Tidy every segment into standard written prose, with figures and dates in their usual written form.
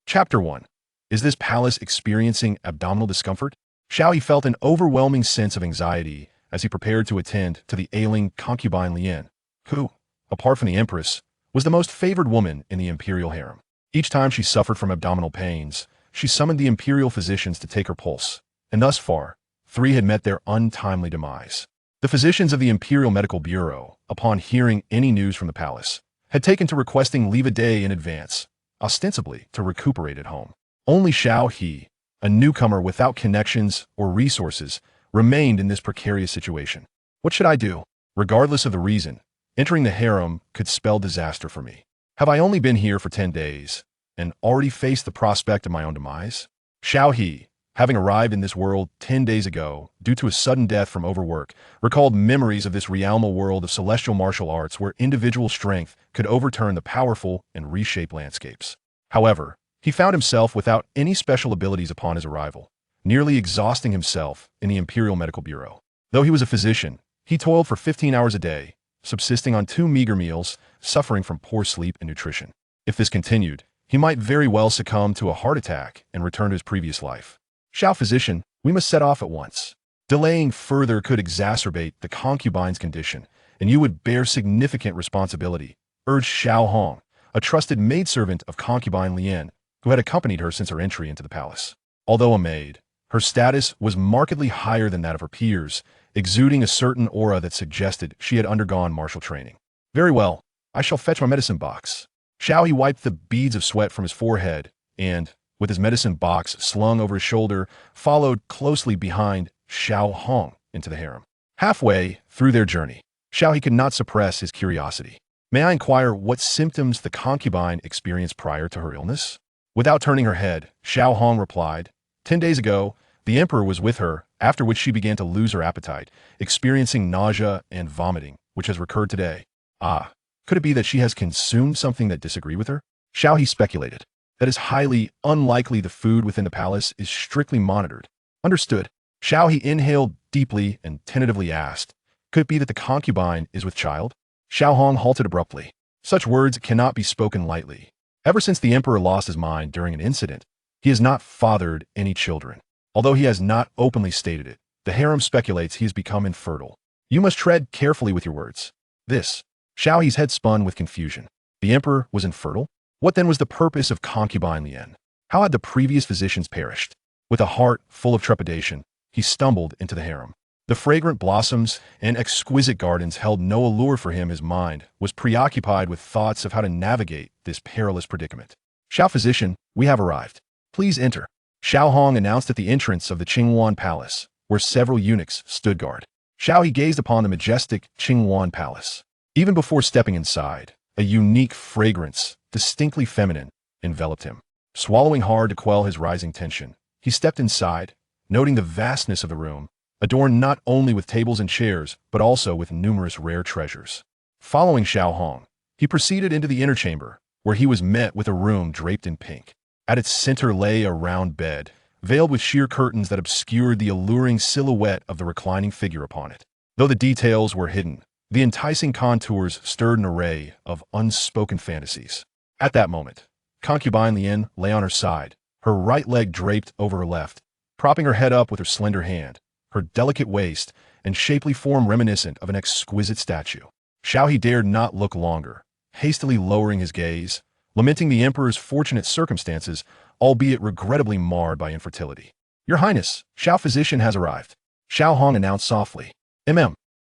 Chapter 1. Is this palace experiencing abdominal discomfort? Xiao He felt an overwhelming sense of anxiety as he prepared to attend to the ailing Concubine Lian, who, apart from the Empress, was the most favored woman in the imperial harem. Each time she suffered from abdominal pains, she summoned the imperial physicians to take her pulse, and thus far, 3 had met their untimely demise. The physicians of the Imperial Medical Bureau, upon hearing any news from the palace, had taken to requesting leave a day in advance, ostensibly to recuperate at home. Only Xiao He, a newcomer without connections or resources, remained in this precarious situation. What should I do? Regardless of the reason, entering the harem could spell disaster for me. Have I only been here for 10 days and already faced the prospect of my own demise? Xiao He, having arrived in this world 10 days ago due to a sudden death from overwork, recalled memories of this realmal world of celestial martial arts where individual strength could overturn the powerful and reshape landscapes. However, he found himself without any special abilities upon his arrival, nearly exhausting himself in the Imperial Medical Bureau. Though he was a physician, he toiled for 15 hours a day, subsisting on 2 meager meals, suffering from poor sleep and nutrition. If this continued, he might very well succumb to a heart attack and return to his previous life. Xiao physician, we must set off at once. Delaying further could exacerbate the concubine's condition, and you would bear significant responsibility, urged Xiao Hong, a trusted maidservant of Concubine Lian, who had accompanied her since her entry into the palace. Although a maid, her status was markedly higher than that of her peers, exuding a certain aura that suggested she had undergone martial training. Very well, I shall fetch my medicine box. Xiao He wiped the beads of sweat from his forehead and, with his medicine box slung over his shoulder, followed closely behind Xiao Hong into the harem. Halfway through their journey, Xiao He could not suppress his curiosity. May I inquire what symptoms the concubine experienced prior to her illness? Without turning her head, Xiao Hong replied, 10 days ago, the emperor was with her, after which she began to lose her appetite, experiencing nausea and vomiting, which has recurred today. Ah, could it be that she has consumed something that disagreed with her? Xiao He speculated. That is highly unlikely. The food within the palace is strictly monitored. Understood. Xiao He inhaled deeply and tentatively asked, could it be that the concubine is with child? Xiao Hong halted abruptly. Such words cannot be spoken lightly. Ever since the emperor lost his mind during an incident, he has not fathered any children. Although he has not openly stated it, the harem speculates he has become infertile. You must tread carefully with your words. Xiao He's head spun with confusion. The emperor was infertile? What then was the purpose of Concubine Lian? How had the previous physicians perished? With a heart full of trepidation, he stumbled into the harem. The fragrant blossoms and exquisite gardens held no allure for him. His mind was preoccupied with thoughts of how to navigate this perilous predicament. Xiao physician, we have arrived. Please enter. Xiao Hong announced at the entrance of the Qingwan Palace, where several eunuchs stood guard. Xiao He gazed upon the majestic Qingwan Palace. Even before stepping inside, a unique fragrance, distinctly feminine, enveloped him. Swallowing hard to quell his rising tension, he stepped inside, noting the vastness of the room, adorned not only with tables and chairs, but also with numerous rare treasures. Following Xiao Hong, he proceeded into the inner chamber, where he was met with a room draped in pink. At its center lay a round bed, veiled with sheer curtains that obscured the alluring silhouette of the reclining figure upon it. Though the details were hidden, the enticing contours stirred an array of unspoken fantasies. At that moment, Concubine Lian lay on her side, her right leg draped over her left, propping her head up with her slender hand, her delicate waist and shapely form reminiscent of an exquisite statue. Xiao He dared not look longer, hastily lowering his gaze, lamenting the emperor's fortunate circumstances, albeit regrettably marred by infertility. Your Highness, Xiao physician has arrived. Xiao Hong announced softly.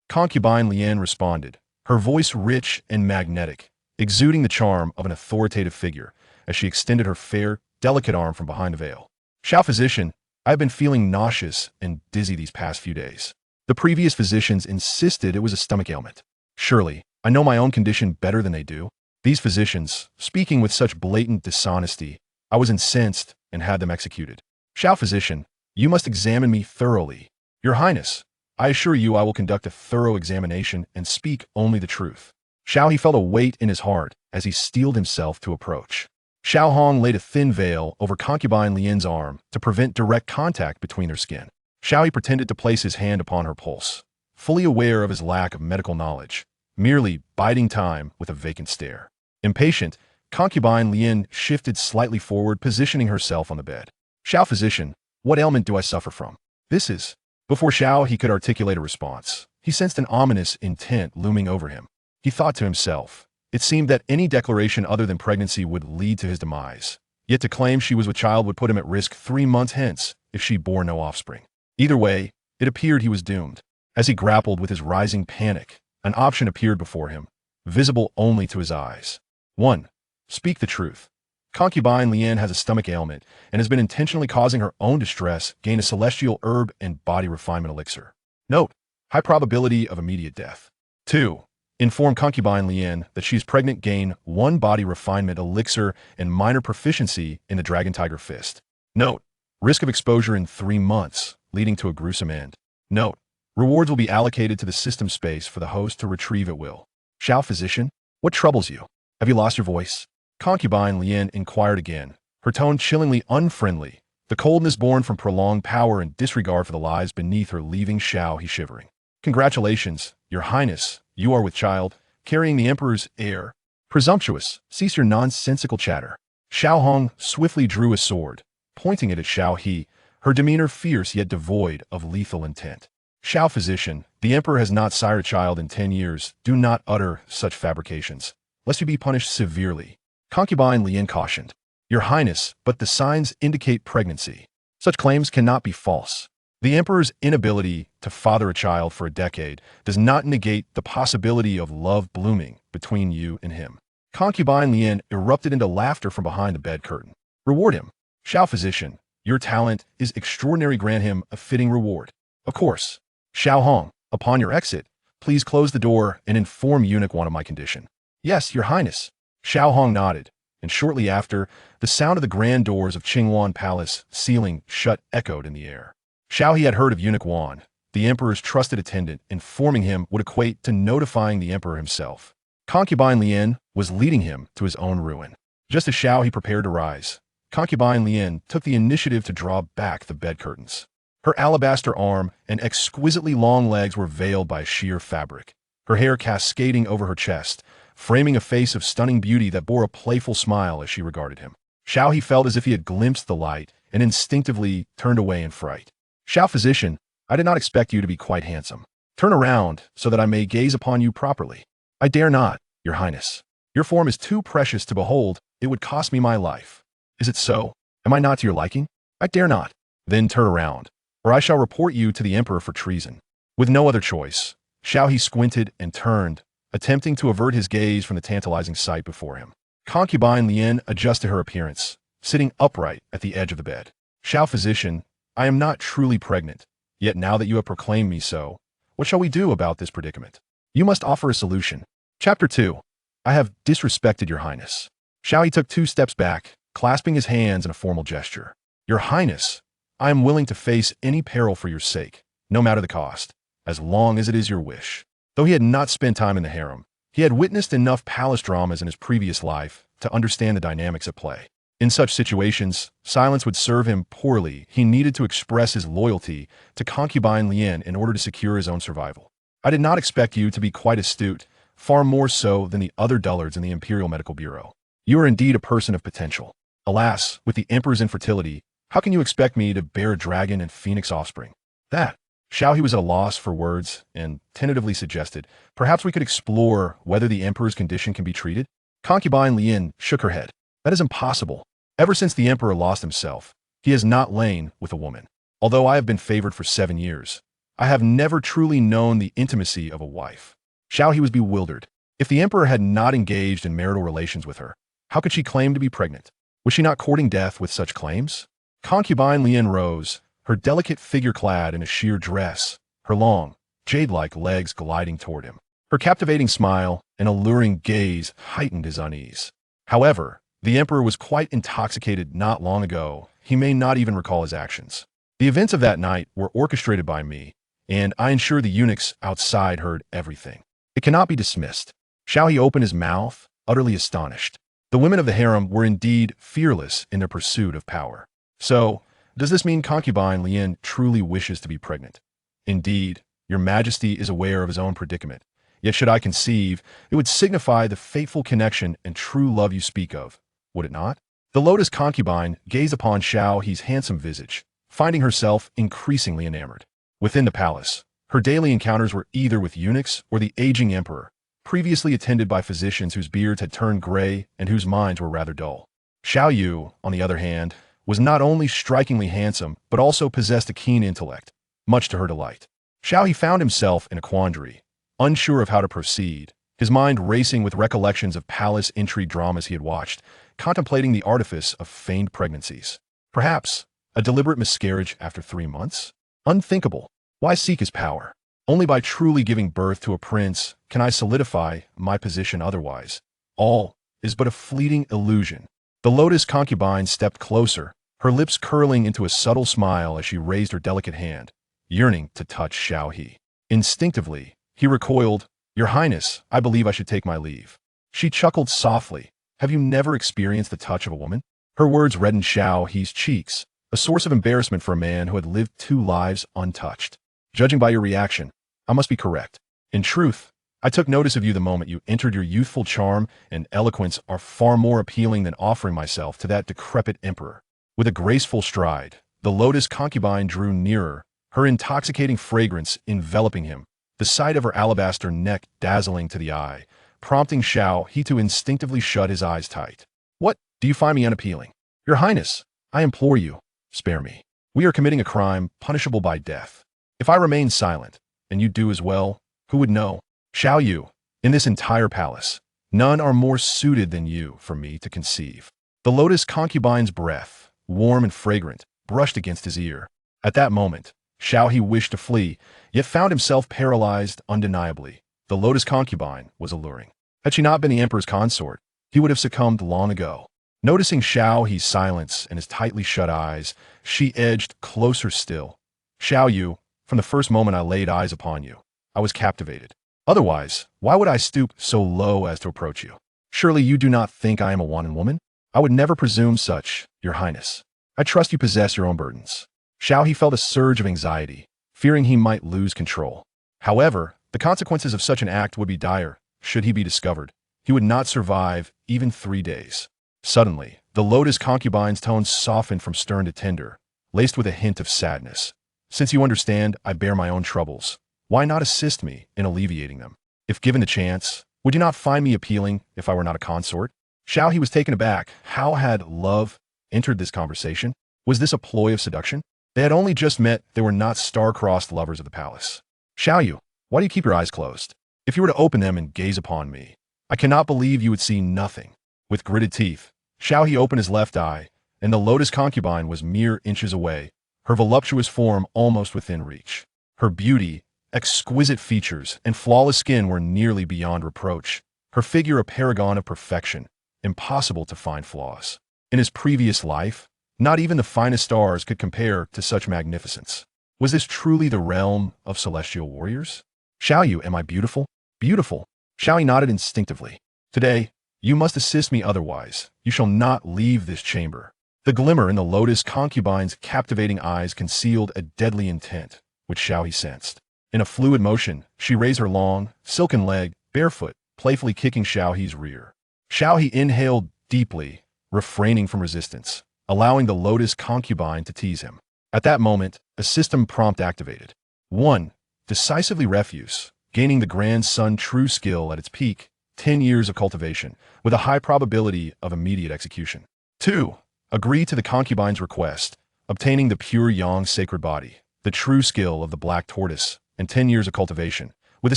Concubine Lian responded, her voice rich and magnetic, exuding the charm of an authoritative figure, as she extended her fair, delicate arm from behind the veil. Xiao physician, I have been feeling nauseous and dizzy these past few days. The previous physicians insisted it was a stomach ailment. Surely, I know my own condition better than they do. These physicians, speaking with such blatant dishonesty, I was incensed and had them executed. Xiao physician, you must examine me thoroughly. Your Highness, I assure you I will conduct a thorough examination and speak only the truth. Xiao He felt a weight in his heart as he steeled himself to approach. Xiao Hong laid a thin veil over Concubine Lian's arm to prevent direct contact between their skin. Xiao He pretended to place his hand upon her pulse, fully aware of his lack of medical knowledge, merely biding time with a vacant stare. Impatient, Concubine Lian shifted slightly forward, positioning herself on the bed. Xiao physician, what ailment do I suffer from? This is... Before Xiao He could articulate a response, he sensed an ominous intent looming over him. He thought to himself, it seemed that any declaration other than pregnancy would lead to his demise. Yet to claim she was with child would put him at risk 3 months hence if she bore no offspring. Either way, it appeared he was doomed. As he grappled with his rising panic, an option appeared before him, visible only to his eyes. 1. Speak the truth. Concubine Lian has a stomach ailment and has been intentionally causing her own distress gain a celestial herb and body refinement elixir. Note, high probability of immediate death. 2. Inform Concubine Lian that she is pregnant, gain 1 body refinement elixir and minor proficiency in the Dragon Tiger Fist. Note, risk of exposure in 3 months, leading to a gruesome end. Note, rewards will be allocated to the system space for the host to retrieve at will. Xiao physician, what troubles you? Have you lost your voice? Concubine Lian inquired again, her tone chillingly unfriendly, the coldness born from prolonged power and disregard for the lies beneath her leaving Xiao He shivering. Congratulations, your highness, you are with child, carrying the emperor's heir. Presumptuous, cease your nonsensical chatter. Xiao Hong swiftly drew a sword, pointing it at Xiao He, her demeanor fierce yet devoid of lethal intent. Xiao physician, the emperor has not sired a child in 10 years. Do not utter such fabrications, lest you be punished severely. Concubine Lian cautioned. Your highness, but the signs indicate pregnancy. Such claims cannot be false. The emperor's inability to father a child for a decade does not negate the possibility of love blooming between you and him. Concubine Lian erupted into laughter from behind the bed curtain. Reward him. Xiao physician, your talent is extraordinary. Grant him a fitting reward. Of course. Xiao Hong, upon your exit, please close the door and inform eunuch one of my condition. Yes, your highness. Xiao Hong nodded, and shortly after, the sound of the grand doors of Qingwan Palace ceiling shut echoed in the air. Xiao He had heard of eunuch Wan, the emperor's trusted attendant. Informing him would equate to notifying the emperor himself. Concubine Lian was leading him to his own ruin. Just as Xiao He prepared to rise, Concubine Lian took the initiative to draw back the bed curtains. Her alabaster arm and exquisitely long legs were veiled by sheer fabric, her hair cascading over her chest, framing a face of stunning beauty that bore a playful smile as she regarded him. Xiao He felt as if he had glimpsed the light and instinctively turned away in fright. Xiao physician, I did not expect you to be quite handsome. Turn around so that I may gaze upon you properly. I dare not, your highness. Your form is too precious to behold. It would cost me my life. Is it so? Am I not to your liking? I dare not. Then turn around, or I shall report you to the emperor for treason. With no other choice, Xiao He squinted and turned, attempting to avert his gaze from the tantalizing sight before him. Concubine Lian adjusted her appearance, sitting upright at the edge of the bed. Xiao physician, I am not truly pregnant, yet now that you have proclaimed me so, what shall we do about this predicament? You must offer a solution. Chapter 2. I have disrespected your highness. Xiao He took 2 steps back, clasping his hands in a formal gesture. Your highness, I am willing to face any peril for your sake, no matter the cost, as long as it is your wish. Though he had not spent time in the harem, he had witnessed enough palace dramas in his previous life to understand the dynamics at play. In such situations, silence would serve him poorly. He needed to express his loyalty to Concubine Lian in order to secure his own survival. I did not expect you to be quite astute, far more so than the other dullards in the Imperial Medical Bureau. You are indeed a person of potential. Alas, with the emperor's infertility, how can you expect me to bear a dragon and phoenix offspring? That. Xiao He was at a loss for words and tentatively suggested, perhaps we could explore whether the emperor's condition can be treated. Concubine Lian shook her head. That is impossible. Ever since the emperor lost himself, he has not lain with a woman. Although I have been favored for 7 years, I have never truly known the intimacy of a wife. Xiao He was bewildered. If the emperor had not engaged in marital relations with her, how could she claim to be pregnant? Was she not courting death with such claims? Concubine Lian rose, her delicate figure clad in a sheer dress, her long, jade-like legs gliding toward him. Her captivating smile and alluring gaze heightened his unease. However, the emperor was quite intoxicated not long ago. He may not even recall his actions. The events of that night were orchestrated by me, and I ensure the eunuchs outside heard everything. It cannot be dismissed. Xiao He opened his mouth, utterly astonished. The women of the harem were indeed fearless in their pursuit of power. So, does this mean Concubine Lian truly wishes to be pregnant? Indeed, your majesty is aware of his own predicament, Yet should I conceive, it would signify the fateful connection and true love you speak of, would it not? The lotus concubine gazed upon Xiao He's handsome visage, finding herself increasingly enamored. Within the palace, her daily encounters were either with eunuchs or the aging emperor, previously attended by physicians whose beards had turned gray and whose minds were rather dull. Xiao Yu, on the other hand, was not only strikingly handsome, but also possessed a keen intellect, much to her delight. Xiao He found himself in a quandary, unsure of how to proceed, his mind racing with recollections of palace intrigue dramas he had watched, contemplating the artifice of feigned pregnancies. Perhaps a deliberate miscarriage after 3 months? Unthinkable. Why seek his power? Only by truly giving birth to a prince can I solidify my position otherwise. All is but a fleeting illusion. The lotus concubine stepped closer, her lips curling into a subtle smile as she raised her delicate hand, yearning to touch Xiao He. Instinctively, he recoiled. Your Highness, I believe I should take my leave. She chuckled softly. Have you never experienced the touch of a woman? Her words reddened Xiao He's cheeks, a source of embarrassment for a man who had lived 2 lives untouched. Judging by your reaction, I must be correct. In truth, I took notice of you the moment you entered. Your youthful charm and eloquence are far more appealing than offering myself to that decrepit emperor. With a graceful stride, the lotus concubine drew nearer, her intoxicating fragrance enveloping him, the sight of her alabaster neck dazzling to the eye, prompting Xiao He to instinctively shut his eyes tight. What, do you find me unappealing? Your Highness, I implore you, spare me. We are committing a crime punishable by death. If I remain silent, and you do as well, who would know? Xiao Yu, in this entire palace, none are more suited than you for me to conceive. The lotus concubine's breath, warm and fragrant, brushed against his ear. At that moment, Xiao He wished to flee, yet found himself paralyzed undeniably. The lotus concubine was alluring. Had she not been the emperor's consort, he would have succumbed long ago. Noticing Xiao He's silence and his tightly shut eyes, she edged closer still. Xiao Yu, from the first moment I laid eyes upon you, I was captivated. Otherwise, why would I stoop so low as to approach you? Surely you do not think I am a wanton woman? I would never presume such, Your Highness. I trust you possess your own burdens. Xiao He felt a surge of anxiety, fearing he might lose control. However, the consequences of such an act would be dire. Should he be discovered, he would not survive even 3 days. Suddenly, the lotus concubine's tones softened from stern to tender, laced with a hint of sadness. Since you understand I bear my own troubles, why not assist me in alleviating them? If given the chance, would you not find me appealing if I were not a consort? Xiao He was taken aback. How had love entered this conversation? Was this a ploy of seduction? They had only just met. They were not star-crossed lovers of the palace. Xiao Yu, why do you keep your eyes closed? If you were to open them and gaze upon me, I cannot believe you would see nothing. With gritted teeth, Xiao He opened his left eye, and the lotus concubine was mere inches away, her voluptuous form almost within reach. Her beauty, exquisite features, and flawless skin were nearly beyond reproach, her figure a paragon of perfection, impossible to find flaws. In his previous life, not even the finest stars could compare to such magnificence. Was this truly the realm of celestial warriors? Xiao Yu, am I beautiful? Beautiful. Xiao He nodded instinctively. Today, you must assist me, otherwise you shall not leave this chamber. The glimmer in the lotus concubine's captivating eyes concealed a deadly intent, which Xiao He sensed. In a fluid motion, she raised her long, silken leg, barefoot, playfully kicking Xiao He's rear. Xiao He inhaled deeply, refraining from resistance, allowing the lotus concubine to tease him. At that moment, a system prompt activated. 1. Decisively refuse, gaining the grandson true skill at its peak, 10 years of cultivation, with a high probability of immediate execution. 2. Agree to the concubine's request, obtaining the pure yang sacred body, the true skill of the black tortoise, and 10 years of cultivation, with a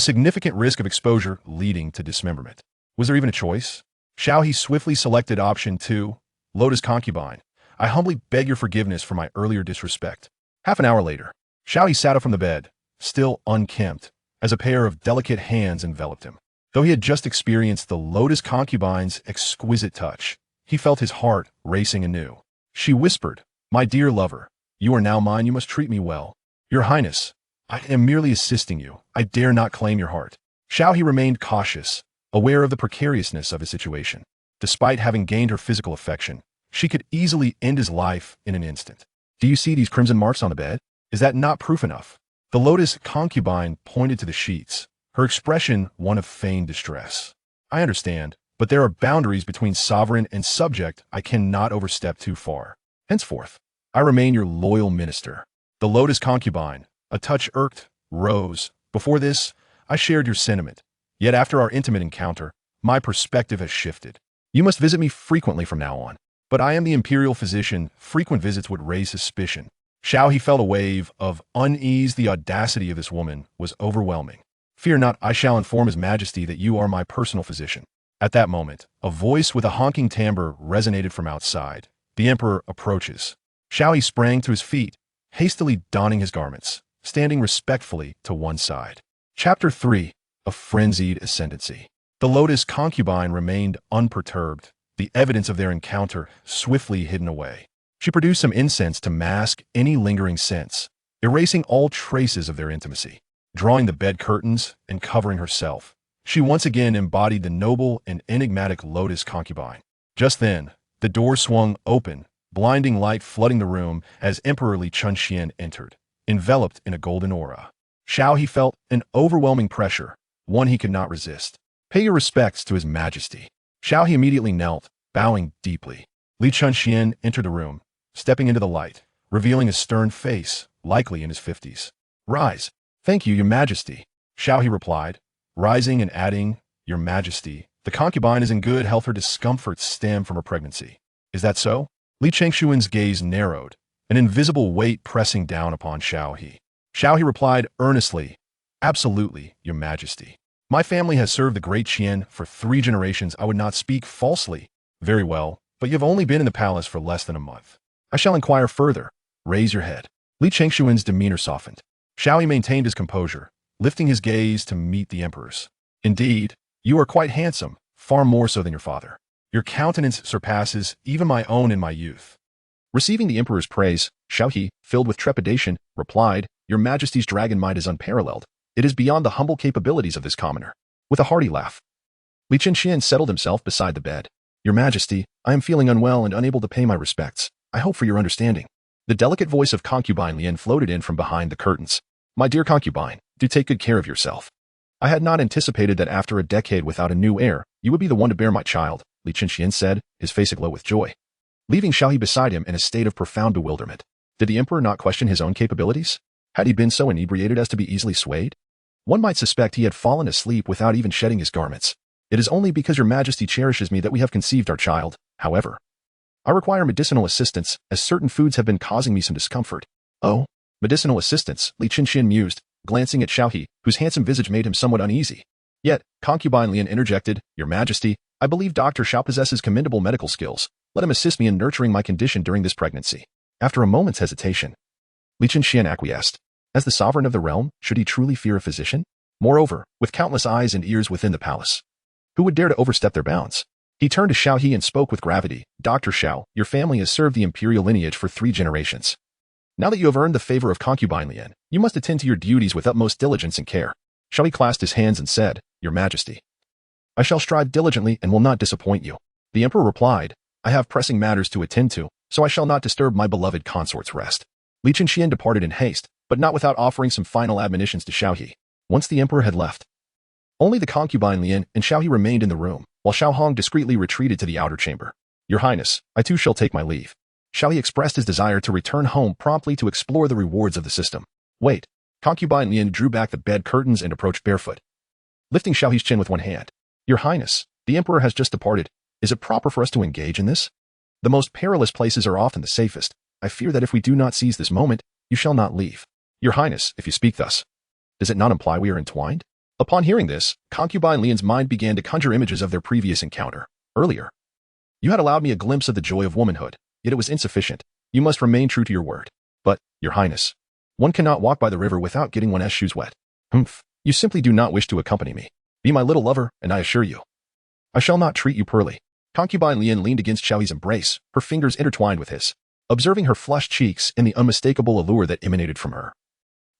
significant risk of exposure leading to dismemberment. Was there even a choice? Xiao He swiftly selected option 2, lotus concubine. I humbly beg your forgiveness for my earlier disrespect. Half an hour later, Xiao He sat up from the bed, still unkempt, as a pair of delicate hands enveloped him. Though he had just experienced the lotus concubine's exquisite touch, he felt his heart racing anew. She whispered, My dear lover, you are now mine. You must treat me well. Your Highness, I am merely assisting you. I dare not claim your heart. Xiao He remained cautious, aware of the precariousness of his situation. Despite having gained her physical affection, she could easily end his life in an instant. Do you see these crimson marks on the bed? Is that not proof enough? The lotus concubine pointed to the sheets, her expression one of feigned distress. I understand, but there are boundaries between sovereign and subject I cannot overstep too far. Henceforth, I remain your loyal minister. The lotus concubine, a touch irked, rose. Before this, I shared your sentiment. Yet after our intimate encounter, my perspective has shifted. You must visit me frequently from now on. But I am the imperial physician. Frequent visits would raise suspicion. Xiao He felt a wave of unease. The audacity of this woman was overwhelming. Fear not, I shall inform His Majesty that you are my personal physician. At that moment, a voice with a honking timbre resonated from outside. The emperor approaches. Xiao He sprang to his feet, hastily donning his garments, standing respectfully to one side. Chapter 3. A Frenzied Ascendancy. The lotus concubine remained unperturbed, the evidence of their encounter swiftly hidden away. She produced some incense to mask any lingering sense, erasing all traces of their intimacy. Drawing the bed curtains and covering herself, she once again embodied the noble and enigmatic lotus concubine. Just then, the door swung open, blinding light flooding the room as Emperor Li Chunxian entered, enveloped in a golden aura. Xiao He felt an overwhelming pressure, one he could not resist. Pay your respects to His Majesty. Xiao He immediately knelt, bowing deeply. Li Chunxian entered the room, stepping into the light, revealing a stern face, likely in his 50s. Rise. Thank you, Your Majesty. Xiao He replied, rising and adding, Your Majesty, the concubine is in good health. Her discomforts stem from her pregnancy. Is that so? Li Chengshuan's gaze narrowed, an invisible weight pressing down upon Xiao He. Xiao He replied earnestly, Absolutely, Your Majesty. My family has served the great Qian for 3 generations. I would not speak falsely. Very well, but you have only been in the palace for less than a month. I shall inquire further. Raise your head. Li Chengshuan's demeanor softened. Xiao He maintained his composure, lifting his gaze to meet the emperor's. Indeed, you are quite handsome, far more so than your father. Your countenance surpasses even my own in my youth. Receiving the emperor's praise, Xiao He, filled with trepidation, replied, Your Majesty's dragon might is unparalleled. It is beyond the humble capabilities of this commoner. With a hearty laugh, Li Chunxian settled himself beside the bed. Your Majesty, I am feeling unwell and unable to pay my respects. I hope for your understanding. The delicate voice of Concubine Lian floated in from behind the curtains. My dear concubine, do take good care of yourself. I had not anticipated that after a decade without a new heir, you would be the one to bear my child, Li Chunxian said, his face aglow with joy. Leaving Xiao He beside him in a state of profound bewilderment. Did the emperor not question his own capabilities? Had he been so inebriated as to be easily swayed? One might suspect he had fallen asleep without even shedding his garments. It is only because Your Majesty cherishes me that we have conceived our child, however. I require medicinal assistance, as certain foods have been causing me some discomfort. Oh, medicinal assistance, Li Chunxian mused, glancing at Xiao He, whose handsome visage made him somewhat uneasy. Yet, Concubine Lian interjected, Your Majesty, I believe Dr. Xiao possesses commendable medical skills. Let him assist me in nurturing my condition during this pregnancy. After a moment's hesitation, Li Chunxian acquiesced. As the sovereign of the realm, should he truly fear a physician? Moreover, with countless eyes and ears within the palace, who would dare to overstep their bounds? He turned to Xiao He and spoke with gravity. Dr. Xiao, your family has served the imperial lineage for 3 generations. Now that you have earned the favor of Concubine Lian, you must attend to your duties with utmost diligence and care. Xiao He clasped his hands and said, Your Majesty, I shall strive diligently and will not disappoint you. The emperor replied, I have pressing matters to attend to, so I shall not disturb my beloved consort's rest. Li Chunxian departed in haste, but not without offering some final admonitions to Xiao He. Once the emperor had left, only the concubine Lian and Xiao He remained in the room, while Xiao Hong discreetly retreated to the outer chamber. Your Highness, I too shall take my leave. Xiao He expressed his desire to return home promptly to explore the rewards of the system. Wait. Concubine Lian drew back the bed curtains and approached barefoot, lifting Xiao He's chin with one hand. Your Highness, the emperor has just departed. Is it proper for us to engage in this? The most perilous places are often the safest. I fear that if we do not seize this moment, you shall not leave. Your Highness, if you speak thus, does it not imply we are entwined? Upon hearing this, Concubine Lian's mind began to conjure images of their previous encounter. Earlier, you had allowed me a glimpse of the joy of womanhood, yet it was insufficient. You must remain true to your word. But, Your Highness, one cannot walk by the river without getting one's shoes wet. Humph, you simply do not wish to accompany me. Be my little lover, and I assure you, I shall not treat you poorly. Concubine Lian leaned against Xiao He's embrace, her fingers intertwined with his, observing her flushed cheeks and the unmistakable allure that emanated from her.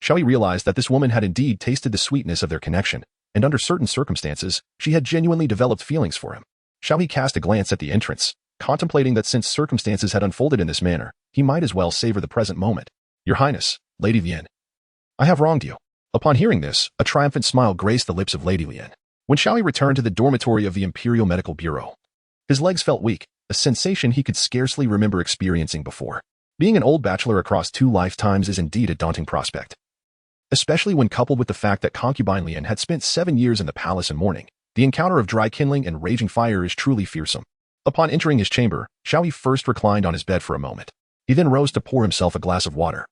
Xiao He realized that this woman had indeed tasted the sweetness of their connection, and under certain circumstances, she had genuinely developed feelings for him. Xiao He cast a glance at the entrance, contemplating that since circumstances had unfolded in this manner, he might as well savor the present moment. Your Highness, Lady Lian, I have wronged you. Upon hearing this, a triumphant smile graced the lips of Lady Lian. When Xiao He returned to the dormitory of the Imperial Medical Bureau, his legs felt weak, a sensation he could scarcely remember experiencing before. Being an old bachelor across 2 lifetimes is indeed a daunting prospect, especially when coupled with the fact that Concubine Lian had spent 7 years in the palace in mourning. The encounter of dry kindling and raging fire is truly fearsome. Upon entering his chamber, Xiao He first reclined on his bed for a moment. He then rose to pour himself a glass of water,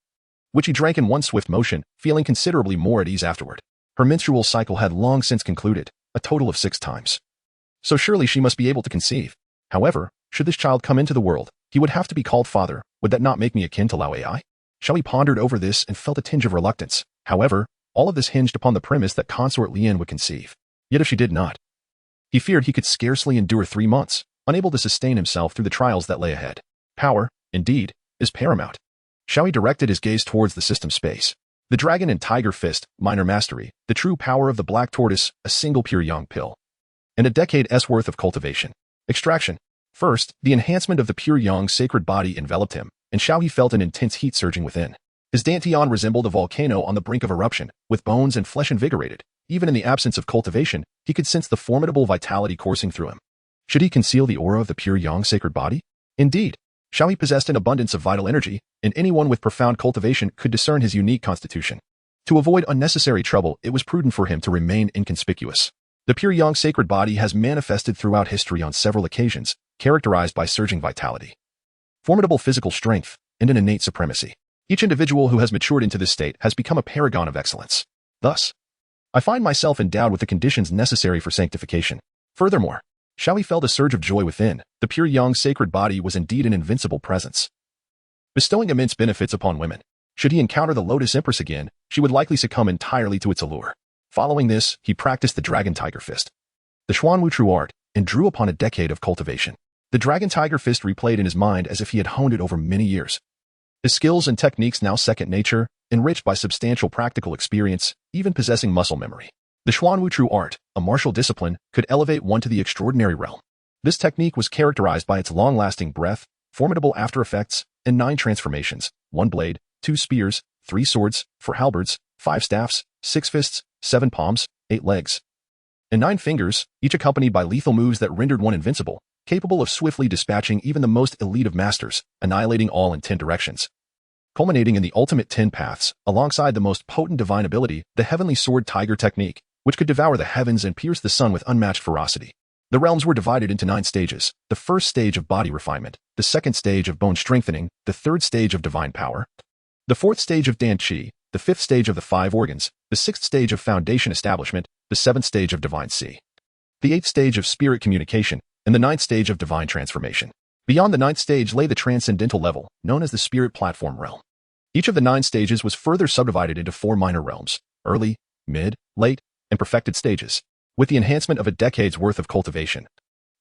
which he drank in one swift motion, feeling considerably more at ease afterward. Her menstrual cycle had long since concluded, a total of 6 times. So surely she must be able to conceive. However, should this child come into the world, he would have to be called father. Would that not make me akin to Lao Ai? Xiao He pondered over this and felt a tinge of reluctance. However, all of this hinged upon the premise that Consort Lian would conceive. Yet if she did not, he feared he could scarcely endure 3 months, unable to sustain himself through the trials that lay ahead. Power, indeed, is paramount. Xiao He directed his gaze towards the system space. The dragon and tiger fist, minor mastery, the true power of the black tortoise, a single pure yang pill, and a decade's worth of cultivation. Extraction. First, the enhancement of the pure yang sacred body enveloped him, and Xiao He felt an intense heat surging within. His dantian resembled a volcano on the brink of eruption, with bones and flesh invigorated. Even in the absence of cultivation, he could sense the formidable vitality coursing through him. Should he conceal the aura of the pure yang sacred body? Indeed, Xiao He possessed an abundance of vital energy, and anyone with profound cultivation could discern his unique constitution. To avoid unnecessary trouble, it was prudent for him to remain inconspicuous. The pure yang sacred body has manifested throughout history on several occasions, characterized by surging vitality, formidable physical strength, and an innate supremacy. Each individual who has matured into this state has become a paragon of excellence. Thus, I find myself endowed with the conditions necessary for sanctification. Furthermore, Xiao He felt a surge of joy within. The pure yang sacred body was indeed an invincible presence, bestowing immense benefits upon women. Should he encounter the Lotus Empress again, she would likely succumb entirely to its allure. Following this, he practiced the Dragon Tiger Fist, the Xuan Wu True Art, and drew upon a decade of cultivation. The Dragon Tiger Fist replayed in his mind as if he had honed it over many years. His skills and techniques now second nature, enriched by substantial practical experience, even possessing muscle memory. The Xuan Wu True Art, a martial discipline, could elevate one to the extraordinary realm. This technique was characterized by its long-lasting breath, formidable after effects, and 9 transformations: 1 blade, 2 spears, 3 swords, 4 halberds, 5 staffs, 6 fists, 7 palms, 8 legs, and 9 fingers, each accompanied by lethal moves that rendered one invincible, capable of swiftly dispatching even the most elite of masters, annihilating all in 10 directions. Culminating in the ultimate 10 paths, alongside the most potent divine ability, the Heavenly Sword Tiger technique, which could devour the heavens and pierce the sun with unmatched ferocity. The realms were divided into 9 stages: the first stage of body refinement, the second stage of bone strengthening, the third stage of divine power, the fourth stage of Dan Qi, the fifth stage of the 5 organs, the sixth stage of foundation establishment, the seventh stage of divine C, the eighth stage of spirit communication, and the ninth stage of divine transformation. Beyond the ninth stage lay the transcendental level, known as the spirit platform realm. Each of the 9 stages was further subdivided into 4 minor realms: early, mid, late, and perfected stages. With the enhancement of a decade's worth of cultivation,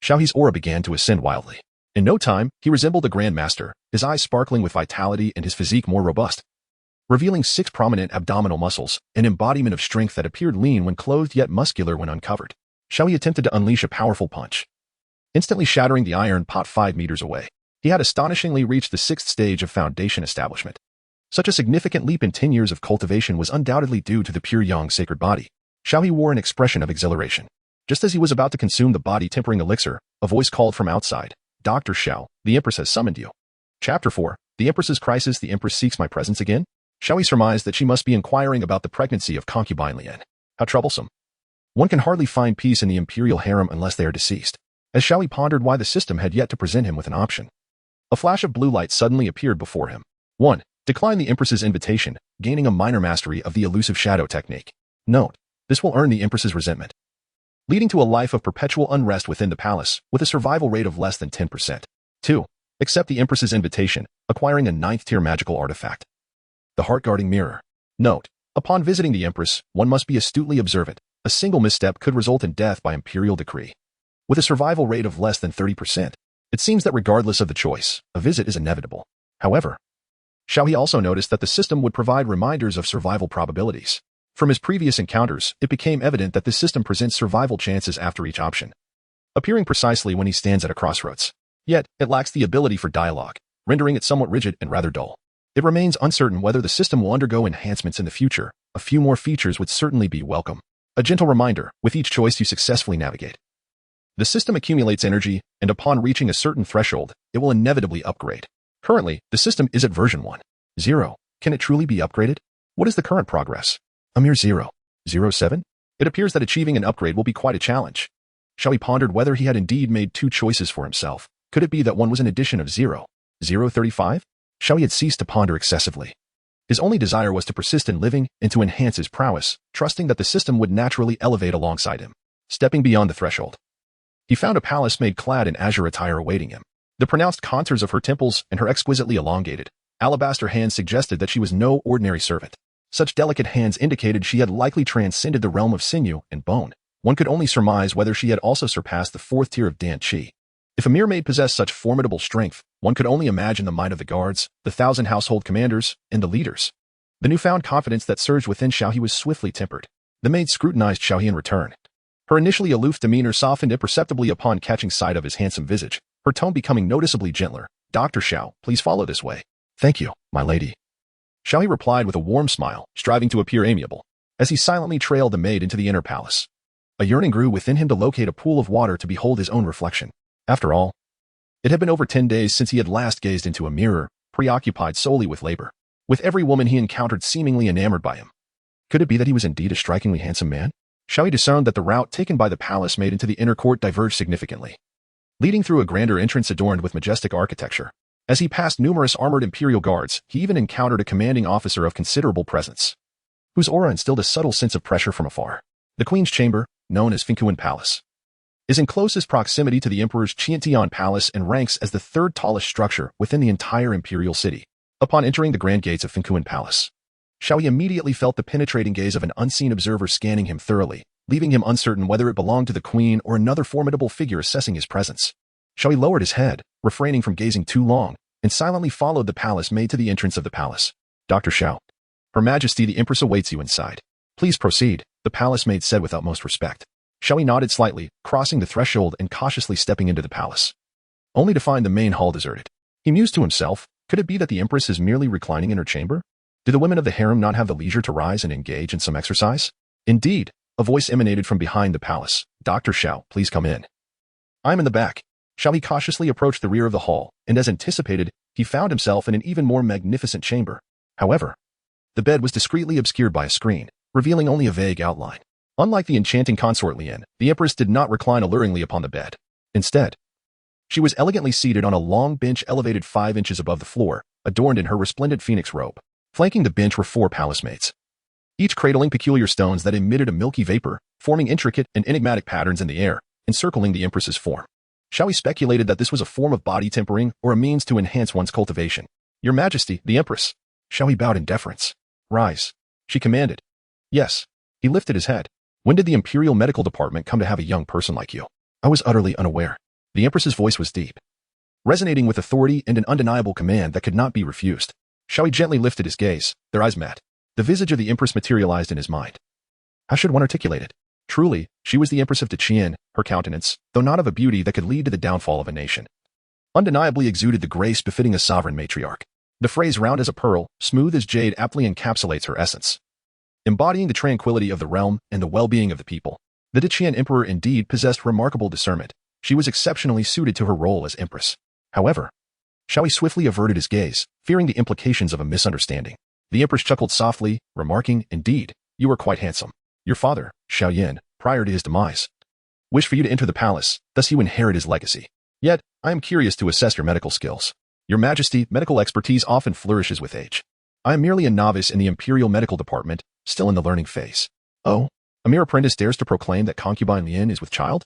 Xiao He's aura began to ascend wildly. In no time, he resembled a grand master, his eyes sparkling with vitality and his physique more robust, revealing 6 prominent abdominal muscles, an embodiment of strength that appeared lean when clothed yet muscular when uncovered. Xiao He attempted to unleash a powerful punch, instantly shattering the iron pot 5 meters away. He had astonishingly reached the 6th stage of foundation establishment. Such a significant leap in 10 years of cultivation was undoubtedly due to the pure yang sacred body. Xiao He wore an expression of exhilaration. Just as he was about to consume the body-tempering elixir, a voice called from outside, "Dr. Xiao, the Empress has summoned you." Chapter 4, The Empress's Crisis. The Empress seeks my presence again? Xiao He surmised that she must be inquiring about the pregnancy of Concubine Lian. How troublesome. One can hardly find peace in the imperial harem unless they are deceased. As Xiao He pondered why the system had yet to present him with an option, a flash of blue light suddenly appeared before him. 1. Decline the Empress's invitation, gaining a minor mastery of the elusive shadow technique. Note: this will earn the Empress's resentment, leading to a life of perpetual unrest within the palace, with a survival rate of less than 10%. 2. Accept the Empress's invitation, acquiring a 9th-tier magical artifact, the Heart-Guarding Mirror. Note: upon visiting the Empress, one must be astutely observant. A single misstep could result in death by imperial decree. With a survival rate of less than 30%, it seems that regardless of the choice, a visit is inevitable. However, Xiao He also noticed that the system would provide reminders of survival probabilities. From his previous encounters, it became evident that this system presents survival chances after each option, appearing precisely when he stands at a crossroads. Yet, it lacks the ability for dialogue, rendering it somewhat rigid and rather dull. It remains uncertain whether the system will undergo enhancements in the future, a few more features would certainly be welcome. A gentle reminder, with each choice you successfully navigate. The system accumulates energy, and upon reaching a certain threshold, it will inevitably upgrade. Currently, the system is at version 1.0. Can it truly be upgraded? What is the current progress? A mere 0.07? It appears that achieving an upgrade will be quite a challenge. Xiao He pondered whether he had indeed made two choices for himself. Could it be that one was an addition of 0.035? Xiao He had ceased to ponder excessively. His only desire was to persist in living and to enhance his prowess, trusting that the system would naturally elevate alongside him. Stepping beyond the threshold, he found a palace maid clad in azure attire awaiting him. The pronounced contours of her temples and her exquisitely elongated, alabaster hands suggested that she was no ordinary servant. Such delicate hands indicated she had likely transcended the realm of sinew and bone. One could only surmise whether she had also surpassed the fourth tier of Dan Qi. If a mere maid possessed such formidable strength, one could only imagine the might of the guards, the 1,000 household commanders, and the leaders. The newfound confidence that surged within Xiao He was swiftly tempered. The maid scrutinized Xiao He in return. Her initially aloof demeanor softened imperceptibly upon catching sight of his handsome visage, her tone becoming noticeably gentler. "Dr. Xiao, please follow this way." "Thank you, my lady." Xiao He replied with a warm smile, striving to appear amiable, as he silently trailed the maid into the inner palace. A yearning grew within him to locate a pool of water to behold his own reflection. After all, it had been over 10 days since he had last gazed into a mirror, preoccupied solely with labor, with every woman he encountered seemingly enamored by him. Could it be that he was indeed a strikingly handsome man? Xiao He discerned that the route taken by the palace maid into the inner court diverged significantly, leading through a grander entrance adorned with majestic architecture. As he passed numerous armored imperial guards, he even encountered a commanding officer of considerable presence, whose aura instilled a subtle sense of pressure from afar. The Queen's Chamber, known as Concubine Palace, is in closest proximity to the Emperor's Qian Palace and ranks as the third tallest structure within the entire imperial city. Upon entering the grand gates of Concubine Palace, Xiao He immediately felt the penetrating gaze of an unseen observer scanning him thoroughly, leaving him uncertain whether it belonged to the Queen or another formidable figure assessing his presence. Xiao He lowered his head, refraining from gazing too long, and silently followed the palace maid to the entrance of the palace. "Dr. Xiao, Her Majesty the Empress awaits you inside. Please proceed," the palace maid said with utmost respect. Xiao He nodded slightly, crossing the threshold and cautiously stepping into the palace, only to find the main hall deserted. He mused to himself, could it be that the Empress is merely reclining in her chamber? Do the women of the harem not have the leisure to rise and engage in some exercise? Indeed, a voice emanated from behind the palace. "Dr. Xiao, please come in." "I'm in the back." Xiao He cautiously approached the rear of the hall, and as anticipated, he found himself in an even more magnificent chamber. However, the bed was discreetly obscured by a screen, revealing only a vague outline. Unlike the enchanting consort Lian, the Empress did not recline alluringly upon the bed. Instead, she was elegantly seated on a long bench elevated 5 inches above the floor, adorned in her resplendent phoenix robe. Flanking the bench were 4 palace maids, each cradling peculiar stones that emitted a milky vapor, forming intricate and enigmatic patterns in the air, encircling the Empress's form. Xiao He speculated that this was a form of body tempering or a means to enhance one's cultivation. "Your Majesty, the Empress." Xiao He bowed in deference. "Rise," she commanded. "Yes." He lifted his head. "When did the Imperial Medical Department come to have a young person like you?" "I was utterly unaware." The Empress's voice was deep, resonating with authority and an undeniable command that could not be refused. Xiao He gently lifted his gaze. Their eyes met. The visage of the Empress materialized in his mind. How should one articulate it? Truly, she was the Empress of Qian. Her countenance, though not of a beauty that could lead to the downfall of a nation, undeniably exuded the grace befitting a sovereign matriarch. The phrase "round as a pearl, smooth as jade" aptly encapsulates her essence, embodying the tranquility of the realm and the well-being of the people. The Qian Emperor indeed possessed remarkable discernment. She was exceptionally suited to her role as Empress. However, Xiao He swiftly averted his gaze, fearing the implications of a misunderstanding. The Empress chuckled softly, remarking, "Indeed, you are quite handsome. Your father, Xiao Yan, prior to his demise, wished for you to enter the palace, thus you inherit his legacy. Yet, I am curious to assess your medical skills. Your Majesty, medical expertise often flourishes with age. I am merely a novice in the Imperial Medical Department, still in the learning phase." "Oh, a mere apprentice dares to proclaim that Concubine Lian is with child?"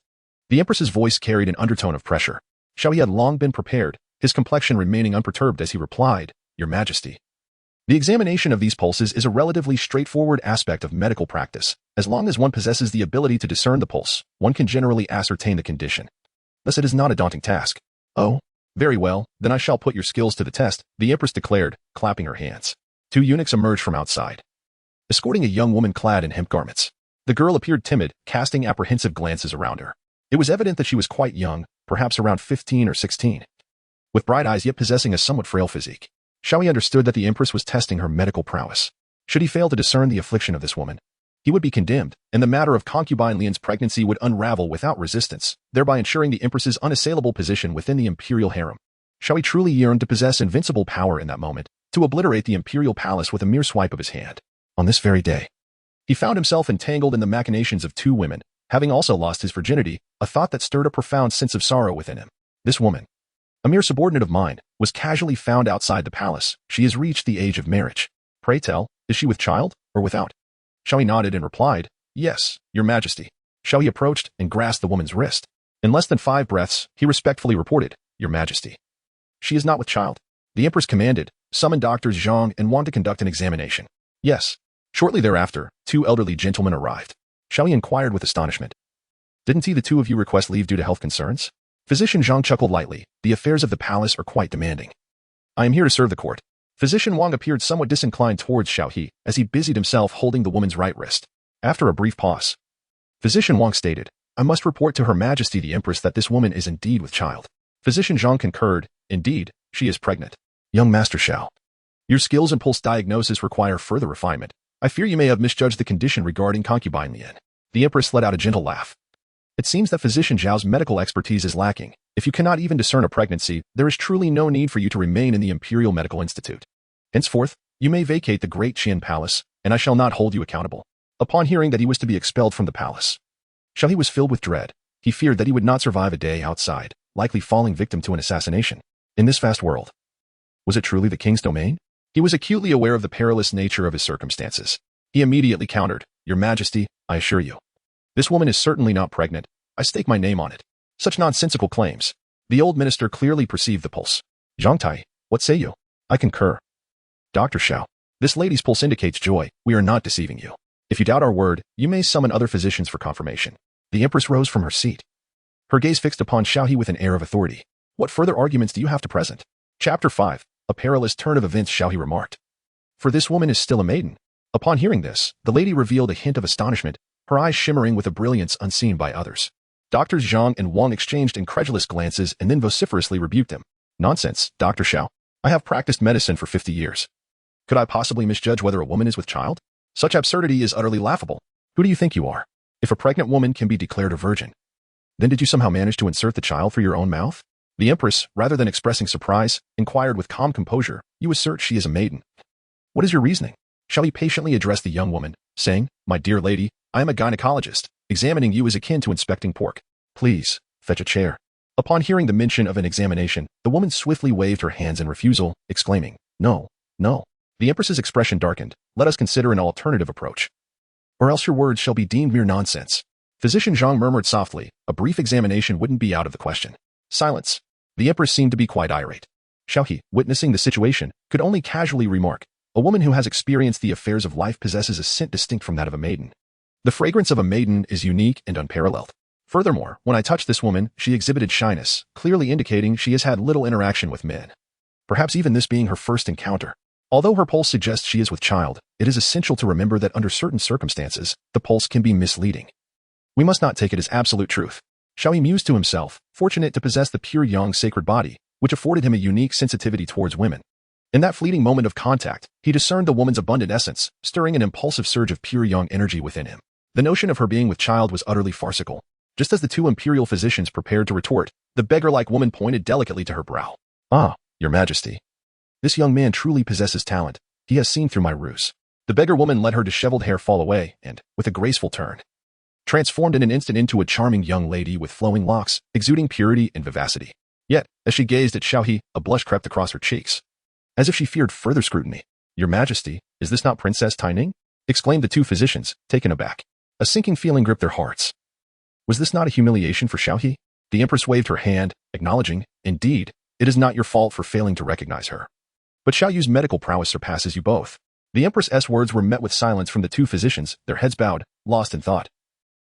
The Empress's voice carried an undertone of pressure. Xiao He had long been prepared, his complexion remaining unperturbed as he replied, "Your Majesty, the examination of these pulses is a relatively straightforward aspect of medical practice. As long as one possesses the ability to discern the pulse, one can generally ascertain the condition. Thus it is not a daunting task." "Oh, very well, then I shall put your skills to the test," the Empress declared, clapping her hands. 2 eunuchs emerged from outside, escorting a young woman clad in hemp garments. The girl appeared timid, casting apprehensive glances around her. It was evident that she was quite young, perhaps around 15 or 16, with bright eyes yet possessing a somewhat frail physique. Xiao He understood that the Empress was testing her medical prowess. Should he fail to discern the affliction of this woman, he would be condemned, and the matter of Concubine Lian's pregnancy would unravel without resistance, thereby ensuring the Empress's unassailable position within the imperial harem. Xiao He truly yearned to possess invincible power in that moment, to obliterate the imperial palace with a mere swipe of his hand. On this very day, he found himself entangled in the machinations of two women, having also lost his virginity, a thought that stirred a profound sense of sorrow within him. This woman, a mere subordinate of mine, was casually found outside the palace. She has reached the age of marriage. Pray tell, is she with child or without? Xiao He nodded and replied, Yes, your majesty. Xiao He approached and grasped the woman's wrist. In less than 5 breaths, he respectfully reported, Your majesty. She is not with child. The Empress commanded, Summon Doctors Zhang and Wan to conduct an examination. Yes. Shortly thereafter, 2 elderly gentlemen arrived. Xiao He inquired with astonishment. Didn't the 2 of you request leave due to health concerns? Physician Zhang chuckled lightly. The affairs of the palace are quite demanding. I am here to serve the court. Physician Wang appeared somewhat disinclined towards Xiao He as he busied himself holding the woman's right wrist. After a brief pause, Physician Wang stated, I must report to Her Majesty the Empress that this woman is indeed with child. Physician Zhang concurred, Indeed, she is pregnant. Young Master Xiao, your skills in pulse diagnosis require further refinement. I fear you may have misjudged the condition regarding Concubine Lian. The Empress let out a gentle laugh. It seems that Physician Zhao's medical expertise is lacking. If you cannot even discern a pregnancy, there is truly no need for you to remain in the Imperial Medical Institute. Henceforth, you may vacate the Great Qian Palace, and I shall not hold you accountable. Upon hearing that he was to be expelled from the palace, Xiao He was filled with dread. He feared that he would not survive a day outside, likely falling victim to an assassination. In this vast world, was it truly the king's domain? He was acutely aware of the perilous nature of his circumstances. He immediately countered, Your Majesty, I assure you. This woman is certainly not pregnant. I stake my name on it. Such nonsensical claims. The old minister clearly perceived the pulse. Zhang Tai, what say you? I concur. Dr. Xiao, this lady's pulse indicates joy. We are not deceiving you. If you doubt our word, you may summon other physicians for confirmation. The Empress rose from her seat. Her gaze fixed upon Xiao He with an air of authority. What further arguments do you have to present? Chapter 5. A perilous turn of events, Xiao He remarked. For this woman is still a maiden. Upon hearing this, the lady revealed a hint of astonishment, her eyes shimmering with a brilliance unseen by others. Doctors Zhang and Wang exchanged incredulous glances and then vociferously rebuked him. Nonsense, Dr. Xiao. I have practiced medicine for 50 years. Could I possibly misjudge whether a woman is with child? Such absurdity is utterly laughable. Who do you think you are? If a pregnant woman can be declared a virgin, then did you somehow manage to insert the child through your own mouth? The Empress, rather than expressing surprise, inquired with calm composure, You assert she is a maiden. What is your reasoning? Xiao He patiently addressed the young woman, saying, My dear lady, I am a gynecologist. Examining you is akin to inspecting pork. Please, fetch a chair. Upon hearing the mention of an examination, the woman swiftly waved her hands in refusal, exclaiming, No, no. The Empress's expression darkened. Let us consider an alternative approach. Or else your words shall be deemed mere nonsense. Physician Zhang murmured softly, a brief examination wouldn't be out of the question. Silence. The Empress seemed to be quite irate. Xiao He, witnessing the situation, could only casually remark, A woman who has experienced the affairs of life possesses a scent distinct from that of a maiden. The fragrance of a maiden is unique and unparalleled. Furthermore, when I touched this woman, she exhibited shyness, clearly indicating she has had little interaction with men. Perhaps even this being her first encounter. Although her pulse suggests she is with child, it is essential to remember that under certain circumstances, the pulse can be misleading. We must not take it as absolute truth. Xiao He mused to himself, fortunate to possess the Pure Yang sacred body, which afforded him a unique sensitivity towards women. In that fleeting moment of contact, he discerned the woman's abundant essence, stirring an impulsive surge of Pure Yang energy within him. The notion of her being with child was utterly farcical. Just as the 2 imperial physicians prepared to retort, the beggar-like woman pointed delicately to her brow. Ah, Your Majesty. This young man truly possesses talent. He has seen through my ruse. The beggar woman let her disheveled hair fall away and, with a graceful turn, transformed in an instant into a charming young lady with flowing locks, exuding purity and vivacity. Yet, as she gazed at Xiao He, a blush crept across her cheeks, as if she feared further scrutiny. Your Majesty, is this not Princess Taining? Exclaimed the 2 physicians, taken aback. A sinking feeling gripped their hearts. Was this not a humiliation for Xiao He? The Empress waved her hand, acknowledging, Indeed, it is not your fault for failing to recognize her. But Xiao Yu's medical prowess surpasses you both. The Empress's words were met with silence from the 2 physicians, their heads bowed, lost in thought.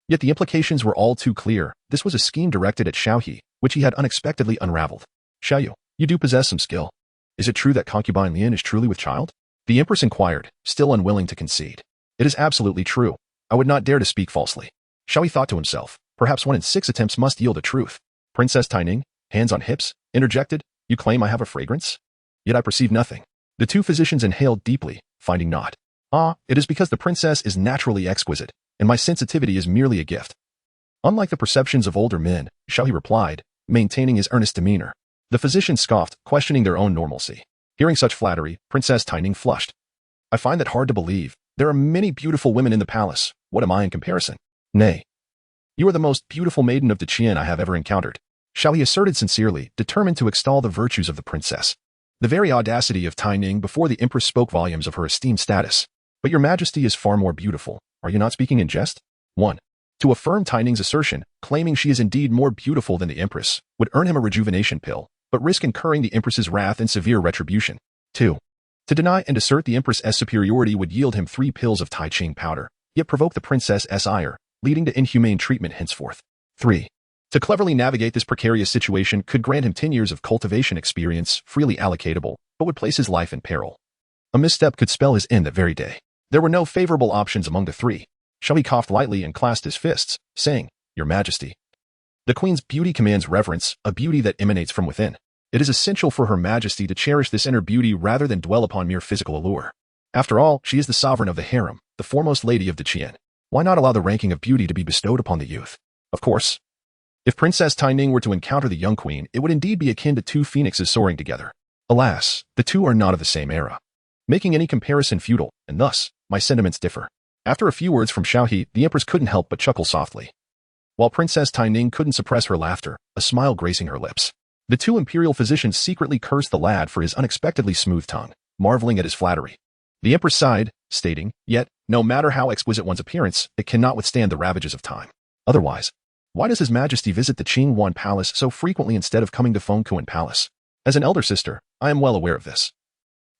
Yet the implications were all too clear. This was a scheme directed at Xiao He, which he had unexpectedly unraveled. Xiao Yu, you do possess some skill. Is it true that Concubine Lian is truly with child? The Empress inquired, still unwilling to concede. It is absolutely true. I would not dare to speak falsely. Xiao He thought to himself, perhaps 1 in 6 attempts must yield a truth. Princess Taining, hands on hips, interjected, You claim I have a fragrance? Yet I perceive nothing. The 2 physicians inhaled deeply, finding naught. Ah, it is because the princess is naturally exquisite, and my sensitivity is merely a gift. Unlike the perceptions of older men, Xiao He replied, maintaining his earnest demeanor. The physician scoffed, questioning their own normalcy. Hearing such flattery, Princess Taining flushed. I find that hard to believe. There are many beautiful women in the palace. What am I in comparison? Nay. You are the most beautiful maiden of the Qian I have ever encountered. Xiao He asserted sincerely, determined to extol the virtues of the princess. The very audacity of Taining before the Empress spoke volumes of her esteemed status. But your majesty is far more beautiful. Are you not speaking in jest? 1. To affirm Taining's assertion, claiming she is indeed more beautiful than the Empress, would earn him a rejuvenation pill, but risk incurring the Empress's wrath and severe retribution. 2. To deny and assert the Empress's superiority would yield him 3 pills of Tai Ching powder, yet provoke the princess's ire, leading to inhumane treatment henceforth. 3. To cleverly navigate this precarious situation could grant him 10 years of cultivation experience, freely allocatable, but would place his life in peril. A misstep could spell his end that very day. There were no favorable options among the 3. Xiao He coughed lightly and clasped his fists, saying, Your Majesty. The Queen's beauty commands reverence, a beauty that emanates from within. It is essential for Her Majesty to cherish this inner beauty rather than dwell upon mere physical allure. After all, she is the sovereign of the harem, the foremost lady of the Qian. Why not allow the ranking of beauty to be bestowed upon the youth? Of course. If Princess Taining were to encounter the young queen, it would indeed be akin to 2 phoenixes soaring together. Alas, the 2 are not of the same era, making any comparison futile, and thus, my sentiments differ. After a few words from Xiao He, the Empress couldn't help but chuckle softly. While Princess Taining couldn't suppress her laughter, a smile gracing her lips. The 2 imperial physicians secretly cursed the lad for his unexpectedly smooth tongue, marveling at his flattery. The Empress sighed, stating, Yet, no matter how exquisite one's appearance, it cannot withstand the ravages of time. Otherwise, why does His Majesty visit the Qingwan Palace so frequently instead of coming to Concubine Palace? As an elder sister, I am well aware of this.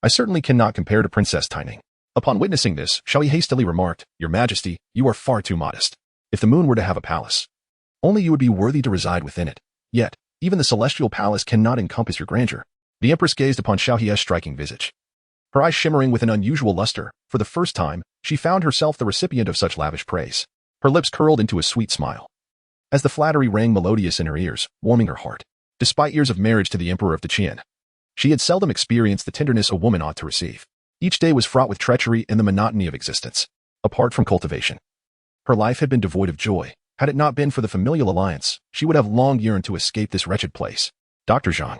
I certainly cannot compare to Princess Taining. Upon witnessing this, Xiao He hastily remarked, Your Majesty, you are far too modest. If the moon were to have a palace, only you would be worthy to reside within it. Yet, even the celestial palace cannot encompass your grandeur. The Empress gazed upon Xiao He's striking visage. Her eyes shimmering with an unusual luster, for the first time, she found herself the recipient of such lavish praise. Her lips curled into a sweet smile, as the flattery rang melodious in her ears, warming her heart. Despite years of marriage to the Emperor of the Qian, she had seldom experienced the tenderness a woman ought to receive. Each day was fraught with treachery and the monotony of existence. Apart from cultivation, her life had been devoid of joy. Had it not been for the familial alliance, she would have long yearned to escape this wretched place. Dr. Zhang.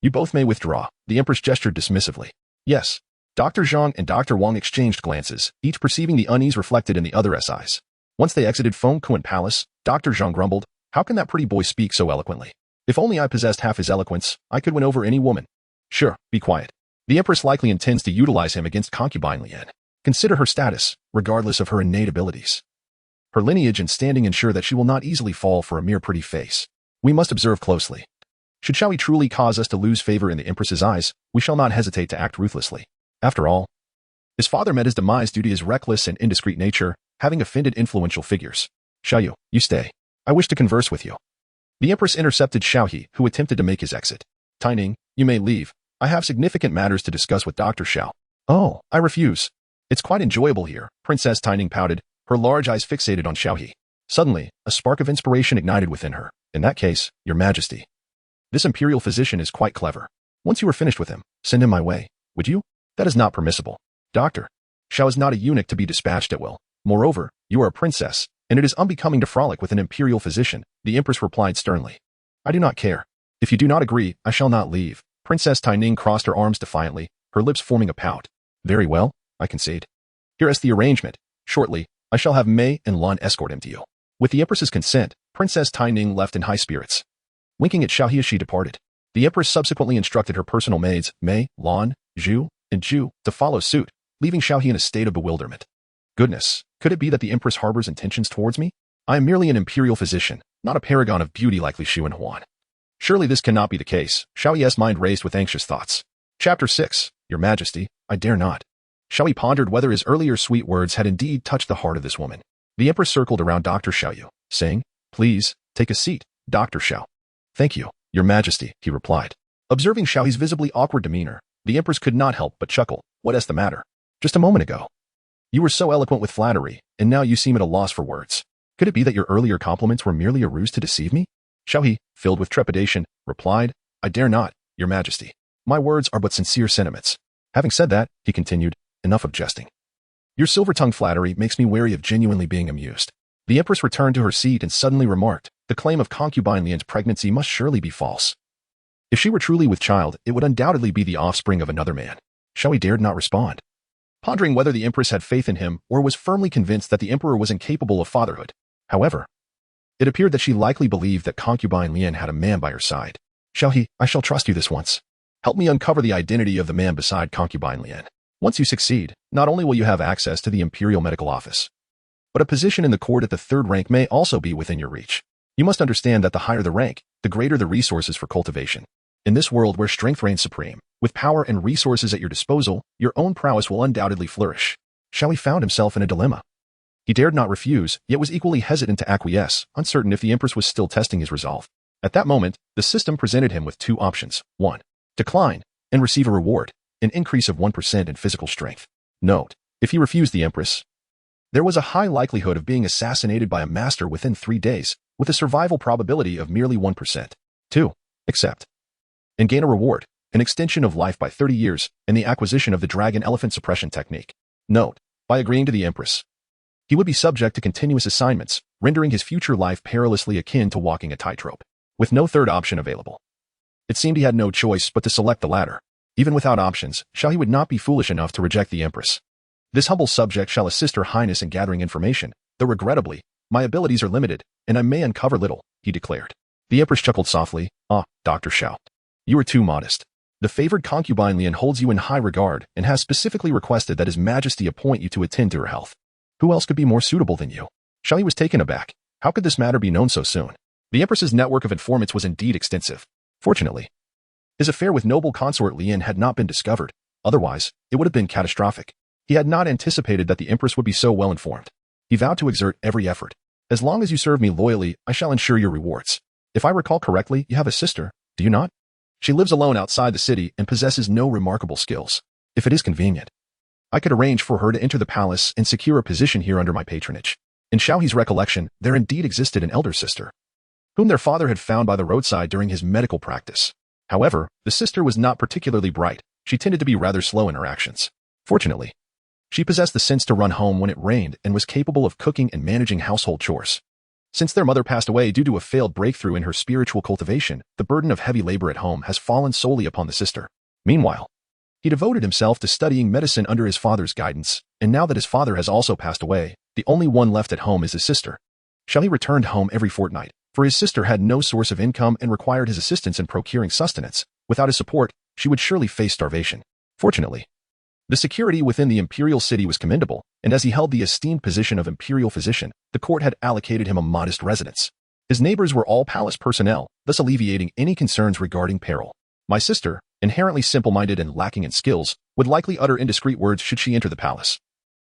You both may withdraw, the Empress gestured dismissively. Yes. Dr. Zhang and Dr. Wang exchanged glances, each perceiving the unease reflected in the other's eyes. Once they exited Concubine Palace, Dr. Zhang grumbled, How can that pretty boy speak so eloquently? If only I possessed half his eloquence, I could win over any woman. Sure, be quiet. The Empress likely intends to utilize him against Concubine Lian. Consider her status, regardless of her innate abilities. Her lineage and standing ensure that she will not easily fall for a mere pretty face. We must observe closely. Should Xiao He truly cause us to lose favor in the Empress's eyes, we shall not hesitate to act ruthlessly. After all, his father met his demise due to his reckless and indiscreet nature, having offended influential figures. Xiao, you stay. I wish to converse with you. The Empress intercepted Xiao He, who attempted to make his exit. Taining, you may leave. I have significant matters to discuss with Dr. Xiao. Oh, I refuse. It's quite enjoyable here, Princess Taining pouted, her large eyes fixated on Xiao He. Suddenly, a spark of inspiration ignited within her. In that case, Your Majesty. This imperial physician is quite clever. Once you are finished with him, send him my way, would you? That is not permissible. Doctor, Xiao is not a eunuch to be dispatched at will. Moreover, you are a princess, and it is unbecoming to frolic with an imperial physician, the Empress replied sternly. I do not care. If you do not agree, I shall not leave. Princess Taining crossed her arms defiantly, her lips forming a pout. Very well, I concede. Here is the arrangement. Shortly, I shall have Mei and Lan escort him to you. With the Empress's consent, Princess Taining left in high spirits. Winking at Xiao He as she departed, the Empress subsequently instructed her personal maids, Mei, Lan, Zhu, and Zhu, to follow suit, leaving Xiao He in a state of bewilderment. Goodness, could it be that the Empress harbors intentions towards me? I am merely an imperial physician, not a paragon of beauty like Li Shu and Huan. Surely this cannot be the case. Xiao He's mind raced with anxious thoughts. Chapter 6. Your Majesty, I dare not. Xiao He pondered whether his earlier sweet words had indeed touched the heart of this woman. The Empress circled around Dr. Xiao, saying, Please, take a seat, Dr. Xiao. Thank you, Your Majesty, he replied. Observing Xiao He's visibly awkward demeanor, the Empress could not help but chuckle. What is the matter? Just a moment ago, you were so eloquent with flattery, and now you seem at a loss for words. Could it be that your earlier compliments were merely a ruse to deceive me? Xiao He, filled with trepidation, replied, I dare not, Your Majesty. My words are but sincere sentiments. Having said that, he continued, enough of jesting. Your silver-tongued flattery makes me wary of genuinely being amused. The Empress returned to her seat and suddenly remarked, the claim of Concubine Lian's pregnancy must surely be false. If she were truly with child, it would undoubtedly be the offspring of another man. Xiao He dared not respond, pondering whether the Empress had faith in him or was firmly convinced that the Emperor was incapable of fatherhood. However, it appeared that she likely believed that Concubine Lian had a man by her side. Xiao He, I shall trust you this once. Help me uncover the identity of the man beside Concubine Lian. Once you succeed, not only will you have access to the Imperial Medical Office, but a position in the court at the third rank may also be within your reach. You must understand that the higher the rank, the greater the resources for cultivation. In this world where strength reigns supreme, with power and resources at your disposal, your own prowess will undoubtedly flourish. Xiao He found himself in a dilemma. He dared not refuse, yet was equally hesitant to acquiesce, uncertain if the Empress was still testing his resolve. At that moment, the system presented him with two options. 1. Decline, and receive a reward, an increase of 1% in physical strength. Note, if he refused the Empress, there was a high likelihood of being assassinated by a master within 3 days, with a survival probability of merely 1%. 2. Accept, and gain a reward, an extension of life by 30 years, and the acquisition of the dragon elephant suppression technique. Note, by agreeing to the Empress, he would be subject to continuous assignments, rendering his future life perilously akin to walking a tightrope, with no third option available. It seemed he had no choice but to select the latter. Even without options, Xiao He would not be foolish enough to reject the Empress. This humble subject shall assist Her Highness in gathering information, though regrettably, my abilities are limited, and I may uncover little, he declared. The Empress chuckled softly. Ah, Dr. Xiao. You are too modest. The favored Concubine Lian holds you in high regard and has specifically requested that His Majesty appoint you to attend to her health. Who else could be more suitable than you? Xiao He was taken aback. How could this matter be known so soon? The Empress's network of informants was indeed extensive. Fortunately, his affair with noble consort Lian had not been discovered. Otherwise, it would have been catastrophic. He had not anticipated that the Empress would be so well informed. He vowed to exert every effort. As long as you serve me loyally, I shall ensure your rewards. If I recall correctly, you have a sister, do you not? She lives alone outside the city and possesses no remarkable skills. If it is convenient, I could arrange for her to enter the palace and secure a position here under my patronage. In Xiao He's recollection, there indeed existed an elder sister, whom their father had found by the roadside during his medical practice. However, the sister was not particularly bright. She tended to be rather slow in her actions. Fortunately, she possessed the sense to run home when it rained and was capable of cooking and managing household chores. Since their mother passed away due to a failed breakthrough in her spiritual cultivation, the burden of heavy labor at home has fallen solely upon the sister. Meanwhile, he devoted himself to studying medicine under his father's guidance, and now that his father has also passed away, the only one left at home is his sister. Xiao He returned home every fortnight, for his sister had no source of income and required his assistance in procuring sustenance. Without his support, she would surely face starvation. Fortunately, the security within the imperial city was commendable, and as he held the esteemed position of imperial physician, the court had allocated him a modest residence. His neighbors were all palace personnel, thus alleviating any concerns regarding peril. My sister, inherently simple-minded and lacking in skills, would likely utter indiscreet words should she enter the palace,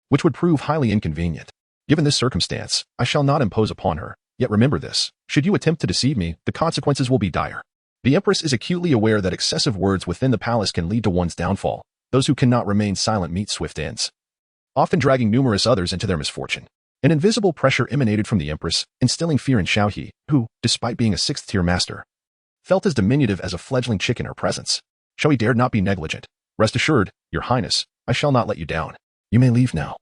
which would prove highly inconvenient. Given this circumstance, I shall not impose upon her. Yet remember this, should you attempt to deceive me, the consequences will be dire. The Empress is acutely aware that excessive words within the palace can lead to one's downfall. Those who cannot remain silent meet swift ends, often dragging numerous others into their misfortune. An invisible pressure emanated from the Empress, instilling fear in Xiao He, who, despite being a 6th-tier master, felt as diminutive as a fledgling chick in her presence. Xiao He dared not be negligent. Rest assured, Your Highness, I shall not let you down. You may leave now.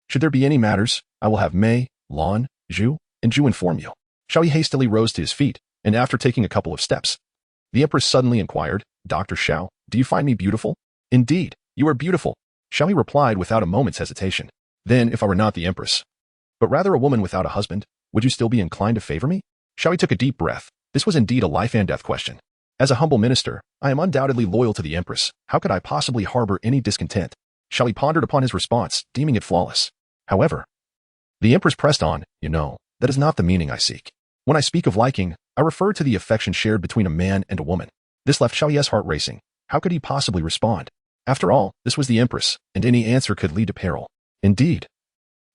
Should there be any matters, I will have Mei, Lan, Zhu, and Zhu inform you. Xiao He hastily rose to his feet, and after taking a couple of steps, the Empress suddenly inquired, Dr. Xiao, do you find me beautiful? Indeed, you are beautiful, Xiao He replied without a moment's hesitation. Then, if I were not the Empress, but rather a woman without a husband, would you still be inclined to favor me? Xiao He took a deep breath. This was indeed a life and death question. As a humble minister, I am undoubtedly loyal to the Empress. How could I possibly harbor any discontent? Xiao He pondered upon his response, deeming it flawless. However, the Empress pressed on, you know, that is not the meaning I seek. When I speak of liking, I refer to the affection shared between a man and a woman. This left Xiao He's heart racing. How could he possibly respond? After all, this was the Empress, and any answer could lead to peril. Indeed,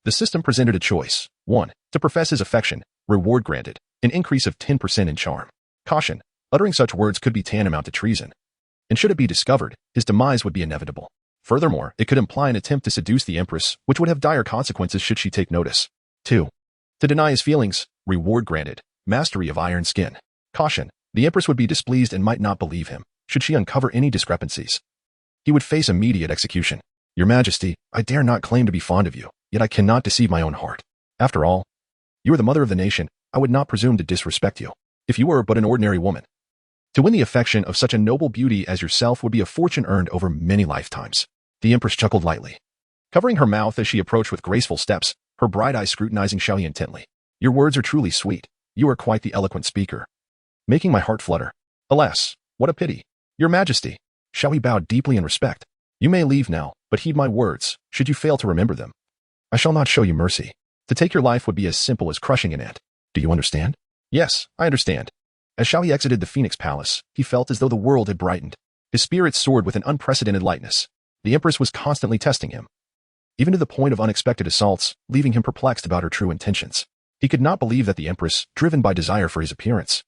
the system presented a choice. 1. To profess his affection, reward granted, an increase of 10% in charm. Caution, uttering such words could be tantamount to treason. And should it be discovered, his demise would be inevitable. Furthermore, it could imply an attempt to seduce the Empress, which would have dire consequences should she take notice. 2. To deny his feelings, reward granted, mastery of iron skin. Caution, the Empress would be displeased and might not believe him. Should she uncover any discrepancies, he would face immediate execution. Your Majesty, I dare not claim to be fond of you, yet I cannot deceive my own heart. After all, you are the mother of the nation. I would not presume to disrespect you, if you were but an ordinary woman. To win the affection of such a noble beauty as yourself would be a fortune earned over many lifetimes. The Empress chuckled lightly, covering her mouth as she approached with graceful steps, her bright eyes scrutinizing Xiao He intently. Your words are truly sweet. You are quite the eloquent speaker, making my heart flutter. Alas, what a pity. Your Majesty. Xiao He bowed deeply in respect. You may leave now, but heed my words, should you fail to remember them. I shall not show you mercy. To take your life would be as simple as crushing an ant. Do you understand? Yes, I understand. As Xiao He exited the Phoenix Palace, he felt as though the world had brightened. His spirits soared with an unprecedented lightness. The Empress was constantly testing him, even to the point of unexpected assaults, leaving him perplexed about her true intentions. He could not believe that the Empress, driven by desire for his appearance,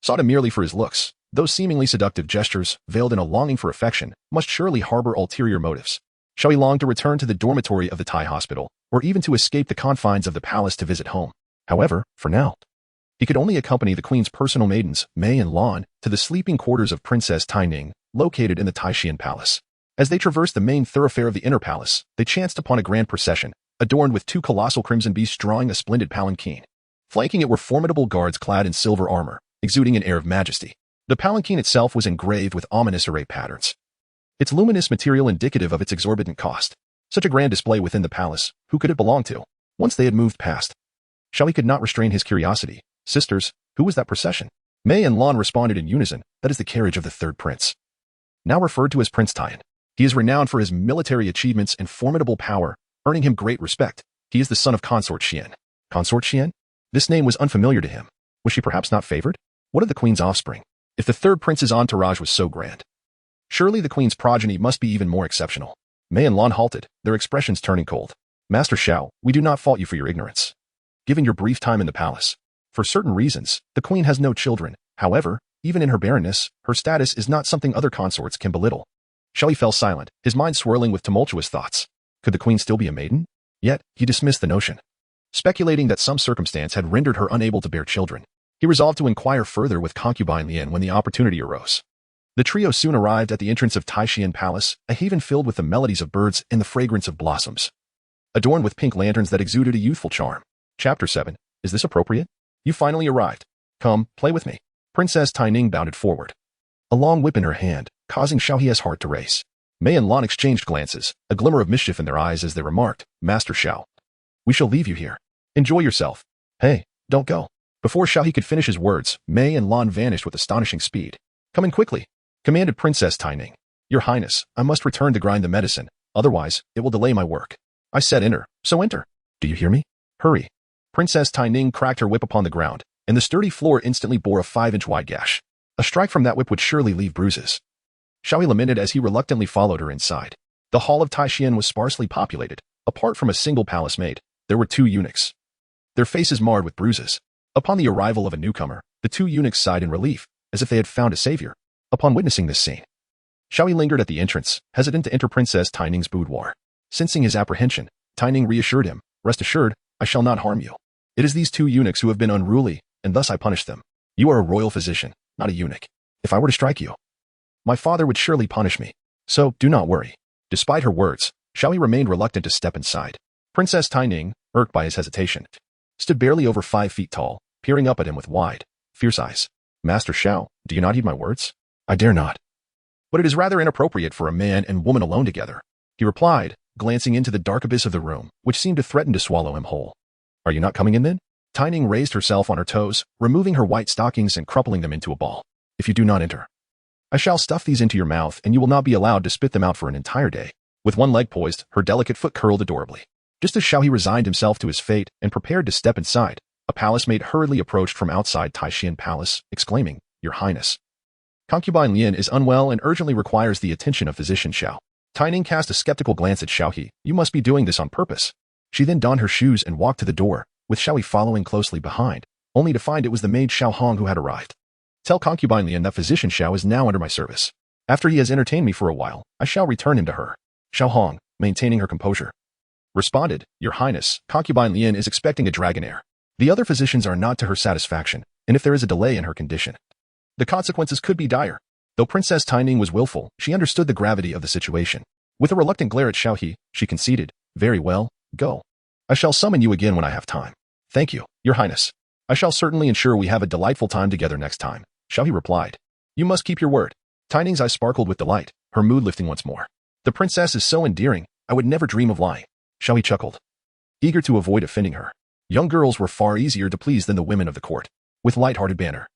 sought him merely for his looks. Those seemingly seductive gestures, veiled in a longing for affection, must surely harbor ulterior motives. Xiao He longed to return to the dormitory of the Thai hospital, or even to escape the confines of the palace to visit home. However, for now, he could only accompany the queen's personal maidens, Mei and Lan, to the sleeping quarters of Princess Tai Ning, located in the Taishan Palace. As they traversed the main thoroughfare of the inner palace, they chanced upon a grand procession, adorned with two colossal crimson beasts drawing a splendid palanquin. Flanking it were formidable guards clad in silver armor, exuding an air of majesty. The palanquin itself was engraved with ominous array patterns, its luminous material indicative of its exorbitant cost. Such a grand display within the palace, who could it belong to? Once they had moved past, Xiao He could not restrain his curiosity. Sisters, who was that procession? Mei and Lan responded in unison. That is the carriage of the third prince, now referred to as Prince Tian. He is renowned for his military achievements and formidable power, earning him great respect. He is the son of Consort Qian. Consort Qian? This name was unfamiliar to him. Was she perhaps not favored? What of the queen's offspring? If the third prince's entourage was so grand, surely the queen's progeny must be even more exceptional. Mei and Lan halted, their expressions turning cold. Master Xiao, we do not fault you for your ignorance, given your brief time in the palace. For certain reasons, the queen has no children. However, even in her barrenness, her status is not something other consorts can belittle. Xiao He fell silent, his mind swirling with tumultuous thoughts. Could the queen still be a maiden? Yet, he dismissed the notion, speculating that some circumstance had rendered her unable to bear children. He resolved to inquire further with Concubine Lian when the opportunity arose. The trio soon arrived at the entrance of Taishan Palace, a haven filled with the melodies of birds and the fragrance of blossoms, adorned with pink lanterns that exuded a youthful charm. Chapter 7. Is this appropriate? You finally arrived. Come, play with me. Princess Tai Ning bounded forward, a long whip in her hand, causing Xiao He's heart to race. Mei and Lan exchanged glances, a glimmer of mischief in their eyes as they remarked, Master Xiao, we shall leave you here. Enjoy yourself. Hey, don't go. Before Xiao He could finish his words, Mei and Lan vanished with astonishing speed. Come in quickly, commanded Princess Tai Ning. Your Highness, I must return to grind the medicine, otherwise, it will delay my work. I said enter, so enter. Do you hear me? Hurry. Princess Tai Ning cracked her whip upon the ground, and the sturdy floor instantly bore a 5-inch wide gash. A strike from that whip would surely leave bruises. Xiao He lamented as he reluctantly followed her inside. The hall of Taishan was sparsely populated. Apart from a single palace maid, there were 2 eunuchs, their faces marred with bruises. Upon the arrival of a newcomer, the 2 eunuchs sighed in relief, as if they had found a savior. Upon witnessing this scene, Xiao He lingered at the entrance, hesitant to enter Princess Tai Ning's boudoir. Sensing his apprehension, Tai Ning reassured him, rest assured, I shall not harm you. It is these 2 eunuchs who have been unruly, and thus I punish them. You are a royal physician, not a eunuch. If I were to strike you, my father would surely punish me. So, do not worry. Despite her words, Xiao He remained reluctant to step inside. Princess Tai Ning, irked by his hesitation, stood barely over 5 feet tall, peering up at him with wide, fierce eyes. Master Xiao, do you not heed my words? I dare not. But it is rather inappropriate for a man and woman alone together, he replied, glancing into the dark abyss of the room, which seemed to threaten to swallow him whole. Are you not coming in then? Tai Ning raised herself on her toes, removing her white stockings and crumpling them into a ball. If you do not enter, I shall stuff these into your mouth and you will not be allowed to spit them out for an entire day. With one leg poised, her delicate foot curled adorably. Just as Xiao He resigned himself to his fate and prepared to step inside, a palace maid hurriedly approached from outside Taishan Palace, exclaiming, Your Highness, Concubine Lian is unwell and urgently requires the attention of physician Xiao. Tai Ning cast a skeptical glance at Xiao He. You must be doing this on purpose. She then donned her shoes and walked to the door, with Xiao He following closely behind, only to find it was the maid Xiao Hong who had arrived. Tell Concubine Lian that physician Xiao is now under my service. After he has entertained me for a while, I shall return him to her. Xiao Hong, maintaining her composure, responded, Your Highness, Concubine Lian is expecting a dragon heir. The other physicians are not to her satisfaction, and if there is a delay in her condition, the consequences could be dire. Though Princess Tai Ning was willful, she understood the gravity of the situation. With a reluctant glare at Xiao He, she conceded, "Very well, go. I shall summon you again when I have time." "Thank you, Your Highness. I shall certainly ensure we have a delightful time together next time," Xiao He replied. "You must keep your word." Tining's eyes sparkled with delight, her mood lifting once more. "The princess is so endearing, I would never dream of lying." Xiao He chuckled, eager to avoid offending her. Young girls were far easier to please than the women of the court. With light-hearted banter,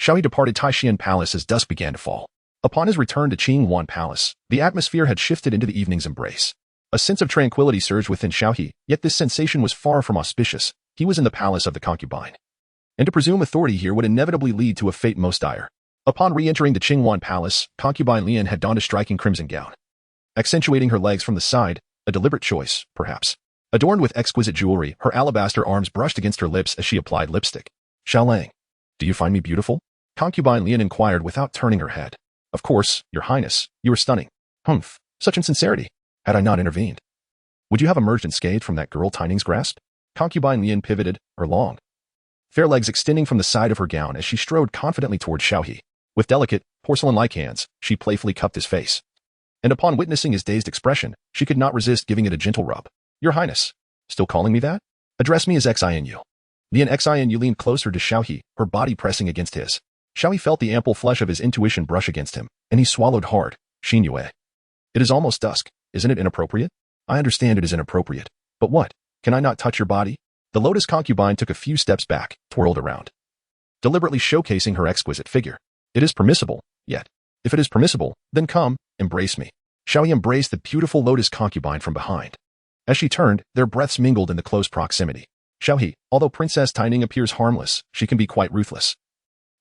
Xiao He departed Taishan Palace as dusk began to fall. Upon his return to Qingwan Palace, the atmosphere had shifted into the evening's embrace. A sense of tranquility surged within Xiao He, yet this sensation was far from auspicious. He was in the palace of the concubine, and to presume authority here would inevitably lead to a fate most dire. Upon re-entering the Qingwan Palace, Concubine Lian had donned a striking crimson gown, accentuating her legs from the side, a deliberate choice, perhaps. Adorned with exquisite jewelry, her alabaster arms brushed against her lips as she applied lipstick. "Xiaolang, do you find me beautiful?" Concubine Lian inquired without turning her head. "Of course, Your Highness, you are stunning." "Humph, such insincerity. Had I not intervened, would you have emerged unscathed from that girl Tining's grasp?" Concubine Lian pivoted, her long, fair legs extending from the side of her gown as she strode confidently toward Xiao He. With delicate, porcelain-like hands, she playfully cupped his face. And upon witnessing his dazed expression, she could not resist giving it a gentle rub. "Your Highness, still calling me that? Address me as Xinu." Lian Xinu leaned closer to Xiao He, her body pressing against his. Xiao He felt the ample flesh of his intuition brush against him, and he swallowed hard. "Xinyu. It is almost dusk. Isn't it inappropriate?" "I understand it is inappropriate. But what? Can I not touch your body?" The lotus concubine took a few steps back, twirled around, deliberately showcasing her exquisite figure. "It is permissible, yet. If it is permissible, then come, embrace me." Xiao He embraced the beautiful lotus concubine from behind. As she turned, their breaths mingled in the close proximity. "Xiao He, although Princess Tining appears harmless, she can be quite ruthless.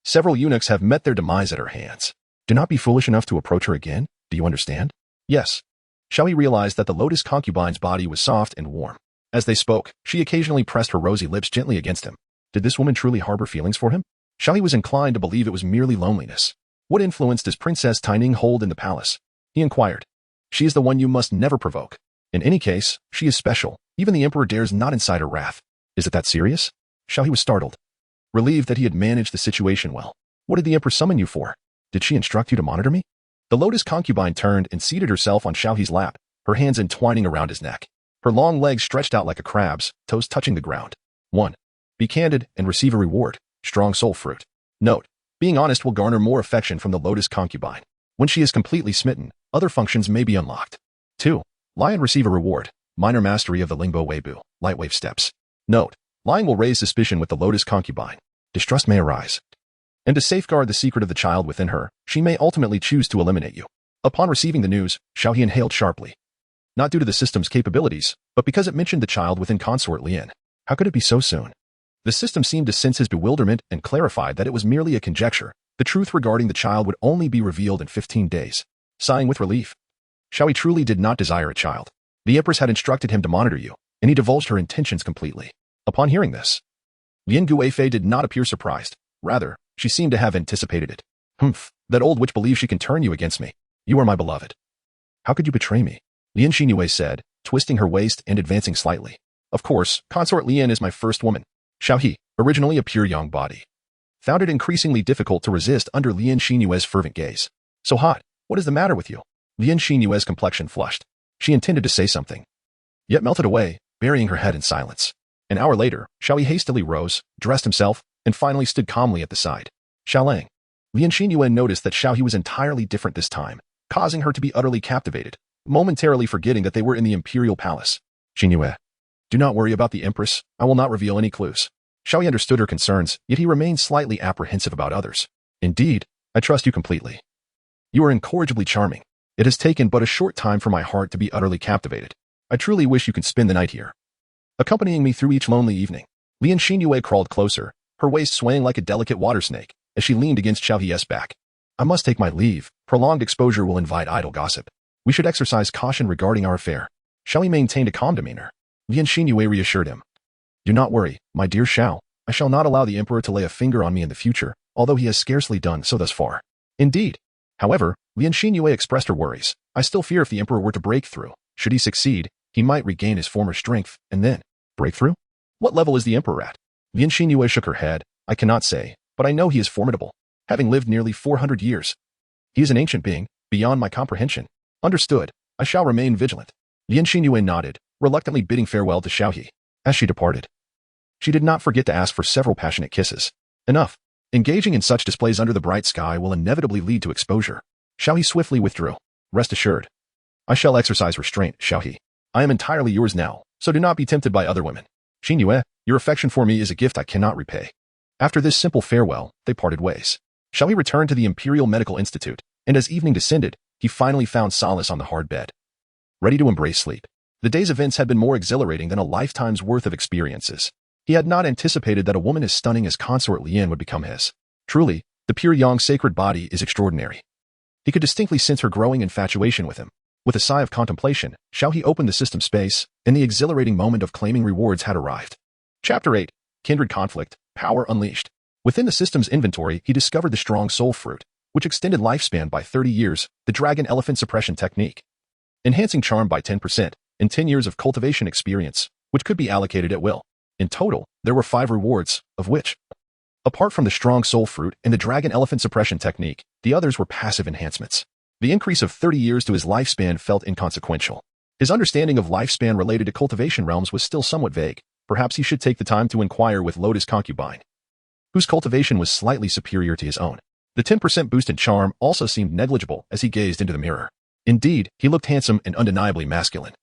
Several eunuchs have met their demise at her hands. Do not be foolish enough to approach her again, do you understand?" "Yes." Xiao He realized that the lotus concubine's body was soft and warm. As they spoke, she occasionally pressed her rosy lips gently against him. Did this woman truly harbor feelings for him? Xiao He was inclined to believe it was merely loneliness. "What influence does Princess Tining hold in the palace?" he inquired. "She is the one you must never provoke. In any case, she is special. Even the emperor dares not incite her wrath." "Is it that serious?" Xiao He was startled, relieved that he had managed the situation well. "What did the empress summon you for? Did she instruct you to monitor me?" The lotus concubine turned and seated herself on Xiao He's lap, her hands entwining around his neck. Her long legs stretched out like a crab's, toes touching the ground. 1. Be candid and receive a reward. Strong soul fruit. Note: being honest will garner more affection from the lotus concubine. When she is completely smitten, other functions may be unlocked. 2. Lie and receive a reward. Minor mastery of the Lingbo Weibu, light wave steps. Note: lying will raise suspicion with the lotus concubine. Distrust may arise. And to safeguard the secret of the child within her, she may ultimately choose to eliminate you. Upon receiving the news, Xiao He inhaled sharply. Not due to the system's capabilities, but because it mentioned the child within Consort Lian. How could it be so soon? The system seemed to sense his bewilderment and clarified that it was merely a conjecture. The truth regarding the child would only be revealed in 15 days. Sighing with relief, Xiao He truly did not desire a child. The Empress had instructed him to monitor you, and he divulged her intentions completely. Upon hearing this, Lian Guifei did not appear surprised. Rather, she seemed to have anticipated it. "Humph, that old witch believes she can turn you against me. You are my beloved. How could you betray me?" Lian Xinyu said, twisting her waist and advancing slightly. "Of course, Consort Lian is my first woman." Xiao He, originally a pure yang body, found it increasingly difficult to resist under Lian Xinyue's fervent gaze. "So hot, what is the matter with you?" Lian Xinyue's complexion flushed. She intended to say something, yet melted away, burying her head in silence. An hour later, Xiao He hastily rose, dressed himself, and finally stood calmly at the side. "Xiaolang." Lian Xinyue noticed that Xiao He was entirely different this time, causing her to be utterly captivated, momentarily forgetting that they were in the imperial palace. "Xinyue, do not worry about the Empress. I will not reveal any clues." Xiao He understood her concerns, yet he remained slightly apprehensive about others. "Indeed, I trust you completely. You are incorrigibly charming. It has taken but a short time for my heart to be utterly captivated. I truly wish you could spend the night here, accompanying me through each lonely evening." Lian Xinyue crawled closer, her waist swaying like a delicate water snake, as she leaned against Xiao He's back. "I must take my leave. Prolonged exposure will invite idle gossip. We should exercise caution regarding our affair." Xiao He maintained a calm demeanor. Lian Xinyue reassured him. "Do not worry, my dear Xiao. I shall not allow the emperor to lay a finger on me in the future, although he has scarcely done so thus far." "Indeed." However, Lian Xinyue expressed her worries. "I still fear if the emperor were to break through. Should he succeed, he might regain his former strength, and then—" "Breakthrough? What level is the emperor at?" Lian Xinyue shook her head. "I cannot say, but I know he is formidable, having lived nearly 400 years. He is an ancient being, beyond my comprehension." "Understood. I shall remain vigilant. Lian Xinyue nodded, reluctantly bidding farewell to Xiao He. As she departed, she did not forget to ask for several passionate kisses. Enough. Engaging in such displays under the bright sky will inevitably lead to exposure. Xiao He swiftly withdrew. Rest assured. I shall exercise restraint, Xiao He. I am entirely yours now, so do not be tempted by other women. Xinyue, your affection for me is a gift I cannot repay. After this simple farewell, they parted ways. Xiao He returned to the Imperial Medical Institute, and as evening descended, he finally found solace on the hard bed. Ready to embrace sleep. The day's events had been more exhilarating than a lifetime's worth of experiences. He had not anticipated that a woman as stunning as Consort Lian would become his. Truly, the Pure Yang sacred body is extraordinary. He could distinctly sense her growing infatuation with him. With a sigh of contemplation, Xiao He opened the system space, and the exhilarating moment of claiming rewards had arrived. Chapter 8. Kindred Conflict, Power Unleashed. Within the system's inventory, he discovered the strong soul fruit, which extended lifespan by 30 years, the dragon elephant suppression technique. Enhancing charm by 10%, and 10 years of cultivation experience, which could be allocated at will. In total, there were 5 rewards, of which, apart from the strong soul fruit and the dragon elephant suppression technique, the others were passive enhancements. The increase of 30 years to his lifespan felt inconsequential. His understanding of lifespan related to cultivation realms was still somewhat vague. Perhaps he should take the time to inquire with Lotus Concubine, whose cultivation was slightly superior to his own. The 10% boost in charm also seemed negligible as he gazed into the mirror. Indeed, he looked handsome and undeniably masculine.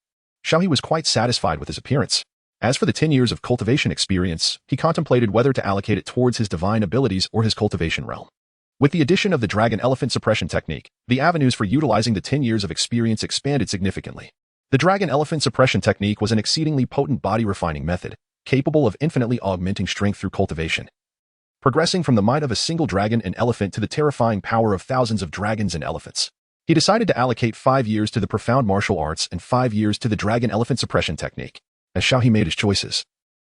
Xiao He was quite satisfied with his appearance. As for the 10 years of cultivation experience, he contemplated whether to allocate it towards his divine abilities or his cultivation realm. With the addition of the dragon elephant suppression technique, the avenues for utilizing the 10 years of experience expanded significantly. The dragon elephant suppression technique was an exceedingly potent body refining method, capable of infinitely augmenting strength through cultivation. Progressing from the might of a single dragon and elephant to the terrifying power of thousands of dragons and elephants. He decided to allocate 5 years to the profound martial arts and 5 years to the dragon elephant suppression technique. As Xiao He made his choices,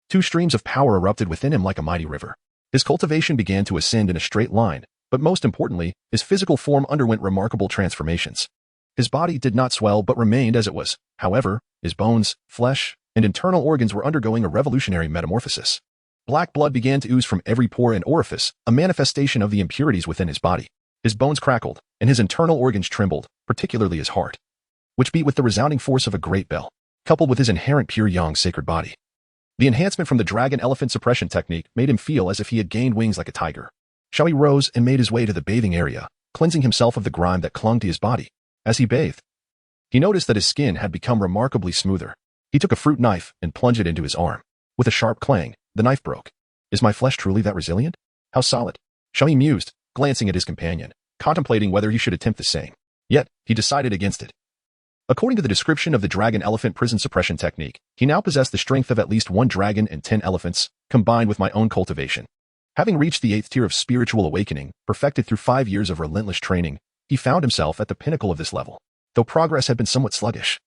2 streams of power erupted within him like a mighty river. His cultivation began to ascend in a straight line, but most importantly, his physical form underwent remarkable transformations. His body did not swell but remained as it was. However, his bones, flesh, and internal organs were undergoing a revolutionary metamorphosis. Black blood began to ooze from every pore and orifice, a manifestation of the impurities within his body. His bones crackled, and his internal organs trembled, particularly his heart, which beat with the resounding force of a great bell, coupled with his inherent pure yang sacred body. The enhancement from the dragon elephant suppression technique made him feel as if he had gained wings like a tiger. Xiao He rose and made his way to the bathing area, cleansing himself of the grime that clung to his body. As he bathed, he noticed that his skin had become remarkably smoother. He took a fruit knife and plunged it into his arm. With a sharp clang, the knife broke. Is my flesh truly that resilient? How solid? Xiao He mused, glancing at his companion, contemplating whether he should attempt the same. Yet, he decided against it. According to the description of the dragon elephant prison suppression technique, he now possessed the strength of at least 1 dragon and 10 elephants, combined with my own cultivation. Having reached the 8th tier of spiritual awakening, perfected through 5 years of relentless training, he found himself at the pinnacle of this level. Though progress had been somewhat sluggish,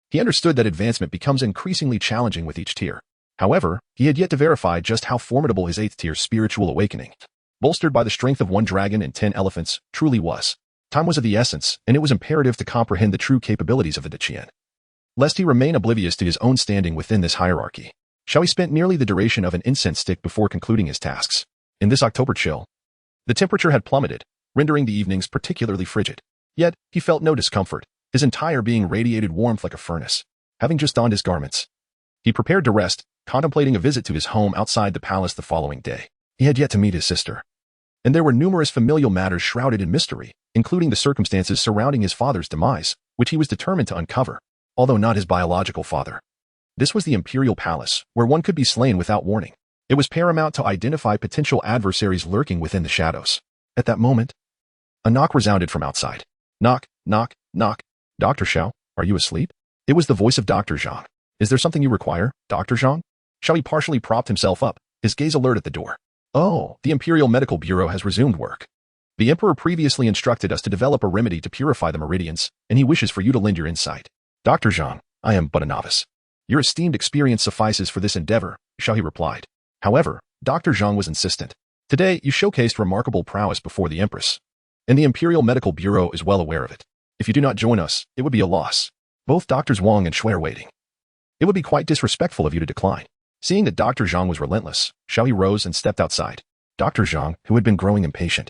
he understood that advancement becomes increasingly challenging with each tier. However, he had yet to verify just how formidable his 8th tier spiritual awakening, bolstered by the strength of 1 dragon and 10 elephants, truly was. Time was of the essence, and it was imperative to comprehend the true capabilities of the Qian, lest he remain oblivious to his own standing within this hierarchy. Xiao He spent nearly the duration of an incense stick before concluding his tasks. In this October chill, the temperature had plummeted, rendering the evenings particularly frigid. Yet, he felt no discomfort. His entire being radiated warmth like a furnace. Having just donned his garments, he prepared to rest, contemplating a visit to his home outside the palace the following day. He had yet to meet his sister, and there were numerous familial matters shrouded in mystery, including the circumstances surrounding his father's demise, which he was determined to uncover, although not his biological father. This was the imperial palace, where one could be slain without warning. It was paramount to identify potential adversaries lurking within the shadows. At that moment, a knock resounded from outside. Knock, knock, knock. Dr. Xiao, are you asleep? It was the voice of Dr. Zhang. Is there something you require, Dr. Zhang? Xiao He partially propped himself up, his gaze alert at the door. Oh, the Imperial Medical Bureau has resumed work. The Emperor previously instructed us to develop a remedy to purify the meridians, and he wishes for you to lend your insight. Dr. Zhang, I am but a novice. Your esteemed experience suffices for this endeavor, Xiao He replied. However, Dr. Zhang was insistent. Today, you showcased remarkable prowess before the Empress, and the Imperial Medical Bureau is well aware of it. If you do not join us, it would be a loss. Both Doctors Wang and Shui are waiting. It would be quite disrespectful of you to decline. Seeing that Dr. Zhang was relentless, Xiao He rose and stepped outside. Dr. Zhang, who had been growing impatient,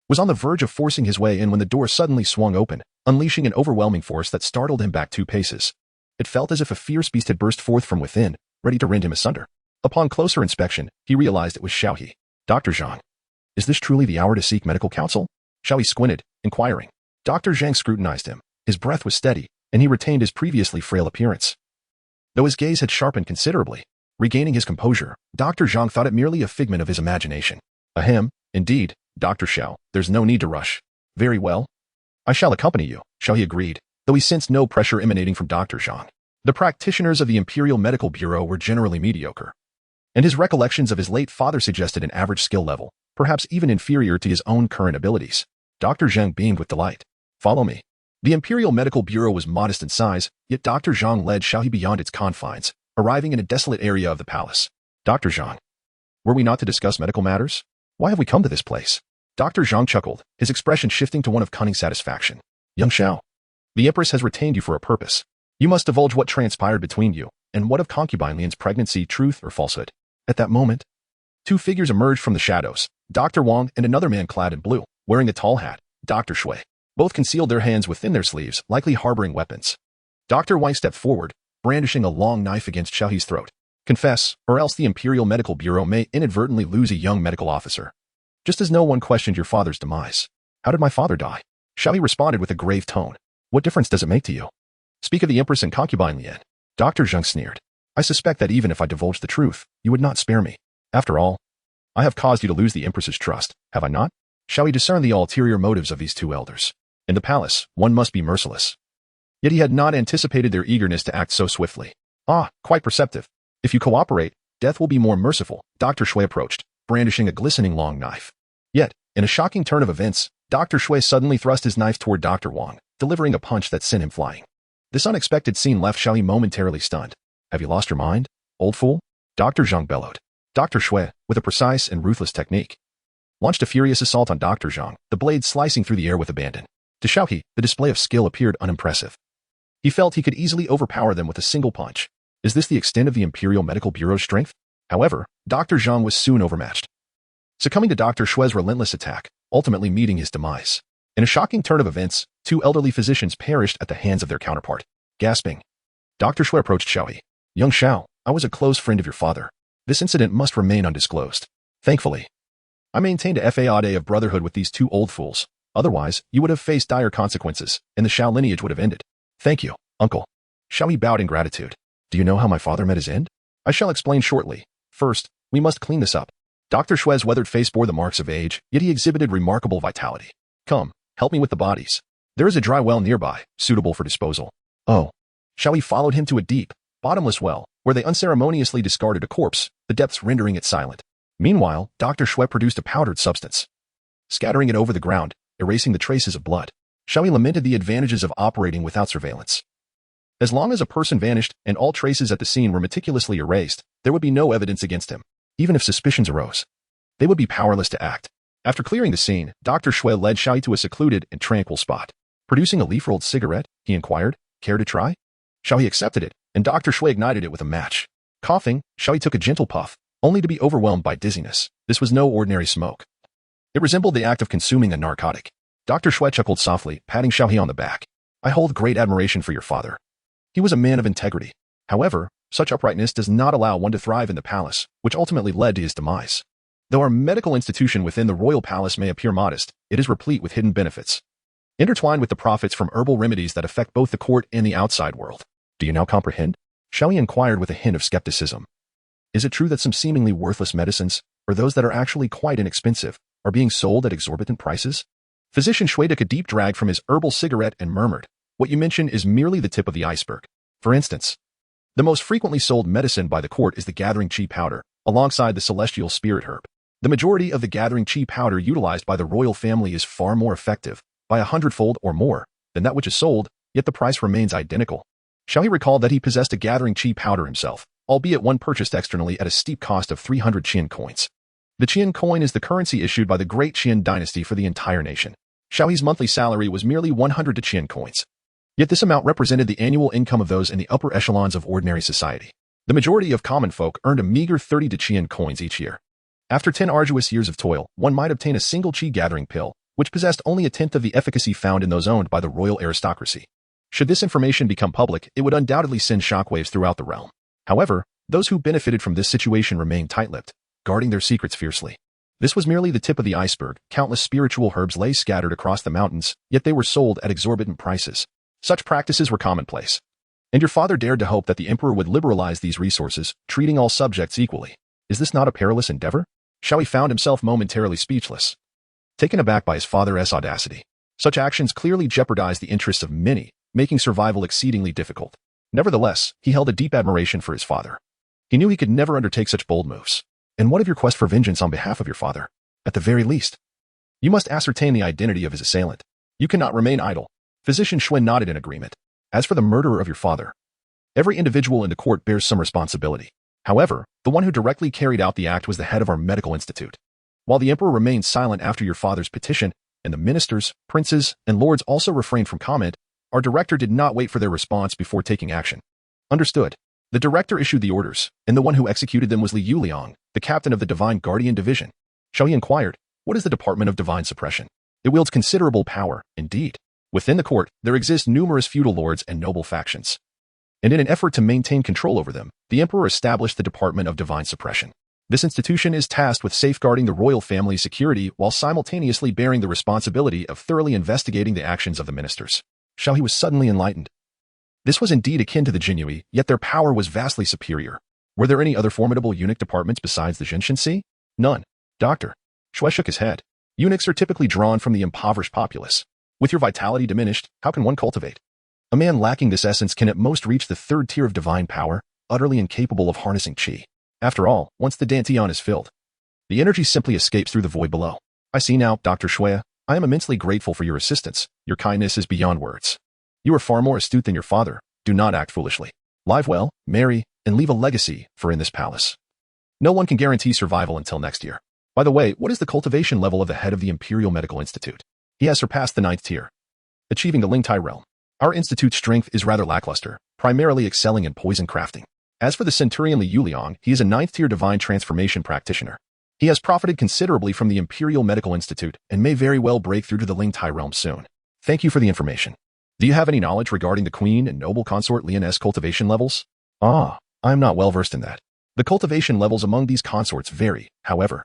was on the verge of forcing his way in when the door suddenly swung open, unleashing an overwhelming force that startled him back 2 paces. It felt as if a fierce beast had burst forth from within, ready to rend him asunder. Upon closer inspection, he realized it was Xiao He. Dr. Zhang. Is this truly the hour to seek medical counsel? Xiao He squinted, inquiring. Dr. Zhang scrutinized him. His breath was steady, and he retained his previously frail appearance. Though his gaze had sharpened considerably, regaining his composure, Dr. Zhang thought it merely a figment of his imagination. Ahem, indeed, Dr. Xiao, there's no need to rush. Very well. I shall accompany you, Xiao He agreed, though he sensed no pressure emanating from Dr. Zhang. The practitioners of the Imperial Medical Bureau were generally mediocre, and his recollections of his late father suggested an average skill level, perhaps even inferior to his own current abilities. Dr. Zhang beamed with delight. Follow me. The Imperial Medical Bureau was modest in size, yet Dr. Zhang led Xiao He beyond its confines, arriving in a desolate area of the palace. Dr. Zhang. Were we not to discuss medical matters? Why have we come to this place? Dr. Zhang chuckled, his expression shifting to one of cunning satisfaction. Young Xiao. The Empress has retained you for a purpose. You must divulge what transpired between you, and what of Concubine Lian's pregnancy, truth or falsehood. At that moment, 2 figures emerged from the shadows, Dr. Wang and another man clad in blue, wearing a tall hat, Dr. Shui. Both concealed their hands within their sleeves, likely harboring weapons. Dr. Wang stepped forward, brandishing a long knife against Xiao He's throat. Confess, or else the Imperial Medical Bureau may inadvertently lose a young medical officer. Just as no one questioned your father's demise. How did my father die? Xiao He responded with a grave tone. What difference does it make to you? Speak of the Empress and Concubine Lian. Dr. Zhang sneered. I suspect that even if I divulged the truth, you would not spare me. After all, I have caused you to lose the Empress's trust, have I not? Xiao He discerned the ulterior motives of these 2 elders. In the palace, one must be merciless. Yet he had not anticipated their eagerness to act so swiftly. Ah, quite perceptive. If you cooperate, death will be more merciful, Dr. Shui approached, brandishing a glistening long knife. Yet, in a shocking turn of events, Dr. Shui suddenly thrust his knife toward Dr. Wang, delivering a punch that sent him flying. This unexpected scene left Xiao He momentarily stunned. Have you lost your mind, old fool? Dr. Zhang bellowed. Dr. Shui, with a precise and ruthless technique, launched a furious assault on Dr. Zhang, the blade slicing through the air with abandon. To Xiao He, the display of skill appeared unimpressive. He felt he could easily overpower them with a single punch. Is this the extent of the Imperial Medical Bureau's strength? However, Dr. Zhang was soon overmatched, succumbing to Dr. Shui's relentless attack, ultimately meeting his demise. In a shocking turn of events, 2 elderly physicians perished at the hands of their counterpart. Gasping, Dr. Shui approached Xiao He. Young Xiao, I was a close friend of your father. This incident must remain undisclosed. Thankfully, I maintained a fade of brotherhood with these 2 old fools. Otherwise, you would have faced dire consequences, and the Xiao lineage would have ended. Thank you, uncle. Xiao He bowed in gratitude. Do you know how my father met his end? I shall explain shortly. First, we must clean this up. Dr. Shui's weathered face bore the marks of age, yet he exhibited remarkable vitality. Come, help me with the bodies. There is a dry well nearby, suitable for disposal. Oh. Xiao He followed him to a deep, bottomless well, where they unceremoniously discarded a corpse, the depths rendering it silent. Meanwhile, Dr. Shui produced a powdered substance, scattering it over the ground, erasing the traces of blood. Xiao He lamented the advantages of operating without surveillance. As long as a person vanished and all traces at the scene were meticulously erased, there would be no evidence against him. Even if suspicions arose, they would be powerless to act. After clearing the scene, Dr. Shui led Xiao He to a secluded and tranquil spot. Producing a leaf-rolled cigarette, he inquired, care to try? Xiao He accepted it, and Dr. Shui ignited it with a match. Coughing, Xiao He took a gentle puff, only to be overwhelmed by dizziness. This was no ordinary smoke. It resembled the act of consuming a narcotic. Dr. Shui chuckled softly, patting Xiao He on the back. I hold great admiration for your father. He was a man of integrity. However, such uprightness does not allow one to thrive in the palace, which ultimately led to his demise. Though our medical institution within the royal palace may appear modest, it is replete with hidden benefits, intertwined with the profits from herbal remedies that affect both the court and the outside world. Do you now comprehend? Xiao He inquired with a hint of skepticism. Is it true that some seemingly worthless medicines, or those that are actually quite inexpensive, are being sold at exorbitant prices? Physician Shui took a deep drag from his herbal cigarette and murmured, what you mention is merely the tip of the iceberg. For instance, the most frequently sold medicine by the court is the gathering qi powder, alongside the celestial spirit herb. The majority of the gathering qi powder utilized by the royal family is far more effective, by 100-fold or more, than that which is sold, yet the price remains identical. Xiao He recalled that he possessed a gathering qi powder himself, albeit one purchased externally at a steep cost of 300 Qian coins. The Qian coin is the currency issued by the great Qian Dynasty for the entire nation. Xiao He's monthly salary was merely 100 Qian coins. Yet this amount represented the annual income of those in the upper echelons of ordinary society. The majority of common folk earned a meager 30 Qian coins each year. After 10 arduous years of toil, one might obtain a single qi gathering pill, which possessed only a tenth of the efficacy found in those owned by the royal aristocracy. Should this information become public, it would undoubtedly send shockwaves throughout the realm. However, those who benefited from this situation remained tight-lipped, guarding their secrets fiercely. This was merely the tip of the iceberg. Countless spiritual herbs lay scattered across the mountains, yet they were sold at exorbitant prices. Such practices were commonplace. And your father dared to hope that the emperor would liberalize these resources, treating all subjects equally. Is this not a perilous endeavor? Xiao He found himself momentarily speechless, taken aback by his father's audacity. Such actions clearly jeopardized the interests of many, making survival exceedingly difficult. Nevertheless, he held a deep admiration for his father. He knew he could never undertake such bold moves. And what of your quest for vengeance on behalf of your father? At the very least, you must ascertain the identity of his assailant. You cannot remain idle. Physician Xuen nodded in agreement. As for the murderer of your father, every individual in the court bears some responsibility. However, the one who directly carried out the act was the head of our medical institute. While the emperor remained silent after your father's petition, and the ministers, princes, and lords also refrained from comment, our director did not wait for their response before taking action. Understood. The director issued the orders, and the one who executed them was Li Yuliang, the captain of the Divine Guardian Division. Xiao He inquired, what is the Department of Divine Suppression? It wields considerable power, indeed. Within the court, there exist numerous feudal lords and noble factions. And in an effort to maintain control over them, the emperor established the Department of Divine Suppression. This institution is tasked with safeguarding the royal family's security while simultaneously bearing the responsibility of thoroughly investigating the actions of the ministers. Xiao He was suddenly enlightened. This was indeed akin to the Jinyui, yet their power was vastly superior. Were there any other formidable eunuch departments besides the Jinshinsi? None. Doctor. Shui shook his head. Eunuchs are typically drawn from the impoverished populace. With your vitality diminished, how can one cultivate? A man lacking this essence can at most reach the third tier of divine power, utterly incapable of harnessing qi. After all, once the dantian is filled, the energy simply escapes through the void below. I see now, Dr. Shui. I am immensely grateful for your assistance. Your kindness is beyond words. You are far more astute than your father. Do not act foolishly. Live well, marry, and leave a legacy, for in this palace, no one can guarantee survival until next year. By the way, what is the cultivation level of the head of the Imperial Medical Institute? He has surpassed the 9th tier, achieving the Lingtai realm. Our institute's strength is rather lackluster, primarily excelling in poison crafting. As for the Centurion Li Yuliang, he is a 9th tier divine transformation practitioner. He has profited considerably from the Imperial Medical Institute and may very well break through to the Lingtai realm soon. Thank you for the information. Do you have any knowledge regarding the Queen and noble consort Lian's cultivation levels? I am not well versed in that. The cultivation levels among these consorts vary, however.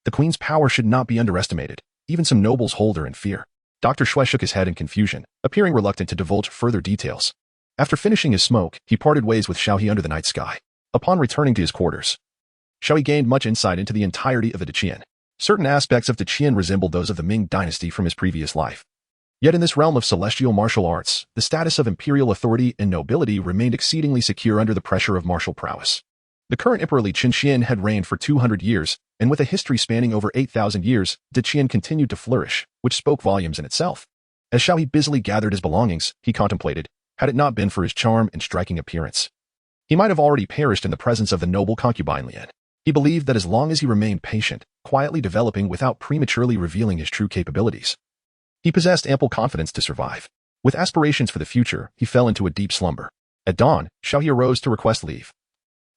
The Queen's power should not be underestimated. Even some nobles hold her in fear. Dr. Shui shook his head in confusion, appearing reluctant to divulge further details. After finishing his smoke, he parted ways with Xiao He under the night sky. Upon returning to his quarters, Xiao He gained much insight into the entirety of the Qian. Certain aspects of the Qian resembled those of the Ming Dynasty from his previous life. Yet in this realm of celestial martial arts, the status of imperial authority and nobility remained exceedingly secure under the pressure of martial prowess. The current Emperor Li Qian had reigned for 200 years, and with a history spanning over 8,000 years, the Qian continued to flourish, which spoke volumes in itself. As Xiao He busily gathered his belongings, he contemplated, had it not been for his charm and striking appearance, he might have already perished in the presence of the noble Concubine Lian. He believed that as long as he remained patient, quietly developing without prematurely revealing his true capabilities, he possessed ample confidence to survive. With aspirations for the future, he fell into a deep slumber. At dawn, Xiao He arose to request leave.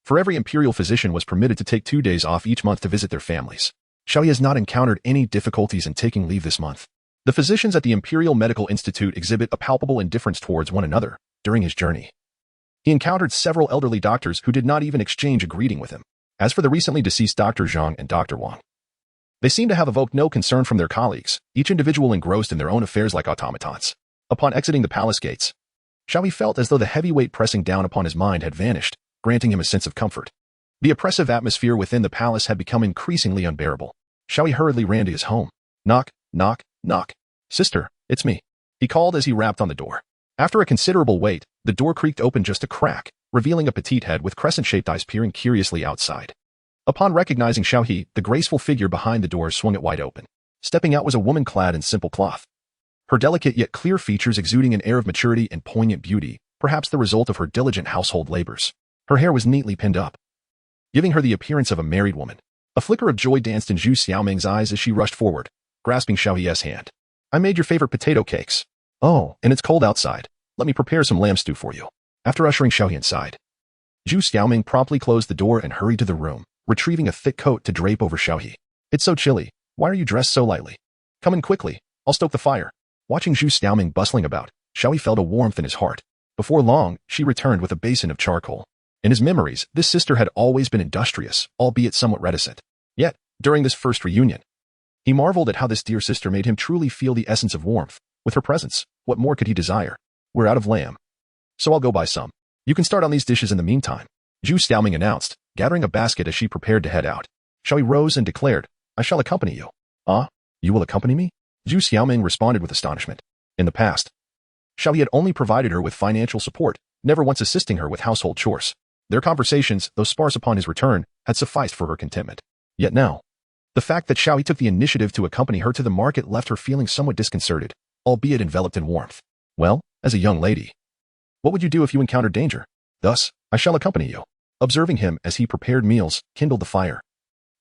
For every imperial physician was permitted to take 2 days off each month to visit their families. Xiao He has not encountered any difficulties in taking leave this month. The physicians at the Imperial Medical Institute exhibit a palpable indifference towards one another during his journey. He encountered several elderly doctors who did not even exchange a greeting with him. As for the recently deceased Dr. Zhang and Dr. Wang, they seem to have evoked no concern from their colleagues, each individual engrossed in their own affairs like automatons. Upon exiting the palace gates, Xiao He felt as though the heavy weight pressing down upon his mind had vanished, granting him a sense of comfort. The oppressive atmosphere within the palace had become increasingly unbearable. Xiao He hurriedly ran to his home. Knock, knock, knock. Sister, it's me, he called as he rapped on the door. After a considerable wait, the door creaked open just a crack, revealing a petite head with crescent-shaped eyes peering curiously outside. Upon recognizing Xiao He, the graceful figure behind the door swung it wide open. Stepping out was a woman clad in simple cloth. Her delicate yet clear features exuding an air of maturity and poignant beauty, perhaps the result of her diligent household labors. Her hair was neatly pinned up, giving her the appearance of a married woman. A flicker of joy danced in Zhu Xiaoming's eyes as she rushed forward, grasping Xiao He's hand. I made your favorite potato cakes. Oh, and it's cold outside. Let me prepare some lamb stew for you. After ushering Xiao He inside, Zhu Xiaoming promptly closed the door and hurried to the room, retrieving a thick coat to drape over Xiao He. It's so chilly. Why are you dressed so lightly? Come in quickly. I'll stoke the fire. Watching Zhu Xiaoming bustling about, Xiao He felt a warmth in his heart. Before long, she returned with a basin of charcoal. In his memories, this sister had always been industrious, albeit somewhat reticent. Yet, during this first reunion, he marveled at how this dear sister made him truly feel the essence of warmth. With her presence, what more could he desire? We're out of lamb, so I'll go buy some. You can start on these dishes in the meantime, Zhu Xiaoming announced, gathering a basket as she prepared to head out. Xiao He rose and declared, I shall accompany you. Ah, you will accompany me? Zhu Xiaoming responded with astonishment. In the past, Xiao He had only provided her with financial support, never once assisting her with household chores. Their conversations, though sparse upon his return, had sufficed for her contentment. Yet now, the fact that Xiao He took the initiative to accompany her to the market left her feeling somewhat disconcerted, albeit enveloped in warmth. Well, as a young lady, what would you do if you encountered danger? Thus, I shall accompany you. Observing him as he prepared meals, kindled the fire,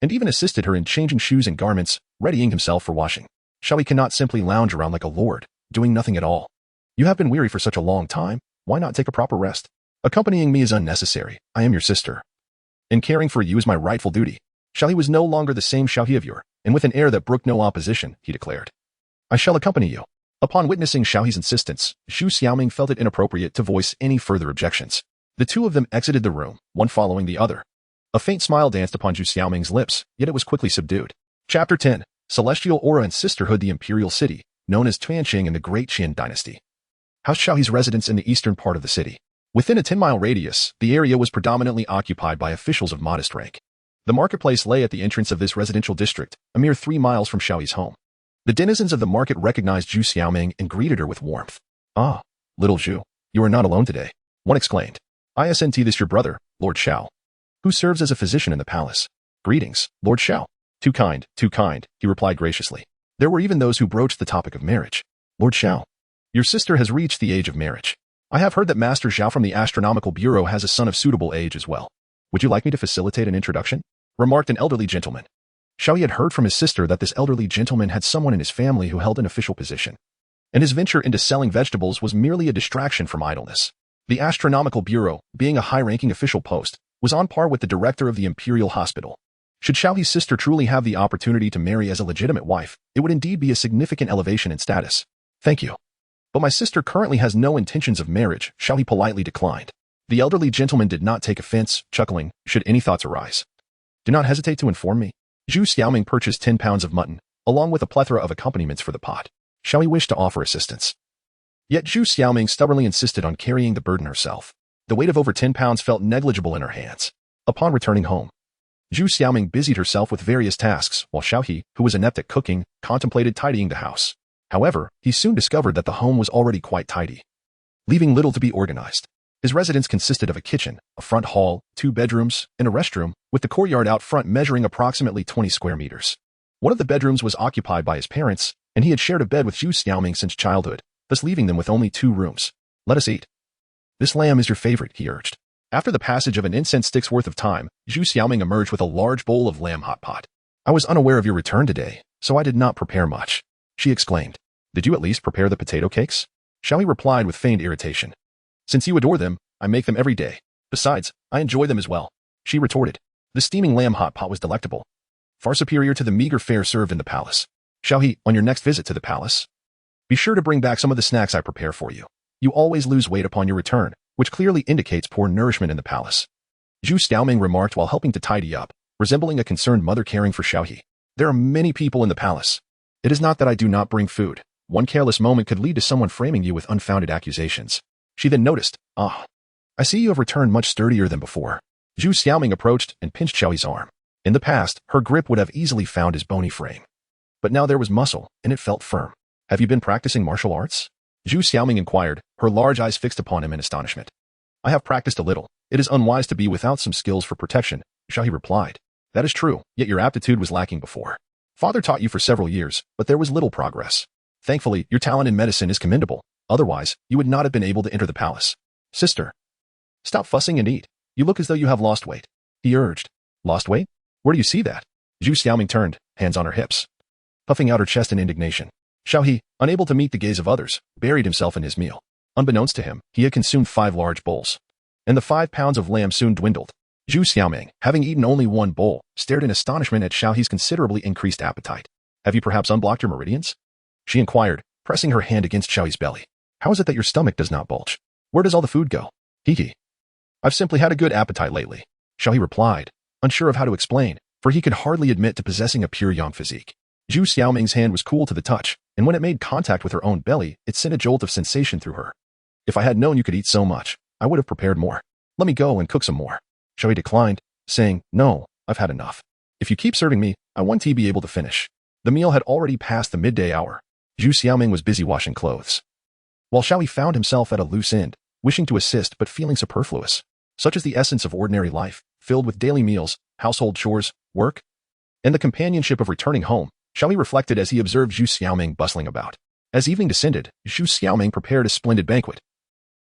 and even assisted her in changing shoes and garments, readying himself for washing. Xiao He cannot simply lounge around like a lord, doing nothing at all. You have been weary for such a long time, why not take a proper rest? Accompanying me is unnecessary, I am your sister. And caring for you is my rightful duty. Xiao He was no longer the same Xiao He of yore, and with an air that brooked no opposition, he declared, I shall accompany you. Upon witnessing Xiao He's insistence, Zhu Xiaoming felt it inappropriate to voice any further objections. The two of them exited the room, one following the other. A faint smile danced upon Zhu Xiaoming's lips, yet it was quickly subdued. Chapter 10. Celestial Aura and Sisterhood. The Imperial City, known as Tuanqing in the Great Qian Dynasty, housed Xiao He's residence in the eastern part of the city. Within a 10-mile radius, the area was predominantly occupied by officials of modest rank. The marketplace lay at the entrance of this residential district, a mere 3 miles from Xiao He's home. The denizens of the market recognized Zhu Xiaoming and greeted her with warmth. Ah, little Zhu, you are not alone today, one exclaimed. Isn't this your brother, Lord Xiao, who serves as a physician in the palace? Greetings, Lord Xiao. Too kind, he replied graciously. There were even those who broached the topic of marriage. Lord Xiao, your sister has reached the age of marriage. I have heard that Master Xiao from the Astronomical Bureau has a son of suitable age as well. Would you like me to facilitate an introduction? Remarked an elderly gentleman. Xiao He had heard from his sister that this elderly gentleman had someone in his family who held an official position, and his venture into selling vegetables was merely a distraction from idleness. The Astronomical Bureau, being a high-ranking official post, was on par with the director of the Imperial Hospital. Should Xiao He's sister truly have the opportunity to marry as a legitimate wife, it would indeed be a significant elevation in status. Thank you. But my sister currently has no intentions of marriage, Xiao He politely declined. The elderly gentleman did not take offense, chuckling, should any thoughts arise, do not hesitate to inform me. Zhu Xiaoming purchased 10 pounds of mutton, along with a plethora of accompaniments for the pot. Xiao He wished to offer assistance. Yet Zhu Xiaoming stubbornly insisted on carrying the burden herself. The weight of over 10 pounds felt negligible in her hands. Upon returning home, Zhu Xiaoming busied herself with various tasks, while Xiao He, who was inept at cooking, contemplated tidying the house. However, he soon discovered that the home was already quite tidy, leaving little to be organized. His residence consisted of a kitchen, a front hall, 2 bedrooms, and a restroom, with the courtyard out front measuring approximately 20 square meters. One of the bedrooms was occupied by his parents, and he had shared a bed with Zhu Xiaoming since childhood, thus leaving them with only 2 rooms. Let us eat. This lamb is your favorite, he urged. After the passage of an incense stick's worth of time, Zhu Xiaoming emerged with a large bowl of lamb hot pot. I was unaware of your return today, so I did not prepare much, she exclaimed. Did you at least prepare the potato cakes? Xiao He replied with feigned irritation. Since you adore them, I make them every day. Besides, I enjoy them as well, she retorted. The steaming lamb hot pot was delectable, far superior to the meager fare served in the palace. Xiao He, on your next visit to the palace, be sure to bring back some of the snacks I prepare for you. You always lose weight upon your return, which clearly indicates poor nourishment in the palace. Zhu Xiaoming remarked while helping to tidy up, resembling a concerned mother caring for Xiao He. There are many people in the palace. It is not that I do not bring food. One careless moment could lead to someone framing you with unfounded accusations. She then noticed, I see you have returned much sturdier than before. Zhu Xiaoming approached and pinched Xiao He's arm. In the past, her grip would have easily found his bony frame. But now there was muscle, and it felt firm. Have you been practicing martial arts? Zhu Xiaoming inquired, her large eyes fixed upon him in astonishment. I have practiced a little. It is unwise to be without some skills for protection, Xiao He replied. That is true, yet your aptitude was lacking before. Father taught you for several years, but there was little progress. Thankfully, your talent in medicine is commendable. Otherwise, you would not have been able to enter the palace. Sister, stop fussing and eat. You look as though you have lost weight, he urged. Lost weight? Where do you see that? Zhu Xiaoming turned, hands on her hips, puffing out her chest in indignation. Xiao He, unable to meet the gaze of others, buried himself in his meal. Unbeknownst to him, he had consumed 5 large bowls, and the 5 pounds of lamb soon dwindled. Zhu Xiaoming, having eaten only 1 bowl, stared in astonishment at Xiao He's considerably increased appetite. Have you perhaps unblocked your meridians? she inquired, pressing her hand against Xiao He's belly. How is it that your stomach does not bulge? Where does all the food go? He. I've simply had a good appetite lately, Xiao He replied, unsure of how to explain, for he could hardly admit to possessing a pure yang physique. Zhu Xiaoming's hand was cool to the touch, and when it made contact with her own belly, it sent a jolt of sensation through her. If I had known you could eat so much, I would have prepared more. Let me go and cook some more. Xiao He declined, saying, No, I've had enough. If you keep serving me, I won't be able to finish. The meal had already passed the midday hour. Zhu Xiaoming was busy washing clothes, while Xiao He found himself at a loose end, wishing to assist but feeling superfluous. Such is the essence of ordinary life, filled with daily meals, household chores, work, and the companionship of returning home, Xiao He reflected as he observed Zhu Xiaoming bustling about. As evening descended, Zhu Xiaoming prepared a splendid banquet,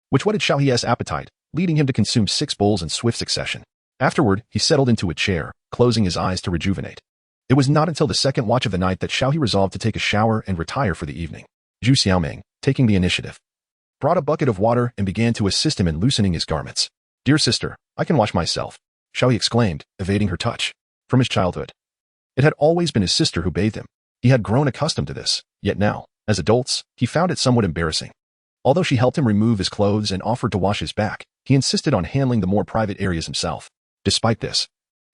which whetted Xiao He's appetite, leading him to consume 6 bowls in swift succession. Afterward, he settled into a chair, closing his eyes to rejuvenate. It was not until the second watch of the night that Xiao He resolved to take a shower and retire for the evening. Zhu Xiaoming, taking the initiative, brought a bucket of water and began to assist him in loosening his garments. Dear sister, I can wash myself, Xiao He exclaimed, evading her touch. From his childhood, it had always been his sister who bathed him. He had grown accustomed to this, yet now, as adults, he found it somewhat embarrassing. Although she helped him remove his clothes and offered to wash his back, he insisted on handling the more private areas himself. Despite this,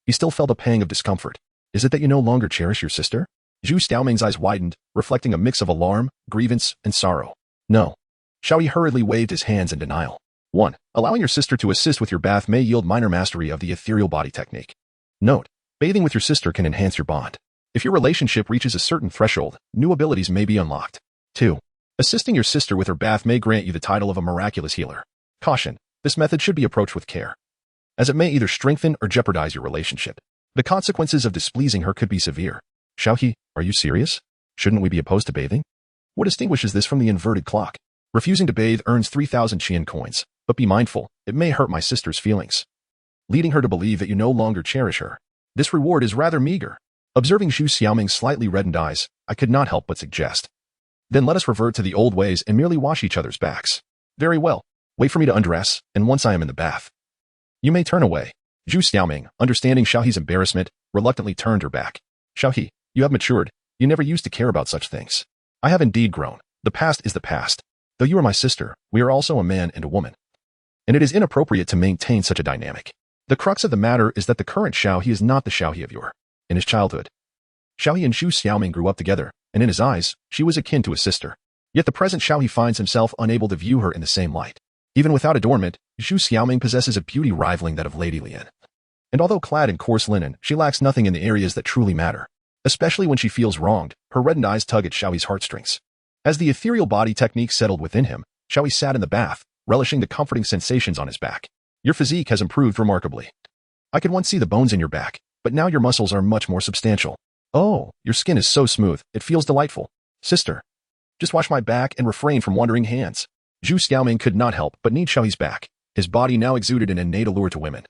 he still felt a pang of discomfort. Is it that you no longer cherish your sister? Zhu Xiaoming's eyes widened, reflecting a mix of alarm, grievance, and sorrow. No. Xiao He hurriedly waved his hands in denial. 1. Allowing your sister to assist with your bath may yield minor mastery of the ethereal body technique. Note: bathing with your sister can enhance your bond. If your relationship reaches a certain threshold, new abilities may be unlocked. 2. Assisting your sister with her bath may grant you the title of a miraculous healer. Caution: this method should be approached with care, as it may either strengthen or jeopardize your relationship. The consequences of displeasing her could be severe. Xiao He, are you serious? Shouldn't we be opposed to bathing? What distinguishes this from the inverted clock? Refusing to bathe earns 3,000 Qian coins, but be mindful, it may hurt my sister's feelings, leading her to believe that you no longer cherish her. This reward is rather meager. Observing Zhu Xiaoming's slightly reddened eyes, I could not help but suggest. Then let us revert to the old ways and merely wash each other's backs. Very well. Wait for me to undress, and once I am in the bath, you may turn away. Zhu Xiaoming, understanding Xiao He's embarrassment, reluctantly turned her back. Xiao He, you have matured. You never used to care about such things. I have indeed grown. The past is the past. Though you are my sister, we are also a man and a woman, and it is inappropriate to maintain such a dynamic. The crux of the matter is that the current Xiao He is not the Xiao He of yore. In his childhood, Xiao He and Zhu Xiaoming grew up together, and in his eyes, she was akin to a sister. Yet the present Xiao He finds himself unable to view her in the same light. Even without adornment, Zhu Xiaoming possesses a beauty rivaling that of Lady Lian. And although clad in coarse linen, she lacks nothing in the areas that truly matter. Especially when she feels wronged, her reddened eyes tug at Xiao He's heartstrings. As the ethereal body technique settled within him, Xiao He sat in the bath, relishing the comforting sensations on his back. Your physique has improved remarkably. I could once see the bones in your back, but now your muscles are much more substantial. Oh, your skin is so smooth, it feels delightful. Sister, just wash my back and refrain from wandering hands. Zhu Xiaoming could not help but need Xiao He's back. His body now exuded an innate allure to women,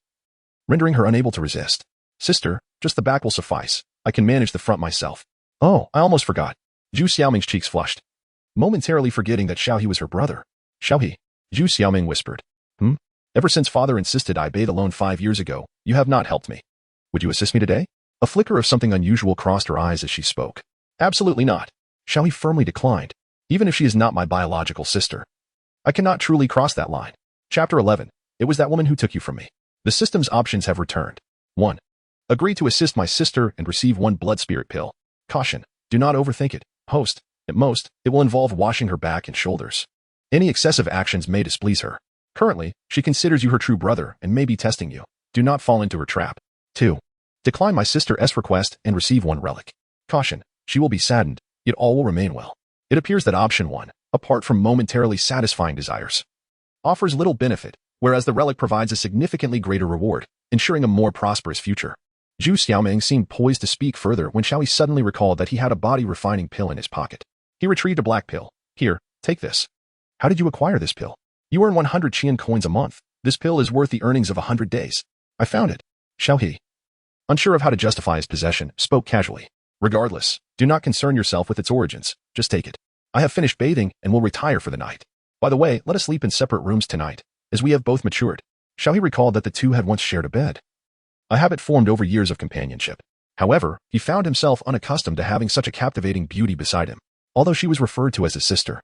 rendering her unable to resist. Sister, just the back will suffice. I can manage the front myself. Oh, I almost forgot. Zhu Xiaoming's cheeks flushed, momentarily forgetting that Xiao He was her brother. Xiao He, Zhu Xiaoming whispered. Ever since father insisted I bathe alone 5 years ago, you have not helped me. Would you assist me today? A flicker of something unusual crossed her eyes as she spoke. Absolutely not. Xiao He firmly declined. Even if she is not my biological sister, I cannot truly cross that line. Chapter 11. It was that woman who took you from me. The system's options have returned. 1. Agree to assist my sister and receive 1 blood spirit pill. Caution. Do not overthink it. Host. At most, it will involve washing her back and shoulders. Any excessive actions may displease her. Currently, she considers you her true brother and may be testing you. Do not fall into her trap. 2. Decline my sister's request and receive 1 relic. Caution. She will be saddened, yet all will remain well. It appears that option 1, apart from momentarily satisfying desires, offers little benefit, whereas the relic provides a significantly greater reward, ensuring a more prosperous future. Zhu Xiaoming seemed poised to speak further when Xiao He suddenly recalled that he had a body-refining pill in his pocket. He retrieved a black pill. Here, take this. How did you acquire this pill? You earn 100 Qian coins a month. This pill is worth the earnings of 100 days. I found it. Xiao He, unsure of how to justify his possession, spoke casually. Regardless, do not concern yourself with its origins. Just take it. I have finished bathing and will retire for the night. By the way, let us sleep in separate rooms tonight, as we have both matured. Xiao He recalled that the two had once shared a bed, a habit formed over years of companionship. However, he found himself unaccustomed to having such a captivating beauty beside him. although she was referred to as his sister.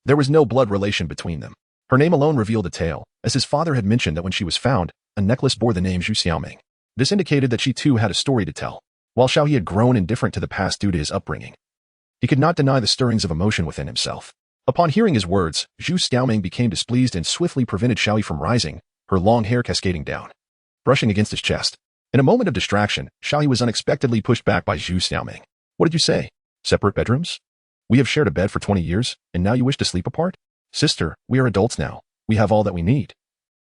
There was no blood relation between them. Her name alone revealed a tale, as his father had mentioned that when she was found, a necklace bore the name Zhu Xiaoming. This indicated that she too had a story to tell. While Xiao He had grown indifferent to the past due to his upbringing, he could not deny the stirrings of emotion within himself. Upon hearing his words, Zhu Xiaoming became displeased and swiftly prevented Xiao He from rising, her long hair cascading down, brushing against his chest. In a moment of distraction, Xiao He was unexpectedly pushed back by Zhu Xiaoming. What did you say? Separate bedrooms? We have shared a bed for 20 years, and now you wish to sleep apart? Sister, we are adults now. We have all that we need.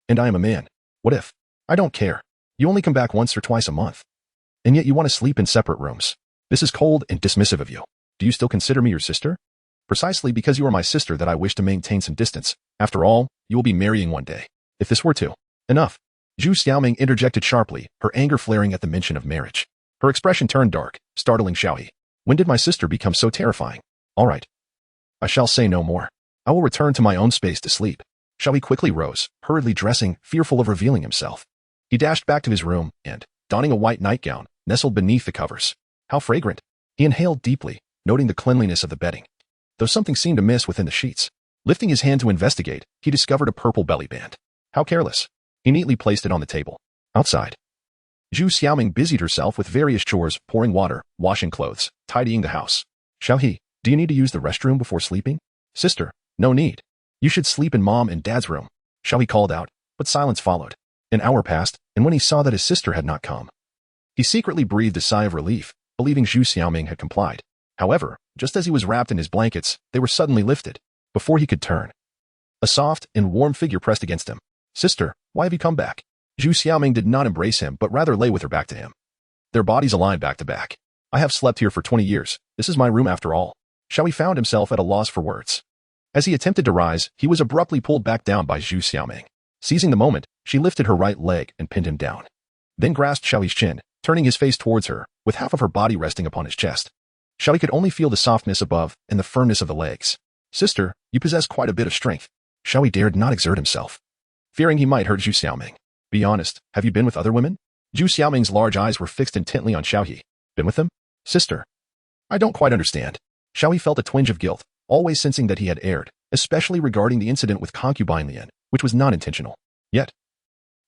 And I am a man. What if? I don't care. You only come back once or twice a month. And yet you want to sleep in separate rooms. This is cold and dismissive of you. Do you still consider me your sister? Precisely because you are my sister that I wish to maintain some distance. After all, you will be marrying one day. If this were to. Enough. Zhu Xiaoming interjected sharply, her anger flaring at the mention of marriage. Her expression turned dark, startling Xiao He. When did my sister become so terrifying? All right. I shall say no more. I will return to my own space to sleep. Xiao He quickly rose, hurriedly dressing, fearful of revealing himself. He dashed back to his room and, donning a white nightgown, nestled beneath the covers. How fragrant. He inhaled deeply, noting the cleanliness of the bedding, though something seemed amiss within the sheets. Lifting his hand to investigate, he discovered a purple belly band. How careless. He neatly placed it on the table. Outside, Zhu Xiaoming busied herself with various chores, pouring water, washing clothes, tidying the house. Xiao He, do you need to use the restroom before sleeping? Sister, no need. You should sleep in Mom and Dad's room. Xiao He called out, but silence followed. An hour passed, and when he saw that his sister had not come, he secretly breathed a sigh of relief, believing Zhu Xiaoming had complied. However, just as he was wrapped in his blankets, they were suddenly lifted. Before he could turn, a soft and warm figure pressed against him. Sister, why have you come back? Zhu Xiaoming did not embrace him but rather lay with her back to him. Their bodies aligned back to back. I have slept here for 20 years. This is my room after all. Xiao He found himself at a loss for words. As he attempted to rise, he was abruptly pulled back down by Zhu Xiaoming. Seizing the moment, she lifted her right leg and pinned him down. Then grasped Xiao He's chin, turning his face towards her, with half of her body resting upon his chest. Xiao He could only feel the softness above and the firmness of the legs. Sister, you possess quite a bit of strength. Xiao He dared not exert himself, fearing he might hurt Zhu Xiaoming. Be honest, have you been with other women? Zhu Xiaoming's large eyes were fixed intently on Xiao He. Been with them? Sister, I don't quite understand. Xiao He felt a twinge of guilt, always sensing that he had erred, especially regarding the incident with Concubine Lian, which was not intentional. Yet,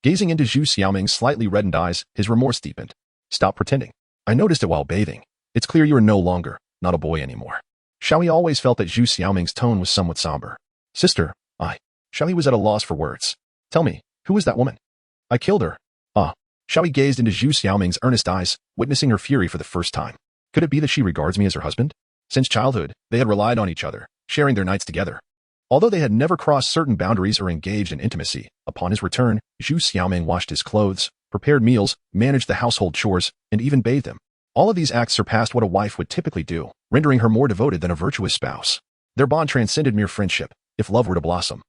gazing into Zhu Xiaoming's slightly reddened eyes, his remorse deepened. Stop pretending. I noticed it while bathing. It's clear you are no longer, not a boy anymore. Xiao He always felt that Zhu Xiaoming's tone was somewhat somber. Sister, Xiao He was at a loss for words. Tell me, who was that woman? I killed her. Xiao He gazed into Zhu Xiaoming's earnest eyes, witnessing her fury for the first time. Could it be that she regards me as her husband? Since childhood, they had relied on each other, sharing their nights together. Although they had never crossed certain boundaries or engaged in intimacy, upon his return, Zhu Xiaoming washed his clothes, prepared meals, managed the household chores, and even bathed him. All of these acts surpassed what a wife would typically do, rendering her more devoted than a virtuous spouse. Their bond transcended mere friendship. If love were to blossom,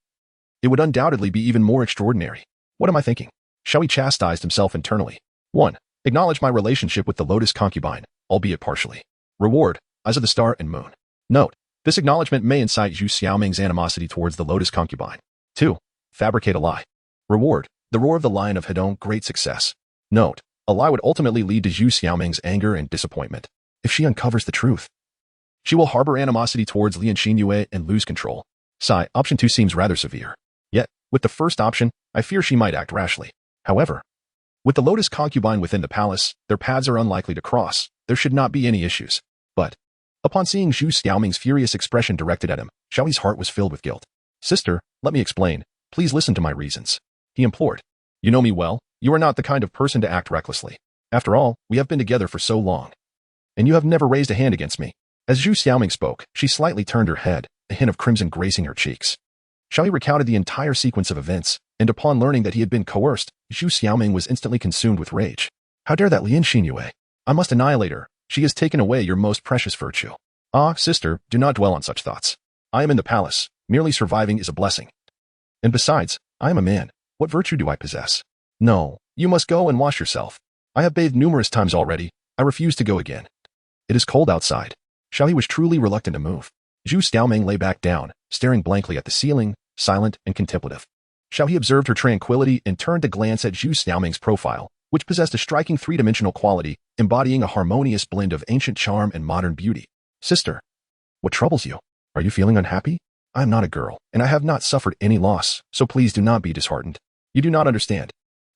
it would undoubtedly be even more extraordinary. What am I thinking? Xiao He chastised himself internally. 1. Acknowledge my relationship with the Lotus concubine, albeit partially. Reward, eyes of the star and moon. Note, this acknowledgement may incite Zhu Xiaoming's animosity towards the Lotus concubine. 2. Fabricate a lie. Reward, the roar of the lion of Hedong, great success. Note, a lie would ultimately lead to Zhu Xiaoming's anger and disappointment. If she uncovers the truth, she will harbor animosity towards Lian Xinyue and lose control. Sigh, option 2 seems rather severe. Yet, with the first option, I fear she might act rashly. However, with the Lotus concubine within the palace, their paths are unlikely to cross. There should not be any issues. But, upon seeing Zhu Xiaoming's furious expression directed at him, Xiao He's heart was filled with guilt. Sister, let me explain. Please listen to my reasons. He implored. You know me well. You are not the kind of person to act recklessly. After all, we have been together for so long. And you have never raised a hand against me. As Zhu Xiaoming spoke, she slightly turned her head, a hint of crimson gracing her cheeks. Xiao He recounted the entire sequence of events, and upon learning that he had been coerced, Zhu Xiaoming was instantly consumed with rage. How dare that Lian Xinyue? I must annihilate her. She has taken away your most precious virtue. Sister, do not dwell on such thoughts. I am in the palace. Merely surviving is a blessing. And besides, I am a man. What virtue do I possess? No, you must go and wash yourself. I have bathed numerous times already. I refuse to go again. It is cold outside. Xiao He was truly reluctant to move. Zhu Xiaoming lay back down, staring blankly at the ceiling, silent and contemplative. Xiao He observed her tranquility and turned to glance at Zhu Xiaoming's profile, which possessed a striking three-dimensional quality, embodying a harmonious blend of ancient charm and modern beauty. Sister, What troubles you? Are you feeling unhappy? I am not a girl, and I have not suffered any loss, so please do not be disheartened. You do not understand.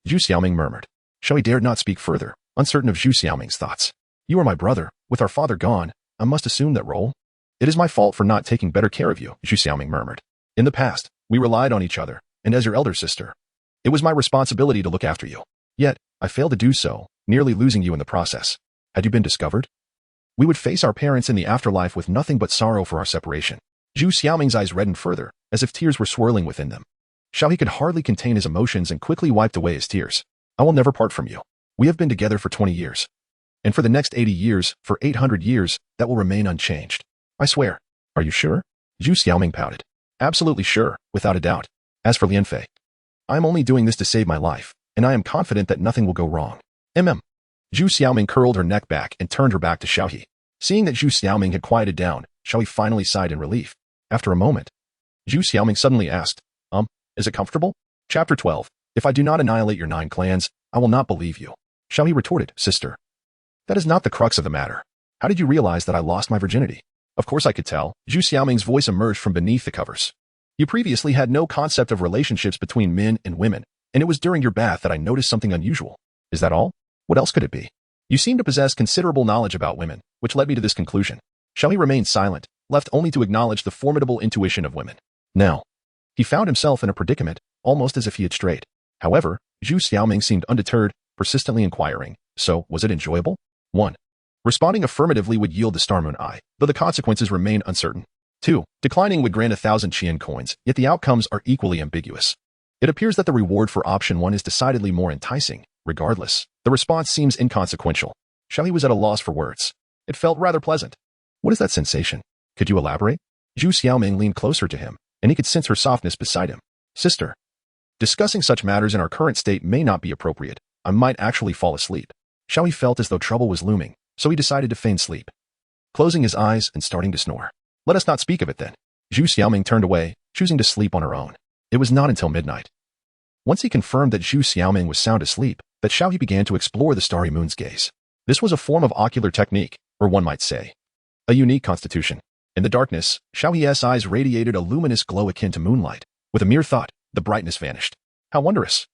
Zhu Xiaoming murmured. Xiao He dared not speak further, uncertain of Zhu Xiaoming's thoughts. You are my brother. With our father gone, I must assume that role. It is my fault for not taking better care of you, Zhu Xiaoming murmured. In the past, we relied on each other, and as your elder sister, it was my responsibility to look after you. Yet, I failed to do so, nearly losing you in the process. Had you been discovered? We would face our parents in the afterlife with nothing but sorrow for our separation. Zhu Xiaoming's eyes reddened further, as if tears were swirling within them. Xiao He could hardly contain his emotions and quickly wiped away his tears. I will never part from you. We have been together for 20 years. And for the next 80 years, for 800 years, that will remain unchanged. I swear. Are you sure? Zhu Xiaoming pouted. Absolutely sure, without a doubt. As for Lianfei, I am only doing this to save my life, and I am confident that nothing will go wrong. Zhu Xiaoming curled her neck back and turned her back to Xiao He. Seeing that Zhu Xiaoming had quieted down, Xiao He finally sighed in relief. After a moment, Zhu Xiaoming suddenly asked, is it comfortable? Chapter 12. If I do not annihilate your 9 clans, I will not believe you. Xiao He retorted, sister. That is not the crux of the matter. How did you realize that I lost my virginity? Of course I could tell. Zhu Xiaoming's voice emerged from beneath the covers. You previously had no concept of relationships between men and women, and it was during your bath that I noticed something unusual. Is that all? What else could it be? You seem to possess considerable knowledge about women, which led me to this conclusion. Xiao He remained silent, left only to acknowledge the formidable intuition of women. Now, he found himself in a predicament, almost as if he had strayed. However, Zhu Xiaoming seemed undeterred, persistently inquiring, so, was it enjoyable? 1. Responding affirmatively would yield the Star Moon Eye, though the consequences remain uncertain. 2. Declining would grant 1,000 Qian coins, yet the outcomes are equally ambiguous. It appears that the reward for option 1 is decidedly more enticing. Regardless, the response seems inconsequential. Xiao He was at a loss for words. It felt rather pleasant. What is that sensation? Could you elaborate? Zhu Xiaoming leaned closer to him, and he could sense her softness beside him. Sister, discussing such matters in our current state may not be appropriate. I might actually fall asleep. Xiao He felt as though trouble was looming, so he decided to feign sleep. Closing his eyes and starting to snore. Let us not speak of it then. Zhu Xiaoming turned away, choosing to sleep on her own. It was not until midnight. Once he confirmed that Zhu Xiaoming was sound asleep, that Xiao He began to explore the starry moon's gaze. This was a form of ocular technique, or one might say, a unique constitution. In the darkness, Xiao He's eyes radiated a luminous glow akin to moonlight. With a mere thought, the brightness vanished. How wondrous!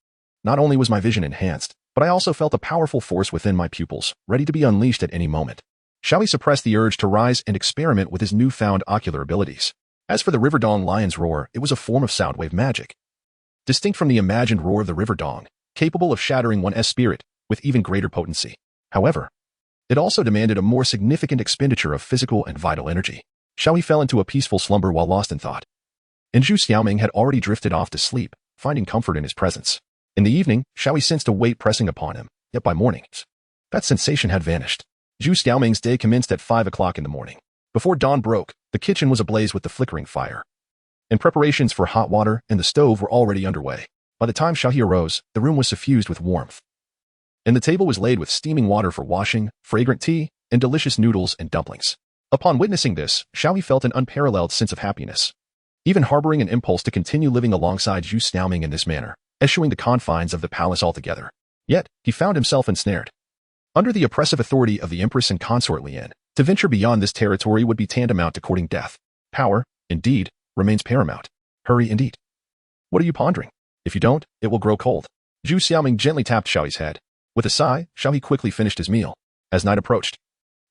Not only was my vision enhanced, but I also felt a powerful force within my pupils, ready to be unleashed at any moment. Xiao He suppressed the urge to rise and experiment with his newfound ocular abilities. As for the River Dong Lion's roar, it was a form of sound wave magic. Distinct from the imagined roar of the River Dong, capable of shattering one's spirit with even greater potency. However, it also demanded a more significant expenditure of physical and vital energy. Xiao He fell into a peaceful slumber while lost in thought. And Zhu Xiaoming had already drifted off to sleep, finding comfort in his presence. In the evening, Xiao He sensed a weight pressing upon him, yet by morning, that sensation had vanished. Zhu Xiaoming's day commenced at 5 o'clock in the morning. Before dawn broke, the kitchen was ablaze with the flickering fire. And preparations for hot water and the stove were already underway. By the time Xiao He arose, the room was suffused with warmth. And the table was laid with steaming water for washing, fragrant tea, and delicious noodles and dumplings. Upon witnessing this, Xiao He felt an unparalleled sense of happiness, even harboring an impulse to continue living alongside Zhu Xiaoming in this manner, eschewing the confines of the palace altogether. Yet, he found himself ensnared. Under the oppressive authority of the Empress and Consort Lian, to venture beyond this territory would be tantamount to courting death. Power, indeed, remains paramount. Hurry and eat. What are you pondering? If you don't, it will grow cold. Zhu Xiaoming gently tapped Xiao He's head. With a sigh, Xiao He quickly finished his meal. As night approached,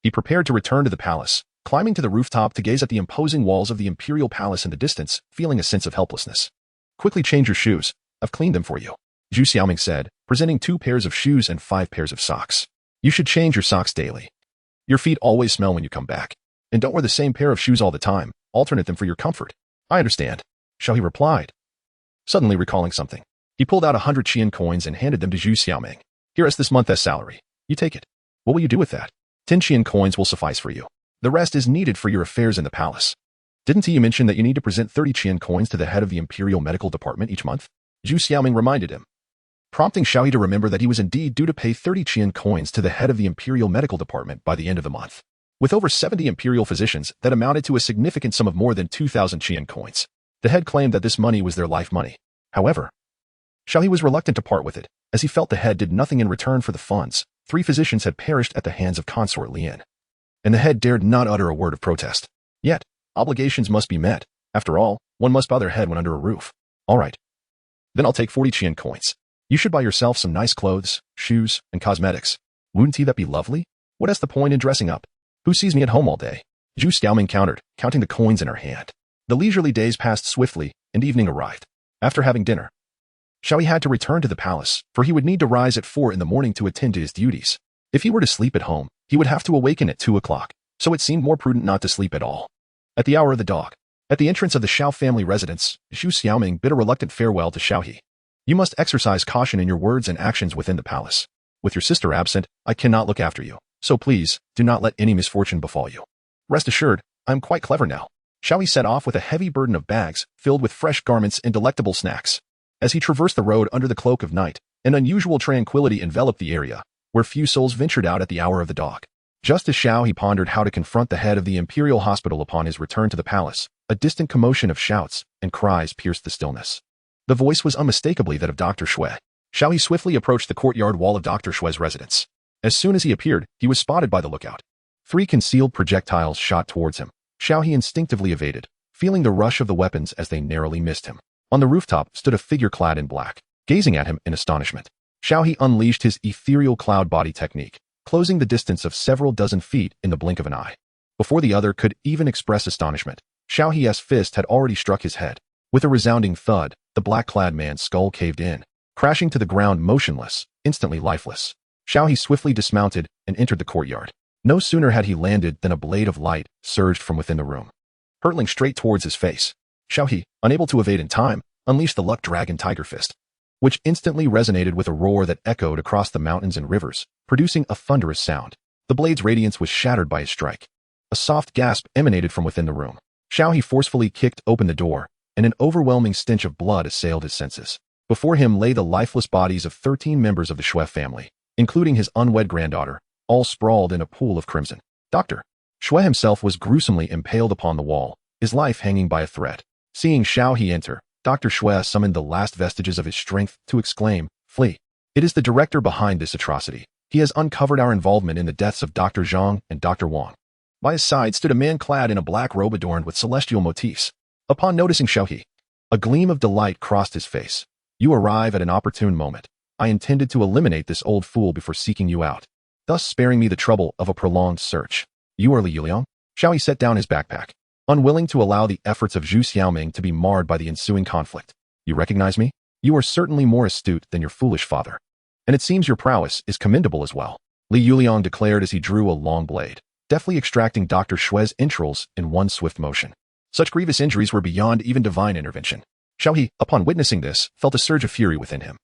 he prepared to return to the palace, climbing to the rooftop to gaze at the imposing walls of the imperial palace in the distance, feeling a sense of helplessness. Quickly change your shoes. I've cleaned them for you, Zhu Xiaoming said, presenting 2 pairs of shoes and 5 pairs of socks. You should change your socks daily. Your feet always smell when you come back. And don't wear the same pair of shoes all the time. Alternate them for your comfort. I understand, Xiao He replied, suddenly recalling something. He pulled out 100 Qian coins and handed them to Zhu Xiaoming. Here is this month's salary. You take it. What will you do with that? 10 Qian coins will suffice for you. The rest is needed for your affairs in the palace. Didn't he mention that you need to present 30 Qian coins to the head of the imperial medical department each month? Zhu Xiaoming reminded him, prompting Xiao He to remember that he was indeed due to pay 30 Qian coins to the head of the imperial medical department by the end of the month. With over 70 imperial physicians, that amounted to a significant sum of more than 2,000 Qian coins. The head claimed that this money was their life money. However, Xiao He was reluctant to part with it, as he felt the head did nothing in return for the funds. 3 physicians had perished at the hands of Consort Lian, and the head dared not utter a word of protest. Yet, Obligations must be met. After all, one must bow their head when under a roof. All right. Then I'll take 40 Qian coins. You should buy yourself some nice clothes, shoes, and cosmetics. Wouldn't that be lovely? What is the point in dressing up? Who sees me at home all day? Zhu Xiaoming countered, counting the coins in her hand. The leisurely days passed swiftly, and evening arrived. After having dinner, Xiao He had to return to the palace, for he would need to rise at 4 in the morning to attend to his duties. If he were to sleep at home, he would have to awaken at 2 o'clock, so it seemed more prudent not to sleep at all. At the hour of the dog, at the entrance of the Xiao family residence, Zhu Xiaoming bid a reluctant farewell to Xiao He. You must exercise caution in your words and actions within the palace. With your sister absent, I cannot look after you, so please, do not let any misfortune befall you. Rest assured, I am quite clever now. Xiao He set off with a heavy burden of bags filled with fresh garments and delectable snacks. As he traversed the road under the cloak of night, an unusual tranquility enveloped the area, where few souls ventured out at the hour of the dog. Just as Xiao He pondered how to confront the head of the imperial hospital upon his return to the palace, a distant commotion of shouts and cries pierced the stillness. The voice was unmistakably that of Dr. Xue. Xiao He swiftly approached the courtyard wall of Dr. Xue's residence. As soon as he appeared, he was spotted by the lookout. 3 concealed projectiles shot towards him. Xiao He instinctively evaded, feeling the rush of the weapons as they narrowly missed him. On the rooftop stood a figure clad in black, gazing at him in astonishment. Xiao He unleashed his ethereal cloud body technique, closing the distance of several dozen feet in the blink of an eye. Before the other could even express astonishment, Xiao He's fist had already struck his head. With a resounding thud, the black-clad man's skull caved in, crashing to the ground motionless, instantly lifeless. Xiao He swiftly dismounted and entered the courtyard. No sooner had he landed than a blade of light surged from within the room, hurtling straight towards his face. Xiao He, unable to evade in time, unleashed the Luck Dragon Tiger Fist, which instantly resonated with a roar that echoed across the mountains and rivers, producing a thunderous sound. The blade's radiance was shattered by his strike. A soft gasp emanated from within the room. Xiao He forcefully kicked open the door, and an overwhelming stench of blood assailed his senses. Before him lay the lifeless bodies of 13 members of the Xue family, including his unwed granddaughter, all sprawled in a pool of crimson. Dr. Xue himself was gruesomely impaled upon the wall, his life hanging by a thread. Seeing Xiao He enter, Dr. Xue summoned the last vestiges of his strength to exclaim, "Flee!" It is the director behind this atrocity. He has uncovered our involvement in the deaths of Dr. Zhang and Dr. Wang. By his side stood a man clad in a black robe adorned with celestial motifs. Upon noticing Xiao He, a gleam of delight crossed his face. You arrive at an opportune moment. I intended to eliminate this old fool before seeking you out, thus sparing me the trouble of a prolonged search. You are Li Yuliang? Xiao He set down his backpack, unwilling to allow the efforts of Zhu Xiaoming to be marred by the ensuing conflict. You recognize me? You are certainly more astute than your foolish father. And it seems your prowess is commendable as well. Li Yuliang declared as he drew a long blade, deftly extracting Dr. Xue's entrails in one swift motion. Such grievous injuries were beyond even divine intervention. Xiao He, upon witnessing this, felt a surge of fury within him.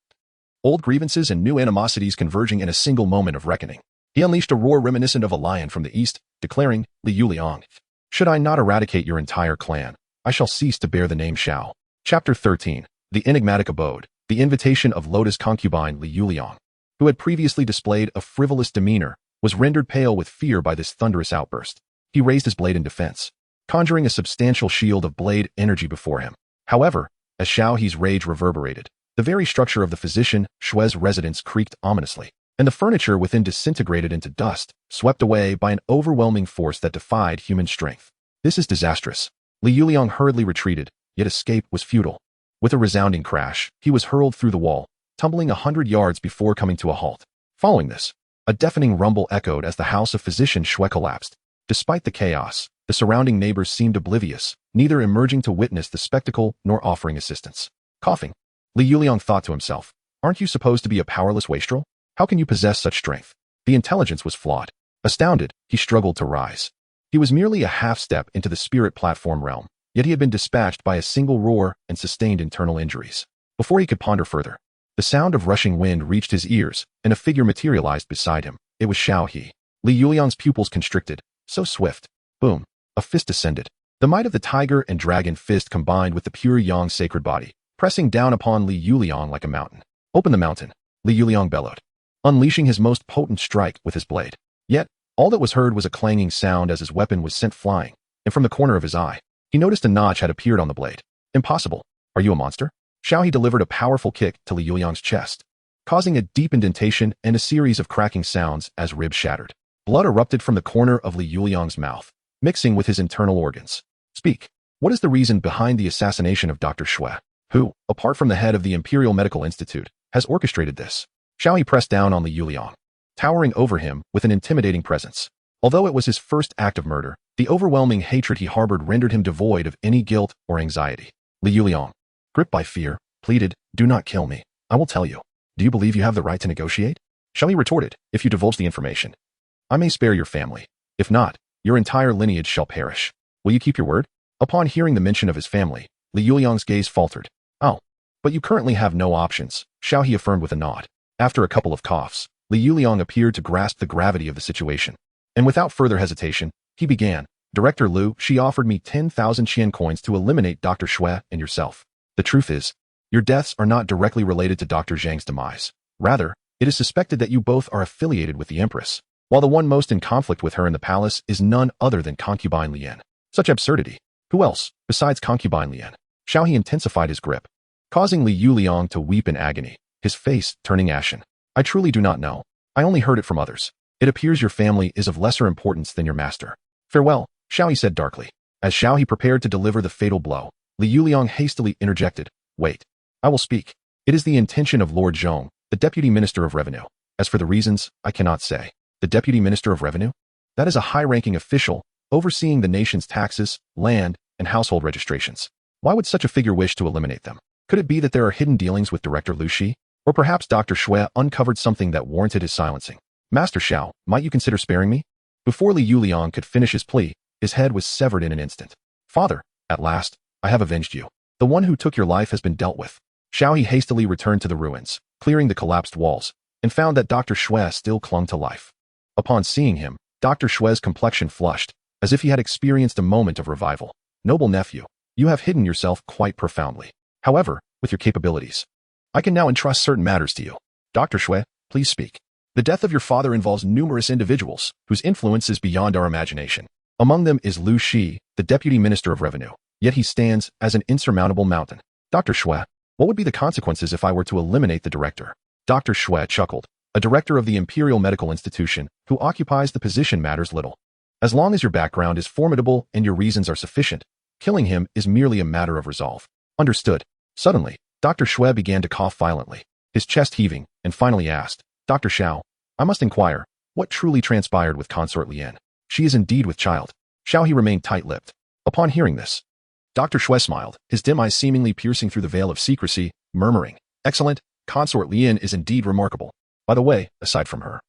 Old grievances and new animosities converging in a single moment of reckoning. He unleashed a roar reminiscent of a lion from the east, declaring, Li Yuliang, should I not eradicate your entire clan, I shall cease to bear the name Xiao. Chapter 13. The Enigmatic Abode. The invitation of Lotus concubine Li Yuliang, who had previously displayed a frivolous demeanor, was rendered pale with fear by this thunderous outburst. He raised his blade in defense, conjuring a substantial shield of blade energy before him. However, as Xiao He's rage reverberated, the very structure of the physician Xue's residence creaked ominously, and the furniture within disintegrated into dust, swept away by an overwhelming force that defied human strength. This is disastrous. Li Yuliang hurriedly retreated, yet escape was futile. With a resounding crash, he was hurled through the wall, tumbling 100 yards before coming to a halt. Following this, a deafening rumble echoed as the house of physician Xue collapsed. Despite the chaos, the surrounding neighbors seemed oblivious, neither emerging to witness the spectacle nor offering assistance. Coughing, Li Yuliang thought to himself, aren't you supposed to be a powerless wastrel? How can you possess such strength? The intelligence was flawed. Astounded, he struggled to rise. He was merely a half-step into the spirit platform realm, yet he had been dispatched by a single roar and sustained internal injuries. Before he could ponder further, the sound of rushing wind reached his ears, and a figure materialized beside him. It was Xiao He. Li Yuliang's pupils constricted. So swift. Boom. A fist descended. The might of the tiger and dragon fist combined with the pure yang sacred body, pressing down upon Li Yuliang like a mountain. Open the mountain, Li Yuliang bellowed, unleashing his most potent strike with his blade. Yet, all that was heard was a clanging sound as his weapon was sent flying, and from the corner of his eye, he noticed a notch had appeared on the blade. Impossible. Are you a monster? Xiao He delivered a powerful kick to Li Yuliang's chest, causing a deep indentation and a series of cracking sounds as ribs shattered. Blood erupted from the corner of Li Yuliang's mouth, mixing with his internal organs. Speak. What is the reason behind the assassination of Dr. Xue? Who, apart from the head of the Imperial Medical Institute, has orchestrated this? Xiao He pressed down on Liu Liang, towering over him with an intimidating presence. Although it was his first act of murder, the overwhelming hatred he harbored rendered him devoid of any guilt or anxiety. Liu Liang, gripped by fear, pleaded, "Do not kill me. I will tell you. Do you believe you have the right to negotiate?" Xiao He retorted, "If you divulge the information, I may spare your family. If not, your entire lineage shall perish. Will you keep your word?" Upon hearing the mention of his family, Liu Liang's gaze faltered. "Oh, but you currently have no options," Xiao He affirmed with a nod. After a couple of coughs, Liu Liang appeared to grasp the gravity of the situation. And without further hesitation, he began, "Director Liu, she offered me 10,000 Qian coins to eliminate Dr. Xue and yourself. The truth is, your deaths are not directly related to Dr. Zhang's demise. Rather, it is suspected that you both are affiliated with the Empress, while the one most in conflict with her in the palace is none other than Concubine Lian. Such absurdity. Who else, besides Concubine Lian?" Xiao He intensified his grip, causing Liu Liang to weep in agony, his face turning ashen. "I truly do not know. I only heard it from others. It appears your family is of lesser importance than your master. Farewell," Xiao He said darkly. As Xiao He prepared to deliver the fatal blow, Liu Liang hastily interjected, "Wait. I will speak. It is the intention of Lord Zhong, the Deputy Minister of Revenue. As for the reasons, I cannot say." The Deputy Minister of Revenue? That is a high-ranking official, overseeing the nation's taxes, land, and household registrations. Why would such a figure wish to eliminate them? Could it be that there are hidden dealings with Director Liu Shi? Or perhaps Dr. Xue uncovered something that warranted his silencing? "Master Xiao, might you consider sparing me?" Before Liu Liang could finish his plea, his head was severed in an instant. "Father, at last, I have avenged you. The one who took your life has been dealt with." Xiao He hastily returned to the ruins, clearing the collapsed walls, and found that Dr. Xue still clung to life. Upon seeing him, Dr. Xue's complexion flushed, as if he had experienced a moment of revival. "Noble nephew, you have hidden yourself quite profoundly. However, with your capabilities, I can now entrust certain matters to you. Dr. Xue, please speak." "The death of your father involves numerous individuals whose influence is beyond our imagination. Among them is Liu Shi, the Deputy Minister of Revenue, yet he stands as an insurmountable mountain. Dr. Xue, what would be the consequences if I were to eliminate the director?" Dr. Xue chuckled. "A director of the Imperial Medical Institution who occupies the position matters little. As long as your background is formidable and your reasons are sufficient, killing him is merely a matter of resolve." "Understood." Suddenly, Dr. Xue began to cough violently, his chest heaving, and finally asked, "Dr. Xiao, I must inquire, what truly transpired with Consort Lian? She is indeed with child." Xiao He remained tight-lipped. Upon hearing this, Dr. Xue smiled, his dim eyes seemingly piercing through the veil of secrecy, murmuring, "Excellent, Consort Lian is indeed remarkable. By the way, aside from her,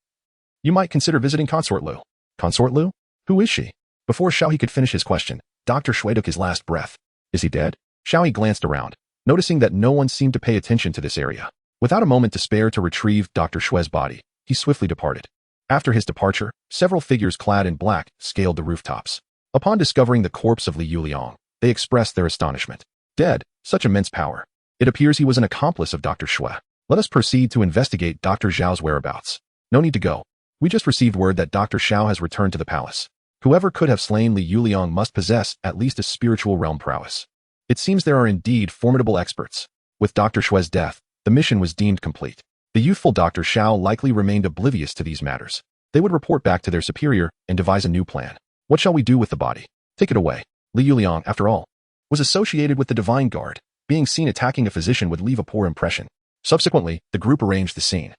you might consider visiting Consort Liu." "Consort Liu? Who is she?" Before Xiao He could finish his question, Dr. Xue took his last breath. "Is he dead?" Xiao He glanced around, noticing that no one seemed to pay attention to this area. Without a moment to spare to retrieve Dr. Xue's body, he swiftly departed. After his departure, several figures clad in black scaled the rooftops. Upon discovering the corpse of Liu Liang, they expressed their astonishment. "Dead? Such immense power. It appears he was an accomplice of Dr. Xue. Let us proceed to investigate Dr. Zhao's whereabouts. No need to go. We just received word that Dr. Xiao has returned to the palace. Whoever could have slain Liu Liang must possess at least a spiritual realm prowess. It seems there are indeed formidable experts." With Dr. Xue's death, the mission was deemed complete. The youthful Dr. Xiao likely remained oblivious to these matters. They would report back to their superior and devise a new plan. "What shall we do with the body?" "Take it away." Liu Liang, after all, was associated with the Divine Guard. Being seen attacking a physician would leave a poor impression. Subsequently, the group arranged the scene,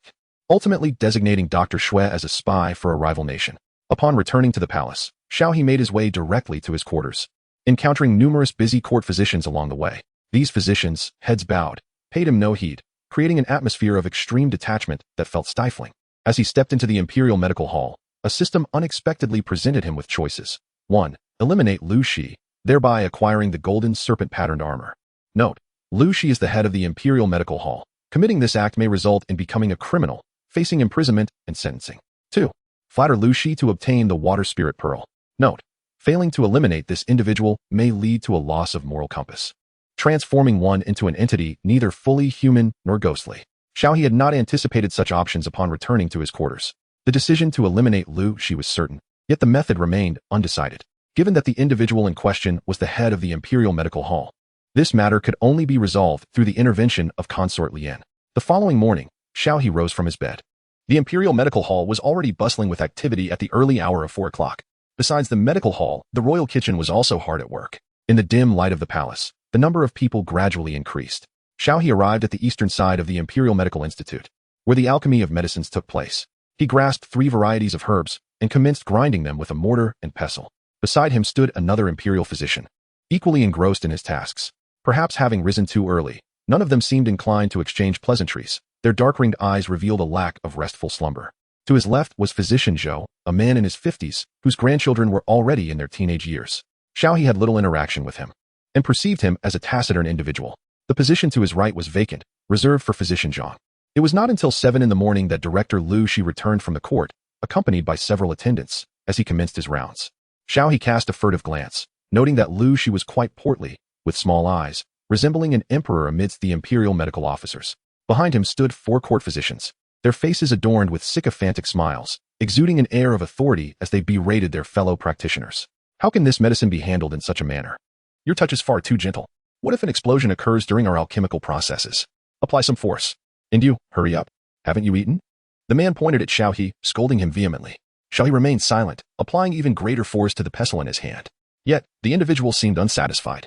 ultimately designating Dr. Xue as a spy for a rival nation. Upon returning to the palace, Xiao He made his way directly to his quarters, encountering numerous busy court physicians along the way. These physicians, heads bowed, paid him no heed, creating an atmosphere of extreme detachment that felt stifling. As he stepped into the Imperial Medical Hall, a system unexpectedly presented him with choices. 1. Eliminate Liu Shi, thereby acquiring the golden serpent-patterned armor. Note: Liu Shi is the head of the Imperial Medical Hall. Committing this act may result in becoming a criminal, facing imprisonment and sentencing. 2. Flatter Liu Shi to obtain the Water Spirit Pearl. Note: failing to eliminate this individual may lead to a loss of moral compass, transforming one into an entity neither fully human nor ghostly. Xiao He had not anticipated such options upon returning to his quarters. The decision to eliminate Liu Shi was certain, yet the method remained undecided. Given that the individual in question was the head of the Imperial Medical Hall, this matter could only be resolved through the intervention of Consort Lian. The following morning, Xiao He rose from his bed. The Imperial Medical Hall was already bustling with activity at the early hour of 4 o'clock. Besides the medical hall, the royal kitchen was also hard at work. In the dim light of the palace, the number of people gradually increased. Xiao He arrived at the eastern side of the Imperial Medical Institute, where the alchemy of medicines took place. He grasped 3 varieties of herbs and commenced grinding them with a mortar and pestle. Beside him stood another imperial physician, equally engrossed in his tasks. Perhaps having risen too early, none of them seemed inclined to exchange pleasantries. Their dark-ringed eyes revealed a lack of restful slumber. To his left was Physician Zhou, a man in his 50s, whose grandchildren were already in their teenage years. Xiao He had little interaction with him, and perceived him as a taciturn individual. The position to his right was vacant, reserved for Physician Zhang. It was not until 7 in the morning that Director Lu Shi returned from the court, accompanied by several attendants, as he commenced his rounds. Xiao He cast a furtive glance, noting that Lu Shi was quite portly, with small eyes, resembling an emperor amidst the imperial medical officers. Behind him stood 4 court physicians, their faces adorned with sycophantic smiles, exuding an air of authority as they berated their fellow practitioners. How can this medicine be handled in such a manner? Your touch is far too gentle. What if an explosion occurs during our alchemical processes? Apply some force. And you, hurry up. Haven't you eaten? The man pointed at Xiao He, scolding him vehemently. Xiao He remained silent, applying even greater force to the pestle in his hand. Yet, the individual seemed unsatisfied.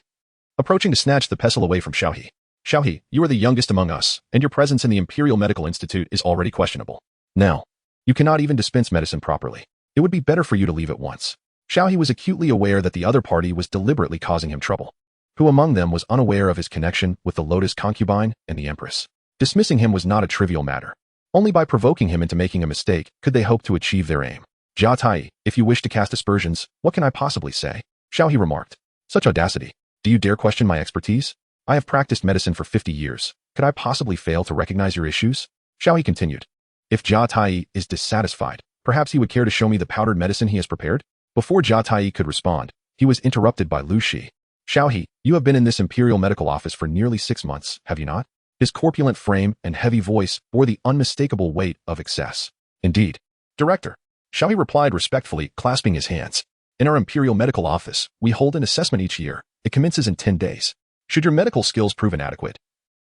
Approaching to snatch the pestle away from Xiao He. Xiao He, you are the youngest among us, and your presence in the Imperial Medical Institute is already questionable. Now, you cannot even dispense medicine properly. It would be better for you to leave at once. Xiao He was acutely aware that the other party was deliberately causing him trouble. Who among them was unaware of his connection with the Lotus Concubine and the Empress? Dismissing him was not a trivial matter. Only by provoking him into making a mistake could they hope to achieve their aim. Jia Tai, if you wish to cast aspersions, what can I possibly say? Xiao He remarked. Such audacity. Do you dare question my expertise? I have practiced medicine for 50 years. Could I possibly fail to recognize your issues? Xiao He continued. If Jia Tai is dissatisfied, perhaps he would care to show me the powdered medicine he has prepared? Before Jia Tai could respond, he was interrupted by Lu Shi. Xiao He, you have been in this Imperial Medical Office for nearly 6 months, have you not? His corpulent frame and heavy voice bore the unmistakable weight of excess. Indeed. Director. Xiao He replied respectfully, clasping his hands. In our Imperial Medical Office, we hold an assessment each year. It commences in 10 days. Should your medical skills prove inadequate,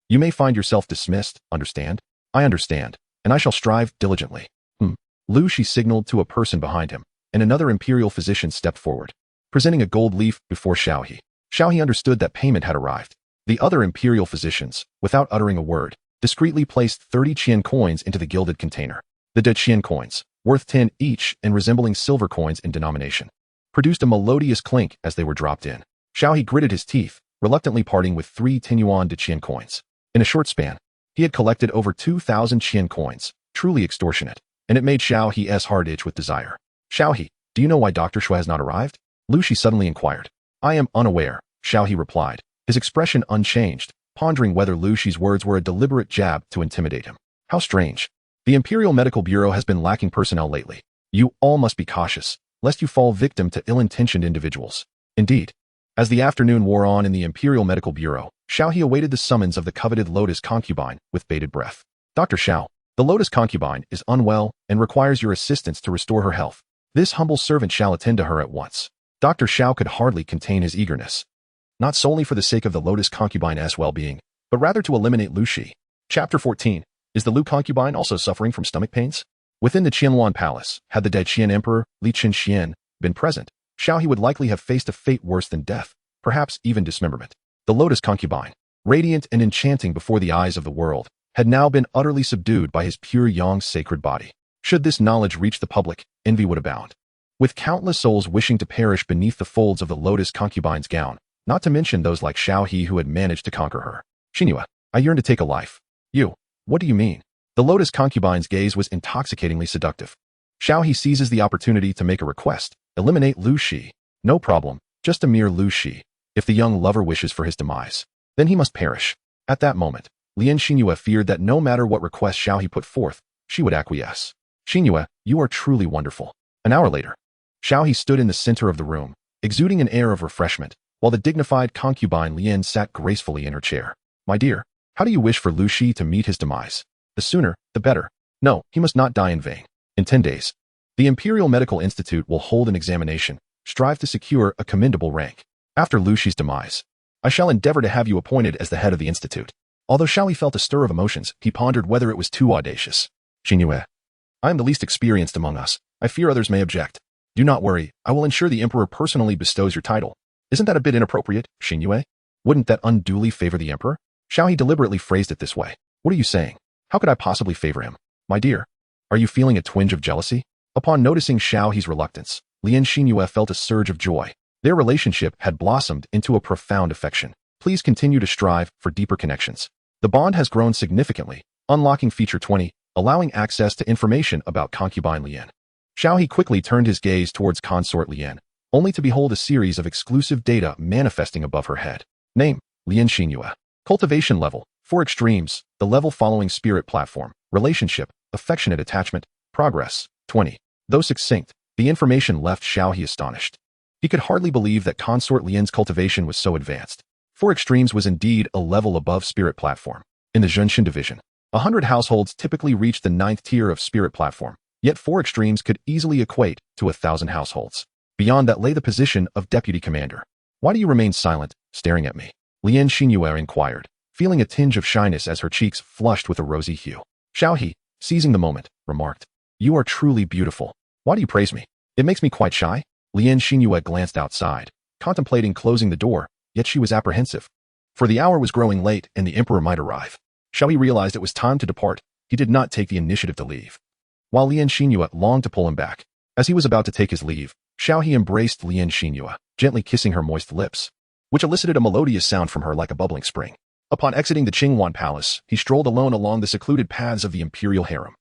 you may find yourself dismissed, understand? I understand, and I shall strive diligently. Lu Shi signaled to a person behind him, and another imperial physician stepped forward, presenting a gold leaf before Xiao He. Xiao He understood that payment had arrived. The other imperial physicians, without uttering a word, discreetly placed 30 Qian coins into the gilded container. The dead Qian coins, worth 10 each and resembling silver coins in denomination, produced a melodious clink as they were dropped in. Xiao He gritted his teeth, reluctantly parting with 3 10 yuan de Qian coins. In a short span, he had collected over 2,000 Qian coins, truly extortionate, and it made Xiao He's heart itch with desire. Xiao He, do you know why Dr. Shui has not arrived? Lu Shi suddenly inquired. I am unaware, Xiao He replied, his expression unchanged, pondering whether Lu Shi's words were a deliberate jab to intimidate him. How strange. The Imperial Medical Bureau has been lacking personnel lately. You all must be cautious, lest you fall victim to ill-intentioned individuals. Indeed. As the afternoon wore on in the Imperial Medical Bureau, Xiao He awaited the summons of the coveted Lotus Concubine with bated breath. Dr. Xiao, the Lotus Concubine is unwell and requires your assistance to restore her health. This humble servant shall attend to her at once. Dr. Xiao could hardly contain his eagerness. Not solely for the sake of the Lotus Concubine's well-being, but rather to eliminate Lu Shi. Chapter 14. Is the Lu Concubine also suffering from stomach pains? Within the Qianluan Palace, had the dead Qian Emperor, Li Qinxian, been present, Xiao He would likely have faced a fate worse than death, perhaps even dismemberment. The Lotus Concubine, radiant and enchanting before the eyes of the world, had now been utterly subdued by his Pure Yang sacred body. Should this knowledge reach the public, envy would abound, with countless souls wishing to perish beneath the folds of the Lotus Concubine's gown, not to mention those like Xiao He who had managed to conquer her. Xinhua, I yearn to take a life. You, what do you mean? The Lotus Concubine's gaze was intoxicatingly seductive. Xiao He seizes the opportunity to make a request. Eliminate Lu Shi. No problem, just a mere Lu Shi. If the young lover wishes for his demise, then he must perish. At that moment, Lian Xinhua feared that no matter what request Xiao He put forth, she would acquiesce. Xinhua, you are truly wonderful. An hour later, Xiao He stood in the center of the room, exuding an air of refreshment, while the dignified concubine Lian sat gracefully in her chair. My dear, how do you wish for Lu Shi to meet his demise? The sooner, the better. No, he must not die in vain. In 10 days, the Imperial Medical Institute will hold an examination, strive to secure a commendable rank. After Lu Shi's demise, I shall endeavor to have you appointed as the head of the institute. Although Xiao He felt a stir of emotions, he pondered whether it was too audacious. Xinhua, I am the least experienced among us. I fear others may object. Do not worry, I will ensure the Emperor personally bestows your title. Isn't that a bit inappropriate, Xinyue? Wouldn't that unduly favor the emperor? Xiao He deliberately phrased it this way. What are you saying? How could I possibly favor him? My dear, are you feeling a twinge of jealousy? Upon noticing Xiao He's reluctance, Lian Xinyue felt a surge of joy. Their relationship had blossomed into a profound affection. Please continue to strive for deeper connections. The bond has grown significantly, unlocking feature 20, allowing access to information about Concubine Lian. Xiao He quickly turned his gaze towards Consort Lian, only to behold a series of exclusive data manifesting above her head. Name, Lian Xinyue. Cultivation level, 4 extremes, the level following spirit platform, relationship, affectionate attachment, progress, 20. Though succinct, the information left Xiao He astonished. He could hardly believe that Consort Lian's cultivation was so advanced. 4 extremes was indeed a level above spirit platform. In the Zhenshin division, 100 households typically reach the 9th tier of spirit platform, yet 4 extremes could easily equate to 1,000 households. Beyond that lay the position of deputy commander. Why do you remain silent, staring at me? Lian Xinyue inquired, feeling a tinge of shyness as her cheeks flushed with a rosy hue. Xiao He, seizing the moment, remarked, You are truly beautiful. Why do you praise me? It makes me quite shy. Lian Xinyue glanced outside, contemplating closing the door, yet she was apprehensive. For the hour was growing late and the emperor might arrive. Xiao He realized it was time to depart. He did not take the initiative to leave, while Lian Xinyue longed to pull him back. As he was about to take his leave, Xiao He embraced Lian Xinyue, gently kissing her moist lips, which elicited a melodious sound from her like a bubbling spring. Upon exiting the Qingwan Palace, he strolled alone along the secluded paths of the imperial harem,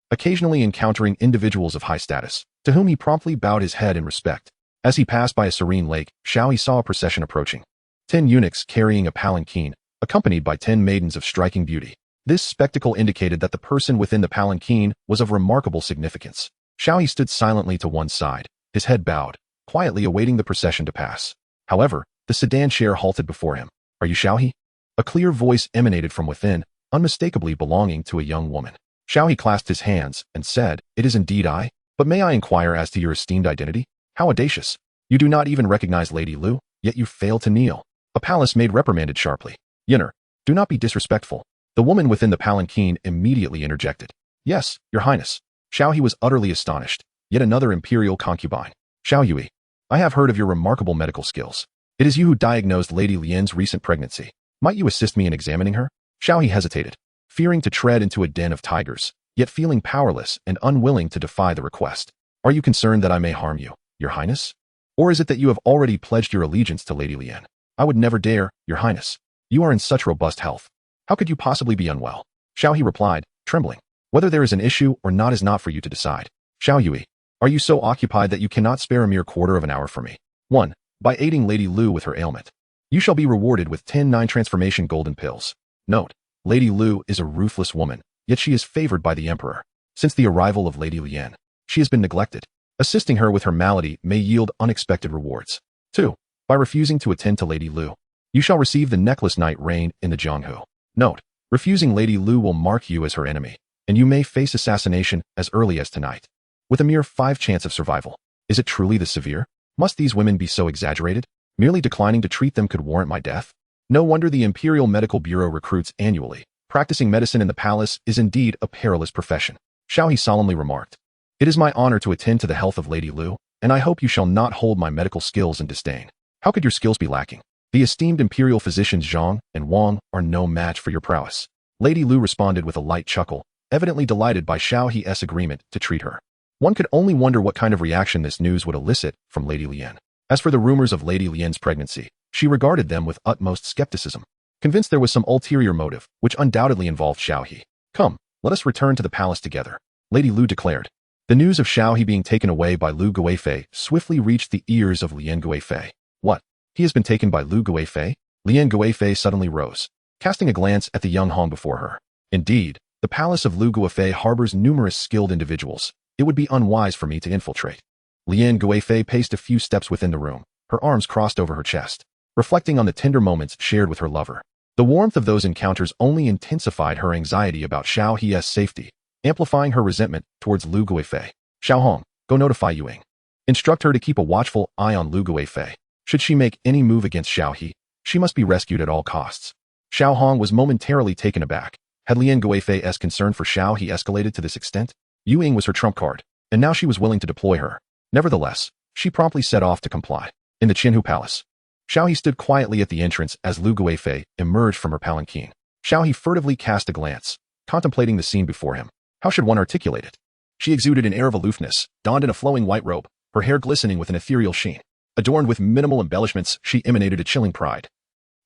occasionally encountering individuals of high status, to whom he promptly bowed his head in respect. As he passed by a serene lake, Xiao He saw a procession approaching. 10 eunuchs carrying a palanquin, accompanied by 10 maidens of striking beauty. This spectacle indicated that the person within the palanquin was of remarkable significance. Xiao He stood silently to one side, his head bowed, quietly awaiting the procession to pass. However, the sedan chair halted before him. Are you Xiao He? A clear voice emanated from within, unmistakably belonging to a young woman. Xiao He clasped his hands and said, It is indeed I, but may I inquire as to your esteemed identity? How audacious. You do not even recognize Lady Lu, yet you fail to kneel. A palace maid reprimanded sharply. Yinner, do not be disrespectful. The woman within the palanquin immediately interjected. Yes, your highness. Xiao He was utterly astonished. Yet another imperial concubine. Xiao Yui, I have heard of your remarkable medical skills. It is you who diagnosed Lady Lian's recent pregnancy. Might you assist me in examining her? Xiao He hesitated, fearing to tread into a den of tigers, yet feeling powerless and unwilling to defy the request. Are you concerned that I may harm you, your highness? Or is it that you have already pledged your allegiance to Lady Lian? I would never dare, your highness. You are in such robust health. How could you possibly be unwell? Xiao He replied, trembling. Whether there is an issue or not is not for you to decide. Xiao Yui, are you so occupied that you cannot spare a mere quarter of an hour for me? 1. By aiding Lady Lu with her ailment, you shall be rewarded with 10 9-transformation golden pills. Note, Lady Lu is a ruthless woman, yet she is favored by the emperor. Since the arrival of Lady Lian, she has been neglected. Assisting her with her malady may yield unexpected rewards. 2. By refusing to attend to Lady Lu, you shall receive the necklace knight reign in the Jianghu. Note, refusing Lady Lu will mark you as her enemy, and you may face assassination as early as tonight. With a mere 5 chance of survival. Is it truly this severe? Must these women be so exaggerated? Merely declining to treat them could warrant my death? No wonder the Imperial Medical Bureau recruits annually. Practicing medicine in the palace is indeed a perilous profession. Xiao He solemnly remarked. It is my honor to attend to the health of Lady Lu, and I hope you shall not hold my medical skills in disdain. How could your skills be lacking? The esteemed imperial physicians Zhang and Wang are no match for your prowess. Lady Lu responded with a light chuckle, evidently delighted by Xiao He's agreement to treat her. One could only wonder what kind of reaction this news would elicit from Lady Lian. As for the rumors of Lady Lian's pregnancy, she regarded them with utmost skepticism, convinced there was some ulterior motive, which undoubtedly involved Xiao He. Come, let us return to the palace together, Lady Lu declared. The news of Xiao He being taken away by Lu Guifei swiftly reached the ears of Lian Guifei. What? He has been taken by Lu Guifei? Lian Guifei suddenly rose, casting a glance at the young Hong before her. Indeed, the palace of Lu Guifei harbors numerous skilled individuals. It would be unwise for me to infiltrate. Lian Guifei paced a few steps within the room, her arms crossed over her chest, reflecting on the tender moments shared with her lover. The warmth of those encounters only intensified her anxiety about Xiao He's safety, amplifying her resentment towards Lu Guifei. Xiao Hong, go notify Yuing. Instruct her to keep a watchful eye on Lu Guifei. Should she make any move against Xiao He, she must be rescued at all costs. Xiao Hong was momentarily taken aback. Had Lian Guifei's concern for Xiao He escalated to this extent? Yuing was her trump card, and now she was willing to deploy her. Nevertheless, she promptly set off to comply. In the Qinhu Palace, Xiao He stood quietly at the entrance as Lu Guifei emerged from her palanquin. Xiao He furtively cast a glance, contemplating the scene before him. How should one articulate it? She exuded an air of aloofness, donned in a flowing white robe, her hair glistening with an ethereal sheen. Adorned with minimal embellishments, she emanated a chilling pride.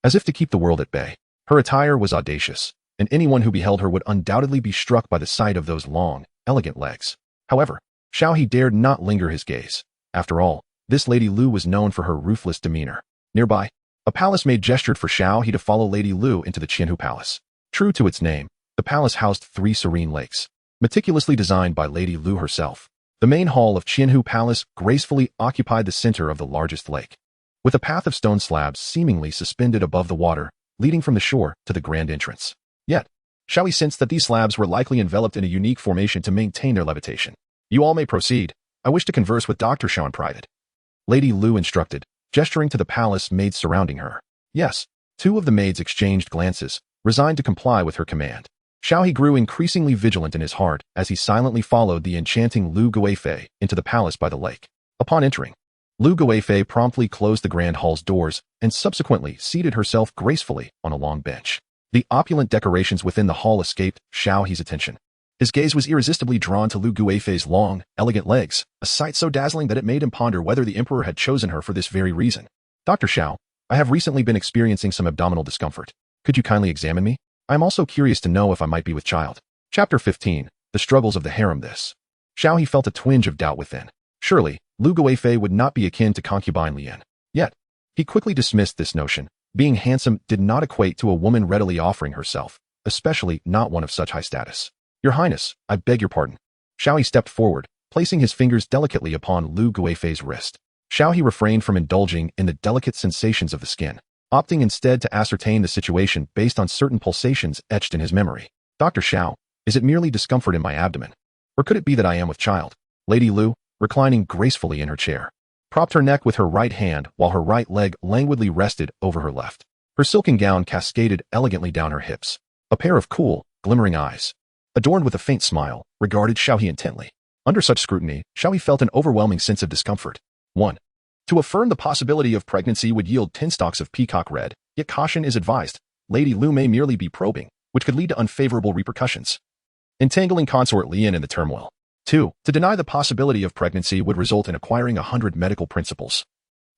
As if to keep the world at bay, her attire was audacious, and anyone who beheld her would undoubtedly be struck by the sight of those long, elegant legs. However, Xiao He dared not linger his gaze. After all, this Lady Lu was known for her ruthless demeanor. Nearby, a palace maid gestured for Xiao He to follow Lady Lu into the Qianhu Palace. True to its name, the palace housed 3 serene lakes, meticulously designed by Lady Lu herself. The main hall of Qianhu Palace gracefully occupied the center of the largest lake, with a path of stone slabs seemingly suspended above the water, leading from the shore to the grand entrance. Yet, Xiao He sensed that these slabs were likely enveloped in a unique formation to maintain their levitation. You all may proceed. I wish to converse with Dr. Xiao in private. Lady Lu instructed, gesturing to the palace maids surrounding her. Yes, 2 of the maids exchanged glances, resigned to comply with her command. Xiao He grew increasingly vigilant in his heart as he silently followed the enchanting Lu Guifei into the palace by the lake. Upon entering, Lu Guifei promptly closed the grand hall's doors and subsequently seated herself gracefully on a long bench. The opulent decorations within the hall escaped Xiao He's attention. His gaze was irresistibly drawn to Lu Guifei's long, elegant legs, a sight so dazzling that it made him ponder whether the emperor had chosen her for this very reason. Dr. Xiao, I have recently been experiencing some abdominal discomfort. Could you kindly examine me? I am also curious to know if I might be with child. Chapter 15. The Struggles of the Harem. Xiao He felt a twinge of doubt within. Surely, Lu Guifei would not be akin to Concubine Lian. Yet, he quickly dismissed this notion. Being handsome did not equate to a woman readily offering herself, especially not one of such high status. Your Highness, I beg your pardon. Xiao He stepped forward, placing his fingers delicately upon Lu Guifei's wrist. Xiao He refrained from indulging in the delicate sensations of the skin, opting instead to ascertain the situation based on certain pulsations etched in his memory. Dr. Xiao, is it merely discomfort in my abdomen? Or could it be that I am with child? Lady Lu, reclining gracefully in her chair, propped her neck with her right hand while her right leg languidly rested over her left. Her silken gown cascaded elegantly down her hips. A pair of cool, glimmering eyes, adorned with a faint smile, regarded Xiao He intently. Under such scrutiny, Xiao He felt an overwhelming sense of discomfort. 1. To affirm the possibility of pregnancy would yield 10 stalks of peacock red, yet caution is advised. Lady Lu may merely be probing, which could lead to unfavorable repercussions, entangling Consort Lian in the turmoil. 2. To deny the possibility of pregnancy would result in acquiring 100 medical principles.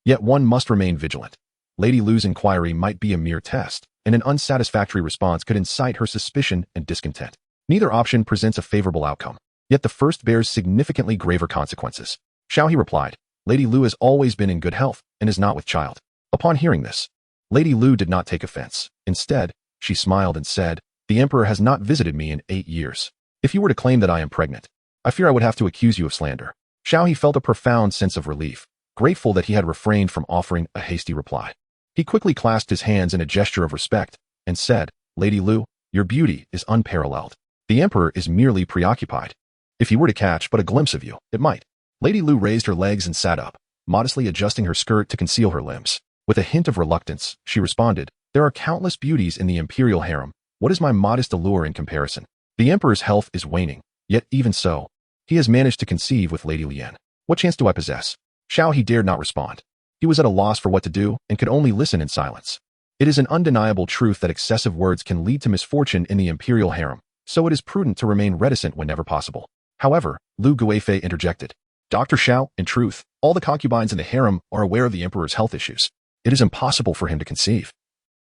Yet one must remain vigilant. Lady Lu's inquiry might be a mere test, and an unsatisfactory response could incite her suspicion and discontent. Neither option presents a favorable outcome, yet the first bears significantly graver consequences. Xiao He replied, Lady Lu has always been in good health and is not with child. Upon hearing this, Lady Lu did not take offense. Instead, she smiled and said, the emperor has not visited me in 8 years. If you were to claim that I am pregnant, I fear I would have to accuse you of slander. Xiao He felt a profound sense of relief, grateful that he had refrained from offering a hasty reply. He quickly clasped his hands in a gesture of respect and said, Lady Lu, your beauty is unparalleled. The emperor is merely preoccupied. If he were to catch but a glimpse of you, it might. Lady Lu raised her legs and sat up, modestly adjusting her skirt to conceal her limbs. With a hint of reluctance, she responded, there are countless beauties in the imperial harem. What is my modest allure in comparison? The emperor's health is waning, yet even so, he has managed to conceive with Lady Lian. What chance do I possess? Xiao He dared not respond. He was at a loss for what to do and could only listen in silence. It is an undeniable truth that excessive words can lead to misfortune in the imperial harem, so it is prudent to remain reticent whenever possible. However, Lu Guifei interjected. Dr. Xiao, in truth, all the concubines in the harem are aware of the emperor's health issues. It is impossible for him to conceive,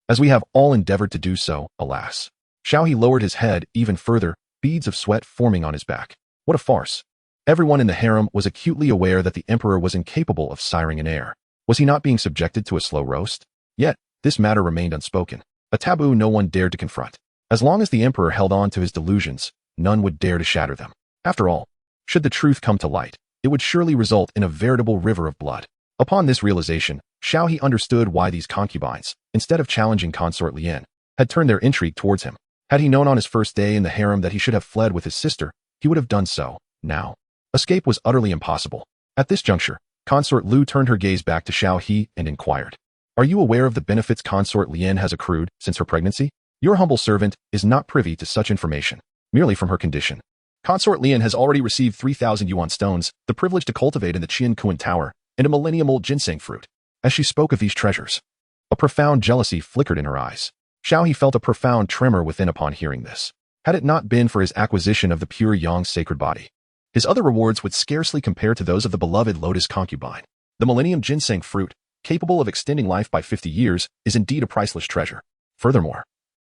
as we have all endeavored to do so, alas. Xiao He lowered his head even further, beads of sweat forming on his back. What a farce. Everyone in the harem was acutely aware that the emperor was incapable of siring an heir. Was he not being subjected to a slow roast? Yet, this matter remained unspoken, a taboo no one dared to confront. As long as the emperor held on to his delusions, none would dare to shatter them. After all, should the truth come to light, it would surely result in a veritable river of blood. Upon this realization, Xiao He understood why these concubines, instead of challenging Consort Lian, had turned their intrigue towards him. Had he known on his first day in the harem that he should have fled with his sister, he would have done so. Now, escape was utterly impossible. At this juncture, Consort Lu turned her gaze back to Xiao He and inquired, are you aware of the benefits Consort Lian has accrued since her pregnancy? Your humble servant is not privy to such information, merely from her condition. Consort Lian has already received 3,000 yuan stones, the privilege to cultivate in the Qian Kuan Tower, and a millennium-old ginseng fruit. as she spoke of these treasures. A profound jealousy flickered in her eyes. Xiao He felt a profound tremor within upon hearing this. Had it not been for his acquisition of the Pure Yang sacred body, his other rewards would scarcely compare to those of the beloved lotus concubine. The millennium ginseng fruit, capable of extending life by 50 years, is indeed a priceless treasure. Furthermore,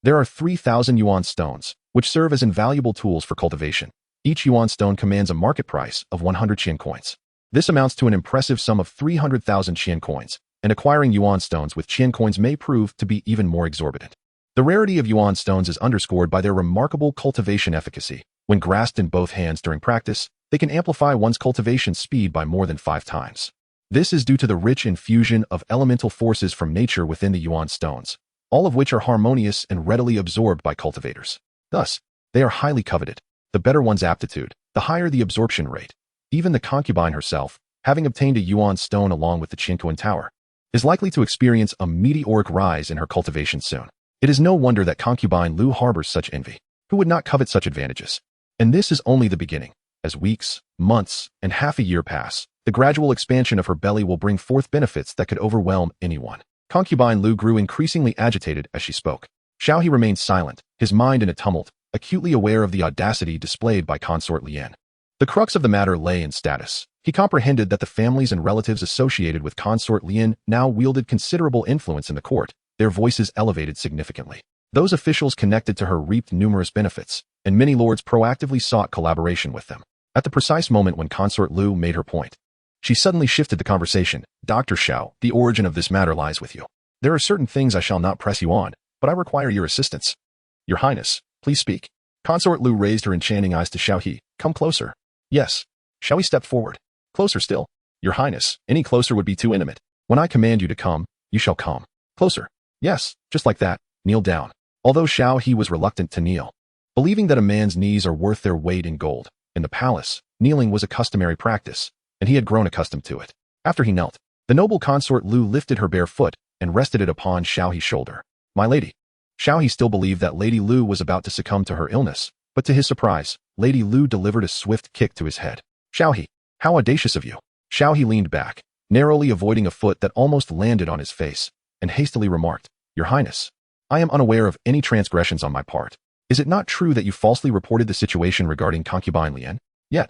there are 3,000 yuan stones, which serve as invaluable tools for cultivation. Each yuan stone commands a market price of 100 Qian coins. This amounts to an impressive sum of 300,000 Qian coins, and acquiring yuan stones with Qian coins may prove to be even more exorbitant. The rarity of yuan stones is underscored by their remarkable cultivation efficacy. When grasped in both hands during practice, they can amplify one's cultivation speed by more than 5 times. This is due to the rich infusion of elemental forces from nature within the yuan stones, all of which are harmonious and readily absorbed by cultivators. Thus, they are highly coveted. The better one's aptitude, the higher the absorption rate. Even the concubine herself, having obtained a yuan stone along with the Qian tower, is likely to experience a meteoric rise in her cultivation soon. It is no wonder that concubine Lu harbors such envy. Who would not covet such advantages? And this is only the beginning. As weeks, months, and half a year pass, the gradual expansion of her belly will bring forth benefits that could overwhelm anyone. Concubine Lu grew increasingly agitated as she spoke. Xiao He remained silent, his mind in a tumult, acutely aware of the audacity displayed by Consort Lian. The crux of the matter lay in status. He comprehended that the families and relatives associated with Consort Lian now wielded considerable influence in the court, their voices elevated significantly. Those officials connected to her reaped numerous benefits, and many lords proactively sought collaboration with them. At the precise moment when Consort Lu made her point, she suddenly shifted the conversation. Dr. Xiao, the origin of this matter lies with you. There are certain things I shall not press you on, but I require your assistance. Your Highness, please speak. Consort Lu raised her enchanting eyes to Xiao He. Come closer. Yes. Xiao He stepped forward. Closer still. Your Highness, any closer would be too intimate. When I command you to come, you shall come. Closer. Yes, just like that. Kneel down. Although Xiao He was reluctant to kneel, believing that a man's knees are worth their weight in gold, in the palace, kneeling was a customary practice, and he had grown accustomed to it. After he knelt, the noble consort Lu lifted her bare foot and rested it upon Xiao He's shoulder. My lady. Xiao He still believed that Lady Lu was about to succumb to her illness, but to his surprise, Lady Lu delivered a swift kick to his head. Xiao He, how audacious of you. Xiao He leaned back, narrowly avoiding a foot that almost landed on his face, and hastily remarked, Your Highness, I am unaware of any transgressions on my part. Is it not true that you falsely reported the situation regarding Concubine Lian? Yet,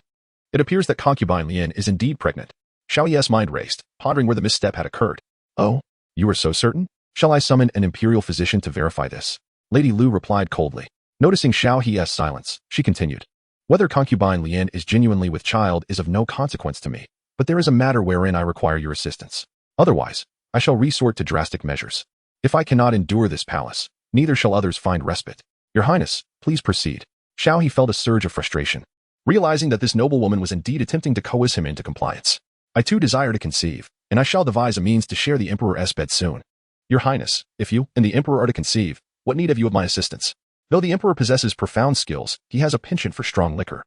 it appears that Concubine Lian is indeed pregnant. Xiao Ye's mind raced, pondering where the misstep had occurred. Oh, you are so certain? Shall I summon an imperial physician to verify this? Lady Lu replied coldly. Noticing Xiao He's silence, she continued. Whether Concubine Lian is genuinely with child is of no consequence to me, but there is a matter wherein I require your assistance. Otherwise, I shall resort to drastic measures. If I cannot endure this palace, neither shall others find respite. Your Highness, please proceed. Xiao He felt a surge of frustration, realizing that this noblewoman was indeed attempting to coerce him into compliance. I too desire to conceive, and I shall devise a means to share the Emperor's bed soon. Your Highness, if you and the Emperor are to conceive, what need have you of my assistance? Though the Emperor possesses profound skills, he has a penchant for strong liquor.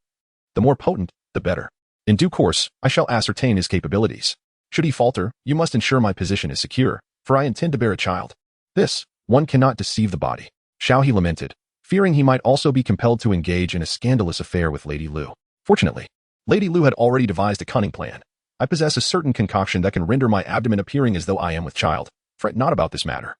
The more potent, the better. In due course, I shall ascertain his capabilities. Should he falter, you must ensure my position is secure, for I intend to bear a child. This, one cannot deceive the body. Xiao He lamented, fearing he might also be compelled to engage in a scandalous affair with Lady Lu. Fortunately, Lady Lu had already devised a cunning plan. I possess a certain concoction that can render my abdomen appearing as though I am with child. Fret not about this matter.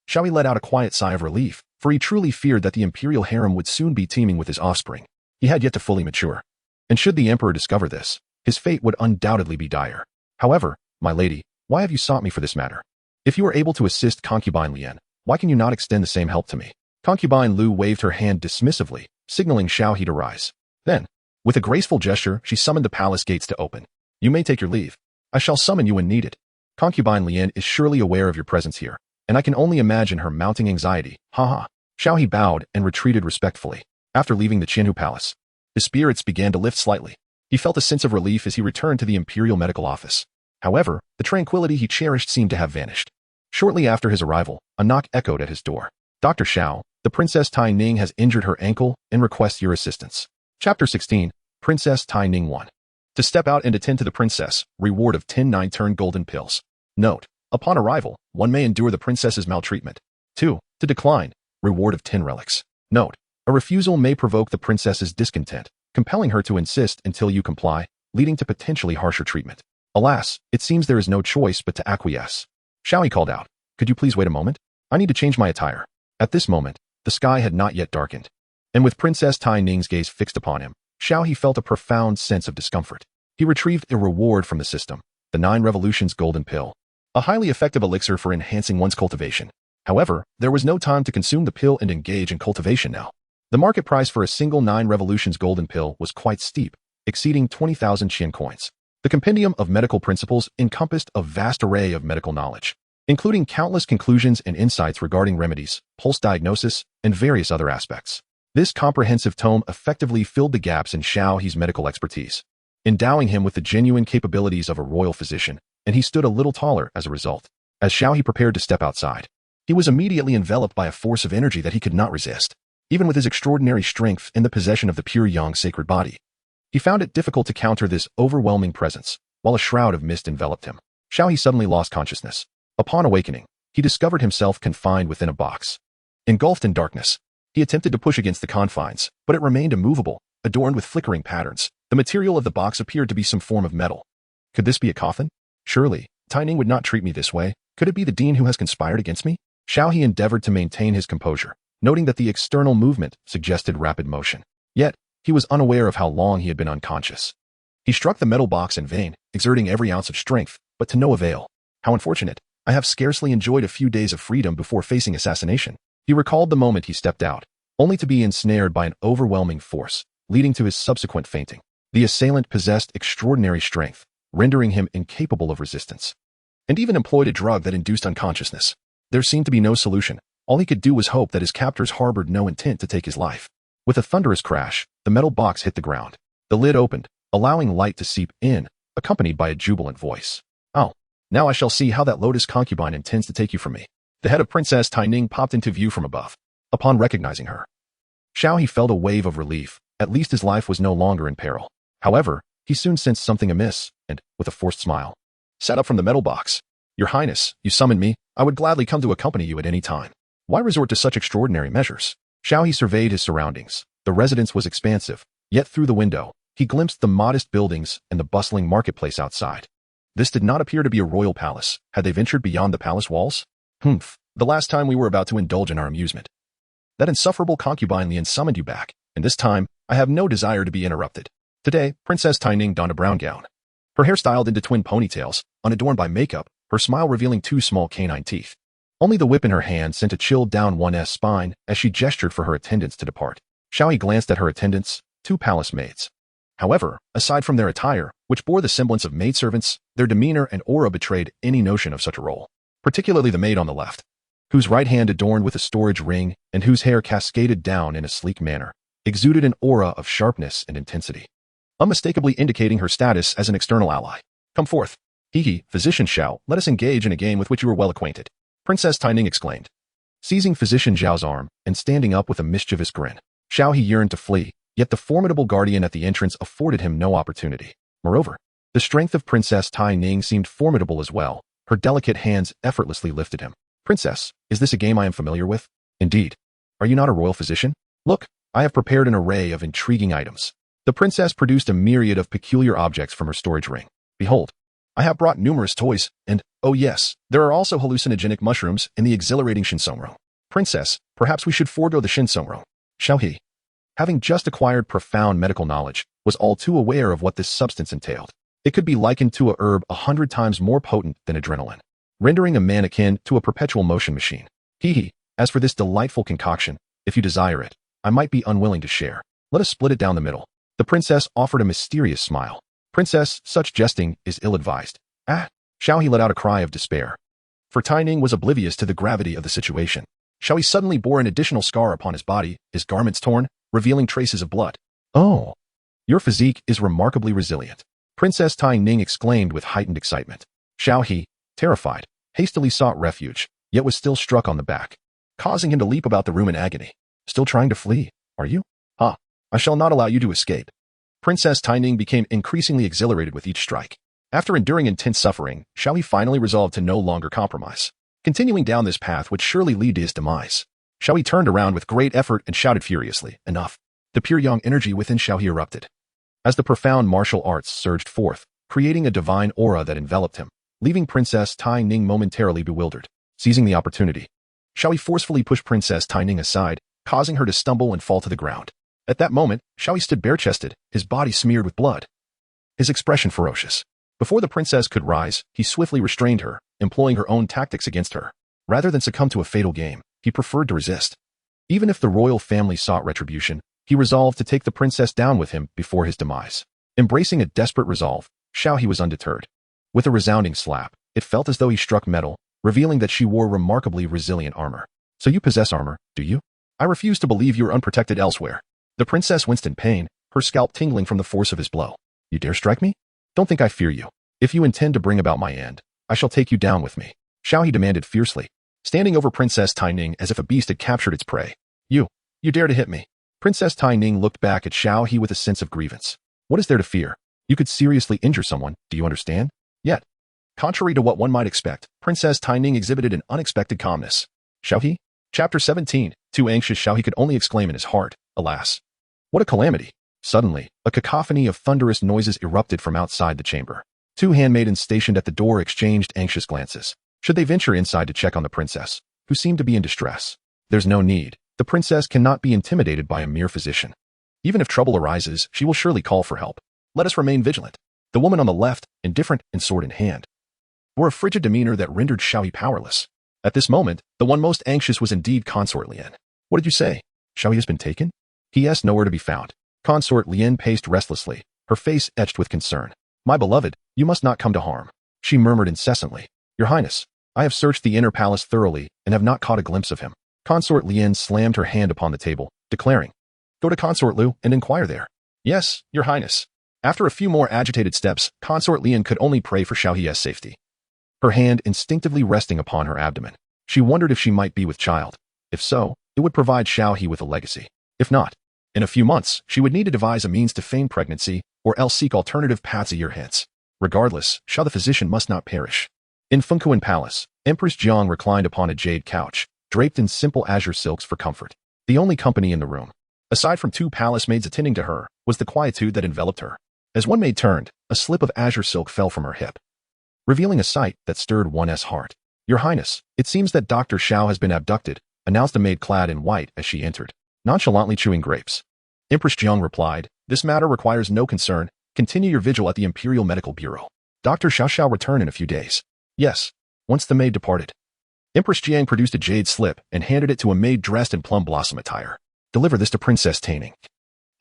Xiao He let out a quiet sigh of relief, for he truly feared that the imperial harem would soon be teeming with his offspring. He had yet to fully mature. And should the Emperor discover this, his fate would undoubtedly be dire. However, my lady, why have you sought me for this matter? If you are able to assist Concubine Lian, why can you not extend the same help to me? Concubine Lu waved her hand dismissively, signaling Xiao He to rise. Then, with a graceful gesture, she summoned the palace gates to open. You may take your leave. I shall summon you when needed. Concubine Lian is surely aware of your presence here, and I can only imagine her mounting anxiety. Ha ha. Xiao He bowed and retreated respectfully. After leaving the Qianhu palace, his spirits began to lift slightly. He felt a sense of relief as he returned to the imperial medical office. However, the tranquility he cherished seemed to have vanished. Shortly after his arrival, a knock echoed at his door. Dr. Xiao, the Princess Tai Ning has injured her ankle and requests your assistance. Chapter 16, Princess Tai Ning 1. To step out and attend to the princess, reward of 10 9-turn golden pills. Note, upon arrival, one may endure the princess's maltreatment. 2. To decline, reward of 10 relics. Note, a refusal may provoke the princess's discontent, compelling her to insist until you comply, leading to potentially harsher treatment. Alas, it seems there is no choice but to acquiesce. Xiao He called out, "Could you please wait a moment? I need to change my attire." At this moment, the sky had not yet darkened, and with Princess Tai Ning's gaze fixed upon him, Xiao He felt a profound sense of discomfort. He retrieved a reward from the system, the 9 Revolutions Golden Pill, a highly effective elixir for enhancing one's cultivation. However, there was no time to consume the pill and engage in cultivation now. The market price for a single 9 Revolutions Golden Pill was quite steep, exceeding 20,000 Qian coins. The compendium of medical principles encompassed a vast array of medical knowledge, including countless conclusions and insights regarding remedies, pulse diagnosis, and various other aspects. This comprehensive tome effectively filled the gaps in Xiao He's medical expertise, endowing him with the genuine capabilities of a royal physician, and he stood a little taller as a result. As Xiao He prepared to step outside, he was immediately enveloped by a force of energy that he could not resist. Even with his extraordinary strength in the possession of the Pure Yang sacred body, he found it difficult to counter this overwhelming presence, while a shroud of mist enveloped him. Xiao He suddenly lost consciousness. Upon awakening, he discovered himself confined within a box. Engulfed in darkness, he attempted to push against the confines, but it remained immovable, adorned with flickering patterns. The material of the box appeared to be some form of metal. Could this be a coffin? Surely, Tai Ning would not treat me this way. Could it be the dean who has conspired against me? Xiao He endeavored to maintain his composure, noting that the external movement suggested rapid motion. Yet, he was unaware of how long he had been unconscious. He struck the metal box in vain, exerting every ounce of strength, but to no avail. How unfortunate. I have scarcely enjoyed a few days of freedom before facing assassination. He recalled the moment he stepped out, only to be ensnared by an overwhelming force, leading to his subsequent fainting. The assailant possessed extraordinary strength, rendering him incapable of resistance, and even employed a drug that induced unconsciousness. There seemed to be no solution. All he could do was hope that his captors harbored no intent to take his life. With a thunderous crash, the metal box hit the ground. The lid opened, allowing light to seep in, accompanied by a jubilant voice. "Oh, now I shall see how that lotus concubine intends to take you from me." The head of Princess Tai Ning popped into view from above. Upon recognizing her, Xiao He felt a wave of relief. At least his life was no longer in peril. However, he soon sensed something amiss, and, with a forced smile, sat up from the metal box. "Your Highness, you summoned me. I would gladly come to accompany you at any time. Why resort to such extraordinary measures?" Xiao He surveyed his surroundings. The residence was expansive, yet through the window, he glimpsed the modest buildings and the bustling marketplace outside. This did not appear to be a royal palace. Had they ventured beyond the palace walls? The last time we were about to indulge in our amusement, that insufferable Concubine Lian summoned you back, and this time, I have no desire to be interrupted. Today, Princess Tai Ning donned a brown gown. Her hair styled into twin ponytails, unadorned by makeup, her smile revealing 2 small canine teeth. Only the whip in her hand sent a chill down one's spine as she gestured for her attendants to depart. Xiao He glanced at her attendants, 2 palace maids. However, aside from their attire, which bore the semblance of maidservants, their demeanor and aura betrayed any notion of such a role. Particularly the maid on the left, whose right hand adorned with a storage ring and whose hair cascaded down in a sleek manner, exuded an aura of sharpness and intensity, unmistakably indicating her status as an external ally. "Come forth. He, Physician Xiao, let us engage in a game with which you are well acquainted," Princess Tai Ning exclaimed. Seizing Physician Zhao's arm and standing up with a mischievous grin, Xiao He yearned to flee, yet the formidable guardian at the entrance afforded him no opportunity. Moreover, the strength of Princess Tai Ning seemed formidable as well. Her delicate hands effortlessly lifted him. "Princess, is this a game I am familiar with?" "Indeed. Are you not a royal physician? Look, I have prepared an array of intriguing items." The princess produced a myriad of peculiar objects from her storage ring. "Behold, I have brought numerous toys, and, oh yes, there are also hallucinogenic mushrooms in the exhilarating Shinsongrong. Princess, perhaps we should forego the Shinsongrong." Xiao He, having just acquired profound medical knowledge, was all too aware of what this substance entailed. It could be likened to a herb 100 times more potent than adrenaline, rendering a man akin to a perpetual motion machine. As for this delightful concoction, if you desire it, I might be unwilling to share. Let us split it down the middle." The princess offered a mysterious smile. "Princess, such jesting is ill-advised." "Ah!" Xiao He let out a cry of despair. For Tai Ning was oblivious to the gravity of the situation. Xiao He suddenly bore an additional scar upon his body, his garments torn, revealing traces of blood. "Oh, your physique is remarkably resilient," Princess Tai Ning exclaimed with heightened excitement. Xiao He, terrified, hastily sought refuge, yet was still struck on the back, causing him to leap about the room in agony. "Still trying to flee, are you? I shall not allow you to escape." Princess Tai Ning became increasingly exhilarated with each strike. After enduring intense suffering, Xiao He finally resolved to no longer compromise, continuing down this path would surely lead to his demise. Xiao He turned around with great effort and shouted furiously, "Enough!" The pure yang energy within Xiao He erupted, as the profound martial arts surged forth, creating a divine aura that enveloped him. leaving Princess Tai Ning momentarily bewildered. Seizing the opportunity, Xiao He forcefully pushed Princess Tai Ning aside, causing her to stumble and fall to the ground. At that moment, Xiao He stood bare-chested, his body smeared with blood, his expression ferocious. Before the princess could rise, he swiftly restrained her, employing her own tactics against her. Rather than succumb to a fatal game, he preferred to resist. Even if the royal family sought retribution, he resolved to take the princess down with him before his demise. Embracing a desperate resolve, Xiao He was undeterred. With a resounding slap, it felt as though he struck metal, revealing that she wore remarkably resilient armor. So you possess armor, do you? I refuse to believe you are unprotected elsewhere. The princess winced in pain, her scalp tingling from the force of his blow. You dare strike me? Don't think I fear you. If you intend to bring about my end, I shall take you down with me. Xiao He demanded fiercely, standing over Princess Tai Ning as if a beast had captured its prey. You dare to hit me. Princess Tai Ning looked back at Xiao He with a sense of grievance. What is there to fear? You could seriously injure someone, do you understand? Yet, contrary to what one might expect, Princess Tai Ning exhibited an unexpected calmness. Xiao He? Chapter 17. Too anxious, Xiao He could only exclaim in his heart, alas. What a calamity. Suddenly, a cacophony of thunderous noises erupted from outside the chamber. Two handmaidens stationed at the door exchanged anxious glances. Should they venture inside to check on the princess, who seemed to be in distress? There's no need. The princess cannot be intimidated by a mere physician. Even if trouble arises, she will surely call for help. Let us remain vigilant. The woman on the left, indifferent and sword in hand, wore a frigid demeanor that rendered Xiao He powerless. At this moment, the one most anxious was indeed Consort Lian. What did you say? Xiao He has been taken? He is nowhere to be found. Consort Lian paced restlessly, her face etched with concern. My beloved, you must not come to harm. She murmured incessantly. Your Highness, I have searched the inner palace thoroughly and have not caught a glimpse of him. Consort Lian slammed her hand upon the table, declaring, Go to Consort Lu and inquire there. Yes, Your Highness. After a few more agitated steps, Consort Lian could only pray for Xiao He's safety. Her hand instinctively resting upon her abdomen. She wondered if she might be with child. If so, it would provide Xiao He with a legacy. If not, in a few months, she would need to devise a means to feign pregnancy or else seek alternative paths a year hence. Regardless, Xiao the physician must not perish. In Concubine Palace, Empress Jiang reclined upon a jade couch, draped in simple azure silks for comfort. The only company in the room, aside from two palace maids attending to her, was the quietude that enveloped her. As one maid turned, a slip of azure silk fell from her hip, revealing a sight that stirred one's heart. Your Highness, it seems that Dr. Xiao has been abducted, announced a maid clad in white as she entered, nonchalantly chewing grapes. Empress Jiang replied, This matter requires no concern. Continue your vigil at the Imperial Medical Bureau. Dr. Xiao shall return in a few days. Yes. Once the maid departed, Empress Jiang produced a jade slip and handed it to a maid dressed in plum blossom attire. Deliver this to Princess Tai Ning.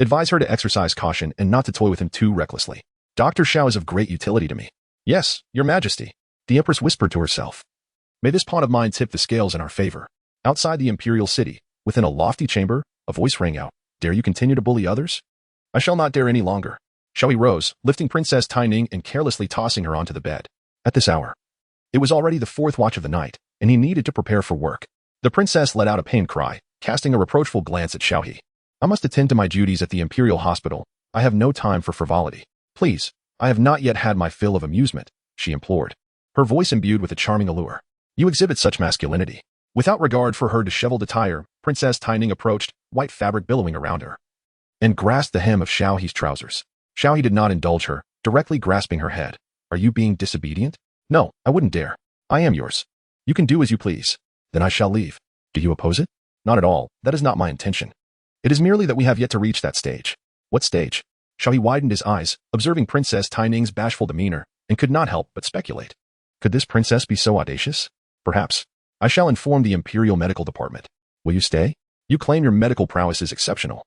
Advise her to exercise caution and not to toy with him too recklessly. Dr. Xiao is of great utility to me. Yes, Your Majesty. The Empress whispered to herself. May this pawn of mine tip the scales in our favor. Outside the imperial city, within a lofty chamber, a voice rang out. Dare you continue to bully others? I shall not dare any longer. Xiao He rose, lifting Princess Tai Ning and carelessly tossing her onto the bed. At this hour, it was already the fourth watch of the night, and he needed to prepare for work. The princess let out a pained cry, casting a reproachful glance at Xiao He. I must attend to my duties at the imperial hospital. I have no time for frivolity. Please, I have not yet had my fill of amusement, she implored, her voice imbued with a charming allure. You exhibit such masculinity. Without regard for her disheveled attire, Princess Tai Ning approached, white fabric billowing around her, and grasped the hem of Xiao He's trousers. Xiao He did not indulge her, directly grasping her head. Are you being disobedient? No, I wouldn't dare. I am yours. You can do as you please. Then I shall leave. Do you oppose it? Not at all. That is not my intention. It is merely that we have yet to reach that stage. What stage? Xiao He widened his eyes, observing Princess Tai Ning's bashful demeanor, and could not help but speculate. Could this princess be so audacious? Perhaps. I shall inform the Imperial Medical Department. Will you stay? You claim your medical prowess is exceptional.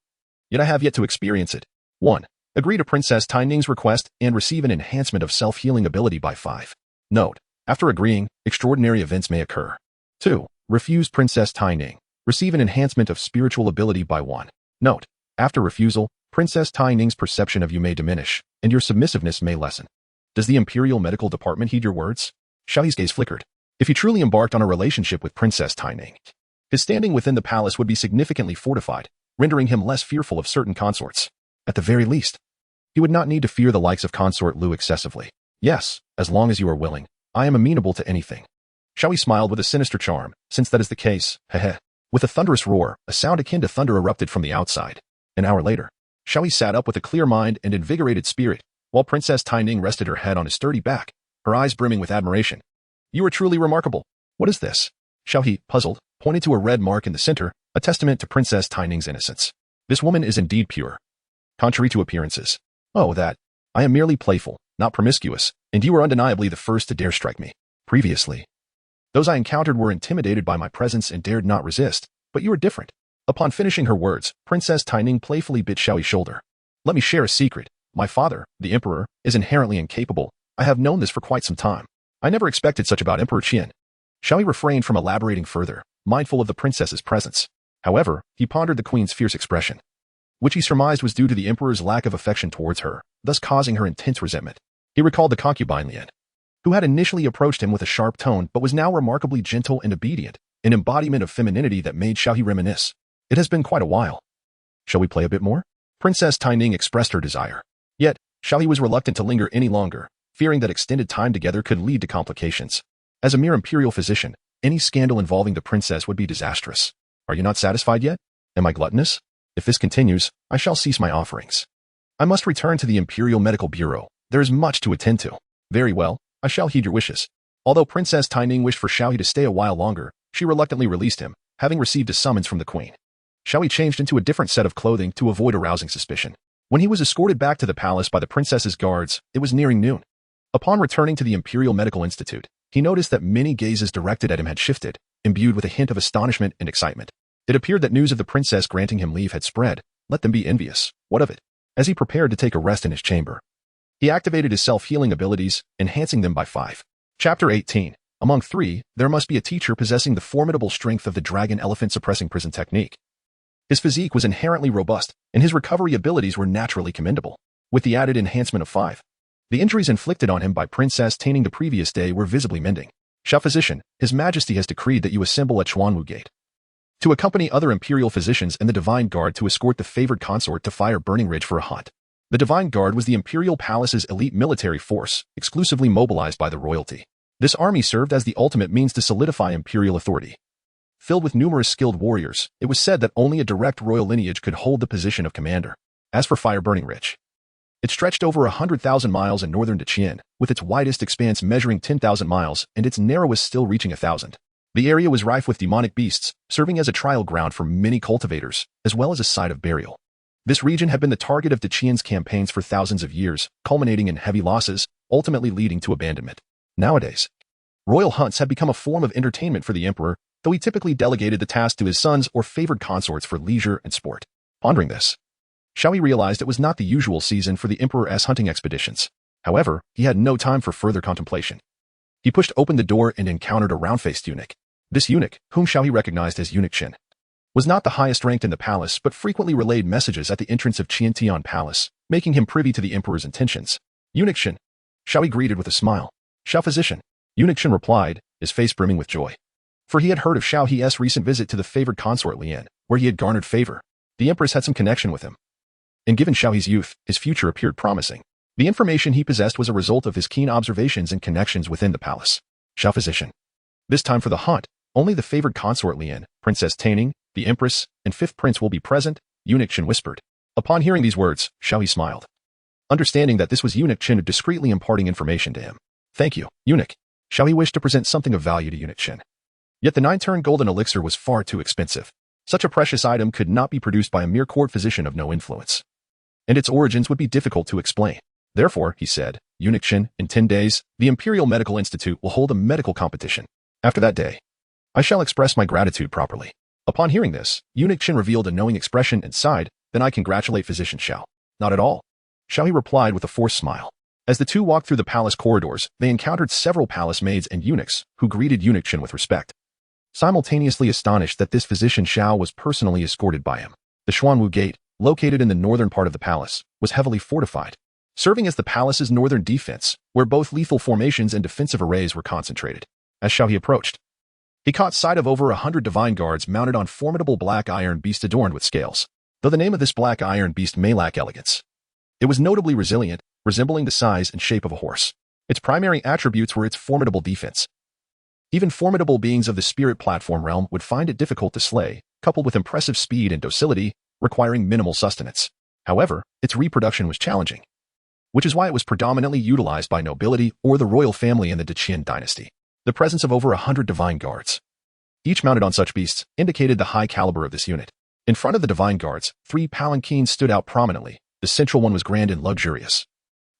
Yet I have yet to experience it. 1. Agree to Princess Tai Ning's request and receive an enhancement of self-healing ability by 5. Note. After agreeing, extraordinary events may occur. 2. Refuse Princess Tai Ning. Receive an enhancement of spiritual ability by 1. Note. After refusal, Princess Tai Ning's perception of you may diminish, and your submissiveness may lessen. Does the Imperial Medical Department heed your words? Xiao He's gaze flickered. If he truly embarked on a relationship with Princess Tai Ning, his standing within the palace would be significantly fortified, rendering him less fearful of certain consorts. At the very least, he would not need to fear the likes of Consort Lu excessively. Yes, as long as you are willing, I am amenable to anything. Xiao He smiled with a sinister charm. Since that is the case, heh. With a thunderous roar, a sound akin to thunder erupted from the outside. An hour later, Xiao He sat up with a clear mind and invigorated spirit, while Princess Tai Ning rested her head on his sturdy back, her eyes brimming with admiration. You are truly remarkable. What is this? Xiao He, puzzled, pointed to a red mark in the center, a testament to Princess Taining's innocence. This woman is indeed pure. Contrary to appearances. Oh, that. I am merely playful, not promiscuous, and you are undeniably the first to dare strike me. Previously, those I encountered were intimidated by my presence and dared not resist, but you are different. Upon finishing her words, Princess Taining playfully bit Xiao He's shoulder. Let me share a secret. My father, the Emperor, is inherently incapable. I have known this for quite some time. I never expected such about Emperor Qian. Xiao He refrained from elaborating further, mindful of the princess's presence. However, he pondered the queen's fierce expression, which he surmised was due to the emperor's lack of affection towards her, thus causing her intense resentment. He recalled the concubine Lian, who had initially approached him with a sharp tone but was now remarkably gentle and obedient, an embodiment of femininity that made Xiao He reminisce. It has been quite a while. Shall we play a bit more? Princess Taining expressed her desire. Yet, Xiao He was reluctant to linger any longer, fearing that extended time together could lead to complications. As a mere imperial physician, any scandal involving the princess would be disastrous. Are you not satisfied yet? Am I gluttonous? If this continues, I shall cease my offerings. I must return to the Imperial Medical Bureau. There is much to attend to. Very well, I shall heed your wishes. Although Princess Taining wished for Xiao He to stay a while longer, she reluctantly released him, having received a summons from the queen. Xiao He changed into a different set of clothing to avoid arousing suspicion. When he was escorted back to the palace by the princess's guards, it was nearing noon. Upon returning to the Imperial Medical Institute, he noticed that many gazes directed at him had shifted, imbued with a hint of astonishment and excitement. It appeared that news of the princess granting him leave had spread. Let them be envious. What of it? As he prepared to take a rest in his chamber, he activated his self-healing abilities, enhancing them by 5. Chapter 18. Among 3, there must be a teacher possessing the formidable strength of the dragon elephant suppressing prison technique. His physique was inherently robust, and his recovery abilities were naturally commendable. With the added enhancement of 5, the injuries inflicted on him by Princess Taining the previous day were visibly mending. Xiao Physician, His Majesty has decreed that you assemble at Xuanwu Gate to accompany other imperial physicians and the Divine Guard to escort the favored consort to Fire Burning Ridge for a hunt. The Divine Guard was the Imperial Palace's elite military force, exclusively mobilized by the royalty. This army served as the ultimate means to solidify imperial authority. Filled with numerous skilled warriors, it was said that only a direct royal lineage could hold the position of commander. As for Fire Burning Ridge, it stretched over 100,000 miles in northern Qian, with its widest expanse measuring 10,000 miles and its narrowest still reaching 1,000. The area was rife with demonic beasts, serving as a trial ground for many cultivators, as well as a site of burial. This region had been the target of Qian's campaigns for thousands of years, culminating in heavy losses, ultimately leading to abandonment. Nowadays, royal hunts had become a form of entertainment for the emperor, though he typically delegated the task to his sons or favored consorts for leisure and sport. Pondering this, Xiao He realized it was not the usual season for the emperor's hunting expeditions. However, he had no time for further contemplation. He pushed open the door and encountered a round-faced eunuch. This eunuch, whom Xiao He recognized as Eunuch Qian, was not the highest ranked in the palace but frequently relayed messages at the entrance of Qian Tian Palace, making him privy to the emperor's intentions. Eunuch Qian, Xiao He greeted with a smile. Xiao Physician, Eunuch Qian replied, his face brimming with joy. For he had heard of Xiao He's recent visit to the favored consort Lian, where he had garnered favor. The Empress had some connection with him. And given Xiao He's youth, his future appeared promising. The information he possessed was a result of his keen observations and connections within the palace. Xiao Physician. This time for the hunt, only the favored consort Lian, Princess Taining, the Empress, and 5th Prince will be present, Eunuch Qian whispered. Upon hearing these words, Xiao He smiled, understanding that this was Eunuch Qian discreetly imparting information to him. Thank you, Eunuch. Xiao He wished to present something of value to Eunuch Qian. Yet the 9-turn golden elixir was far too expensive. Such a precious item could not be produced by a mere court physician of no influence, and its origins would be difficult to explain. Therefore, he said, Eunuch Qian, in 10 days, the Imperial Medical Institute will hold a medical competition. After that day, I shall express my gratitude properly. Upon hearing this, Eunuch Qian revealed a knowing expression and sighed, then I congratulate Physician Xiao. Not at all. Xiao He replied with a forced smile. As the two walked through the palace corridors, they encountered several palace maids and eunuchs, who greeted Eunuch Qian with respect, simultaneously astonished that this Physician Xiao was personally escorted by him. The Xuanwu Gate, located in the northern part of the palace, was heavily fortified, serving as the palace's northern defense, where both lethal formations and defensive arrays were concentrated. As Xiao He approached, he caught sight of over 100 divine guards mounted on formidable black iron beasts adorned with scales. Though the name of this black iron beast may lack elegance, it was notably resilient, resembling the size and shape of a horse. Its primary attributes were its formidable defense. Even formidable beings of the spirit platform realm would find it difficult to slay, coupled with impressive speed and docility, requiring minimal sustenance. However, its reproduction was challenging. which is why it was predominantly utilized by nobility or the royal family in the Qian Dynasty. The presence of over 100 divine guards, each mounted on such beasts, indicated the high caliber of this unit. In front of the divine guards, 3 palanquins stood out prominently. The central one was grand and luxurious,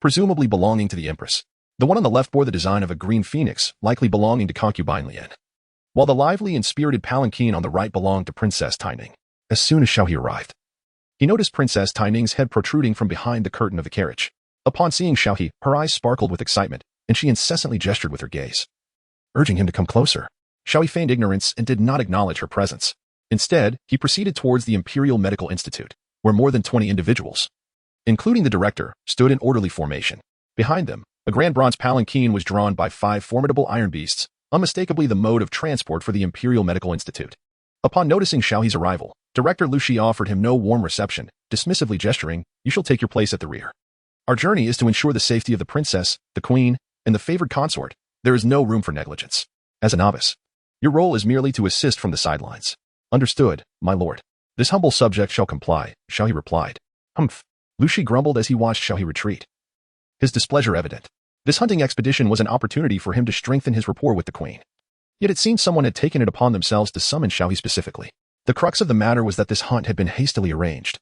presumably belonging to the Empress. The one on the left bore the design of a green phoenix, likely belonging to Concubine Lian, while the lively and spirited palanquin on the right belonged to Princess Taining. As soon as Xiao He arrived, he noticed Princess Taining's head protruding from behind the curtain of the carriage. Upon seeing Xiao He, her eyes sparkled with excitement, and she incessantly gestured with her gaze, urging him to come closer. Xiao He feigned ignorance and did not acknowledge her presence. Instead, he proceeded towards the Imperial Medical Institute, where more than 20 individuals, including the director, stood in orderly formation. Behind them, a grand bronze palanquin was drawn by 5 formidable iron beasts, unmistakably the mode of transport for the Imperial Medical Institute. Upon noticing Xiao He's arrival, Director Lu Shi offered him no warm reception, dismissively gesturing, "You shall take your place at the rear. Our journey is to ensure the safety of the princess, the queen, and the favored consort. There is no room for negligence. As a novice, your role is merely to assist from the sidelines." "Understood, my lord. This humble subject shall comply," Xiao He replied. "Humph." Lu Shi grumbled as he watched Xiao He retreat, his displeasure evident. This hunting expedition was an opportunity for him to strengthen his rapport with the queen. Yet it seemed someone had taken it upon themselves to summon Xiao He specifically. The crux of the matter was that this hunt had been hastily arranged.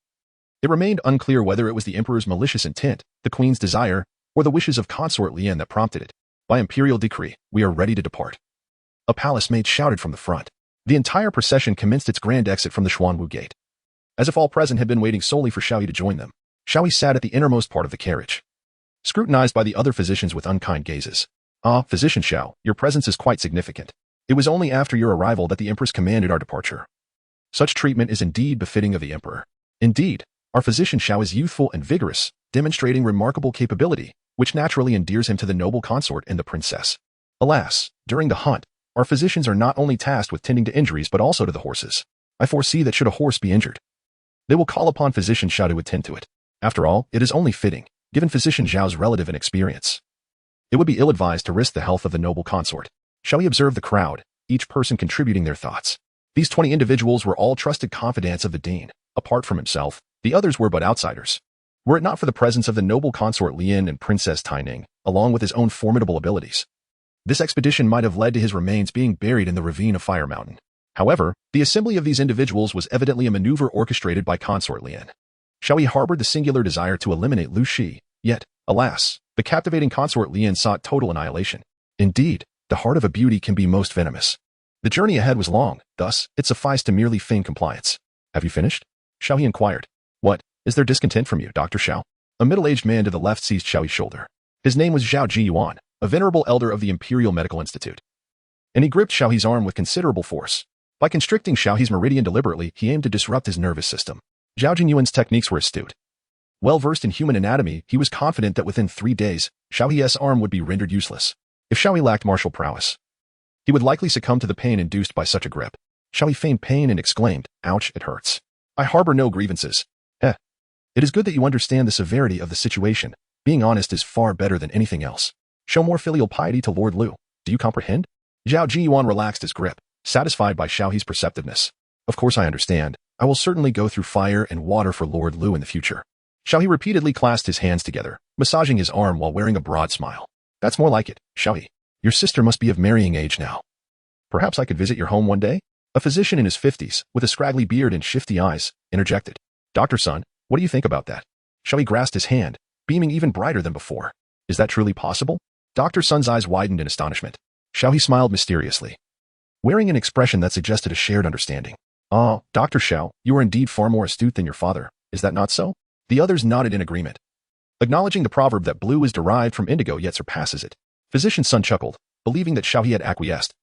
It remained unclear whether it was the emperor's malicious intent, the queen's desire, or the wishes of consort Lian that prompted it. "By imperial decree, we are ready to depart." A palace maid shouted from the front. The entire procession commenced its grand exit from the Xuanwu Gate, as if all present had been waiting solely for Xiao He to join them. Xiao He sat at the innermost part of the carriage, scrutinized by the other physicians with unkind gazes. "Ah, Physician Xiao, your presence is quite significant. It was only after your arrival that the Empress commanded our departure. Such treatment is indeed befitting of the Emperor. Indeed, our Physician Xiao is youthful and vigorous, demonstrating remarkable capability, which naturally endears him to the noble consort and the princess. Alas, during the hunt, our physicians are not only tasked with tending to injuries but also to the horses. I foresee that should a horse be injured, they will call upon Physician Xiao to attend to it. After all, it is only fitting, given Physician Xiao's relative inexperience. It would be ill-advised to risk the health of the noble consort." Xiao He observed the crowd, each person contributing their thoughts. These 20 individuals were all trusted confidants of the Dean. Apart from himself, the others were but outsiders. Were it not for the presence of the noble consort Lian and Princess Taining, along with his own formidable abilities, this expedition might have led to his remains being buried in the ravine of Fire Mountain. However, the assembly of these individuals was evidently a maneuver orchestrated by consort Lian. Xiao He harbored the singular desire to eliminate Lu Shi, yet, alas, the captivating consort Lian sought total annihilation. Indeed, the heart of a beauty can be most venomous. The journey ahead was long, thus, it sufficed to merely feign compliance. "Have you finished?" Xiao He inquired. "What, is there discontent from you, Dr. Xiao?" A middle-aged man to the left seized Xiao He's shoulder. His name was Zhao Jiyuan, a venerable elder of the Imperial Medical Institute, and he gripped Xiao He's arm with considerable force. By constricting Xiao He's meridian deliberately, he aimed to disrupt his nervous system. Zhao Jinyuan's techniques were astute. Well-versed in human anatomy, he was confident that within 3 days, Xiao He's arm would be rendered useless. If Xiao He lacked martial prowess, he would likely succumb to the pain induced by such a grip. Xiao He feigned pain and exclaimed, "Ouch, it hurts. I harbor no grievances." It is good that you understand the severity of the situation. Being honest is far better than anything else. Show more filial piety to Lord Lu. Do you comprehend?" Zhao Jiyuan relaxed his grip, satisfied by Xiao He's perceptiveness. "Of course I understand. I will certainly go through fire and water for Lord Lu in the future." Xiao He repeatedly clasped his hands together, massaging his arm while wearing a broad smile. "That's more like it, Xiao He. Your sister must be of marrying age now. Perhaps I could visit your home one day?" A physician in his 50s, with a scraggly beard and shifty eyes, interjected. "Dr. Sun, what do you think about that?" Xiao He grasped his hand, beaming even brighter than before. "Is that truly possible?" Dr. Sun's eyes widened in astonishment. Xiao He smiled mysteriously, wearing an expression that suggested a shared understanding. "Ah, Dr. Xiao, you are indeed far more astute than your father. Is that not so?" The others nodded in agreement, acknowledging the proverb that blue is derived from indigo yet surpasses it. Physician Sun chuckled, believing that Xiao He had acquiesced.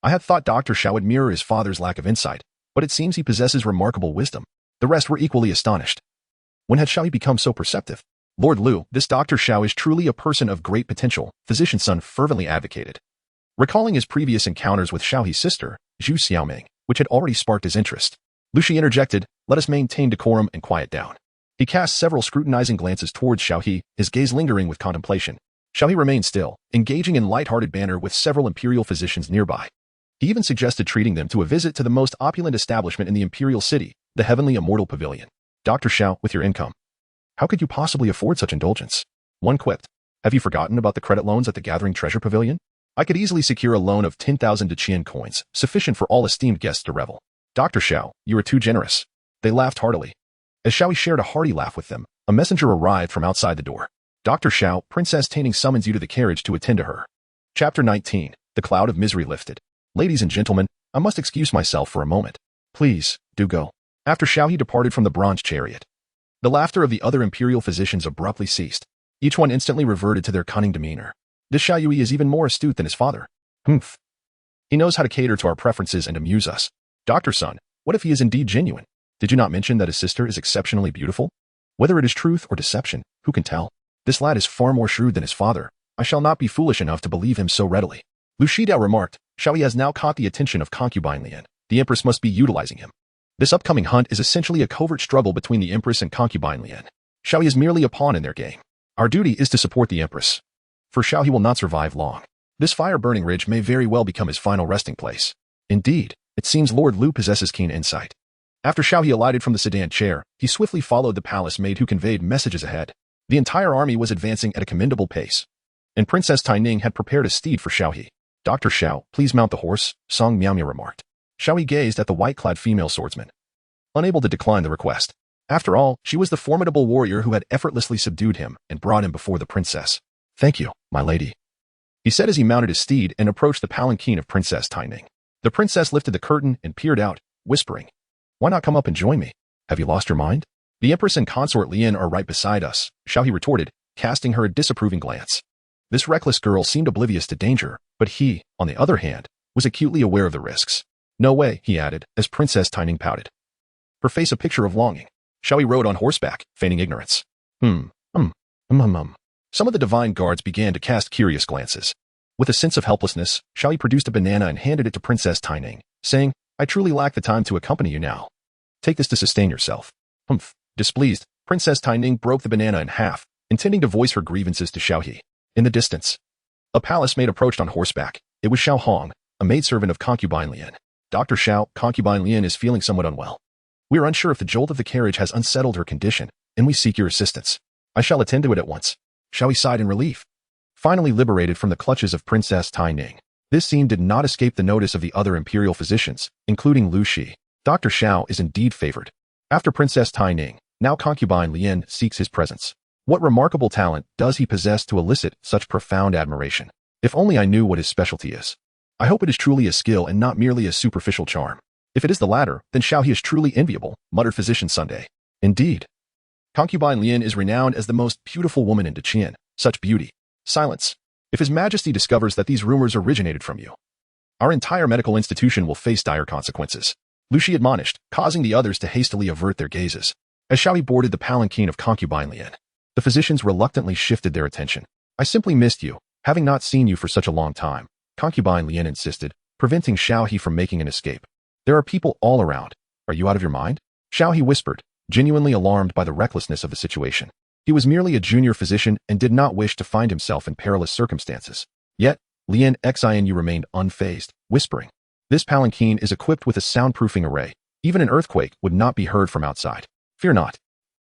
"I had thought Dr. Xiao would mirror his father's lack of insight, but it seems he possesses remarkable wisdom." The rest were equally astonished. When had Xiao He become so perceptive? "Lord Lu, this Dr. Xiao is truly a person of great potential," Physician Sun fervently advocated, recalling his previous encounters with Xiao He's sister, Zhu Xiaoming, which had already sparked his interest. Lu Shi interjected, "Let us maintain decorum and quiet down." He cast several scrutinizing glances towards Xiao He, his gaze lingering with contemplation. Xiao He remained still, engaging in light-hearted banter with several imperial physicians nearby. He even suggested treating them to a visit to the most opulent establishment in the imperial city, the Heavenly Immortal Pavilion. "Dr. Xiao, with your income, how could you possibly afford such indulgence?" One quipped, "Have you forgotten about the credit loans at the Gathering Treasure Pavilion? I could easily secure a loan of 10,000 Qian coins, sufficient for all esteemed guests to revel." "Dr. Xiao, you are too generous." They laughed heartily. As Xiao He shared a hearty laugh with them, a messenger arrived from outside the door. "Dr. Xiao, Princess Taining summons you to the carriage to attend to her." Chapter 19. The cloud of misery lifted. "Ladies and gentlemen, I must excuse myself for a moment. Please, do go." After Xiao He departed from the bronze chariot, the laughter of the other imperial physicians abruptly ceased. Each one instantly reverted to their cunning demeanor. This Xiao He is even more astute than his father. Humph. He knows how to cater to our preferences and amuse us. Dr. Sun, what if he is indeed genuine? Did you not mention that his sister is exceptionally beautiful? Whether it is truth or deception, who can tell? This lad is far more shrewd than his father. I shall not be foolish enough to believe him so readily. Lu Shidao remarked, Xiao He has now caught the attention of Concubine Lian. The Empress must be utilizing him. This upcoming hunt is essentially a covert struggle between the Empress and Concubine Lian. Xiao He is merely a pawn in their game. Our duty is to support the Empress. For Xiao He will not survive long. This fire-burning ridge may very well become his final resting place. Indeed, it seems Lord Lu possesses keen insight. After Xiao He alighted from the sedan chair, he swiftly followed the palace maid who conveyed messages ahead. The entire army was advancing at a commendable pace, and Princess Taining had prepared a steed for Xiao He. "Dr. Xiao, please mount the horse," Song Miaomia remarked. Xiao He gazed at the white-clad female swordsman, unable to decline the request. After all, she was the formidable warrior who had effortlessly subdued him and brought him before the princess. "Thank you, my lady," he said as he mounted his steed and approached the palanquin of Princess Taining. The princess lifted the curtain and peered out, whispering, "Why not come up and join me? Have you lost your mind?" "The Empress and Consort Lian are right beside us," Xiao He retorted, casting her a disapproving glance. This reckless girl seemed oblivious to danger, but he, on the other hand, was acutely aware of the risks. "No way," he added, as Princess Taining pouted, her face a picture of longing. Xiao He rode on horseback, feigning ignorance. Some of the divine guards began to cast curious glances. With a sense of helplessness, Xiao He produced a banana and handed it to Princess Taining, saying, "I truly lack the time to accompany you now. Take this to sustain yourself." Humph. Displeased, Princess Taining broke the banana in half, intending to voice her grievances to Xiao He. In the distance, a palace maid approached on horseback. It was Xiao Hong, a maidservant of Concubine Lian. "Dr. Xiao, Concubine Lian is feeling somewhat unwell. We are unsure if the jolt of the carriage has unsettled her condition, and we seek your assistance." "I shall attend to it at once." Xiao He sighed in relief. Finally liberated from the clutches of Princess Taining, this scene did not escape the notice of the other imperial physicians, including Lu Shi. Dr. Xiao is indeed favored. After Princess Taining, now Concubine Lian seeks his presence. What remarkable talent does he possess to elicit such profound admiration? If only I knew what his specialty is. I hope it is truly a skill and not merely a superficial charm. If it is the latter, then Xiao He is truly enviable, muttered Physician Sunday. Indeed. Concubine Lian is renowned as the most beautiful woman in Qian. Such beauty. Silence. If His Majesty discovers that these rumors originated from you, our entire medical institution will face dire consequences. Lu Shi admonished, causing the others to hastily avert their gazes. As Xiao He boarded the palanquin of Concubine Lian, the physicians reluctantly shifted their attention. "I simply missed you, having not seen you for such a long time," Concubine Lian insisted, preventing Xiao He from making an escape. "There are people all around. Are you out of your mind?" Xiao He whispered, genuinely alarmed by the recklessness of the situation. He was merely a junior physician and did not wish to find himself in perilous circumstances. Yet, Lian Xian remained unfazed, whispering, "This palanquin is equipped with a soundproofing array. Even an earthquake would not be heard from outside. Fear not."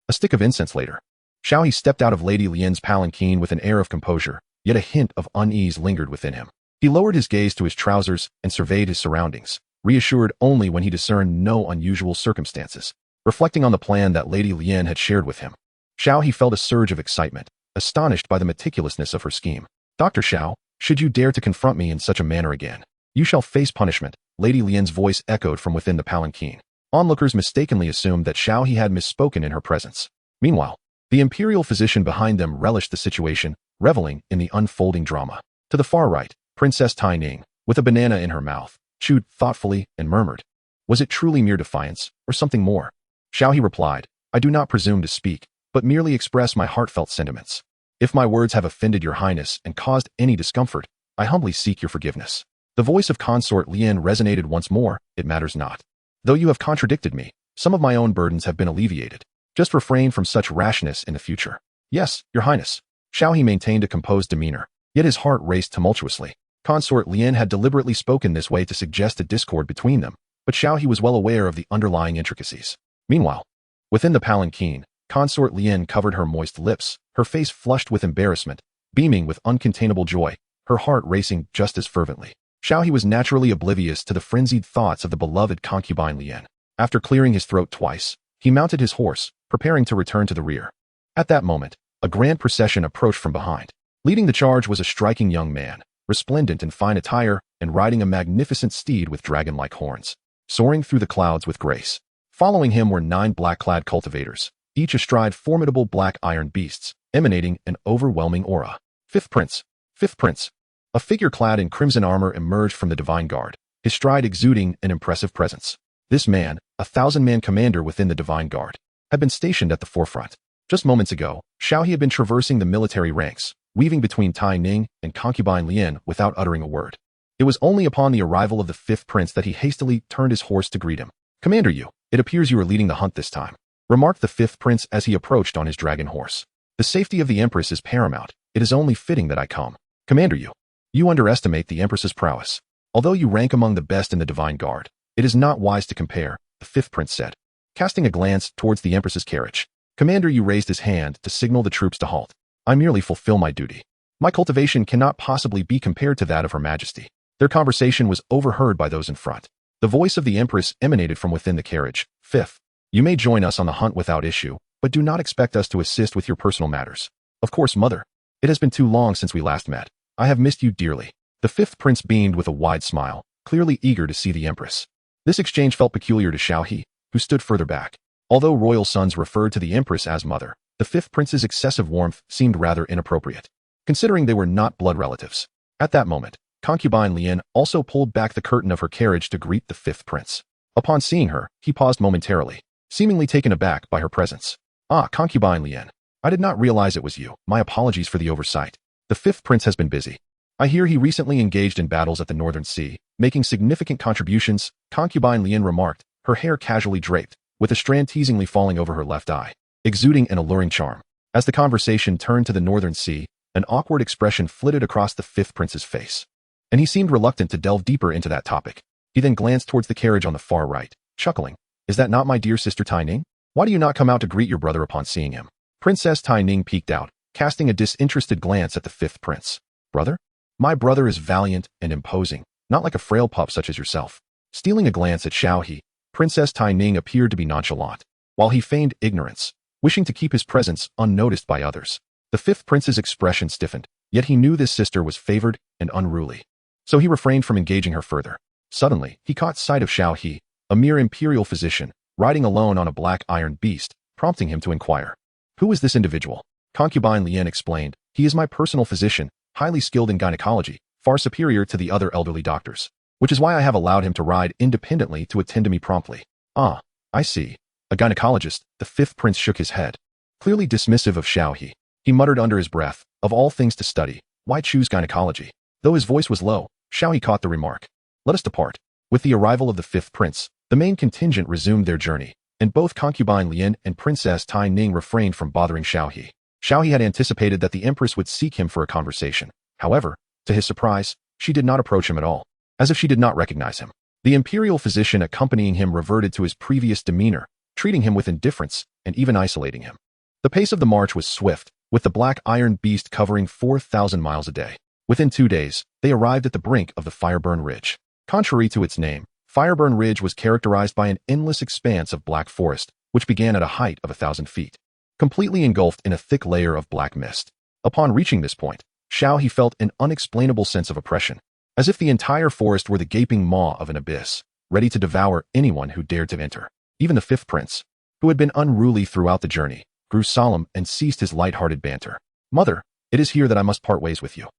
A stick of incense later, Xiao He stepped out of Lady Lian's palanquin with an air of composure, yet a hint of unease lingered within him. He lowered his gaze to his trousers and surveyed his surroundings, reassured only when he discerned no unusual circumstances. Reflecting on the plan that Lady Lian had shared with him, Xiao He felt a surge of excitement, astonished by the meticulousness of her scheme. "Dr. Xiao, should you dare to confront me in such a manner again, you shall face punishment," Lady Lian's voice echoed from within the palanquin. Onlookers mistakenly assumed that Xiao He had misspoken in her presence. Meanwhile, the imperial physician behind them relished the situation, reveling in the unfolding drama. To the far right, Princess Taining, with a banana in her mouth, chewed thoughtfully and murmured, "Was it truly mere defiance, or something more?" Xiao He replied, "I do not presume to speak, but merely express my heartfelt sentiments. If my words have offended your highness and caused any discomfort, I humbly seek your forgiveness." The voice of Consort Lian resonated once more, "It matters not. Though you have contradicted me, some of my own burdens have been alleviated. Just refrain from such rashness in the future." "Yes, your highness." Xiao He maintained a composed demeanor, yet his heart raced tumultuously. Consort Lian had deliberately spoken this way to suggest a discord between them, but Xiao He was well aware of the underlying intricacies. Meanwhile, within the palanquin, Consort Lian covered her moist lips, her face flushed with embarrassment, beaming with uncontainable joy, her heart racing just as fervently. Xiao He was naturally oblivious to the frenzied thoughts of the beloved Concubine Lian. After clearing his throat twice, he mounted his horse, preparing to return to the rear. At that moment, a grand procession approached from behind. Leading the charge was a striking young man, resplendent in fine attire and riding a magnificent steed with dragon-like horns, soaring through the clouds with grace. Following him were 9 black-clad cultivators, each astride formidable black iron beasts, emanating an overwhelming aura. Fifth Prince. Fifth Prince. A figure clad in crimson armor emerged from the Divine Guard, his stride exuding an impressive presence. This man, a 1,000-man commander within the Divine Guard, had been stationed at the forefront. Just moments ago, Xiao He had been traversing the military ranks, weaving between Tai Ning and Concubine Lian without uttering a word. It was only upon the arrival of the 5th prince that he hastily turned his horse to greet him. "Commander Yu, it appears you are leading the hunt this time," remarked the 5th prince as he approached on his dragon horse. "The safety of the Empress is paramount. It is only fitting that I come." "Commander Yu, you underestimate the Empress's prowess. Although you rank among the best in the Divine Guard, it is not wise to compare," the 5th prince said. Casting a glance towards the Empress's carriage, Commander Yu raised his hand to signal the troops to halt. "I merely fulfill my duty. My cultivation cannot possibly be compared to that of Her Majesty." Their conversation was overheard by those in front. The voice of the Empress emanated from within the carriage. "Fifth, you may join us on the hunt without issue, but do not expect us to assist with your personal matters." "Of course, Mother. It has been too long since we last met. I have missed you dearly." The 5th prince beamed with a wide smile, clearly eager to see the Empress. This exchange felt peculiar to Xiao He, who stood further back. Although royal sons referred to the Empress as mother, the 5th prince's excessive warmth seemed rather inappropriate, considering they were not blood relatives. At that moment, Concubine Lian also pulled back the curtain of her carriage to greet the 5th prince. Upon seeing her, he paused momentarily, seemingly taken aback by her presence. "Ah, Concubine Lian, I did not realize it was you. My apologies for the oversight. The 5th prince has been busy. I hear he recently engaged in battles at the Northern Sea, making significant contributions," Concubine Lian remarked, her hair casually draped, with a strand teasingly falling over her left eye, exuding an alluring charm. As the conversation turned to the Northern Sea, an awkward expression flitted across the 5th prince's face, and he seemed reluctant to delve deeper into that topic. He then glanced towards the carriage on the far right, chuckling. "Is that not my dear sister Tai Ning? Why do you not come out to greet your brother upon seeing him?" Princess Tai Ning peeked out, casting a disinterested glance at the 5th prince. "Brother? My brother is valiant and imposing, not like a frail pup such as yourself." Stealing a glance at Xiao He, Princess Tai Ning appeared to be nonchalant, while he feigned ignorance, wishing to keep his presence unnoticed by others. The 5th prince's expression stiffened, yet he knew this sister was favored and unruly, so he refrained from engaging her further. Suddenly, he caught sight of Xiao He, a mere imperial physician, riding alone on a black iron beast, prompting him to inquire. "Who is this individual?" Concubine Lian explained. "He is my personal physician, highly skilled in gynecology, far superior to the other elderly doctors, which is why I have allowed him to ride independently to attend to me promptly." "Ah, I see. A gynecologist," the 5th prince shook his head, clearly dismissive of Xiao He. He muttered under his breath, "Of all things to study, why choose gynecology?" Though his voice was low, Xiao He caught the remark. "Let us depart." With the arrival of the 5th prince, the main contingent resumed their journey, and both Concubine Lian and Princess Tai Ning refrained from bothering Xiao He. Xiao He had anticipated that the Empress would seek him for a conversation. However, to his surprise, she did not approach him at all, as if she did not recognize him. The imperial physician accompanying him reverted to his previous demeanor, treating him with indifference and even isolating him. The pace of the march was swift, with the black iron beast covering 4,000 miles a day. Within 2 days, they arrived at the brink of the Fireburn Ridge. Contrary to its name, Fireburn Ridge was characterized by an endless expanse of black forest, which began at a height of 1,000 feet, completely engulfed in a thick layer of black mist. Upon reaching this point, Xiao He felt an unexplainable sense of oppression, as if the entire forest were the gaping maw of an abyss, ready to devour anyone who dared to enter. Even the 5th prince, who had been unruly throughout the journey, grew solemn and ceased his light-hearted banter. "Mother, it is here that I must part ways with you.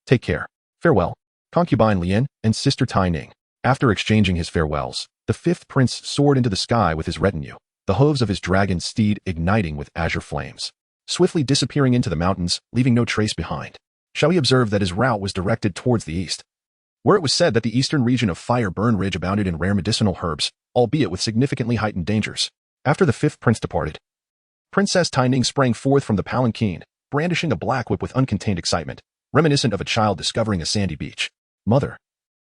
Take care. Farewell." Concubine Lian and sister Tai Ning. After exchanging his farewells, the 5th prince soared into the sky with his retinue, the hooves of his dragon steed igniting with azure flames, swiftly disappearing into the mountains, leaving no trace behind. Xiao He observed that his route was directed towards the east, where it was said that the eastern region of Fireburn Ridge abounded in rare medicinal herbs, albeit with significantly heightened dangers. After the 5th prince departed, Princess Tai Ning sprang forth from the palanquin, brandishing a black whip with uncontained excitement, reminiscent of a child discovering a sandy beach. "Mother,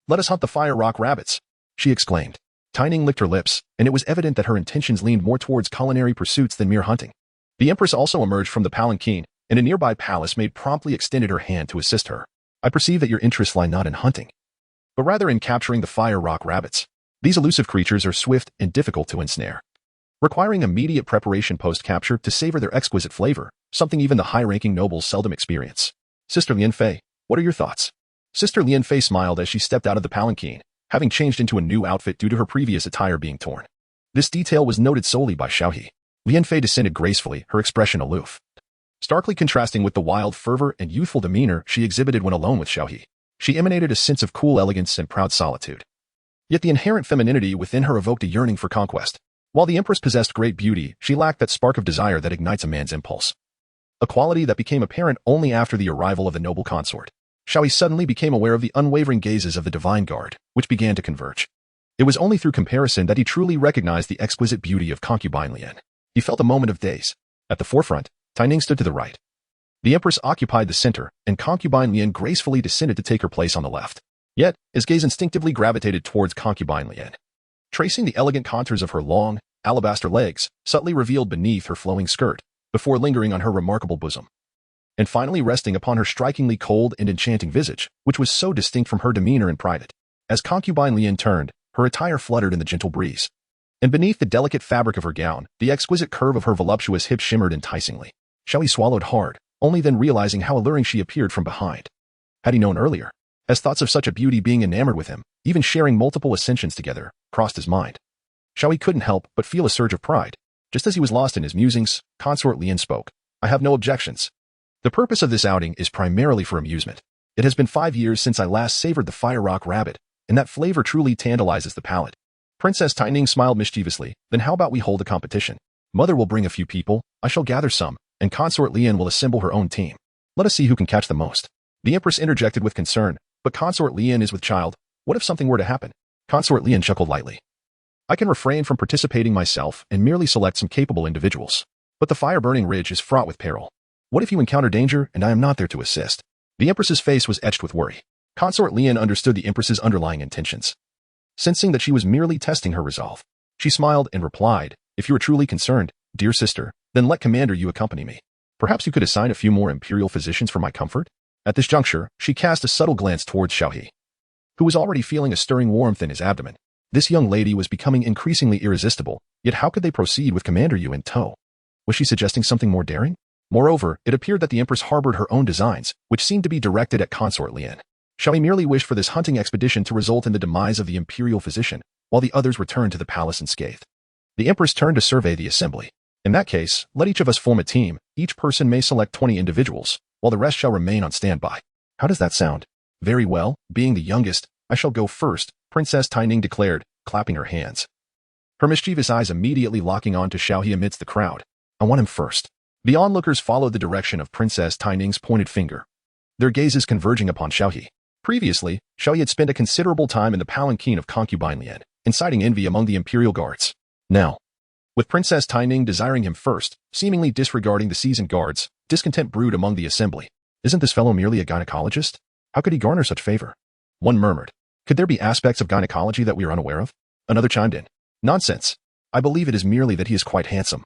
let us hunt the fire rock rabbits," she exclaimed. Tai Ning licked her lips, and it was evident that her intentions leaned more towards culinary pursuits than mere hunting. The Empress also emerged from the palanquin, and a nearby palace maid promptly extended her hand to assist her. I perceive that your interests lie not in hunting, but rather in capturing the fire rock rabbits. These elusive creatures are swift and difficult to ensnare, requiring immediate preparation post-capture to savor their exquisite flavor, something even the high-ranking nobles seldom experience. Sister Lian Fei, what are your thoughts? Sister Lian Fei smiled as she stepped out of the palanquin, having changed into a new outfit due to her previous attire being torn. This detail was noted solely by Xiao He. Lian Fei descended gracefully, her expression aloof, starkly contrasting with the wild fervor and youthful demeanor she exhibited when alone with Xiao He. She emanated a sense of cool elegance and proud solitude. Yet the inherent femininity within her evoked a yearning for conquest. While the Empress possessed great beauty, she lacked that spark of desire that ignites a man's impulse, a quality that became apparent only after the arrival of the noble consort. Xiao He suddenly became aware of the unwavering gazes of the divine guard, which began to converge. It was only through comparison that he truly recognized the exquisite beauty of Concubine Lian. He felt a moment of daze. At the forefront, Taining stood to the right. The Empress occupied the center, and Concubine Lian gracefully descended to take her place on the left. Yet, his gaze instinctively gravitated towards Concubine Lian, tracing the elegant contours of her long, alabaster legs, subtly revealed beneath her flowing skirt, before lingering on her remarkable bosom, and finally resting upon her strikingly cold and enchanting visage, which was so distinct from her demeanor and pride. As Concubine Lian turned, her attire fluttered in the gentle breeze, and beneath the delicate fabric of her gown, the exquisite curve of her voluptuous hips shimmered enticingly. Xiao He swallowed hard, only then realizing how alluring she appeared from behind. Had he known earlier, as thoughts of such a beauty being enamored with him, even sharing multiple ascensions together, crossed his mind, Xiao He couldn't help but feel a surge of pride. Just as he was lost in his musings, Consort Lian spoke. I have no objections. The purpose of this outing is primarily for amusement. It has been 5 years since I last savored the fire rock rabbit, and that flavor truly tantalizes the palate. Princess Taining smiled mischievously. Then how about we hold a competition? Mother will bring a few people, I shall gather some, and Consort Lian will assemble her own team. Let us see who can catch the most. The Empress interjected with concern, but Consort Lian is with child. What if something were to happen? Consort Lian chuckled lightly. I can refrain from participating myself and merely select some capable individuals. But the fire-burning ridge is fraught with peril. What if you encounter danger and I am not there to assist? The Empress's face was etched with worry. Consort Lian understood the Empress's underlying intentions. Sensing that she was merely testing her resolve, she smiled and replied, if you are truly concerned, dear sister, then let Commander Yu accompany me. Perhaps you could assign a few more imperial physicians for my comfort? At this juncture, she cast a subtle glance towards Xiao He, who was already feeling a stirring warmth in his abdomen. This young lady was becoming increasingly irresistible, yet how could they proceed with Commander Yu in tow? Was she suggesting something more daring? Moreover, it appeared that the Empress harbored her own designs, which seemed to be directed at Consort Lian. Xiao He merely wished for this hunting expedition to result in the demise of the imperial physician, while the others returned to the palace unscathed. The Empress turned to survey the assembly. In that case, let each of us form a team. Each person may select 20 individuals, while the rest shall remain on standby. How does that sound? Very well, being the youngest, I shall go first, Princess Taining declared, clapping her hands, her mischievous eyes immediately locking on to Xiao He amidst the crowd. I want him first. The onlookers followed the direction of Princess Taining's pointed finger, their gazes converging upon Xiao He. Previously, Xiao He had spent a considerable time in the palanquin of Concubine Lian, inciting envy among the imperial guards. Now, with Princess Taining desiring him first, seemingly disregarding the seasoned guards, discontent brewed among the assembly. Isn't this fellow merely a gynecologist? How could he garner such favor? One murmured. Could there be aspects of gynecology that we are unaware of? Another chimed in. Nonsense. I believe it is merely that he is quite handsome.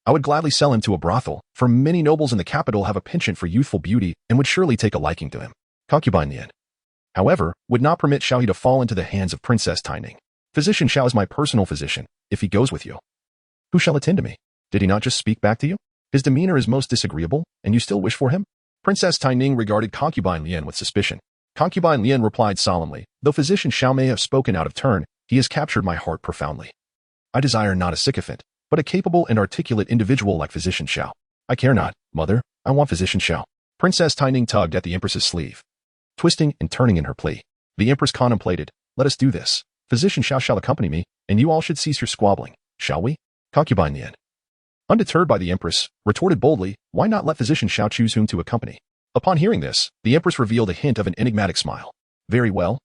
I would gladly sell him to a brothel, for many nobles in the capital have a penchant for youthful beauty and would surely take a liking to him. Concubine Lian, however, would not permit Xiao He to fall into the hands of Princess Taining. Physician Xiao is my personal physician, if he goes with you. Who shall attend to me? Did he not just speak back to you? His demeanor is most disagreeable, and you still wish for him? Princess Taining regarded Concubine Lian with suspicion. Concubine Lian replied solemnly, though Physician Xiao may have spoken out of turn, he has captured my heart profoundly. I desire not a sycophant, but a capable and articulate individual like Physician Xiao. I care not, mother, I want Physician Xiao. Princess Taining tugged at the Empress's sleeve, twisting and turning in her plea. The Empress contemplated, let us do this. Physician Xiao shall accompany me, and you all should cease your squabbling, shall we? Concubine Lian, undeterred by the Empress, retorted boldly, why not let Physician Xiao choose whom to accompany? Upon hearing this, the Empress revealed a hint of an enigmatic smile. Very well.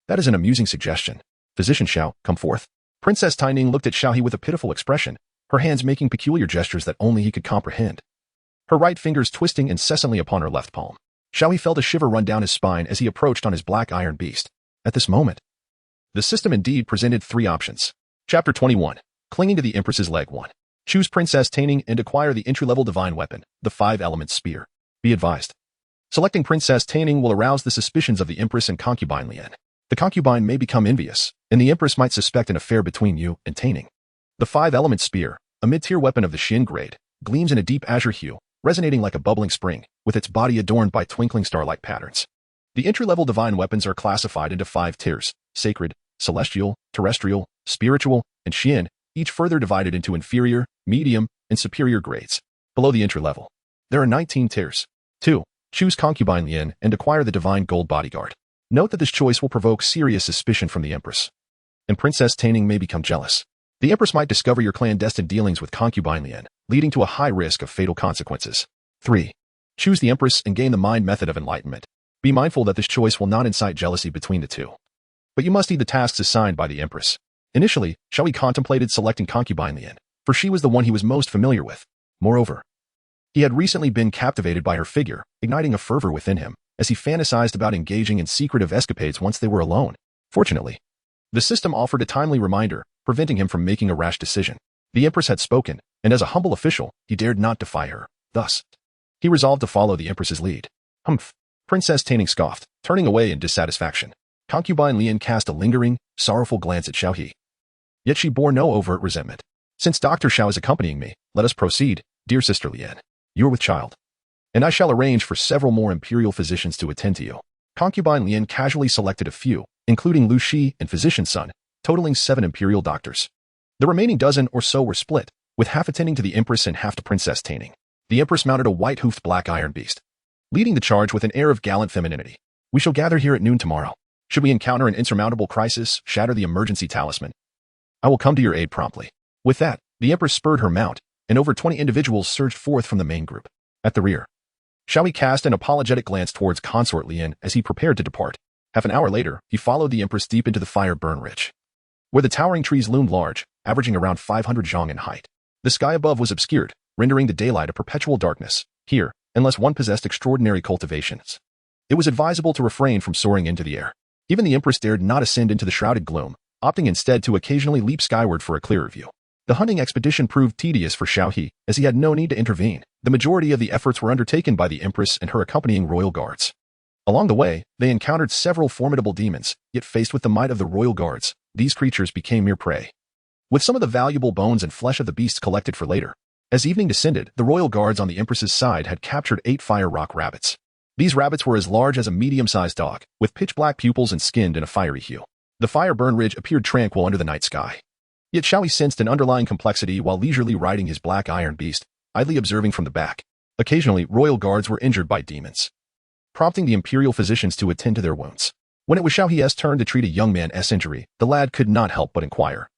That is an amusing suggestion. Physician Xiao, come forth. Princess Taining looked at Xiao He with a pitiful expression, her hands making peculiar gestures that only he could comprehend, her right fingers twisting incessantly upon her left palm. Xiao He felt a shiver run down his spine as he approached on his black iron beast. At this moment, the system indeed presented 3 options. Chapter 21. Clinging to the Empress's leg 1. Choose Princess Taining and acquire the entry-level divine weapon, the 5-element spear. Be advised. Selecting Princess Taining will arouse the suspicions of the Empress and Concubine Lian. The concubine may become envious, and the Empress might suspect an affair between you and Taining. The 5-element spear, a mid-tier weapon of the Qian grade, gleams in a deep azure hue, resonating like a bubbling spring, with its body adorned by twinkling star-like patterns. The entry-level divine weapons are classified into 5 tiers: sacred, celestial, terrestrial, spiritual, and Qian, each further divided into inferior, medium, and superior grades. Below the entry level, there are 19 tiers. 2. Choose Concubine Lian and acquire the divine gold bodyguard. Note that this choice will provoke serious suspicion from the Empress, and Princess Taining may become jealous. The Empress might discover your clandestine dealings with Concubine Lian, leading to a high risk of fatal consequences. 3. Choose the Empress and gain the mind method of enlightenment. Be mindful that this choice will not incite jealousy between the two, but you must heed the tasks assigned by the Empress. Initially, Xiao He contemplated selecting Concubine Lian, for she was the one he was most familiar with. Moreover, he had recently been captivated by her figure, igniting a fervor within him, as he fantasized about engaging in secretive escapades once they were alone. Fortunately, the system offered a timely reminder, preventing him from making a rash decision. The Empress had spoken, and as a humble official, he dared not defy her. Thus, he resolved to follow the Empress's lead. Humph! Princess Taining scoffed, turning away in dissatisfaction. Concubine Lian cast a lingering, sorrowful glance at Xiao He. Yet she bore no overt resentment. Since Dr. Xiao is accompanying me, let us proceed, dear Sister Lian. You are with child, and I shall arrange for several more imperial physicians to attend to you. Concubine Lian casually selected a few, including Lu Shi and physician's son, totaling 7 imperial doctors. The remaining dozen or so were split, with half attending to the Empress and half to Princess Taining. The Empress mounted a white-hoofed black iron beast, leading the charge with an air of gallant femininity. We shall gather here at noon tomorrow. Should we encounter an insurmountable crisis, shatter the emergency talisman, I will come to your aid promptly. With that, the Empress spurred her mount, and over 20 individuals surged forth from the main group. At the rear, Xiao He cast an apologetic glance towards Consort Lian as he prepared to depart. Half an hour later, he followed the Empress deep into the fire-burn ridge, where the towering trees loomed large, averaging around 500 zhang in height. The sky above was obscured, rendering the daylight a perpetual darkness. Here, unless one possessed extraordinary cultivations, it was advisable to refrain from soaring into the air. Even the Empress dared not ascend into the shrouded gloom, opting instead to occasionally leap skyward for a clearer view. The hunting expedition proved tedious for Xiao He, as he had no need to intervene. The majority of the efforts were undertaken by the Empress and her accompanying royal guards. Along the way, they encountered several formidable demons, yet faced with the might of the royal guards, these creatures became mere prey, with some of the valuable bones and flesh of the beasts collected for later. As evening descended, the royal guards on the Empress's side had captured 8 fire rock rabbits. These rabbits were as large as a medium-sized dog, with pitch-black pupils and skinned in a fiery hue. The fire-burn ridge appeared tranquil under the night sky. Yet Xiao He sensed an underlying complexity while leisurely riding his black iron beast, idly observing from the back. Occasionally, royal guards were injured by demons, prompting the imperial physicians to attend to their wounds. When it was Xiao He's turn to treat a young man's injury, the lad could not help but inquire.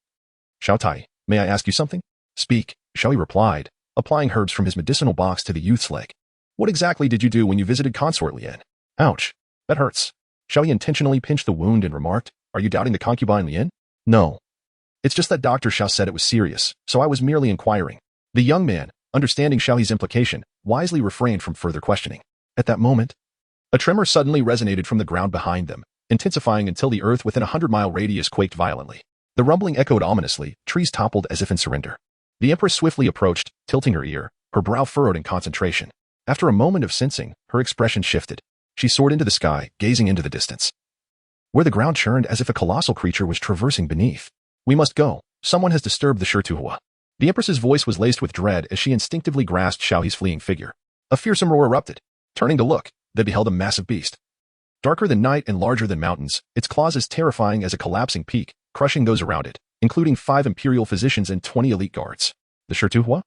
Xiao Tai, may I ask you something? Speak, Xiao He replied, applying herbs from his medicinal box to the youth's leg. What exactly did you do when you visited Consort Lian? Ouch, that hurts. Xiao He intentionally pinched the wound and remarked, are you doubting the Concubine Lian? No. It's just that Dr. Xiao said it was serious, so I was merely inquiring. The young man, understanding Xiao He's implication, wisely refrained from further questioning. At that moment, a tremor suddenly resonated from the ground behind them, intensifying until the earth within a 100-mile radius quaked violently. The rumbling echoed ominously, trees toppled as if in surrender. The Empress swiftly approached, tilting her ear, her brow furrowed in concentration. After a moment of sensing, her expression shifted. She soared into the sky, gazing into the distance, where the ground churned as if a colossal creature was traversing beneath. We must go. Someone has disturbed the Shirtuhua. The Empress's voice was laced with dread as she instinctively grasped Xiao He's fleeing figure. A fearsome roar erupted. Turning to look, they beheld a massive beast, darker than night and larger than mountains, its claws as terrifying as a collapsing peak, crushing those around it, including 5 imperial physicians and 20 elite guards. The Shirtuhua?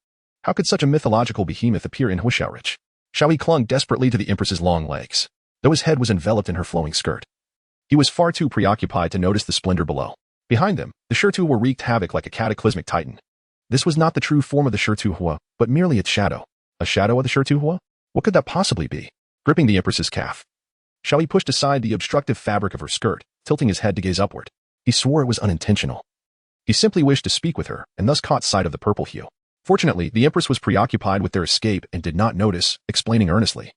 How could such a mythological behemoth appear in Huxiaorich? Xiao He clung desperately to the Empress's long legs, though his head was enveloped in her flowing skirt. He was far too preoccupied to notice the splendor below. Behind them, the Shirtuhua wreaked havoc like a cataclysmic titan. This was not the true form of the Shirtuhua, but merely its shadow. A shadow of the Shirtuhua? What could that possibly be? Gripping the Empress's calf, Xiao He pushed aside the obstructive fabric of her skirt, tilting his head to gaze upward. He swore it was unintentional. He simply wished to speak with her, and thus caught sight of the purple hue. Fortunately, the Empress was preoccupied with their escape and did not notice, explaining earnestly.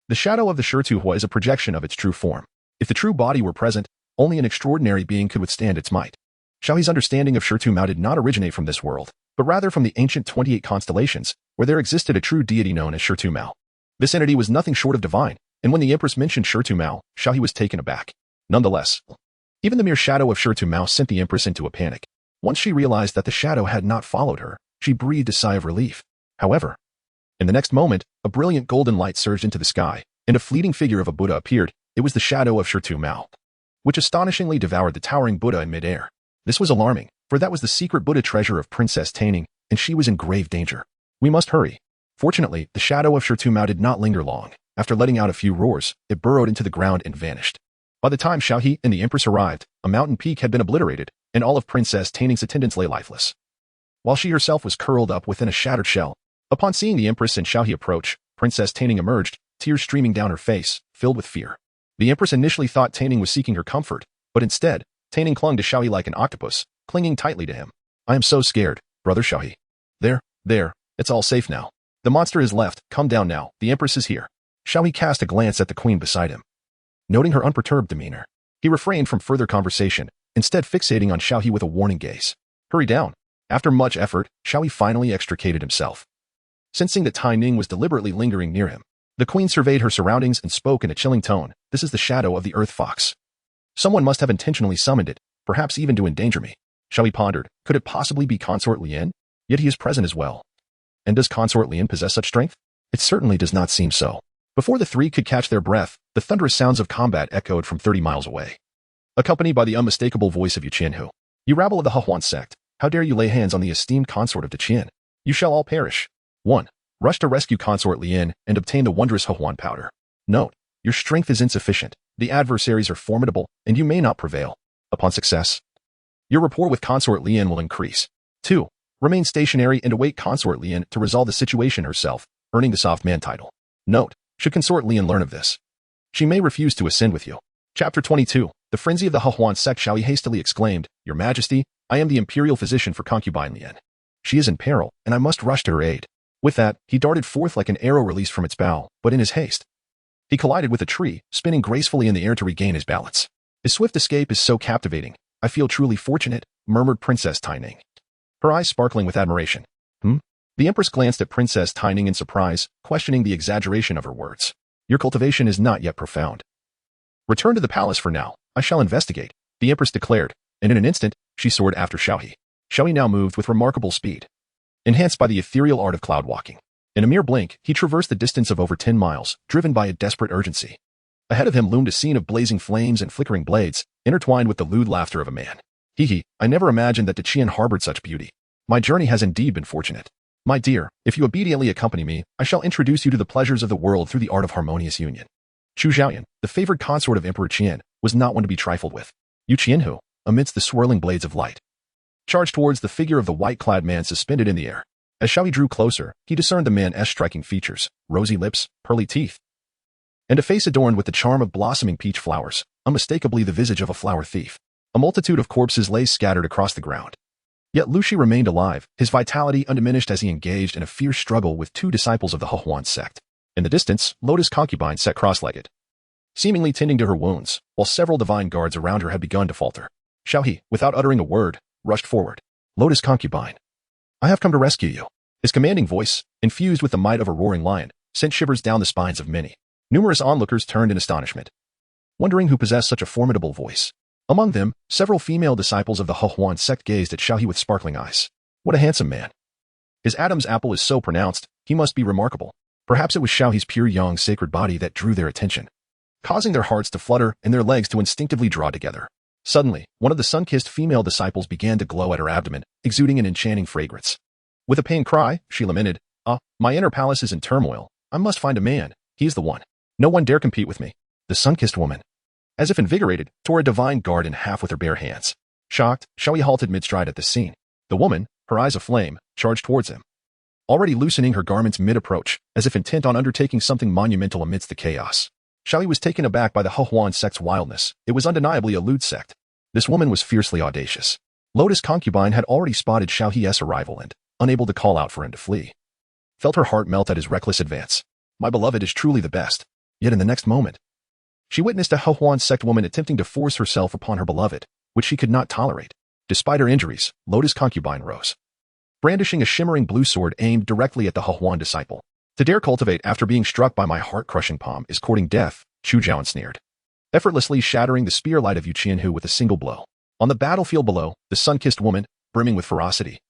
The shadow of the Shirtuhua is a projection of its true form. If the true body were present, only an extraordinary being could withstand its might. Xiao He's understanding of Shirtu Mao did not originate from this world. but rather from the ancient 28 constellations, where there existed a true deity known as Shi Mao. This entity was nothing short of divine, and when the Empress mentioned Shi Mao, Xiao He was taken aback. Nonetheless, even the mere shadow of Shi Mao sent the Empress into a panic. Once she realized that the shadow had not followed her, she breathed a sigh of relief. However, in the next moment, a brilliant golden light surged into the sky, and a fleeting figure of a Buddha appeared. It was the shadow of Shi Mao, which astonishingly devoured the towering Buddha in midair. This was alarming, for that was the secret Buddha treasure of Princess Taining, and she was in grave danger. We must hurry. Fortunately, the shadow of Shi Mao did not linger long. After letting out a few roars, it burrowed into the ground and vanished. By the time Xiao He and the Empress arrived, a mountain peak had been obliterated, and all of Princess Taining's attendants lay lifeless, while she herself was curled up within a shattered shell. Upon seeing the Empress and Xiao He approach, Princess Taining emerged, tears streaming down her face, filled with fear. The Empress initially thought Taining was seeking her comfort, but instead, Taining clung to Xiao He like an octopus, clinging tightly to him. I am so scared, brother Xiao He. There, it's all safe now. The monster is left, come down now, the Empress is here. Xiao He cast a glance at the queen beside him. Noting her unperturbed demeanor, he refrained from further conversation, instead fixating on Xiao He with a warning gaze. Hurry down. After much effort, Xiao He finally extricated himself. Sensing that Tai Ning was deliberately lingering near him, the queen surveyed her surroundings and spoke in a chilling tone. This is the shadow of the earth fox. Someone must have intentionally summoned it, perhaps even to endanger me. Xiao He pondered. Could it possibly be Consort Lian? Yet he is present as well. And does Consort Lian possess such strength? It certainly does not seem so. Before the three could catch their breath, the thunderous sounds of combat echoed from 30 miles away, accompanied by the unmistakable voice of Yu Qianhu. You rabble of the He sect, how dare you lay hands on the esteemed consort of the Qian? You shall all perish. 1. Rush to rescue Consort Lian and obtain the wondrous He powder. Note, your strength is insufficient, the adversaries are formidable, and you may not prevail. Upon success, your rapport with Consort Lian will increase. 2. Remain stationary and await Consort Lian to resolve the situation herself, earning the soft man title. Note, should Consort Lian learn of this, she may refuse to ascend with you. Chapter 22. The frenzy of the He sect. Xiao He hastily exclaimed, Your Majesty, I am the imperial physician for Concubine Lian. She is in peril, and I must rush to her aid. With that, he darted forth like an arrow released from its bow, but in his haste, he collided with a tree, spinning gracefully in the air to regain his balance. His swift escape is so captivating. I feel truly fortunate, murmured Princess Taining, her eyes sparkling with admiration. The Empress glanced at Princess Taining in surprise, questioning the exaggeration of her words. Your cultivation is not yet profound. Return to the palace for now. I shall investigate, the Empress declared, and in an instant, she soared after Xiao He. Xiao He now moved with remarkable speed, enhanced by the ethereal art of cloud walking. In a mere blink, he traversed the distance of over 10 miles, driven by a desperate urgency. Ahead of him loomed a scene of blazing flames and flickering blades, intertwined with the lewd laughter of a man. Hee, I never imagined that the Qian harbored such beauty. My journey has indeed been fortunate. My dear, if you obediently accompany me, I shall introduce you to the pleasures of the world through the art of harmonious union. Chu Xiaoyan, the favored consort of Emperor Qian, was not one to be trifled with. Yu Qianhu, amidst the swirling blades of light, charged towards the figure of the white-clad man suspended in the air. As Xiao He drew closer, he discerned the man's striking features, rosy lips, pearly teeth, and a face adorned with the charm of blossoming peach flowers, unmistakably the visage of a flower thief. A multitude of corpses lay scattered across the ground. Yet Lu Shi remained alive, his vitality undiminished as he engaged in a fierce struggle with two disciples of the He sect. In the distance, Lotus Concubine sat cross-legged, seemingly tending to her wounds, while several divine guards around her had begun to falter. Xiao He, without uttering a word, rushed forward. Lotus Concubine, I have come to rescue you. His commanding voice, infused with the might of a roaring lion, sent shivers down the spines of many. Numerous onlookers turned in astonishment, wondering who possessed such a formidable voice. Among them, several female disciples of the He sect gazed at Xiao He with sparkling eyes. What a handsome man. His Adam's apple is so pronounced, he must be remarkable. Perhaps it was Xiao He's pure yang sacred body that drew their attention, causing their hearts to flutter and their legs to instinctively draw together. Suddenly, one of the sun-kissed female disciples began to glow at her abdomen, exuding an enchanting fragrance. With a pained cry, she lamented, my inner palace is in turmoil. I must find a man. He is the one. No one dare compete with me. The sun-kissed woman, as if invigorated, tore a divine guard in half with her bare hands. Shocked, Xiao He halted mid-stride at the scene. The woman, her eyes aflame, charged towards him, already loosening her garments mid-approach, as if intent on undertaking something monumental amidst the chaos. Xiao He was taken aback by the He sect's wildness. It was undeniably a lewd sect. This woman was fiercely audacious. Lotus Concubine had already spotted Xiao He's arrival and, unable to call out for him to flee, felt her heart melt at his reckless advance. My beloved is truly the best. Yet in the next moment, she witnessed a He sect woman attempting to force herself upon her beloved, which she could not tolerate. Despite her injuries, Lotus Concubine rose, brandishing a shimmering blue sword aimed directly at the He disciple. To dare cultivate after being struck by my heart-crushing palm is courting death, Chu Zhaoan sneered, effortlessly shattering the spear light of Qian He with a single blow. On the battlefield below, the sun-kissed woman, brimming with ferocity,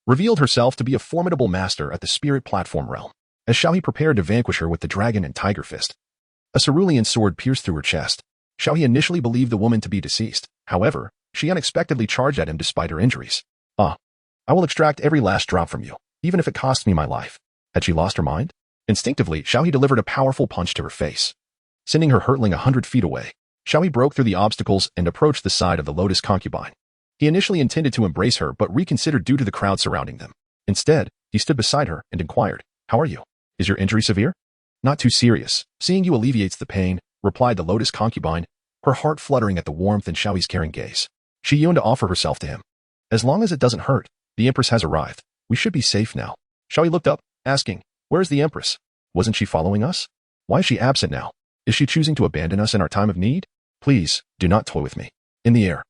revealed herself to be a formidable master at the spirit platform realm, as Xiao He prepared to vanquish her with the dragon and tiger fist. A cerulean sword pierced through her chest. Xiao He initially believed the woman to be deceased. However, she unexpectedly charged at him despite her injuries. I will extract every last drop from you, even if it costs me my life. Had she lost her mind? Instinctively, Xiao He delivered a powerful punch to her face, sending her hurtling 100 feet away. Xiao He broke through the obstacles and approached the side of the Lotus concubine. He initially intended to embrace her but reconsidered due to the crowd surrounding them. Instead, he stood beside her and inquired, "How are you? Is your injury severe?" "Not too serious. Seeing you alleviates the pain," replied the Lotus concubine, her heart fluttering at the warmth in Xiao He's caring gaze. She yearned to offer herself to him. "As long as it doesn't hurt, the Empress has arrived. We should be safe now." Xiao He looked up, asking, "Where is the Empress? Wasn't she following us? Why is she absent now? Is she choosing to abandon us in our time of need? Please, do not toy with me." In the air,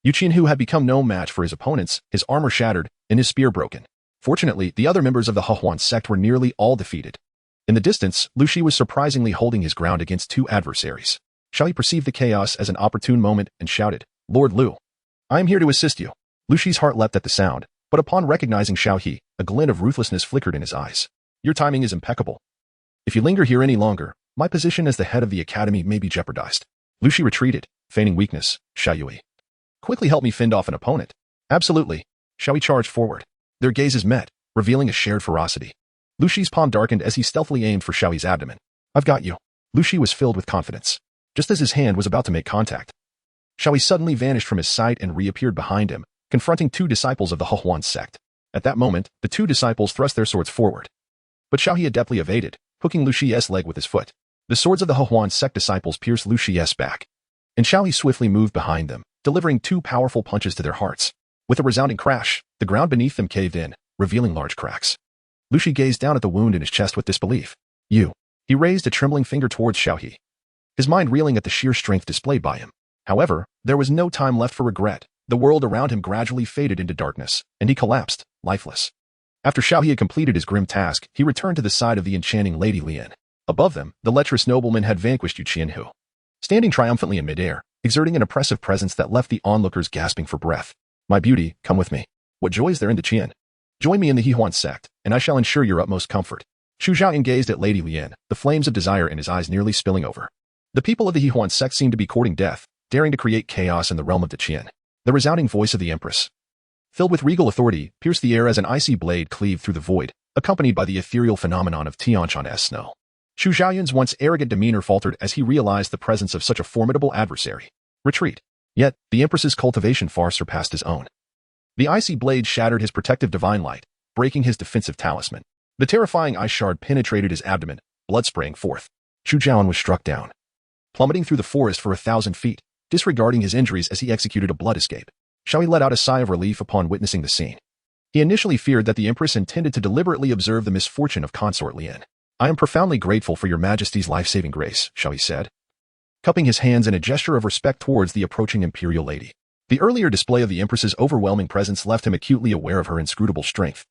Qian He had become no match for his opponents, his armor shattered, and his spear broken. Fortunately, the other members of the He sect were nearly all defeated. In the distance, Lu Shi was surprisingly holding his ground against two adversaries. Xiao He perceived the chaos as an opportune moment and shouted, "Lord Lu, I am here to assist you." Lu Shi's heart leapt at the sound, but upon recognizing Xiao He, a glint of ruthlessness flickered in his eyes. "Your timing is impeccable. If you linger here any longer, my position as the head of the academy may be jeopardized." Lu Shi retreated, feigning weakness. "Xiao He, quickly help me fend off an opponent." "Absolutely." Xiao He charged forward. Their gazes met, revealing a shared ferocity. Lu Shi's palm darkened as he stealthily aimed for Xiao He's abdomen. "I've got you." Lu Shi was filled with confidence. Just as his hand was about to make contact, Xiao He suddenly vanished from his sight and reappeared behind him, confronting two disciples of the He sect. At that moment, the two disciples thrust their swords forward. But Xiao He adeptly evaded, hooking Lu Shi's leg with his foot. The swords of the He sect disciples pierced Lu Shi's back, and Xiao He swiftly moved behind them, delivering two powerful punches to their hearts. With a resounding crash, the ground beneath them caved in, revealing large cracks. Lu Shi gazed down at the wound in his chest with disbelief. "You." He raised a trembling finger towards Xiao He, his mind reeling at the sheer strength displayed by him. However, there was no time left for regret. The world around him gradually faded into darkness, and he collapsed, lifeless. After Xiao He had completed his grim task, he returned to the side of the enchanting Lady Lian. Above them, the lecherous nobleman had vanquished Qian He, standing triumphantly in midair, exerting an oppressive presence that left the onlookers gasping for breath. "My beauty, come with me. What joy is there in Qian? Join me in the He sect, and I shall ensure your utmost comfort." Xu Zhaoyan gazed at Lady Lian, the flames of desire in his eyes nearly spilling over. The people of the He sect seemed to be courting death, daring to create chaos in the realm of Qian. The resounding voice of the Empress, filled with regal authority, pierced the air as an icy blade cleaved through the void, accompanied by the ethereal phenomenon of Tianshan's snow. Xu Zhaoyan's once arrogant demeanor faltered as he realized the presence of such a formidable adversary. Retreat. Yet, the Empress's cultivation far surpassed his own. The icy blade shattered his protective divine light, breaking his defensive talisman. The terrifying ice shard penetrated his abdomen, blood spraying forth. Xu Zhaoyan was struck down, plummeting through the forest for 1,000 feet, disregarding his injuries as he executed a blood escape. Xiao He let out a sigh of relief upon witnessing the scene. He initially feared that the Empress intended to deliberately observe the misfortune of Consort Lian. "I am profoundly grateful for your Majesty's life-saving grace," Xiao He said, cupping his hands in a gesture of respect towards the approaching imperial lady. The earlier display of the Empress's overwhelming presence left him acutely aware of her inscrutable strength,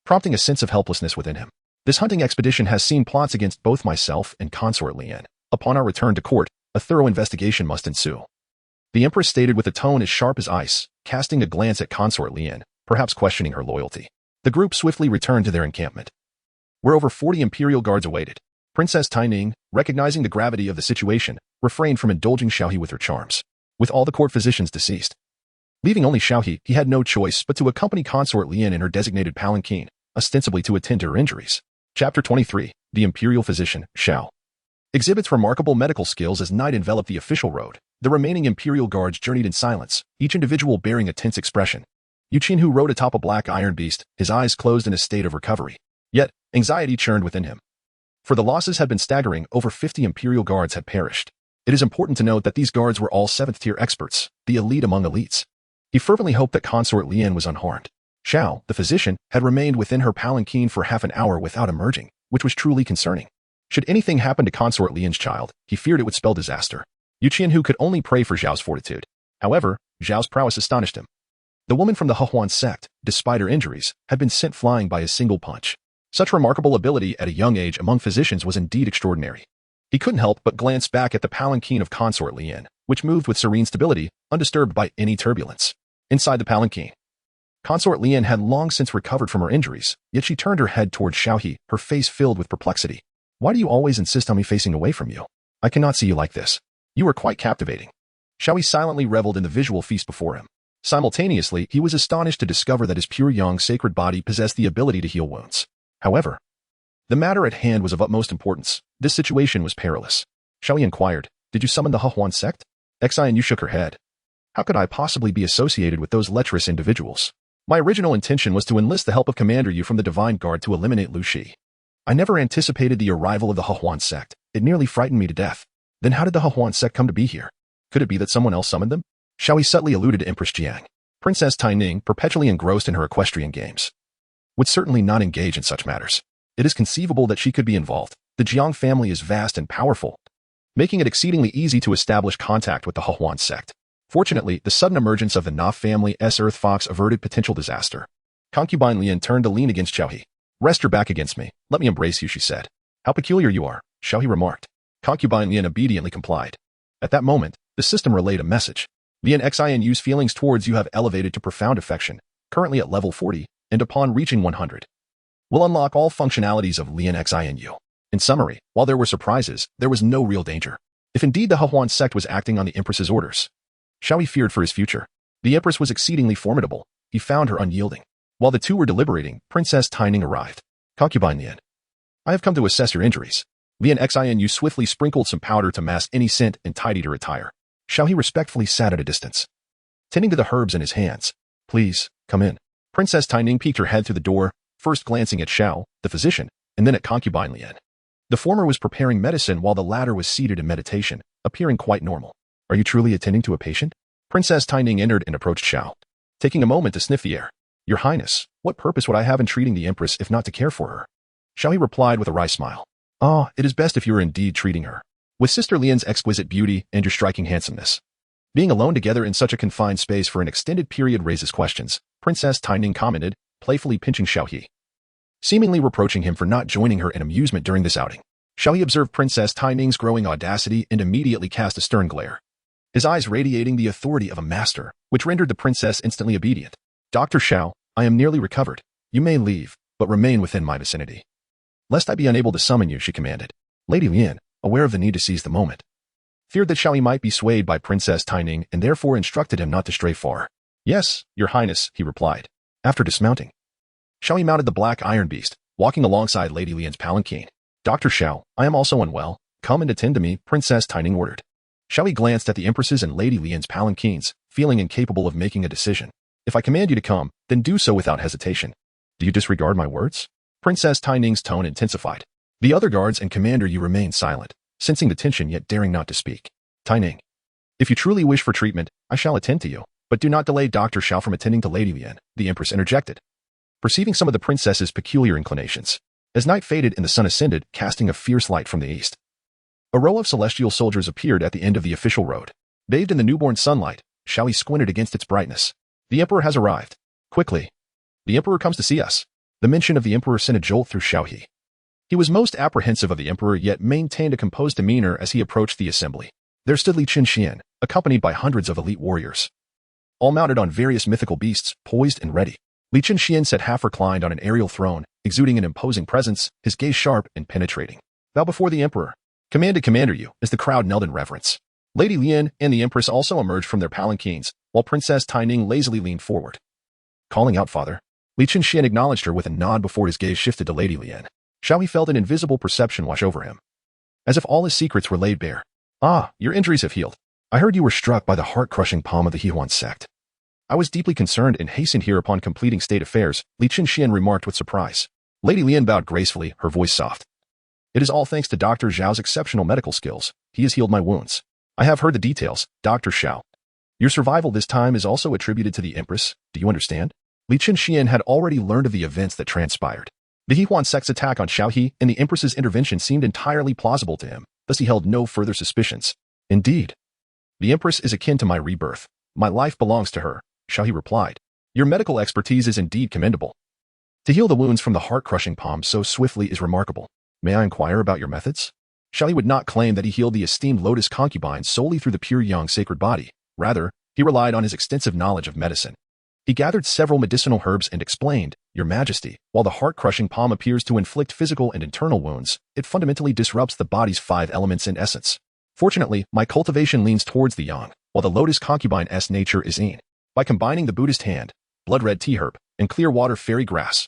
prompting a sense of helplessness within him. "This hunting expedition has seen plots against both myself and Consort Lian. Upon our return to court, a thorough investigation must ensue," the Empress stated with a tone as sharp as ice, casting a glance at Consort Lian, perhaps questioning her loyalty. The group swiftly returned to their encampment, where over 40 imperial guards awaited. Princess Taining, recognizing the gravity of the situation, refrained from indulging Xiao He with her charms. With all the court physicians deceased, leaving only Xiao He, he had no choice but to accompany Consort Lian in her designated palanquin, ostensibly to attend to her injuries. Chapter 23. The Imperial Physician, Xiao, exhibits remarkable medical skills as night enveloped the official road. The remaining imperial guards journeyed in silence, each individual bearing a tense expression. Qian He rode atop a black iron beast, his eyes closed in a state of recovery. Yet, anxiety churned within him. For the losses had been staggering, over 50 imperial guards had perished. It is important to note that these guards were all 7th-tier experts, the elite among elites. He fervently hoped that Consort Lian was unharmed. Xiao, the physician, had remained within her palanquin for half an hour without emerging, which was truly concerning. Should anything happen to Consort Lian's child, he feared it would spell disaster. Qian He could only pray for Zhao's fortitude. However, Zhao's prowess astonished him. The woman from the He sect, despite her injuries, had been sent flying by a single punch. Such remarkable ability at a young age among physicians was indeed extraordinary. He couldn't help but glance back at the palanquin of Consort Lian, which moved with serene stability, undisturbed by any turbulence. Inside the palanquin, Consort Lian had long since recovered from her injuries, yet she turned her head towards Xiao He, her face filled with perplexity. Why do you always insist on me facing away from you? I cannot see you like this. You are quite captivating. Xiao He silently reveled in the visual feast before him. Simultaneously, he was astonished to discover that his Pure Yang sacred body possessed the ability to heal wounds. However, the matter at hand was of utmost importance. This situation was perilous. Xiao He inquired, "Did you summon the He sect?" Xian shook her head. "How could I possibly be associated with those lecherous individuals? My original intention was to enlist the help of Commander Yu from the Divine Guard to eliminate Lu Shi. I never anticipated the arrival of the He sect. It nearly frightened me to death. Then how did the He sect come to be here? Could it be that someone else summoned them?" Xiao He subtly alluded to Empress Jiang. Princess Taining, perpetually engrossed in her equestrian games, would certainly not engage in such matters. It is conceivable that she could be involved. The Jiang family is vast and powerful, making it exceedingly easy to establish contact with the He sect. Fortunately, the sudden emergence of the Na family's Earth Fox averted potential disaster. Concubine Lian turned to lean against Xiao He. "Rest your back against me. Let me embrace you," she said. "How peculiar you are," Xiao He remarked. Concubine Lian obediently complied. At that moment, the system relayed a message. Lian Xian's feelings towards you have elevated to profound affection, currently at level 40, and upon reaching 100, will unlock all functionalities of Lian Xian. In summary, while there were surprises, there was no real danger. If indeed the He sect was acting on the Empress's orders, Xiao He feared for his future. The Empress was exceedingly formidable. He found her unyielding. While the two were deliberating, Princess Taining arrived. "Concubine Lian, I have come to assess your injuries." Lian Xian swiftly sprinkled some powder to mask any scent and tidied her attire. Xiao He respectfully sat at a distance, tending to the herbs in his hands. "Please, come in." Princess Taining peeked her head through the door, first glancing at Xiao, the physician, and then at Concubine Lian. The former was preparing medicine while the latter was seated in meditation, appearing quite normal. "Are you truly attending to a patient?" Princess Taining entered and approached Xiao, taking a moment to sniff the air. "Your Highness, what purpose would I have in treating the Empress if not to care for her?" Xiao He replied with a wry smile. "Ah, it is best if you are indeed treating her. With Sister Lian's exquisite beauty and your striking handsomeness, being alone together in such a confined space for an extended period raises questions," Princess Taining commented, playfully pinching Xiao He, seemingly reproaching him for not joining her in amusement during this outing. Xiao He observed Princess Taining's growing audacity and immediately cast a stern glare, his eyes radiating the authority of a master, which rendered the princess instantly obedient. "Dr. Xiao, I am nearly recovered. You may leave, but remain within my vicinity, lest I be unable to summon you," she commanded. Lady Lian, aware of the need to seize the moment, feared that Xiao He might be swayed by Princess Taining and therefore instructed him not to stray far. "Yes, Your Highness," he replied. After dismounting, Xiao He mounted the black iron beast, walking alongside Lady Lian's palanquin. "Dr. Xiao, I am also unwell. Come and attend to me," Princess Taining ordered. Xiao He glanced at the Empress's and Lady Lian's palanquins, feeling incapable of making a decision. "If I command you to come, then do so without hesitation. Do you disregard my words?" Princess Taining's tone intensified. The other guards and Commander Yu remained silent, sensing the tension yet daring not to speak. "Taining, if you truly wish for treatment, I shall attend to you, but do not delay Dr. Xiao from attending to Lady Lian," the Empress interjected, perceiving some of the princess's peculiar inclinations. As night faded and the sun ascended, casting a fierce light from the east, a row of celestial soldiers appeared at the end of the official road. Bathed in the newborn sunlight, Xiao He squinted against its brightness. "The Emperor has arrived. Quickly. The Emperor comes to see us." The mention of the Emperor sent a jolt through Xiao He. He was most apprehensive of the Emperor yet maintained a composed demeanor as he approached the assembly. There stood Li Qian, accompanied by hundreds of elite warriors, all mounted on various mythical beasts, poised and ready. Li Qian sat half reclined on an aerial throne, exuding an imposing presence, his gaze sharp and penetrating. "Bow before the Emperor," commanded Commander Yu as the crowd knelt in reverence. Lady Lian and the Empress also emerged from their palanquins, while Princess Taining lazily leaned forward, calling out, "Father." Li Qian acknowledged her with a nod before his gaze shifted to Lady Lian. Xiao He felt an invisible perception wash over him, as if all his secrets were laid bare. "Ah, your injuries have healed. I heard you were struck by the heart-crushing palm of the He sect. I was deeply concerned and hastened here upon completing state affairs," Li Qian remarked with surprise. Lady Lian bowed gracefully, her voice soft. "It is all thanks to Dr. Zhao's exceptional medical skills. He has healed my wounds. I have heard the details, Dr. Xiao. Your survival this time is also attributed to the Empress. Do you understand?" Li Qian had already learned of the events that transpired. The He sect's attack on Xiao He and the Empress's intervention seemed entirely plausible to him, thus he held no further suspicions. "Indeed, the Empress is akin to my rebirth. My life belongs to her," Xiao He replied. Your medical expertise is indeed commendable. To heal the wounds from the heart-crushing palm so swiftly is remarkable. May I inquire about your methods? Xiao He would not claim that he healed the esteemed lotus concubine solely through the pure yang sacred body. Rather, he relied on his extensive knowledge of medicine. He gathered several medicinal herbs and explained, Your Majesty, while the heart-crushing palm appears to inflict physical and internal wounds, it fundamentally disrupts the body's 5 elements in essence. Fortunately, my cultivation leans towards the yang, while the lotus concubine's nature is yin. By combining the Buddhist hand, blood-red tea herb, and clear water fairy grass,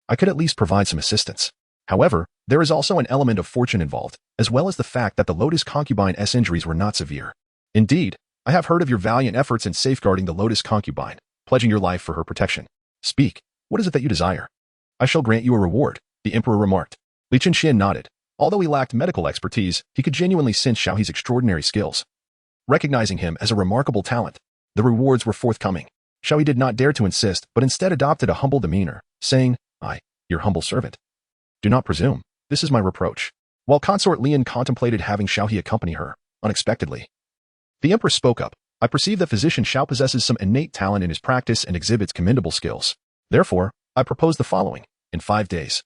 I could at least provide some assistance. However, there is also an element of fortune involved, as well as the fact that the lotus concubine's injuries were not severe. Indeed, I have heard of your valiant efforts in safeguarding the lotus concubine, pledging your life for her protection. Speak, what is it that you desire? I shall grant you a reward, the emperor remarked. Li Qian nodded. Although he lacked medical expertise, he could genuinely sense Xiao He's extraordinary skills. Recognizing him as a remarkable talent, the rewards were forthcoming. Xiao He did not dare to insist, but instead adopted a humble demeanor, saying, I, your humble servant. Do not presume. This is my reproach. While Consort Lian contemplated having Xiao He accompany her, unexpectedly, the Empress spoke up. I perceive that physician Xiao possesses some innate talent in his practice and exhibits commendable skills. Therefore, I propose the following. In 5 days,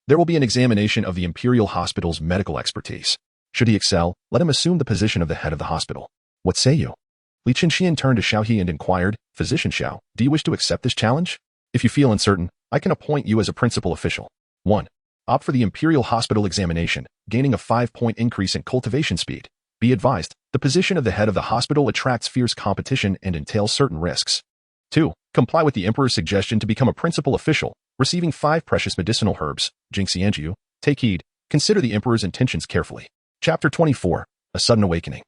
there will be an examination of the imperial hospital's medical expertise. Should he excel, let him assume the position of the head of the hospital. What say you? Li Qian turned to Xiao He and inquired, Physician Xiao, do you wish to accept this challenge? If you feel uncertain, I can appoint you as a principal official. 1. Opt for the imperial hospital examination, gaining a 5-point increase in cultivation speed. Be advised, the position of the head of the hospital attracts fierce competition and entails certain risks. 2. Comply with the emperor's suggestion to become a principal official, receiving 5 precious medicinal herbs. Jingxianjiu, take heed, consider the emperor's intentions carefully. Chapter 24, A Sudden Awakening.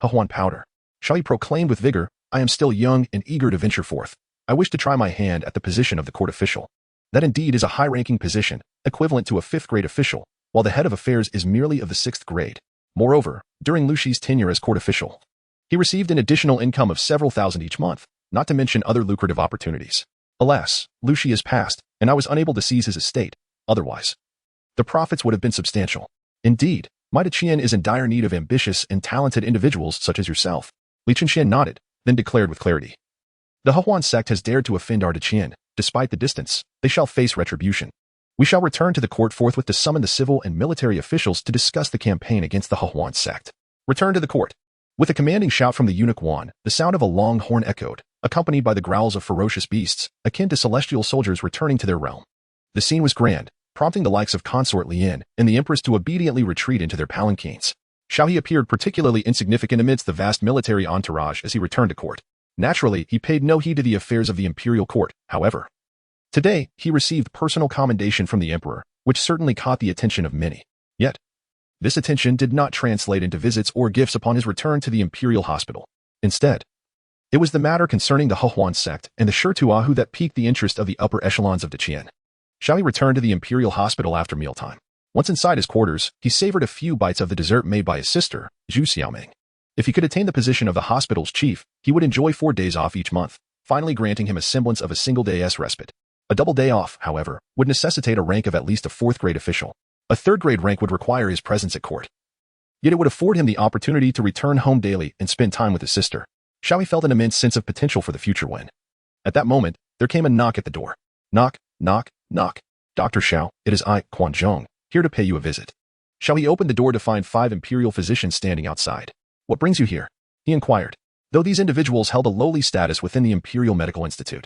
Hehuan powder. Xiao He proclaimed with vigor, I am still young and eager to venture forth. I wish to try my hand at the position of the court official. That indeed is a high-ranking position, equivalent to a 5th-grade official, while the head of affairs is merely of the 6th grade. Moreover, during Lu Shi's tenure as court official, he received an additional income of several thousand each month, not to mention other lucrative opportunities. Alas, Lu Shi is passed, and I was unable to seize his estate. Otherwise, the profits would have been substantial. Indeed, Maida Qian is in dire need of ambitious and talented individuals such as yourself. Li Qian nodded, then declared with clarity. The Hehuan sect has dared to offend our Qian. Despite the distance, they shall face retribution. We shall return to the court forthwith to summon the civil and military officials to discuss the campaign against the Hehuan sect. Return to the court. With a commanding shout from the eunuch Wan, the sound of a long horn echoed, accompanied by the growls of ferocious beasts, akin to celestial soldiers returning to their realm. The scene was grand, prompting the likes of Consort Lian and the Empress to obediently retreat into their palanquins. Xiao He appeared particularly insignificant amidst the vast military entourage as he returned to court. Naturally, he paid no heed to the affairs of the imperial court, however. Today, he received personal commendation from the emperor, which certainly caught the attention of many. Yet, this attention did not translate into visits or gifts upon his return to the imperial hospital. Instead, it was the matter concerning the Hehuan sect and the Shirtuahu that piqued the interest of the upper echelons of Qian. Xiao He returned to the imperial hospital after mealtime. Once inside his quarters, he savored a few bites of the dessert made by his sister, Zhu Xiaoming. If he could attain the position of the hospital's chief, he would enjoy 4 days off each month, finally granting him a semblance of a single day's respite. A double day off, however, would necessitate a rank of at least a 4th-grade official. A 3rd-grade rank would require his presence at court. Yet it would afford him the opportunity to return home daily and spend time with his sister. Xiao He felt an immense sense of potential for the future when, at that moment, there came a knock at the door. Knock, knock, knock. Dr. Xiao, it is I, Quan Zhong, here to pay you a visit. Xiao He opened the door to find 5 imperial physicians standing outside. What brings you here? He inquired, though these individuals held a lowly status within the Imperial Medical Institute.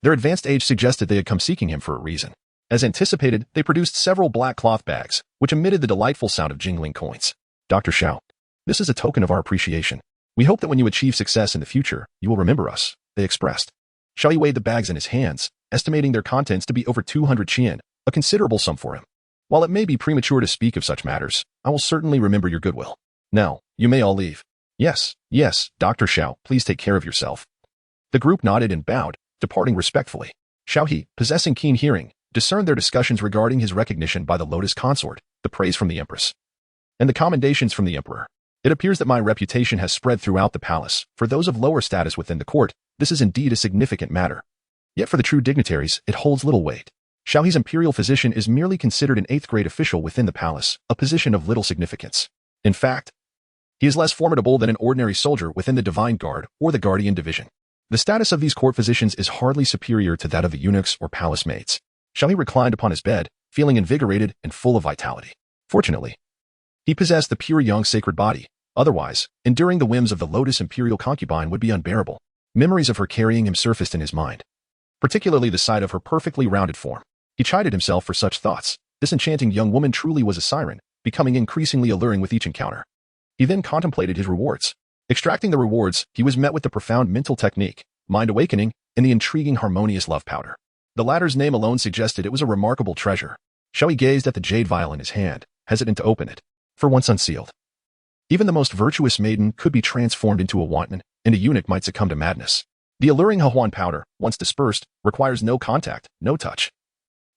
Their advanced age suggested they had come seeking him for a reason. As anticipated, they produced several black cloth bags, which emitted the delightful sound of jingling coins. Dr. Xiao, this is a token of our appreciation. We hope that when you achieve success in the future, you will remember us, they expressed. Xiao He weighed the bags in his hands, estimating their contents to be over 200 qian, a considerable sum for him. While it may be premature to speak of such matters, I will certainly remember your goodwill. Now, you may all leave. Yes, yes, Dr. Xiao, please take care of yourself. The group nodded and bowed, departing respectfully. Xiao He, possessing keen hearing, discerned their discussions regarding his recognition by the Lotus Consort, the praise from the Empress, and the commendations from the Emperor. It appears that my reputation has spread throughout the palace. For those of lower status within the court, this is indeed a significant matter. Yet for the true dignitaries, it holds little weight. Xiao He's imperial physician is merely considered an 8th-grade official within the palace, a position of little significance. In fact, he is less formidable than an ordinary soldier within the Divine Guard or the Guardian Division. The status of these court physicians is hardly superior to that of the eunuchs or palace maids. Xiao He reclined upon his bed, feeling invigorated and full of vitality. Fortunately, he possessed the pure young sacred body. Otherwise, enduring the whims of the lotus imperial concubine would be unbearable. Memories of her carrying him surfaced in his mind, particularly the sight of her perfectly rounded form. He chided himself for such thoughts. This enchanting young woman truly was a siren, becoming increasingly alluring with each encounter. He then contemplated his rewards. Extracting the rewards, he was met with the profound mental technique, mind awakening, and the intriguing harmonious love powder. The latter's name alone suggested it was a remarkable treasure. Xiao He gazed at the jade vial in his hand, hesitant to open it. For once unsealed, even the most virtuous maiden could be transformed into a wanton, and a eunuch might succumb to madness. The alluring Hahuan powder, once dispersed, requires no contact, no touch.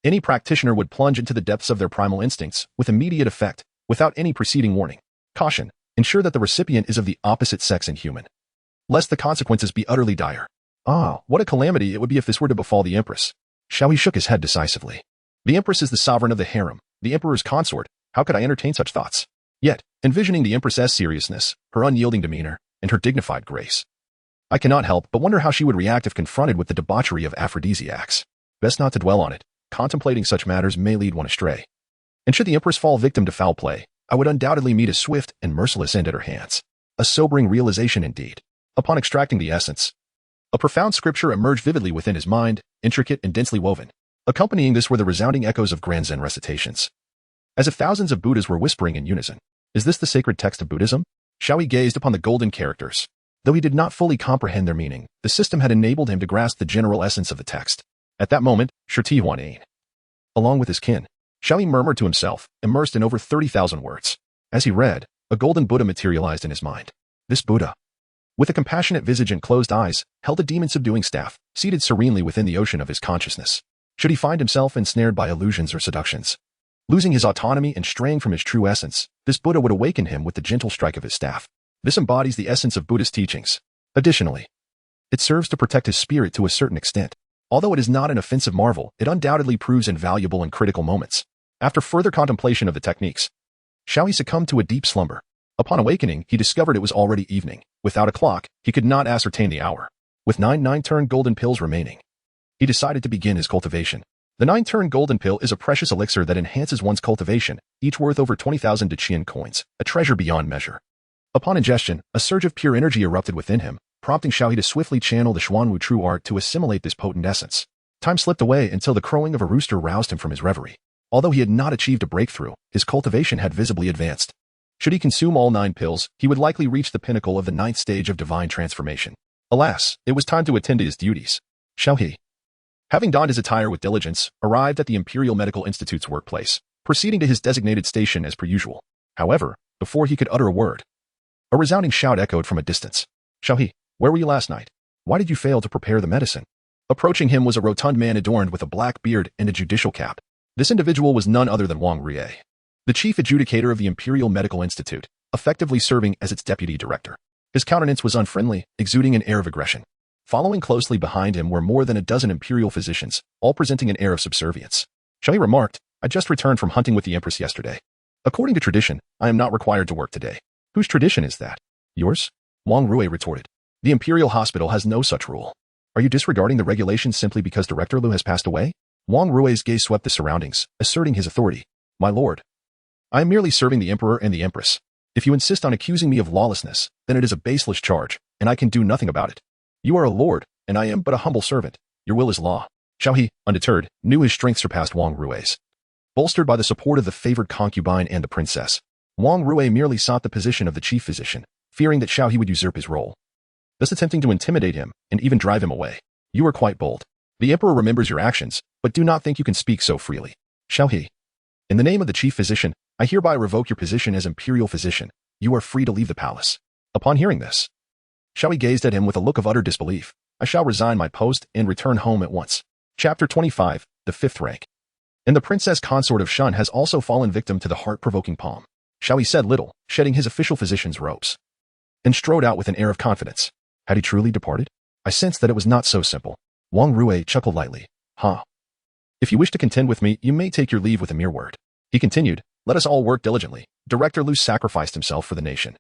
Any practitioner would plunge into the depths of their primal instincts with immediate effect, without any preceding warning. Caution: ensure that the recipient is of the opposite sex and human, lest the consequences be utterly dire. Ah, what a calamity it would be if this were to befall the Empress. Xiao He shook his head decisively. The Empress is the sovereign of the harem, the Emperor's consort. How could I entertain such thoughts? Yet, envisioning the Empress's seriousness, her unyielding demeanor, and her dignified grace, I cannot help but wonder how she would react if confronted with the debauchery of aphrodisiacs. Best not to dwell on it. Contemplating such matters may lead one astray. And should the Empress fall victim to foul play, I would undoubtedly meet a swift and merciless end at her hands. A sobering realization indeed. Upon extracting the essence, a profound scripture emerged vividly within his mind, intricate and densely woven. Accompanying this were the resounding echoes of grand Zen recitations, as if thousands of Buddhas were whispering in unison. Is this the sacred text of Buddhism? Xiao He gazed upon the golden characters. Though he did not fully comprehend their meaning, the system had enabled him to grasp the general essence of the text. At that moment, Huan, along with his kin, Xiao He murmured to himself, immersed in over 30,000 words. As he read, a golden Buddha materialized in his mind. This Buddha, with a compassionate visage and closed eyes, held a demon-subduing staff, seated serenely within the ocean of his consciousness. Should he find himself ensnared by illusions or seductions, losing his autonomy and straying from his true essence, this Buddha would awaken him with the gentle strike of his staff. This embodies the essence of Buddhist teachings. Additionally, it serves to protect his spirit to a certain extent. Although it is not an offensive marvel, it undoubtedly proves invaluable in critical moments. After further contemplation of the techniques, Xiao He succumbed to a deep slumber. Upon awakening, he discovered it was already evening. Without a clock, he could not ascertain the hour. With 9 golden pills remaining, he decided to begin his cultivation. The 9 golden pill is a precious elixir that enhances one's cultivation, each worth over 20,000 Qian coins, a treasure beyond measure. Upon ingestion, a surge of pure energy erupted within him, prompting Xiao He to swiftly channel the Xuanwu true art to assimilate this potent essence. Time slipped away until the crowing of a rooster roused him from his reverie. Although he had not achieved a breakthrough, his cultivation had visibly advanced. Should he consume all 9 pills, he would likely reach the pinnacle of the 9th stage of divine transformation. Alas, it was time to attend to his duties. Xiao He, having donned his attire with diligence, arrived at the Imperial Medical Institute's workplace, proceeding to his designated station as per usual. However, before he could utter a word, a resounding shout echoed from a distance. Xiao He, where were you last night? Why did you fail to prepare the medicine? Approaching him was a rotund man adorned with a black beard and a judicial cap. This individual was none other than Wang Rue, the chief adjudicator of the Imperial Medical Institute, effectively serving as its deputy director. His countenance was unfriendly, exuding an air of aggression. Following closely behind him were more than a dozen imperial physicians, all presenting an air of subservience. Xiao He remarked, I just returned from hunting with the Empress yesterday. According to tradition, I am not required to work today. Whose tradition is that? Yours? Wang Rue retorted. The Imperial Hospital has no such rule. Are you disregarding the regulations simply because Director Liu has passed away? Wang Rue's gaze swept the surroundings, asserting his authority. My lord, I am merely serving the Emperor and the Empress. If you insist on accusing me of lawlessness, then it is a baseless charge, and I can do nothing about it. You are a lord, and I am but a humble servant. Your will is law. Xiao He, undeterred, knew his strength surpassed Wang Rue's. Bolstered by the support of the favored concubine and the princess, Wang Rue merely sought the position of the chief physician, fearing that Xiao He would usurp his role, thus attempting to intimidate him and even drive him away. You are quite bold. The Emperor remembers your actions, but do not think you can speak so freely. Xiao He, in the name of the chief physician, I hereby revoke your position as imperial physician. You are free to leave the palace. Upon hearing this, Xiao He gazed at him with a look of utter disbelief. I shall resign my post and return home at once. Chapter 25, the 5th rank. And the princess consort of Shun has also fallen victim to the heart-provoking palm. Xiao He said little, shedding his official physician's robes, and strode out with an air of confidence. Had he truly departed? I sensed that it was not so simple. Wang Rue chuckled lightly. If you wish to contend with me, you may take your leave with a mere word. He continued, let us all work diligently. Director Liu sacrificed himself for the nation,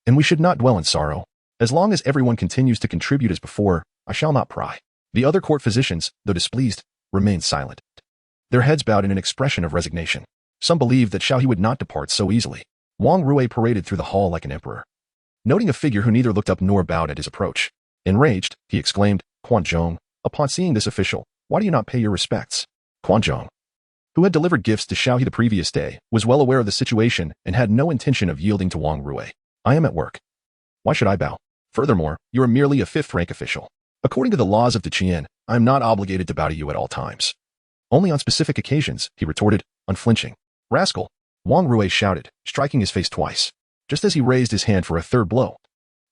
and we should not dwell in sorrow. As long as everyone continues to contribute as before, I shall not pry. The other court physicians, though displeased, remained silent. Their heads bowed in an expression of resignation. Some believed that Xiao He would not depart so easily. Wang Rui paraded through the hall like an emperor, noting a figure who neither looked up nor bowed at his approach. Enraged, he exclaimed, Quan Zhong, upon seeing this official, why do you not pay your respects? Quan Zhong, who had delivered gifts to Xiao He the previous day, was well aware of the situation and had no intention of yielding to Wang Rui. I am at work. Why should I bow? Furthermore, you are merely a fifth-rank official. According to the laws of the Qian, I am not obligated to bow to you at all times. Only on specific occasions, he retorted, unflinching. Rascal! Wang Rui shouted, striking his face twice. Just as he raised his hand for a third blow,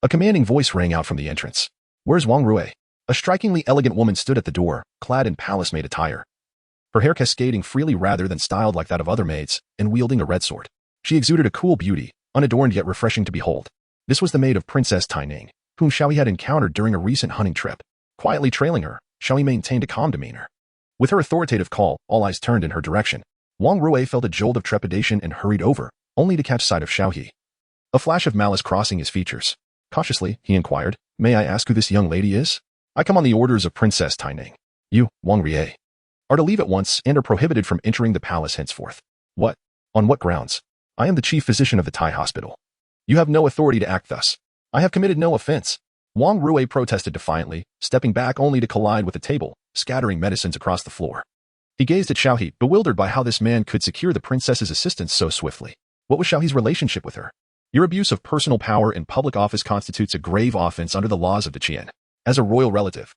a commanding voice rang out from the entrance. Where's Wang Rui? A strikingly elegant woman stood at the door, clad in palace-made attire, her hair cascading freely rather than styled like that of other maids, and wielding a red sword. She exuded a cool beauty, unadorned yet refreshing to behold. This was the maid of Princess Taining, whom Xiao He had encountered during a recent hunting trip. Quietly trailing her, Xiao He maintained a calm demeanor. With her authoritative call, all eyes turned in her direction. Wang Rui felt a jolt of trepidation and hurried over, only to catch sight of Xiao He. A flash of malice crossing his features. Cautiously, he inquired, May I ask who this young lady is? I come on the orders of Princess Taining. You, Wang Rui, are to leave at once and are prohibited from entering the palace henceforth. What? On what grounds? I am the chief physician of the Tai hospital. You have no authority to act thus. I have committed no offense. Wang Rui protested defiantly, stepping back only to collide with the table, scattering medicines across the floor. He gazed at Xiao He, bewildered by how this man could secure the princess's assistance so swiftly. What was Xiao He's relationship with her? Your abuse of personal power in public office constitutes a grave offense under the laws of the Qian. As a royal relative,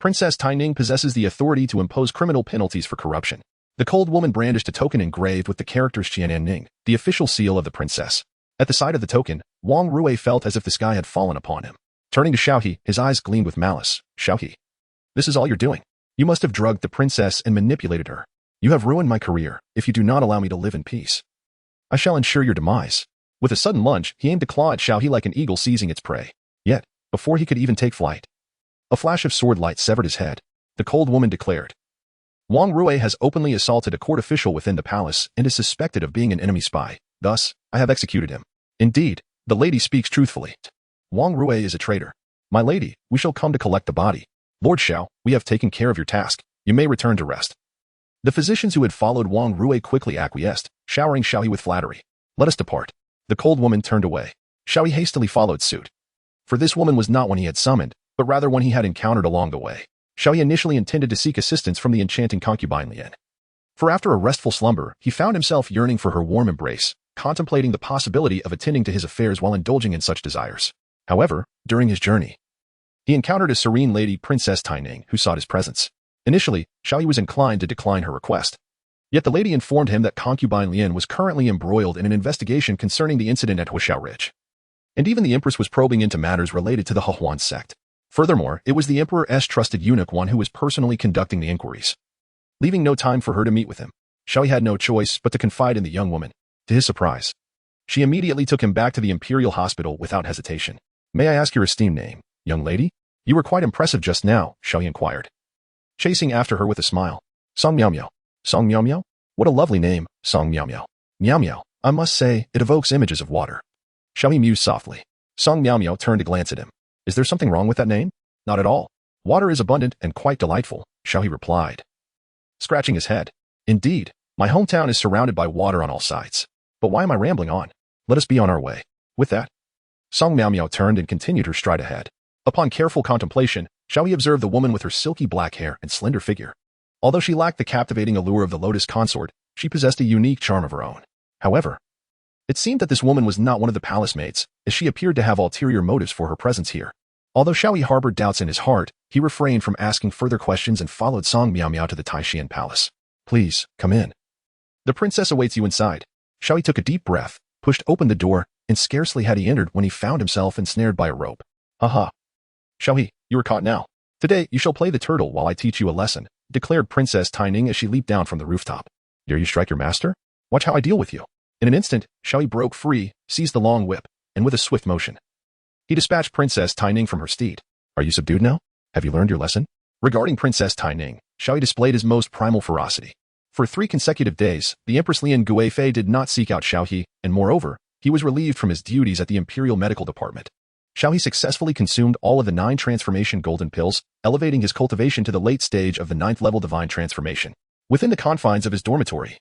Princess Taining possesses the authority to impose criminal penalties for corruption. The cold woman brandished a token engraved with the characters Qian Ning, the official seal of the princess. At the sight of the token, Wang Rui felt as if the sky had fallen upon him. Turning to Xiao He, his eyes gleamed with malice. Xiao He, this is all you're doing. You must have drugged the princess and manipulated her. You have ruined my career, if you do not allow me to live in peace. I shall ensure your demise. With a sudden lunge, he aimed to claw at Xiao He like an eagle seizing its prey. Yet, before he could even take flight, a flash of sword light severed his head. The cold woman declared, Wang Rui has openly assaulted a court official within the palace and is suspected of being an enemy spy. Thus, I have executed him. Indeed, the lady speaks truthfully. Wang Rui is a traitor. My lady, we shall come to collect the body. Lord Xiao, we have taken care of your task. You may return to rest. The physicians who had followed Wang Rui quickly acquiesced, showering Xiao He with flattery. Let us depart. The cold woman turned away. Xiao He hastily followed suit. For this woman was not one he had summoned, but rather one he had encountered along the way. Xiao He initially intended to seek assistance from the enchanting Concubine Lian. For after a restful slumber, he found himself yearning for her warm embrace, contemplating the possibility of attending to his affairs while indulging in such desires. However, during his journey, he encountered a serene lady, Princess Taining, who sought his presence. Initially, Xiao He was inclined to decline her request. Yet the lady informed him that Concubine Lian was currently embroiled in an investigation concerning the incident at Huaxiao Ridge. And even the Empress was probing into matters related to the Hehuan sect. Furthermore, it was the Emperor's trusted eunuch one who was personally conducting the inquiries. Leaving no time for her to meet with him, Xiao He had no choice but to confide in the young woman. To his surprise, she immediately took him back to the imperial hospital without hesitation. May I ask your esteemed name, young lady? You were quite impressive just now, Xiao He inquired, chasing after her with a smile. Song Miao Miao. Song Miao Miao? What a lovely name, Song Miao Miao. Miao Miao, I must say, it evokes images of water. Xiao He mused softly. Song Miao Miao turned to glance at him. Is there something wrong with that name? Not at all. Water is abundant and quite delightful, Xiao He replied, scratching his head. Indeed, my hometown is surrounded by water on all sides. But why am I rambling on? Let us be on our way. With that, Song Miao Miao turned and continued her stride ahead. Upon careful contemplation, Xiao He observed the woman with her silky black hair and slender figure. Although she lacked the captivating allure of the Lotus consort, she possessed a unique charm of her own. However, it seemed that this woman was not one of the palace maids, as she appeared to have ulterior motives for her presence here. Although Xiao He harbored doubts in his heart, he refrained from asking further questions and followed Song Miao Miao to the Taishian palace. Please, come in. The princess awaits you inside. Xiao He took a deep breath, pushed open the door, and scarcely had he entered when he found himself ensnared by a rope. Haha. Xiao He, you are caught now. Today, you shall play the turtle while I teach you a lesson, declared Princess Taining as she leaped down from the rooftop. Dare you strike your master? Watch how I deal with you. In an instant, Xiao He broke free, seized the long whip, and with a swift motion, he dispatched Princess Taining from her steed. Are you subdued now? Have you learned your lesson? Regarding Princess Taining, Xiao He displayed his most primal ferocity. For 3 consecutive days, the Empress Lian Guifei did not seek out Xiao He, and moreover, he was relieved from his duties at the Imperial Medical Department. Xiao He successfully consumed all of the 9 transformation golden pills, elevating his cultivation to the late stage of the 9th level divine transformation. Within the confines of his dormitory,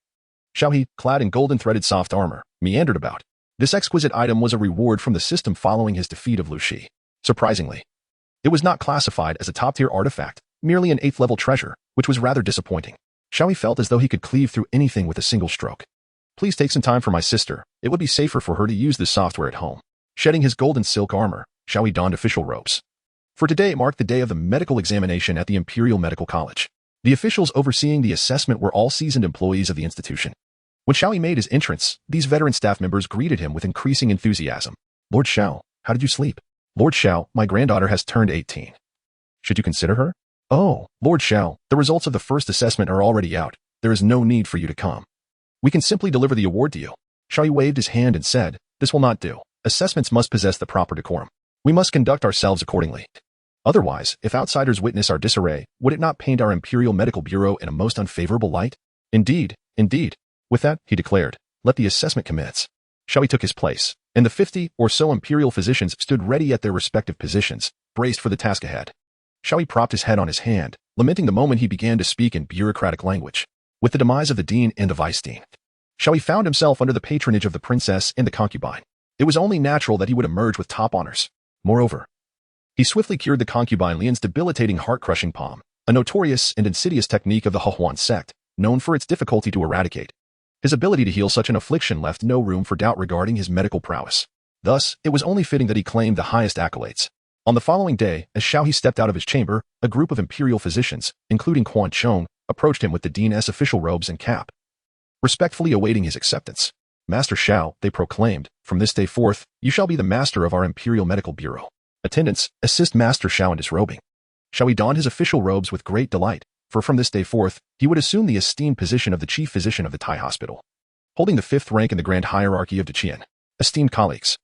Xiao He, clad in golden-threaded soft armor, meandered about. This exquisite item was a reward from the system following his defeat of Lu Shi. Surprisingly, it was not classified as a top-tier artifact, merely an 8th-level treasure, which was rather disappointing. Xiao He felt as though he could cleave through anything with a single stroke. Please take some time for my sister. It would be safer for her to use this software at home. Shedding his golden silk armor, Xiao He donned official robes. For today marked the day of the medical examination at the Imperial Medical College. The officials overseeing the assessment were all seasoned employees of the institution. When Xiao He made his entrance, these veteran staff members greeted him with increasing enthusiasm. Lord Xiao, how did you sleep? Lord Xiao, my granddaughter has turned 18. Should you consider her? Oh, Lord Xiao, the results of the first assessment are already out. There is no need for you to come. We can simply deliver the award to you. Xiao He waved his hand and said, this will not do. Assessments must possess the proper decorum. We must conduct ourselves accordingly. Otherwise, if outsiders witness our disarray, would it not paint our Imperial Medical Bureau in a most unfavorable light? Indeed, indeed. With that, he declared, let the assessment commence. Xiao He took his place, and the 50 or so Imperial physicians stood ready at their respective positions, braced for the task ahead. Xiao He propped his head on his hand, lamenting the moment he began to speak in bureaucratic language. With the demise of the dean and the vice-dean, Xiao He found himself under the patronage of the princess and the concubine. It was only natural that he would emerge with top honors. Moreover, he swiftly cured the Concubine Lian's debilitating heart-crushing palm, a notorious and insidious technique of the Hehuan sect, known for its difficulty to eradicate. His ability to heal such an affliction left no room for doubt regarding his medical prowess. Thus, it was only fitting that he claimed the highest accolades. On the following day, as Xiao He stepped out of his chamber, a group of imperial physicians, including Quan Chong, approached him with the dean's official robes and cap. Respectfully awaiting his acceptance, Master Xiao, they proclaimed, from this day forth, you shall be the master of our Imperial Medical Bureau. Attendants, assist Master Xiao in disrobing. Xiao He donned his official robes with great delight, for from this day forth, he would assume the esteemed position of the chief physician of the Tai Hospital, holding the 5th rank in the grand hierarchy of Qian. Esteemed colleagues,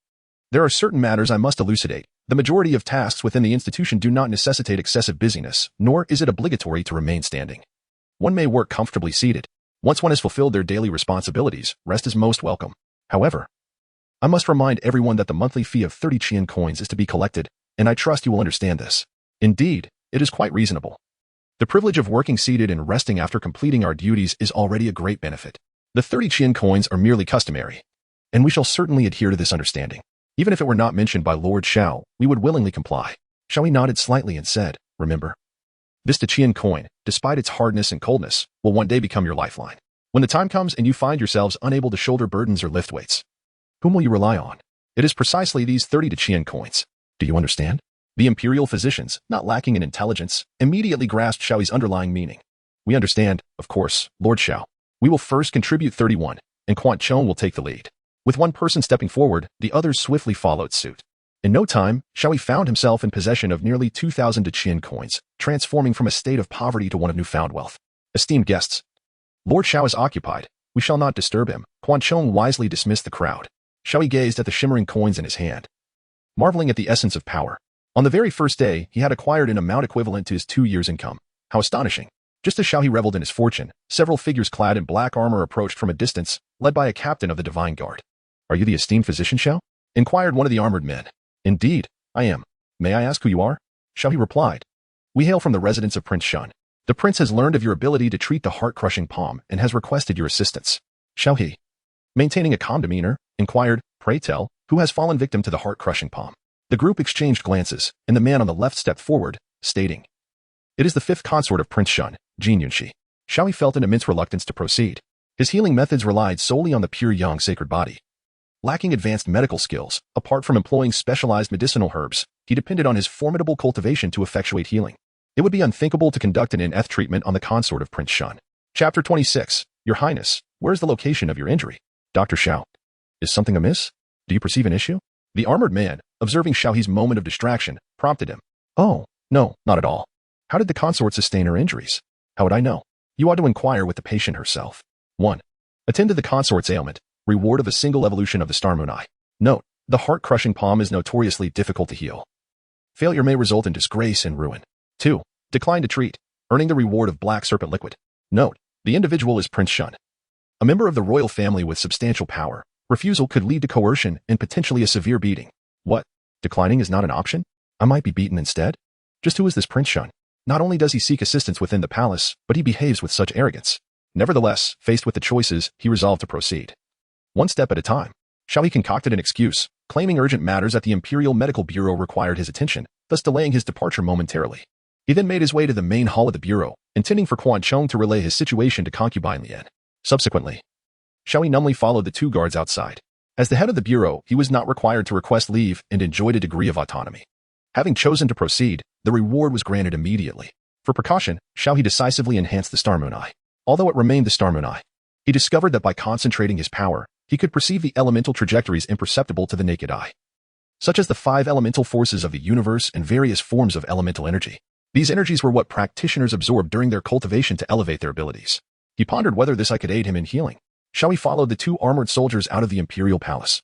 there are certain matters I must elucidate. The majority of tasks within the institution do not necessitate excessive busyness, nor is it obligatory to remain standing. One may work comfortably seated. Once one has fulfilled their daily responsibilities, rest is most welcome. However, I must remind everyone that the monthly fee of 30 Qian coins is to be collected, and I trust you will understand this. Indeed, it is quite reasonable. The privilege of working seated and resting after completing our duties is already a great benefit. The 30 Qian coins are merely customary, and we shall certainly adhere to this understanding. Even if it were not mentioned by Lord Xiao, we would willingly comply. Xiao He nodded slightly and said, remember, this Qian coin, despite its hardness and coldness, will one day become your lifeline. When the time comes and you find yourselves unable to shoulder burdens or lift weights, whom will you rely on? It is precisely these 30 Qian coins. Do you understand? The imperial physicians, not lacking in intelligence, immediately grasped Xiao He's underlying meaning. We understand, of course, Lord Xiao. We will first contribute 31, and Quan Chong will take the lead. With one person stepping forward, the others swiftly followed suit. In no time, Xiao He found himself in possession of nearly 2,000 Qian coins, transforming from a state of poverty to one of newfound wealth. Esteemed guests, Lord Xiao is occupied. We shall not disturb him. Quan Chong wisely dismissed the crowd. Xiao He gazed at the shimmering coins in his hand, marveling at the essence of power. On the very first day, he had acquired an amount equivalent to his 2 years' income. How astonishing! Just as Xiao He reveled in his fortune, several figures clad in black armor approached from a distance, led by a captain of the Divine Guard. Are you the esteemed physician, Xiao? Inquired one of the armored men. Indeed, I am. May I ask who you are? Xiao He replied. We hail from the residence of Prince Shun. The prince has learned of your ability to treat the heart-crushing palm and has requested your assistance. Xiao He, maintaining a calm demeanor, inquired, pray tell, who has fallen victim to the heart-crushing palm? The group exchanged glances, and the man on the left stepped forward, stating, it is the 5th consort of Prince Shun, Jin Yunxi. Xiao He felt an immense reluctance to proceed. His healing methods relied solely on the pure yang sacred body. Lacking advanced medical skills, apart from employing specialized medicinal herbs, he depended on his formidable cultivation to effectuate healing. It would be unthinkable to conduct an in-eth treatment on the consort of Prince Shun. Chapter 26. Your Highness, where is the location of your injury? Dr. Xiao. Is something amiss? Do you perceive an issue? The armored man, observing Xiao He's moment of distraction, prompted him. Oh, no, not at all. How did the consort sustain her injuries? How would I know? You ought to inquire with the patient herself. 1. Attend to the consort's ailment. Reward of a single evolution of the Star Moon Eye. Note, the heart-crushing palm is notoriously difficult to heal. Failure may result in disgrace and ruin. 2. Decline to treat, earning the reward of Black Serpent Liquid. Note, the individual is Prince Shun, a member of the royal family with substantial power. Refusal could lead to coercion and potentially a severe beating. What? Declining is not an option? I might be beaten instead? Just who is this Prince Shun? Not only does he seek assistance within the palace, but he behaves with such arrogance. Nevertheless, faced with the choices, he resolved to proceed. One step at a time. Xiao He concocted an excuse, claiming urgent matters at the Imperial Medical Bureau required his attention, thus delaying his departure momentarily. He then made his way to the main hall of the bureau, intending for Quan Chong to relay his situation to Concubine Lian. Subsequently, Xiao He numbly followed the two guards outside. As the head of the bureau, he was not required to request leave and enjoyed a degree of autonomy. Having chosen to proceed, the reward was granted immediately. For precaution, Xiao He decisively enhanced the Star Moon Eye. Although it remained the Star Moon Eye, he discovered that by concentrating his power, he could perceive the elemental trajectories imperceptible to the naked eye, such as the 5 elemental forces of the universe and various forms of elemental energy. These energies were what practitioners absorbed during their cultivation to elevate their abilities. He pondered whether this eye could aid him in healing. Xiao He followed the 2 armored soldiers out of the imperial palace,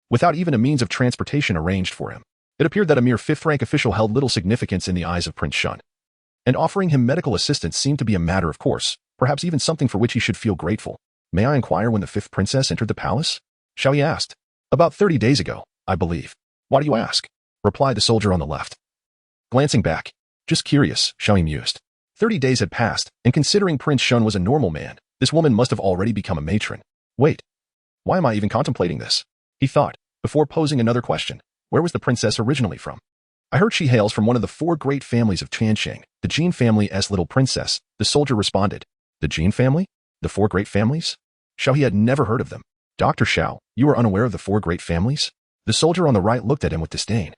without even a means of transportation arranged for him. It appeared that a mere 5th-rank official held little significance in the eyes of Prince Shun, and offering him medical assistance seemed to be a matter of course, perhaps even something for which he should feel grateful. May I inquire when the 5th princess entered the palace? Xiao He asked. About 30 days ago, I believe. Why do you ask? Replied the soldier on the left. Glancing back. Just curious, Xiao He mused. 30 days had passed, and considering Prince Shun was a normal man, this woman must have already become a matron. Wait. Why am I even contemplating this? He thought, before posing another question. Where was the princess originally from? I heard she hails from one of the 4 great families of Tianxing, the Jin family's little princess, the soldier responded. The Jin family? The 4 great families? Xiao He had never heard of them. Dr. Xiao, you are unaware of the 4 great families? The soldier on the right looked at him with disdain,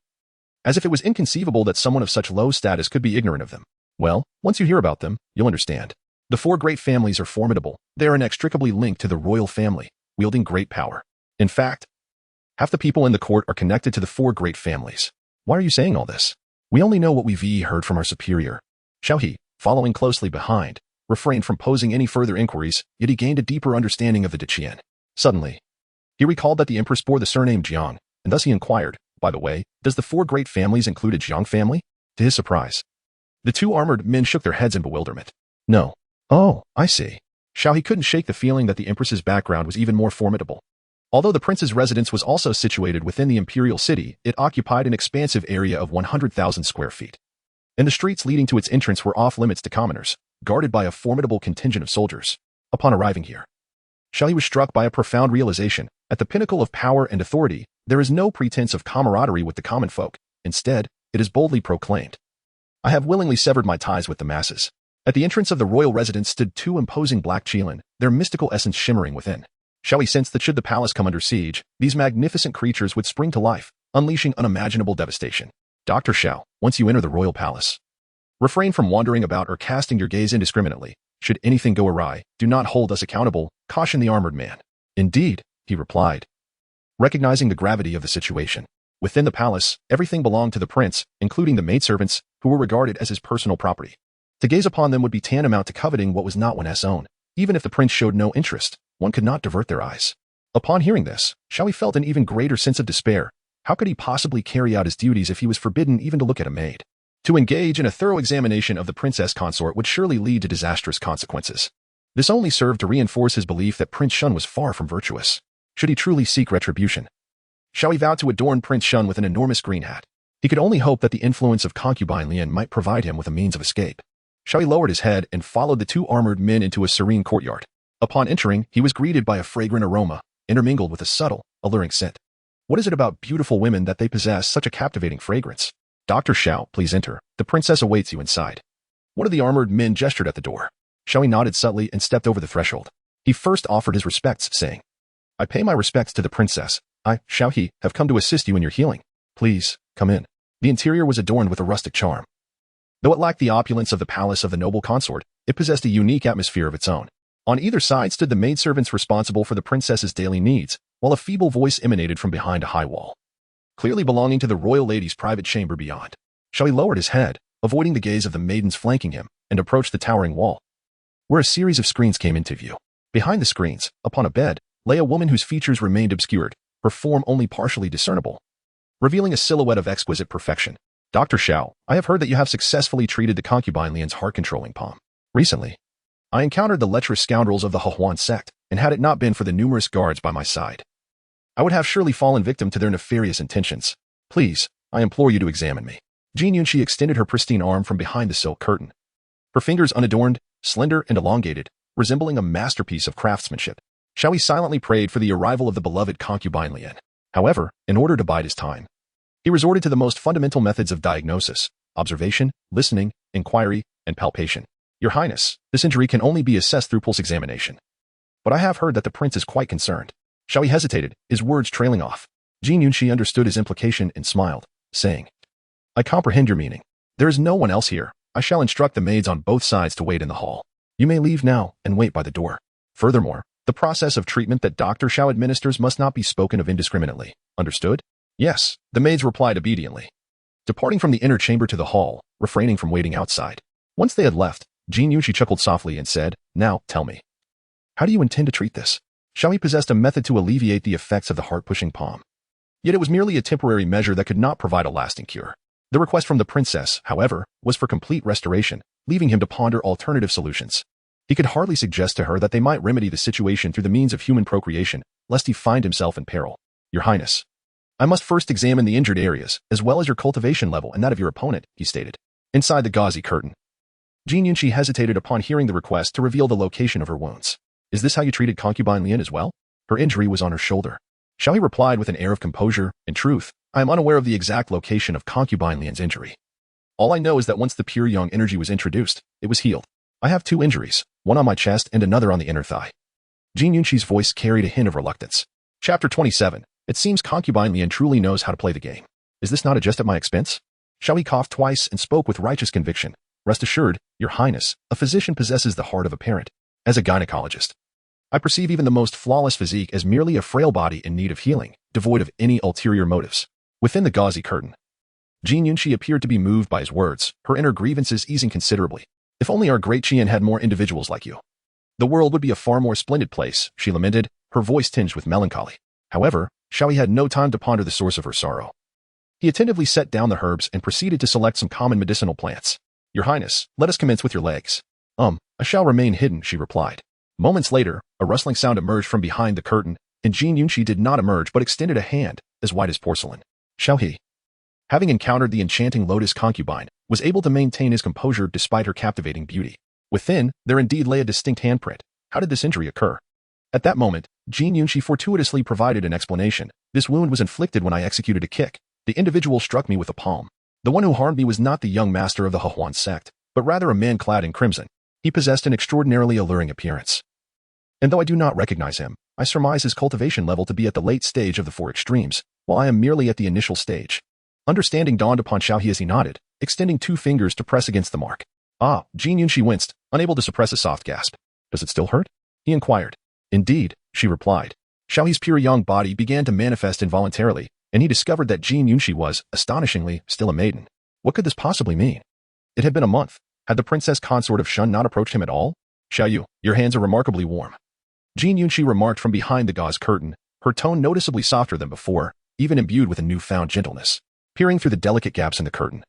as if it was inconceivable that someone of such low status could be ignorant of them. Well, once you hear about them, you'll understand. The 4 great families are formidable. They are inextricably linked to the royal family, wielding great power. In fact, half the people in the court are connected to the 4 great families. Why are you saying all this? We only know what we've heard from our superior. Xiao He, following closely behind, refrained from posing any further inquiries, yet he gained a deeper understanding of the Qian. Suddenly, he recalled that the Empress bore the surname Jiang, and thus he inquired, by the way, does the 4 great families include a Jiang family? To his surprise, the 2 armored men shook their heads in bewilderment. No. Oh, I see. Xiao He couldn't shake the feeling that the Empress's background was even more formidable. Although the prince's residence was also situated within the imperial city, it occupied an expansive area of 100,000 square feet. And the streets leading to its entrance were off limits to commoners, guarded by a formidable contingent of soldiers. Upon arriving here, Xiao He was struck by a profound realization. At the pinnacle of power and authority, there is no pretense of camaraderie with the common folk. Instead, it is boldly proclaimed. I have willingly severed my ties with the masses. At the entrance of the royal residence stood 2 imposing black Qilin, their mystical essence shimmering within. Xiao He sensed that should the palace come under siege, these magnificent creatures would spring to life, unleashing unimaginable devastation. Dr. Xiao, once you enter the royal palace, refrain from wandering about or casting your gaze indiscriminately. Should anything go awry, do not hold us accountable, cautioned the armored man. Indeed, he replied, recognizing the gravity of the situation. Within the palace, everything belonged to the prince, including the maidservants, who were regarded as his personal property. To gaze upon them would be tantamount to coveting what was not one's own. Even if the prince showed no interest, one could not divert their eyes. Upon hearing this, Xiao He felt an even greater sense of despair. How could he possibly carry out his duties if he was forbidden even to look at a maid? To engage in a thorough examination of the princess consort would surely lead to disastrous consequences. This only served to reinforce his belief that Prince Shun was far from virtuous. Should he truly seek retribution, Xiao He vowed to adorn Prince Shun with an enormous green hat. He could only hope that the influence of Concubine Lian might provide him with a means of escape. Xiao He lowered his head and followed the 2 armored men into a serene courtyard. Upon entering, he was greeted by a fragrant aroma, intermingled with a subtle, alluring scent. What is it about beautiful women that they possess such a captivating fragrance? Dr. Xiao, please enter. The princess awaits you inside. One of the armored men gestured at the door. Xiao He nodded subtly and stepped over the threshold. He first offered his respects, saying, I pay my respects to the princess. I, Xiao He, have come to assist you in your healing. Please, come in. The interior was adorned with a rustic charm. Though it lacked the opulence of the palace of the noble consort, it possessed a unique atmosphere of its own. On either side stood the maidservants responsible for the princess's daily needs, while a feeble voice emanated from behind a high wall, clearly belonging to the royal lady's private chamber beyond. Xiao He lowered his head, avoiding the gaze of the maidens flanking him, and approached the towering wall, where a series of screens came into view. Behind the screens, upon a bed, lay a woman whose features remained obscured, her form only partially discernible, revealing a silhouette of exquisite perfection. Dr. Xiao, I have heard that you have successfully treated the Concubine Lian's heart-controlling palm. Recently, I encountered the lecherous scoundrels of the Hehuan sect, and had it not been for the numerous guards by my side, I would have surely fallen victim to their nefarious intentions. Please, I implore you to examine me. Jin Yunxi extended her pristine arm from behind the silk curtain. Her fingers unadorned, slender and elongated, resembling a masterpiece of craftsmanship. Xiao He silently prayed for the arrival of the beloved concubine Lian. However, in order to bide his time, he resorted to the most fundamental methods of diagnosis: observation, listening, inquiry, and palpation. Your Highness, this injury can only be assessed through pulse examination. But I have heard that the prince is quite concerned. Xiao He hesitated, his words trailing off. Jin Yunxi understood his implication and smiled, saying, I comprehend your meaning. There is no one else here. I shall instruct the maids on both sides to wait in the hall. You may leave now and wait by the door. Furthermore, the process of treatment that Dr. Xiao administers must not be spoken of indiscriminately. Understood? Yes, the maids replied obediently, departing from the inner chamber to the hall, refraining from waiting outside. Once they had left, Jin Yunxi chuckled softly and said, Now, tell me, how do you intend to treat this? Xiao He possessed a method to alleviate the effects of the heart-pushing palm. Yet it was merely a temporary measure that could not provide a lasting cure. The request from the princess, however, was for complete restoration, leaving him to ponder alternative solutions. He could hardly suggest to her that they might remedy the situation through the means of human procreation, lest he find himself in peril. Your Highness, I must first examine the injured areas, as well as your cultivation level and that of your opponent, he stated. Inside the gauzy curtain, Jin Yunxi hesitated upon hearing the request to reveal the location of her wounds. Is this how you treated Concubine Lian as well? Her injury was on her shoulder. Xiao He replied with an air of composure, In truth, I am unaware of the exact location of Concubine Lian's injury. All I know is that once the Pure Yang energy was introduced, it was healed. I have 2 injuries, one on my chest and another on the inner thigh. Jin Yunxi's voice carried a hint of reluctance. Chapter 27. It seems Concubine Lian truly knows how to play the game. Is this not a jest at my expense? Xiao He coughed twice and spoke with righteous conviction. Rest assured, Your Highness, a physician possesses the heart of a parent. As a gynecologist, I perceive even the most flawless physique as merely a frail body in need of healing, devoid of any ulterior motives. Within the gauzy curtain, Jin Yunxi appeared to be moved by his words, her inner grievances easing considerably. If only our great Qian had more individuals like you, the world would be a far more splendid place, she lamented, her voice tinged with melancholy. However, Xiao He had no time to ponder the source of her sorrow. He attentively set down the herbs and proceeded to select some common medicinal plants. Your Highness, let us commence with your legs. I shall remain hidden, she replied. Moments later, a rustling sound emerged from behind the curtain, and Jin Yunxi did not emerge but extended a hand, as white as porcelain. Xiao He, having encountered the enchanting lotus concubine, was able to maintain his composure despite her captivating beauty. Within, there indeed lay a distinct handprint. How did this injury occur? At that moment, Jin Yunxi fortuitously provided an explanation. This wound was inflicted when I executed a kick. The individual struck me with a palm. The one who harmed me was not the young master of the He sect, but rather a man clad in crimson. He possessed an extraordinarily alluring appearance. And though I do not recognize him, I surmise his cultivation level to be at the late stage of the 4 extremes, while I am merely at the initial stage. Understanding dawned upon Xiao He as he nodded, extending 2 fingers to press against the mark. Jin Yunxi winced, unable to suppress a soft gasp. Does it still hurt? He inquired. Indeed, she replied. Xiao He's pure young body began to manifest involuntarily, and he discovered that Jin Yunxi was, astonishingly, still a maiden. What could this possibly mean? It had been a month. Had the princess consort of Shun not approached him at all? Xiao Yu, your hands are remarkably warm. Jin Yunxi remarked from behind the gauze curtain, her tone noticeably softer than before, even imbued with a newfound gentleness. Peering through the delicate gaps in the curtain,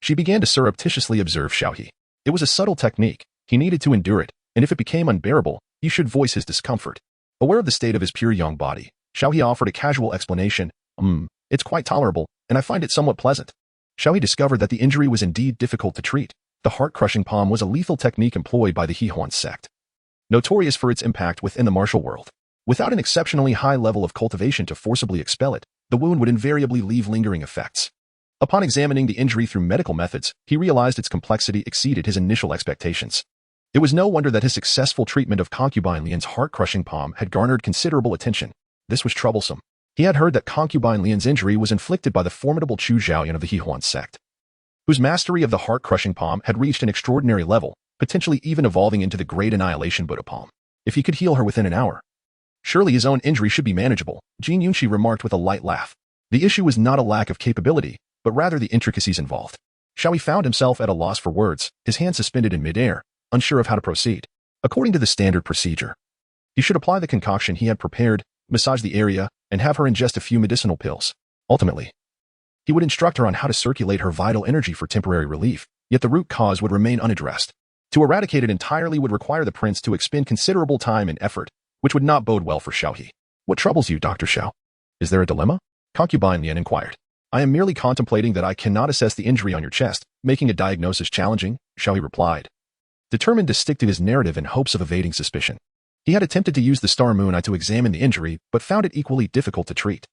she began to surreptitiously observe Xiao He. It was a subtle technique. He needed to endure it, and if it became unbearable, he should voice his discomfort. Aware of the state of his pure young body, Xiao He offered a casual explanation. It's quite tolerable, and I find it somewhat pleasant. Xiao He discovered that the injury was indeed difficult to treat. The heart-crushing palm was a lethal technique employed by the He sect, notorious for its impact within the martial world. Without an exceptionally high level of cultivation to forcibly expel it, the wound would invariably leave lingering effects. Upon examining the injury through medical methods, he realized its complexity exceeded his initial expectations. It was no wonder that his successful treatment of Concubine Lian's heart-crushing palm had garnered considerable attention. This was troublesome. He had heard that Concubine Lian's injury was inflicted by the formidable Chu Zhaoyan of the He sect, whose mastery of the heart-crushing palm had reached an extraordinary level, potentially even evolving into the great annihilation Buddha palm. If he could heal her within an hour, surely his own injury should be manageable, Jin Yunxi remarked with a light laugh. The issue was not a lack of capability, but rather the intricacies involved. Xiao He found himself at a loss for words, his hands suspended in midair, unsure of how to proceed. According to the standard procedure, he should apply the concoction he had prepared, massage the area, and have her ingest a few medicinal pills. Ultimately, he would instruct her on how to circulate her vital energy for temporary relief, yet the root cause would remain unaddressed. To eradicate it entirely would require the prince to expend considerable time and effort, which would not bode well for Xiao He. What troubles you, Dr. Xiao? Is there a dilemma? Concubine Lian inquired. I am merely contemplating that I cannot assess the injury on your chest, making a diagnosis challenging, Xiao He replied, determined to stick to his narrative in hopes of evading suspicion. He had attempted to use the Star Moon Eye to examine the injury, but found it equally difficult to treat.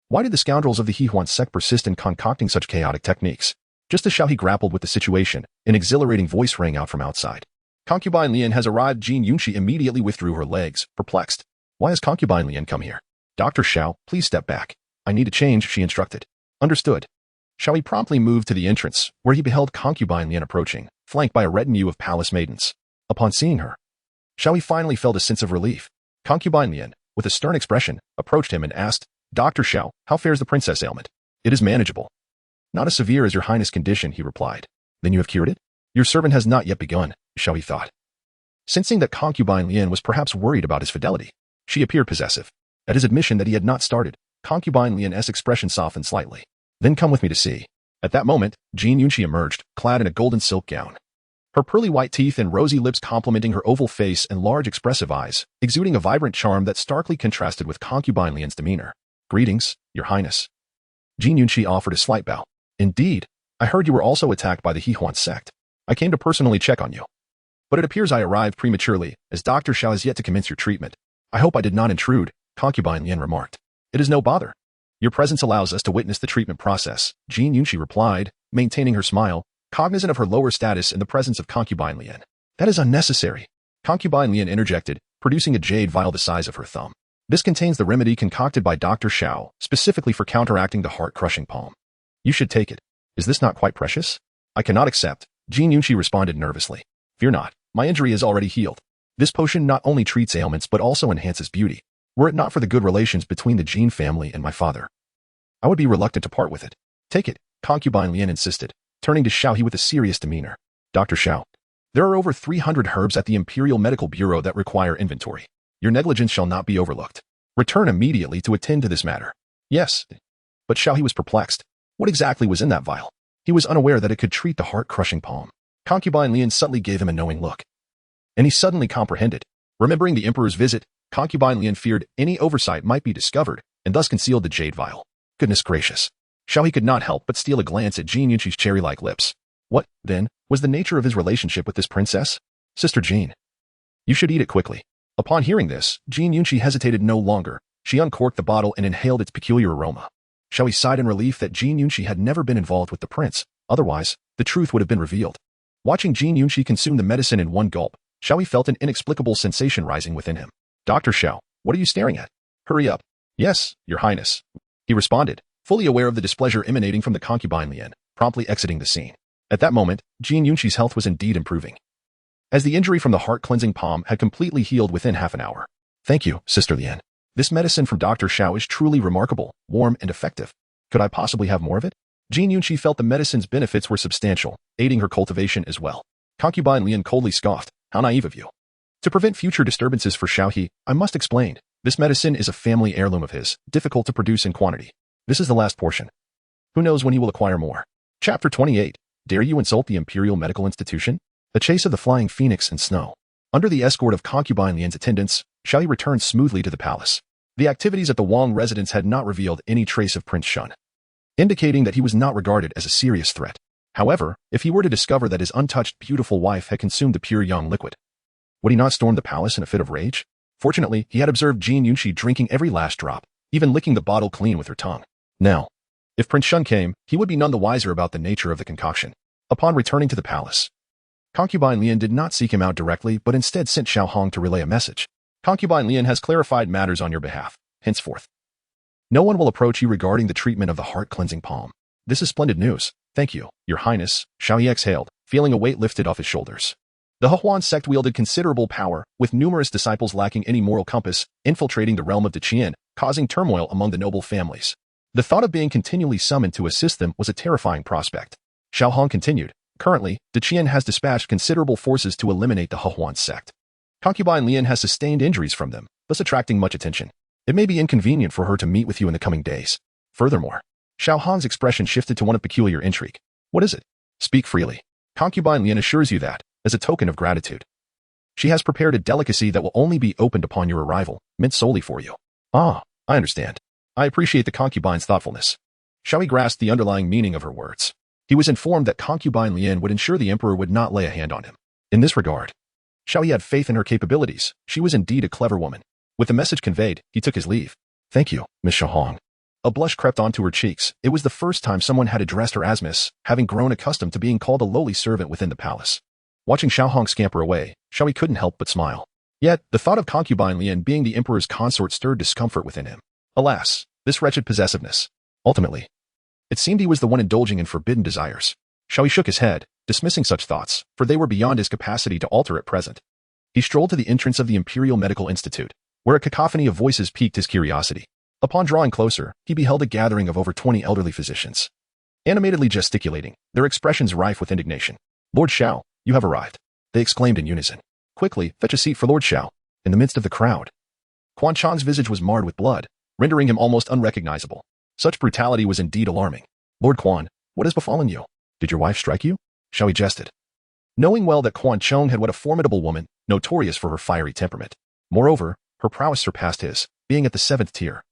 Why did the scoundrels of the He sect persist in concocting such chaotic techniques? Just as Xiao He grappled with the situation, an exhilarating voice rang out from outside. Concubine Lian has arrived. Jin Yunqi immediately withdrew her legs, perplexed. Why has Concubine Lian come here? Dr. Xiao, please step back. I need to change, she instructed. Understood. Xiao He promptly moved to the entrance, where he beheld Concubine Lian approaching, flanked by a retinue of palace maidens. Upon seeing her, Xiao He finally felt a sense of relief. Concubine Lian, with a stern expression, approached him and asked, Dr. Xiao, how fares the princess ailment? It is manageable. Not as severe as your highness' condition, he replied. Then you have cured it? Your servant has not yet begun, Xiao He thought. Sensing that Concubine Lian was perhaps worried about his fidelity, she appeared possessive. At his admission that he had not started, Concubine Lian's expression softened slightly. Then come with me to see. At that moment, Jin Yunqi emerged, clad in a golden silk gown. Her pearly white teeth and rosy lips complementing her oval face and large expressive eyes, exuding a vibrant charm that starkly contrasted with Concubine Lian's demeanor. Greetings, your highness. Jin Yunqi offered a slight bow. Indeed, I heard you were also attacked by the He sect. I came to personally check on you. But it appears I arrived prematurely, as Dr. Xiao has yet to commence your treatment. I hope I did not intrude, Concubine Lian remarked. It is no bother. Your presence allows us to witness the treatment process, Jin Yunqi replied, maintaining her smile, cognizant of her lower status in the presence of Concubine Lian. That is unnecessary. Concubine Lian interjected, producing a jade vial the size of her thumb. This contains the remedy concocted by Dr. Xiao, specifically for counteracting the heart-crushing palm. You should take it. Is this not quite precious? I cannot accept, Jin Yunqi responded nervously. Fear not, my injury is already healed. This potion not only treats ailments but also enhances beauty. Were it not for the good relations between the Jin family and my father, I would be reluctant to part with it. Take it, Concubine Lian insisted, turning to Xiao He with a serious demeanor. Dr. Xiao, there are over 300 herbs at the Imperial Medical Bureau that require inventory. Your negligence shall not be overlooked. Return immediately to attend to this matter. Yes. But Xiao He was perplexed. What exactly was in that vial? He was unaware that it could treat the heart-crushing palm. Concubine Lian subtly gave him a knowing look. And he suddenly comprehended. Remembering the emperor's visit, Concubine Lian feared any oversight might be discovered, and thus concealed the jade vial. Goodness gracious. Xiao He could not help but steal a glance at Jin Yunqi's cherry-like lips. What, then, was the nature of his relationship with this princess? Sister Jin. You should eat it quickly. Upon hearing this, Jin Yunqi hesitated no longer. She uncorked the bottle and inhaled its peculiar aroma. Xiao He sighed in relief that Jin Yunqi had never been involved with the prince. Otherwise, the truth would have been revealed. Watching Jin Yunqi consume the medicine in one gulp, Xiao He felt an inexplicable sensation rising within him. Dr. Xiao, what are you staring at? Hurry up. Yes, your highness. He responded, fully aware of the displeasure emanating from the Concubine Lian, promptly exiting the scene. At that moment, Jin Yunqi's health was indeed improving, as the injury from the heart-cleansing palm had completely healed within half an hour. Thank you, Sister Lian. This medicine from Dr. Xiao is truly remarkable, warm and effective. Could I possibly have more of it? Jin Yunqi felt the medicine's benefits were substantial, aiding her cultivation as well. Concubine Lian coldly scoffed. How naive of you. To prevent future disturbances for Xiao He, I must explain. This medicine is a family heirloom of his, difficult to produce in quantity. This is the last portion. Who knows when he will acquire more? Chapter 28. Dare you insult the Imperial Medical Institution? The chase of the flying phoenix in snow. Under the escort of Concubine Lian's attendants, Xiao He returned smoothly to the palace. The activities at the Wang residence had not revealed any trace of Prince Shun, indicating that he was not regarded as a serious threat. However, if he were to discover that his untouched beautiful wife had consumed the pure yang liquid, would he not storm the palace in a fit of rage? Fortunately, he had observed Jin Yunqi drinking every last drop, even licking the bottle clean with her tongue. Now, if Prince Shun came, he would be none the wiser about the nature of the concoction. Upon returning to the palace, Concubine Lian did not seek him out directly, but instead sent Xiao Hong to relay a message. Concubine Lian has clarified matters on your behalf. Henceforth, no one will approach you regarding the treatment of the heart-cleansing palm. This is splendid news. Thank you, your highness, Xiao He exhaled, feeling a weight lifted off his shoulders. The He sect wielded considerable power, with numerous disciples lacking any moral compass, infiltrating the realm of the Qian, causing turmoil among the noble families. The thought of being continually summoned to assist them was a terrifying prospect. Xiao Hong continued. Currently, the Qian has dispatched considerable forces to eliminate the He sect. Concubine Lian has sustained injuries from them, thus attracting much attention. It may be inconvenient for her to meet with you in the coming days. Furthermore, Xiao Hong's expression shifted to one of peculiar intrigue. What is it? Speak freely. Concubine Lian assures you that, as a token of gratitude, she has prepared a delicacy that will only be opened upon your arrival, meant solely for you. Ah, I understand. I appreciate the concubine's thoughtfulness. Xiao He grasped the underlying meaning of her words. He was informed that Concubine Lian would ensure the emperor would not lay a hand on him. In this regard, Xiao He had faith in her capabilities. She was indeed a clever woman. With the message conveyed, he took his leave. Thank you, Miss Xiao He. A blush crept onto her cheeks. It was the first time someone had addressed her as Miss, having grown accustomed to being called a lowly servant within the palace. Watching Xiao He scamper away, Xiao He couldn't help but smile. Yet, the thought of Concubine Lian being the emperor's consort stirred discomfort within him. Alas, this wretched possessiveness. Ultimately, it seemed he was the one indulging in forbidden desires. Xiao He shook his head, dismissing such thoughts, for they were beyond his capacity to alter at present. He strolled to the entrance of the Imperial Medical Institute, where a cacophony of voices piqued his curiosity. Upon drawing closer, he beheld a gathering of over 20 elderly physicians. Animatedly gesticulating, their expressions rife with indignation. Lord Xiao, you have arrived, they exclaimed in unison. Quickly, fetch a seat for Lord Xiao. In the midst of the crowd, Quan Chang's visage was marred with blood, rendering him almost unrecognizable. Such brutality was indeed alarming. Lord Quan, what has befallen you? Did your wife strike you? Xiao He jested, knowing well that Quan Chong had wed a formidable woman, notorious for her fiery temperament. Moreover, her prowess surpassed his, being at the 7th tier,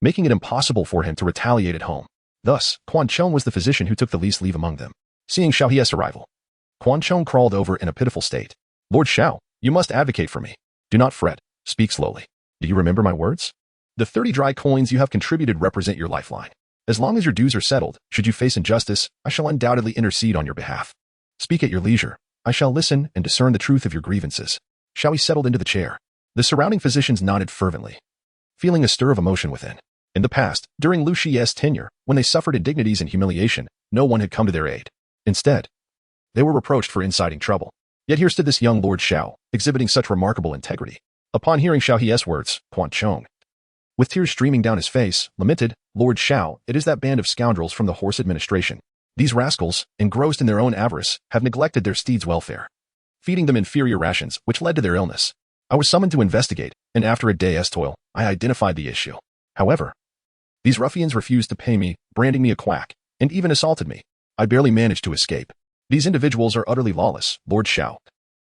making it impossible for him to retaliate at home. Thus, Quan Chong was the physician who took the least leave among them. Seeing Xiao He's arrival, Quan Chong crawled over in a pitiful state. Lord Xiao, you must advocate for me. Do not fret. Speak slowly. Do you remember my words? The 30 dry coins you have contributed represent your lifeline. As long as your dues are settled, should you face injustice, I shall undoubtedly intercede on your behalf. Speak at your leisure. I shall listen and discern the truth of your grievances. Xiao He settled into the chair. The surrounding physicians nodded fervently, feeling a stir of emotion within. In the past, during Lu Shi's tenure, when they suffered indignities and humiliation, no one had come to their aid. Instead, they were reproached for inciting trouble. Yet here stood this young Lord Xiao, exhibiting such remarkable integrity. Upon hearing Xiao He's words, Quan Chong, with tears streaming down his face, lamented, Lord Xiao, it is that band of scoundrels from the horse administration. These rascals, engrossed in their own avarice, have neglected their steeds' welfare, feeding them inferior rations, which led to their illness. I was summoned to investigate, and after a day's toil, I identified the issue. However, these ruffians refused to pay me, branding me a quack, and even assaulted me. I barely managed to escape. These individuals are utterly lawless, Lord Xiao.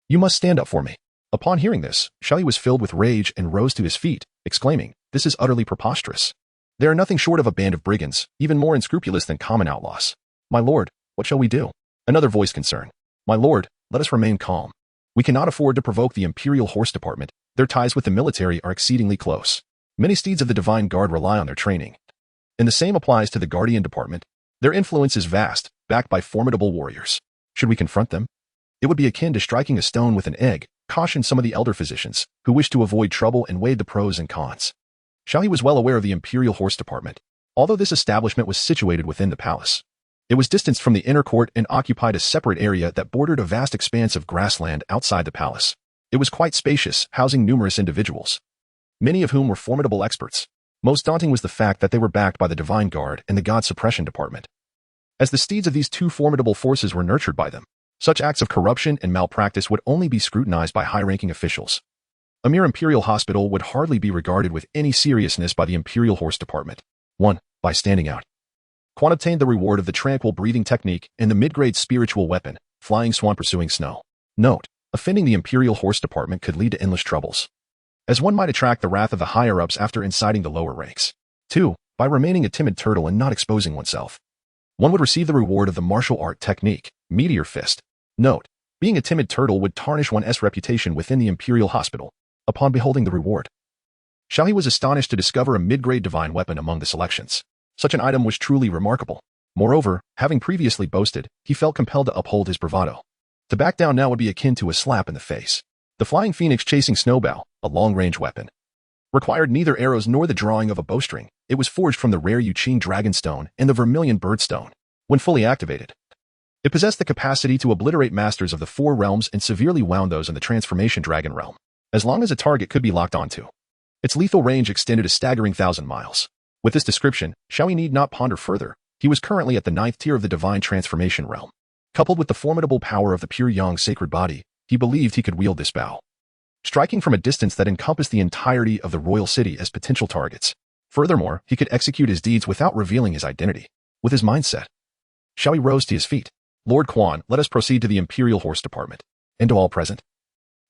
You must stand up for me. Upon hearing this, Xiao He was filled with rage and rose to his feet, exclaiming, this is utterly preposterous. They are nothing short of a band of brigands, even more unscrupulous than common outlaws. My lord, what shall we do? Another voice concerned. My lord, let us remain calm. We cannot afford to provoke the Imperial Horse Department. Their ties with the military are exceedingly close. Many steeds of the Divine Guard rely on their training. And the same applies to the Guardian Department. Their influence is vast, backed by formidable warriors. Should we confront them? It would be akin to striking a stone with an egg, cautioned some of the elder physicians, who wished to avoid trouble and weighed the pros and cons. Xiao He was well aware of the Imperial Horse Department, although this establishment was situated within the palace. It was distanced from the inner court and occupied a separate area that bordered a vast expanse of grassland outside the palace. It was quite spacious, housing numerous individuals, many of whom were formidable experts. Most daunting was the fact that they were backed by the Divine Guard and the God Suppression Department. As the steeds of these two formidable forces were nurtured by them, such acts of corruption and malpractice would only be scrutinized by high-ranking officials. A mere imperial hospital would hardly be regarded with any seriousness by the Imperial Horse Department. 1. By standing out, Quan obtained the reward of the tranquil breathing technique and the mid-grade spiritual weapon, Flying Swan Pursuing Snow. Note, offending the Imperial Horse Department could lead to endless troubles, as one might attract the wrath of the higher-ups after inciting the lower ranks. 2. By remaining a timid turtle and not exposing oneself, one would receive the reward of the martial art technique, Meteor Fist. Note, being a timid turtle would tarnish one's reputation within the Imperial Hospital. Upon beholding the reward, Xiao He was astonished to discover a mid-grade divine weapon among the selections. Such an item was truly remarkable. Moreover, having previously boasted, he felt compelled to uphold his bravado. To back down now would be akin to a slap in the face. The Flying Phoenix Chasing Snowbow, a long-range weapon, required neither arrows nor the drawing of a bowstring. It was forged from the rare Yuqing Dragonstone and the Vermilion Birdstone. When fully activated, it possessed the capacity to obliterate masters of the 4 realms and severely wound those in the Transformation Dragon realm, as long as a target could be locked onto. Its lethal range extended a staggering 1,000 miles. With this description, Xiao He need not ponder further. He was currently at the 9th tier of the Divine Transformation realm. Coupled with the formidable power of the Pure Yang Sacred Body, he believed he could wield this bow, striking from a distance that encompassed the entirety of the royal city as potential targets. Furthermore, he could execute his deeds without revealing his identity. With his mindset, Xiao He rose to his feet. Lord Quan, let us proceed to the Imperial Horse Department. And to all present,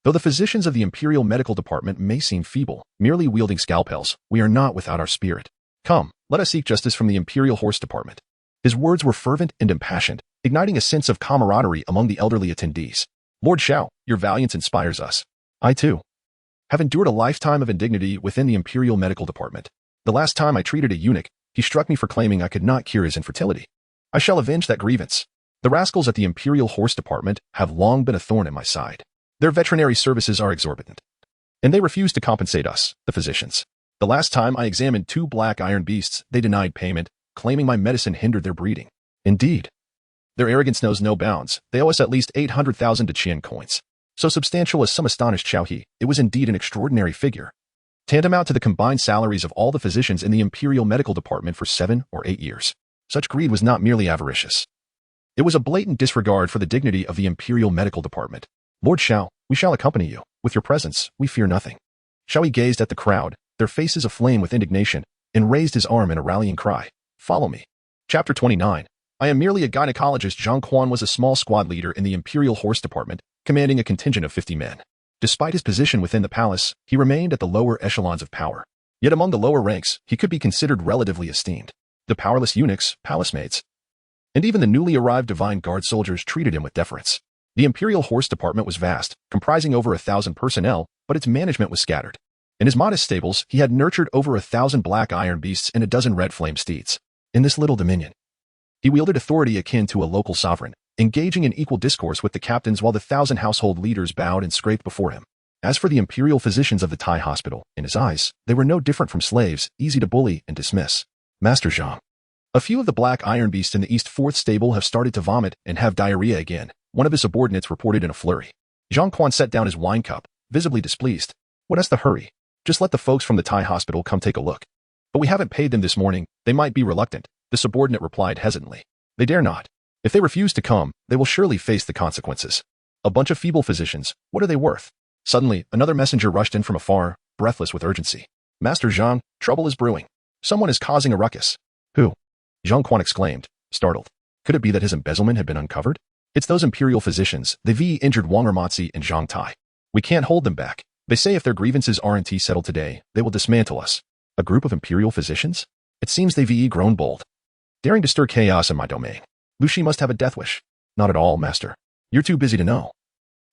though the physicians of the Imperial Medical Department may seem feeble, merely wielding scalpels, we are not without our spirit. Come, let us seek justice from the Imperial Horse Department. His words were fervent and impassioned, igniting a sense of camaraderie among the elderly attendees. Lord Xiao, your valiance inspires us. I, too, have endured a lifetime of indignity within the Imperial Medical Department. The last time I treated a eunuch, he struck me for claiming I could not cure his infertility. I shall avenge that grievance. The rascals at the Imperial Horse Department have long been a thorn in my side. Their veterinary services are exorbitant, and they refuse to compensate us, the physicians. The last time I examined 2 black iron beasts, they denied payment, claiming my medicine hindered their breeding. Indeed, their arrogance knows no bounds. They owe us at least 800,000 Qian coins. So substantial as some astonished Xiao He, it was indeed an extraordinary figure, tantamount to the combined salaries of all the physicians in the Imperial Medical Department for 7 or 8 years. Such greed was not merely avaricious. It was a blatant disregard for the dignity of the Imperial Medical Department. Lord Xiao, we shall accompany you. With your presence, we fear nothing. Xiao He gazed at the crowd, their faces aflame with indignation, and raised his arm in a rallying cry. Follow me. Chapter 29. I am merely a gynecologist. Zhang Quan was a small squad leader in the Imperial Horse Department, commanding a contingent of 50 men. Despite his position within the palace, he remained at the lower echelons of power. Yet among the lower ranks, he could be considered relatively esteemed. The powerless eunuchs, palace maids, and even the newly arrived Divine Guard soldiers treated him with deference. The Imperial Horse Department was vast, comprising over 1,000 personnel, but its management was scattered. In his modest stables, he had nurtured over 1,000 black iron beasts and a dozen red flame steeds. In this little dominion, he wielded authority akin to a local sovereign, engaging in equal discourse with the captains while the 1,000 household leaders bowed and scraped before him. As for the imperial physicians of the Tai hospital, in his eyes, they were no different from slaves, easy to bully and dismiss. Master Zhang. A few of the black iron beasts in the East 4th stable have started to vomit and have diarrhea again, one of his subordinates reported in a flurry. Zhang Quan set down his wine cup, visibly displeased. What's the hurry? Just let the folks from the Tai hospital come take a look. But we haven't paid them this morning, they might be reluctant, the subordinate replied hesitantly. They dare not. If they refuse to come, they will surely face the consequences. A bunch of feeble physicians, what are they worth? Suddenly, another messenger rushed in from afar, breathless with urgency. Master Zhang, trouble is brewing. Someone is causing a ruckus. Who? Zhang Quan exclaimed, startled. Could it be that his embezzlement had been uncovered? It's those imperial physicians, the V injured Wang Ermatzi and Zhang Tai. We can't hold them back. They say if their grievances aren't settled today, they will dismantle us. A group of imperial physicians? It seems they've grown bold, daring to stir chaos in my domain. Lu Shi must have a death wish. Not at all, master. You're too busy to know.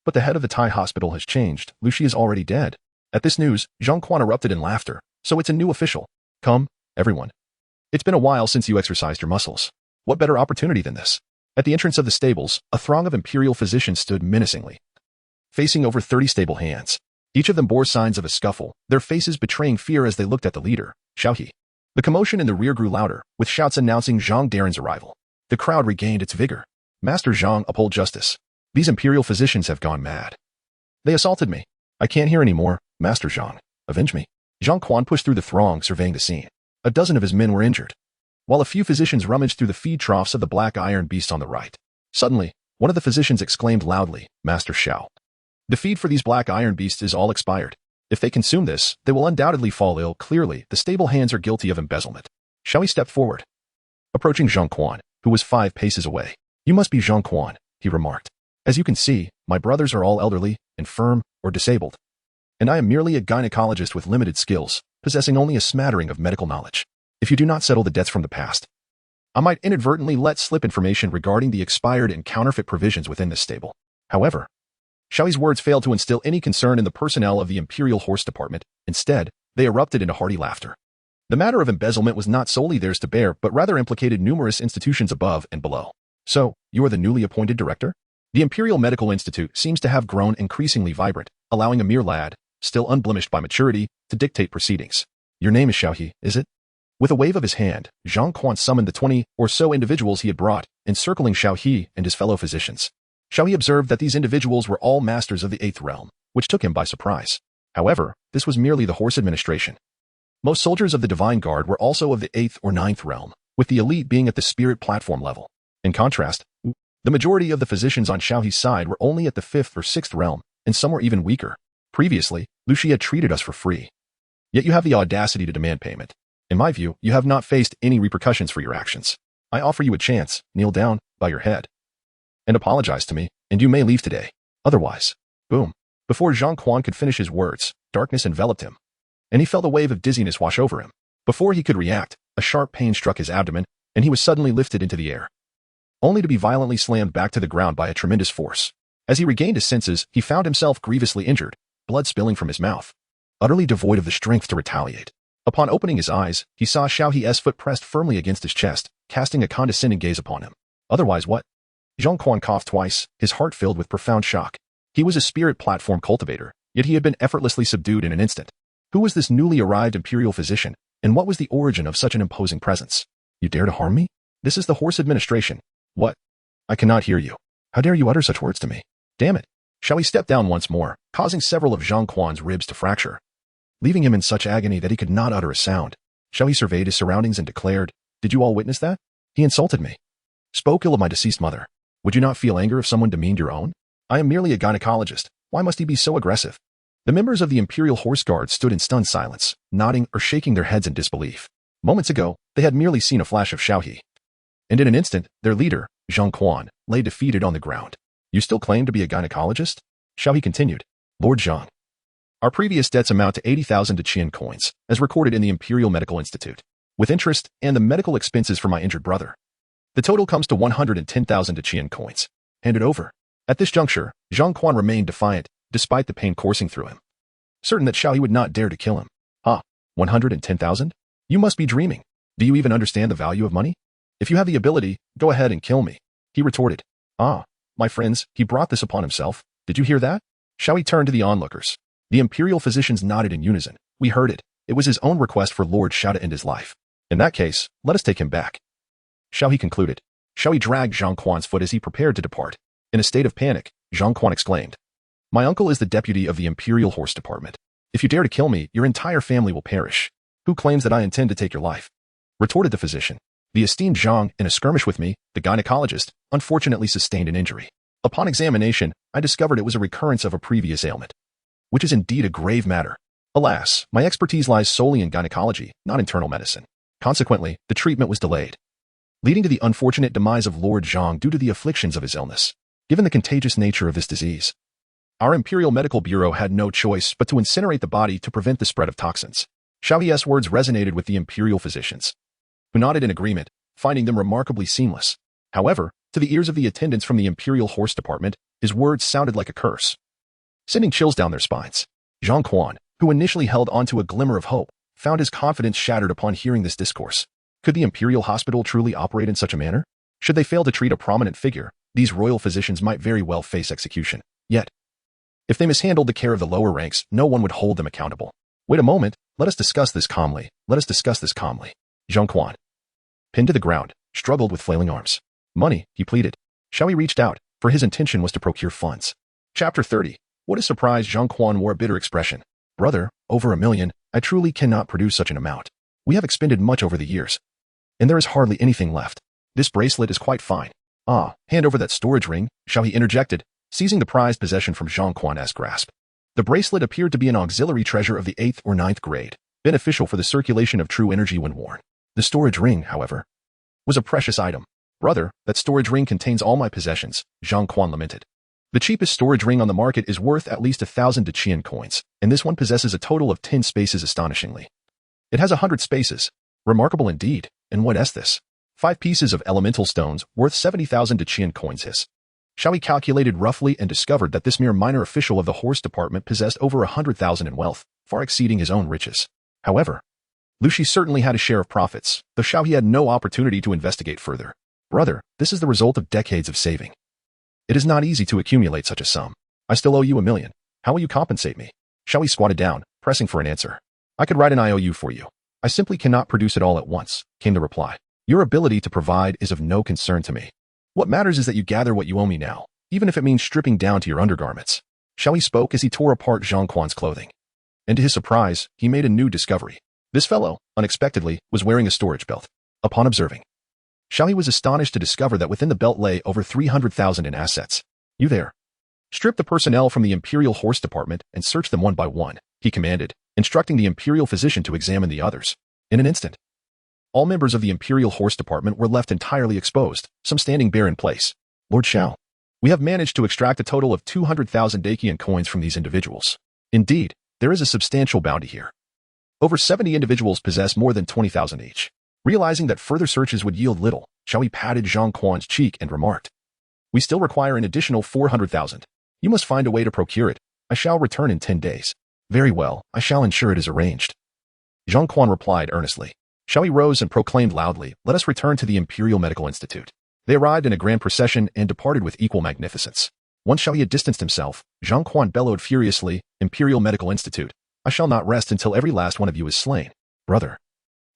But the head of the Tai hospital has changed. Lu Shi is already dead. At this news, Zhang Quan erupted in laughter. So it's a new official. Come, everyone. It's been a while since you exercised your muscles. What better opportunity than this? At the entrance of the stables, a throng of imperial physicians stood menacingly, facing over 30 stable hands. Each of them bore signs of a scuffle, their faces betraying fear as they looked at the leader, Xiao He. The commotion in the rear grew louder, with shouts announcing Zhang Daren's arrival. The crowd regained its vigor. Master Zhang, uphold justice. These imperial physicians have gone mad. They assaulted me. I can't hear any more. Master Zhang, avenge me. Zhang Quan pushed through the throng, surveying the scene. A dozen of his men were injured, while a few physicians rummaged through the feed troughs of the black iron beasts on the right. Suddenly, one of the physicians exclaimed loudly, Master Xiao. The feed for these black iron beasts is all expired. If they consume this, they will undoubtedly fall ill. Clearly, the stable hands are guilty of embezzlement. Xiao He stepped forward, approaching Zhang Quan, who was 5 paces away. You must be Zhang Quan, he remarked. As you can see, my brothers are all elderly, infirm, or disabled, and I am merely a gynecologist with limited skills, possessing only a smattering of medical knowledge. If you do not settle the debts from the past, I might inadvertently let slip information regarding the expired and counterfeit provisions within this stable. However, Xiao He's words failed to instill any concern in the personnel of the Imperial Horse Department. Instead, they erupted into hearty laughter. The matter of embezzlement was not solely theirs to bear, but rather implicated numerous institutions above and below. So, you are the newly appointed director? The Imperial Medical Institute seems to have grown increasingly vibrant, allowing a mere lad, still unblemished by maturity, to dictate proceedings. Your name is Xiao He, is it? With a wave of his hand, Zhang Quan summoned the 20 or so individuals he had brought, encircling Xiao He and his fellow physicians. Xiao He observed that these individuals were all masters of the 8th realm, which took him by surprise. However, this was merely the horse administration. Most soldiers of the Divine Guard were also of the 8th or 9th realm, with the elite being at the spirit platform level. In contrast, the majority of the physicians on Xiao He's side were only at the 5th or 6th realm, and some were even weaker. Previously, Lu Shi had treated us for free. Yet you have the audacity to demand payment. In my view, you have not faced any repercussions for your actions. I offer you a chance, kneel down, bow your head, and apologize to me, and you may leave today. Otherwise, boom. Before Zhang Quan could finish his words, darkness enveloped him, and he felt a wave of dizziness wash over him. Before he could react, a sharp pain struck his abdomen, and he was suddenly lifted into the air, only to be violently slammed back to the ground by a tremendous force. As he regained his senses, he found himself grievously injured, blood spilling from his mouth, utterly devoid of the strength to retaliate. Upon opening his eyes, he saw Xiao He's foot pressed firmly against his chest, casting a condescending gaze upon him. Otherwise what? Zhang Quan coughed twice, his heart filled with profound shock. He was a spirit platform cultivator, yet he had been effortlessly subdued in an instant. Who was this newly arrived imperial physician, and what was the origin of such an imposing presence? You dare to harm me? This is the horse administration. What? I cannot hear you. How dare you utter such words to me? Damn it. Xiao He stepped down once more, causing several of Zhang Quan's ribs to fracture, leaving him in such agony that he could not utter a sound. Xiao He surveyed his surroundings and declared, Did you all witness that? He insulted me. Spoke ill of my deceased mother. Would you not feel anger if someone demeaned your own? I am merely a gynecologist. Why must he be so aggressive? The members of the Imperial Horse Guard stood in stunned silence, nodding or shaking their heads in disbelief. Moments ago, they had merely seen a flash of Xiao He. And in an instant, their leader, Zhang Quan, lay defeated on the ground. You still claim to be a gynecologist? Xiao He continued. Lord Zhang. Our previous debts amount to 80,000 Qian coins, as recorded in the Imperial Medical Institute, with interest and the medical expenses for my injured brother. The total comes to 110,000 Qian coins. Handed over. At this juncture, Zhang Quan remained defiant, despite the pain coursing through him, certain that Xiao He would not dare to kill him. 110,000? You must be dreaming. Do you even understand the value of money? If you have the ability, go ahead and kill me. He retorted. My friends, he brought this upon himself. Did you hear that? Xiao He turned to the onlookers. The imperial physicians nodded in unison. We heard it. It was his own request for Lord Xiao to end his life. In that case, let us take him back. Xiao He concluded. Xiao He dragged Zhang Quan's foot as he prepared to depart. In a state of panic, Zhang Quan exclaimed, My uncle is the deputy of the Imperial Horse Department. If you dare to kill me, your entire family will perish. Who claims that I intend to take your life? Retorted the physician. The esteemed Zhang, in a skirmish with me, the gynecologist, unfortunately sustained an injury. Upon examination, I discovered it was a recurrence of a previous ailment, which is indeed a grave matter. Alas, my expertise lies solely in gynecology, not internal medicine. Consequently, the treatment was delayed, leading to the unfortunate demise of Lord Zhang due to the afflictions of his illness. Given the contagious nature of this disease, our Imperial Medical Bureau had no choice but to incinerate the body to prevent the spread of toxins. Xiao He's words resonated with the Imperial physicians, who nodded in agreement, finding them remarkably seamless. However, to the ears of the attendants from the Imperial Horse Department, his words sounded like a curse, sending chills down their spines. Zhang Quan, who initially held onto a glimmer of hope, found his confidence shattered upon hearing this discourse. Could the Imperial Hospital truly operate in such a manner? Should they fail to treat a prominent figure, these royal physicians might very well face execution. Yet, if they mishandled the care of the lower ranks, no one would hold them accountable. Wait a moment, let us discuss this calmly. Zhang Quan, pinned to the ground, struggled with flailing arms. Money, he pleaded. Xiao He reached out, for his intention was to procure funds. Chapter 30. What a surprise. Zhang Quan wore a bitter expression. Brother, over 1 million, I truly cannot produce such an amount. We have expended much over the years, and there is hardly anything left. This bracelet is quite fine. Hand over that storage ring, Xiao He interjected, seizing the prized possession from Zhang Quan's grasp. The bracelet appeared to be an auxiliary treasure of the 8th or 9th grade, beneficial for the circulation of true energy when worn. The storage ring, however, was a precious item. Brother, that storage ring contains all my possessions, Zhang Quan lamented. The cheapest storage ring on the market is worth at least 1,000 Qian coins, and this one possesses a total of 10 spaces astonishingly. It has 100 spaces. Remarkable indeed. And what is this? 5 pieces of elemental stones worth 70,000 Qian coins his. Xiao He calculated roughly and discovered that this mere minor official of the horse department possessed over 100,000 in wealth, far exceeding his own riches. However, Lu Shi certainly had a share of profits, though Xiao He had no opportunity to investigate further. Brother, this is the result of decades of saving. It is not easy to accumulate such a sum. I still owe you 1 million. How will you compensate me? Xiao He squatted down, pressing for an answer. I could write an IOU for you. I simply cannot produce it all at once, came the reply. Your ability to provide is of no concern to me. What matters is that you gather what you owe me now, even if it means stripping down to your undergarments. Xiao He spoke as he tore apart Zhang Quan's clothing. And to his surprise, he made a new discovery. This fellow, unexpectedly, was wearing a storage belt. Upon observing, Xiao He was astonished to discover that within the belt lay over 300,000 in assets. You there. Strip the personnel from the Imperial Horse Department and search them one by one, he commanded, instructing the Imperial physician to examine the others. In an instant, all members of the Imperial Horse Department were left entirely exposed, some standing bare in place. Lord Xiao, we have managed to extract a total of 200,000 Dakian coins from these individuals. Indeed, there is a substantial bounty here. Over 70 individuals possess more than 20,000 each. Realizing that further searches would yield little, Xiao He patted Zhang Quan's cheek and remarked, "We still require an additional 400,000. You must find a way to procure it. I shall return in 10 days. Very well, I shall ensure it is arranged." Zhang Quan replied earnestly. Xiao He rose and proclaimed loudly, "Let us return to the Imperial Medical Institute." They arrived in a grand procession and departed with equal magnificence. Once Xiao He had distanced himself, Zhang Quan bellowed furiously, "Imperial Medical Institute, I shall not rest until every last one of you is slain. Brother,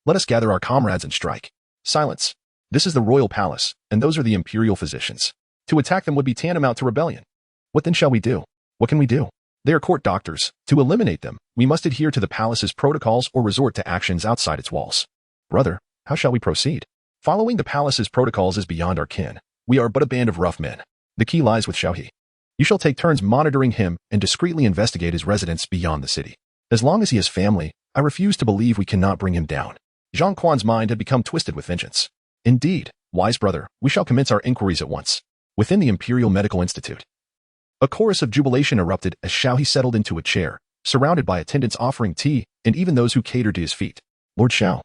let us gather our comrades and strike." Silence. This is the royal palace, and those are the imperial physicians. To attack them would be tantamount to rebellion. What then shall we do? What can we do? They are court doctors. To eliminate them, we must adhere to the palace's protocols or resort to actions outside its walls. Brother, how shall we proceed? Following the palace's protocols is beyond our ken. We are but a band of rough men. The key lies with Xiao He. You shall take turns monitoring him and discreetly investigate his residence beyond the city. As long as he has family, I refuse to believe we cannot bring him down. Zhang Quan's mind had become twisted with vengeance. Indeed, wise brother, we shall commence our inquiries at once. Within the Imperial Medical Institute. A chorus of jubilation erupted as Xiao He settled into a chair, surrounded by attendants offering tea and even those who catered to his feet. Lord Xiao,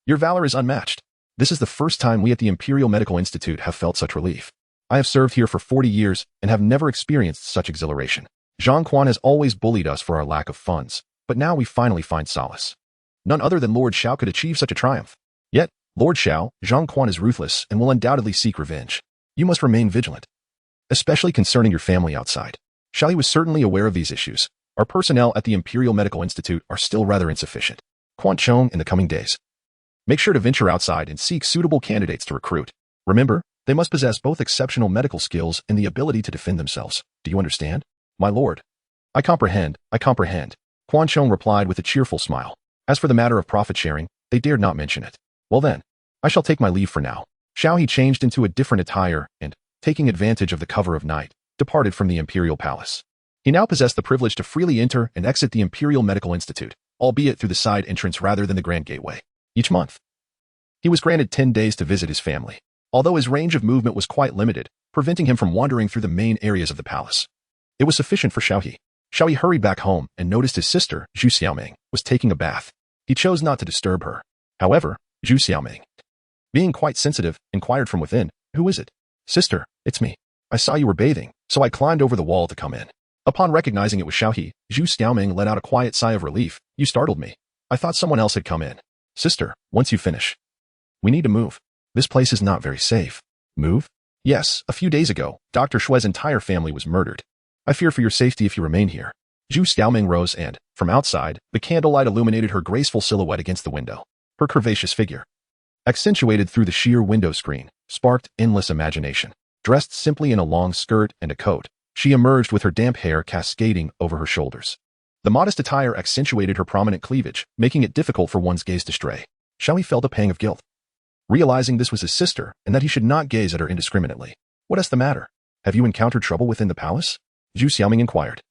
your valor is unmatched. This is the first time we at the Imperial Medical Institute have felt such relief. I have served here for 40 years and have never experienced such exhilaration. Zhang Quan has always bullied us for our lack of funds, but now we finally find solace. None other than Lord Xiao could achieve such a triumph. Yet, Lord Xiao, Zhang Quan is ruthless and will undoubtedly seek revenge. You must remain vigilant, especially concerning your family outside. Xiao He was certainly aware of these issues. Our personnel at the Imperial Medical Institute are still rather insufficient. Quan Chong in the coming days. Make sure to venture outside and seek suitable candidates to recruit. Remember, they must possess both exceptional medical skills and the ability to defend themselves. Do you understand? My lord. I comprehend. Quan Chong replied with a cheerful smile. As for the matter of profit sharing, they dared not mention it. Well then, I shall take my leave for now. Xiao He changed into a different attire and, taking advantage of the cover of night, departed from the Imperial Palace. He now possessed the privilege to freely enter and exit the Imperial Medical Institute, albeit through the side entrance rather than the grand gateway. Each month, he was granted 10 days to visit his family, although his range of movement was quite limited, preventing him from wandering through the main areas of the palace. It was sufficient for Xiao He. Xiao He hurried back home and noticed his sister, Zhu Xiaoming, was taking a bath. He chose not to disturb her. However, Zhu Xiaoming, being quite sensitive, inquired from within, "Who is it?" "Sister, it's me. I saw you were bathing, so I climbed over the wall to come in." Upon recognizing it was Xiao He, Zhu Xiaoming let out a quiet sigh of relief. "You startled me. I thought someone else had come in." "Sister, once you finish, we need to move. This place is not very safe." "Move?" "Yes, a few days ago, Dr. Shue's entire family was murdered. I fear for your safety if you remain here." Zhu Xiaoming rose and, from outside, the candlelight illuminated her graceful silhouette against the window. Her curvaceous figure, accentuated through the sheer window screen, sparked endless imagination. Dressed simply in a long skirt and a coat, she emerged with her damp hair cascading over her shoulders. The modest attire accentuated her prominent cleavage, making it difficult for one's gaze to stray. Xiao He felt a pang of guilt, realizing this was his sister and that he should not gaze at her indiscriminately. "What is the matter? Have you encountered trouble within the palace?" Zhu Xiaoming inquired.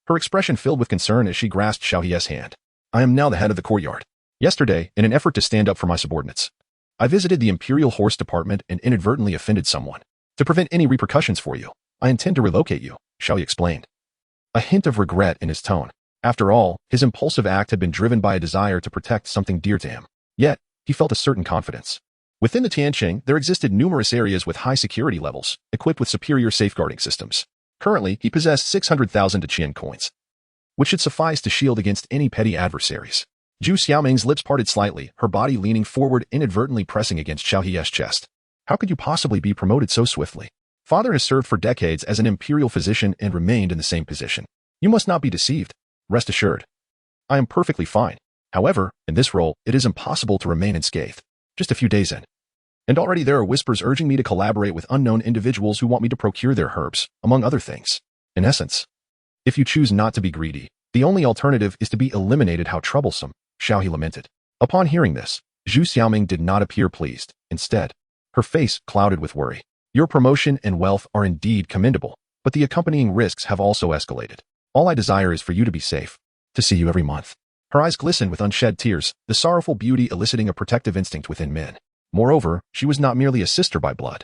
Her expression filled with concern as she grasped Xiao He's hand. "I am now the head of the courtyard. Yesterday, in an effort to stand up for my subordinates, I visited the Imperial Horse Department and inadvertently offended someone. To prevent any repercussions for you, I intend to relocate you," Xiao He explained. A hint of regret in his tone. After all, his impulsive act had been driven by a desire to protect something dear to him. Yet, he felt a certain confidence. Within the Tianqing, there existed numerous areas with high security levels, equipped with superior safeguarding systems. Currently, he possessed 600,000 Qian coins, which should suffice to shield against any petty adversaries. Zhu Xiaoming's lips parted slightly, her body leaning forward, inadvertently pressing against Xiao He's chest. "How could you possibly be promoted so swiftly? Father has served for decades as an imperial physician and remained in the same position. You must not be deceived. Rest assured, I am perfectly fine. However, in this role, it is impossible to remain unscathed. Just a few days in, and already there are whispers urging me to collaborate with unknown individuals who want me to procure their herbs, among other things. In essence, if you choose not to be greedy, the only alternative is to be eliminated. How troublesome," Xiao He lamented. Upon hearing this, Zhu Xiaoming did not appear pleased. Instead, her face clouded with worry. "Your promotion and wealth are indeed commendable, but the accompanying risks have also escalated. All I desire is for you to be safe, to see you every month." Her eyes glistened with unshed tears, the sorrowful beauty eliciting a protective instinct within men. Moreover, she was not merely a sister by blood.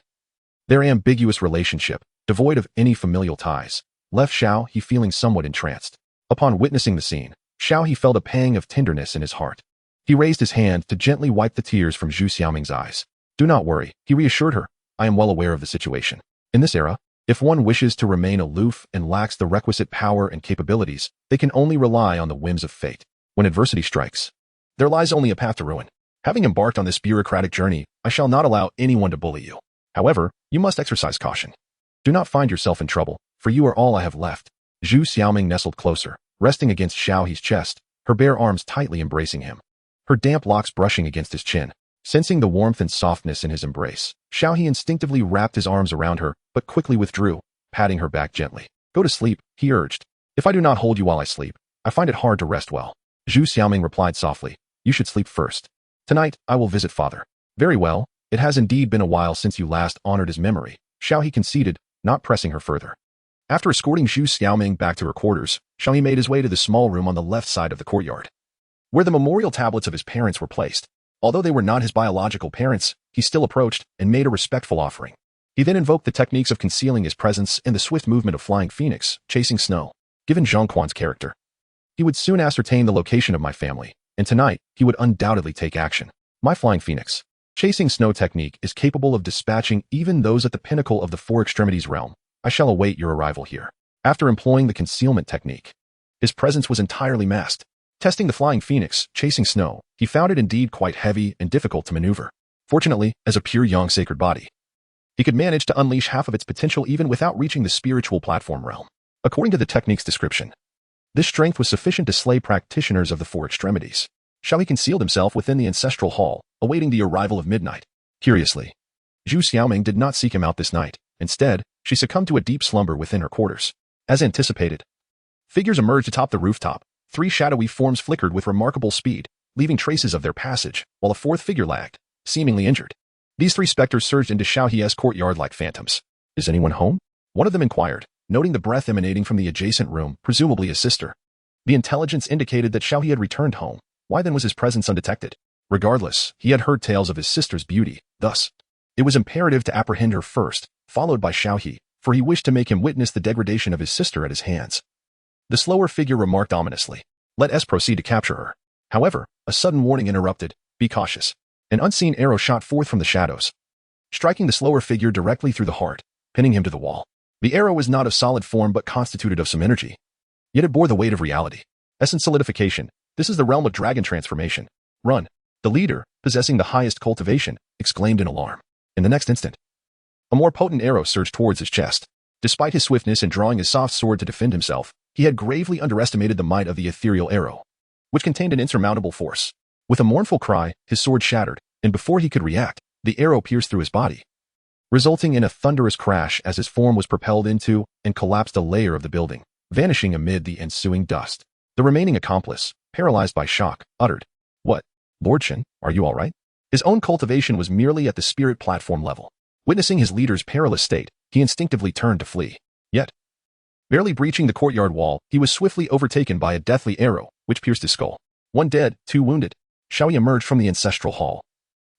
Their ambiguous relationship, devoid of any familial ties, left Xiao He feeling somewhat entranced. Upon witnessing the scene, Xiao He felt a pang of tenderness in his heart. He raised his hand to gently wipe the tears from Zhu Xiaoming's eyes. Do not worry, he reassured her. I am well aware of the situation. In this era, if one wishes to remain aloof and lacks the requisite power and capabilities, they can only rely on the whims of fate. When adversity strikes, there lies only a path to ruin. Having embarked on this bureaucratic journey, I shall not allow anyone to bully you. However, you must exercise caution. Do not find yourself in trouble, for you are all I have left. Zhu Xiaoming nestled closer, resting against Xiao He's chest, her bare arms tightly embracing him, her damp locks brushing against his chin. Sensing the warmth and softness in his embrace, Xiao He instinctively wrapped his arms around her, but quickly withdrew, patting her back gently. Go to sleep, he urged. If I do not hold you while I sleep, I find it hard to rest well. Zhu Xiaoming replied softly. You should sleep first. Tonight, I will visit father. Very well, it has indeed been a while since you last honored his memory, Xiao He conceded, not pressing her further. After escorting Zhu Xiaoming back to her quarters, Xiao He made his way to the small room on the left side of the courtyard, where the memorial tablets of his parents were placed. Although they were not his biological parents, he still approached and made a respectful offering. He then invoked the techniques of concealing his presence and the swift movement of flying phoenix, chasing snow. Given Zhang Quan's character, he would soon ascertain the location of my family, and tonight he would undoubtedly take action. My flying phoenix, chasing snow technique is capable of dispatching even those at the pinnacle of the four extremities realm. I shall await your arrival here. After employing the concealment technique, his presence was entirely masked. Testing the flying phoenix, chasing snow, he found it indeed quite heavy and difficult to maneuver. Fortunately, as a pure yang sacred body, he could manage to unleash half of its potential even without reaching the spiritual platform realm. According to the technique's description, this strength was sufficient to slay practitioners of the four extremities. Xiao He concealed himself within the ancestral hall, awaiting the arrival of midnight. Curiously, Zhu Xiaoming did not seek him out this night. Instead, she succumbed to a deep slumber within her quarters. As anticipated, figures emerged atop the rooftop. 3 shadowy forms flickered with remarkable speed, leaving traces of their passage, while a 4th figure lagged, seemingly injured. These 3 specters surged into Xiao He's courtyard like phantoms. Is anyone home? One of them inquired, noting the breath emanating from the adjacent room, presumably his sister. The intelligence indicated that Xiao He had returned home. Why then was his presence undetected? Regardless, he had heard tales of his sister's beauty. Thus, it was imperative to apprehend her first, followed by Xiao He, for he wished to make him witness the degradation of his sister at his hands. The slower figure remarked ominously, "Let us proceed to capture her." However, a sudden warning interrupted, "Be cautious." An unseen arrow shot forth from the shadows, striking the slower figure directly through the heart, pinning him to the wall. The arrow was not of solid form but constituted of some energy. Yet it bore the weight of reality. Essence solidification. This is the realm of dragon transformation. Run. The leader, possessing the highest cultivation, exclaimed in alarm. In the next instant, a more potent arrow surged towards his chest. Despite his swiftness in drawing his soft sword to defend himself, he had gravely underestimated the might of the ethereal arrow, which contained an insurmountable force. With a mournful cry, his sword shattered, and before he could react, the arrow pierced through his body, resulting in a thunderous crash as his form was propelled into and collapsed a layer of the building, vanishing amid the ensuing dust. The remaining accomplice, paralyzed by shock, uttered, "What? Lord Chen, are you all right?" His own cultivation was merely at the spirit platform level. Witnessing his leader's perilous state, he instinctively turned to flee. Yet, barely breaching the courtyard wall, he was swiftly overtaken by a deathly arrow, which pierced his skull. 1 dead, 2 wounded. Xiao He emerged from the ancestral hall,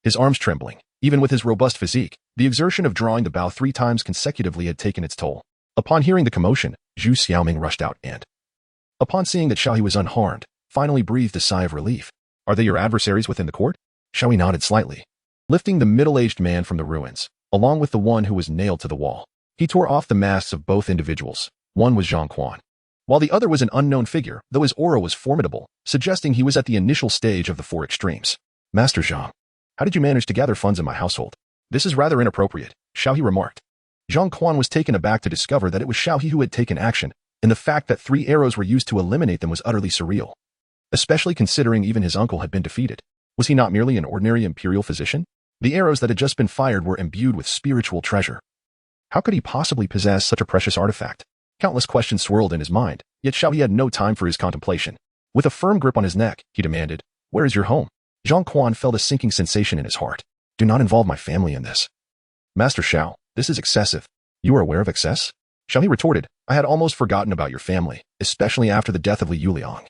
his arms trembling. Even with his robust physique, the exertion of drawing the bow 3 times consecutively had taken its toll. Upon hearing the commotion, Zhu Xiaoming rushed out and, upon seeing that Xiao He was unharmed, finally breathed a sigh of relief. "Are they your adversaries within the court?" Xiao He nodded slightly. Lifting the middle-aged man from the ruins, along with the one who was nailed to the wall, he tore off the masks of both individuals. One was Zhang Quan, while the other was an unknown figure, though his aura was formidable, suggesting he was at the initial stage of the 4 extremes. "Master Zhang, how did you manage to gather funds in my household? This is rather inappropriate," Xiao He remarked. Zhang Quan was taken aback to discover that it was Xiao He who had taken action, and the fact that 3 arrows were used to eliminate them was utterly surreal, especially considering even his uncle had been defeated. Was he not merely an ordinary imperial physician? The arrows that had just been fired were imbued with spiritual treasure. How could he possibly possess such a precious artifact? Countless questions swirled in his mind, yet Xiao He had no time for his contemplation. With a firm grip on his neck, he demanded, "Where is your home?" Zhang Quan felt a sinking sensation in his heart. "Do not involve my family in this." "Master Xiao, this is excessive." "You are aware of excess?" Xiao He retorted, "I had almost forgotten about your family, especially after the death of Li Yuliang.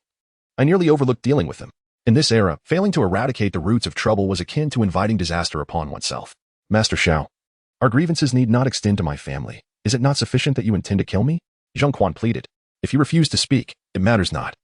I nearly overlooked dealing with them. In this era, failing to eradicate the roots of trouble was akin to inviting disaster upon oneself." "Master Xiao, our grievances need not extend to my family. Is it not sufficient that you intend to kill me?" Zhang Quan pleaded. "If you refuse to speak, it matters not."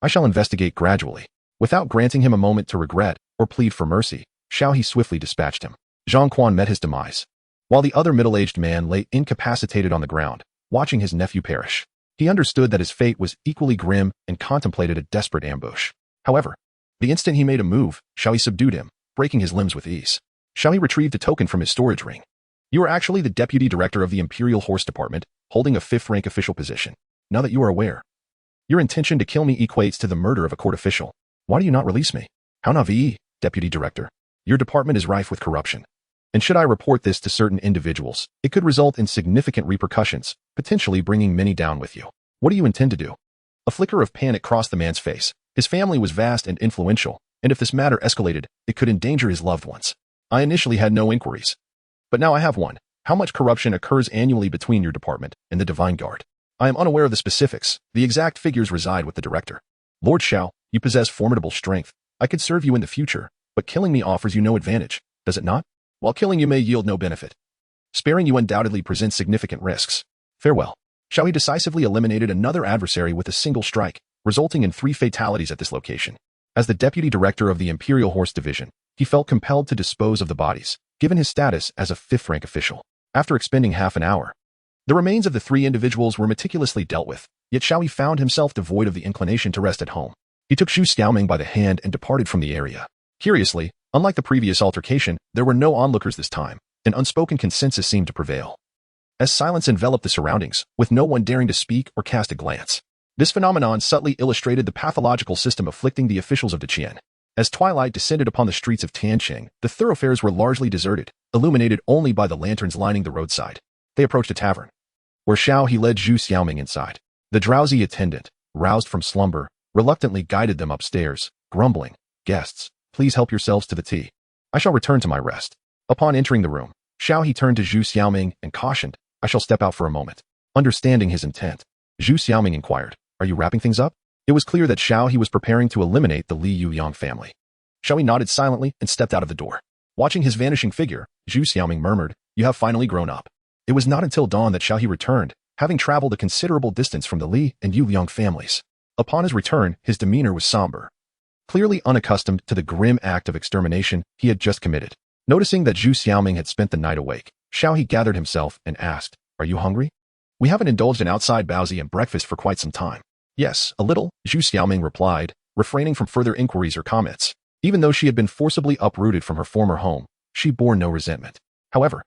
I shall investigate gradually. Without granting him a moment to regret or plead for mercy, Xiao He swiftly dispatched him. Zhang Quan met his demise, while the other middle-aged man lay incapacitated on the ground, watching his nephew perish. He understood that his fate was equally grim and contemplated a desperate ambush. However, the instant he made a move, Xiao He subdued him, breaking his limbs with ease. Xiao He retrieved a token from his storage ring. You are actually the deputy director of the Imperial Horse Department, holding a 5th-rank official position. Now that you are aware, your intention to kill me equates to the murder of a court official. Why do you not release me? How navi, deputy director? Your department is rife with corruption. And should I report this to certain individuals, it could result in significant repercussions, potentially bringing many down with you. What do you intend to do? A flicker of panic crossed the man's face. His family was vast and influential, and if this matter escalated, it could endanger his loved ones. I initially had no inquiries, but now I have one. How much corruption occurs annually between your department and the Divine Guard? I am unaware of the specifics. The exact figures reside with the director. Lord Xiao, you possess formidable strength. I could serve you in the future, but killing me offers you no advantage, does it not? While killing you may yield no benefit, sparing you undoubtedly presents significant risks. Farewell. Xiao He decisively eliminated another adversary with a single strike, resulting in 3 fatalities at this location. As the deputy director of the Imperial Horse Division, he felt compelled to dispose of the bodies, given his status as a 5th-rank official. After expending half an hour, the remains of the 3 individuals were meticulously dealt with, yet Xiao He found himself devoid of the inclination to rest at home. He took Xu Xiaoming by the hand and departed from the area. Curiously, unlike the previous altercation, there were no onlookers this time. An unspoken consensus seemed to prevail, as silence enveloped the surroundings, with no one daring to speak or cast a glance. This phenomenon subtly illustrated the pathological system afflicting the officials of Qian. As twilight descended upon the streets of Tianqing, the thoroughfares were largely deserted, illuminated only by the lanterns lining the roadside. They approached a tavern, where Xiao He led Xu Xiaoming inside. The drowsy attendant, roused from slumber, reluctantly guided them upstairs, grumbling, "Guests, please help yourselves to the tea. I shall return to my rest." Upon entering the room, Xiao He turned to Xu Xiaoming and cautioned, "I shall step out for a moment." Understanding his intent, Xu Xiaoming inquired, "Are you wrapping things up?" It was clear that Xiao He was preparing to eliminate the Li Yuyang family. Xiao He nodded silently and stepped out of the door. Watching his vanishing figure, Xu Xiaoming murmured, "You have finally grown up." It was not until dawn that Xiao He returned, having traveled a considerable distance from the Li and Yuyang families. Upon his return, his demeanor was somber, clearly unaccustomed to the grim act of extermination he had just committed. Noticing that Xu Xiaoming had spent the night awake, Xiao He gathered himself and asked, "Are you hungry? We haven't indulged in outside baozi and breakfast for quite some time." "Yes, a little," Xu Xiaoming replied, refraining from further inquiries or comments. Even though she had been forcibly uprooted from her former home, she bore no resentment. However,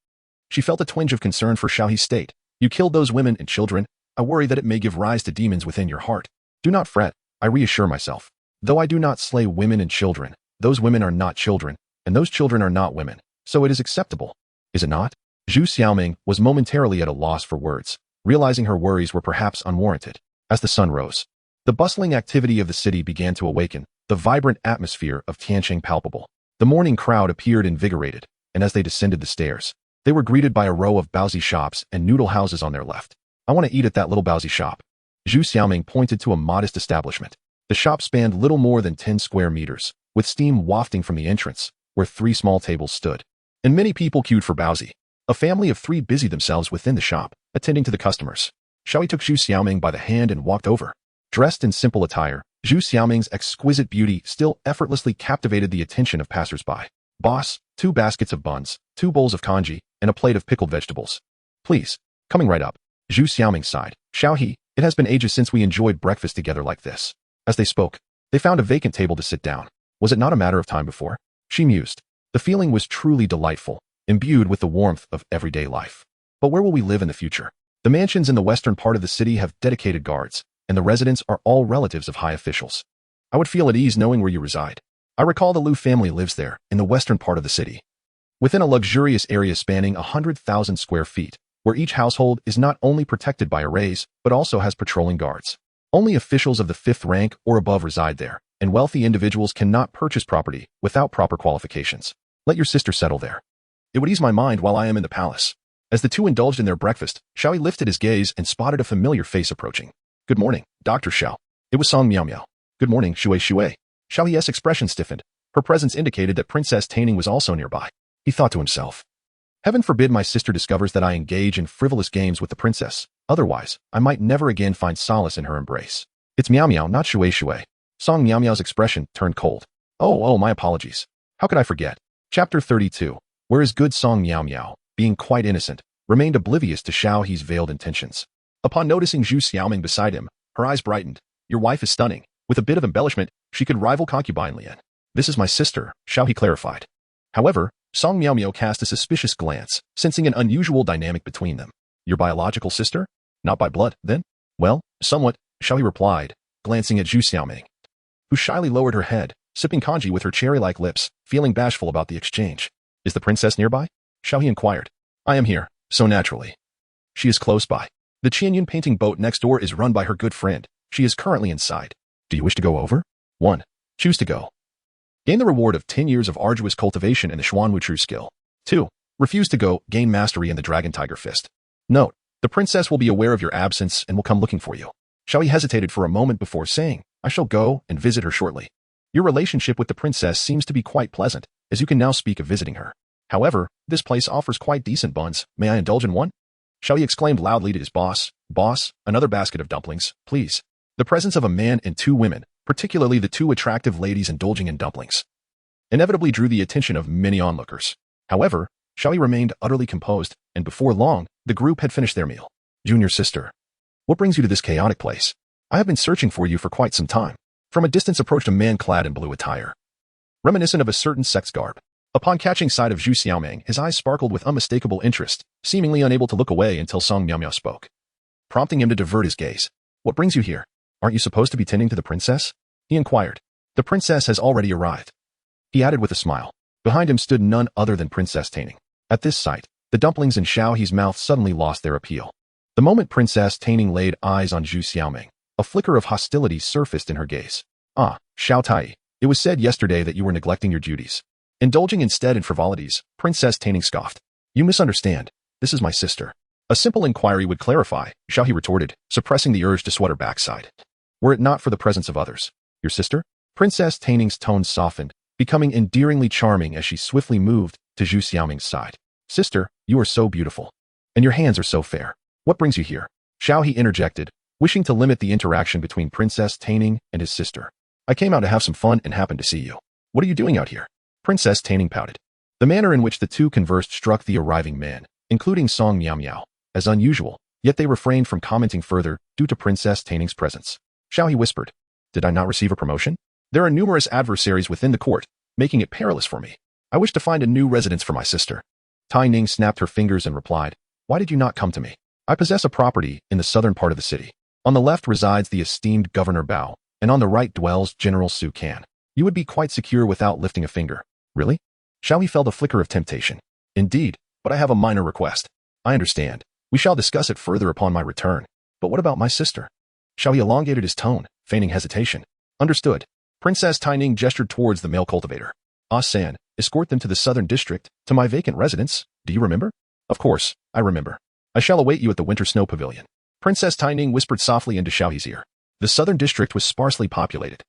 she felt a twinge of concern for Xiao He's state. "You killed those women and children. I worry that it may give rise to demons within your heart." "Do not fret," I reassure myself. "Though I do not slay women and children, those women are not children, and those children are not women, so it is acceptable. Is it not?" Xu Xiaoming was momentarily at a loss for words, realizing her worries were perhaps unwarranted. As the sun rose, the bustling activity of the city began to awaken, the vibrant atmosphere of Tianqing palpable. The morning crowd appeared invigorated, and as they descended the stairs, they were greeted by a row of baozi shops and noodle houses on their left. "I want to eat at that little baozi shop." Xu Xiaoming pointed to a modest establishment. The shop spanned little more than 10 square meters, with steam wafting from the entrance, where 3 small tables stood. And many people queued for baozi. A family of 3 busied themselves within the shop, attending to the customers. Xiao He took Xu Xiaoming by the hand and walked over. Dressed in simple attire, Xu Xiaoming's exquisite beauty still effortlessly captivated the attention of passers-by. "Boss, 2 baskets of buns, 2 bowls of congee, and a plate of pickled vegetables. Please." Coming right up, Xu Xiaoming sighed. "Xiao He, it has been ages since we enjoyed breakfast together like this." As they spoke, they found a vacant table to sit down. Was it not a matter of time before? She mused. The feeling was truly delightful, imbued with the warmth of everyday life. But where will we live in the future? The mansions in the western part of the city have dedicated guards, and the residents are all relatives of high officials. I would feel at ease knowing where you reside. I recall the Liu family lives there, in the western part of the city, within a luxurious area spanning 100,000 square feet, where each household is not only protected by arrays, but also has patrolling guards. Only officials of the 5th rank or above reside there, and wealthy individuals cannot purchase property without proper qualifications. Let your sister settle there. It would ease my mind while I am in the palace. As the 2 indulged in their breakfast, Xiao He lifted his gaze and spotted a familiar face approaching. "Good morning, Dr. Xiao." It was Song Miao Miao. "Good morning, Xue Xue." Xiao He's expression stiffened. Her presence indicated that Princess Taining was also nearby. He thought to himself, "Heaven forbid my sister discovers that I engage in frivolous games with the princess. Otherwise, I might never again find solace in her embrace." "It's Miao Miao, not Xue Xue." Song Miao Miao's expression turned cold. Oh, my apologies. How could I forget? Chapter 32. Whereas good Song Miao Miao, being quite innocent, remained oblivious to Xiao He's veiled intentions. Upon noticing Zhu Xiaoming beside him, her eyes brightened. Your wife is stunning. With a bit of embellishment, she could rival Concubine Lian. This is my sister, Xiao He clarified. However, Song Miao Miao cast a suspicious glance, sensing an unusual dynamic between them. Your biological sister? Not by blood, then? Well, somewhat, Xiao He replied, glancing at Zhu Xiaoming, who shyly lowered her head, sipping congee with her cherry-like lips, feeling bashful about the exchange. Is the princess nearby? Xiao He inquired. I am here, so naturally. She is close by. The Qian painting boat next door is run by her good friend. She is currently inside. Do you wish to go over? 1. Choose to go. Gain the reward of 10 years of arduous cultivation in the Xuan Wuchu skill. 2. Refuse to go, gain mastery in the Dragon Tiger Fist. Note, the princess will be aware of your absence and will come looking for you. Xiao He hesitated for a moment before saying, I shall go and visit her shortly. Your relationship with the princess seems to be quite pleasant, as you can now speak of visiting her. However, this place offers quite decent buns. May I indulge in one? Xiao He exclaimed loudly to his boss, Boss, another basket of dumplings, please. The presence of a man and 2 women, particularly the 2 attractive ladies indulging in dumplings, inevitably drew the attention of many onlookers. However, Xiao He remained utterly composed, and before long, the group had finished their meal. Junior sister. What brings you to this chaotic place? I have been searching for you for quite some time. From a distance approached a man clad in blue attire, reminiscent of a certain sex garb. Upon catching sight of Zhu Xiaoming, his eyes sparkled with unmistakable interest, seemingly unable to look away until Song Miao Miao spoke, prompting him to divert his gaze. What brings you here? Aren't you supposed to be tending to the princess? He inquired. The princess has already arrived. He added with a smile. Behind him stood none other than Princess Taining. At this sight, the dumplings in Xiao He's mouth suddenly lost their appeal. The moment Princess Taining laid eyes on Zhu Xiaoming, a flicker of hostility surfaced in her gaze. Ah, Xiao Tai, it was said yesterday that you were neglecting your duties, indulging instead in frivolities. Princess Taining scoffed. You misunderstand. This is my sister. A simple inquiry would clarify, Xiao He retorted, suppressing the urge to sweat her backside. Were it not for the presence of others. Your sister? Princess Taining's tone softened, becoming endearingly charming as she swiftly moved to Zhu Xiaoming's side. Sister, you are so beautiful. And your hands are so fair. What brings you here? Xiao He interjected, wishing to limit the interaction between Princess Taining and his sister. I came out to have some fun and happened to see you. What are you doing out here? Princess Taining pouted. The manner in which the 2 conversed struck the arriving man, including Song Miao Miao, as unusual, yet they refrained from commenting further due to Princess Taining's presence. Xiao He whispered. Did I not receive a promotion? There are numerous adversaries within the court, making it perilous for me. I wish to find a new residence for my sister. Tai Ning snapped her fingers and replied, Why did you not come to me? I possess a property in the southern part of the city. On the left resides the esteemed Governor Bao, and on the right dwells General Su Can. You would be quite secure without lifting a finger. Really? Xiao He felt a flicker of temptation. Indeed, but I have a minor request. I understand. We shall discuss it further upon my return. But what about my sister? Xiao He elongated his tone, feigning hesitation. Understood. Princess Taining gestured towards the male cultivator. Ah San, escort them to the southern district, to my vacant residence. Do you remember? Of course, I remember. I shall await you at the Winter Snow Pavilion. Princess Taining whispered softly into Xiao He's ear. The southern district was sparsely populated,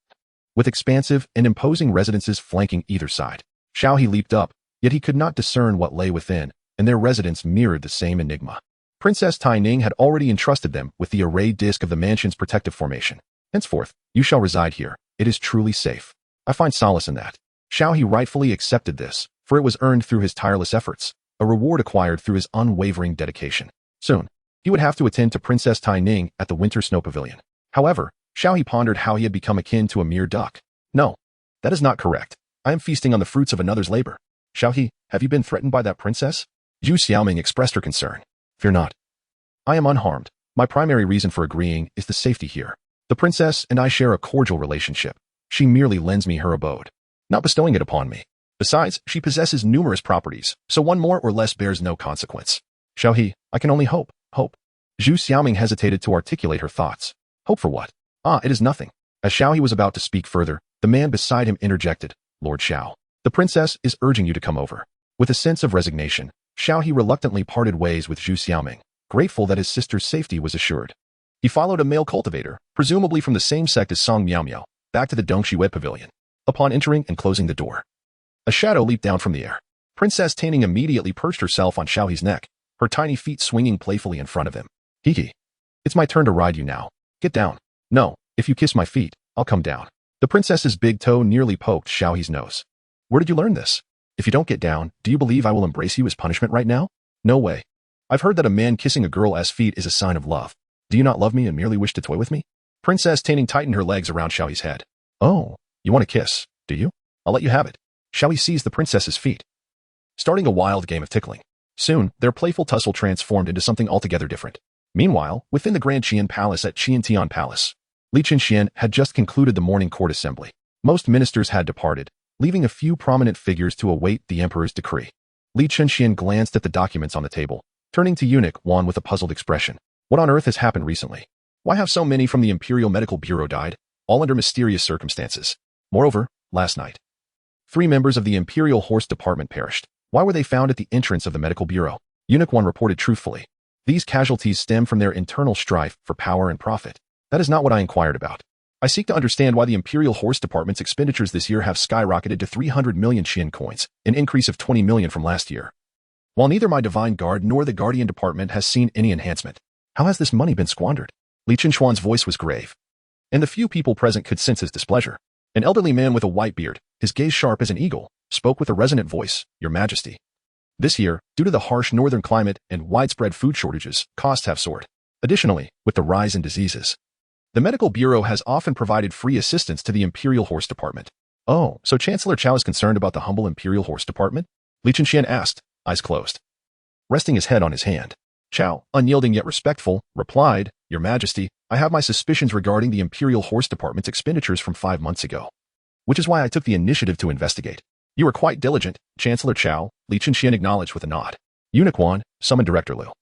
with expansive and imposing residences flanking either side. Xiao He leaped up, yet he could not discern what lay within, and their residence mirrored the same enigma. Princess Taining had already entrusted them with the array disk of the mansion's protective formation. Henceforth, you shall reside here. It is truly safe. I find solace in that. Xiao He rightfully accepted this, for it was earned through his tireless efforts, a reward acquired through his unwavering dedication. Soon, he would have to attend to Princess Taining at the Winter Snow Pavilion. However, Xiao He pondered how he had become akin to a mere duck. No, that is not correct. I am feasting on the fruits of another's labor. Xiao He, have you been threatened by that princess? Zhu Xiaoming expressed her concern. Fear not. I am unharmed. My primary reason for agreeing is the safety here. The princess and I share a cordial relationship. She merely lends me her abode, not bestowing it upon me. Besides, she possesses numerous properties, so one more or less bears no consequence. Xiao He, I can only hope. Hope. Zhu Xiaoming hesitated to articulate her thoughts. Hope for what? Ah, it is nothing. As Xiao He was about to speak further, the man beside him interjected. Lord Xiao, the princess is urging you to come over. With a sense of resignation, Xiao He reluctantly parted ways with Zhu Xiaoming, grateful that his sister's safety was assured. He followed a male cultivator, presumably from the same sect as Song Miao Miao, back to the Dongxi Web Pavilion. Upon entering and closing the door, a shadow leaped down from the air. Princess Taining immediately perched herself on Xiao He's neck, her tiny feet swinging playfully in front of him. Hee. It's my turn to ride you now. Get down. No, if you kiss my feet, I'll come down. The princess's big toe nearly poked Xiao He's nose. Where did you learn this? If you don't get down, do you believe I will embrace you as punishment right now? No way. I've heard that a man kissing a girl's feet is a sign of love. Do you not love me and merely wish to toy with me? Princess Taining tightened her legs around Xiao He's head. Oh, you want a kiss, do you? I'll let you have it. Xiao He seized the princess's feet, starting a wild game of tickling. Soon, their playful tussle transformed into something altogether different. Meanwhile, within the Grand Qian Palace at Qian Tian Palace, Li Qianxian had just concluded the morning court assembly. Most ministers had departed, leaving a few prominent figures to await the emperor's decree. Li Qianxian glanced at the documents on the table, turning to eunuch Wan with a puzzled expression. What on earth has happened recently? Why have so many from the Imperial Medical Bureau died, all under mysterious circumstances? Moreover, last night, 3 members of the Imperial Horse Department perished. Why were they found at the entrance of the Medical Bureau? Eunuch Wan reported truthfully. These casualties stem from their internal strife for power and profit. That is not what I inquired about. I seek to understand why the Imperial Horse Department's expenditures this year have skyrocketed to 300 million Qian coins, an increase of 20 million from last year. While neither my Divine Guard nor the Guardian Department has seen any enhancement, how has this money been squandered? Li Qianxuan's voice was grave, and the few people present could sense his displeasure. An elderly man with a white beard, his gaze sharp as an eagle, spoke with a resonant voice, Your Majesty. This year, due to the harsh northern climate and widespread food shortages, costs have soared. Additionally, with the rise in diseases, the Medical Bureau has often provided free assistance to the Imperial Horse Department. Oh, so Chancellor Qiao is concerned about the humble Imperial Horse Department? Li Qianxian asked, eyes closed, resting his head on his hand. Qiao, unyielding yet respectful, replied, Your Majesty, I have my suspicions regarding the Imperial Horse Department's expenditures from 5 months ago, which is why I took the initiative to investigate. You were quite diligent, Chancellor Qiao, Li Qianxian acknowledged with a nod. Eunuch Wan, summoned Director Liu.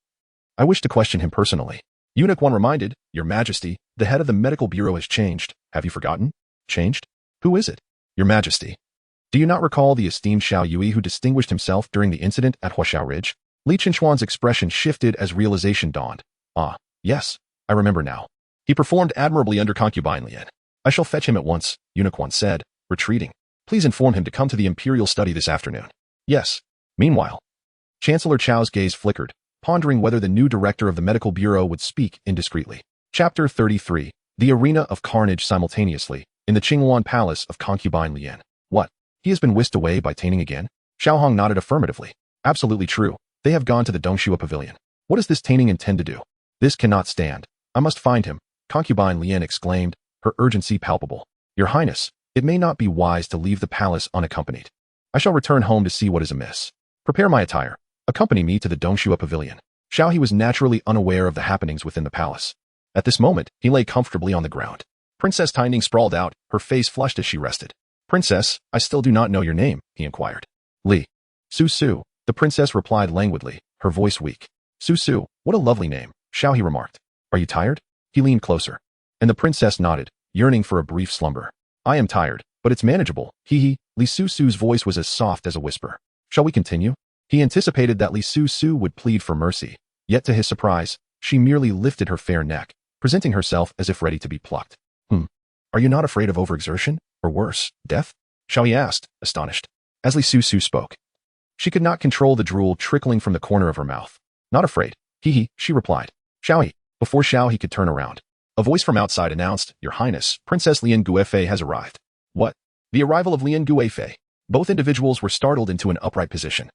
I wish to question him personally. Eunuch Wan reminded, Your Majesty, the head of the Medical Bureau has changed. Have you forgotten? Changed? Who is it? Your Majesty. Do you not recall the esteemed Xiao He who distinguished himself during the incident at Huaxiao Ridge? Li Qianxuan's expression shifted as realization dawned. Ah, yes, I remember now. He performed admirably under Concubine Lian. I shall fetch him at once, Eunuch Wan said, retreating. Please inform him to come to the Imperial study this afternoon. Yes. Meanwhile, Chancellor Qiao's gaze flickered, pondering whether the new director of the Medical Bureau would speak indiscreetly. Chapter 33. The Arena of Carnage simultaneously, in the Qinghuan Palace of Concubine Lian. What? He has been whisked away by Taining again? Xiao Hong nodded affirmatively. Absolutely true. They have gone to the Dongxua Pavilion. What does this Taining intend to do? This cannot stand. I must find him, Concubine Lian exclaimed, her urgency palpable. Your Highness, it may not be wise to leave the palace unaccompanied. I shall return home to see what is amiss. Prepare my attire. Accompany me to the Dongxua Pavilion. Xiao He was naturally unaware of the happenings within the palace. At this moment, he lay comfortably on the ground. Princess Taining sprawled out, her face flushed as she rested. Princess, I still do not know your name, he inquired. Li. Su, the princess replied languidly, her voice weak. Su, what a lovely name, Xiao He remarked. Are you tired? He leaned closer. And the princess nodded, yearning for a brief slumber. I am tired, but it's manageable, Li Su's voice was as soft as a whisper. Shall we continue? He anticipated that Li Su would plead for mercy, yet to his surprise, she merely lifted her fair neck, presenting herself as if ready to be plucked. Are you not afraid of overexertion, or worse, death? Xiao He asked, astonished. As Li Su spoke, she could not control the drool trickling from the corner of her mouth. Not afraid, she replied. Xiao He, before Xiao He could turn around, a voice from outside announced, Your Highness, Princess Lian Guifei has arrived. What? The arrival of Lian Guifei. Both individuals were startled into an upright position.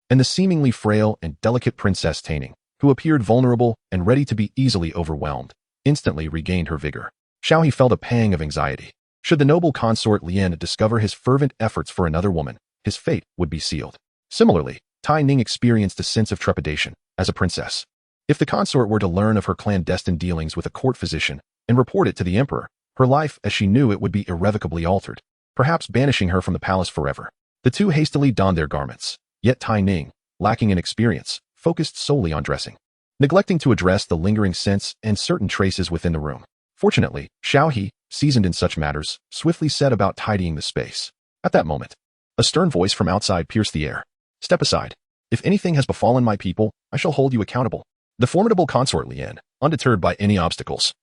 And the seemingly frail and delicate Princess Taining, who appeared vulnerable and ready to be easily overwhelmed, instantly regained her vigor. Xiao He felt a pang of anxiety. Should the noble consort Lian discover his fervent efforts for another woman, his fate would be sealed. Similarly, Tai Ning experienced a sense of trepidation, as a princess. If the consort were to learn of her clandestine dealings with a court physician and report it to the emperor, her life as she knew it would be irrevocably altered, perhaps banishing her from the palace forever. The two hastily donned their garments, yet Tai Ning, lacking in experience, focused solely on dressing, neglecting to address the lingering scents and certain traces within the room. Fortunately, Xiao He, seasoned in such matters, swiftly set about tidying the space. At that moment, a stern voice from outside pierced the air. Step aside. If anything has befallen my people, I shall hold you accountable. The formidable consort Lian, undeterred by any obstacles,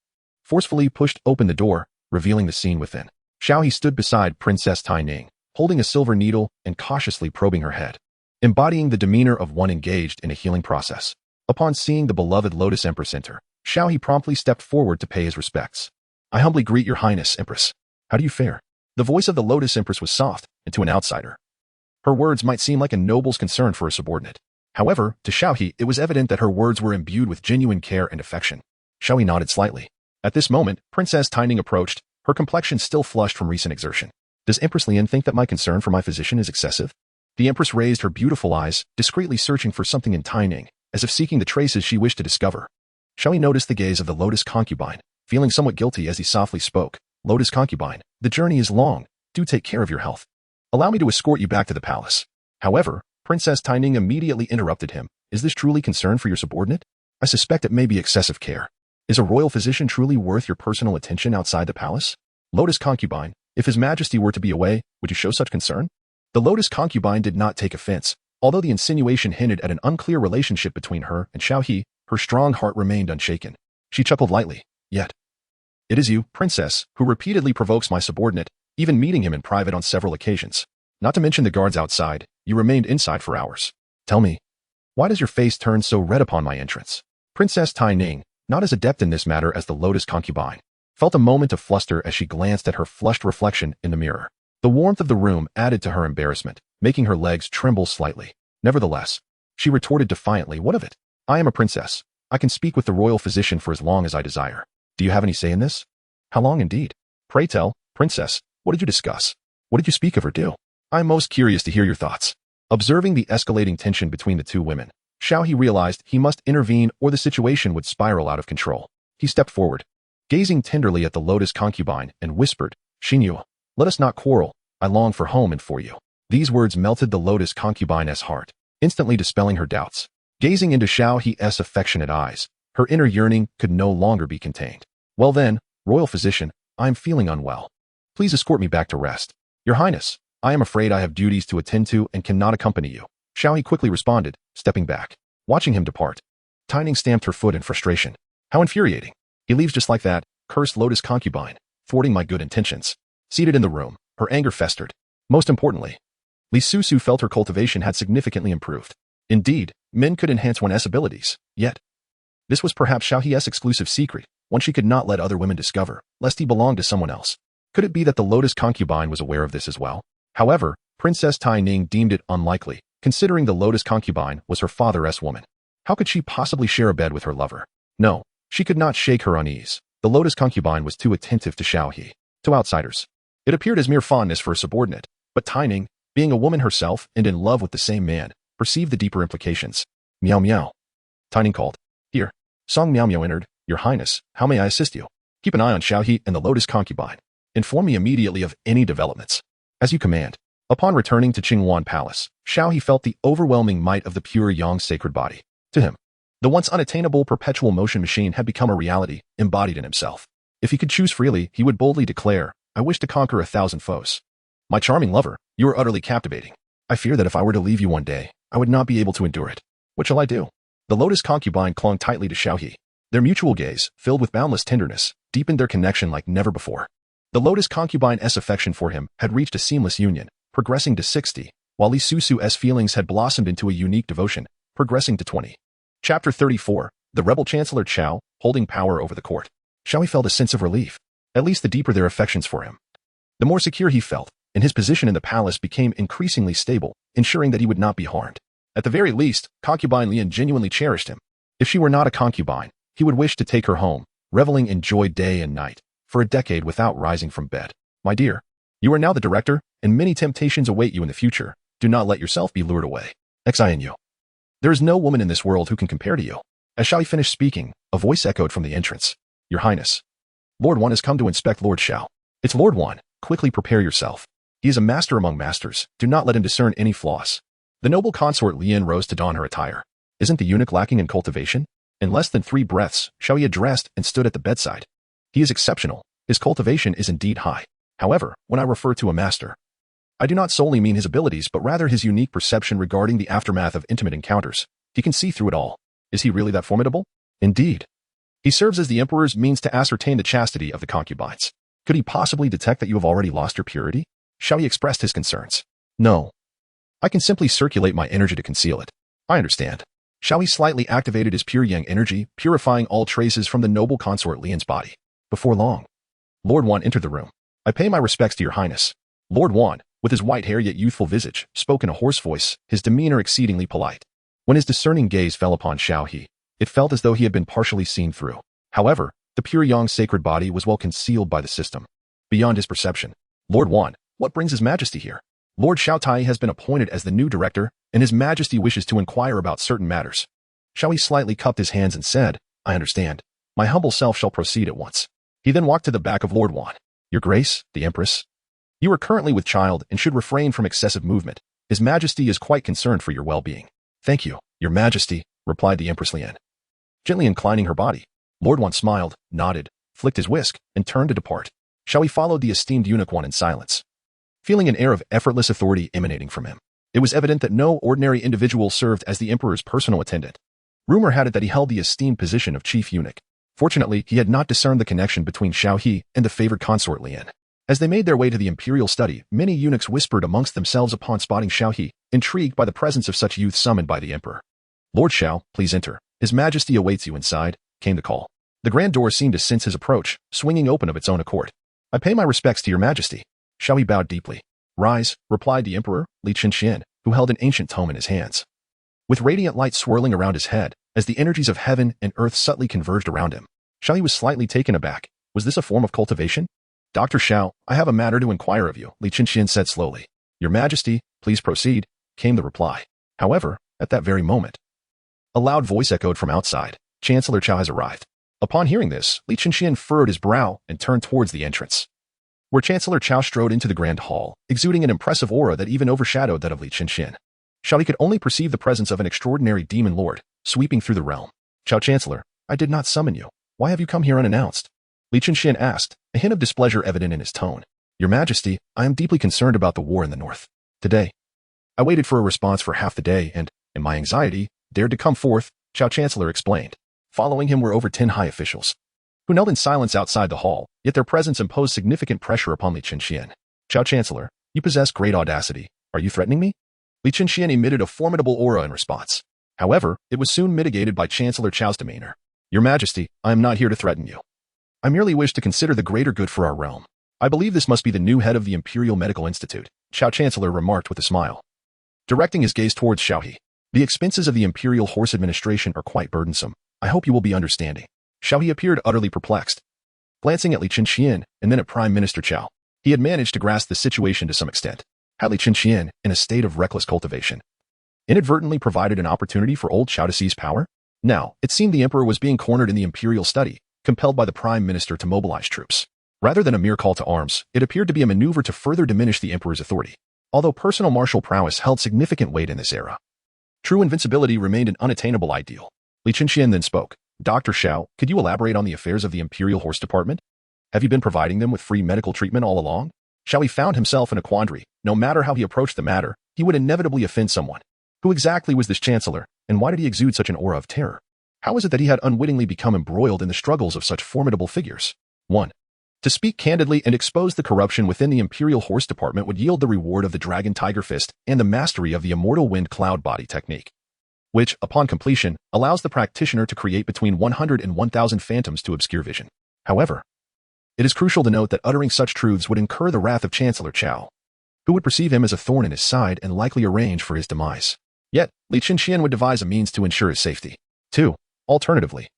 forcefully pushed open the door, revealing the scene within. Xiao He stood beside Princess Tai Ning, holding a silver needle and cautiously probing her head, embodying the demeanor of one engaged in a healing process. Upon seeing the beloved Lotus Empress enter, Xiao He promptly stepped forward to pay his respects. I humbly greet your Highness, Empress. How do you fare? The voice of the Lotus Empress was soft, and to an outsider, her words might seem like a noble's concern for a subordinate. However, to Xiao He, it was evident that her words were imbued with genuine care and affection. Xiao He nodded slightly. At this moment, Princess Taining approached, her complexion still flushed from recent exertion. Does Empress Lian think that my concern for my physician is excessive? The Empress raised her beautiful eyes, discreetly searching for something in Taining, as if seeking the traces she wished to discover. Xiao He noticed the gaze of the Lotus Concubine, feeling somewhat guilty as he softly spoke. Lotus Concubine, the journey is long. Do take care of your health. Allow me to escort you back to the palace. However, Princess Taining immediately interrupted him. Is this truly concern for your subordinate? I suspect it may be excessive care. Is a royal physician truly worth your personal attention outside the palace? Lotus Concubine, if His Majesty were to be away, would you show such concern? The Lotus Concubine did not take offense. Although the insinuation hinted at an unclear relationship between her and Xiao He, her strong heart remained unshaken. She chuckled lightly. Yet, it is you, Princess, who repeatedly provokes my subordinate, even meeting him in private on several occasions. Not to mention the guards outside, you remained inside for hours. Tell me, why does your face turn so red upon my entrance? Princess Taining, not as adept in this matter as the Lotus Concubine, felt a moment of fluster as she glanced at her flushed reflection in the mirror. The warmth of the room added to her embarrassment, making her legs tremble slightly. Nevertheless, she retorted defiantly, what of it? I am a princess. I can speak with the royal physician for as long as I desire. Do you have any say in this? How long indeed? Pray tell, Princess, what did you discuss? What did you speak of or do? I am most curious to hear your thoughts. Observing the escalating tension between the two women, Xiao He realized he must intervene or the situation would spiral out of control. He stepped forward, gazing tenderly at the Lotus Concubine, and whispered, Xinyu, let us not quarrel. I long for home and for you. These words melted the Lotus Concubine's heart, instantly dispelling her doubts. Gazing into Xiao He's affectionate eyes, her inner yearning could no longer be contained. Well then, royal physician, I am feeling unwell. Please escort me back to rest. Your Highness, I am afraid I have duties to attend to and cannot accompany you. Xiao He quickly responded, stepping back. Watching him depart, Taining stamped her foot in frustration. How infuriating. He leaves just like that, cursed Lotus Concubine, thwarting my good intentions. Seated in the room, her anger festered. Most importantly, Li Susu felt her cultivation had significantly improved. Indeed, men could enhance one's abilities, yet this was perhaps Xiao He's exclusive secret, one she could not let other women discover, lest he belonged to someone else. Could it be that the Lotus Concubine was aware of this as well? However, Princess Taining deemed it unlikely, considering the Lotus Concubine was her father's woman. How could she possibly share a bed with her lover? No, she could not shake her unease. The Lotus Concubine was too attentive to Xiao He. To outsiders, it appeared as mere fondness for a subordinate, but Taining, being a woman herself and in love with the same man, perceived the deeper implications. Meow meow. Taining called. Here. Song Meow Meow entered. Your Highness, how may I assist you? Keep an eye on Xiao He and the Lotus Concubine. Inform me immediately of any developments. As you command. Upon returning to Qingwan Palace, Xiao He felt the overwhelming might of the Pure Yang sacred body. To him, the once unattainable perpetual motion machine had become a reality, embodied in himself. If he could choose freely, he would boldly declare, I wish to conquer 1,000 foes. My charming lover, you are utterly captivating. I fear that if I were to leave you one day, I would not be able to endure it. What shall I do? The Lotus Concubine clung tightly to Xiao He. Their mutual gaze, filled with boundless tenderness, deepened their connection like never before. The Lotus Concubine's affection for him had reached a seamless union, progressing to 60, while Li Susu's feelings had blossomed into a unique devotion, progressing to 20. Chapter 34, The Rebel Chancellor Qiao, holding power over the court. Xiao He felt a sense of relief. At least the deeper their affections for him, the more secure he felt, and his position in the palace became increasingly stable, ensuring that he would not be harmed. At the very least, Concubine Lian genuinely cherished him. If she were not a concubine, he would wish to take her home, reveling in joy day and night, for a decade without rising from bed. My dear, you are now the director, and many temptations await you in the future. Do not let yourself be lured away. XINU. There is no woman in this world who can compare to you. As Xiao He finished speaking, a voice echoed from the entrance. Your Highness. Lord Wan has come to inspect Lord Xiao. It's Lord Wan. Quickly prepare yourself. He is a master among masters. Do not let him discern any flaws. The noble consort Lian rose to don her attire. Isn't the eunuch lacking in cultivation? In less than 3 breaths, Xiao He addressed and stood at the bedside. He is exceptional. His cultivation is indeed high. However, when I refer to a master, I do not solely mean his abilities but rather his unique perception regarding the aftermath of intimate encounters. He can see through it all. Is he really that formidable? Indeed. He serves as the Emperor's means to ascertain the chastity of the concubines. Could he possibly detect that you have already lost your purity? Xiao He expressed his concerns. No. I can simply circulate my energy to conceal it. I understand. Xiao He slightly activated his pure yang energy, purifying all traces from the noble consort Lian's body. Before long, Lord Wan entered the room. I pay my respects to your highness. Lord Wan, with his white hair yet youthful visage, spoke in a hoarse voice, his demeanor exceedingly polite. When his discerning gaze fell upon Xiao He, it felt as though he had been partially seen through. However, the Pure Yang sacred body was well concealed by the system. Beyond his perception, Lord Wan, what brings His Majesty here? Lord Xiao Tai has been appointed as the new director, and His Majesty wishes to inquire about certain matters. Xiao He slightly cupped his hands and said, I understand. My humble self shall proceed at once. He then walked to the back of Lord Wan. Your Grace, the Empress. You are currently with child and should refrain from excessive movement. His Majesty is quite concerned for your well-being. Thank you, Your Majesty, replied the Empress Lian. Gently inclining her body, Lord Wan smiled, nodded, flicked his whisk, and turned to depart. Xiao He followed the esteemed eunuch Wan in silence, feeling an air of effortless authority emanating from him. It was evident that no ordinary individual served as the emperor's personal attendant. Rumor had it that he held the esteemed position of chief eunuch. Fortunately, he had not discerned the connection between Xiao He and the favored consort Lian. As they made their way to the imperial study, many eunuchs whispered amongst themselves upon spotting Xiao He, intrigued by the presence of such youth summoned by the emperor. Lord Xiao, please enter. His Majesty awaits you inside, came the call. The grand door seemed to sense his approach, swinging open of its own accord. I pay my respects to your Majesty. Xiao He bowed deeply. Rise, replied the emperor, Li Qian, who held an ancient tome in his hands. With radiant light swirling around his head, as the energies of heaven and earth subtly converged around him, Xiao He was slightly taken aback. Was this a form of cultivation? Dr. Xiao, I have a matter to inquire of you, Li Qian said slowly. Your Majesty, please proceed, came the reply. However, at that very moment, a loud voice echoed from outside. Chancellor Qiao has arrived. Upon hearing this, Li Qian furrowed his brow and turned towards the entrance, where Chancellor Qiao strode into the grand hall, exuding an impressive aura that even overshadowed that of Li Qian. Xiao He could only perceive the presence of an extraordinary demon lord, sweeping through the realm. Qiao Chancellor, I did not summon you. Why have you come here unannounced? Li Qian asked, a hint of displeasure evident in his tone. Your Majesty, I am deeply concerned about the war in the north. Today, I waited for a response for half the day and, in my anxiety, dared to come forth, Qiao Chancellor explained. Following him were over 10 high officials, who knelt in silence outside the hall, yet their presence imposed significant pressure upon Li Qian. Qiao Chancellor, you possess great audacity. Are you threatening me? Li Qian emitted a formidable aura in response. However, it was soon mitigated by Chancellor Qiao's demeanor. Your Majesty, I am not here to threaten you. I merely wish to consider the greater good for our realm. I believe this must be the new head of the Imperial Medical Institute, Qiao Chancellor remarked with a smile, directing his gaze towards Xiao He. The expenses of the Imperial Horse Administration are quite burdensome. I hope you will be understanding. Xiao He appeared utterly perplexed, glancing at Li Qian and then at Prime Minister Qiao. He had managed to grasp the situation to some extent. Had Li Qian, in a state of reckless cultivation, inadvertently provided an opportunity for old Qiao to seize power? Now, it seemed the emperor was being cornered in the imperial study, compelled by the prime minister to mobilize troops. Rather than a mere call to arms, it appeared to be a maneuver to further diminish the emperor's authority. Although personal martial prowess held significant weight in this era, true invincibility remained an unattainable ideal. Li Qian then spoke. Dr. Xiao, could you elaborate on the affairs of the Imperial Horse Department? Have you been providing them with free medical treatment all along? Xiao He found himself in a quandary. No matter how he approached the matter, he would inevitably offend someone. Who exactly was this chancellor, and why did he exude such an aura of terror? How is it that he had unwittingly become embroiled in the struggles of such formidable figures? 1. To speak candidly and expose the corruption within the Imperial Horse Department would yield the reward of the Dragon Tiger Fist and the mastery of the Immortal Wind Cloud Body technique, which, upon completion, allows the practitioner to create between 100 and 1,000 phantoms to obscure vision. However, it is crucial to note that uttering such truths would incur the wrath of Chancellor Qiao, who would perceive him as a thorn in his side and likely arrange for his demise. Yet, Li Qian would devise a means to ensure his safety. 2. Alternatively,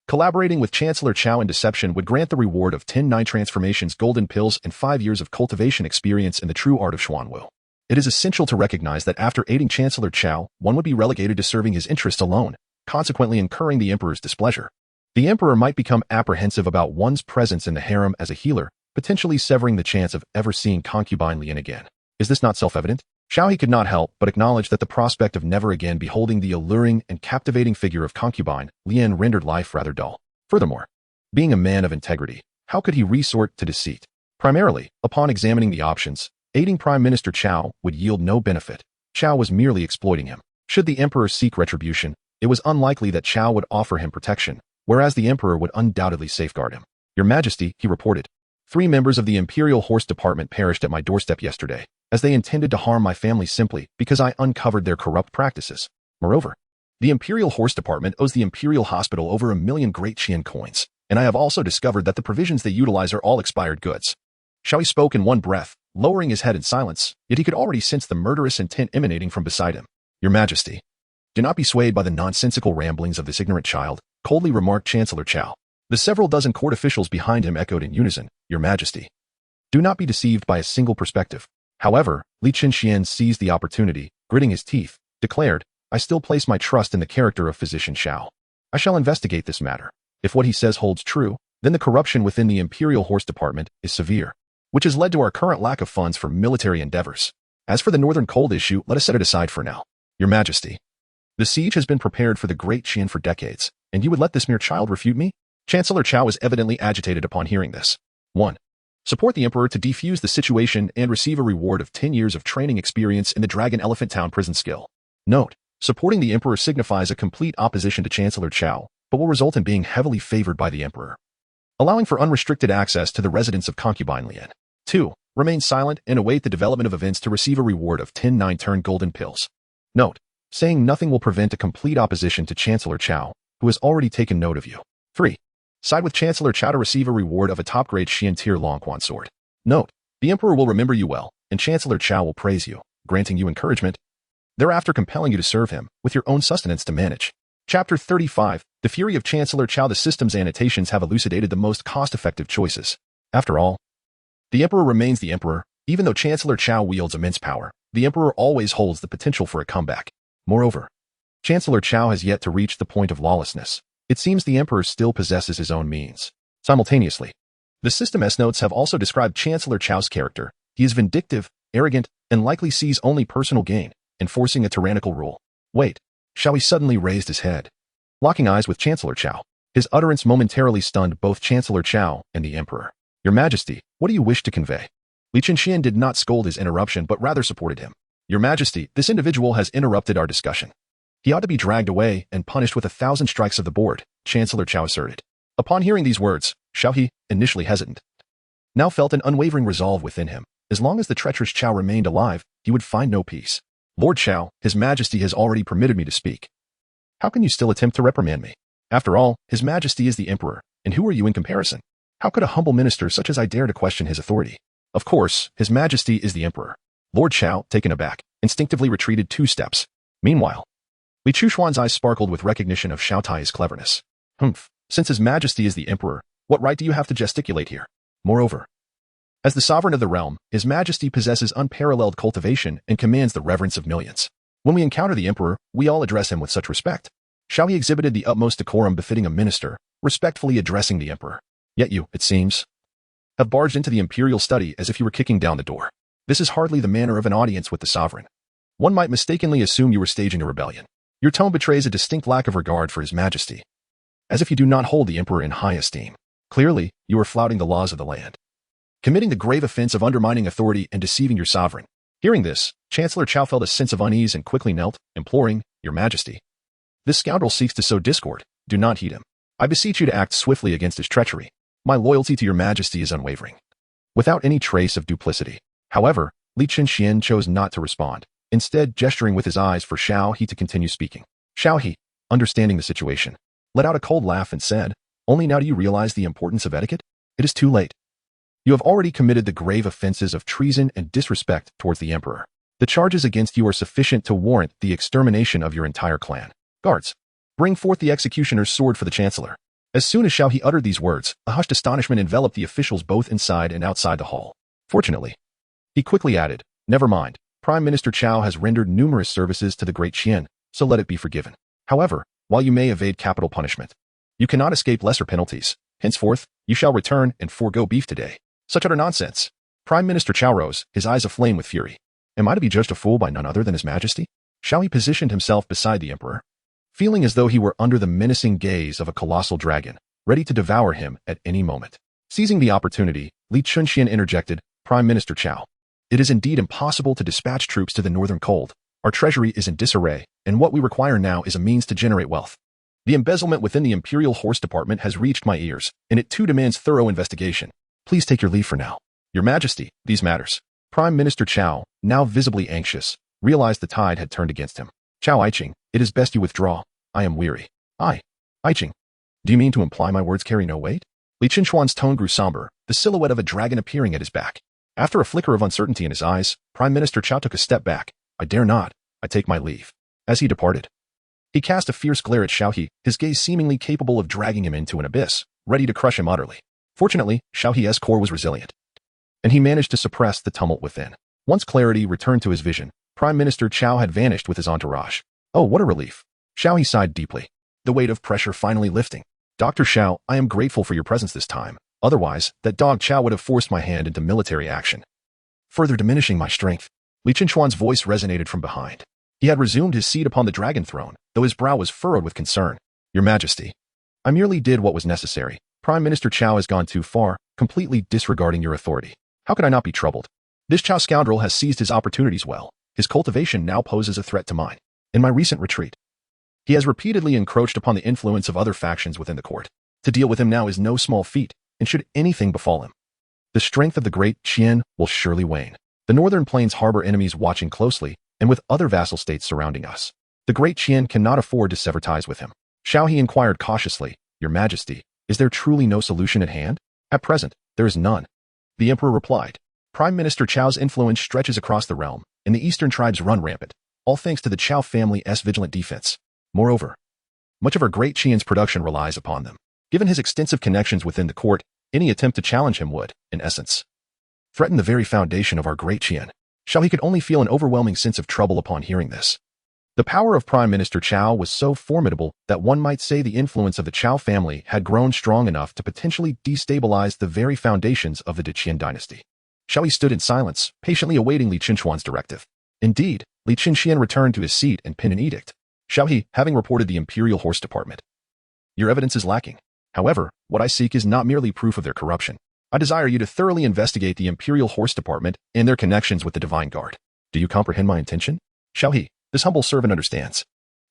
collaborating with Chancellor Qiao in deception would grant the reward of 10 9 transformations, golden pills, and 5 years of cultivation experience in the true art of Xuanwu. It is essential to recognize that after aiding Chancellor Qiao, one would be relegated to serving his interests alone, consequently incurring the emperor's displeasure. The emperor might become apprehensive about one's presence in the harem as a healer, potentially severing the chance of ever seeing Concubine Lian again. Is this not self-evident? Xiao He could not help but acknowledge that the prospect of never again beholding the alluring and captivating figure of Concubine Lian rendered life rather dull. Furthermore, being a man of integrity, how could he resort to deceit? Primarily, upon examining the options, aiding Prime Minister Qiao would yield no benefit. Qiao was merely exploiting him. Should the emperor seek retribution, it was unlikely that Qiao would offer him protection, whereas the emperor would undoubtedly safeguard him. Your Majesty, he reported, 3 members of the Imperial Horse Department perished at my doorstep yesterday, as they intended to harm my family simply because I uncovered their corrupt practices. Moreover, the Imperial Horse Department owes the Imperial Hospital over 1 million great Qian coins, and I have also discovered that the provisions they utilize are all expired goods. Xiao He spoke in one breath, lowering his head in silence, yet he could already sense the murderous intent emanating from beside him. Your Majesty, do not be swayed by the nonsensical ramblings of this ignorant child, coldly remarked Chancellor Qiao. The several dozen court officials behind him echoed in unison, Your Majesty. Do not be deceived by a single perspective. However, Li Qianxian seized the opportunity, gritting his teeth, declared, I still place my trust in the character of Physician Xiao. I shall investigate this matter. If what he says holds true, then the corruption within the Imperial Horse Department is severe, which has led to our current lack of funds for military endeavors. As for the Northern Cold issue, let us set it aside for now. Your Majesty, the siege has been prepared for the Great Qian for decades, and you would let this mere child refute me? Chancellor Qiao was evidently agitated upon hearing this. 1. Support the Emperor to defuse the situation and receive a reward of 10 years of training experience in the Dragon Elephant Town prison skill. Note, supporting the Emperor signifies a complete opposition to Chancellor Qiao, but will result in being heavily favored by the Emperor, allowing for unrestricted access to the residence of Concubine Lian. 2. Remain silent and await the development of events to receive a reward of 10 9-turn golden pills. Note, saying nothing will prevent a complete opposition to Chancellor Qiao, who has already taken note of you. 3. Side with Chancellor Qiao to receive a reward of a top-grade Xian tier Longquan sword. Note, the Emperor will remember you well, and Chancellor Qiao will praise you, granting you encouragement, thereafter compelling you to serve him, with your own sustenance to manage. Chapter 35, The Fury of Chancellor Qiao. The system's annotations have elucidated the most cost-effective choices. After all, the Emperor remains the Emperor. Even though Chancellor Qiao wields immense power, the Emperor always holds the potential for a comeback. Moreover, Chancellor Qiao has yet to reach the point of lawlessness. It seems the Emperor still possesses his own means. Simultaneously, the system S-notes have also described Chancellor Qiao's character. He is vindictive, arrogant, and likely sees only personal gain, enforcing a tyrannical rule. Wait, Xiao He suddenly raised his head, locking eyes with Chancellor Qiao. His utterance momentarily stunned both Chancellor Qiao and the Emperor. Your Majesty, what do you wish to convey? Li Qianxian did not scold his interruption but rather supported him. Your Majesty, this individual has interrupted our discussion. He ought to be dragged away and punished with 1,000 strikes of the board, Chancellor Qiao asserted. Upon hearing these words, Xiao He, initially hesitant, now felt an unwavering resolve within him. As long as the treacherous Qiao remained alive, he would find no peace. Lord Qiao, His Majesty has already permitted me to speak. How can you still attempt to reprimand me? After all, His Majesty is the Emperor, and who are you in comparison? How could a humble minister such as I dare to question his authority? Of course, His Majesty is the Emperor. Lord Qiao, taken aback, instinctively retreated 2 steps. Meanwhile, Li Chushuan's eyes sparkled with recognition of Xiao Tai's cleverness. Humph, since His Majesty is the Emperor, what right do you have to gesticulate here? Moreover, as the sovereign of the realm, His Majesty possesses unparalleled cultivation and commands the reverence of millions. When we encounter the Emperor, we all address him with such respect. Xiao He exhibited the utmost decorum befitting a minister, respectfully addressing the Emperor. Yet you, it seems, have barged into the imperial study as if you were kicking down the door. This is hardly the manner of an audience with the sovereign. One might mistakenly assume you were staging a rebellion. Your tone betrays a distinct lack of regard for His Majesty, as if you do not hold the Emperor in high esteem. Clearly, you are flouting the laws of the land, committing the grave offense of undermining authority and deceiving your sovereign. Hearing this, Chancellor Qiao felt a sense of unease and quickly knelt, imploring, Your Majesty, this scoundrel seeks to sow discord. Do not heed him. I beseech you to act swiftly against his treachery. My loyalty to Your Majesty is unwavering, without any trace of duplicity. However, Li Qianxian chose not to respond, instead gesturing with his eyes for Xiao He to continue speaking. Xiao He, understanding the situation, let out a cold laugh and said, Only now do you realize the importance of etiquette? It is too late. You have already committed the grave offenses of treason and disrespect towards the Emperor. The charges against you are sufficient to warrant the extermination of your entire clan. Guards, bring forth the executioner's sword for the Chancellor. As soon as Xiao He uttered these words, a hushed astonishment enveloped the officials both inside and outside the hall. Fortunately, he quickly added, Never mind. Prime Minister Qiao has rendered numerous services to the Great Qian, so let it be forgiven. However, while you may evade capital punishment, you cannot escape lesser penalties. Henceforth, you shall return and forego beef today. Such utter nonsense. Prime Minister Qiao rose, his eyes aflame with fury. Am I to be judged a fool by none other than His Majesty? Xiao He positioned himself beside the Emperor, feeling as though he were under the menacing gaze of a colossal dragon, ready to devour him at any moment. Seizing the opportunity, Li Qianxian interjected, Prime Minister Qiao, it is indeed impossible to dispatch troops to the Northern Cold. Our treasury is in disarray, and what we require now is a means to generate wealth. The embezzlement within the Imperial Horse Department has reached my ears, and it too demands thorough investigation. Please take your leave for now. Your Majesty, these matters. Prime Minister Qiao, now visibly anxious, realized the tide had turned against him. Qiao Aiqing, it is best you withdraw. I am weary. Aiqing, do you mean to imply my words carry no weight? Li Qinchuan's tone grew somber, the silhouette of a dragon appearing at his back. After a flicker of uncertainty in his eyes, Prime Minister Qiao took a step back. I dare not. I take my leave. As he departed, he cast a fierce glare at Xiao He, his gaze seemingly capable of dragging him into an abyss, ready to crush him utterly. Fortunately, Xiao He's core was resilient, and he managed to suppress the tumult within. Once clarity returned to his vision, Prime Minister Qiao had vanished with his entourage. Oh, what a relief. Xiao He sighed deeply, the weight of pressure finally lifting. Dr. Xiao, I am grateful for your presence this time. Otherwise, that dog Qiao would have forced my hand into military action, further diminishing my strength. Li Qinchuan's voice resonated from behind. He had resumed his seat upon the dragon throne, though his brow was furrowed with concern. Your Majesty, I merely did what was necessary. Prime Minister Qiao has gone too far, completely disregarding your authority. How could I not be troubled? This Qiao scoundrel has seized his opportunities well. His cultivation now poses a threat to mine. In my recent retreat, he has repeatedly encroached upon the influence of other factions within the court. To deal with him now is no small feat, and should anything befall him, the strength of the great Qian will surely wane. The northern plains harbor enemies watching closely, and with other vassal states surrounding us. The great Qian cannot afford to sever ties with him. Xiao He inquired cautiously, Your Majesty, is there truly no solution at hand? At present, there is none. The Emperor replied. Prime Minister Qiao's influence stretches across the realm, and the eastern tribes run rampant, all thanks to the Qiao family's vigilant defense. Moreover, much of our great Qian's production relies upon them. Given his extensive connections within the court, any attempt to challenge him would, in essence, threaten the very foundation of our great Qian. Xiao He could only feel an overwhelming sense of trouble upon hearing this. The power of Prime Minister Qiao was so formidable that one might say the influence of the Qiao family had grown strong enough to potentially destabilize the very foundations of the Qian Dynasty. Xiao He stood in silence, patiently awaiting Li Qinchuan's directive. Indeed, Li Qinxian returned to his seat and penned an edict. Xiao He, having reported the Imperial Horse Department. Your evidence is lacking. However, what I seek is not merely proof of their corruption. I desire you to thoroughly investigate the Imperial Horse Department and their connections with the Divine Guard. Do you comprehend my intention? Xiao He, this humble servant understands.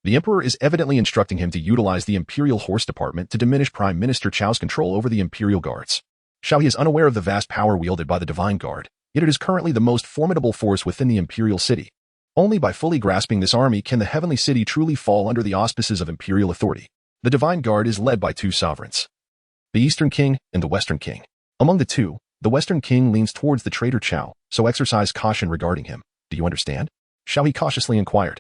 The Emperor is evidently instructing him to utilize the Imperial Horse Department to diminish Prime Minister Qiao's control over the Imperial Guards. Xiao He is unaware of the vast power wielded by the Divine Guard, yet it is currently the most formidable force within the Imperial City. Only by fully grasping this army can the Heavenly City truly fall under the auspices of Imperial authority. The Divine Guard is led by two sovereigns, the Eastern King and the Western King. Among the two, the Western King leans towards the traitor Qiao, so exercise caution regarding him. Do you understand? Xiao He cautiously inquired.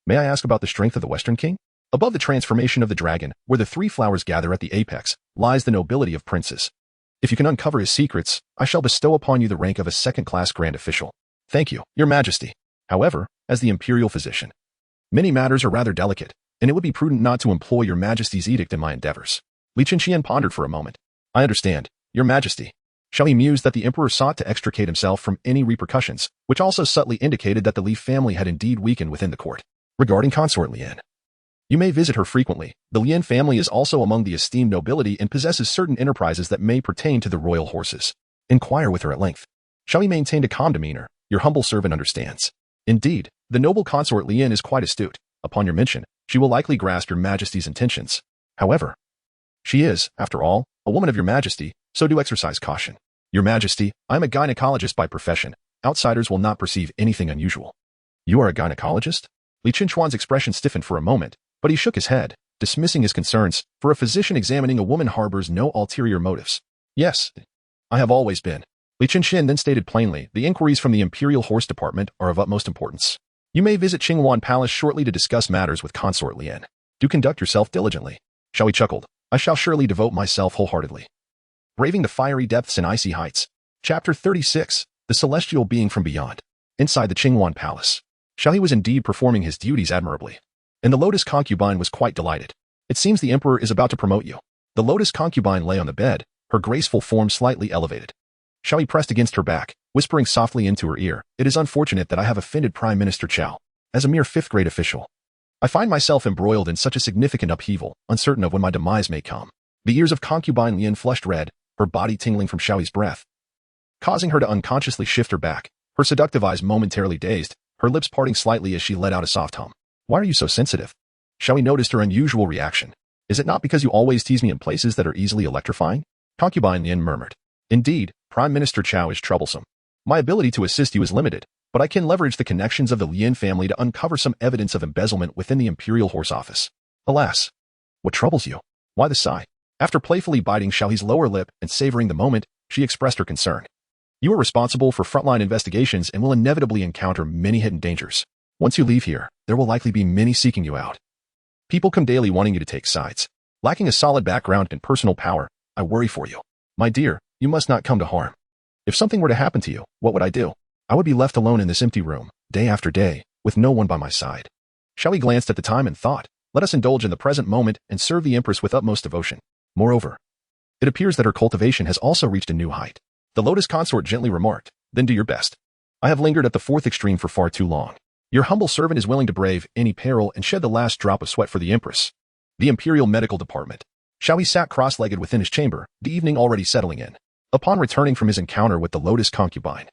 May I ask about the strength of the Western King? Above the transformation of the dragon, where the three flowers gather at the apex, lies the nobility of princes. If you can uncover his secrets, I shall bestow upon you the rank of a second-class grand official. Thank you, Your Majesty. However, as the imperial physician, many matters are rather delicate, and it would be prudent not to employ Your Majesty's edict in my endeavors. Li Qinxian pondered for a moment. I understand, Your Majesty. Xiao He mused that the Emperor sought to extricate himself from any repercussions, which also subtly indicated that the Li family had indeed weakened within the court. Regarding Consort Lian, you may visit her frequently. The Lian family is also among the esteemed nobility and possesses certain enterprises that may pertain to the royal horses. Inquire with her at length. Xiao He maintained a calm demeanor. Your humble servant understands. Indeed, the noble Consort Lian is quite astute. Upon your mention, she will likely grasp Your Majesty's intentions. However, she is, after all, a woman of Your Majesty, so do exercise caution. Your Majesty, I am a gynecologist by profession. Outsiders will not perceive anything unusual. You are a gynecologist? Li Qinchuan's expression stiffened for a moment, but he shook his head, dismissing his concerns, for a physician examining a woman harbors no ulterior motives. Yes, I have always been. Li Qinxian then stated plainly, the inquiries from the Imperial Horse Department are of utmost importance. You may visit Qinghuan Palace shortly to discuss matters with Consort Lian. Do conduct yourself diligently. Xiao He chuckled. I shall surely devote myself wholeheartedly. Braving the fiery depths and icy heights. Chapter 36, The Celestial Being from Beyond. Inside the Qinghuan Palace, Xiao He was indeed performing his duties admirably, and the Lotus concubine was quite delighted. It seems the Emperor is about to promote you. The Lotus concubine lay on the bed, her graceful form slightly elevated. Xiao He pressed against her back, whispering softly into her ear, It is unfortunate that I have offended Prime Minister Qiao. As a mere fifth-grade official, I find myself embroiled in such a significant upheaval, uncertain of when my demise may come. The ears of Concubine Lian flushed red, her body tingling from Xiao He's breath, causing her to unconsciously shift her back, her seductive eyes momentarily dazed, her lips parting slightly as she let out a soft hum. Why are you so sensitive? Xiao He noticed her unusual reaction. Is it not because you always tease me in places that are easily electrifying? Concubine Lian murmured. Indeed, Prime Minister Qiao is troublesome. My ability to assist you is limited, but I can leverage the connections of the Lian family to uncover some evidence of embezzlement within the Imperial Horse Office. Alas, what troubles you? Why the sigh? After playfully biting Xiao He's lower lip and savoring the moment, she expressed her concern. You are responsible for frontline investigations and will inevitably encounter many hidden dangers. Once you leave here, there will likely be many seeking you out. People come daily wanting you to take sides. Lacking a solid background and personal power, I worry for you. My dear, you must not come to harm. If something were to happen to you, what would I do? I would be left alone in this empty room, day after day, with no one by my side. Xiao He glanced at the time and thought, let us indulge in the present moment and serve the Empress with utmost devotion. Moreover, it appears that her cultivation has also reached a new height. The Lotus consort gently remarked, then do your best. I have lingered at the fourth extreme for far too long. Your humble servant is willing to brave any peril and shed the last drop of sweat for the Empress. The Imperial Medical Department. Xiao He sat cross-legged within his chamber, the evening already settling in. Upon returning from his encounter with the Lotus concubine,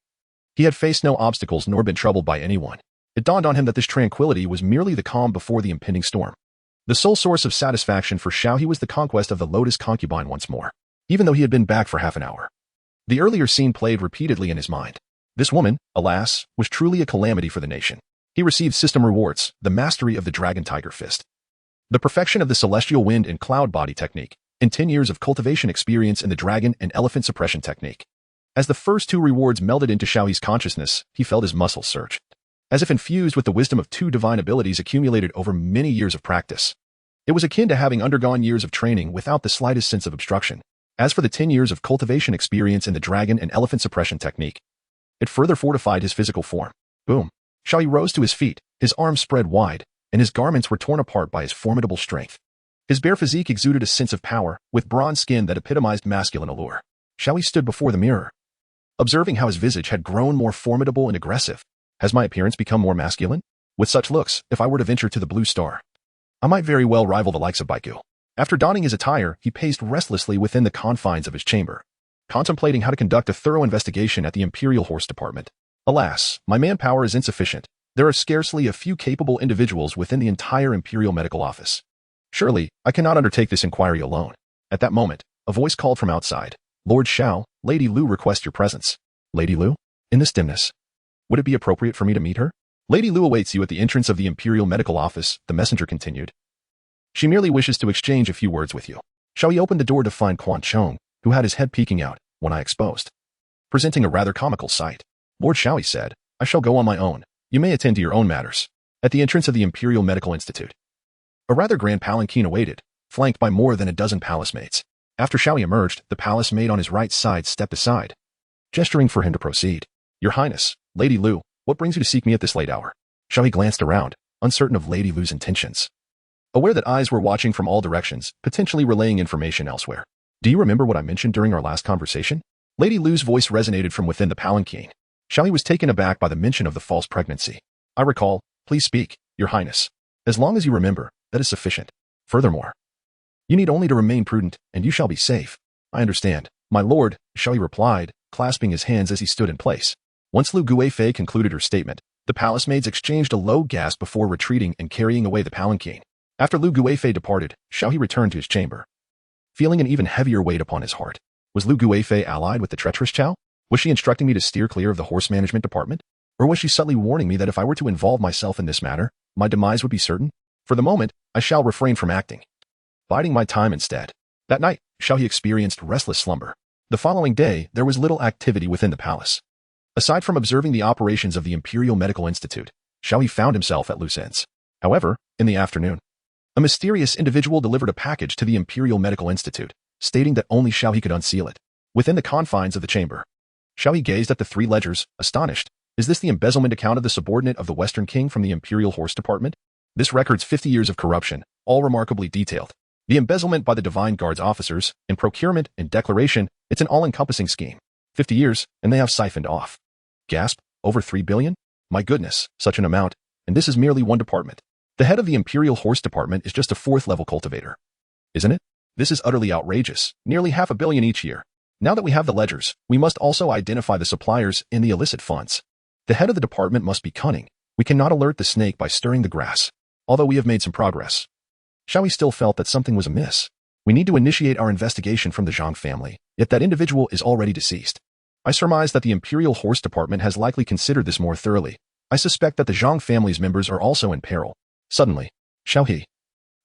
he had faced no obstacles nor been troubled by anyone. It dawned on him that this tranquility was merely the calm before the impending storm. The sole source of satisfaction for Xiao He was the conquest of the Lotus concubine once more, even though he had been back for half an hour. The earlier scene played repeatedly in his mind. This woman, alas, was truly a calamity for the nation. He received system rewards, the mastery of the Dragon Tiger Fist, the perfection of the Celestial Wind and Cloud Body technique, and 10 years of cultivation experience in the Dragon and Elephant Suppression technique. As the first two rewards melded into Xiao He's consciousness, he felt his muscles surge, as if infused with the wisdom of two divine abilities accumulated over many years of practice. It was akin to having undergone years of training without the slightest sense of obstruction. As for the 10 years of cultivation experience in the Dragon and Elephant Suppression technique, it further fortified his physical form. Boom. Xiao He rose to his feet, his arms spread wide, and his garments were torn apart by his formidable strength. His bare physique exuded a sense of power, with bronze skin that epitomized masculine allure. Xiao He stood before the mirror, observing how his visage had grown more formidable and aggressive. Has my appearance become more masculine? With such looks, if I were to venture to the Blue Star, I might very well rival the likes of Baiku. After donning his attire, he paced restlessly within the confines of his chamber, contemplating how to conduct a thorough investigation at the Imperial Horse Department. Alas, my manpower is insufficient. There are scarcely a few capable individuals within the entire Imperial Medical Office. Surely, I cannot undertake this inquiry alone. At that moment, a voice called from outside. Lord Xiao, Lady Lu requests your presence. Lady Lu? In this dimness, would it be appropriate for me to meet her? Lady Lu awaits you at the entrance of the Imperial Medical Office, the messenger continued. She merely wishes to exchange a few words with you. Xiao He opened the door to find Quan Chong, who had his head peeking out, one eye exposed, presenting a rather comical sight. Lord Xiao, he said, I shall go on my own. You may attend to your own matters. At the entrance of the Imperial Medical Institute, a rather grand palanquin awaited, flanked by more than a dozen palace maids. After Xiao He emerged, the palace maid on his right side stepped aside, gesturing for him to proceed. Your Highness, Lady Lu, what brings you to seek me at this late hour? Xiao He glanced around, uncertain of Lady Lu's intentions, aware that eyes were watching from all directions, potentially relaying information elsewhere. Do you remember what I mentioned during our last conversation? Lady Lu's voice resonated from within the palanquin. Xiao He was taken aback by the mention of the false pregnancy. I recall. Please speak, Your Highness. As long as you remember, that is sufficient. Furthermore, you need only to remain prudent, and you shall be safe. I understand, my lord, Xiao He replied, clasping his hands as he stood in place. Once Lu Guifei concluded her statement, the palace maids exchanged a low gasp before retreating and carrying away the palanquin. After Lu Guifei departed, Xiao He returned to his chamber, feeling an even heavier weight upon his heart. Was Lu Guifei allied with the treacherous Qiao? Was she instructing me to steer clear of the horse management department? Or was she subtly warning me that if I were to involve myself in this matter, my demise would be certain? For the moment, I shall refrain from acting, biding my time instead. That night, Xiao He experienced restless slumber. The following day, there was little activity within the palace. Aside from observing the operations of the Imperial Medical Institute, Xiao He found himself at loose ends. However, in the afternoon, a mysterious individual delivered a package to the Imperial Medical Institute, stating that only Xiao He could unseal it. Within the confines of the chamber, Xiao He gazed at the 3 ledgers, astonished. Is this the embezzlement account of the subordinate of the Western King from the Imperial Horse Department? This records 50 years of corruption, all remarkably detailed. The embezzlement by the Divine Guard's officers, in procurement and declaration, it's an all-encompassing scheme. 50 years, and they have siphoned off. Gasp, over 3 billion? My goodness, such an amount, and this is merely one department. The head of the Imperial Horse Department is just a 4th-level cultivator. Isn't it? This is utterly outrageous, nearly $500 million each year. Now that we have the ledgers, we must also identify the suppliers in the illicit funds. The head of the department must be cunning. We cannot alert the snake by stirring the grass. Although we have made some progress, Xiao He still felt that something was amiss. We need to initiate our investigation from the Zhang family, yet that individual is already deceased. I surmise that the Imperial Horse Department has likely considered this more thoroughly. I suspect that the Zhang family's members are also in peril. Suddenly, Xiao He,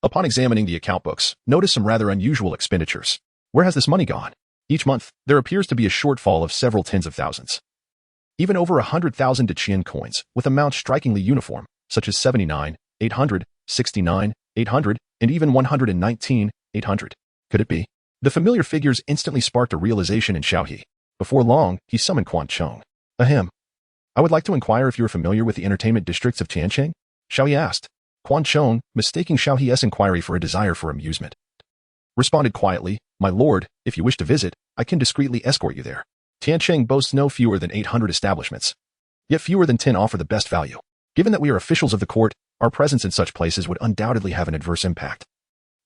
Upon examining the account books, notice some rather unusual expenditures. Where has this money gone? Each month, there appears to be a shortfall of several tens of thousands. Even over 100,000 Qian coins, with amounts strikingly uniform, such as 79, 800, 69, 800, and even 119, 800. Could it be? The familiar figures instantly sparked a realization in Xiao He. Before long, he summoned Quan Chong. Ahem. I would like to inquire if you are familiar with the entertainment districts of Tiancheng? Xiao He asked. Quan Chong, mistaking Xiao He's inquiry for a desire for amusement, responded quietly, My lord, if you wish to visit, I can discreetly escort you there. Tiancheng boasts no fewer than 800 establishments. Yet fewer than 10 offer the best value. Given that we are officials of the court, our presence in such places would undoubtedly have an adverse impact.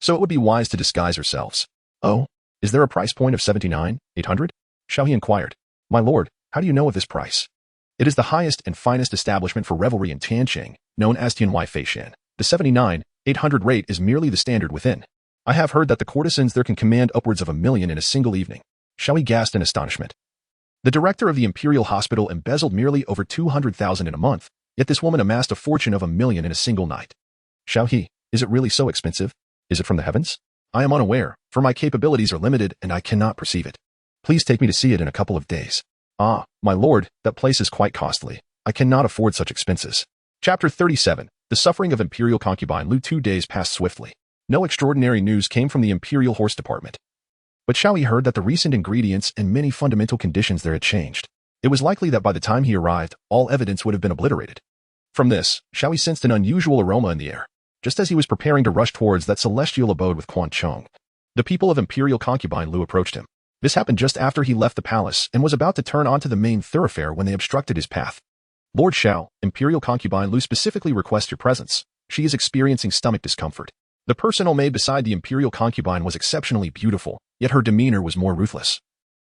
So it would be wise to disguise ourselves. Oh, is there a price point of 79, 800? Xiao He inquired. My lord, how do you know of this price? It is the highest and finest establishment for revelry in Tiancheng, known as Tianwai Feishan. The 79, 800 rate is merely the standard within. I have heard that the courtesans there can command upwards of 1 million in a single evening. Xiao He gasped in astonishment. The director of the Imperial Hospital embezzled merely over 200,000 in a month, yet this woman amassed a fortune of 1 million in a single night. Xiao He, is it really so expensive? Is it from the heavens? I am unaware, for my capabilities are limited and I cannot perceive it. Please take me to see it in a couple of days. Ah, my lord, that place is quite costly. I cannot afford such expenses. Chapter 37. The suffering of Imperial Concubine Lu. 2 days passed swiftly. No extraordinary news came from the Imperial Horse Department. But Xiao He heard that the recent ingredients and many fundamental conditions there had changed. It was likely that by the time he arrived, all evidence would have been obliterated. From this, Xiao He sensed an unusual aroma in the air, just as he was preparing to rush towards that celestial abode with Quan Chong. The people of Imperial Concubine Lu approached him. This happened just after he left the palace and was about to turn onto the main thoroughfare when they obstructed his path. Lord Xiao, Imperial Concubine Lu specifically requests your presence. She is experiencing stomach discomfort. The personal maid beside the Imperial Concubine was exceptionally beautiful, yet her demeanor was more ruthless.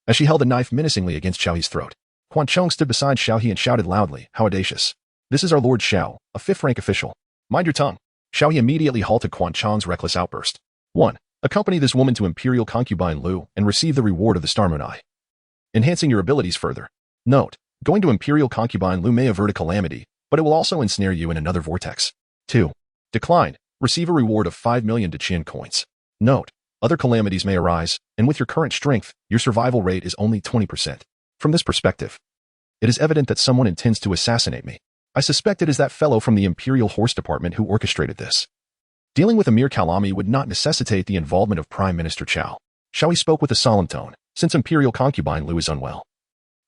As she held a knife menacingly against Xiao He's throat, Quan Chong stood beside Xiao He and shouted loudly, How audacious. This is our Lord Xiao, a 5th-rank official. Mind your tongue. Xiao He immediately halted Quan Chong's reckless outburst. 1. Accompany this woman to Imperial Concubine Lu and receive the reward of the Star Moon Eye, enhancing your abilities further. Note, going to Imperial Concubine Lu may avert a calamity, but it will also ensnare you in another vortex. 2. Decline. Receive a reward of 5 million Qian coins. Note, other calamities may arise, and with your current strength, your survival rate is only 20%. From this perspective, it is evident that someone intends to assassinate me. I suspect it is that fellow from the Imperial Horse Department who orchestrated this. Dealing with a mere calamity would not necessitate the involvement of Prime Minister Qiao. Xiao He spoke with a solemn tone, since Imperial Concubine Lu is unwell.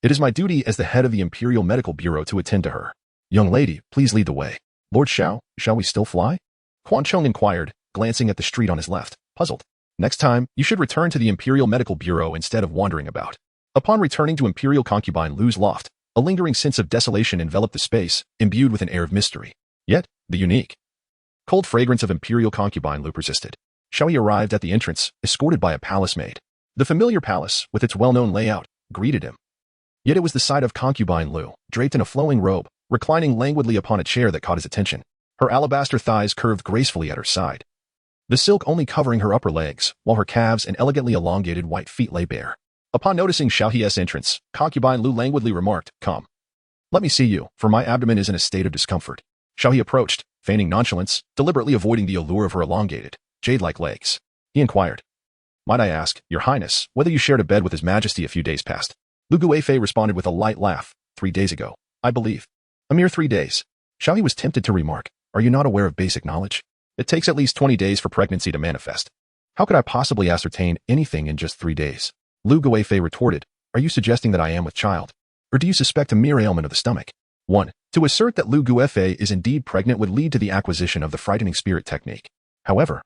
It is my duty as the head of the Imperial Medical Bureau to attend to her. Young lady, please lead the way. Lord Xiao, shall we still fly? Quan Chong inquired, glancing at the street on his left, puzzled. Next time, you should return to the Imperial Medical Bureau instead of wandering about. Upon returning to Imperial Concubine Lu's loft, a lingering sense of desolation enveloped the space, imbued with an air of mystery. Yet, the unique, cold fragrance of Imperial Concubine Lu persisted. Xiao He arrived at the entrance, escorted by a palace maid. The familiar palace, with its well-known layout, greeted him. Yet it was the sight of Concubine Lu, draped in a flowing robe, reclining languidly upon a chair that caught his attention. Her alabaster thighs curved gracefully at her side, the silk only covering her upper legs, while her calves and elegantly elongated white feet lay bare. Upon noticing Xiao He's entrance, Concubine Lu languidly remarked, Come. Let me see you, for my abdomen is in a state of discomfort. Xiao He approached, feigning nonchalance, deliberately avoiding the allure of her elongated, jade-like legs. He inquired, Might I ask, Your Highness, whether you shared a bed with His Majesty a few days past? Lu Guifei responded with a light laugh. 3 days ago, I believe. A mere 3 days. Xiao He was tempted to remark, Are you not aware of basic knowledge? It takes at least 20 days for pregnancy to manifest. How could I possibly ascertain anything in just 3 days? Lu Guifei retorted, Are you suggesting that I am with child? Or do you suspect a mere ailment of the stomach? 1. To assert that Lu Guifei is indeed pregnant would lead to the acquisition of the frightening spirit technique. However,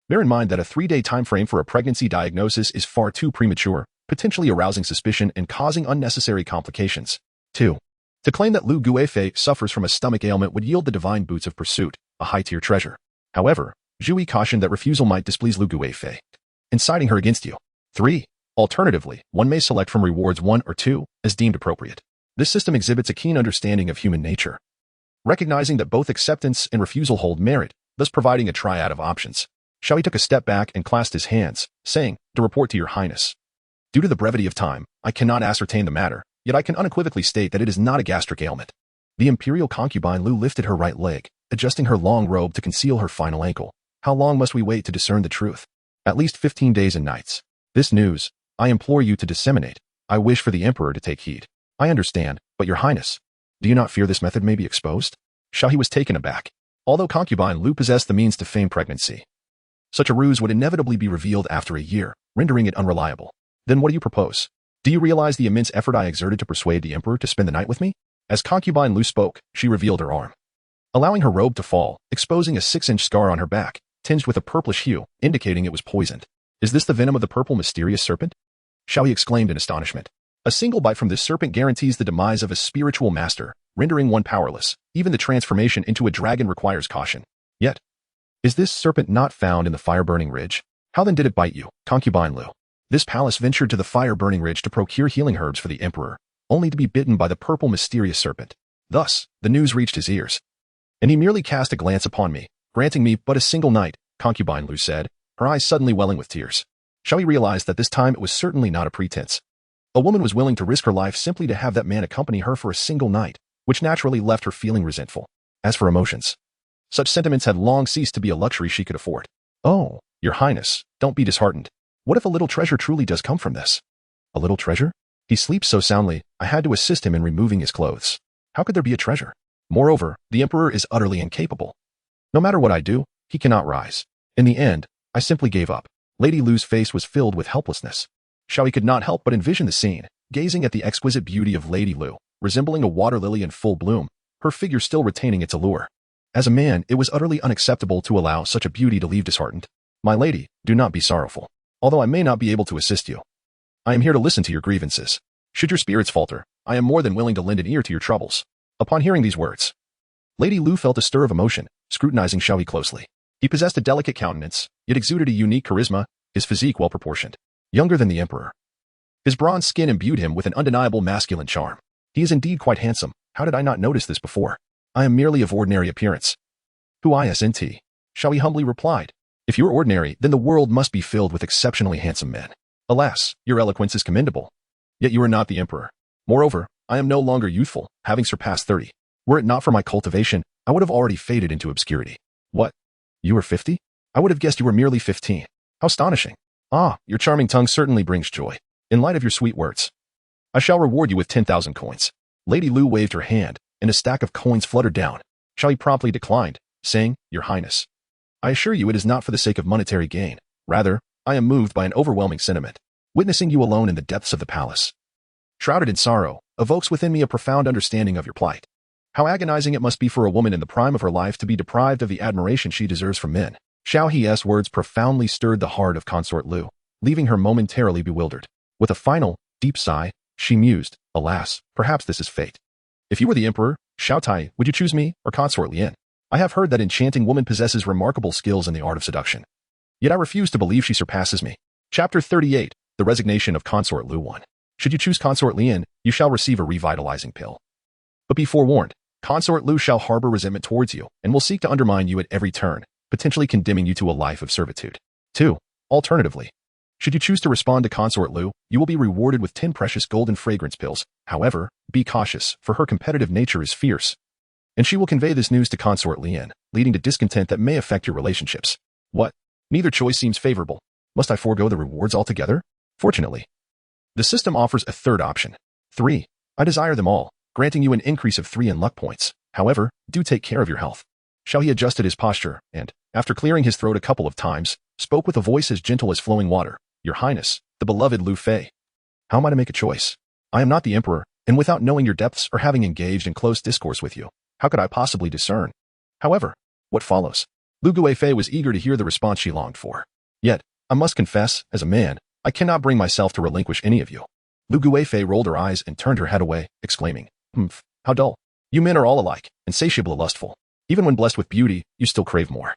bear in mind that a 3-day time frame for a pregnancy diagnosis is far too premature, potentially arousing suspicion and causing unnecessary complications. 2. To claim that Lu Guifei suffers from a stomach ailment would yield the divine boots of pursuit, a high-tier treasure. However, Zhu Yi cautioned that refusal might displease Lu Guifei, inciting her against you. 3. Alternatively, one may select from rewards 1 or 2, as deemed appropriate. This system exhibits a keen understanding of human nature, recognizing that both acceptance and refusal hold merit, thus providing a triad of options. Xiao He took a step back and clasped his hands, saying, To report to your highness. Due to the brevity of time, I cannot ascertain the matter, yet I can unequivocally state that it is not a gastric ailment. The Imperial Concubine Lu lifted her right leg, adjusting her long robe to conceal her final ankle. How long must we wait to discern the truth? At least 15 days and nights. This news, I implore you to disseminate. I wish for the emperor to take heed. I understand, but your highness, do you not fear this method may be exposed? Xiao He was taken aback. Although Concubine Liu possessed the means to feign pregnancy, such a ruse would inevitably be revealed after a year, rendering it unreliable. Then what do you propose? Do you realize the immense effort I exerted to persuade the emperor to spend the night with me? As Concubine Liu spoke, she revealed her arm, allowing her robe to fall, exposing a 6-inch scar on her back, tinged with a purplish hue, indicating it was poisoned. Is this the venom of the purple mysterious serpent? Xiao He exclaimed in astonishment. A single bite from this serpent guarantees the demise of a spiritual master, rendering one powerless. Even the transformation into a dragon requires caution. Yet, is this serpent not found in the fire-burning ridge? How then did it bite you, Concubine Liu? This palace ventured to the fire-burning ridge to procure healing herbs for the emperor, only to be bitten by the purple mysterious serpent. Thus, the news reached his ears. And he merely cast a glance upon me, granting me but a single night, Concubine Liu said, her eyes suddenly welling with tears. Xiao He realized that this time it was certainly not a pretense. A woman was willing to risk her life simply to have that man accompany her for a single night, which naturally left her feeling resentful. As for emotions, such sentiments had long ceased to be a luxury she could afford. Oh, your highness, don't be disheartened. What if a little treasure truly does come from this? A little treasure? He sleeps so soundly, I had to assist him in removing his clothes. How could there be a treasure? Moreover, the emperor is utterly incapable. No matter what I do, he cannot rise. In the end, I simply gave up. Lady Lu's face was filled with helplessness. Xiao He could not help but envision the scene, gazing at the exquisite beauty of Lady Lu, resembling a water lily in full bloom, her figure still retaining its allure. As a man, it was utterly unacceptable to allow such a beauty to leave disheartened. My lady, do not be sorrowful. Although I may not be able to assist you, I am here to listen to your grievances. Should your spirits falter, I am more than willing to lend an ear to your troubles. Upon hearing these words, Lady Lu felt a stir of emotion, scrutinizing Xiao He closely. He possessed a delicate countenance, yet exuded a unique charisma, his physique well-proportioned. Younger than the emperor, his bronze skin imbued him with an undeniable masculine charm. He is indeed quite handsome. How did I not notice this before? I am merely of ordinary appearance. Who isn't? Xiao He humbly replied. If you are ordinary, then the world must be filled with exceptionally handsome men. Alas, your eloquence is commendable. Yet you are not the emperor. Moreover, I am no longer youthful, having surpassed 30. Were it not for my cultivation, I would have already faded into obscurity. What? You are 50? I would have guessed you were merely 15. How astonishing. Ah, your charming tongue certainly brings joy. In light of your sweet words, I shall reward you with 10,000 coins. Lady Lu waved her hand, and a stack of coins fluttered down. Xiao He promptly declined, saying, Your Highness, I assure you it is not for the sake of monetary gain. Rather, I am moved by an overwhelming sentiment. Witnessing you alone in the depths of the palace, shrouded in sorrow, evokes within me a profound understanding of your plight. How agonizing it must be for a woman in the prime of her life to be deprived of the admiration she deserves from men. Xiao He's words profoundly stirred the heart of Consort Liu, leaving her momentarily bewildered. With a final, deep sigh, she mused, Alas, perhaps this is fate. If you were the emperor, Xiao Tai, would you choose me or Consort Lian? I have heard that enchanting woman possesses remarkable skills in the art of seduction. Yet I refuse to believe she surpasses me. Chapter 38, The Resignation of Consort Liu 1. Should you choose Consort Lian, you shall receive a revitalizing pill. But be forewarned, Consort Liu shall harbor resentment towards you and will seek to undermine you at every turn, potentially condemning you to a life of servitude. 2. Alternatively, should you choose to respond to Consort Liu, you will be rewarded with 10 precious golden fragrance pills. However, be cautious, for her competitive nature is fierce, and she will convey this news to Consort Lian, leading to discontent that may affect your relationships. What? Neither choice seems favorable. Must I forego the rewards altogether? Fortunately, the system offers a third option. 3. I desire them all, granting you an increase of 3 in luck points. However, do take care of your health. Xiao He adjusted his posture and, after clearing his throat a couple of times, spoke with a voice as gentle as flowing water. Your Highness, the beloved Lu Fei. How am I to make a choice? I am not the emperor, and without knowing your depths or having engaged in close discourse with you, how could I possibly discern? However, what follows? Lu Guifei was eager to hear the response she longed for. Yet, I must confess, as a man, I cannot bring myself to relinquish any of you. Lu Guifei rolled her eyes and turned her head away, exclaiming, Humph, how dull. You men are all alike, insatiable and lustful. Even when blessed with beauty, you still crave more.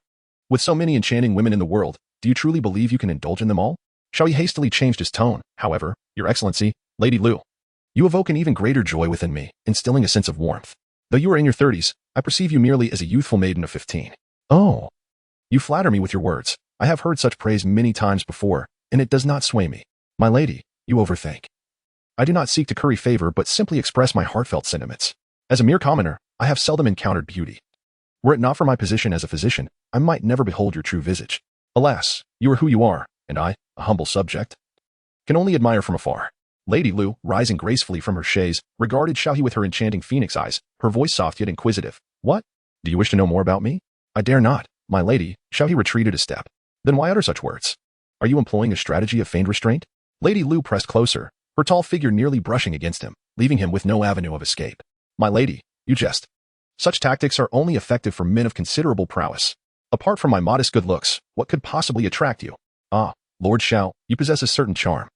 With so many enchanting women in the world, do you truly believe you can indulge in them all? Xiao He hastily changed his tone. However, Your Excellency, Lady Lu, you evoke an even greater joy within me, instilling a sense of warmth. Though you are in your 30s, I perceive you merely as a youthful maiden of 15. Oh, you flatter me with your words. I have heard such praise many times before, and it does not sway me. My lady, you overthink. I do not seek to curry favor but simply express my heartfelt sentiments. As a mere commoner, I have seldom encountered beauty. Were it not for my position as a physician, I might never behold your true visage. Alas, you are who you are, and I, a humble subject, can only admire from afar." Lady Lu, rising gracefully from her chaise, regarded Xiao He with her enchanting phoenix eyes, her voice soft yet inquisitive. "What? Do you wish to know more about me?" "I dare not, my lady." Xiao He retreated a step. "Then why utter such words? Are you employing a strategy of feigned restraint?" Lady Lu pressed closer, her tall figure nearly brushing against him, leaving him with no avenue of escape. "My lady, you jest. Such tactics are only effective for men of considerable prowess. Apart from my modest good looks, what could possibly attract you? Ah, Lord Xiao, you possess a certain charm.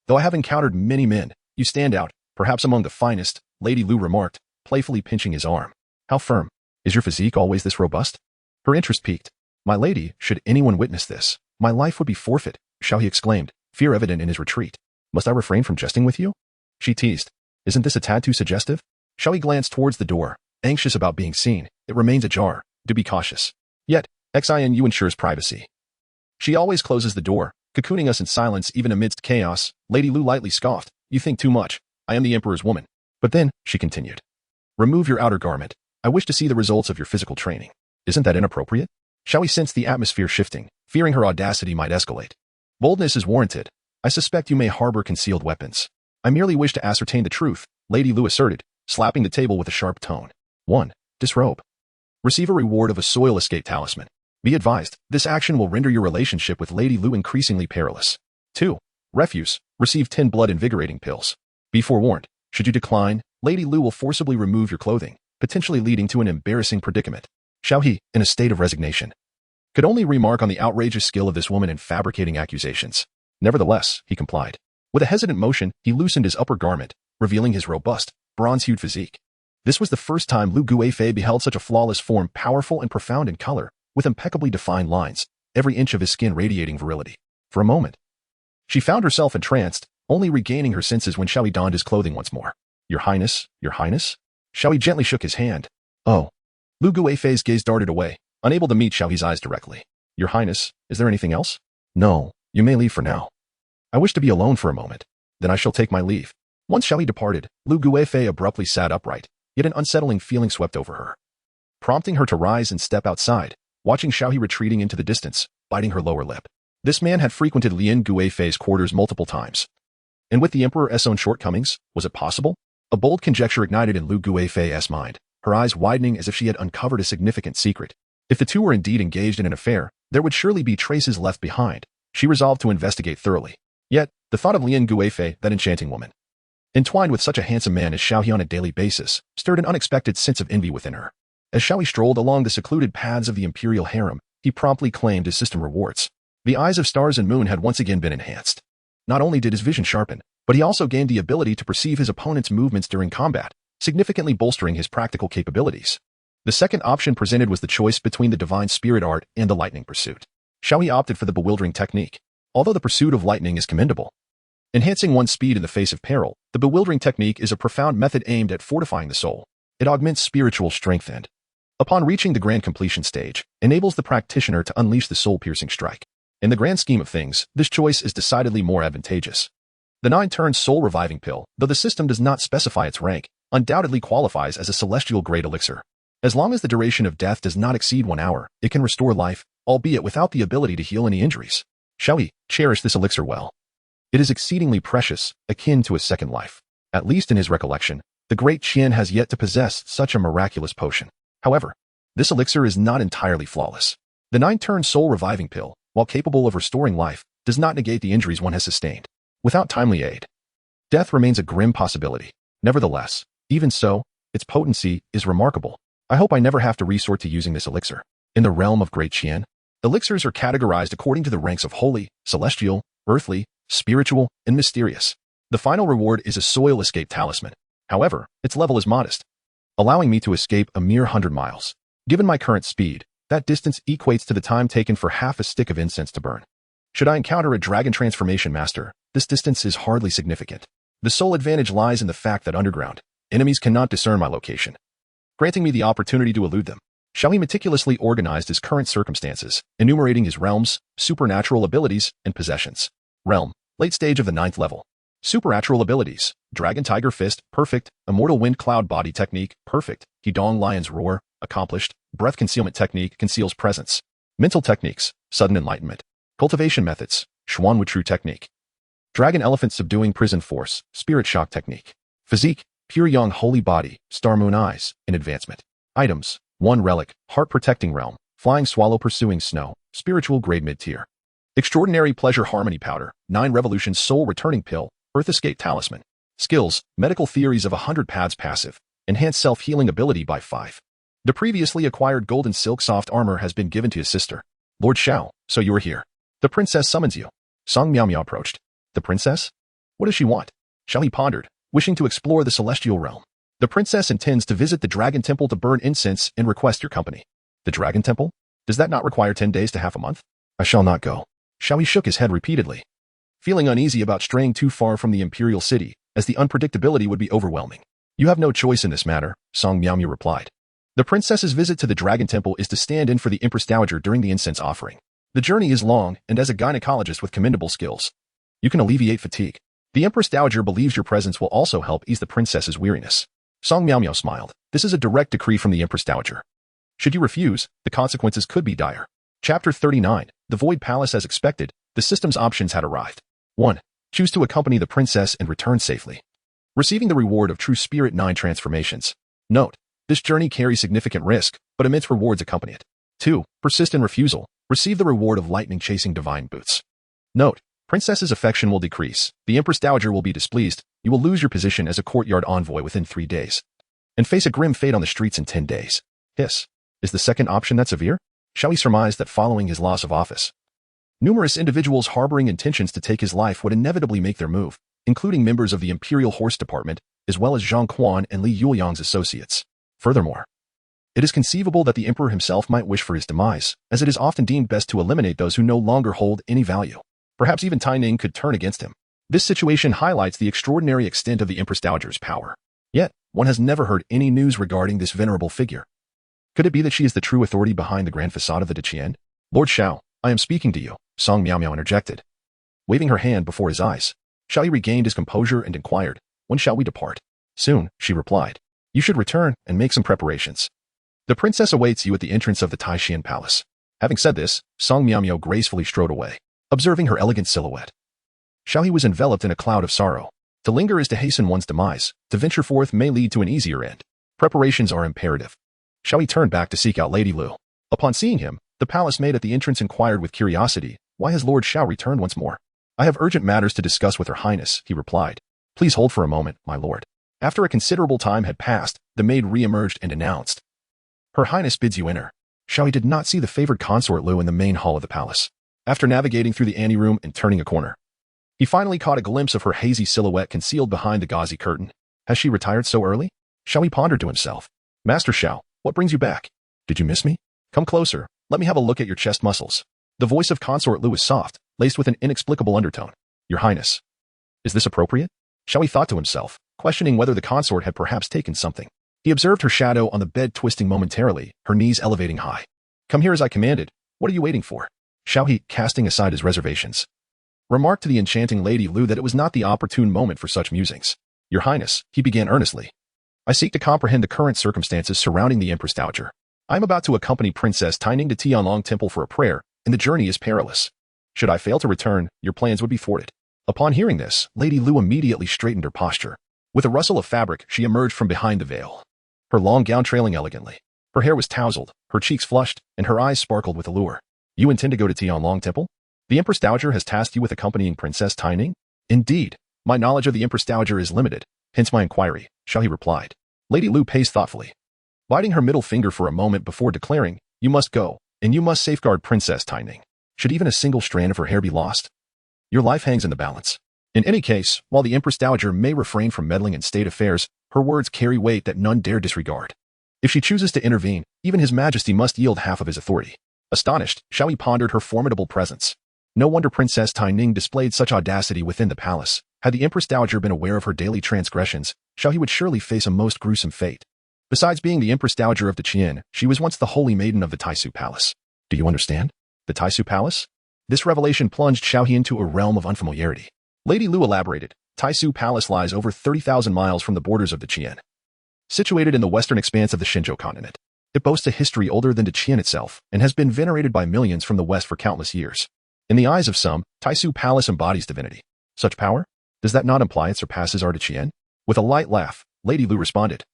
Though I have encountered many men, you stand out, perhaps among the finest," Lady Lu remarked, playfully pinching his arm. "How firm? Is your physique always this robust?" Her interest piqued. "My lady, should anyone witness this, my life would be forfeit," Xiao He exclaimed, fear evident in his retreat. "Must I refrain from jesting with you?" she teased. "Isn't this a tad too suggestive?" Xiao He glanced towards the door, anxious about being seen. "It remains ajar. Do be cautious. Yet, XINU ensures privacy. She always closes the door, cocooning us in silence even amidst chaos." Lady Lu lightly scoffed. "You think too much. I am the Emperor's woman." "But then," she continued, "remove your outer garment. I wish to see the results of your physical training. Isn't that inappropriate?" Xiao He sensed the atmosphere shifting, fearing her audacity might escalate. "Boldness is warranted. I suspect you may harbor concealed weapons." "I merely wish to ascertain the truth," Lady Lu asserted, slapping the table with a sharp tone. 1. Disrobe. Receive a reward of a soil escape talisman. Be advised, this action will render your relationship with Lady Lu increasingly perilous. 2. Refuse. Receive 10 blood-invigorating pills. Be forewarned, should you decline, Lady Lu will forcibly remove your clothing, potentially leading to an embarrassing predicament. Xiao He, in a state of resignation, could only remark on the outrageous skill of this woman in fabricating accusations. Nevertheless, he complied. With a hesitant motion, he loosened his upper garment, revealing his robust, bronze-hued physique. This was the first time Lu Guifei beheld such a flawless form, powerful and profound in color, with impeccably defined lines, every inch of his skin radiating virility. For a moment, she found herself entranced, only regaining her senses when Xiao He donned his clothing once more. Your Highness, Your Highness?" Xiao He gently shook his hand. "Oh." Lu Guifei's gaze darted away, unable to meet Xiao He's eyes directly. "Your Highness, is there anything else?" "No, you may leave for now. I wish to be alone for a moment. Then I shall take my leave." Once Xiao He departed, Lu Guifei abruptly sat upright, yet an unsettling feeling swept over her, prompting her to rise and step outside, watching Xiao He retreating into the distance, biting her lower lip. This man had frequented Lian Guifei's quarters multiple times. And with the Emperor's own shortcomings, was it possible? A bold conjecture ignited in Lu Guifei's mind, her eyes widening as if she had uncovered a significant secret. If the two were indeed engaged in an affair, there would surely be traces left behind. She resolved to investigate thoroughly. Yet, the thought of Lian Guifei, that enchanting woman, entwined with such a handsome man as Xiao He on a daily basis, stirred an unexpected sense of envy within her. As Xiao He strolled along the secluded paths of the imperial harem, he promptly claimed his system rewards. The eyes of stars and moon had once again been enhanced. Not only did his vision sharpen, but he also gained the ability to perceive his opponent's movements during combat, significantly bolstering his practical capabilities. The second option presented was the choice between the divine spirit art and the lightning pursuit. Xiao He opted for the bewildering technique. Although the pursuit of lightning is commendable, enhancing one's speed in the face of peril, the bewildering technique is a profound method aimed at fortifying the soul. It augments spiritual strength and, upon reaching the grand completion stage, enables the practitioner to unleash the soul-piercing strike. In the grand scheme of things, this choice is decidedly more advantageous. The 9-turn soul-reviving pill, though the system does not specify its rank, undoubtedly qualifies as a celestial-grade elixir. As long as the duration of death does not exceed 1 hour, it can restore life, albeit without the ability to heal any injuries. Xiao He, cherish this elixir well. It is exceedingly precious, akin to a second life. At least in his recollection, the great Qian has yet to possess such a miraculous potion. However, this elixir is not entirely flawless. The 9-turn soul-reviving pill, while capable of restoring life, does not negate the injuries one has sustained. Without timely aid, death remains a grim possibility. Nevertheless, even so, its potency is remarkable. I hope I never have to resort to using this elixir. In the realm of Great Qian, elixirs are categorized according to the ranks of holy, celestial, earthly, spiritual, and mysterious. The final reward is a soil escape talisman. However, its level is modest, allowing me to escape a mere 100 miles. Given my current speed, that distance equates to the time taken for half a stick of incense to burn. Should I encounter a dragon transformation master, this distance is hardly significant. The sole advantage lies in the fact that underground, enemies cannot discern my location, granting me the opportunity to elude them. Xiao He meticulously organized his current circumstances, enumerating his realms, supernatural abilities, and possessions. Realm, late stage of the 9th level. Supernatural abilities, Dragon Tiger Fist, perfect. Immortal Wind Cloud Body Technique, perfect. Hedong Lion's Roar, accomplished, breath concealment technique conceals presence. Mental techniques, sudden enlightenment. Cultivation methods, Xuan Wu True technique. Dragon elephant subduing prison force, spirit shock technique. Physique, Pure Yang holy body, star moon eyes, in advancement. Items, 1 relic, heart protecting realm, flying swallow pursuing snow, spiritual grade mid-tier. Extraordinary pleasure harmony powder, 9 revolutions soul returning pill, earth escape talisman. Skills, medical theories of 100 paths passive, enhance self-healing ability by 5. The previously acquired golden silk soft armor has been given to his sister. Lord Xiao, so you are here. The princess summons you. Song Miao Miao approached. The princess? What does she want? Xiao He pondered, wishing to explore the celestial realm. The princess intends to visit the dragon temple to burn incense and request your company. The dragon temple? Does that not require 10 days to half a month? I shall not go. Xiao He shook his head repeatedly, feeling uneasy about straying too far from the imperial city, as the unpredictability would be overwhelming. You have no choice in this matter, Song Miao Miao replied. The princess's visit to the dragon temple is to stand in for the Empress Dowager during the incense offering. The journey is long, and as a gynecologist with commendable skills, you can alleviate fatigue. The Empress Dowager believes your presence will also help ease the princess's weariness. Song Miao Miao smiled. This is a direct decree from the Empress Dowager. Should you refuse, the consequences could be dire. Chapter 39. The Void Palace. As expected, the system's options had arrived. 1. Choose to accompany the princess and return safely, receiving the reward of true spirit 9 transformations. Note, this journey carries significant risk, but immense rewards accompany it. 2. Persist in refusal, receive the reward of lightning chasing divine boots. Note, princess's affection will decrease, the Empress Dowager will be displeased, you will lose your position as a courtyard envoy within 3 days, and face a grim fate on the streets in 10 days. Hiss. Is the second option that severe? Xiao He surmised that following his loss of office, numerous individuals harboring intentions to take his life would inevitably make their move, including members of the Imperial Horse Department, as well as Zhang Quan and Li Yuliang's associates. Furthermore, it is conceivable that the emperor himself might wish for his demise, as it is often deemed best to eliminate those who no longer hold any value. Perhaps even Tai Ning could turn against him. This situation highlights the extraordinary extent of the Empress Dowager's power. Yet, one has never heard any news regarding this venerable figure. Could it be that she is the true authority behind the grand facade of the Qian? Lord Xiao, I am speaking to you, Song Miao Miao interjected, waving her hand before his eyes. Xiao He regained his composure and inquired, when shall we depart? Soon, she replied. You should return and make some preparations. The princess awaits you at the entrance of the Taishan Palace. Having said this, Song Miao Miao gracefully strode away, observing her elegant silhouette. Xiao He was enveloped in a cloud of sorrow. To linger is to hasten one's demise. To venture forth may lead to an easier end. Preparations are imperative. Xiao He turned back to seek out Lady Lu. Upon seeing him, the palace maid at the entrance inquired with curiosity, why has Lord Xiao returned once more? I have urgent matters to discuss with Her Highness, he replied. Please hold for a moment, my lord. After a considerable time had passed, the maid re-emerged and announced, Her Highness bids you enter. Xiao He did not see the favored consort Lu in the main hall of the palace. After navigating through the anteroom and turning a corner, he finally caught a glimpse of her hazy silhouette concealed behind the gauzy curtain. Has she retired so early? Xiao He pondered to himself. Master Xiao, what brings you back? Did you miss me? Come closer. Let me have a look at your chest muscles. The voice of Consort Lu was soft, laced with an inexplicable undertone. Your Highness. Is this appropriate? Xiao He thought to himself, questioning whether the consort had perhaps taken something. He observed her shadow on the bed twisting momentarily, her knees elevating high. Come here as I commanded. What are you waiting for? Xiao He, casting aside his reservations, remarked to the enchanting Lady Lu that it was not the opportune moment for such musings. Your Highness, he began earnestly. I seek to comprehend the current circumstances surrounding the Empress Dowager. I am about to accompany Princess Tai Ning to Tianlong Temple for a prayer, and the journey is perilous. Should I fail to return, your plans would be thwarted. Upon hearing this, Lady Lu immediately straightened her posture. With a rustle of fabric, she emerged from behind the veil, her long gown trailing elegantly. Her hair was tousled, her cheeks flushed, and her eyes sparkled with allure. You intend to go to Tianlong Temple? The Empress Dowager has tasked you with accompanying Princess Tai Ning? Indeed. My knowledge of the Empress Dowager is limited, hence my inquiry, Xiao He replied. Lady Lu paced thoughtfully, biting her middle finger for a moment before declaring, you must go, and you must safeguard Princess Tai Ning. Should even a single strand of her hair be lost, your life hangs in the balance. In any case, while the Empress Dowager may refrain from meddling in state affairs, her words carry weight that none dare disregard. If she chooses to intervene, even His Majesty must yield half of his authority. Astonished, Xiao He pondered her formidable presence. No wonder Princess Tai Ning displayed such audacity within the palace. Had the Empress Dowager been aware of her daily transgressions, Xiao He would surely face a most gruesome fate. Besides being the Empress Dowager of the Qian, she was once the holy maiden of the Taisu Palace. Do you understand? The Taisu Palace? This revelation plunged Xiao He into a realm of unfamiliarity. Lady Lu elaborated. Taisu Palace lies over 30,000 miles from the borders of the Qian, situated in the western expanse of the Shenzhou continent. It boasts a history older than Qian itself and has been venerated by millions from the West for countless years. In the eyes of some, Taisu Palace embodies divinity. Such power? Does that not imply it surpasses our Qian? With a light laugh, Lady Lu responded.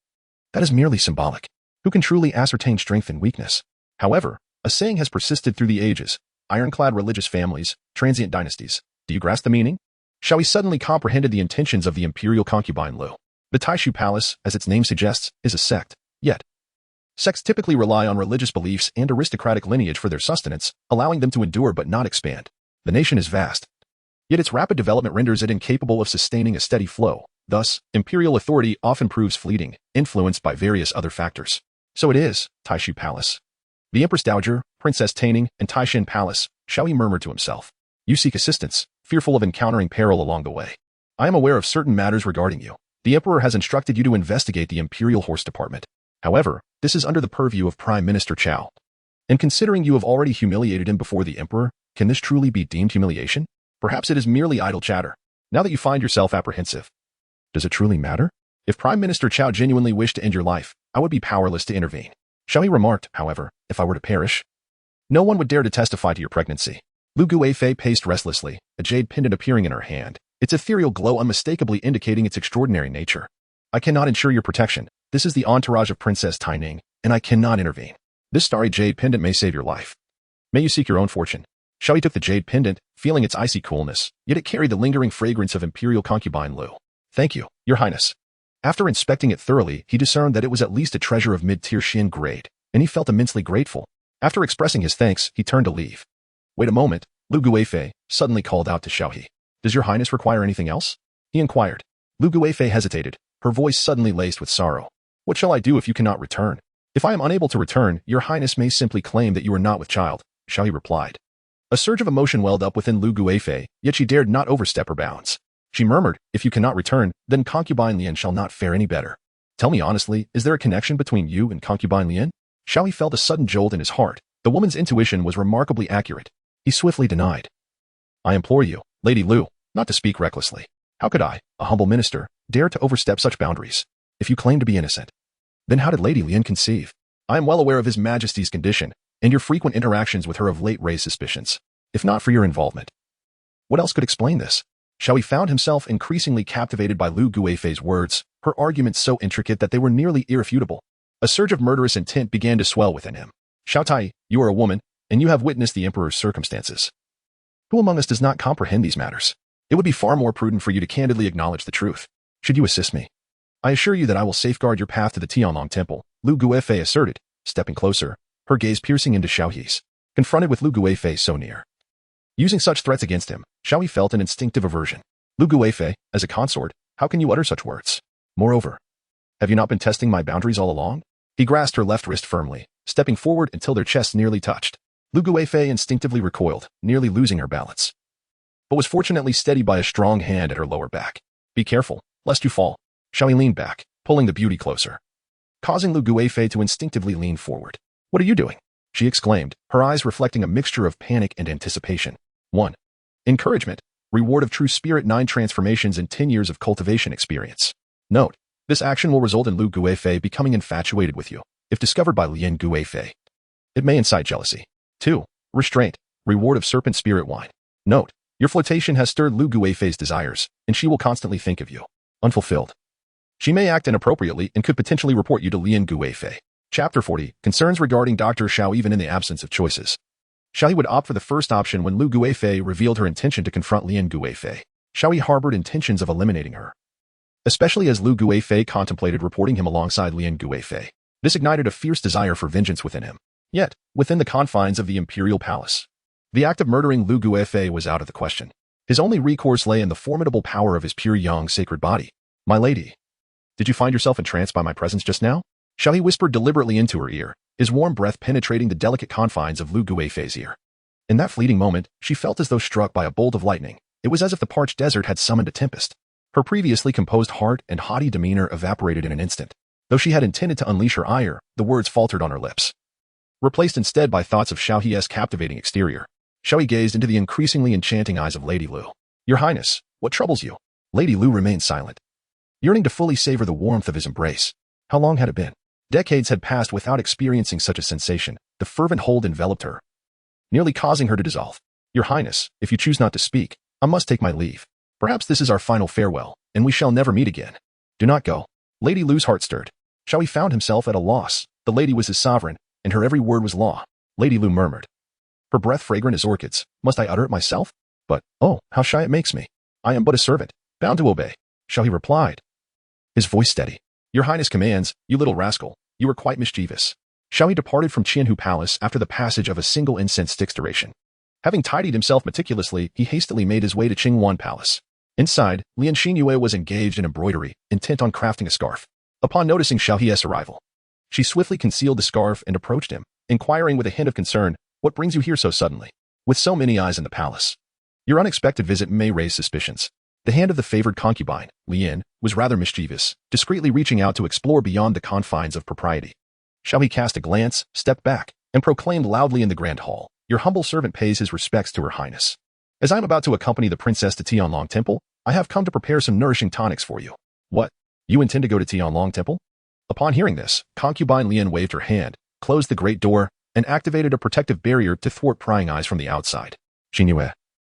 That is merely symbolic. Who can truly ascertain strength and weakness? However, a saying has persisted through the ages. Ironclad religious families, transient dynasties. Do you grasp the meaning? Xiao He suddenly comprehended the intentions of the imperial concubine Lu. The Taishu Palace, as its name suggests, is a sect. Yet, sects typically rely on religious beliefs and aristocratic lineage for their sustenance, allowing them to endure but not expand. The nation is vast. Yet its rapid development renders it incapable of sustaining a steady flow. Thus, imperial authority often proves fleeting, influenced by various other factors. So it is, Taishu Palace. The Empress Dowager, Princess Taining, and Taishan Palace, Xiao He murmured to himself. You seek assistance, fearful of encountering peril along the way. I am aware of certain matters regarding you. The Emperor has instructed you to investigate the Imperial Horse Department. However, this is under the purview of Prime Minister Qiao. And considering you have already humiliated him before the Emperor, can this truly be deemed humiliation? Perhaps it is merely idle chatter. Now that you find yourself apprehensive, does it truly matter? If Prime Minister Qiao genuinely wished to end your life, I would be powerless to intervene. Xiao He remarked, however, if I were to perish, no one would dare to testify to your pregnancy. Lu Guifei paced restlessly, a jade pendant appearing in her hand, its ethereal glow unmistakably indicating its extraordinary nature. I cannot ensure your protection. This is the entourage of Princess Taining, and I cannot intervene. This starry jade pendant may save your life. May you seek your own fortune. Xiao He took the jade pendant, feeling its icy coolness, yet it carried the lingering fragrance of imperial concubine Lu. Thank you, Your Highness. After inspecting it thoroughly, he discerned that it was at least a treasure of mid-tier Xin grade, and he felt immensely grateful. After expressing his thanks, he turned to leave. Wait a moment, Lu Guifei suddenly called out to Xiao He. Does Your Highness require anything else? He inquired. Lu Guifei hesitated, her voice suddenly laced with sorrow. What shall I do if you cannot return? If I am unable to return, Your Highness may simply claim that you are not with child, Xiao He replied. A surge of emotion welled up within Lu Guifei, yet she dared not overstep her bounds. She murmured, if you cannot return, then Concubine Lian shall not fare any better. Tell me honestly, is there a connection between you and Concubine Lian? Xiao He felt a sudden jolt in his heart. The woman's intuition was remarkably accurate. He swiftly denied. I implore you, Lady Lu, not to speak recklessly. How could I, a humble minister, dare to overstep such boundaries? If you claim to be innocent, then how did Lady Lian conceive? I am well aware of His Majesty's condition, and your frequent interactions with her of late raised suspicions. If not for your involvement, what else could explain this? Xiao He found himself increasingly captivated by Lu Guifei's words, her arguments so intricate that they were nearly irrefutable. A surge of murderous intent began to swell within him. Xiao Tai, you are a woman, and you have witnessed the Emperor's circumstances. Who among us does not comprehend these matters? It would be far more prudent for you to candidly acknowledge the truth. Should you assist me? I assure you that I will safeguard your path to the Tianlong Temple, Lu Guifei asserted, stepping closer, her gaze piercing into Xiao He's. Confronted with Lu Guifei so near, using such threats against him, Xiao He felt an instinctive aversion. Lu Guifei, as a consort, how can you utter such words? Moreover, have you not been testing my boundaries all along? He grasped her left wrist firmly, stepping forward until their chests nearly touched. Lu Guifei instinctively recoiled, nearly losing her balance, but was fortunately steadied by a strong hand at her lower back. Be careful, lest you fall. Xiao He leaned back, pulling the beauty closer, causing Lu Guifei to instinctively lean forward. What are you doing? She exclaimed, her eyes reflecting a mixture of panic and anticipation. 1. Encouragement. Reward of true spirit 9 transformations and 10 years of cultivation experience. Note, this action will result in Lu Guifei becoming infatuated with you. If discovered by Lian Guifei, it may incite jealousy. 2. Restraint. Reward of serpent spirit wine. Note, your flirtation has stirred Lu Guifei's desires, and she will constantly think of you. Unfulfilled. She may act inappropriately and could potentially report you to Lian Guifei. Chapter 40. Concerns regarding Dr. Xiao even in the absence of choices. Xiao He would opt for the first option when Lu Guifei revealed her intention to confront Lian Guifei. Xiao He harbored intentions of eliminating her, especially as Lu Guifei contemplated reporting him alongside Lian Guifei. This ignited a fierce desire for vengeance within him. Yet, within the confines of the imperial palace, the act of murdering Lu Guifei was out of the question. His only recourse lay in the formidable power of his pure yang sacred body. My lady, did you find yourself entranced by my presence just now? Xiao He whispered deliberately into her ear, his warm breath penetrating the delicate confines of Lu Guifei's ear. In that fleeting moment, she felt as though struck by a bolt of lightning. It was as if the parched desert had summoned a tempest. Her previously composed heart and haughty demeanor evaporated in an instant. Though she had intended to unleash her ire, the words faltered on her lips, replaced instead by thoughts of Xiao He's captivating exterior. Xiao He gazed into the increasingly enchanting eyes of Lady Lu. Your Highness, what troubles you? Lady Lu remained silent, yearning to fully savor the warmth of his embrace. How long had it been? Decades had passed without experiencing such a sensation. The fervent hold enveloped her, nearly causing her to dissolve. Your Highness, if you choose not to speak, I must take my leave. Perhaps this is our final farewell, and we shall never meet again. Do not go. Lady Lu's heart stirred. Xiao He found himself at a loss. The lady was his sovereign, and her every word was law. Lady Lu murmured. Her breath fragrant as orchids. Must I utter it myself? But, oh, how shy it makes me. I am but a servant, bound to obey. Xiao He replied, his voice steady. Your Highness commands, you little rascal. You are quite mischievous. Xiao He departed from Qianhu Palace after the passage of a single incense stick's duration. Having tidied himself meticulously, he hastily made his way to Qingwan Palace. Inside, Lian Xinyue was engaged in embroidery, intent on crafting a scarf. Upon noticing Xiao He's arrival, she swiftly concealed the scarf and approached him, inquiring with a hint of concern, what brings you here so suddenly, with so many eyes in the palace? Your unexpected visit may raise suspicions. The hand of the favored concubine, Lian, was rather mischievous, discreetly reaching out to explore beyond the confines of propriety. Xiao He cast a glance, stepped back, and proclaimed loudly in the grand hall, your humble servant pays his respects to her highness. As I am about to accompany the princess to Tianlong Temple, I have come to prepare some nourishing tonics for you. What? You intend to go to Tianlong Temple? Upon hearing this, Concubine Lian waved her hand, closed the great door, and activated a protective barrier to thwart prying eyes from the outside. Xinyue.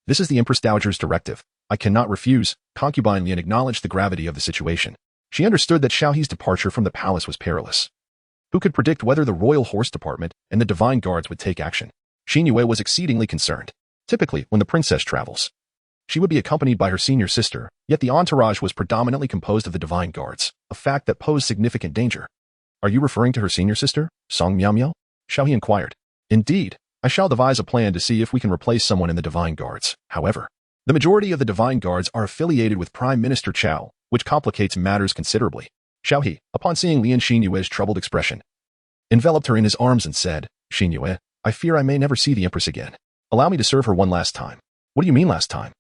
This is the Empress Dowager's directive. I cannot refuse. Concubine Lian acknowledged the gravity of the situation. She understood that Xiao He's departure from the palace was perilous. Who could predict whether the royal horse department and the divine guards would take action? Xinyue was exceedingly concerned. Typically, when the princess travels, she would be accompanied by her senior sister, yet the entourage was predominantly composed of the divine guards, a fact that posed significant danger. Are you referring to her senior sister, Song Miao? Xiao He inquired. Indeed, I shall devise a plan to see if we can replace someone in the divine guards. However, the majority of the divine guards are affiliated with Prime Minister Chao, which complicates matters considerably. Xiao He, upon seeing Lian Xinyue's troubled expression, enveloped her in his arms and said, Xinyue, I fear I may never see the Empress again. Allow me to serve her one last time. What do you mean last time?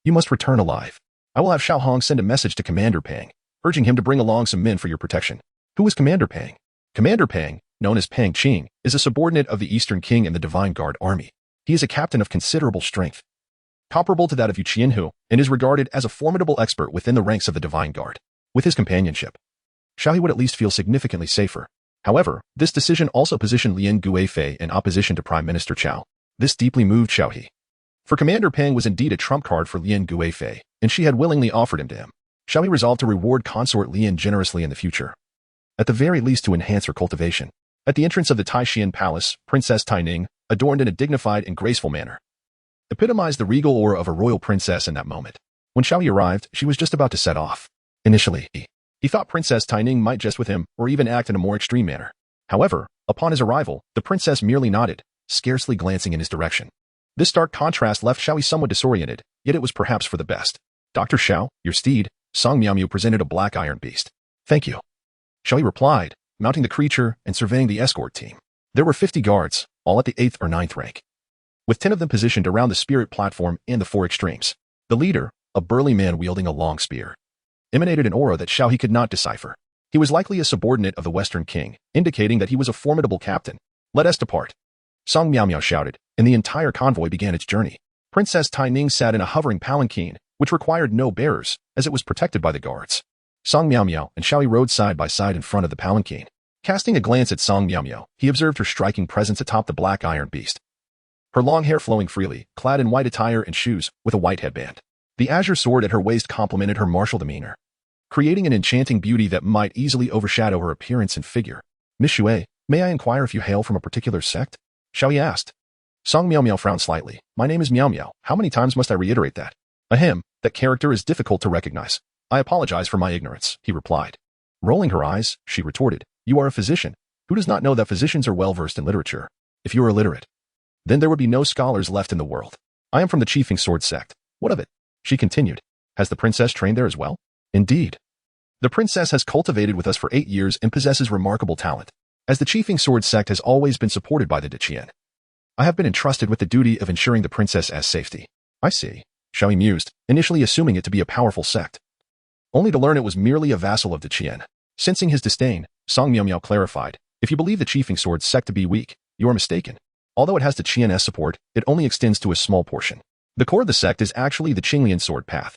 You must return alive. I will have Xiao Hong send a message to Commander Pang, urging him to bring along some men for your protection. Who is Commander Pang? Commander Pang, known as Pang Qing, is a subordinate of the Eastern King in the Divine Guard Army. He is a captain of considerable strength, comparable to that of Yu Qianhu, and is regarded as a formidable expert within the ranks of the Divine Guard. With his companionship, Xiao He would at least feel significantly safer. However, this decision also positioned Lian Guifei in opposition to Prime Minister Chao. This deeply moved Xiao He. For Commander Pang was indeed a trump card for Lian Guifei, and she had willingly offered him to him. Xiao He resolved to reward consort Lian generously in the future, at the very least to enhance her cultivation. At the entrance of the Taishan Palace, Princess Taining, adorned in a dignified and graceful manner, epitomized the regal aura of a royal princess in that moment. When Xiao He arrived, she was just about to set off. Initially, he thought Princess Taining might jest with him or even act in a more extreme manner. However, upon his arrival, the princess merely nodded, scarcely glancing in his direction. This stark contrast left Xiao He somewhat disoriented, yet it was perhaps for the best. Dr. Xiao, your steed, Song Miao presented a black iron beast. Thank you. Xiao He replied, mounting the creature and surveying the escort team. There were 50 guards, all at the 8th or 9th rank, with 10 of them positioned around the spirit platform and the 4 extremes. The leader, a burly man wielding a long spear, emanated an aura that Xiao He could not decipher. He was likely a subordinate of the Western King, indicating that he was a formidable captain. Let us depart. Song Miao shouted, and the entire convoy began its journey. Princess Taining sat in a hovering palanquin, which required no bearers, as it was protected by the guards. Song Miao and Xiao He rode side by side in front of the palanquin. Casting a glance at Song Miao, he observed her striking presence atop the black iron beast. Her long hair flowing freely, clad in white attire and shoes, with a white headband. The azure sword at her waist complemented her martial demeanor, creating an enchanting beauty that might easily overshadow her appearance and figure. Miss Xue, may I inquire if you hail from a particular sect? Xiao He asked. Song Miao frowned slightly. My name is Miao. How many times must I reiterate that? Ahem, that character is difficult to recognize. I apologize for my ignorance, he replied. Rolling her eyes, she retorted, you are a physician. Who does not know that physicians are well-versed in literature? If you are illiterate, then there would be no scholars left in the world. I am from the Chiefing Sword sect. What of it? She continued. Has the princess trained there as well? Indeed. The princess has cultivated with us for 8 years and possesses remarkable talent. As the Chiefing Sword sect has always been supported by the Deqian, I have been entrusted with the duty of ensuring the princess's safety. I see. Xiao He mused, initially assuming it to be a powerful sect, only to learn it was merely a vassal of Deqian. Sensing his disdain, Song Miao clarified, if you believe the Chiefing Sword sect to be weak, you are mistaken. Although it has the Qian's support, it only extends to a small portion. The core of the sect is actually the Qinglian sword path,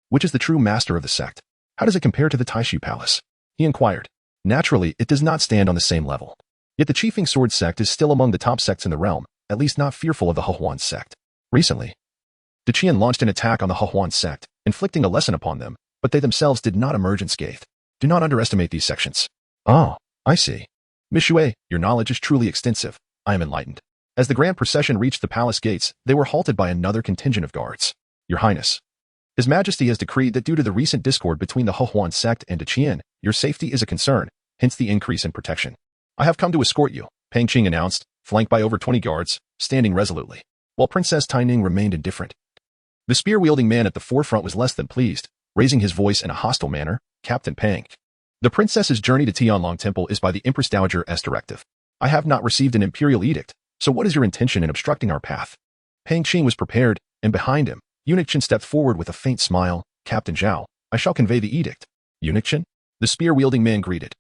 which is the true master of the sect. How does it compare to the Taishu Palace? He inquired. Naturally, it does not stand on the same level. Yet the Chiefing Sword sect is still among the top sects in the realm, at least not fearful of the Hehuan sect. Recently, the Qian launched an attack on the Hehuan sect, inflicting a lesson upon them, but they themselves did not emerge unscathed. Do not underestimate these sections. Oh, I see. Miss Xue, your knowledge is truly extensive. I am enlightened. As the grand procession reached the palace gates, they were halted by another contingent of guards. Your Highness, His Majesty has decreed that due to the recent discord between the Hehuan sect and the Qian, your safety is a concern, hence the increase in protection. I have come to escort you, Peng Qing announced, flanked by over 20 guards, standing resolutely, while Princess Taining remained indifferent. The spear-wielding man at the forefront was less than pleased, raising his voice in a hostile manner. Captain Peng, the princess's journey to Tianlong Temple is by the Empress Dowager's directive. I have not received an imperial edict, so what is your intention in obstructing our path? Peng Qing was prepared, and behind him, Eunuch Chen stepped forward with a faint smile. Captain Zhao, I shall convey the edict. Eunuch Chen? The spear-wielding man greeted,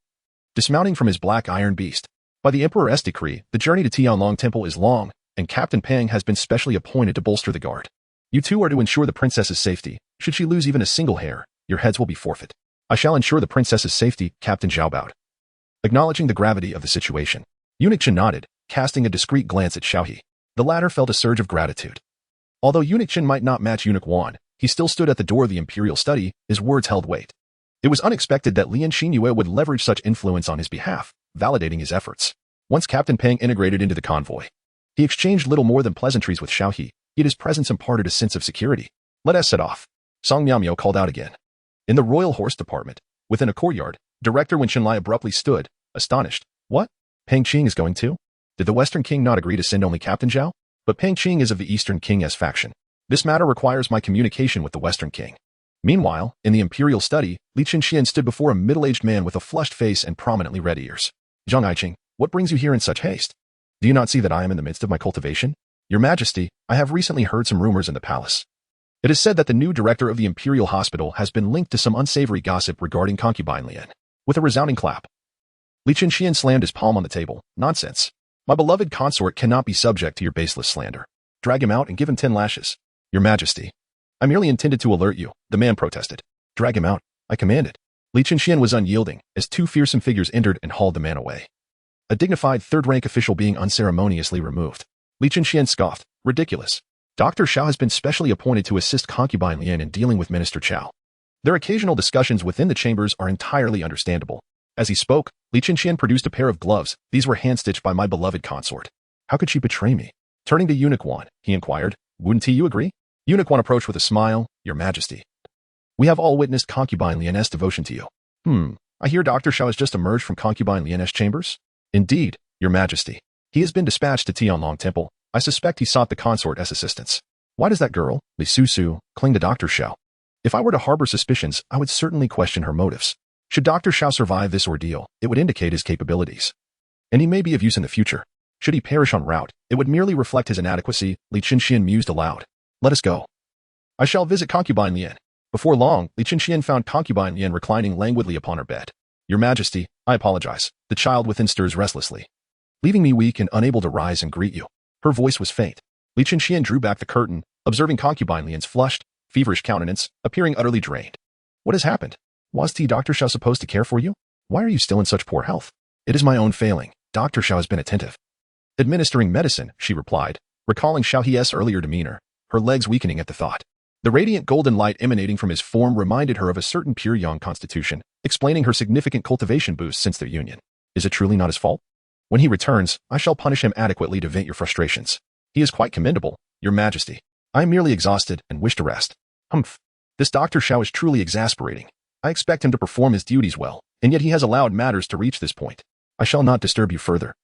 dismounting from his black iron beast. By the Emperor's decree, the journey to Tianlong Temple is long, and Captain Peng has been specially appointed to bolster the guard. You two are to ensure the princess's safety. Should she lose even a single hair, your heads will be forfeit. I shall ensure the princess's safety, Captain Zhao bowed. Acknowledging the gravity of the situation, Eunuch Chen nodded, casting a discreet glance at Xiao He. The latter felt a surge of gratitude. Although Eunuch Chen might not match Eunuch Wan, he still stood at the door of the imperial study. His words held weight. It was unexpected that Lian Xinyue would leverage such influence on his behalf, validating his efforts. Once Captain Peng integrated into the convoy, he exchanged little more than pleasantries with Xiao He, yet his presence imparted a sense of security. Let us set off. Song Miao called out again. In the royal horse department, within a courtyard, Director Wen Shenlai abruptly stood, astonished. What? Peng Qing is going too? Did the Western King not agree to send only Captain Zhao? But Peng Qing is of the Eastern King's faction. This matter requires my communication with the Western King. Meanwhile, in the imperial study, Li Chenxian stood before a middle-aged man with a flushed face and prominently red ears. Zhang Aiqing, what brings you here in such haste? Do you not see that I am in the midst of my cultivation? Your Majesty, I have recently heard some rumors in the palace. It is said that the new director of the Imperial Hospital has been linked to some unsavory gossip regarding Concubine Lian. With a resounding clap, Li Chenxian slammed his palm on the table. Nonsense. My beloved consort cannot be subject to your baseless slander. Drag him out and give him 10 lashes. Your Majesty, I merely intended to alert you, the man protested. Drag him out, I commanded. Li Chenxian was unyielding, as two fearsome figures entered and hauled the man away. A dignified third-rank official being unceremoniously removed. Li Chenxian scoffed. Ridiculous. Dr. Xiao has been specially appointed to assist Concubine Lian in dealing with Minister Qiao. Their occasional discussions within the chambers are entirely understandable. As he spoke, Li Chenxian produced a pair of gloves. These were hand-stitched by my beloved consort. How could she betray me? Turning to Eunuch Wan, he inquired, wouldn't you agree? Eunuch Wan approached with a smile. Your Majesty, we have all witnessed Concubine Lian's devotion to you. I hear Dr. Xiao has just emerged from Concubine Lian's chambers? Indeed, Your Majesty. He has been dispatched to Tianlong Temple. I suspect he sought the consort as assistance. Why does that girl, Li Susu, cling to Dr. Xiao? If I were to harbor suspicions, I would certainly question her motives. Should Dr. Xiao survive this ordeal, it would indicate his capabilities. And he may be of use in the future. Should he perish en route, it would merely reflect his inadequacy. Li Chenxian mused aloud. Let us go. I shall visit Concubine Lian. Before long, Li Chenxian found Concubine Lian reclining languidly upon her bed. Your Majesty, I apologize. The child within stirs restlessly, leaving me weak and unable to rise and greet you. Her voice was faint. Li Chenxian drew back the curtain, observing Concubine Lian's flushed, feverish countenance, appearing utterly drained. What has happened? Was Dr. Xiao supposed to care for you? Why are you still in such poor health? It is my own failing. Dr. Xiao has been attentive. Administering medicine, she replied, recalling Xiao He's earlier demeanor, her legs weakening at the thought. The radiant golden light emanating from his form reminded her of a certain pure yang constitution, explaining her significant cultivation boost since their union. Is it truly not his fault? When he returns, I shall punish him adequately to vent your frustrations. He is quite commendable, Your Majesty. I am merely exhausted and wish to rest. Humph. This Dr. Xiao is truly exasperating. I expect him to perform his duties well, and yet he has allowed matters to reach this point. I shall not disturb you further.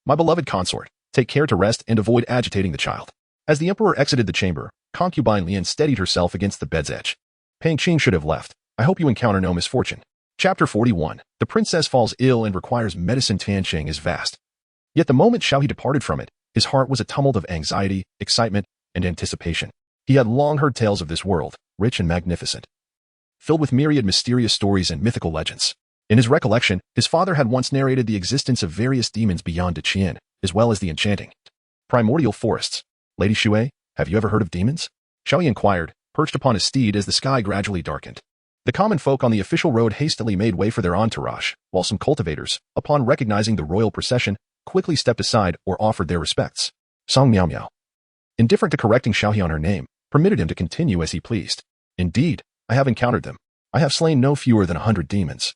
My beloved consort, take care to rest and avoid agitating the child. As the Emperor exited the chamber, Concubine Lian steadied herself against the bed's edge. Peng Qing should have left. I hope you encounter no misfortune. Chapter 41. The princess falls ill and requires medicine. Tianqing is vast. Yet the moment Xiao He departed from it, his heart was a tumult of anxiety, excitement, and anticipation. He had long heard tales of this world, rich and magnificent, filled with myriad mysterious stories and mythical legends. In his recollection, his father had once narrated the existence of various demons beyond the Qian, as well as the enchanting primordial forests. Lady Xue, have you ever heard of demons? Xiao He inquired, perched upon his steed as the sky gradually darkened. The common folk on the official road hastily made way for their entourage, while some cultivators, upon recognizing the royal procession, quickly stepped aside or offered their respects. Song Miao Miao, indifferent to correcting Xiao He on her name, permitted him to continue as he pleased. Indeed, I have encountered them. I have slain no fewer than 100 demons.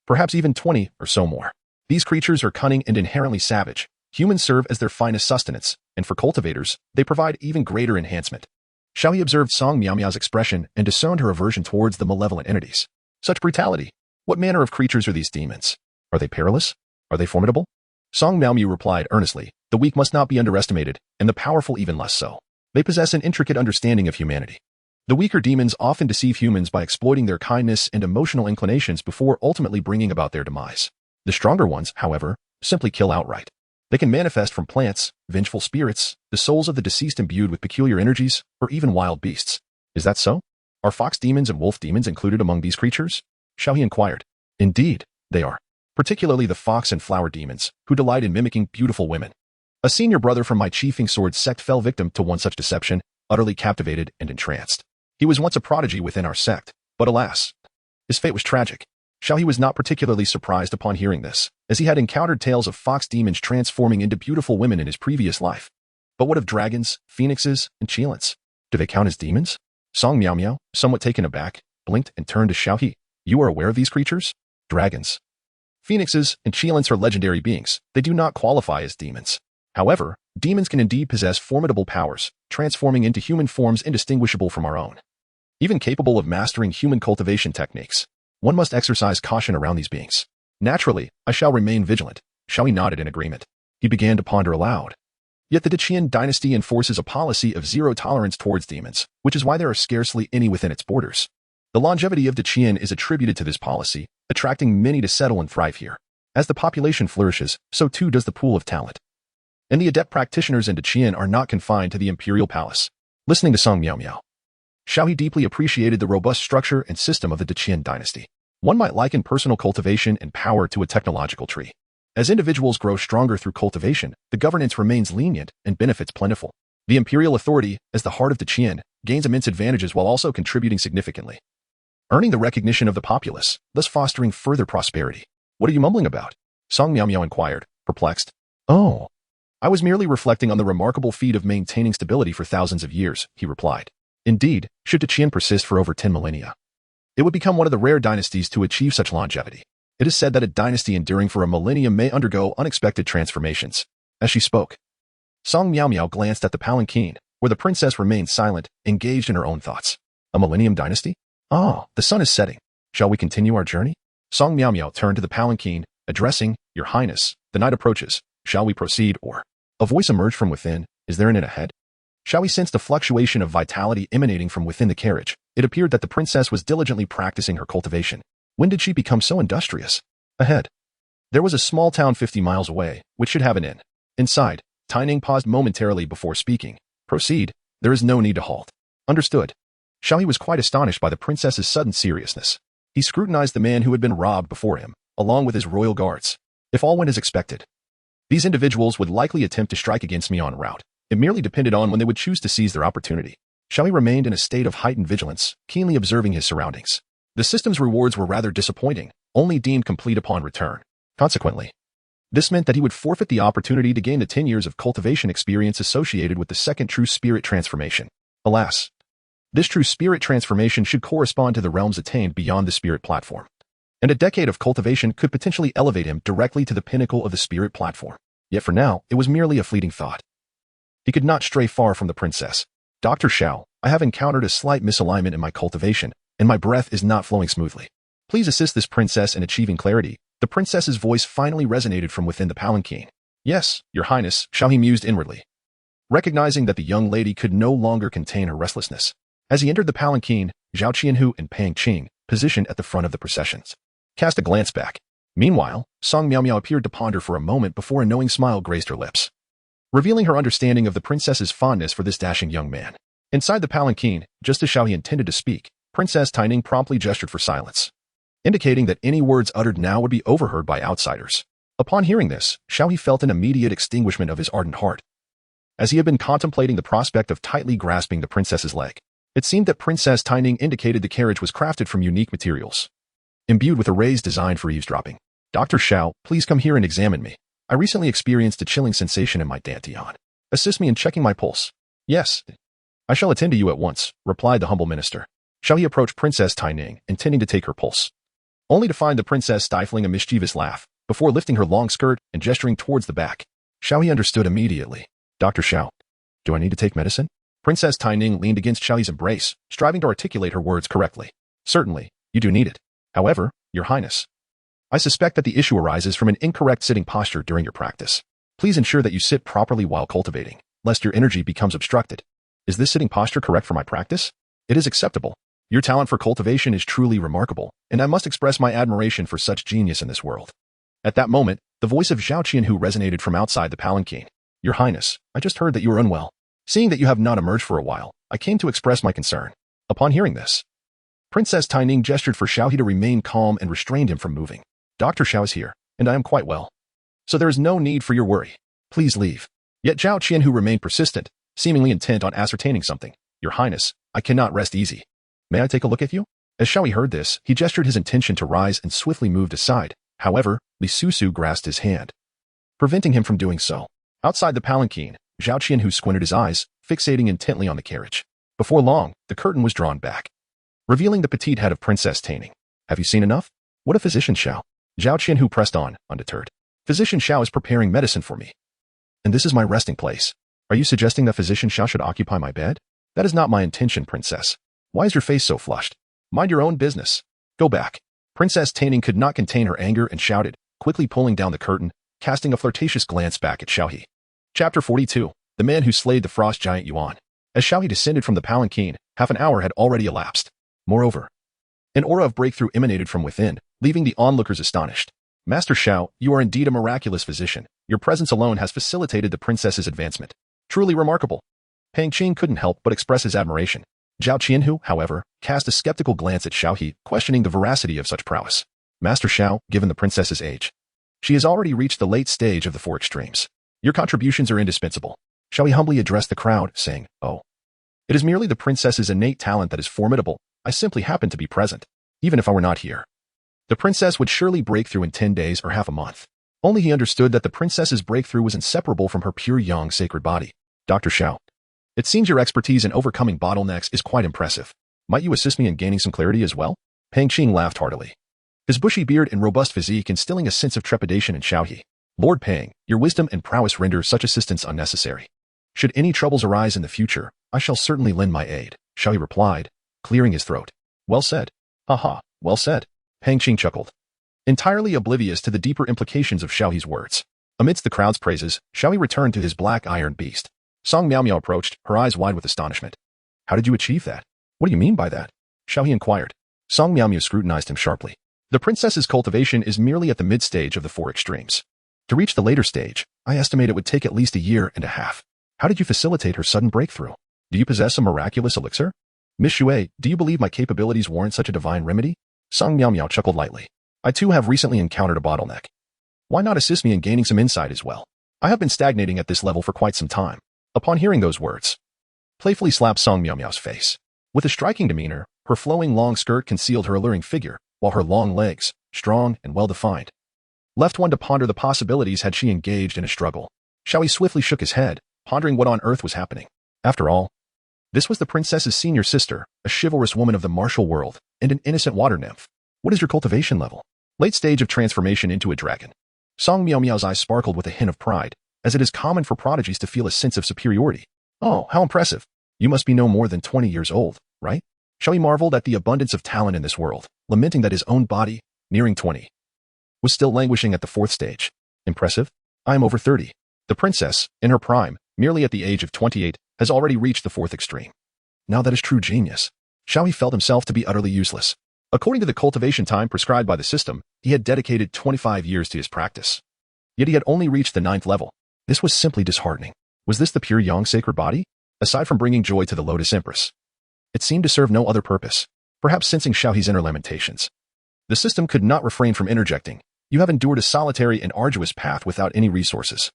Perhaps even 20 or so more. These creatures are cunning and inherently savage. Humans serve as their finest sustenance, and for cultivators, they provide even greater enhancement. Xiao He observed Song Miao Miao's expression and discerned her aversion towards the malevolent entities. Such brutality. What manner of creatures are these demons? Are they perilous? Are they formidable? Song Miao Miao replied earnestly, the weak must not be underestimated, and the powerful even less so. They possess an intricate understanding of humanity. The weaker demons often deceive humans by exploiting their kindness and emotional inclinations before ultimately bringing about their demise. The stronger ones, however, simply kill outright. They can manifest from plants, vengeful spirits, the souls of the deceased imbued with peculiar energies, or even wild beasts. Is that so? Are fox demons and wolf demons included among these creatures? Xiao He inquired. Indeed, they are. Particularly the fox and flower demons, who delight in mimicking beautiful women. A senior brother from my chiefing sword sect fell victim to one such deception, utterly captivated and entranced. He was once a prodigy within our sect, but alas, his fate was tragic. Xiao He was not particularly surprised upon hearing this, as he had encountered tales of fox demons transforming into beautiful women in his previous life. But what of dragons, phoenixes, and Qilins? Do they count as demons? Song Miao Miao, somewhat taken aback, blinked and turned to Xiao He. You are aware of these creatures? Dragons, phoenixes, and Qilins are legendary beings. They do not qualify as demons. However, demons can indeed possess formidable powers, transforming into human forms indistinguishable from our own. Even capable of mastering human cultivation techniques. One must exercise caution around these beings. Naturally, I shall remain vigilant. Xiao He nodded in agreement. He began to ponder aloud. Yet the Qian Dynasty enforces a policy of zero tolerance towards demons, which is why there are scarcely any within its borders. The longevity of the Qian is attributed to this policy, attracting many to settle and thrive here. As the population flourishes, so too does the pool of talent. And the adept practitioners in Qian are not confined to the imperial palace. Listening to Song Miao Miao, Xiao He deeply appreciated the robust structure and system of the Qian Dynasty. One might liken personal cultivation and power to a technological tree. As individuals grow stronger through cultivation, the governance remains lenient and benefits plentiful. The imperial authority, as the heart of the Qian, gains immense advantages while also contributing significantly, earning the recognition of the populace, thus fostering further prosperity. What are you mumbling about? Song Miao Miao inquired, perplexed. Oh, I was merely reflecting on the remarkable feat of maintaining stability for thousands of years, he replied. Indeed, should the Qian persist for over 10 millennia, it would become one of the rare dynasties to achieve such longevity. It is said that a dynasty enduring for a millennium may undergo unexpected transformations. As she spoke, Song Miao Miao glanced at the palanquin, where the princess remained silent, engaged in her own thoughts. A millennium dynasty? Ah, the sun is setting. Shall we continue our journey? Song Miao Miao turned to the palanquin, addressing, Your Highness, the night approaches. Shall we proceed or? A voice emerged from within. Is there an inn ahead? Xiao He sensed a fluctuation of vitality emanating from within the carriage. It appeared that the princess was diligently practicing her cultivation. When did she become so industrious? Ahead, there was a small town 50 miles away, which should have an inn. Inside, Tai Ning paused momentarily before speaking. Proceed. There is no need to halt. Understood. Xiao He was quite astonished by the princess's sudden seriousness. He scrutinized the man who had been robbed before him, along with his royal guards. If all went as expected, these individuals would likely attempt to strike against me en route. It merely depended on when they would choose to seize their opportunity. Xiao He remained in a state of heightened vigilance, keenly observing his surroundings. The system's rewards were rather disappointing, only deemed complete upon return. Consequently, this meant that he would forfeit the opportunity to gain the 10 years of cultivation experience associated with the second true spirit transformation. Alas, this true spirit transformation should correspond to the realms attained beyond the spirit platform. And a decade of cultivation could potentially elevate him directly to the pinnacle of the spirit platform. Yet for now, it was merely a fleeting thought. He could not stray far from the princess. Dr. Xiao, I have encountered a slight misalignment in my cultivation, and my breath is not flowing smoothly. Please assist this princess in achieving clarity. The princess's voice finally resonated from within the palanquin. Yes, Your Highness, Xiao He mused inwardly, recognizing that the young lady could no longer contain her restlessness. As he entered the palanquin, Zhao Qianhu and Pang Qing, positioned at the front of the processions, cast a glance back. Meanwhile, Song Miao Miao appeared to ponder for a moment before a knowing smile graced her lips, revealing her understanding of the princess's fondness for this dashing young man. Inside the palanquin, just as Xiao He intended to speak, Princess Tai Ning promptly gestured for silence, indicating that any words uttered now would be overheard by outsiders. Upon hearing this, Xiao He felt an immediate extinguishment of his ardent heart, as he had been contemplating the prospect of tightly grasping the princess's leg. It seemed that Princess Taining indicated the carriage was crafted from unique materials, imbued with arrays designed for eavesdropping. Dr. Xiao, please come here and examine me. I recently experienced a chilling sensation in my dantian. Assist me in checking my pulse. Yes. I shall attend to you at once, replied the humble minister. Xiao He approached Princess Taining, intending to take her pulse, only to find the princess stifling a mischievous laugh, before lifting her long skirt and gesturing towards the back. Xiao He understood immediately. Dr. Xiao, do I need to take medicine? Princess Taining leaned against Xiao He's embrace, striving to articulate her words correctly. Certainly, you do need it. However, Your Highness, I suspect that the issue arises from an incorrect sitting posture during your practice. Please ensure that you sit properly while cultivating, lest your energy becomes obstructed. Is this sitting posture correct for my practice? It is acceptable. Your talent for cultivation is truly remarkable, and I must express my admiration for such genius in this world. At that moment, the voice of Zhao Qianhu resonated from outside the palanquin. Your Highness, I just heard that you are unwell. Seeing that you have not emerged for a while, I came to express my concern. Upon hearing this, Princess Taining gestured for Xiao He to remain calm and restrained him from moving. Dr. Xiao is here, and I am quite well. So there is no need for your worry. Please leave. Yet Zhao Qianhu remained persistent, seemingly intent on ascertaining something. Your Highness, I cannot rest easy. May I take a look at you? As Xiao He heard this, he gestured his intention to rise and swiftly moved aside. However, Li Susu grasped his hand, preventing him from doing so. Outside the palanquin, Zhao Qianhu squinted his eyes, fixating intently on the carriage. Before long, the curtain was drawn back, revealing the petite head of Princess Taining. Have you seen enough? What a physician, Xiao. Zhao Qianhu pressed on, undeterred. Physician Xiao is preparing medicine for me, and this is my resting place. Are you suggesting that Physician Xiao should occupy my bed? That is not my intention, Princess. Why is your face so flushed? Mind your own business. Go back. Princess Taining could not contain her anger and shouted, quickly pulling down the curtain, casting a flirtatious glance back at Xiao He. Chapter 42. The Man Who Slayed the Frost Giant Yuan. As Xiao He descended from the palanquin, half an hour had already elapsed. Moreover, an aura of breakthrough emanated from within, leaving the onlookers astonished. Master Xiao, you are indeed a miraculous physician. Your presence alone has facilitated the princess's advancement. Truly remarkable. Pang Qing couldn't help but express his admiration. Zhao Qianhu, however, cast a skeptical glance at Xiao He, questioning the veracity of such prowess. Master Xiao, given the princess's age, she has already reached the late stage of the four extremes. Your contributions are indispensable. Xiao He humbly addressed the crowd, saying, Oh, it is merely the princess's innate talent that is formidable. I simply happen to be present, even if I were not here. The princess would surely break through in 10 days or half a month. Only he understood that the princess's breakthrough was inseparable from her pure yang sacred body. Dr. Xiao, it seems your expertise in overcoming bottlenecks is quite impressive. Might you assist me in gaining some clarity as well? Pang Qing laughed heartily, his bushy beard and robust physique instilling a sense of trepidation in Xiao He. Lord Pang, your wisdom and prowess render such assistance unnecessary. Should any troubles arise in the future, I shall certainly lend my aid, Xiao He replied, clearing his throat. Well said. Haha, well said. Pang Qing chuckled, entirely oblivious to the deeper implications of Xiao He's words. Amidst the crowd's praises, Xiao He returned to his black iron beast. Song Miao Miao approached, her eyes wide with astonishment. How did you achieve that? What do you mean by that? Xiao He inquired. Song Miao Miao scrutinized him sharply. The princess's cultivation is merely at the mid-stage of the four extremes. To reach the later stage, I estimate it would take at least a year and a half. How did you facilitate her sudden breakthrough? Do you possess a miraculous elixir? Miss Xue, do you believe my capabilities warrant such a divine remedy? Song Miao Miao chuckled lightly. I too have recently encountered a bottleneck. Why not assist me in gaining some insight as well? I have been stagnating at this level for quite some time. Upon hearing those words, playfully slapped Song Miao Miao's face. With a striking demeanor, her flowing long skirt concealed her alluring figure, while her long legs, strong and well-defined, left one to ponder the possibilities had she engaged in a struggle. Xiao He swiftly shook his head, pondering what on earth was happening. After all, this was the princess's senior sister, a chivalrous woman of the martial world, and an innocent water nymph. What is your cultivation level? Late stage of transformation into a dragon. Song Miao Miao's eyes sparkled with a hint of pride, as it is common for prodigies to feel a sense of superiority. Oh, how impressive. You must be no more than 20 years old, right? Xiao He marveled at the abundance of talent in this world, lamenting that his own body, nearing 20, was still languishing at the fourth stage. Impressive? I am over 30. The princess, in her prime, merely at the age of 28, has already reached the fourth extreme. Now that is true genius. Xiao He felt himself to be utterly useless. According to the cultivation time prescribed by the system, he had dedicated 25 years to his practice. Yet he had only reached the 9th level. This was simply disheartening. Was this the pure yang sacred body? Aside from bringing joy to the Lotus Empress, it seemed to serve no other purpose. Perhaps sensing Xiao He's inner lamentations, the system could not refrain from interjecting. You have endured a solitary and arduous path without any resources.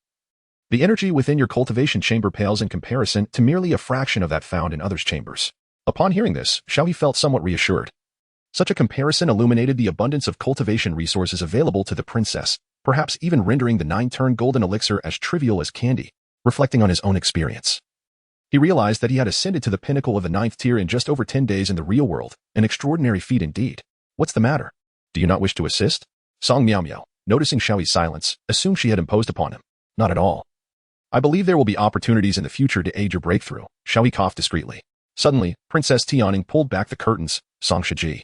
The energy within your cultivation chamber pales in comparison to merely a fraction of that found in others' chambers. Upon hearing this, Xiao He felt somewhat reassured. Such a comparison illuminated the abundance of cultivation resources available to the princess, perhaps even rendering the 9-turn golden elixir as trivial as candy, reflecting on his own experience. He realized that he had ascended to the pinnacle of the 9th tier in just over 10 days in the real world, an extraordinary feat indeed. What's the matter? Do you not wish to assist? Song Miao Miao, noticing Xiao He's silence, assumed she had imposed upon him. Not at all. I believe there will be opportunities in the future to aid your breakthrough, Xiao He coughed discreetly. Suddenly, Princess Tianing pulled back the curtains, Song Shiji.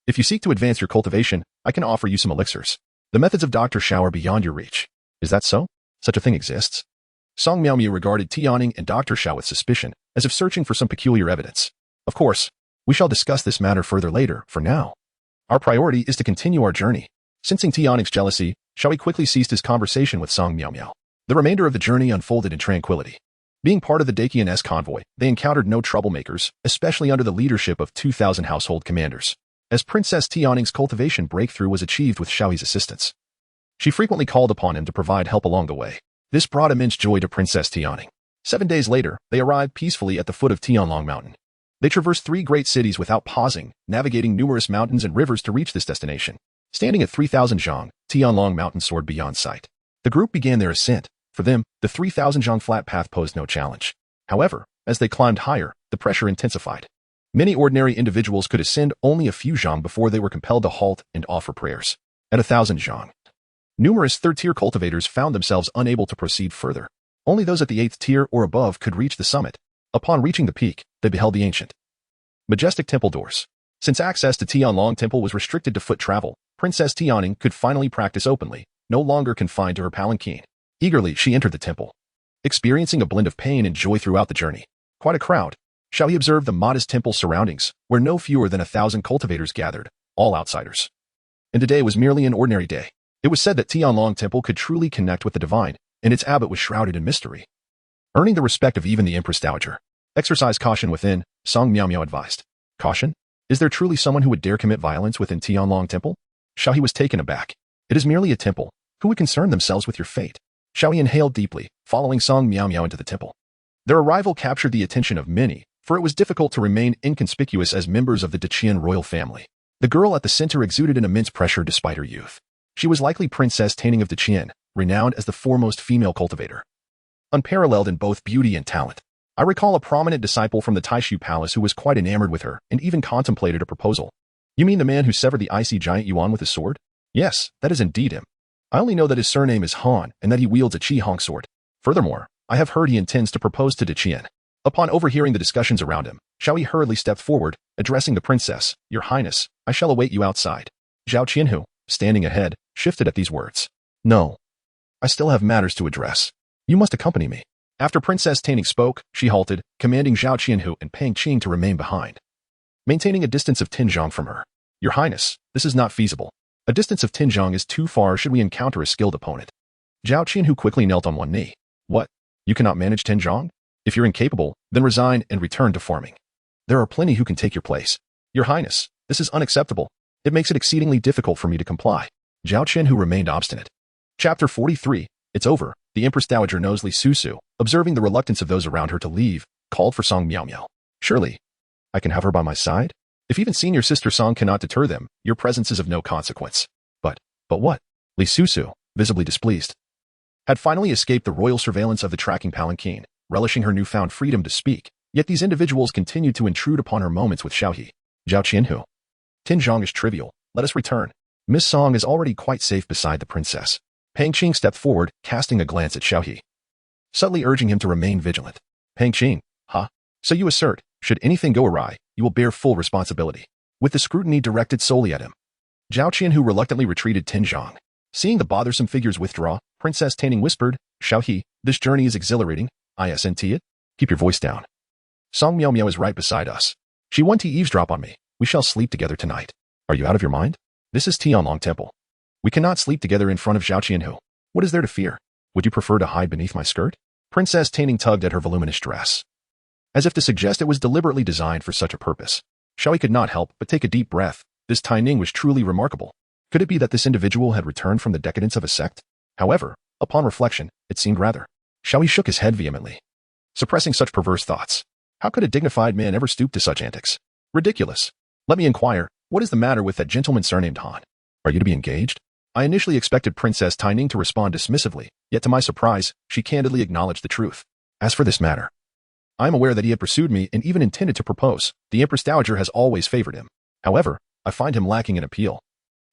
If you seek to advance your cultivation, I can offer you some elixirs. The methods of Dr. Xiao are beyond your reach. Is that so? Such a thing exists? Song Miao Miao regarded Tianing and Dr. Xiao with suspicion, as if searching for some peculiar evidence. Of course, we shall discuss this matter further later, for now. Our priority is to continue our journey. Sensing Tianing's jealousy, Xiao He quickly ceased his conversation with Song Miao Miao. The remainder of the journey unfolded in tranquility. Being part of the Daqian convoy, they encountered no troublemakers, especially under the leadership of 2,000 household commanders. As Princess Tianing's cultivation breakthrough was achieved with Xiao He's assistance. She frequently called upon him to provide help along the way. This brought immense joy to Princess Tianing. 7 days later, they arrived peacefully at the foot of Tianlong Mountain. They traversed 3 great cities without pausing, navigating numerous mountains and rivers to reach this destination. Standing at 3,000 zhang, Tianlong Mountain soared beyond sight. The group began their ascent. For them, the 3,000 zhang flat path posed no challenge. However, as they climbed higher, the pressure intensified. Many ordinary individuals could ascend only a few zhang before they were compelled to halt and offer prayers. At 1,000 zhang, numerous third-tier cultivators found themselves unable to proceed further. Only those at the 8th tier or above could reach the summit. Upon reaching the peak, they beheld the ancient, majestic temple doors. Since access to Tianlong Temple was restricted to foot travel, Princess Tianing could finally practice openly, no longer confined to her palanquin. Eagerly, she entered the temple, experiencing a blend of pain and joy throughout the journey. Quite a crowd. Xiao He observed the modest temple surroundings, where no fewer than 1,000 cultivators gathered, all outsiders. And today was merely an ordinary day. It was said that Tianlong Temple could truly connect with the divine, and its abbot was shrouded in mystery. Earning the respect of even the Empress Dowager. Exercise caution within, Song Miao Miao advised. Caution? Is there truly someone who would dare commit violence within Tianlong Temple? Xiao He was taken aback. It is merely a temple. Who would concern themselves with your fate? Xiao He inhaled deeply, following Song Miao Miao into the temple. Their arrival captured the attention of many, for it was difficult to remain inconspicuous as members of the Qian royal family. The girl at the center exuded an immense pressure despite her youth. She was likely Princess Taining of Qian, renowned as the foremost female cultivator. Unparalleled in both beauty and talent. I recall a prominent disciple from the Taishu Palace who was quite enamored with her and even contemplated a proposal. You mean the man who severed the icy giant Yuan with his sword? Yes, that is indeed him. I only know that his surname is Han and that he wields a Qi Hong sword. Furthermore, I have heard he intends to propose to Qian. Upon overhearing the discussions around him, Xiao He hurriedly stepped forward, addressing the princess. Your Highness, I shall await you outside. Zhao Qianhu, standing ahead, shifted at these words. No. I still have matters to address. You must accompany me. After Princess Taining spoke, she halted, commanding Zhao Qianhu and Pang Qing to remain behind, maintaining a distance of 10 zhang from her. Your Highness, this is not feasible. A distance of 10 zhang is too far should we encounter a skilled opponent. Zhao Qianhu quickly knelt on one knee. What? You cannot manage 10 zhang? If you're incapable, then resign and return to farming. There are plenty who can take your place. Your Highness, this is unacceptable. It makes it exceedingly difficult for me to comply. Zhao Qianhu remained obstinate. Chapter 43. It's over. The Empress Dowager Nosli Susu, observing the reluctance of those around her to leave, called for Song Miao Miao. Surely, I can have her by my side? If even senior sister Song cannot deter them, your presence is of no consequence. But what? Li Susu, visibly displeased, had finally escaped the royal surveillance of the tracking palanquin, relishing her newfound freedom to speak, yet these individuals continued to intrude upon her moments with Xiao He. Zhao Qianhu. 10 zhang is trivial. Let us return. Miss Song is already quite safe beside the princess. Pang Qing stepped forward, casting a glance at Xiao He, subtly urging him to remain vigilant. Pang Qing, huh? So you assert, should anything go awry, you will bear full responsibility. With the scrutiny directed solely at him, Zhao Qianhu reluctantly retreated 10 zhang. Seeing the bothersome figures withdraw, Princess Taining whispered, Xiao He, this journey is exhilarating. Isn't it? Keep your voice down. Song Miao Miao is right beside us. She wants to eavesdrop on me. We shall sleep together tonight. Are you out of your mind? This is Tianlong Temple. We cannot sleep together in front of Zhao Qianhu. What is there to fear? Would you prefer to hide beneath my skirt? Princess Taining tugged at her voluminous dress, as if to suggest it was deliberately designed for such a purpose. Xiao He could not help but take a deep breath. This Taining was truly remarkable. Could it be that this individual had returned from the decadence of a sect? However, upon reflection, it seemed rather. Xiao He shook his head vehemently, suppressing such perverse thoughts. How could a dignified man ever stoop to such antics? Ridiculous. Let me inquire, what is the matter with that gentleman surnamed Han? Are you to be engaged? I initially expected Princess Taining to respond dismissively, yet to my surprise, she candidly acknowledged the truth. As for this matter, I am aware that he had pursued me and even intended to propose. The Empress Dowager has always favored him. However, I find him lacking in appeal.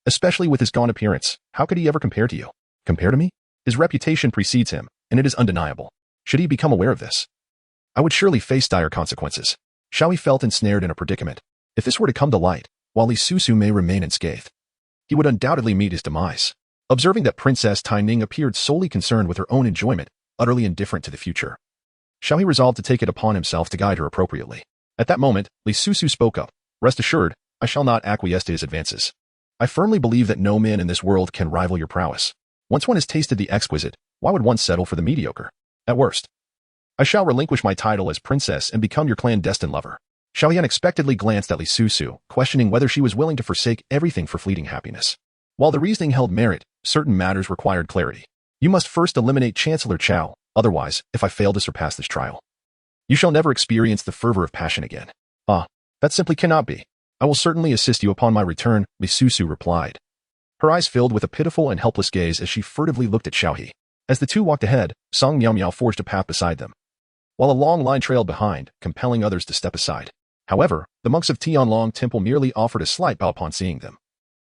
Especially with his gaunt appearance, how could he ever compare to you? Compare to me? His reputation precedes him, and it is undeniable. Should he become aware of this, I would surely face dire consequences. Xiao He felt ensnared in a predicament. If this were to come to light, while Li Susu may remain unscathed, he would undoubtedly meet his demise. Observing that Princess Taining appeared solely concerned with her own enjoyment, utterly indifferent to the future, Xiao He resolved to take it upon himself to guide her appropriately. At that moment, Li Susu spoke up. Rest assured, I shall not acquiesce to his advances. I firmly believe that no man in this world can rival your prowess. Once one has tasted the exquisite, why would one settle for the mediocre? At worst, I shall relinquish my title as princess and become your clandestine lover. Xiao He unexpectedly glanced at Li Susu, questioning whether she was willing to forsake everything for fleeting happiness. While the reasoning held merit, certain matters required clarity. You must first eliminate Chancellor Qiao, otherwise, if I fail to surpass this trial, you shall never experience the fervor of passion again. Ah, that simply cannot be. I will certainly assist you upon my return, Li Susu replied. Her eyes filled with a pitiful and helpless gaze as she furtively looked at Xiao He. As the two walked ahead, Song Miao Miao forged a path beside them, while a long line trailed behind, compelling others to step aside. However, the monks of Tianlong Temple merely offered a slight bow upon seeing them,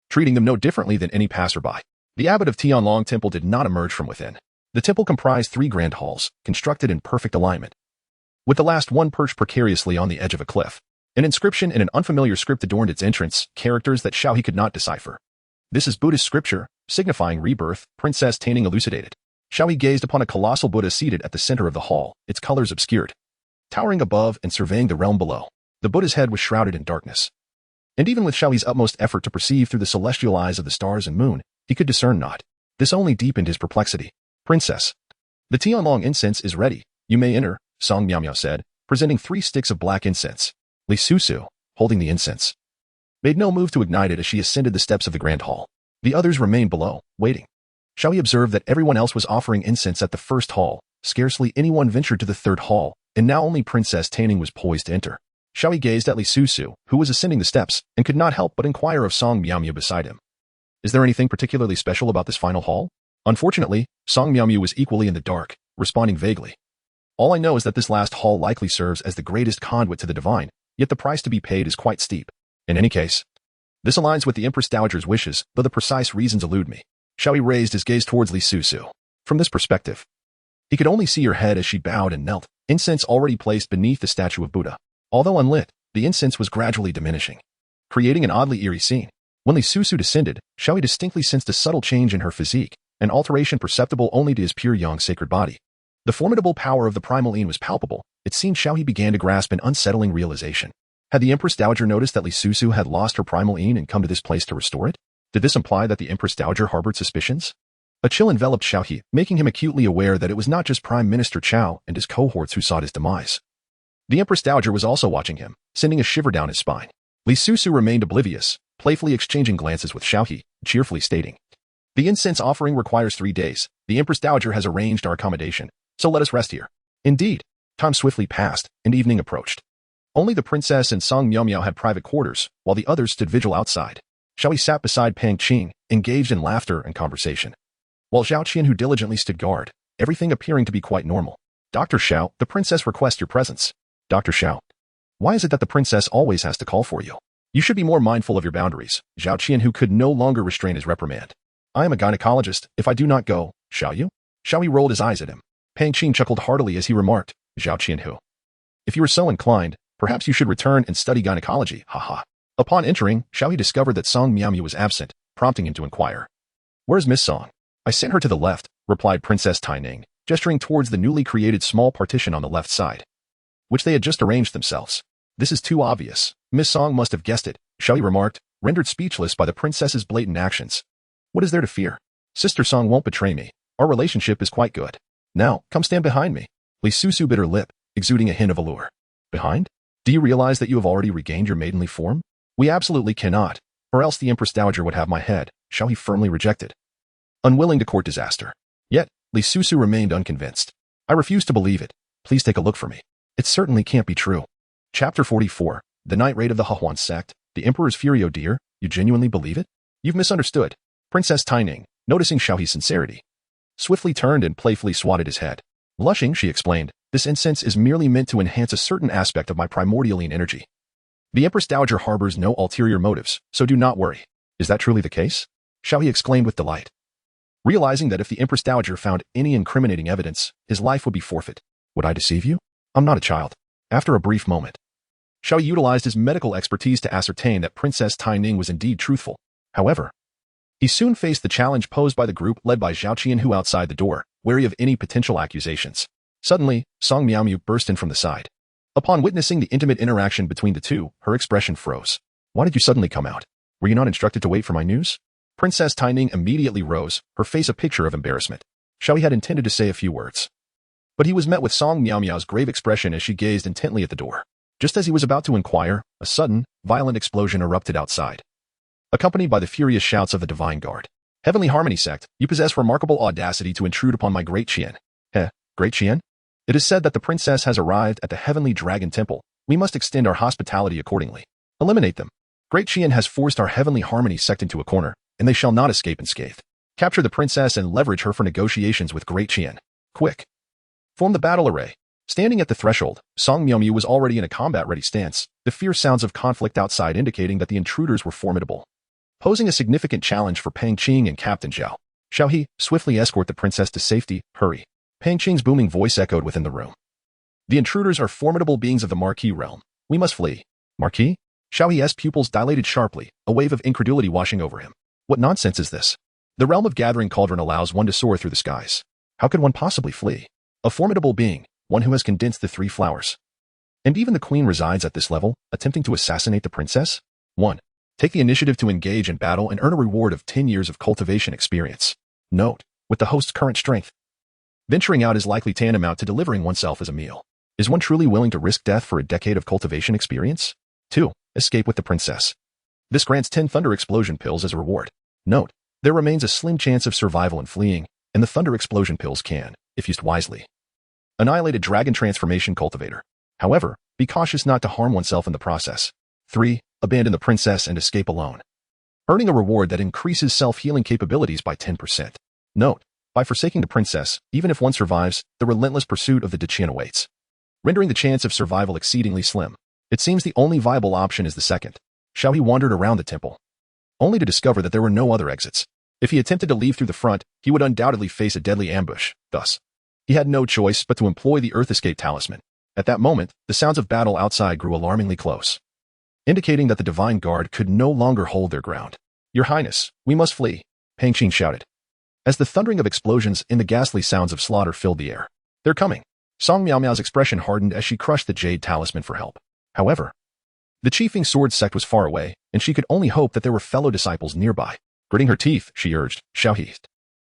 treating them no differently than any passerby. The abbot of Tianlong Temple did not emerge from within. The temple comprised 3 grand halls, constructed in perfect alignment, with the last one perched precariously on the edge of a cliff. An inscription in an unfamiliar script adorned its entrance, characters that Xiao He could not decipher. This is Buddhist scripture, signifying rebirth, Princess Taining elucidated. Xiao He gazed upon a colossal Buddha seated at the center of the hall, its colors obscured. Towering above and surveying the realm below, the Buddha's head was shrouded in darkness. And even with Xiao He's utmost effort to perceive through the celestial eyes of the stars and moon, he could discern naught. This only deepened his perplexity. Princess, the Tianlong incense is ready. You may enter, Song Miao Miao said, presenting 3 sticks of black incense. Li Susu, holding the incense, made no move to ignite it as she ascended the steps of the grand hall. The others remained below, waiting. Xiao He observed that everyone else was offering incense at the first hall. Scarcely anyone ventured to the 3rd hall, and now only Princess Taining was poised to enter. Xiao He gazed at Li Susu, who was ascending the steps, and could not help but inquire of Song Miao Miao beside him. Is there anything particularly special about this final hall? Unfortunately, Song Miao Miao was equally in the dark, responding vaguely. All I know is that this last hall likely serves as the greatest conduit to the divine, yet the price to be paid is quite steep. In any case, this aligns with the Empress Dowager's wishes, though the precise reasons elude me. Xiao He raised his gaze towards Li Susu. From this perspective, he could only see her head as she bowed and knelt, incense already placed beneath the statue of Buddha. Although unlit, the incense was gradually diminishing, creating an oddly eerie scene. When Li Susu descended, Xiao He distinctly sensed a subtle change in her physique, an alteration perceptible only to his Pure Yang sacred body. The formidable power of the primal Lian was palpable. It seemed Xiao He began to grasp an unsettling realization. Had the Empress Dowager noticed that Li Susu had lost her primal Lian and come to this place to restore it? Did this imply that the Empress Dowager harbored suspicions? A chill enveloped Xiao He, making him acutely aware that it was not just Prime Minister Qiao and his cohorts who sought his demise. The Empress Dowager was also watching him, sending a shiver down his spine. Li Susu remained oblivious, playfully exchanging glances with Xiao He, cheerfully stating, "The incense offering requires 3 days. The Empress Dowager has arranged our accommodation, so let us rest here." Indeed, time swiftly passed, and evening approached. Only the princess and Song Miao Miao had private quarters, while the others stood vigil outside. Xiao He sat beside Pang Qing, engaged in laughter and conversation, while Zhao Qian who diligently stood guard, everything appearing to be quite normal. "Dr. Xiao, the princess requests your presence." "Dr. Xiao, why is it that the princess always has to call for you? You should be more mindful of your boundaries." Zhao Qian who could no longer restrain his reprimand. "I am a gynecologist. If I do not go, shall you?" Xiao He rolled his eyes at him. Pang Qing chuckled heartily as he remarked, "Zhao Qian who, if you are so inclined, perhaps you should return and study gynecology, haha." Upon entering, Xiao He discovered that Song Miao Miao was absent, prompting him to inquire, "Where's Miss Song?" "I sent her to the left," replied Princess Taining, gesturing towards the newly created small partition on the left side, which they had just arranged themselves. "This is too obvious. Miss Song must have guessed it," Xiao He remarked, rendered speechless by the princess's blatant actions. "What is there to fear? Sister Song won't betray me. Our relationship is quite good. Now, come stand behind me." Li Susu bit her lip, exuding a hint of allure. "Behind? Do you realize that you have already regained your maidenly form?" "We absolutely cannot, or else the Empress Dowager would have my head," Xiao He firmly rejected, unwilling to court disaster. Yet, Li Susu remained unconvinced. "I refuse to believe it. Please take a look for me." It certainly can't be true. Chapter 44. The Night Raid of the Huan Sect. The Emperor's Fury. Oh dear, you genuinely believe it? You've misunderstood. Princess Taining, noticing Xiao He's sincerity, swiftly turned and playfully swatted his head. Blushing, she explained, this incense is merely meant to enhance a certain aspect of my primordialine energy. The Empress Dowager harbors no ulterior motives, so do not worry. Is that truly the case? Xiao He exclaimed with delight, realizing that if the Empress Dowager found any incriminating evidence, his life would be forfeit. Would I deceive you? I'm not a child. After a brief moment, Xiao He utilized his medical expertise to ascertain that Princess Taining was indeed truthful. However, he soon faced the challenge posed by the group led by Zhao Qianhu outside the door, wary of any potential accusations. Suddenly, Song Miaomiu burst in from the side. Upon witnessing the intimate interaction between the two, her expression froze. Why did you suddenly come out? Were you not instructed to wait for my news? Princess Taining immediately rose, her face a picture of embarrassment. Xiao He had intended to say a few words, but he was met with Song Miaomiao's grave expression as she gazed intently at the door. Just as he was about to inquire, a sudden, violent explosion erupted outside, accompanied by the furious shouts of the Divine Guard. Heavenly Harmony Sect, you possess remarkable audacity to intrude upon my great Qian. Great Qian? It is said that the princess has arrived at the Heavenly Dragon Temple. We must extend our hospitality accordingly. Eliminate them. Great Qian has forced our Heavenly Harmony Sect into a corner, and they shall not escape unscathed. Capture the princess and leverage her for negotiations with Great Qian. Quick. Form the battle array. Standing at the threshold, Song Miaomiu was already in a combat-ready stance, the fierce sounds of conflict outside indicating that the intruders were formidable, posing a significant challenge for Pang Qing and Captain Zhao. Xiao He, swiftly escort the princess to safety, hurry. Pang Qing's booming voice echoed within the room. The intruders are formidable beings of the Marquis realm. We must flee. Marquis? Xiao He's pupils dilated sharply, a wave of incredulity washing over him. What nonsense is this? The realm of Gathering Cauldron allows one to soar through the skies. How could one possibly flee? A formidable being, one who has condensed the three flowers. And even the queen resides at this level, attempting to assassinate the princess? 1. Take the initiative to engage in battle and earn a reward of 10 years of cultivation experience. Note, with the host's current strength, venturing out is likely tantamount to delivering oneself as a meal. Is one truly willing to risk death for a decade of cultivation experience? 2. Escape with the princess. This grants 10 Thunder Explosion pills as a reward. Note, there remains a slim chance of survival and fleeing, and the Thunder Explosion pills can, if used wisely, annihilate a Dragon Transformation Cultivator. However, be cautious not to harm oneself in the process. 3. Abandon the princess and escape alone, earning a reward that increases self-healing capabilities by 10%. Note, by forsaking the princess, even if one survives, the relentless pursuit of the Deqian awaits, rendering the chance of survival exceedingly slim. It seems the only viable option is the second. Xiao He wandered around the temple, only to discover that there were no other exits. If he attempted to leave through the front, he would undoubtedly face a deadly ambush. Thus, he had no choice but to employ the Earth Escape Talisman. At that moment, the sounds of battle outside grew alarmingly close, indicating that the Divine Guard could no longer hold their ground. Your Highness, we must flee, Pang Qing shouted, as the thundering of explosions and the ghastly sounds of slaughter filled the air. They're coming. Song Miaomiao's expression hardened as she crushed the Jade Talisman for help. However, the Chiefing Sword Sect was far away, and she could only hope that there were fellow disciples nearby. Gritting her teeth, she urged, Xiao He,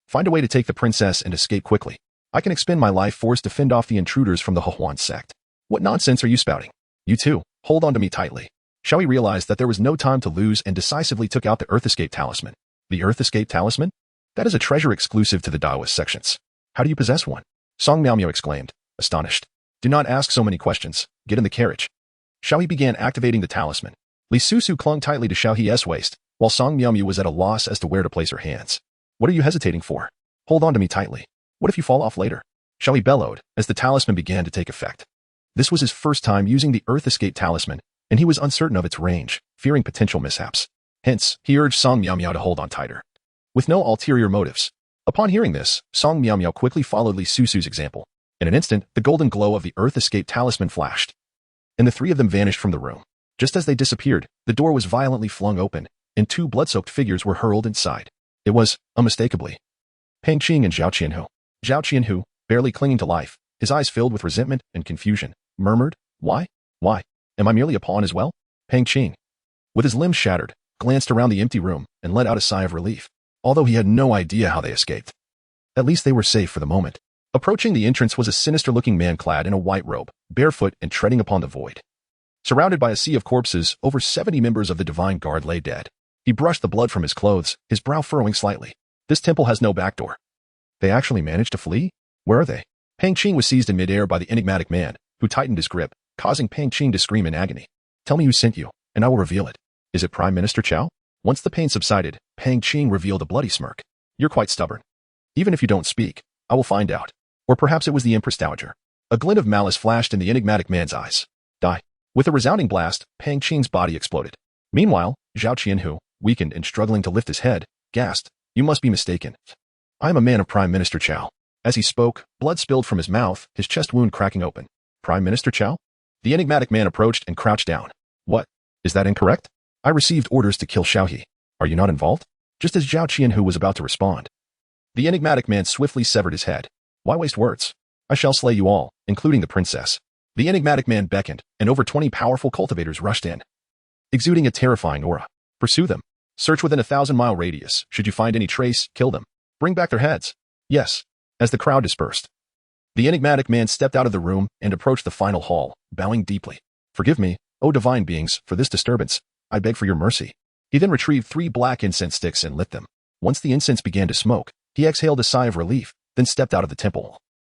find a way to take the princess and escape quickly. I can expend my life force to fend off the intruders from the Huan Sect. What nonsense are you spouting? You too, hold on to me tightly. Xiao He realized that there was no time to lose and decisively took out the Earth Escape Talisman. The Earth Escape Talisman? That is a treasure exclusive to the Taoist sections. How do you possess one? Song Miaomiao exclaimed, astonished. Do not ask so many questions. Get in the carriage. Xiao He began activating the talisman. Li Susu clung tightly to Xiao He's waist, while Song Miaomiao was at a loss as to where to place her hands. What are you hesitating for? Hold on to me tightly. What if you fall off later? Xiao He bellowed as the talisman began to take effect. This was his first time using the Earth Escape Talisman, and he was uncertain of its range, fearing potential mishaps. Hence, he urged Song Miaomiao to hold on tighter, with no ulterior motives. Upon hearing this, Song Miaomiao quickly followed Li Susu's example. In an instant, the golden glow of the Earth Escape Talisman flashed, and the three of them vanished from the room. Just as they disappeared, the door was violently flung open, and two blood-soaked figures were hurled inside. It was, unmistakably, Pang Qing and Zhao Qianhu. Zhao Qianhu, barely clinging to life, his eyes filled with resentment and confusion, murmured, Why? Why? Am I merely a pawn as well? Pang Qing, with his limbs shattered, glanced around the empty room and let out a sigh of relief, although he had no idea how they escaped. At least they were safe for the moment. Approaching the entrance was a sinister-looking man clad in a white robe, barefoot and treading upon the void. Surrounded by a sea of corpses, over 70 members of the Divine Guard lay dead. He brushed the blood from his clothes, his brow furrowing slightly. This temple has no back door. They actually managed to flee? Where are they? Pang Qing was seized in midair by the enigmatic man, who tightened his grip, causing Pang Qing to scream in agony. Tell me who sent you, and I will reveal it. Is it Prime Minister Qiao? Once the pain subsided, Pang Qing revealed a bloody smirk. You're quite stubborn. Even if you don't speak, I will find out. Or perhaps it was the Empress Dowager. A glint of malice flashed in the enigmatic man's eyes. Die. With a resounding blast, Pang Qing's body exploded. Meanwhile, Zhao Qianhu, weakened and struggling to lift his head, gasped, You must be mistaken. I am a man of Prime Minister Qiao. As he spoke, blood spilled from his mouth, his chest wound cracking open. Prime Minister Qiao? The enigmatic man approached and crouched down. What? Is that incorrect? I received orders to kill Xiao He. Are you not involved? Just as Zhao Qianhu was about to respond, the enigmatic man swiftly severed his head. Why waste words? I shall slay you all, including the princess. The enigmatic man beckoned, and over 20 powerful cultivators rushed in, exuding a terrifying aura. Pursue them. Search within a 1,000-mile radius. Should you find any trace, kill them. Bring back their heads. Yes. As the crowd dispersed, the enigmatic man stepped out of the room and approached the final hall, bowing deeply. Forgive me, O divine beings, for this disturbance. I beg for your mercy. He then retrieved 3 black incense sticks and lit them. Once the incense began to smoke, he exhaled a sigh of relief, then stepped out of the temple.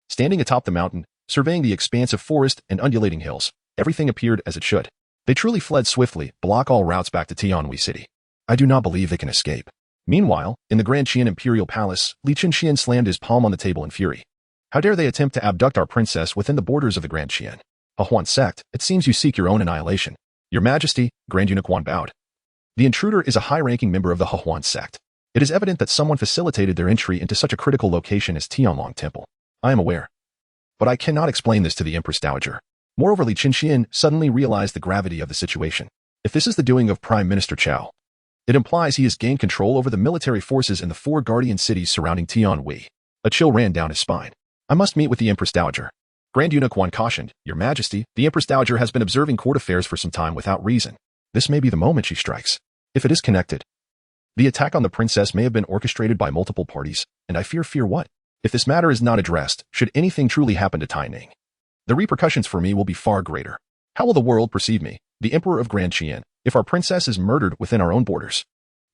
Standing atop the mountain, surveying the expansive forest and undulating hills, everything appeared as it should. They truly fled swiftly, block all routes back to Tianhui City. I do not believe they can escape. Meanwhile, in the Grand Qian Imperial Palace, Li Qianxian slammed his palm on the table in fury. How dare they attempt to abduct our princess within the borders of the Grand Qian? Huan sect, it seems you seek your own annihilation. Your Majesty, Grand Eunuch Huan bowed. The intruder is a high-ranking member of the Huan sect. It is evident that someone facilitated their entry into such a critical location as Tianlong Temple. I am aware. But I cannot explain this to the Empress Dowager. Moreover, Li Qianxian suddenly realized the gravity of the situation. If this is the doing of Prime Minister Qiao, it implies he has gained control over the military forces in the 4 guardian cities surrounding Tianhui. A chill ran down his spine. I must meet with the Empress Dowager. Grand Eunuch Huan cautioned, Your Majesty, the Empress Dowager has been observing court affairs for some time without reason. This may be the moment she strikes. If it is connected, the attack on the princess may have been orchestrated by multiple parties, and I fear what? If this matter is not addressed, should anything truly happen to Taining, the repercussions for me will be far greater. How will the world perceive me, the Emperor of Grand Qian, if our princess is murdered within our own borders?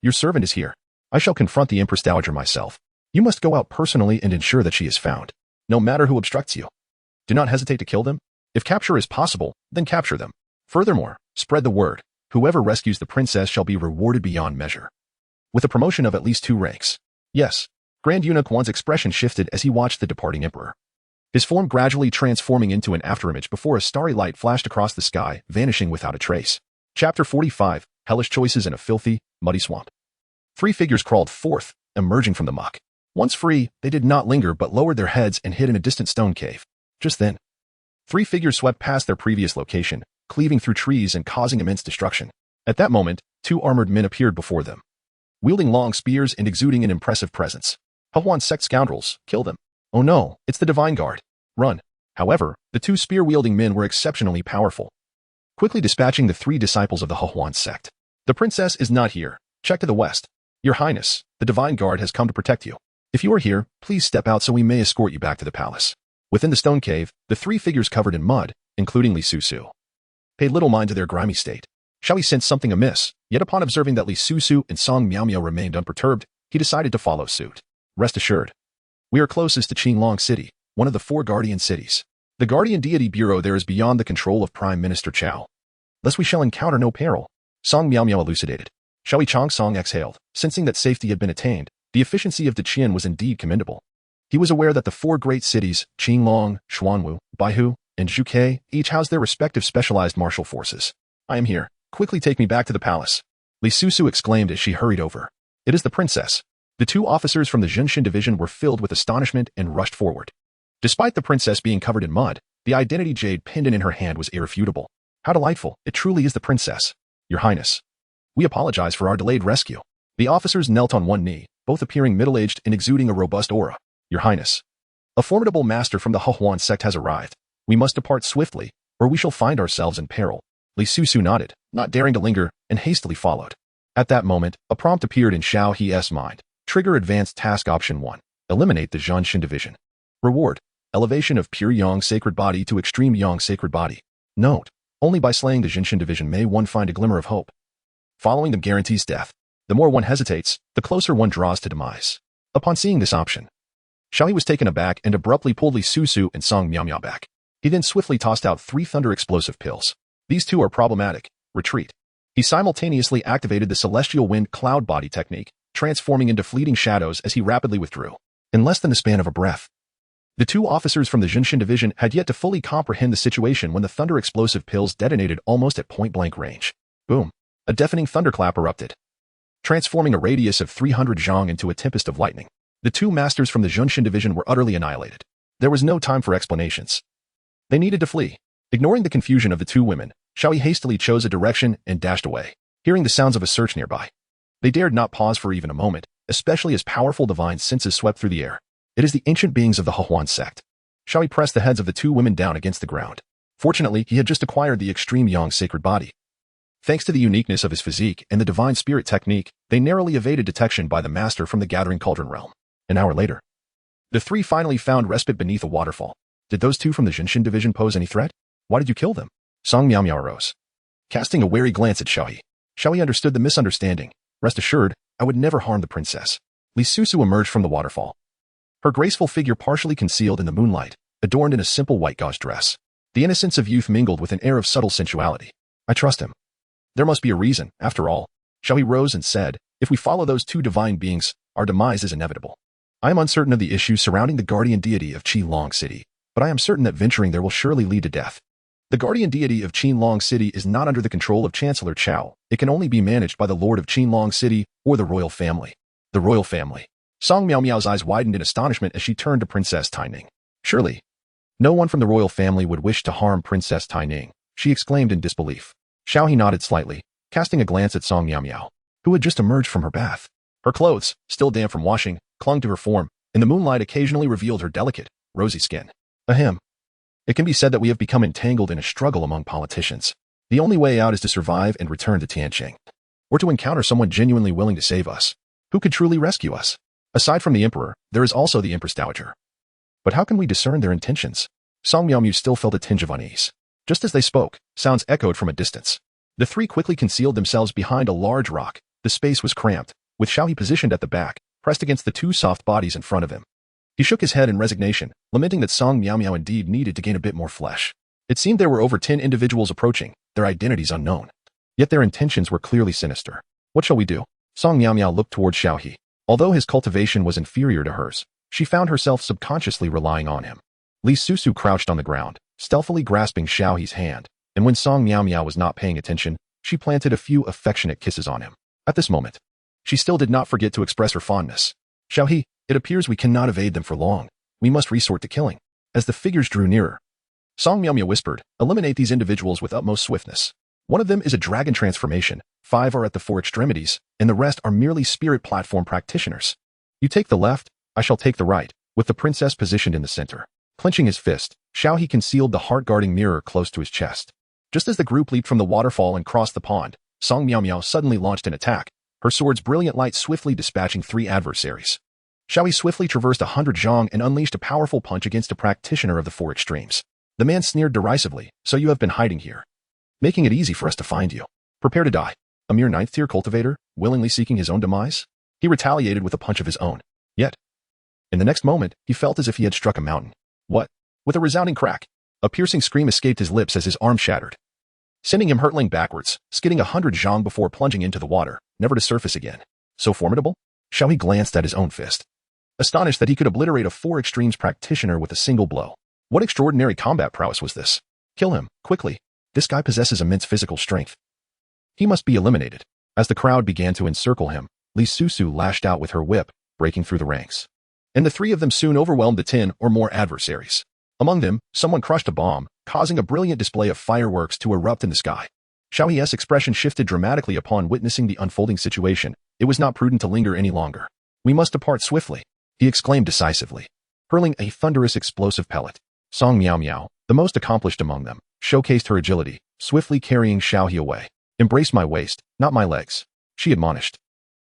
Your servant is here. I shall confront the Empress Dowager myself. You must go out personally and ensure that she is found, no matter who obstructs you. Do not hesitate to kill them. If capture is possible, then capture them. Furthermore, spread the word. Whoever rescues the princess shall be rewarded beyond measure, with a promotion of at least 2 ranks. Yes. Grand Eunuch Huan's expression shifted as he watched the departing emperor, his form gradually transforming into an afterimage before a starry light flashed across the sky, vanishing without a trace. Chapter 45, Hellish Choices in a Filthy, Muddy Swamp. 3 figures crawled forth, emerging from the muck. Once free, they did not linger but lowered their heads and hid in a distant stone cave. Just then, 3 figures swept past their previous location, cleaving through trees and causing immense destruction. At that moment, 2 armored men appeared before them, wielding long spears and exuding an impressive presence. Huan sect scoundrels, kill them. Oh no, it's the Divine Guard. Run. However, the 2 spear-wielding men were exceptionally powerful, quickly dispatching the 3 disciples of the Huan sect. The princess is not here. Check to the west. Your Highness, the Divine Guard has come to protect you. If you are here, please step out so we may escort you back to the palace. Within the stone cave, the 3 figures covered in mud, including Li Susu, paid little mind to their grimy state. Xiao He sensed something amiss, yet upon observing that Li Susu and Song Miao remained unperturbed, he decided to follow suit. Rest assured, we are closest to Qinglong City, one of the 4 guardian cities. The guardian deity bureau there is beyond the control of Prime Minister Qiao. Thus we shall encounter no peril. Song Miao elucidated. Xiao He Chong Song exhaled, sensing that safety had been attained. The efficiency of the Qian was indeed commendable. He was aware that the 4 great cities, Qinglong, Xuanwu, Baihu, and Zhuke, each house their respective specialized martial forces. I am here. Quickly take me back to the palace. Li Susu exclaimed as she hurried over. It is the princess. The 2 officers from the Zhenshin division were filled with astonishment and rushed forward. Despite the princess being covered in mud, the identity jade pendant in her hand was irrefutable. How delightful. It truly is the princess. Your Highness, we apologize for our delayed rescue. The officers knelt on one knee, both appearing middle-aged and exuding a robust aura. Your Highness, a formidable master from the Huan sect has arrived. We must depart swiftly, or we shall find ourselves in peril. Li Susu nodded, not daring to linger, and hastily followed. At that moment, a prompt appeared in Xiao He's mind. Trigger Advanced Task Option 1. Eliminate the Zhenshin Division. Reward. Elevation of Pure Yang Sacred Body to Extreme Yang Sacred Body. Note. Only by slaying the Zhenshin Division may one find a glimmer of hope. Following them guarantees death. The more one hesitates, the closer one draws to demise. Upon seeing this option, Xiao He was taken aback and abruptly pulled Li Susu and Song Miao back. He then swiftly tossed out 3 thunder explosive pills. These 2 are problematic. Retreat. He simultaneously activated the celestial wind cloud body technique, transforming into fleeting shadows as he rapidly withdrew. In less than the span of a breath, the 2 officers from the Jinshin division had yet to fully comprehend the situation when the thunder explosive pills detonated almost at point-blank range. Boom. A deafening thunderclap erupted, transforming a radius of 300 zhang into a tempest of lightning. The 2 masters from the Jinshin division were utterly annihilated. There was no time for explanations. They needed to flee. Ignoring the confusion of the 2 women, Xiao He hastily chose a direction and dashed away, hearing the sounds of a search nearby. They dared not pause for even a moment, especially as powerful divine senses swept through the air. It is the ancient beings of the Hehuan sect. Xiao He pressed the heads of the 2 women down against the ground. Fortunately, he had just acquired the extreme yang sacred body. Thanks to the uniqueness of his physique and the divine spirit technique, they narrowly evaded detection by the master from the gathering cauldron realm. An hour later, the 3 finally found respite beneath a waterfall. Did those 2 from the Jinshin division pose any threat? Why did you kill them? Song Miao arose, casting a wary glance at Xiao He. Xiao He understood the misunderstanding. Rest assured, I would never harm the princess. Li Susu emerged from the waterfall, her graceful figure partially concealed in the moonlight, adorned in a simple white gauze dress. The innocence of youth mingled with an air of subtle sensuality. I trust him. There must be a reason, after all. Xiao He rose and said, if we follow those 2 divine beings, our demise is inevitable. I am uncertain of the issues surrounding the guardian deity of Qilong City, but I am certain that venturing there will surely lead to death. The guardian deity of Qilong City is not under the control of Chancellor Chao. It can only be managed by the Lord of Qilong City or the royal family. The royal family. Song Miao's eyes widened in astonishment as she turned to Princess Taining. Surely, no one from the royal family would wish to harm Princess Taining, she exclaimed in disbelief. Xiao He nodded slightly, casting a glance at Song Miao, who had just emerged from her bath. Her clothes, still damp from washing, clung to her form, and the moonlight occasionally revealed her delicate, rosy skin. Ahem. It can be said that we have become entangled in a struggle among politicians. The only way out is to survive and return to Tianqing, or to encounter someone genuinely willing to save us. Who could truly rescue us? Aside from the emperor, there is also the Empress Dowager. But how can we discern their intentions? Song Miao still felt a tinge of unease. Just as they spoke, sounds echoed from a distance. The 3 quickly concealed themselves behind a large rock. The space was cramped, with Xiao He positioned at the back, pressed against the 2 soft bodies in front of him. He shook his head in resignation, lamenting that Song Miao indeed needed to gain a bit more flesh. It seemed there were over 10 individuals approaching, their identities unknown. Yet their intentions were clearly sinister. What shall we do? Song Miao looked towards Xiao He. Although his cultivation was inferior to hers, she found herself subconsciously relying on him. Li Susu crouched on the ground, stealthily grasping Xiao He's hand, and when Song Miao was not paying attention, she planted a few affectionate kisses on him. At this moment, she still did not forget to express her fondness. Xiao He, it appears we cannot evade them for long. We must resort to killing. As the figures drew nearer, Song Miao whispered, eliminate these individuals with utmost swiftness. One of them is a dragon transformation, 5 are at the 4 extremities, and the rest are merely spirit platform practitioners. You take the left, I shall take the right, with the princess positioned in the center. Clenching his fist, Xiao He concealed the heart-guarding mirror close to his chest. Just as the group leaped from the waterfall and crossed the pond, Song Miao suddenly launched an attack, her sword's brilliant light swiftly dispatching 3 adversaries. Xiao He swiftly traversed 100 zhang and unleashed a powerful punch against a practitioner of the 4 extremes. The man sneered derisively, so you have been hiding here, making it easy for us to find you. Prepare to die. A mere 9th-tier cultivator, willingly seeking his own demise? He retaliated with a punch of his own. Yet, in the next moment, he felt as if he had struck a mountain. What? With a resounding crack, a piercing scream escaped his lips as his arm shattered, sending him hurtling backwards, skidding 100 zhang before plunging into the water, never to surface again. So formidable? Xiao He glanced at his own fist, astonished that he could obliterate a 4 extremes practitioner with a single blow. What extraordinary combat prowess was this? Kill him, quickly. This guy possesses immense physical strength. He must be eliminated. As the crowd began to encircle him, Li Susu lashed out with her whip, breaking through the ranks. And the 3 of them soon overwhelmed the 10 or more adversaries. Among them, someone crushed a bomb, causing a brilliant display of fireworks to erupt in the sky. Xiao He's expression shifted dramatically upon witnessing the unfolding situation. It was not prudent to linger any longer. We must depart swiftly, he exclaimed decisively, hurling a thunderous explosive pellet. Song Miao, the most accomplished among them, showcased her agility, swiftly carrying Xiao He away. Embrace my waist, not my legs, she admonished,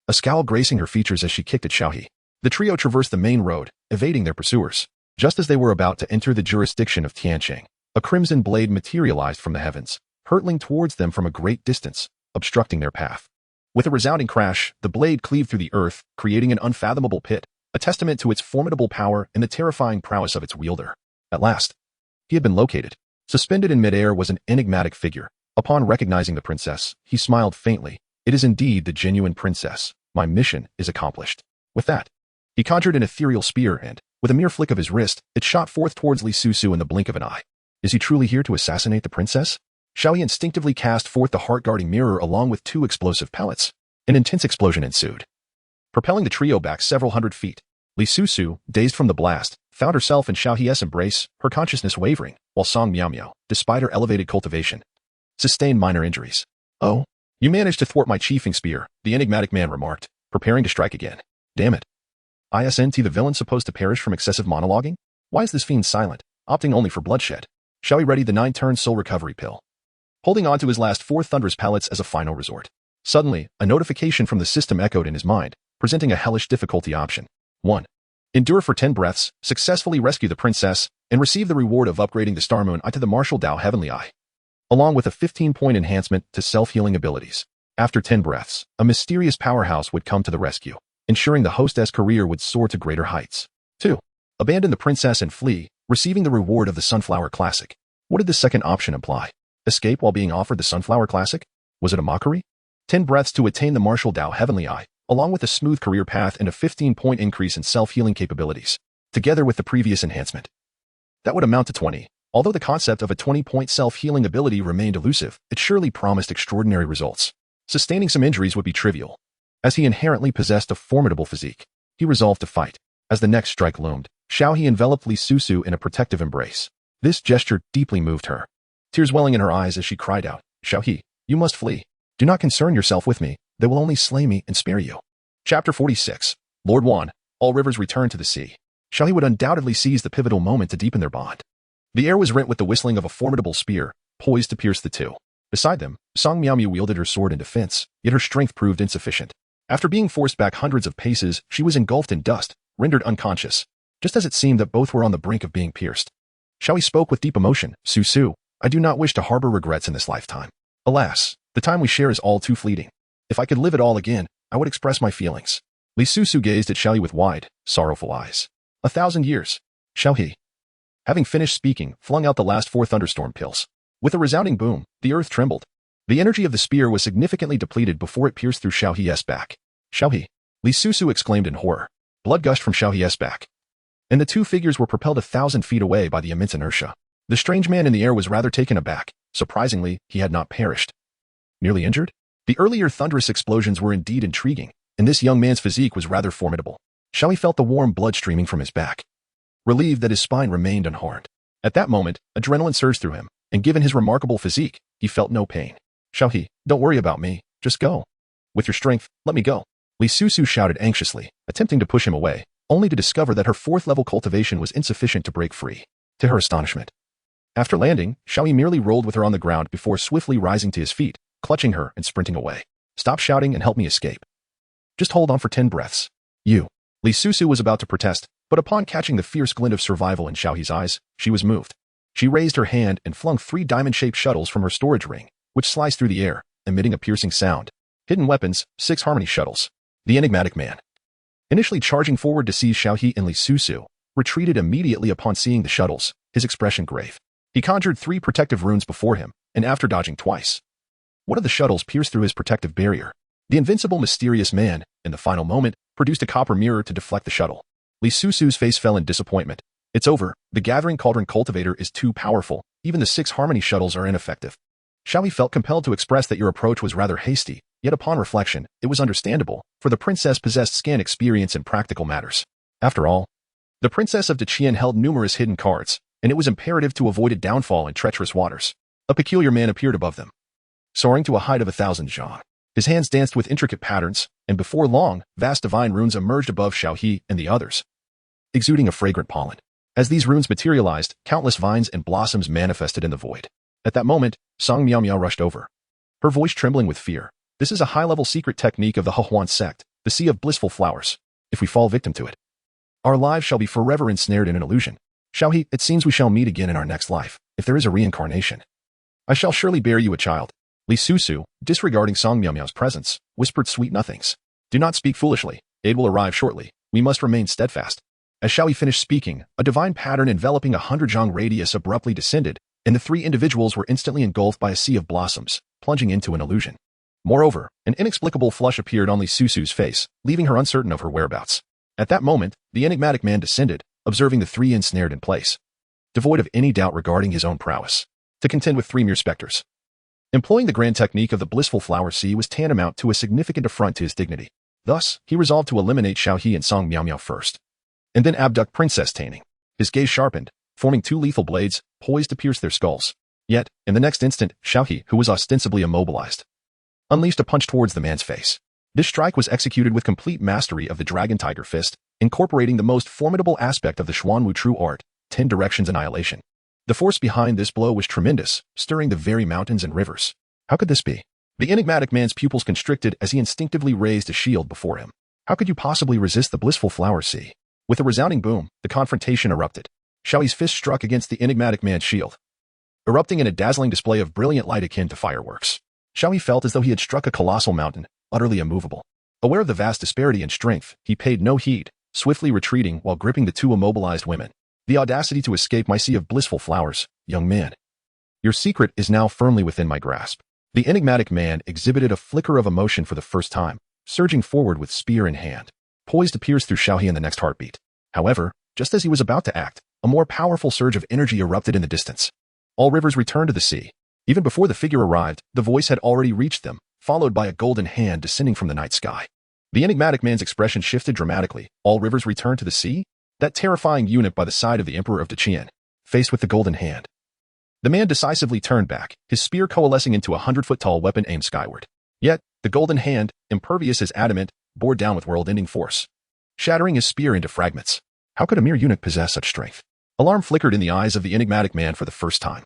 a scowl gracing her features as she kicked at Xiao He. The trio traversed the main road, evading their pursuers. Just as they were about to enter the jurisdiction of Tianqing, a crimson blade materialized from the heavens, hurtling towards them from a great distance, obstructing their path. With a resounding crash, the blade cleaved through the earth, creating an unfathomable pit, a testament to its formidable power and the terrifying prowess of its wielder. At last, He had been located. Suspended in midair was an enigmatic figure. Upon recognizing the princess, he smiled faintly. It is indeed the genuine princess. My mission is accomplished. With that, he conjured an ethereal spear and, with a mere flick of his wrist, it shot forth towards Li Susu in the blink of an eye. Is he truly here to assassinate the princess? Xiao He instinctively cast forth the heart-guarding mirror along with 2 explosive pellets. An intense explosion ensued, propelling the trio back several hundred feet. Li Susu, dazed from the blast, found herself in Xiao He's embrace, her consciousness wavering, while Song Miao Miao, despite her elevated cultivation, sustained minor injuries. Oh, you managed to thwart my chiefing spear, the enigmatic man remarked, preparing to strike again. Damn it. Isn't the villain supposed to perish from excessive monologuing? Why is this fiend silent, opting only for bloodshed? Xiao He readied the 9-turn soul recovery pill, holding on to his last 4 thunderous pellets as a final resort. Suddenly, a notification from the system echoed in his mind, presenting a hellish difficulty option. 1. Endure for 10 breaths, successfully rescue the princess, and receive the reward of upgrading the Star Moon Eye to the Martial Dao Heavenly Eye, along with a 15-point enhancement to self-healing abilities. After 10 breaths, a mysterious powerhouse would come to the rescue, ensuring the hostess' career would soar to greater heights. 2. Abandon the princess and flee, receiving the reward of the Sunflower Classic. What did the second option imply? Escape while being offered the Sunflower Classic? Was it a mockery? 10 breaths to attain the Martial Dao Heavenly Eye, along with a smooth career path and a 15-point increase in self-healing capabilities, together with the previous enhancement. That would amount to 20. Although the concept of a 20-point self-healing ability remained elusive, it surely promised extraordinary results. Sustaining some injuries would be trivial. As he inherently possessed a formidable physique, he resolved to fight. As the next strike loomed, Xiao He enveloped Li Susu in a protective embrace. This gesture deeply moved her, tears welling in her eyes as she cried out, Xiao He, you must flee. Do not concern yourself with me. They will only slay me and spare you. Chapter 46. Lord Wan, all rivers return to the sea. Xiao He would undoubtedly seize the pivotal moment to deepen their bond. The air was rent with the whistling of a formidable spear, poised to pierce the two. Beside them, Song Miao Miao wielded her sword in defense, yet her strength proved insufficient. After being forced back hundreds of paces, she was engulfed in dust, rendered unconscious, just as it seemed that both were on the brink of being pierced. Xiao He spoke with deep emotion, Susu, I do not wish to harbor regrets in this lifetime. Alas, the time we share is all too fleeting. If I could live it all again, I would express my feelings. Li Susu gazed at Xiao He with wide, sorrowful eyes. 1,000 years. Xiao He, having finished speaking, flung out the last 4 thunderstorm pills. With a resounding boom, the earth trembled. The energy of the spear was significantly depleted before it pierced through Xiao He's back. Xiao He, Li Susu exclaimed in horror. Blood gushed from Xiao He's back, and the two figures were propelled 1,000 feet away by the immense inertia. The strange man in the air was rather taken aback. Surprisingly, he had not perished. Merely injured? The earlier thunderous explosions were indeed intriguing, and this young man's physique was rather formidable. Xiao He felt the warm blood streaming from his back, relieved that his spine remained unharmed. At that moment, adrenaline surged through him, and given his remarkable physique, he felt no pain. Xiao He, don't worry about me, just go. With your strength, let me go. Li Susu shouted anxiously, attempting to push him away, only to discover that her 4th-level cultivation was insufficient to break free. To her astonishment, after landing, Xiao He merely rolled with her on the ground before swiftly rising to his feet, clutching her and sprinting away. Stop shouting and help me escape. Just hold on for 10 breaths. You. Li Susu was about to protest, but upon catching the fierce glint of survival in Xiao He's eyes, she was moved. She raised her hand and flung 3 diamond-shaped shuttles from her storage ring, which sliced through the air, emitting a piercing sound. Hidden weapons, 6 harmony shuttles. The enigmatic man, initially charging forward to seize Xiao He and Li Susu, retreated immediately upon seeing the shuttles, his expression grave. He conjured 3 protective runes before him, and after dodging twice, one of the shuttles pierced through his protective barrier. The invincible mysterious man, in the final moment, produced a copper mirror to deflect the shuttle. Li Susu's face fell in disappointment. It's over. The Gathering Cauldron Cultivator is too powerful. Even the 6 harmony shuttles are ineffective. Xiao He felt compelled to express that your approach was rather hasty, yet upon reflection, it was understandable, for the princess possessed scant experience in practical matters. After all, the princess of Qian held numerous hidden cards, and it was imperative to avoid a downfall in treacherous waters. A peculiar man appeared above them, soaring to a height of 1,000 zhang. His hands danced with intricate patterns, and before long, vast divine runes emerged above Xiao He and the others, exuding a fragrant pollen. As these runes materialized, countless vines and blossoms manifested in the void. At that moment, Song Miao Miao rushed over, her voice trembling with fear. This is a high-level secret technique of the Hehuan sect, the Sea of Blissful Flowers. If we fall victim to it, our lives shall be forever ensnared in an illusion. Xiao He, it seems we shall meet again in our next life. If there is a reincarnation, I shall surely bear you a child. Li Susu, disregarding Song Miao Miao's presence, whispered sweet nothings. Do not speak foolishly. Aid will arrive shortly. We must remain steadfast. As Xiao He finished speaking, a divine pattern enveloping 100 zhang radius abruptly descended, and the three individuals were instantly engulfed by a sea of blossoms, plunging into an illusion. Moreover, an inexplicable flush appeared on Li Susu's face, leaving her uncertain of her whereabouts. At that moment, the enigmatic man descended, observing the three ensnared in place, devoid of any doubt regarding his own prowess, to contend with three mere specters. Employing the grand technique of the blissful flower sea was tantamount to a significant affront to his dignity. Thus, he resolved to eliminate Xiao He and Song Miao Miao first, and then abduct Princess Taining. His gaze sharpened, forming two lethal blades, poised to pierce their skulls. Yet, in the next instant, Xiao He, who was ostensibly immobilized, unleashed a punch towards the man's face. This strike was executed with complete mastery of the Dragon Tiger Fist, incorporating the most formidable aspect of the Xuanwu true art, 10 Directions Annihilation. The force behind this blow was tremendous, stirring the very mountains and rivers. How could this be? The enigmatic man's pupils constricted as he instinctively raised a shield before him. How could you possibly resist the blissful flower sea? With a resounding boom, the confrontation erupted. Xiao He's fist struck against the enigmatic man's shield, erupting in a dazzling display of brilliant light akin to fireworks. Xiao He felt as though he had struck a colossal mountain, utterly immovable. Aware of the vast disparity in strength, he paid no heed, swiftly retreating while gripping the two immobilized women. The audacity to escape my sea of blissful flowers, young man. Your secret is now firmly within my grasp. The enigmatic man exhibited a flicker of emotion for the first time, surging forward with spear in hand, poised to pierce through Xiao He in the next heartbeat. However, just as he was about to act, a more powerful surge of energy erupted in the distance. All rivers returned to the sea. Even before the figure arrived, the voice had already reached them, followed by a golden hand descending from the night sky. The enigmatic man's expression shifted dramatically. All rivers returned to the sea? That terrifying eunuch by the side of the Emperor of Qian, faced with the golden hand. The man decisively turned back, his spear coalescing into a 100-foot-tall weapon aimed skyward. Yet, the golden hand, impervious as adamant, bore down with world-ending force, shattering his spear into fragments. How could a mere eunuch possess such strength? Alarm flickered in the eyes of the enigmatic man for the first time.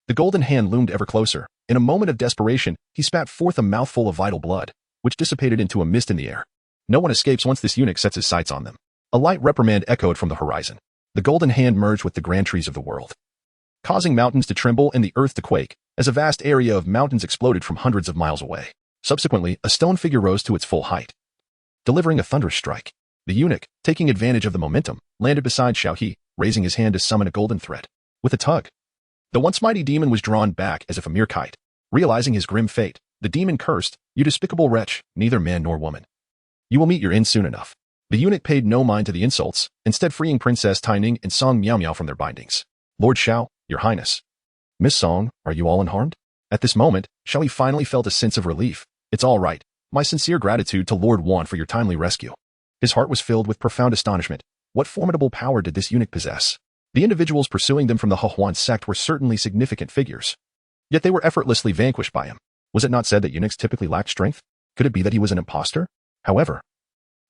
The golden hand loomed ever closer. In a moment of desperation, he spat forth a mouthful of vital blood, which dissipated into a mist in the air. No one escapes once this eunuch sets his sights on them. A light reprimand echoed from the horizon. The golden hand merged with the grand trees of the world, causing mountains to tremble and the earth to quake, as a vast area of mountains exploded from hundreds of miles away. Subsequently, a stone figure rose to its full height, delivering a thunderous strike. The eunuch, taking advantage of the momentum, landed beside Xiao He, raising his hand to summon a golden thread. With a tug, the once mighty demon was drawn back as if a mere kite. Realizing his grim fate, the demon cursed, "You despicable wretch, neither man nor woman. You will meet your end soon enough." The eunuch paid no mind to the insults, instead freeing Princess Taining and Song Miao Miao from their bindings. "Lord Xiao, your highness. Miss Song, are you all unharmed?" At this moment, Xiao He finally felt a sense of relief. "It's all right. My sincere gratitude to Lord Wan for your timely rescue." His heart was filled with profound astonishment. What formidable power did this eunuch possess? The individuals pursuing them from the Hehuan sect were certainly significant figures. Yet they were effortlessly vanquished by him. Was it not said that eunuchs typically lacked strength? Could it be that he was an impostor? However,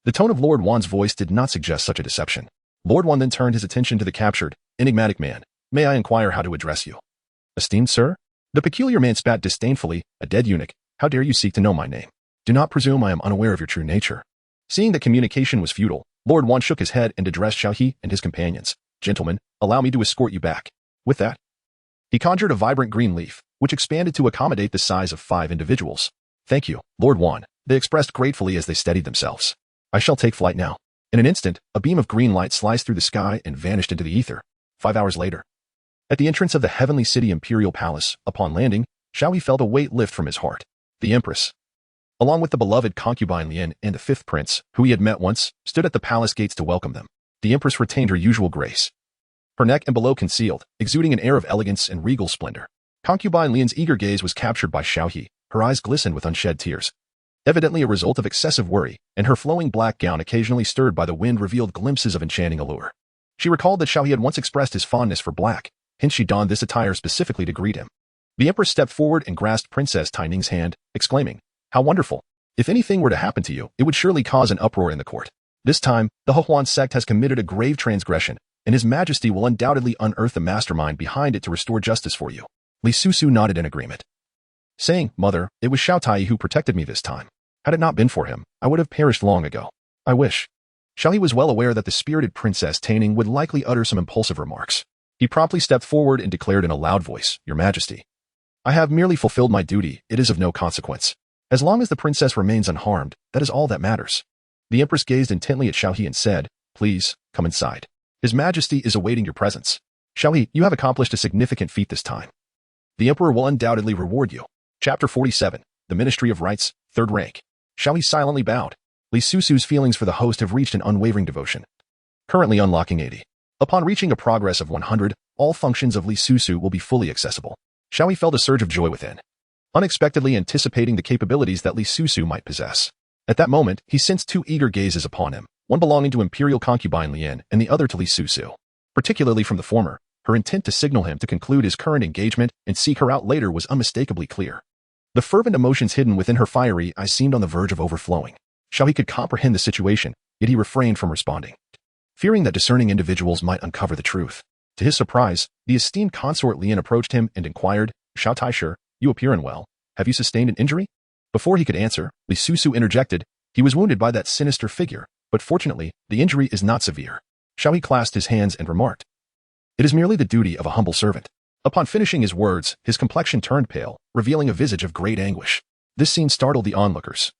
the tone of Lord Wan's voice did not suggest such a deception. Lord Wan then turned his attention to the captured, enigmatic man. "May I inquire how to address you?" "Esteemed sir?" The peculiar man spat disdainfully. "A dead eunuch. How dare you seek to know my name? Do not presume I am unaware of your true nature." Seeing that communication was futile, Lord Wan shook his head and addressed Xiao He and his companions. "Gentlemen, allow me to escort you back." With that, he conjured a vibrant green leaf, which expanded to accommodate the size of 5 individuals. "Thank you, Lord Wan," they expressed gratefully as they steadied themselves. "I shall take flight now." In an instant, a beam of green light sliced through the sky and vanished into the ether. 5 hours later, at the entrance of the heavenly city imperial palace, upon landing, Xiao He felt a weight lift from his heart. The Empress, along with the beloved Concubine Lian and the 5th prince, who he had met once, stood at the palace gates to welcome them. The Empress retained her usual grace, her neck and below concealed, exuding an air of elegance and regal splendor. Concubine Lian's eager gaze was captured by Xiao He. Her eyes glistened with unshed tears, evidently a result of excessive worry, and her flowing black gown occasionally stirred by the wind revealed glimpses of enchanting allure. She recalled that Xiao He had once expressed his fondness for black, hence she donned this attire specifically to greet him. The Empress stepped forward and grasped Princess Taining's hand, exclaiming, "How wonderful! If anything were to happen to you, it would surely cause an uproar in the court. This time, the Hehuan sect has committed a grave transgression, and His Majesty will undoubtedly unearth the mastermind behind it to restore justice for you." Li Susu nodded in agreement, saying, "Mother, it was Xiao Tai who protected me this time. Had it not been for him, I would have perished long ago. I wish." Xiao He was well aware that the spirited Princess Taining would likely utter some impulsive remarks. He promptly stepped forward and declared in a loud voice, "Your Majesty, I have merely fulfilled my duty. It is of no consequence. As long as the princess remains unharmed, that is all that matters." The Empress gazed intently at Xiao He and said, "Please, come inside." His Majesty is awaiting your presence. Xiao He, you have accomplished a significant feat this time. The Emperor will undoubtedly reward you. Chapter 47, The Ministry of Rites, Third Rank. Xiao He silently bowed. Li Susu's feelings for the host have reached an unwavering devotion. Currently unlocking 80. Upon reaching a progress of 100, all functions of Li Susu will be fully accessible. Xiao He felt a surge of joy within, unexpectedly anticipating the capabilities that Li Susu might possess. At that moment, he sensed two eager gazes upon him, one belonging to Imperial Concubine Lian and the other to Li Susu. Particularly from the former, her intent to signal him to conclude his current engagement and seek her out later was unmistakably clear. The fervent emotions hidden within her fiery eyes seemed on the verge of overflowing. Xiao He could comprehend the situation, yet he refrained from responding, fearing that discerning individuals might uncover the truth. To his surprise, the esteemed consort Lian approached him and inquired, "Xiao Taisher, you appear unwell. Have you sustained an injury?" Before he could answer, Li Susu interjected, "He was wounded by that sinister figure, but fortunately, the injury is not severe." Xiao He clasped his hands and remarked, "It is merely the duty of a humble servant." Upon finishing his words, his complexion turned pale, revealing a visage of great anguish. This scene startled the onlookers.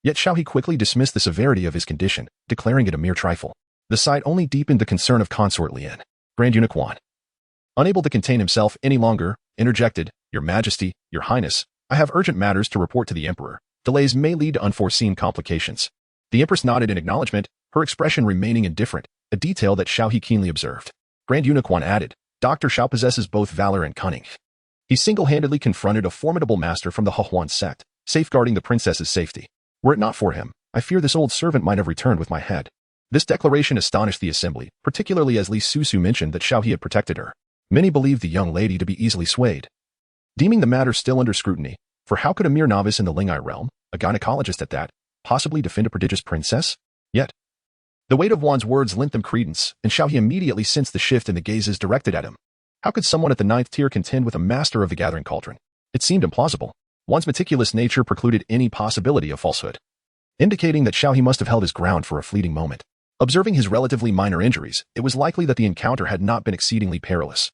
Yet Xiao He quickly dismissed the severity of his condition, declaring it a mere trifle. The sight only deepened the concern of Consort Lian. Grand Eunuch Wan, unable to contain himself any longer, interjected, "Your Majesty, Your Highness, I have urgent matters to report to the Emperor. Delays may lead to unforeseen complications." The Empress nodded in acknowledgement, her expression remaining indifferent, a detail that Xiao He keenly observed. Grand Eunuch Wan added, "Dr. Xiao possesses both valor and cunning. He single-handedly confronted a formidable master from the Huan sect, safeguarding the princess's safety. Were it not for him, I fear this old servant might have returned with my head." This declaration astonished the assembly, particularly as Li Susu mentioned that Xiao He had protected her. Many believed the young lady to be easily swayed, deeming the matter still under scrutiny, for how could a mere novice in the Lingai realm, a gynecologist at that, possibly defend a prodigious princess? Yet, the weight of Wan's words lent them credence, and Xiao He immediately sensed the shift in the gazes directed at him. How could someone at the 9th tier contend with a master of the Gathering Cauldron? It seemed implausible. Wan's meticulous nature precluded any possibility of falsehood, indicating that Xiao He must have held his ground for a fleeting moment. Observing his relatively minor injuries, it was likely that the encounter had not been exceedingly perilous,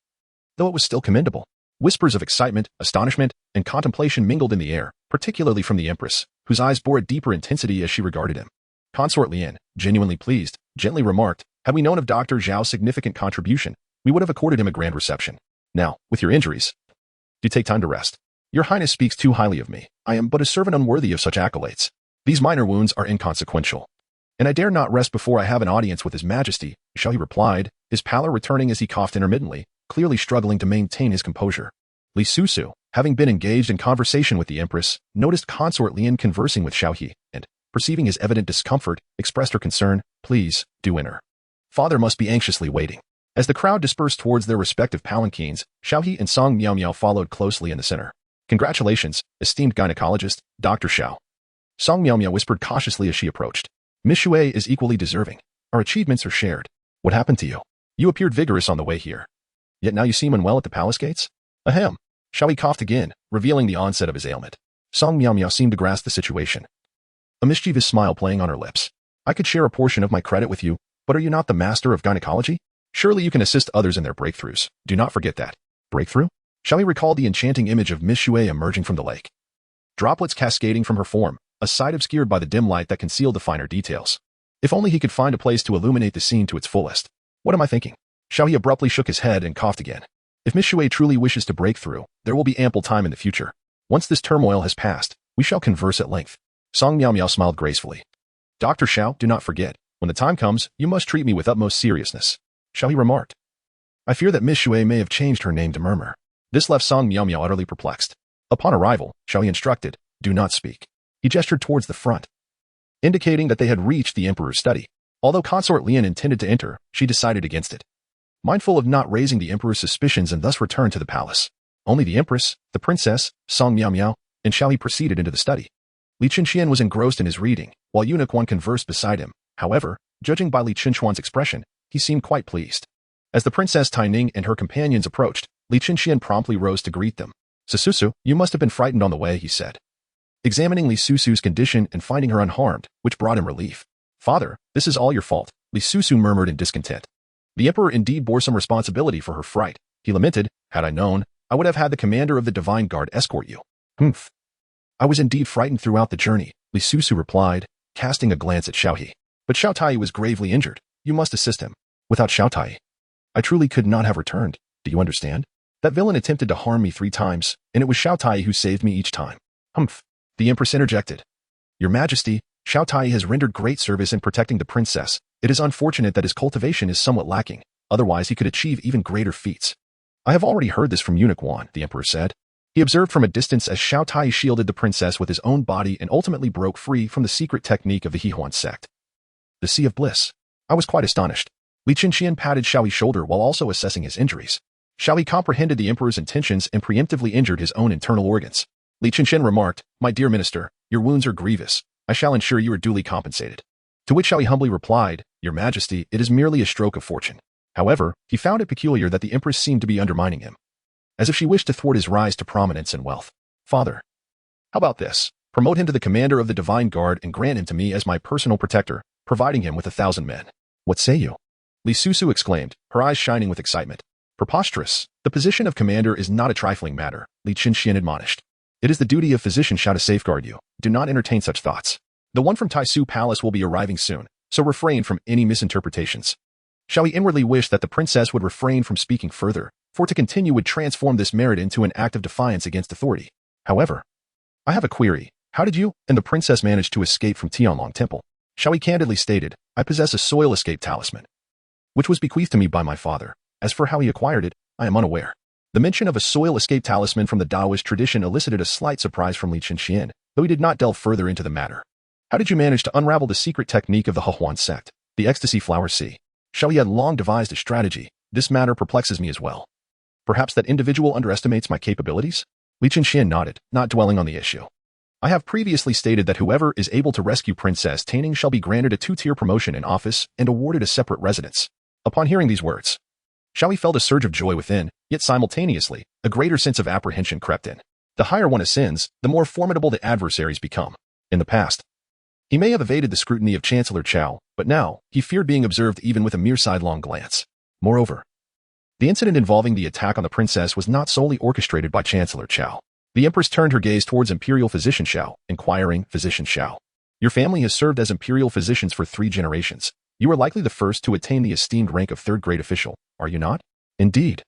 though it was still commendable. Whispers of excitement, astonishment, and contemplation mingled in the air, particularly from the Empress, whose eyes bore a deeper intensity as she regarded him. Consort Lian, genuinely pleased, gently remarked, "Had we known of Dr. Zhao's significant contribution, we would have accorded him a grand reception. Now, with your injuries, do take time to rest. Your Highness speaks too highly of me. I am but a servant unworthy of such accolades. These minor wounds are inconsequential, and I dare not rest before I have an audience with His Majesty," Xiao He replied, his pallor returning as he coughed intermittently, clearly struggling to maintain his composure. Li Susu, having been engaged in conversation with the Empress, noticed Consort Lian conversing with Xiao He, and, perceiving his evident discomfort, expressed her concern, "Please, do enter. Father must be anxiously waiting." As the crowd dispersed towards their respective palanquins, Xiao He and Song Miao Miao followed closely in the center. "Congratulations, esteemed gynecologist, Dr. Xiao," Song Miao Miao whispered cautiously as she approached. "Miss Xue is equally deserving. Our achievements are shared. What happened to you? You appeared vigorous on the way here, yet now you seem unwell at the palace gates?" "Ahem." Xiao He coughed again, revealing the onset of his ailment. Song Miao Miao seemed to grasp the situation, a mischievous smile playing on her lips. "I could share a portion of my credit with you, but are you not the master of gynecology? Surely you can assist others in their breakthroughs. Do not forget that." "Breakthrough?" Xiao He recalled the enchanting image of Miss Xue emerging from the lake, droplets cascading from her form, a sight obscured by the dim light that concealed the finer details. If only he could find a place to illuminate the scene to its fullest. "What am I thinking?" Xiao He abruptly shook his head and coughed again. "If Miss Xue truly wishes to break through, there will be ample time in the future. Once this turmoil has passed, we shall converse at length." Song Miao Miao smiled gracefully. "Dr. Xiao, do not forget, when the time comes, you must treat me with utmost seriousness," Xiao He remarked. "I fear that Miss Xue may have changed her name to Murmur." This left Song Miao Miao utterly perplexed. Upon arrival, Xiao He instructed, "Do not speak." He gestured towards the front, indicating that they had reached the Emperor's study. Although Consort Lian intended to enter, she decided against it, mindful of not raising the Emperor's suspicions, and thus returned to the palace. Only the Empress, the Princess, Song Miao Miao, and Xiao He proceeded into the study. Li Chenxian was engrossed in his reading, while Eunuch Wan conversed beside him. However, judging by Li Chenxuan's expression, he seemed quite pleased. As the Princess Tai Ning and her companions approached, Li Chenxian promptly rose to greet them. "Susu, you must have been frightened on the way," he said, examining Li Susu's condition and finding her unharmed, which brought him relief. "Father, this is all your fault," Li Susu murmured in discontent. The Emperor indeed bore some responsibility for her fright. He lamented, "Had I known, I would have had the commander of the Divine Guard escort you." "Humph. I was indeed frightened throughout the journey," Li Susu replied, casting a glance at Xiao He. "But Xiao Tai was gravely injured. You must assist him." Without Xiao He, I truly could not have returned. Do you understand? That villain attempted to harm me 3 times, and it was Xiao He who saved me each time. Humph. The Empress interjected. Your Majesty, Xiao He has rendered great service in protecting the princess. It is unfortunate that his cultivation is somewhat lacking. Otherwise, he could achieve even greater feats. I have already heard this from Eunuch Wan, the Emperor said. He observed from a distance as Xiao He shielded the princess with his own body and ultimately broke free from the secret technique of the Hehuan sect. The Sea of Bliss. I was quite astonished. Li Qianxian patted Xiao He's shoulder while also assessing his injuries. Xiao He comprehended the Emperor's intentions and preemptively injured his own internal organs. Li Qianxian remarked, My dear minister, your wounds are grievous. I shall ensure you are duly compensated. To which Xiao He humbly replied, Your Majesty, it is merely a stroke of fortune. However, he found it peculiar that the Empress seemed to be undermining him, as if she wished to thwart his rise to prominence and wealth. Father, how about this? Promote him to the commander of the Divine Guard and grant him to me as my personal protector, providing him with 1,000 men. What say you? Li Susu exclaimed, her eyes shining with excitement. Preposterous. The position of commander is not a trifling matter, Li Qianxian admonished. It is the duty of physician Xiao to safeguard you. Do not entertain such thoughts. The one from Taisu Palace will be arriving soon, so refrain from any misinterpretations. Xiao He inwardly wished that the princess would refrain from speaking further, for to continue would transform this merit into an act of defiance against authority. However, I have a query. How did you and the princess manage to escape from Tianlong Temple? Xiao He candidly stated, I possess a soil escape talisman, which was bequeathed to me by my father. As for how he acquired it, I am unaware. The mention of a soil escape talisman from the Taoist tradition elicited a slight surprise from Li Qianxian, though he did not delve further into the matter. How did you manage to unravel the secret technique of the Hehuan sect, the ecstasy flower sea? Xiao He had long devised a strategy. This matter perplexes me as well. Perhaps that individual underestimates my capabilities? Li Qianxian nodded, not dwelling on the issue. I have previously stated that whoever is able to rescue Princess Taining shall be granted a 2-tier promotion in office and awarded a separate residence. Upon hearing these words, Xiao He felt a surge of joy within, yet simultaneously, a greater sense of apprehension crept in. The higher one ascends, the more formidable the adversaries become. In the past, he may have evaded the scrutiny of Chancellor Chao, but now, he feared being observed even with a mere sidelong glance. Moreover, the incident involving the attack on the princess was not solely orchestrated by Chancellor Chao. The Empress turned her gaze towards Imperial Physician Xiao, inquiring, Physician Xiao. Your family has served as Imperial Physicians for 3 generations. You are likely the first to attain the esteemed rank of 3rd-grade official, are you not? Indeed.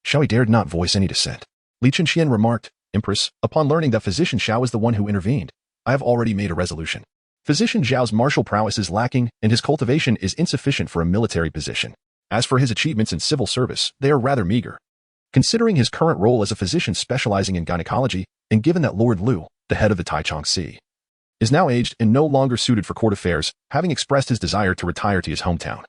Xiao He dared not voice any dissent. Li Qianxian remarked, Empress, upon learning that Physician Xiao is the one who intervened, I have already made a resolution. Physician Zhao's martial prowess is lacking, and his cultivation is insufficient for a military position. As for his achievements in civil service, they are rather meager. Considering his current role as a physician specializing in gynecology, and given that Lord Lu, the head of the Taichongxi, is now aged and no longer suited for court affairs, having expressed his desire to retire to his hometown,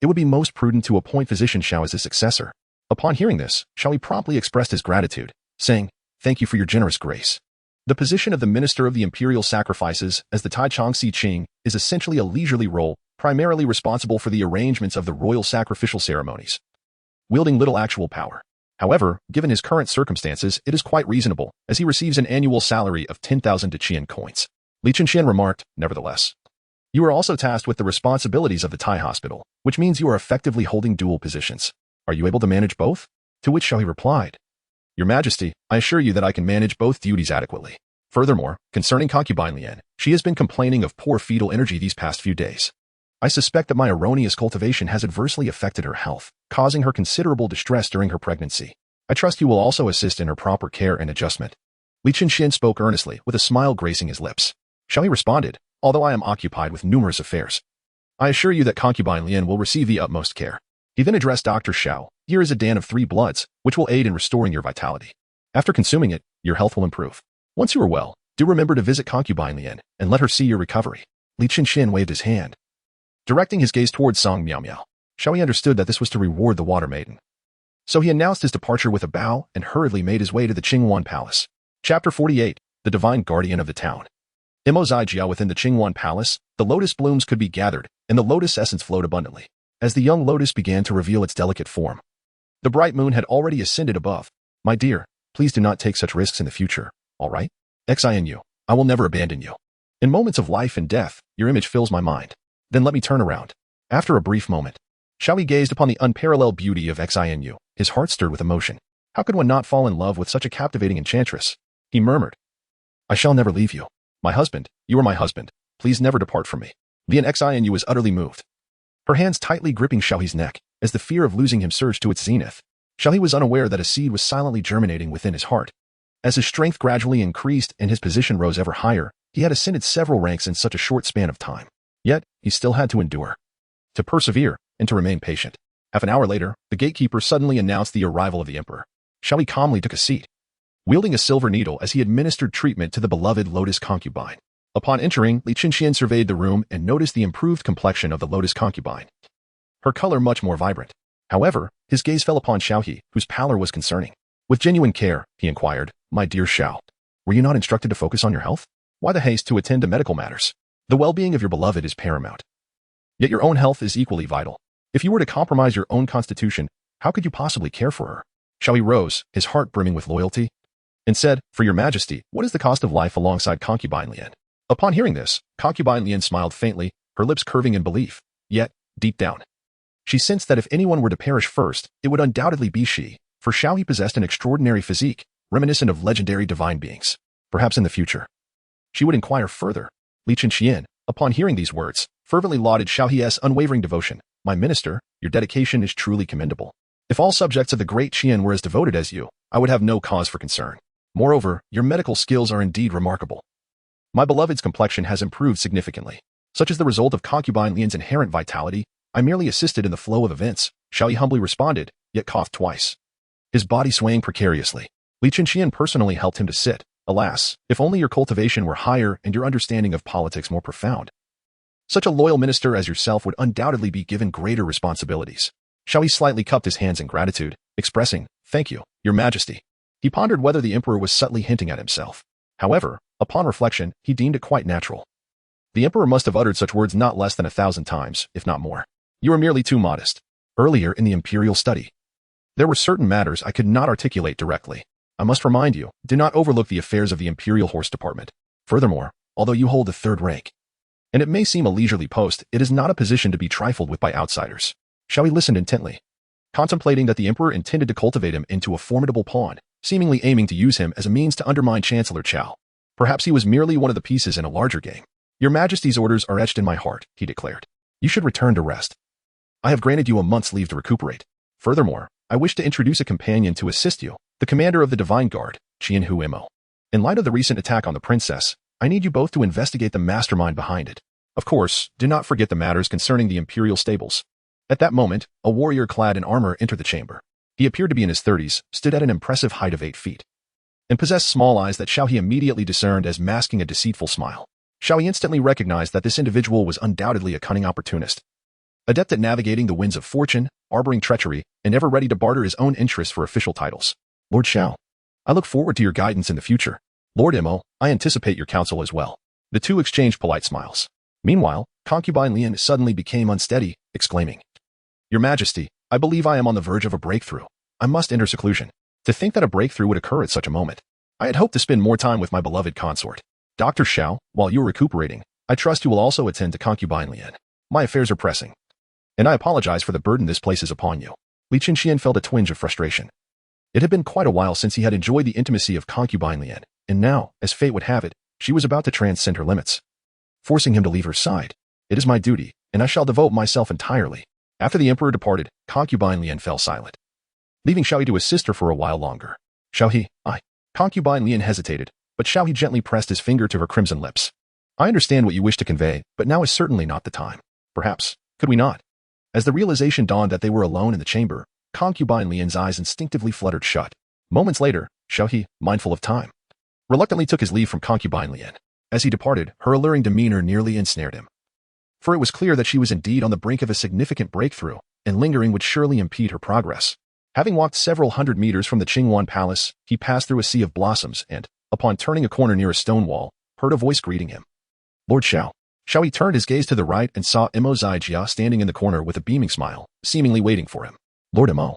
it would be most prudent to appoint Physician Xiao as his successor. Upon hearing this, Xiao He promptly expressed his gratitude, saying, Thank you for your generous grace. The position of the Minister of the Imperial Sacrifices, as the Taichongxi Qing, is essentially a leisurely role, primarily responsible for the arrangements of the royal sacrificial ceremonies, wielding little actual power. However, given his current circumstances, it is quite reasonable, as he receives an annual salary of 10,000 Qian coins. Li Qianxian remarked, Nevertheless, you are also tasked with the responsibilities of the Tai Hospital, which means you are effectively holding dual positions. Are you able to manage both? To which Xiao He replied, Your Majesty, I assure you that I can manage both duties adequately. Furthermore, concerning Concubine Lian, she has been complaining of poor fetal energy these past few days. I suspect that my erroneous cultivation has adversely affected her health, causing her considerable distress during her pregnancy. I trust you will also assist in her proper care and adjustment. Li Qianxian spoke earnestly, with a smile gracing his lips. Xiao He responded, Although I am occupied with numerous affairs, I assure you that Concubine Lian will receive the utmost care. He then addressed Dr. Xiao, Here is a dan of 3 bloods, which will aid in restoring your vitality. After consuming it, your health will improve. Once you are well, do remember to visit Concubine Lian and let her see your recovery. Li Qianxian waved his hand, directing his gaze towards Song Miao Miao. Xiao He understood that this was to reward the water maiden. So he announced his departure with a bow and hurriedly made his way to the Qingwan Palace. Chapter 48, The Divine Guardian of the Town. In Mozai Jiao within the Qingwan Palace, the lotus blooms could be gathered, and the lotus essence flowed abundantly. As the young lotus began to reveal its delicate form, the bright moon had already ascended above. My dear, please do not take such risks in the future, all right? Xinu, I will never abandon you. In moments of life and death, your image fills my mind. Then let me turn around. After a brief moment, Xiao He gazed upon the unparalleled beauty of Xinu. His heart stirred with emotion. How could one not fall in love with such a captivating enchantress? He murmured, I shall never leave you. My husband, you are my husband. Please never depart from me. Lian Xinu was utterly moved. her hands tightly gripping Xiao He's neck as the fear of losing him surged to its zenith. Xiao He was unaware that a seed was silently germinating within his heart. As his strength gradually increased and his position rose ever higher, he had ascended several ranks in such a short span of time. Yet, he still had to endure, to persevere, and to remain patient. Half an hour later, the gatekeeper suddenly announced the arrival of the emperor. Xiao He calmly took a seat, wielding a silver needle as he administered treatment to the beloved lotus concubine. Upon entering, Qian surveyed the room and noticed the improved complexion of the lotus concubine, her color much more vibrant. However, his gaze fell upon Xiao He, whose pallor was concerning. With genuine care, he inquired, "My dear Xiao, were you not instructed to focus on your health? Why the haste to attend to medical matters? The well-being of your beloved is paramount. Yet your own health is equally vital. If you were to compromise your own constitution, how could you possibly care for her?" Xiao He rose, his heart brimming with loyalty, and said, "For your majesty, what is the cost of life alongside Concubine Lian?" Upon hearing this, Concubine Lian smiled faintly, her lips curving in belief. Yet, deep down, she sensed that if anyone were to perish first, it would undoubtedly be she, for Xiao He possessed an extraordinary physique, reminiscent of legendary divine beings. Perhaps in the future, she would inquire further. Qian, upon hearing these words, fervently lauded Xiao He's unwavering devotion. "My minister, your dedication is truly commendable. If all subjects of the great Qian were as devoted as you, I would have no cause for concern. Moreover, your medical skills are indeed remarkable. My beloved's complexion has improved significantly. Such as the result of Concubine Lian's inherent vitality, I merely assisted in the flow of events," Xiao He humbly responded, yet coughed twice, his body swaying precariously. Qian personally helped him to sit. "Alas, if only your cultivation were higher and your understanding of politics more profound. Such a loyal minister as yourself would undoubtedly be given greater responsibilities." Xiao He slightly cupped his hands in gratitude, expressing, "Thank you, your majesty." He pondered whether the emperor was subtly hinting at himself. However, upon reflection, he deemed it quite natural. The emperor must have uttered such words not less than 1,000 times, if not more. "You are merely too modest." Earlier in the imperial study, there were certain matters I could not articulate directly. I must remind you, do not overlook the affairs of the imperial horse department. Furthermore, although you hold the third rank, and it may seem a leisurely post, it is not a position to be trifled with by outsiders. Xiao He listened intently, contemplating that the emperor intended to cultivate him into a formidable pawn, seemingly aiming to use him as a means to undermine Chancellor Qiao. Perhaps he was merely one of the pieces in a larger game. "Your majesty's orders are etched in my heart," he declared. "You should return to rest. I have granted you a month's leave to recuperate. Furthermore, I wish to introduce a companion to assist you, the commander of the Divine Guard, Qian Dynasty. In light of the recent attack on the princess, I need you both to investigate the mastermind behind it. Of course, do not forget the matters concerning the imperial stables." At that moment, a warrior clad in armor entered the chamber. He appeared to be in his 30s, stood at an impressive height of 8 feet, and possessed small eyes that Xiao He immediately discerned as masking a deceitful smile. Xiao He instantly recognized that this individual was undoubtedly a cunning opportunist, adept at navigating the winds of fortune, harboring treachery, and ever ready to barter his own interests for official titles. "Lord Xiao, I look forward to your guidance in the future. Lord Imo, I anticipate your counsel as well." The two exchanged polite smiles. Meanwhile, Concubine Lian suddenly became unsteady, exclaiming, "Your Majesty, I believe I am on the verge of a breakthrough. I must enter seclusion." To think that a breakthrough would occur at such a moment. I had hoped to spend more time with my beloved consort. "Dr. Xiao, while you are recuperating, I trust you will also attend to Concubine Lian. My affairs are pressing, and I apologize for the burden this places upon you." Qian felt a twinge of frustration. It had been quite a while since he had enjoyed the intimacy of Concubine Lian, and now, as fate would have it, she was about to transcend her limits, forcing him to leave her side. "It is my duty, and I shall devote myself entirely." After the emperor departed, Concubine Lian fell silent, leaving Xiao He to assist her for a while longer. "Xiao He, Concubine Lian hesitated, but Xiao He gently pressed his finger to her crimson lips. "I understand what you wish to convey, but now is certainly not the time. Perhaps, could we not?" As the realization dawned that they were alone in the chamber, Concubine Lian's eyes instinctively fluttered shut. Moments later, Xiao He, mindful of time, reluctantly took his leave from Concubine Lian. As he departed, her alluring demeanor nearly ensnared him, for it was clear that she was indeed on the brink of a significant breakthrough, and lingering would surely impede her progress. Having walked several hundred meters from the Qingwan Palace, he passed through a sea of blossoms and, upon turning a corner near a stone wall, heard a voice greeting him. "Lord Xiao." Xiao He turned his gaze to the right and saw Imo Zijia standing in the corner with a beaming smile, seemingly waiting for him. "Lord Imo,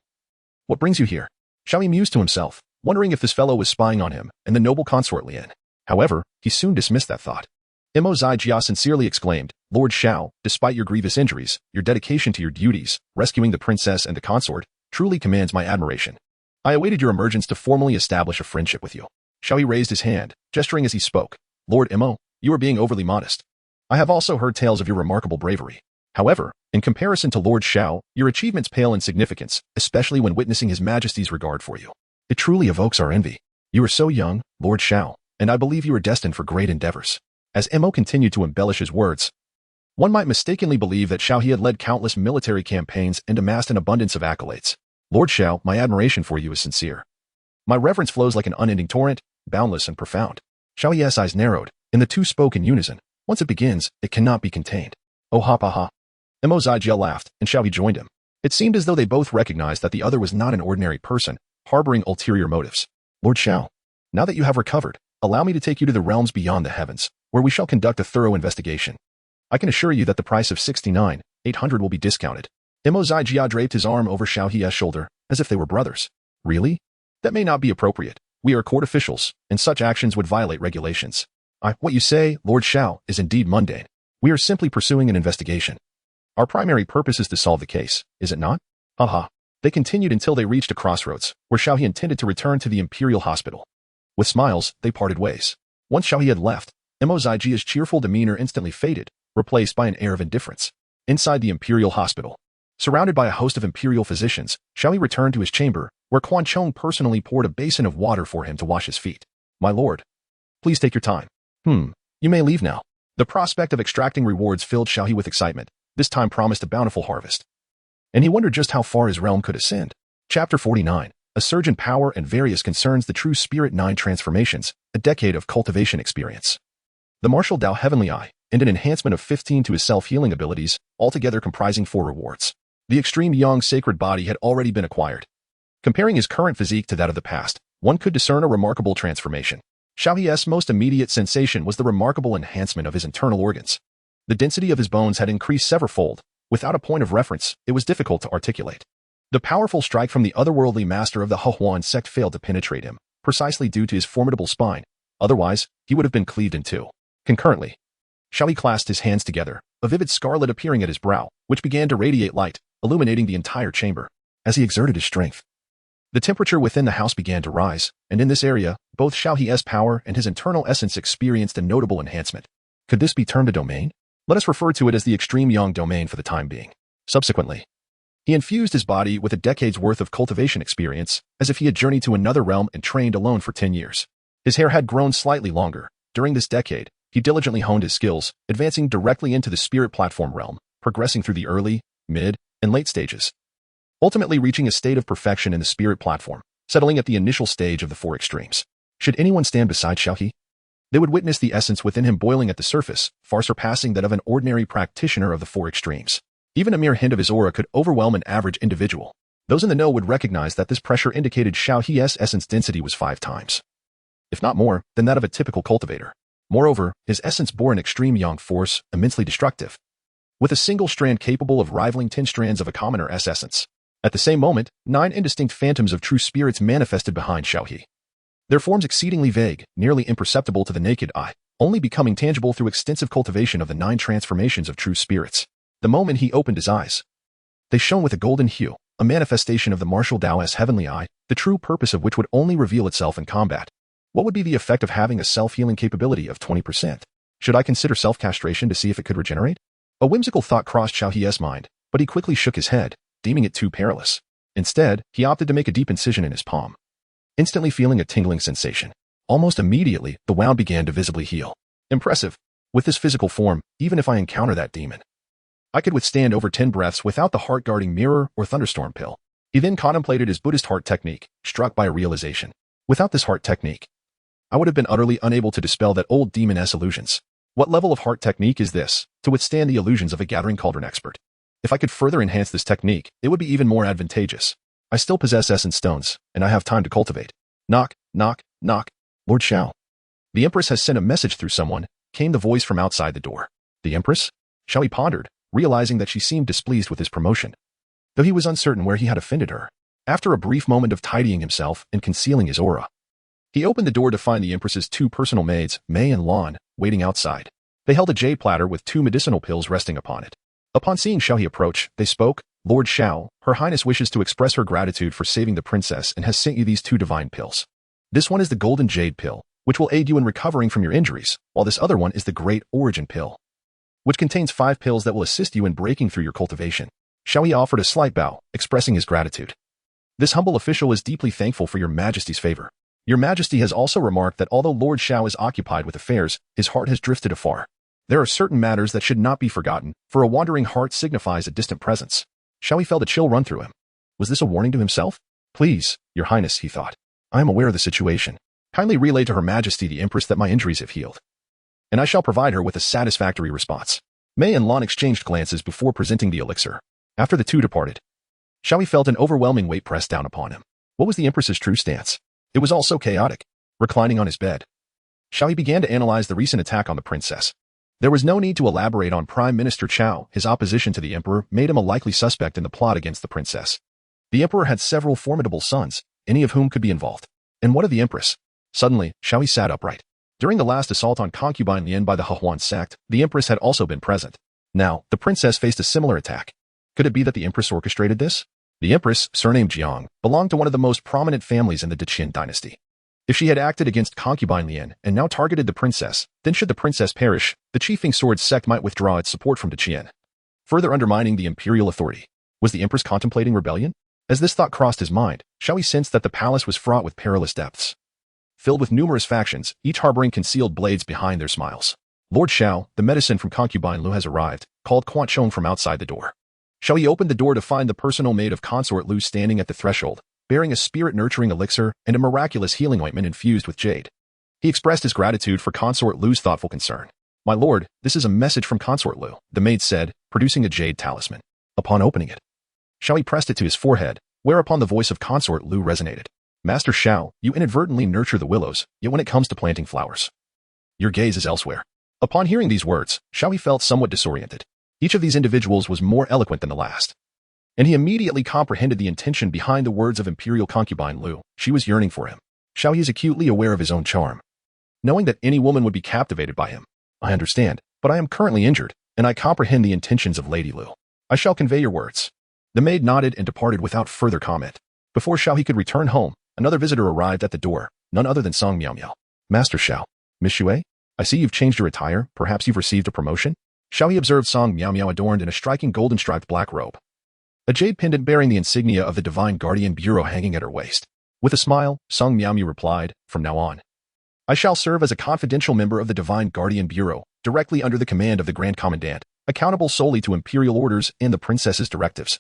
what brings you here?" Xiao He mused to himself, wondering if this fellow was spying on him and the noble consort Lian. However, he soon dismissed that thought. Imo Zijia sincerely exclaimed, "Lord Xiao, despite your grievous injuries, your dedication to your duties, rescuing the princess and the consort, truly commands my admiration. I awaited your emergence to formally establish a friendship with you." Xiao He raised his hand, gesturing as he spoke. "Lord Imo, you are being overly modest. I have also heard tales of your remarkable bravery. However, in comparison to Lord Xiao, your achievements pale in significance, especially when witnessing His Majesty's regard for you. It truly evokes our envy. You are so young, Lord Xiao, and I believe you are destined for great endeavors. As Mo continued to embellish his words, one might mistakenly believe that Xiao He had led countless military campaigns and amassed an abundance of accolades. Lord Xiao, my admiration for you is sincere. My reverence flows like an unending torrent, boundless and profound. Xiao He's eyes narrowed, and the two spoke in unison. Once it begins, it cannot be contained. Oh ha ha ha. Mo Zijia laughed, and Xiao He joined him. It seemed as though they both recognized that the other was not an ordinary person, harboring ulterior motives. Lord Xiao, now that you have recovered, allow me to take you to the realms beyond the heavens, where we shall conduct a thorough investigation. I can assure you that the price of 69,800 will be discounted. Mo Zijia draped his arm over Xiao He's shoulder, as if they were brothers. Really? That may not be appropriate. We are court officials, and such actions would violate regulations. What you say, Lord Xiao, is indeed mundane. We are simply pursuing an investigation. Our primary purpose is to solve the case, is it not? Haha. They continued until they reached a crossroads, where Xiao He intended to return to the imperial hospital. With smiles, they parted ways. Once Xiao He had left, Mo Zijia's cheerful demeanor instantly faded, replaced by an air of indifference. Inside the imperial hospital, surrounded by a host of imperial physicians, Xiao He returned to his chamber, where Quan Chong personally poured a basin of water for him to wash his feet. My lord, please take your time. You may leave now. The prospect of extracting rewards filled Xiao He with excitement. This time promised a bountiful harvest. And he wondered just how far his realm could ascend. Chapter 49. A surge in power and various concerns the true spirit 9 transformations, a decade of cultivation experience. The martial Dao Heavenly Eye, and an enhancement of 15 to his self-healing abilities, altogether comprising 4 rewards. The extreme Yang sacred body had already been acquired. Comparing his current physique to that of the past, one could discern a remarkable transformation. Xiao He's most immediate sensation was the remarkable enhancement of his internal organs. The density of his bones had increased severalfold. Without a point of reference, it was difficult to articulate. The powerful strike from the otherworldly master of the Huan sect failed to penetrate him, precisely due to his formidable spine. Otherwise, he would have been cleaved in two. Concurrently, Xiao He clasped his hands together, a vivid scarlet appearing at his brow, which began to radiate light, illuminating the entire chamber. As he exerted his strength, the temperature within the house began to rise, and in this area, both Xiao He's power and his internal essence experienced a notable enhancement. Could this be termed a domain? Let us refer to it as the extreme Yang domain for the time being. Subsequently, he infused his body with a decade's worth of cultivation experience, as if he had journeyed to another realm and trained alone for 10 years. His hair had grown slightly longer. During this decade, he diligently honed his skills, advancing directly into the spirit platform realm, progressing through the early, mid, and late stages, ultimately reaching a state of perfection in the spirit platform, settling at the initial stage of the 4 extremes. Should anyone stand beside Xiao He, they would witness the essence within him boiling at the surface, far surpassing that of an ordinary practitioner of the 4 extremes. Even a mere hint of his aura could overwhelm an average individual. Those in the know would recognize that this pressure indicated Xiao He's essence density was 5 times, if not more, than that of a typical cultivator. Moreover, his essence bore an extreme Yang force, immensely destructive, with a single strand capable of rivaling 10 strands of a commoner essence. At the same moment, 9 indistinct phantoms of true spirits manifested behind Xiao He. Their forms exceedingly vague, nearly imperceptible to the naked eye, only becoming tangible through extensive cultivation of the 9 transformations of true spirits. The moment he opened his eyes, they shone with a golden hue, a manifestation of the martial Taoist heavenly eye, the true purpose of which would only reveal itself in combat. What would be the effect of having a self-healing capability of 20%? Should I consider self-castration to see if it could regenerate? A whimsical thought crossed Xiao He's mind, but he quickly shook his head, deeming it too perilous. Instead, he opted to make a deep incision in his palm, instantly feeling a tingling sensation. Almost immediately, the wound began to visibly heal. Impressive. With this physical form, even if I encounter that demon, I could withstand over 10 breaths without the heart-guarding mirror or thunderstorm pill. He then contemplated his Buddhist heart technique, struck by a realization. Without this heart technique, I would have been utterly unable to dispel that old demoness illusions. What level of heart technique is this, to withstand the illusions of a gathering cauldron expert? If I could further enhance this technique, it would be even more advantageous. I still possess essence stones, and I have time to cultivate. Knock, knock, knock. Lord Xiao. The Empress has sent a message through someone, came the voice from outside the door. The Empress? Xiao He pondered, realizing that she seemed displeased with his promotion, though he was uncertain where he had offended her. After a brief moment of tidying himself and concealing his aura, he opened the door to find the Empress's 2 personal maids, Mei and Lan, waiting outside. They held a jade platter with 2 medicinal pills resting upon it. Upon seeing Xiao He approach, they spoke. Lord Xiao, Her Highness wishes to express her gratitude for saving the princess and has sent you these 2 divine pills. This one is the golden jade pill, which will aid you in recovering from your injuries, while this other one is the great origin pill, which contains 5 pills that will assist you in breaking through your cultivation. Xiao He offered a slight bow, expressing his gratitude. This humble official is deeply thankful for your majesty's favor. Your majesty has also remarked that although Lord Xiao is occupied with affairs, his heart has drifted afar. There are certain matters that should not be forgotten, for a wandering heart signifies a distant presence. Xiao He felt a chill run through him. Was this a warning to himself? Please, your highness, he thought. I am aware of the situation. Kindly relay to her majesty the empress that my injuries have healed, and I shall provide her with a satisfactory response. Mei and Lan exchanged glances before presenting the elixir. After the two departed, Xiao He felt an overwhelming weight pressed down upon him. What was the empress's true stance? It was all so chaotic. Reclining on his bed, Xiao He began to analyze the recent attack on the princess. There was no need to elaborate on Prime Minister Qiao. His opposition to the emperor made him a likely suspect in the plot against the princess. The emperor had several formidable sons, any of whom could be involved. And what of the empress? Suddenly, Xiao He sat upright. During the last assault on Concubine Lian by the Hehuan sect, the empress had also been present. Now, the princess faced a similar attack. Could it be that the empress orchestrated this? The empress, surnamed Jiang, belonged to one of the most prominent families in the Qian Dynasty. If she had acted against Concubine Lian and now targeted the princess, then should the princess perish, the Chiefing Sword sect might withdraw its support from Qian, further undermining the imperial authority. Was the empress contemplating rebellion? As this thought crossed his mind, Xiao He sensed that the palace was fraught with perilous depths, filled with numerous factions, each harboring concealed blades behind their smiles. Lord Xiao, the medicine from Concubine Lu has arrived, called Quan Chong from outside the door. Xiao He opened the door to find the personal maid of Consort Lu standing at the threshold, bearing a spirit-nurturing elixir and a miraculous healing ointment infused with jade. He expressed his gratitude for Consort Lu's thoughtful concern. My lord, this is a message from Consort Lu, the maid said, producing a jade talisman. Upon opening it, Xiao He pressed it to his forehead, whereupon the voice of Consort Lu resonated. Master Xiao, you inadvertently nurture the willows, yet when it comes to planting flowers, your gaze is elsewhere. Upon hearing these words, Xiao He felt somewhat disoriented. Each of these individuals was more eloquent than the last, and he immediately comprehended the intention behind the words of Imperial Concubine Lu. She was yearning for him. Xiao He is acutely aware of his own charm, knowing that any woman would be captivated by him. I understand, but I am currently injured, and I comprehend the intentions of Lady Lu. I shall convey your words. The maid nodded and departed without further comment. Before Xiao He could return home, another visitor arrived at the door, none other than Song Miao Miao. Master Xiao. Miss Xue? I see you've changed your attire, perhaps you've received a promotion? Xiao He observed Song Miao Miao adorned in a striking golden-striped black robe, a jade pendant bearing the insignia of the Divine Guardian Bureau hanging at her waist. With a smile, Song Miao Miao replied, from now on, I shall serve as a confidential member of the Divine Guardian Bureau, directly under the command of the Grand Commandant, accountable solely to imperial orders and the princess's directives,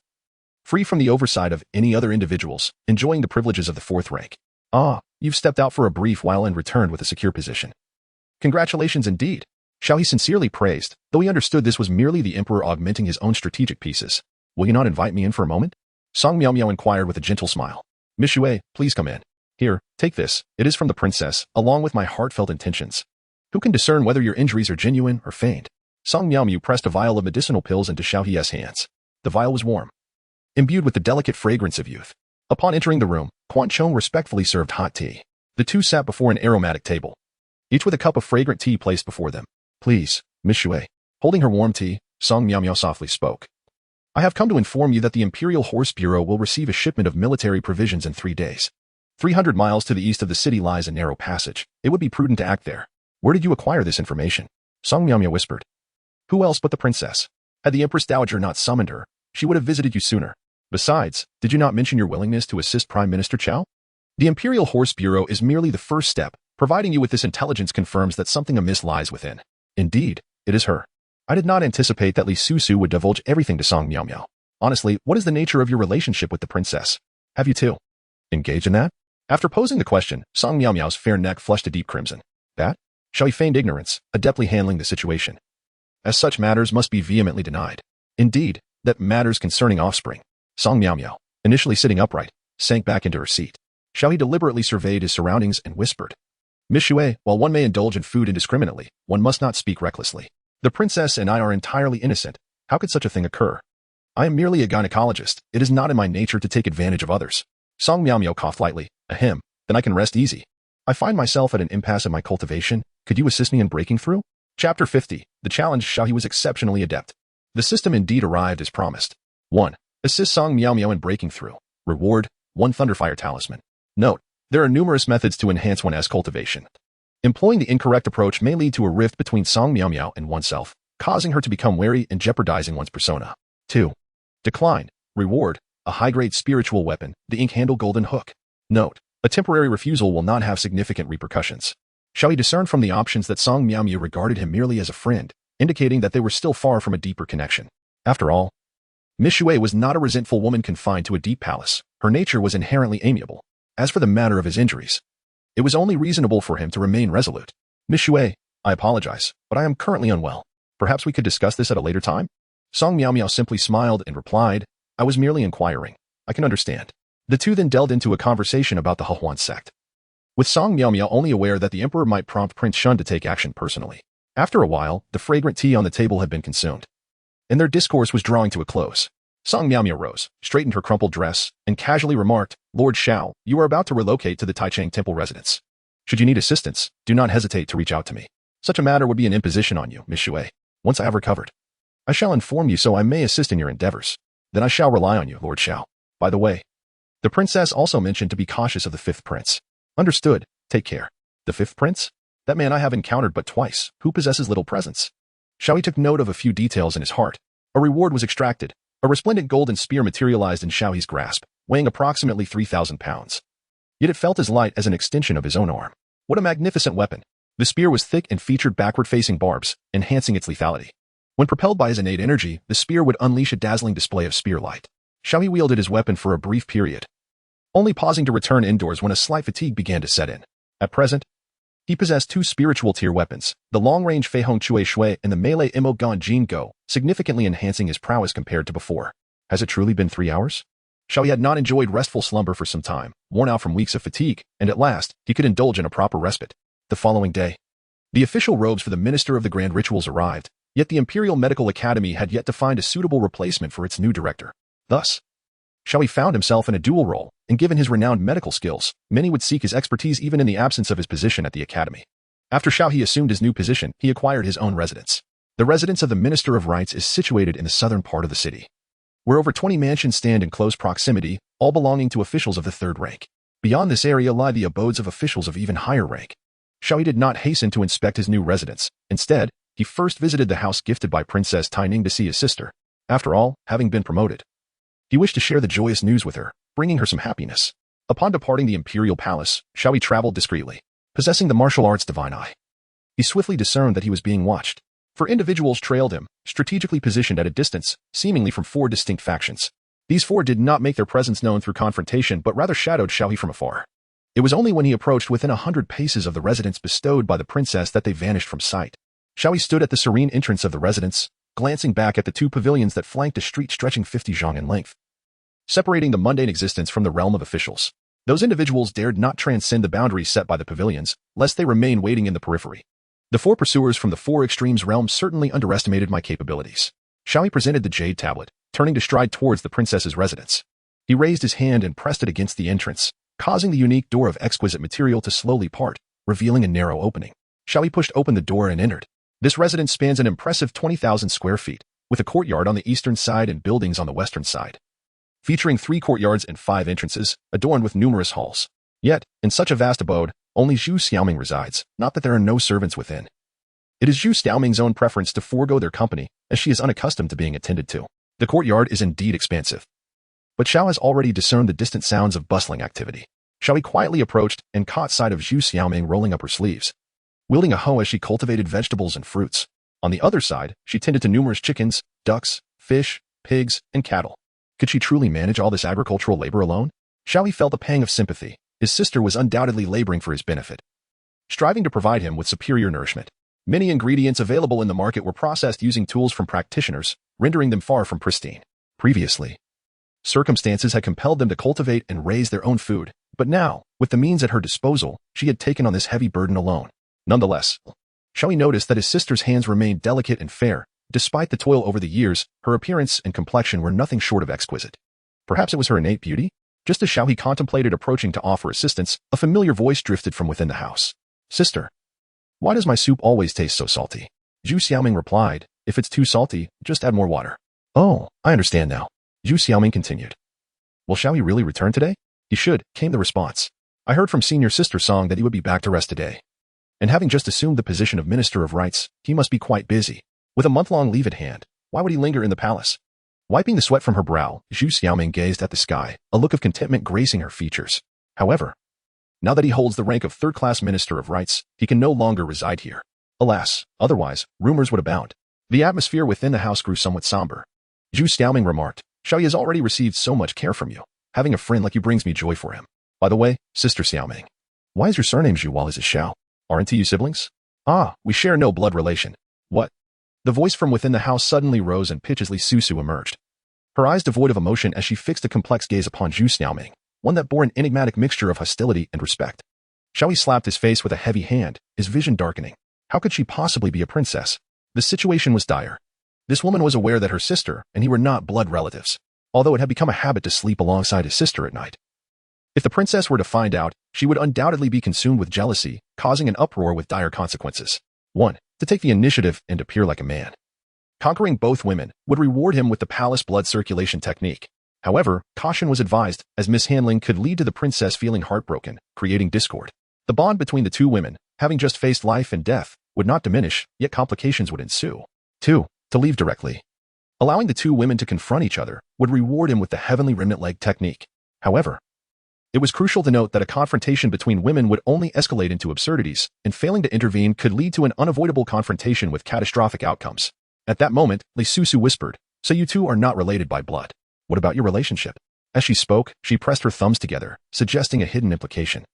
free from the oversight of any other individuals, enjoying the privileges of the 4th rank. Ah, you've stepped out for a brief while and returned with a secure position. Congratulations indeed. Xiao He sincerely praised, though he understood this was merely the emperor augmenting his own strategic pieces. Will you not invite me in for a moment? Song Miao Miao inquired with a gentle smile. Miss Xue, please come in. Here, take this. It is from the princess, along with my heartfelt intentions. Who can discern whether your injuries are genuine or feigned? Song Miao Miao pressed a vial of medicinal pills into Xiao He's hands. The vial was warm, imbued with the delicate fragrance of youth. Upon entering the room, Quan Chong respectfully served hot tea. The two sat before an aromatic table, each with a cup of fragrant tea placed before them. Please, Miss Xue. Holding her warm tea, Song Miao Miao softly spoke. I have come to inform you that the Imperial Horse Bureau will receive a shipment of military provisions in 3 days. 300 miles to the east of the city lies a narrow passage. It would be prudent to act there. Where did you acquire this information? Song Miao Miao whispered. Who else but the princess? Had the Empress Dowager not summoned her, she would have visited you sooner. Besides, did you not mention your willingness to assist Prime Minister Qiao? The Imperial Horse Bureau is merely the first step. Providing you with this intelligence confirms that something amiss lies within. Indeed, it is her. I did not anticipate that Li Susu would divulge everything to Song Miao Miao. Honestly, what is the nature of your relationship with the princess? Have you two engaged in that? After posing the question, Song Miao Miao's fair neck flushed a deep crimson. That? Xiao He feigned ignorance, adeptly handling the situation, as such matters must be vehemently denied. Indeed, that matters concerning offspring. Song Miao Miao, initially sitting upright, sank back into her seat. Xiao He deliberately surveyed his surroundings and whispered. Miss Xue, while one may indulge in food indiscriminately, one must not speak recklessly. The princess and I are entirely innocent. How could such a thing occur? I am merely a gynecologist. It is not in my nature to take advantage of others. Song Miao Miao coughed lightly. Ahem, then I can rest easy. I find myself at an impasse in my cultivation. Could you assist me in breaking through? Chapter 50. The challenge. Xiao He was exceptionally adept. The system indeed arrived as promised. 1. Assist Song Miao Miao in breaking through. Reward, 1 Thunderfire Talisman. Note, there are numerous methods to enhance one's cultivation. Employing the incorrect approach may lead to a rift between Song Miao Miao and oneself. causing her to become wary and jeopardizing one's persona. 2. Decline. Reward. A high-grade spiritual weapon, the ink-handle golden hook. Note: a temporary refusal will not have significant repercussions. Xiao He discerned from the options that Song Miaomiao regarded him merely as a friend, indicating that they were still far from a deeper connection. After all, Miss Xue was not a resentful woman confined to a deep palace. Her nature was inherently amiable. As for the matter of his injuries, it was only reasonable for him to remain resolute. Miss Xue, I apologize, but I am currently unwell. Perhaps we could discuss this at a later time? Song Miaomiao simply smiled and replied, I was merely inquiring. I can understand. The two then delved into a conversation about the Hehuan sect, with Song Miaomiao only aware that the emperor might prompt Prince Shun to take action personally. After a while, the fragrant tea on the table had been consumed, and their discourse was drawing to a close. Song Miaomiao rose, straightened her crumpled dress, and casually remarked, Lord Xiao, you are about to relocate to the Taichang Temple residence. Should you need assistance, do not hesitate to reach out to me. Such a matter would be an imposition on you, Miss Xue. Once I have recovered, I shall inform you so I may assist in your endeavors. Then I shall rely on you, Lord Xiao. By the way, the princess also mentioned to be cautious of the fifth prince. Understood. Take care. The fifth prince? That man I have encountered but twice, who possesses little presence. Xiao He took note of a few details in his heart. A reward was extracted. A resplendent golden spear materialized in Xiao He's grasp, weighing approximately 3,000 pounds. Yet it felt as light as an extension of his own arm. What a magnificent weapon. The spear was thick and featured backward-facing barbs, enhancing its lethality. When propelled by his innate energy, the spear would unleash a dazzling display of spear light. Xiao He wielded his weapon for a brief period, only pausing to return indoors when a slight fatigue began to set in. At present, he possessed two spiritual tier weapons, the long-range Fei Hong Chui Shui and the melee Imo Gan Jin Go, significantly enhancing his prowess compared to before. Has it truly been 3 hours? Xiao He had not enjoyed restful slumber for some time, worn out from weeks of fatigue, and at last, he could indulge in a proper respite. The following day, the official robes for the Minister of the Grand Rituals arrived, yet the Imperial Medical Academy had yet to find a suitable replacement for its new director. Thus, Xiao He found himself in a dual role, and given his renowned medical skills, many would seek his expertise even in the absence of his position at the academy. After Xiao He assumed his new position, he acquired his own residence. The residence of the Minister of Rites is situated in the southern part of the city, where over 20 mansions stand in close proximity, all belonging to officials of the third rank. Beyond this area lie the abodes of officials of even higher rank. Xiao He did not hasten to inspect his new residence. Instead, he first visited the house gifted by Princess Taining to see his sister. After all, having been promoted, he wished to share the joyous news with her, bringing her some happiness. Upon departing the imperial palace, Xiao He traveled discreetly, possessing the martial arts divine eye. He swiftly discerned that he was being watched, for individuals trailed him, strategically positioned at a distance, seemingly from 4 distinct factions. These 4 did not make their presence known through confrontation but rather shadowed Xiao He from afar. It was only when he approached within 100 paces of the residence bestowed by the princess that they vanished from sight. Xiao He stood at the serene entrance of the residence, glancing back at the 2 pavilions that flanked a street stretching 50 zhang in length, separating the mundane existence from the realm of officials. Those individuals dared not transcend the boundaries set by the pavilions, lest they remain waiting in the periphery. The 4 pursuers from the 4 extremes realm certainly underestimated my capabilities. Xiao He presented the jade tablet, turning to stride towards the princess's residence. He raised his hand and pressed it against the entrance, causing the unique door of exquisite material to slowly part, revealing a narrow opening. Xiao He pushed open the door and entered. This residence spans an impressive 20,000 square feet, with a courtyard on the eastern side and buildings on the western side, featuring 3 courtyards and 5 entrances, adorned with numerous halls. Yet, in such a vast abode, only Zhu Xiaoming resides, not that there are no servants within. It is Zhu Xiaoming's own preference to forego their company, as she is unaccustomed to being attended to. The courtyard is indeed expansive, but Xiao has already discerned the distant sounds of bustling activity. Xiao He quietly approached and caught sight of Zhu Xiaoming rolling up her sleeves, wielding a hoe as she cultivated vegetables and fruits. On the other side, she tended to numerous chickens, ducks, fish, pigs, and cattle. Could she truly manage all this agricultural labor alone? Xiao He felt a pang of sympathy. His sister was undoubtedly laboring for his benefit, striving to provide him with superior nourishment. Many ingredients available in the market were processed using tools from practitioners, rendering them far from pristine. Previously, circumstances had compelled them to cultivate and raise their own food, but now, with the means at her disposal, she had taken on this heavy burden alone. Nonetheless, Xiao He noticed that his sister's hands remained delicate and fair. Despite the toil over the years, her appearance and complexion were nothing short of exquisite. Perhaps it was her innate beauty? Just as Xiao He contemplated approaching to offer assistance, a familiar voice drifted from within the house. Sister, why does my soup always taste so salty? Zhu Xiaoming replied, if it's too salty, just add more water. Oh, I understand now. Zhu Xiaoming continued. Will Xiao He really return today? He should, came the response. I heard from senior sister Song that he would be back to rest today. And having just assumed the position of Minister of Rites, he must be quite busy. With a month-long leave at hand, why would he linger in the palace? Wiping the sweat from her brow, Zhu Xiaoming gazed at the sky, a look of contentment gracing her features. However, now that he holds the rank of third-class Minister of Rights, he can no longer reside here. Alas, otherwise, rumors would abound. The atmosphere within the house grew somewhat somber. Zhu Xiaoming remarked, Xiao He has already received so much care from you. Having a friend like you brings me joy for him. By the way, Sister Xiaoming, why is your surname Zhu while his is Xiao? Aren't you siblings? Ah, we share no blood relation. What? The voice from within the house suddenly rose and piteously Susu emerged. Her eyes devoid of emotion as she fixed a complex gaze upon Zhu Xiaoming, one that bore an enigmatic mixture of hostility and respect. Xiao He slapped his face with a heavy hand, his vision darkening. How could she possibly be a princess? The situation was dire. This woman was aware that her sister and he were not blood relatives, although it had become a habit to sleep alongside his sister at night. If the princess were to find out, she would undoubtedly be consumed with jealousy, causing an uproar with dire consequences. 1. To take the initiative and appear like a man. Conquering both women would reward him with the palace blood circulation technique. However, caution was advised, as mishandling could lead to the princess feeling heartbroken, creating discord. The bond between the two women, having just faced life and death, would not diminish, yet complications would ensue. 2. To leave directly. Allowing the two women to confront each other would reward him with the heavenly remnant leg technique. However, it was crucial to note that a confrontation between women would only escalate into absurdities, and failing to intervene could lead to an unavoidable confrontation with catastrophic outcomes. At that moment, Li Susu whispered, so you two are not related by blood. What about your relationship? As she spoke, she pressed her thumbs together, suggesting a hidden implication.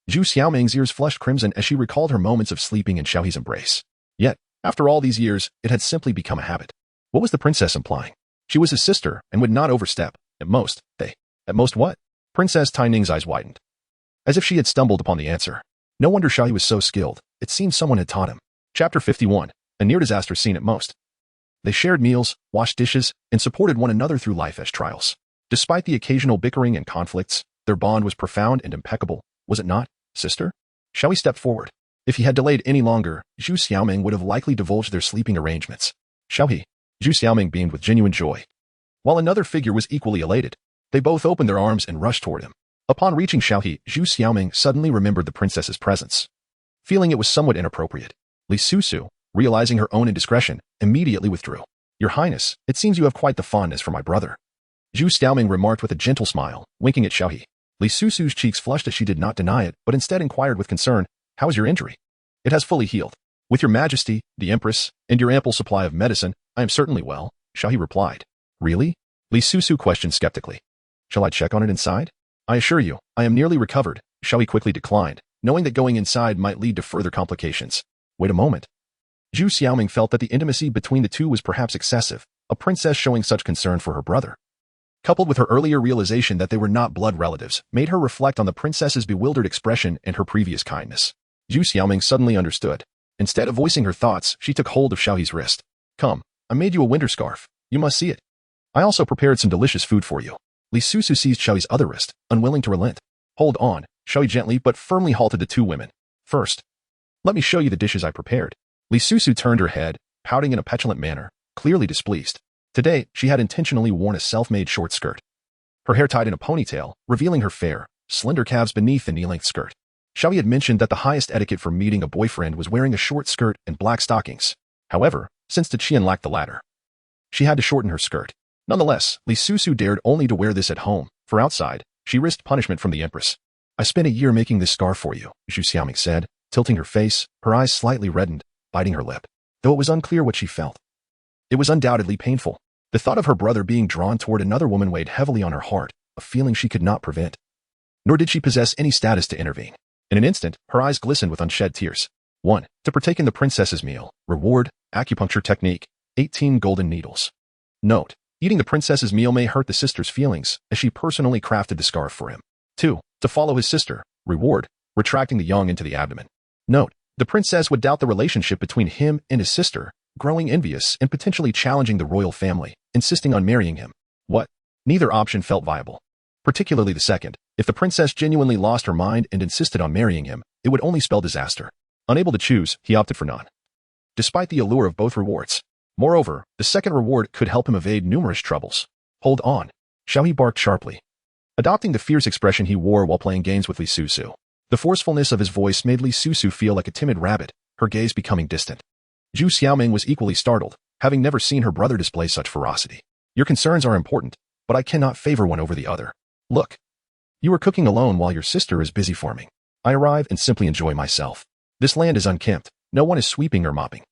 Zhu Xiaoming's ears flushed crimson as she recalled her moments of sleeping in Xiao He's embrace. Yet, after all these years, it had simply become a habit. What was the princess implying? She was his sister and would not overstep. At most what? Princess Tai Ning's eyes widened, as if she had stumbled upon the answer. No wonder Xiao He was so skilled. It seemed someone had taught him. Chapter 51. A near disaster scene at most. They shared meals, washed dishes, and supported one another through life as trials. Despite the occasional bickering and conflicts, their bond was profound and impeccable, was it not, sister? Xiao He stepped forward. If he had delayed any longer, Zhu Xiaoming would have likely divulged their sleeping arrangements. Xiao He. Zhu Xiaoming beamed with genuine joy. While another figure was equally elated, they both opened their arms and rushed toward him. Upon reaching Xiao He, Zhu Xiaoming suddenly remembered the princess's presence. Feeling it was somewhat inappropriate, Li Susu, realizing her own indiscretion, immediately withdrew. Your Highness, it seems you have quite the fondness for my brother. Zhu Xiaoming remarked with a gentle smile, winking at Xiao He. Li Susu's cheeks flushed as she did not deny it, but instead inquired with concern, how is your injury? It has fully healed. With your majesty, the Empress, and your ample supply of medicine, I am certainly well, Xiao He replied. Really? Li Susu questioned skeptically. Shall I check on it inside? I assure you, I am nearly recovered, Xiao He quickly declined, knowing that going inside might lead to further complications. Wait a moment. Zhu Xiaoming felt that the intimacy between the two was perhaps excessive, a princess showing such concern for her brother. Coupled with her earlier realization that they were not blood relatives, made her reflect on the princess's bewildered expression and her previous kindness. Zhu Xiaoming suddenly understood. Instead of voicing her thoughts, she took hold of Xiao He's wrist. Come, I made you a winter scarf. You must see it. I also prepared some delicious food for you. Li Susu seized Xiao He's other wrist, unwilling to relent. Hold on, Xiao He gently but firmly halted the two women. First, let me show you the dishes I prepared. Li Susu turned her head, pouting in a petulant manner, clearly displeased. Today, she had intentionally worn a self-made short skirt. Her hair tied in a ponytail, revealing her fair, slender calves beneath the knee-length skirt. Xiao He had mentioned that the highest etiquette for meeting a boyfriend was wearing a short skirt and black stockings. However, since the Qian lacked the latter, she had to shorten her skirt. Nonetheless, Li Susu dared only to wear this at home, for outside, she risked punishment from the Empress. I spent a year making this scarf for you, Zhu Xiaoming said, tilting her face, her eyes slightly reddened, biting her lip. Though it was unclear what she felt, it was undoubtedly painful. The thought of her brother being drawn toward another woman weighed heavily on her heart, a feeling she could not prevent. Nor did she possess any status to intervene. In an instant, her eyes glistened with unshed tears. 1. To partake in the princess's meal. Reward, acupuncture technique, 18 golden needles. Note. Eating the princess's meal may hurt the sister's feelings, as she personally crafted the scarf for him. 2. To follow his sister. Reward, retracting the yang into the abdomen. Note. The princess would doubt the relationship between him and his sister, growing envious and potentially challenging the royal family, insisting on marrying him. What? Neither option felt viable. Particularly the second. If the princess genuinely lost her mind and insisted on marrying him, it would only spell disaster. Unable to choose, he opted for none, despite the allure of both rewards. Moreover, the second reward could help him evade numerous troubles. Hold on. Xiao He barked sharply, adopting the fierce expression he wore while playing games with Li Susu. The forcefulness of his voice made Li Susu feel like a timid rabbit, her gaze becoming distant. Zhu Xiaoming was equally startled, having never seen her brother display such ferocity. Your concerns are important, but I cannot favor one over the other. Look. You are cooking alone while your sister is busy farming. I arrive and simply enjoy myself. This land is unkempt. No one is sweeping or mopping.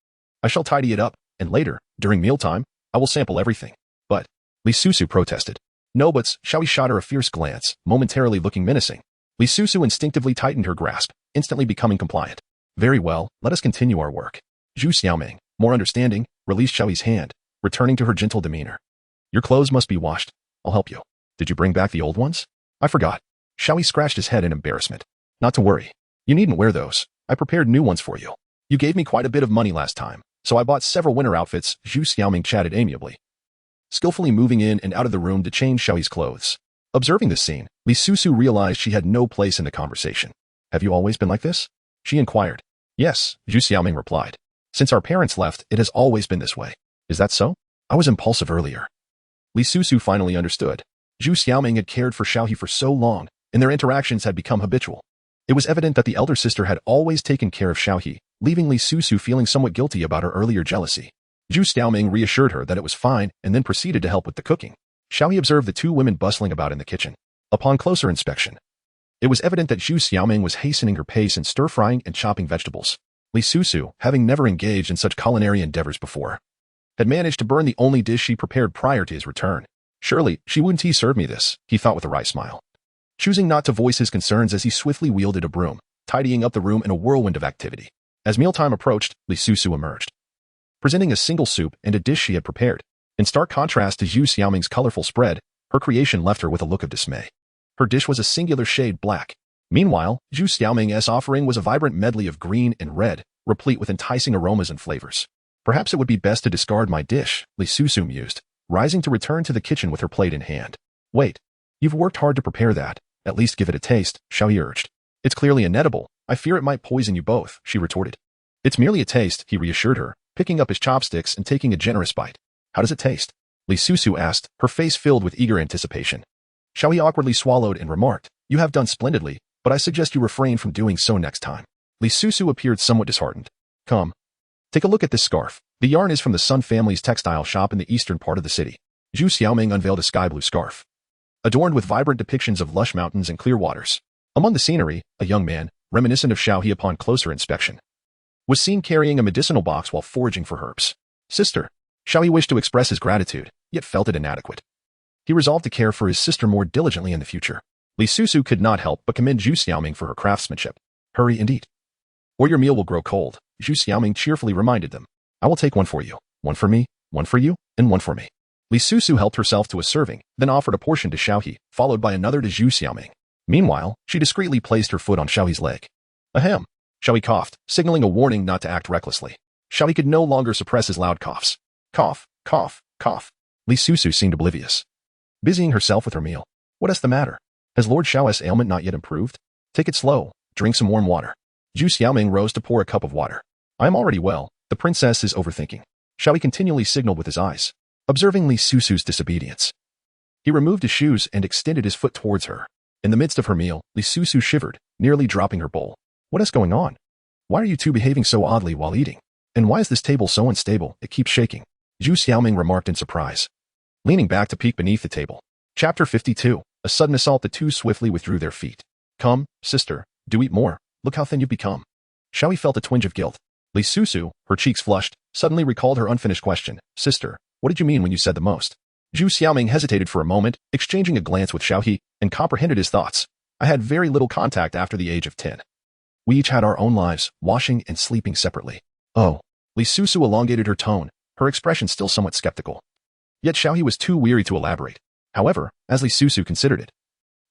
I shall tidy it up, and later, during mealtime, I will sample everything. But, Li Susu protested. No buts. Xiao He shot her a fierce glance, momentarily looking menacing. Li Susu instinctively tightened her grasp, instantly becoming compliant. Very well, let us continue our work. Zhu Xiaoming, more understanding, released Xiao He's hand, returning to her gentle demeanor. Your clothes must be washed. I'll help you. Did you bring back the old ones? I forgot. Xiao He scratched his head in embarrassment. Not to worry. You needn't wear those. I prepared new ones for you. You gave me quite a bit of money last time, so I bought several winter outfits. Zhu Xiaoming chatted amiably, skillfully moving in and out of the room to change Xiao He's clothes. Observing this scene, Li Susu realized she had no place in the conversation. Have you always been like this? She inquired. Yes, Zhu Xiaoming replied. Since our parents left, it has always been this way. Is that so? I was impulsive earlier. Li Susu finally understood. Zhu Xiaoming had cared for Xiao He for so long, and their interactions had become habitual. It was evident that the elder sister had always taken care of Xiao He, leaving Li Susu feeling somewhat guilty about her earlier jealousy. Zhu Xiaoming reassured her that it was fine and then proceeded to help with the cooking. Xiao He observed the two women bustling about in the kitchen. Upon closer inspection, it was evident that Zhu Xiaoming was hastening her pace in stir-frying and chopping vegetables. Li Susu, having never engaged in such culinary endeavors before, had managed to burn the only dish she prepared prior to his return. Surely, she wouldn't serve me this, he thought with a wry smile. Choosing not to voice his concerns as he swiftly wielded a broom, tidying up the room in a whirlwind of activity. As mealtime approached, Li Susu emerged, presenting a single soup and a dish she had prepared. In stark contrast to Zhu Xiaoming's colorful spread, her creation left her with a look of dismay. Her dish was a singular shade black. Meanwhile, Zhu Xiaoming's offering was a vibrant medley of green and red, replete with enticing aromas and flavors. Perhaps it would be best to discard my dish, Li Susu mused, rising to return to the kitchen with her plate in hand. Wait. You've worked hard to prepare that. At least give it a taste, Xiao He urged. It's clearly inedible. I fear it might poison you both, she retorted. It's merely a taste, he reassured her, picking up his chopsticks and taking a generous bite. How does it taste? Li Susu asked, her face filled with eager anticipation. Xiao He awkwardly swallowed and remarked, You have done splendidly, but I suggest you refrain from doing so next time. Li Susu appeared somewhat disheartened. Come. Take a look at this scarf. The yarn is from the Sun family's textile shop in the eastern part of the city. Zhu Xiaoming unveiled a sky-blue scarf, adorned with vibrant depictions of lush mountains and clear waters. Among the scenery, a young man, reminiscent of Xiao He upon closer inspection, was seen carrying a medicinal box while foraging for herbs. Sister. Xiao He wished to express his gratitude, yet felt it inadequate. He resolved to care for his sister more diligently in the future. Li Susu could not help but commend Zhu Xiaoming for her craftsmanship. Hurry and eat, or your meal will grow cold, Zhu Xiaoming cheerfully reminded them. I will take one for you, one for me, one for you, and one for me. Li Susu helped herself to a serving, then offered a portion to Xiao He, followed by another to Zhu Xiaoming. Meanwhile, she discreetly placed her foot on Xiao He's leg. Ahem. Xiao He coughed, signaling a warning not to act recklessly. Xiao He could no longer suppress his loud coughs. Cough, cough, cough. Li Susu seemed oblivious, busying herself with her meal. What is the matter? Has Lord Xiao's ailment not yet improved? Take it slow. Drink some warm water. Zhu Xiaoming rose to pour a cup of water. I am already well. The princess is overthinking. Xiao He continually signaled with his eyes, observing Li Susu's disobedience. He removed his shoes and extended his foot towards her. In the midst of her meal, Li Susu shivered, nearly dropping her bowl. What is going on? Why are you two behaving so oddly while eating? And why is this table so unstable, it keeps shaking? Zhu Xiaoming remarked in surprise, leaning back to peek beneath the table. Chapter 52. A sudden assault. The two swiftly withdrew their feet. Come, sister, do eat more. Look how thin you've become. Xiao He felt a twinge of guilt. Li Susu, her cheeks flushed, suddenly recalled her unfinished question. Sister, what did you mean when you said the most? Zhu Xiaoming hesitated for a moment, exchanging a glance with Xiao He, and comprehended his thoughts. I had very little contact after the age of 10. We each had our own lives, washing and sleeping separately. Oh. Li Susu elongated her tone, her expression still somewhat skeptical. Yet Xiao He was too weary to elaborate. However, as Li Susu considered it,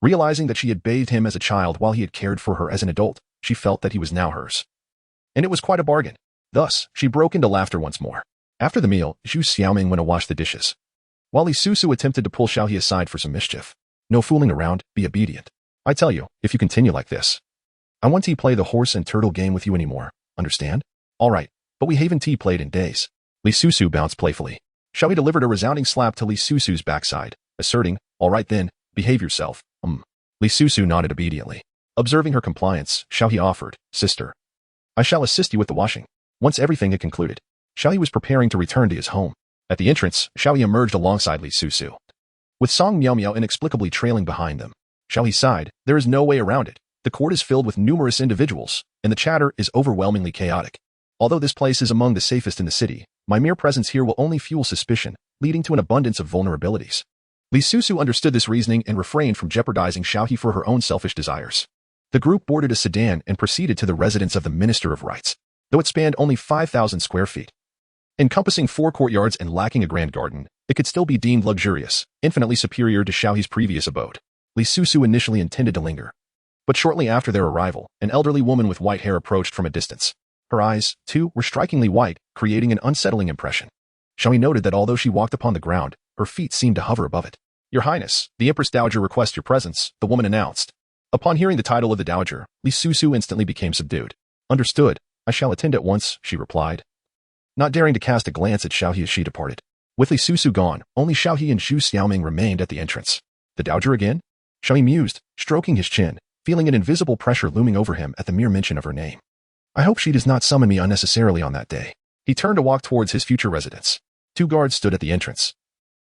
realizing that she had bathed him as a child while he had cared for her as an adult, she felt that he was now hers. And it was quite a bargain. Thus, she broke into laughter once more. After the meal, Zhu Xiaoming went to wash the dishes, while Li Susu attempted to pull Xiao He aside for some mischief. No fooling around, be obedient. I tell you, if you continue like this, I won't play the horse and turtle game with you anymore, understand? All right, but we haven't played in days. Li Susu bounced playfully. Xiao He delivered a resounding slap to Li Susu's backside, asserting, all right then, behave yourself. Li Susu nodded obediently. Observing her compliance, Xiao He offered, Sister, I shall assist you with the washing. Once everything had concluded, Xiao He was preparing to return to his home. At the entrance, Xiao He emerged alongside Li Susu, with Song Miao Miao inexplicably trailing behind them. Xiao He sighed. There is no way around it. The court is filled with numerous individuals, and the chatter is overwhelmingly chaotic. Although this place is among the safest in the city, my mere presence here will only fuel suspicion, leading to an abundance of vulnerabilities. Li Susu understood this reasoning and refrained from jeopardizing Xiao He for her own selfish desires. The group boarded a sedan and proceeded to the residence of the Minister of Rites, though it spanned only 5,000 square feet. Encompassing 4 courtyards and lacking a grand garden, it could still be deemed luxurious, infinitely superior to Xiao He's previous abode. Li Susu initially intended to linger, but shortly after their arrival, an elderly woman with white hair approached from a distance. Her eyes, too, were strikingly white, creating an unsettling impression. Xiao He noted that although she walked upon the ground, her feet seemed to hover above it. Your Highness, the Empress Dowager requests your presence, the woman announced. Upon hearing the title of the Dowager, Li Susu instantly became subdued. Understood. I shall attend at once, she replied, not daring to cast a glance at Xiao He as she departed. With Li Susu gone, only Xiao He and Zhu Xiaoming remained at the entrance. The Dowager again? Xiao He mused, stroking his chin, feeling an invisible pressure looming over him at the mere mention of her name. I hope she does not summon me unnecessarily on that day. He turned to walk towards his future residence. 2 guards stood at the entrance,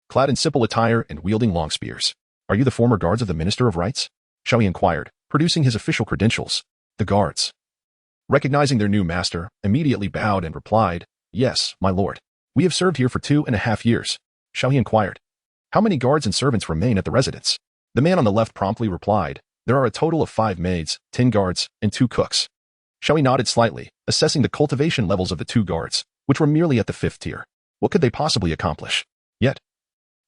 clad in simple attire and wielding long spears. Are you the former guards of the Minister of Rites? Xiao He inquired, producing his official credentials. The guards, recognizing their new master, immediately bowed and replied, Yes, my lord. We have served here for 2.5 years. Xiao He inquired, how many guards and servants remain at the residence? The man on the left promptly replied, there are a total of 5 maids, 10 guards, and 2 cooks. Xiao He nodded slightly, assessing the cultivation levels of the 2 guards, which were merely at the 5th tier. What could they possibly accomplish? Yet,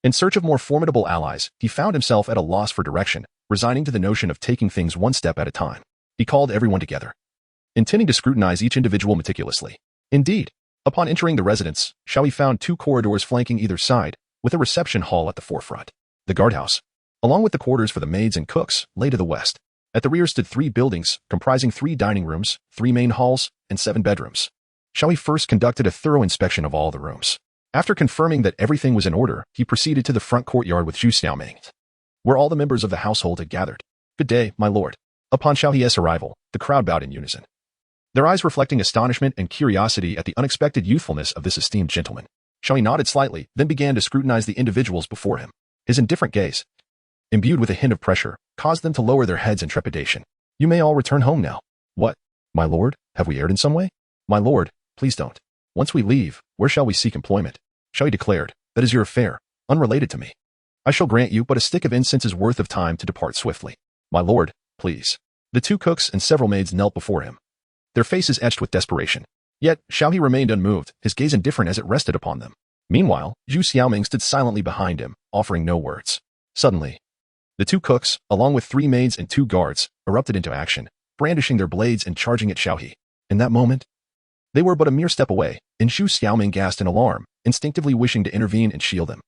in search of more formidable allies, he found himself at a loss for direction, resigning to the notion of taking things one step at a time. He called everyone together, intending to scrutinize each individual meticulously. Indeed, upon entering the residence, Xiao He found 2 corridors flanking either side, with a reception hall at the forefront. The guardhouse, along with the quarters for the maids and cooks, lay to the west. At the rear stood 3 buildings, comprising 3 dining rooms, 3 main halls, and 7 bedrooms. Xiao He first conducted a thorough inspection of all the rooms. After confirming that everything was in order, he proceeded to the front courtyard with Zhu Xiaoming, where all the members of the household had gathered. Good day, my lord. Upon Xiao He's arrival, the crowd bowed in unison, their eyes reflecting astonishment and curiosity at the unexpected youthfulness of this esteemed gentleman. Xiao He nodded slightly, then began to scrutinize the individuals before him. His indifferent gaze, imbued with a hint of pressure, caused them to lower their heads in trepidation. You may all return home now. What? My lord, have we erred in some way? My lord, please don't. Once we leave, where shall we seek employment? Xiao He declared, that is your affair, unrelated to me. I shall grant you but a stick of incense's worth of time to depart swiftly. My lord, please. The 2 cooks and several maids knelt before him, their faces etched with desperation. Yet, Xiao He remained unmoved, his gaze indifferent as it rested upon them. Meanwhile, Zhu Xiaoming stood silently behind him, offering no words. Suddenly, the 2 cooks, along with 3 maids and 2 guards, erupted into action, brandishing their blades and charging at Xiao He. In that moment, they were but a mere step away, and Zhu Xiaoming gasped in alarm, instinctively wishing to intervene and shield them.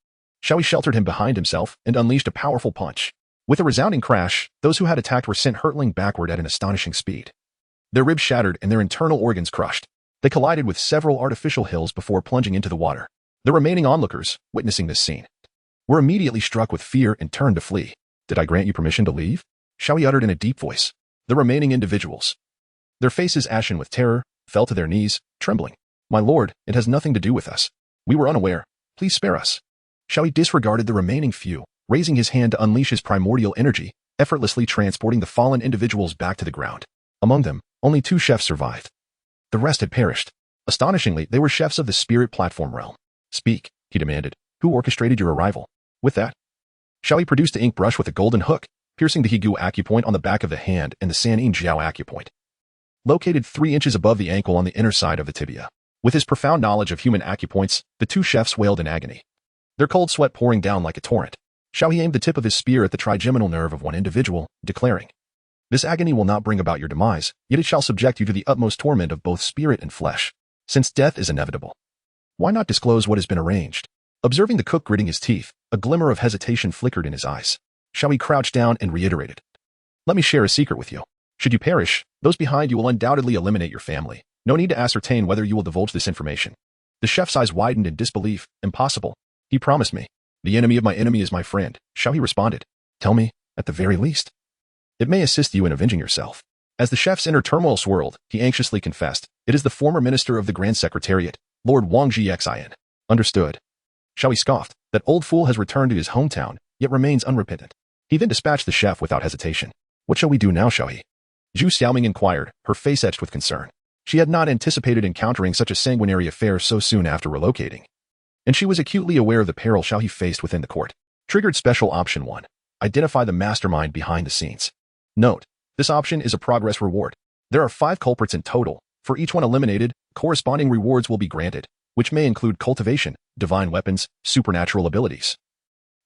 Xiao He sheltered him behind himself and unleashed a powerful punch. With a resounding crash, those who had attacked were sent hurtling backward at an astonishing speed. Their ribs shattered and their internal organs crushed. They collided with several artificial hills before plunging into the water. The remaining onlookers, witnessing this scene, were immediately struck with fear and turned to flee. Did I grant you permission to leave? Xiao He uttered in a deep voice. The remaining individuals, their faces ashen with terror, fell to their knees, trembling. My lord, it has nothing to do with us. We were unaware. Please spare us. Xiao He disregarded the remaining few, raising his hand to unleash his primordial energy, effortlessly transporting the fallen individuals back to the ground. Among them, only 2 chefs survived. The rest had perished. Astonishingly, they were chefs of the spirit platform realm. Speak, he demanded. Who orchestrated your arrival? With that, Xiao He produced the ink brush with a golden hook, piercing the Higu acupoint on the back of the hand and the Sanyin Jiao acupoint, located 3 inches above the ankle on the inner side of the tibia. With his profound knowledge of human acupoints, the 2 chefs wailed in agony, their cold sweat pouring down like a torrent. Xiao He aimed the tip of his spear at the trigeminal nerve of one individual, declaring, This agony will not bring about your demise, yet it shall subject you to the utmost torment of both spirit and flesh. Since death is inevitable, why not disclose what has been arranged? Observing the cook gritting his teeth, a glimmer of hesitation flickered in his eyes. Xiao He crouched down and reiterated, Let me share a secret with you. Should you perish, those behind you will undoubtedly eliminate your family. No need to ascertain whether you will divulge this information. The chef's eyes widened in disbelief. Impossible. He promised me. The enemy of my enemy is my friend, Xiao He responded. Tell me, at the very least. It may assist you in avenging yourself. As the chef's inner turmoil swirled, he anxiously confessed, It is the former minister of the Grand Secretariat, Lord Wang Xian. Understood. Xiao He scoffed. That old fool has returned to his hometown, yet remains unrepentant. He then dispatched the chef without hesitation. What shall we do now, Xiao He? Zhu Xiaoming inquired, her face etched with concern. She had not anticipated encountering such a sanguinary affair so soon after relocating, and she was acutely aware of the peril Xiao He faced within the court. Triggered Special Option 1. Identify the mastermind behind the scenes. Note, this option is a progress reward. There are 5 culprits in total. For each one eliminated, corresponding rewards will be granted, which may include cultivation, divine weapons, supernatural abilities,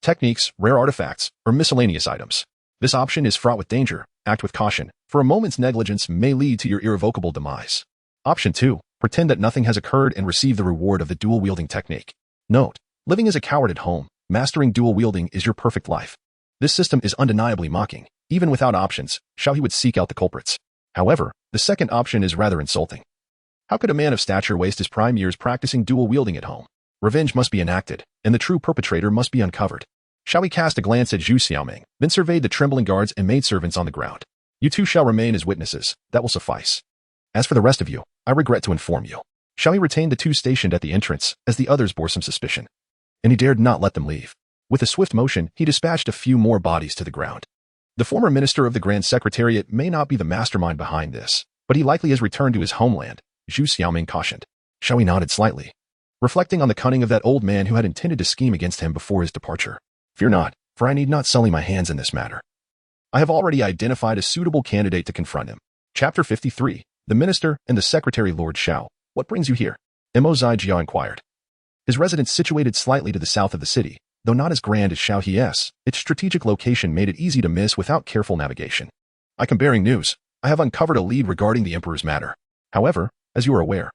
techniques, rare artifacts, or miscellaneous items. This option is fraught with danger. Act with caution, for a moment's negligence may lead to your irrevocable demise. Option 2. Pretend that nothing has occurred and receive the reward of the dual-wielding technique. Note, living as a coward at home, mastering dual-wielding is your perfect life. This system is undeniably mocking. Even without options, Xiao He would seek out the culprits. However, the second option is rather insulting. How could a man of stature waste his prime years practicing dual-wielding at home? Revenge must be enacted, and the true perpetrator must be uncovered. Xiao He cast a glance at Zhu Xiaoming, then surveyed the trembling guards and maidservants on the ground. You two shall remain as witnesses. That will suffice. As for the rest of you, I regret to inform you. Xiao He retained the 2 stationed at the entrance, as the others bore some suspicion, and he dared not let them leave. With a swift motion, he dispatched a few more bodies to the ground. The former minister of the Grand Secretariat may not be the mastermind behind this, but he likely has returned to his homeland, Zhu Xiaoming cautioned. Xiao He nodded slightly, reflecting on the cunning of that old man who had intended to scheme against him before his departure. Fear not, for I need not sully my hands in this matter. I have already identified a suitable candidate to confront him. Chapter 53. The Minister and the Secretary. Lord Xiao, what brings you here? Mo Zijia inquired. His residence situated slightly to the south of the city, though not as grand as Xiao He's, its strategic location made it easy to miss without careful navigation. I come bearing news. I have uncovered a lead regarding the Emperor's matter. However, as you are aware,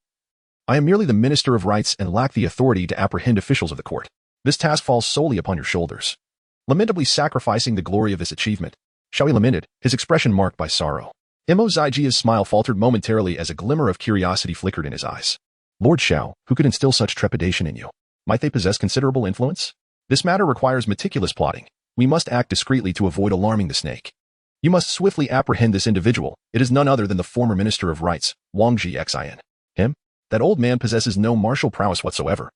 I am merely the Minister of Rights and lack the authority to apprehend officials of the court. This task falls solely upon your shoulders. Lamentably sacrificing the glory of this achievement, Xiao He lamented, his expression marked by sorrow. Mo Zijia's smile faltered momentarily as a glimmer of curiosity flickered in his eyes. Lord Xiao, who could instill such trepidation in you? Might they possess considerable influence? This matter requires meticulous plotting. We must act discreetly to avoid alarming the snake. You must swiftly apprehend this individual. It is none other than the former Minister of Rights, Wang Xian. Him? That old man possesses no martial prowess whatsoever.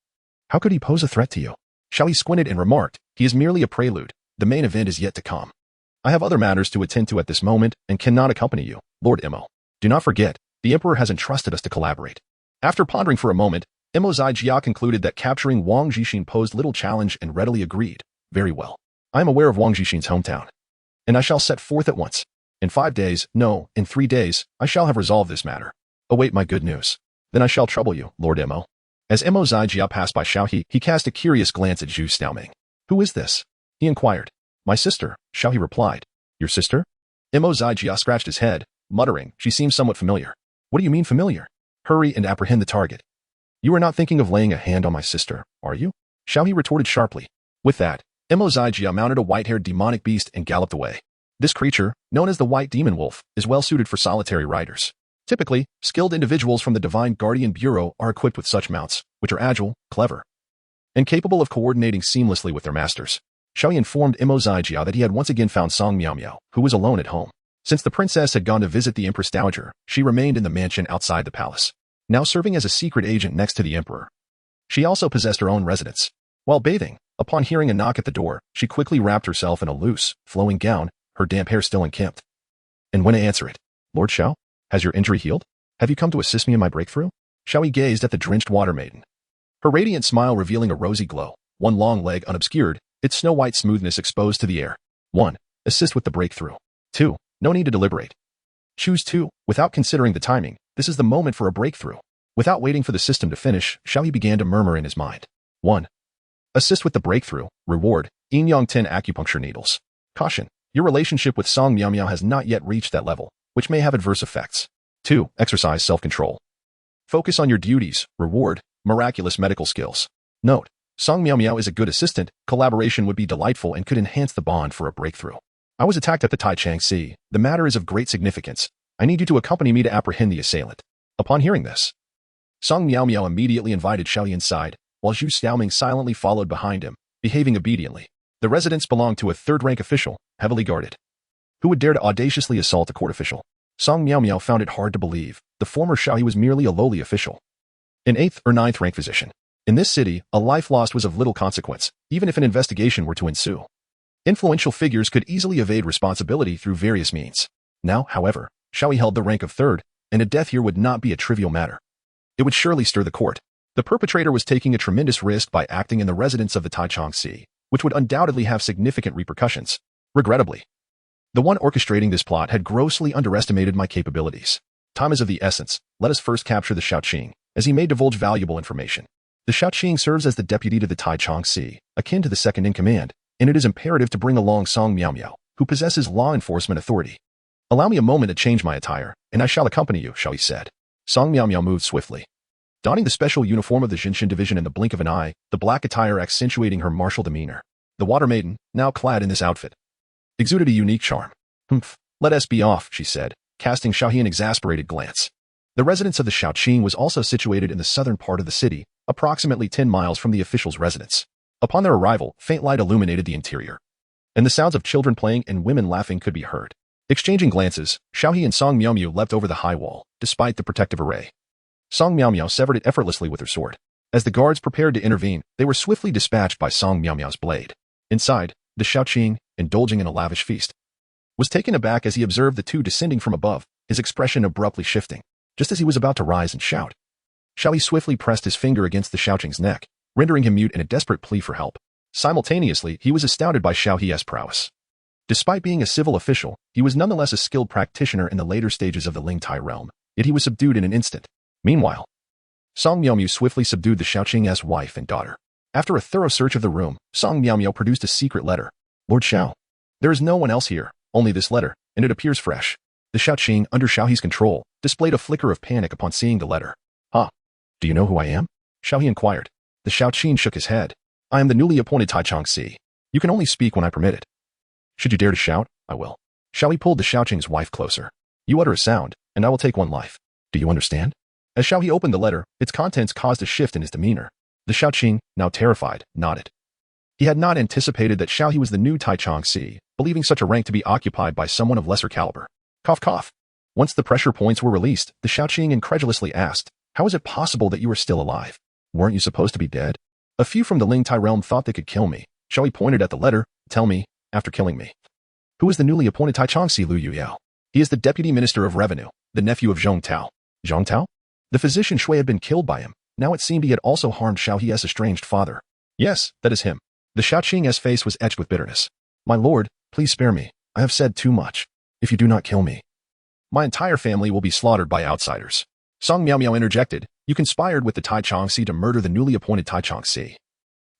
How could he pose a threat to you? Xiao He squinted and remarked, he is merely a prelude. The main event is yet to come. I have other matters to attend to at this moment and cannot accompany you, Lord Mo. Do not forget, the Emperor has entrusted us to collaborate. After pondering for a moment, Mo Zijia concluded that capturing Wang Jixin posed little challenge and readily agreed. Very well. I am aware of Wang Jixin's hometown, and I shall set forth at once. In 5 days, no, in 3 days, I shall have resolved this matter. Await my good news. Then I shall trouble you, Lord Mo. As Mo Zijia passed by Xiao He, he cast a curious glance at Zhu Xiaoming. Who is this? He inquired. My sister, Xiao He replied. Your sister? Mo Zijia scratched his head, muttering, she seems somewhat familiar. What do you mean familiar? Hurry and apprehend the target. You are not thinking of laying a hand on my sister, are you? Xiao He retorted sharply. With that, Mo Zijia mounted a white-haired demonic beast and galloped away. This creature, known as the White Demon Wolf, is well suited for solitary riders. Typically, skilled individuals from the Divine Guardian Bureau are equipped with such mounts, which are agile, clever, and capable of coordinating seamlessly with their masters. Xiao He informed Mo Zijia that he had once again found Song Miao Miao, who was alone at home. Since the princess had gone to visit the Empress Dowager, she remained in the mansion outside the palace, now serving as a secret agent next to the Emperor. She also possessed her own residence. While bathing, upon hearing a knock at the door, she quickly wrapped herself in a loose, flowing gown, her damp hair still unkempt. And when I answer it, Lord Xiao, has your injury healed? Have you come to assist me in my breakthrough? Xiao He gazed at the drenched water maiden, her radiant smile revealing a rosy glow, one long leg unobscured, its snow-white smoothness exposed to the air. 1. Assist with the breakthrough. 2. No need to deliberate. Choose 2. Without considering the timing, this is the moment for a breakthrough. Without waiting for the system to finish, Xiao He began to murmur in his mind. 1. Assist with the breakthrough. Reward, Yin Yang 10 acupuncture needles. Caution, your relationship with Song Miao Miao has not yet reached that level, which may have adverse effects. 2. Exercise self-control. Focus on your duties. Reward, miraculous medical skills. Note, Song Miao Miao is a good assistant. Collaboration would be delightful and could enhance the bond for a breakthrough. I was attacked at the Taichang Sea. The matter is of great significance. I need you to accompany me to apprehend the assailant. Upon hearing this, Song Miao Miao immediately invited Xiao He inside, while Zhu Xiaoming silently followed behind him, behaving obediently. The residence belonged to a third-rank official, heavily guarded. Who would dare to audaciously assault a court official? Song Miao Miao found it hard to believe. The former Xiao He was merely a lowly official. an 8th or 9th rank physician. In this city, a life lost was of little consequence, even if an investigation were to ensue. Influential figures could easily evade responsibility through various means. Now, however, Xiao He held the rank of 3rd, and a death here would not be a trivial matter. It would surely stir the court. The perpetrator was taking a tremendous risk by acting in the residence of the Taichung, which would undoubtedly have significant repercussions. Regrettably, the one orchestrating this plot had grossly underestimated my capabilities. Time is of the essence. Let us first capture the Xiao, as he may divulge valuable information. The Xiao serves as the deputy to the Taichung, akin to the second in command, and it is imperative to bring along Song Miao, who possesses law enforcement authority. Allow me a moment to change my attire, and I shall accompany you, Xiao He said. Song Miao moved swiftly. Donning the special uniform of the Jinshin division in the blink of an eye, the black attire accentuating her martial demeanor. The water maiden, now clad in this outfit, exuded a unique charm. Humph, let us be off, she said, casting Xiao He an exasperated glance. The residence of the Xiao was also situated in the southern part of the city, approximately 10 miles from the official's residence. Upon their arrival, faint light illuminated the interior, and the sounds of children playing and women laughing could be heard. Exchanging glances, Xiao He and Song Miao leapt over the high wall, despite the protective array. Song Miao severed it effortlessly with her sword. As the guards prepared to intervene, they were swiftly dispatched by Song Miao's blade. Inside, the Xiao, indulging in a lavish feast, was taken aback as he observed the two descending from above, his expression abruptly shifting, just as he was about to rise and shout. Xiao He swiftly pressed his finger against the Xiao's neck, rendering him mute in a desperate plea for help. Simultaneously, he was astounded by Xiao He's prowess. Despite being a civil official, he was nonetheless a skilled practitioner in the later stages of the Lingtai realm, yet he was subdued in an instant. Meanwhile, Song Miao swiftly subdued the Xiao's wife and daughter. After a thorough search of the room, Song Miao produced a secret letter. Lord Xiao, there is no one else here, only this letter, and it appears fresh. The Xiao, under Xiao He's control, displayed a flicker of panic upon seeing the letter. Do you know who I am? Xiao He inquired. The Xiao shook his head. I am the newly appointed Taichung. You can only speak when I permit it. Should you dare to shout, I will. Xiao He pulled the Xiao's wife closer. You utter a sound, and I will take one life. Do you understand? As Xiao He opened the letter, its contents caused a shift in his demeanor. The Xiao, now terrified, nodded. He had not anticipated that Xiao He was the new Taichung, believing such a rank to be occupied by someone of lesser caliber. Cough cough. Once the pressure points were released, the Xiao incredulously asked, how is it possible that you are still alive? Weren't you supposed to be dead? A few from the Lingtai realm thought they could kill me. Xiao He pointed at the letter. Tell me, after killing me, who is the newly appointed Taichung Lu Yuyao? He is the deputy minister of revenue, the nephew of Zhong Tao. Zhong Tao? The physician Shui had been killed by him. Now it seemed he had also harmed Xiao He's estranged father. Yes, that is him. The Xiao's face was etched with bitterness. My lord, please spare me. I have said too much. If you do not kill me, my entire family will be slaughtered by outsiders. Song Miao interjected. You conspired with the Taichung to murder the newly appointed Taichung.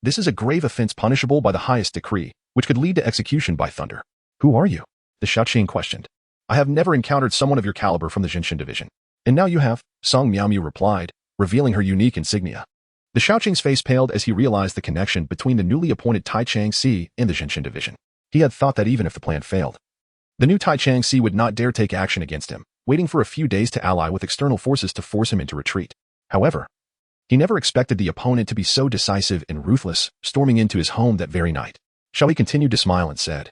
This is a grave offense punishable by the highest decree, which could lead to execution by thunder. Who are you? The Xiao questioned. I have never encountered someone of your caliber from the Jinshin division. And now you have, Song Miao replied, revealing her unique insignia. The Xiao's face paled as he realized the connection between the newly appointed Taichung and the Jinshin division. He had thought that even if the plan failed, the new Taichung would not dare take action against him, waiting for a few days to ally with external forces to force him into retreat. However, he never expected the opponent to be so decisive and ruthless, storming into his home that very night. Xiao He continued to smile and said,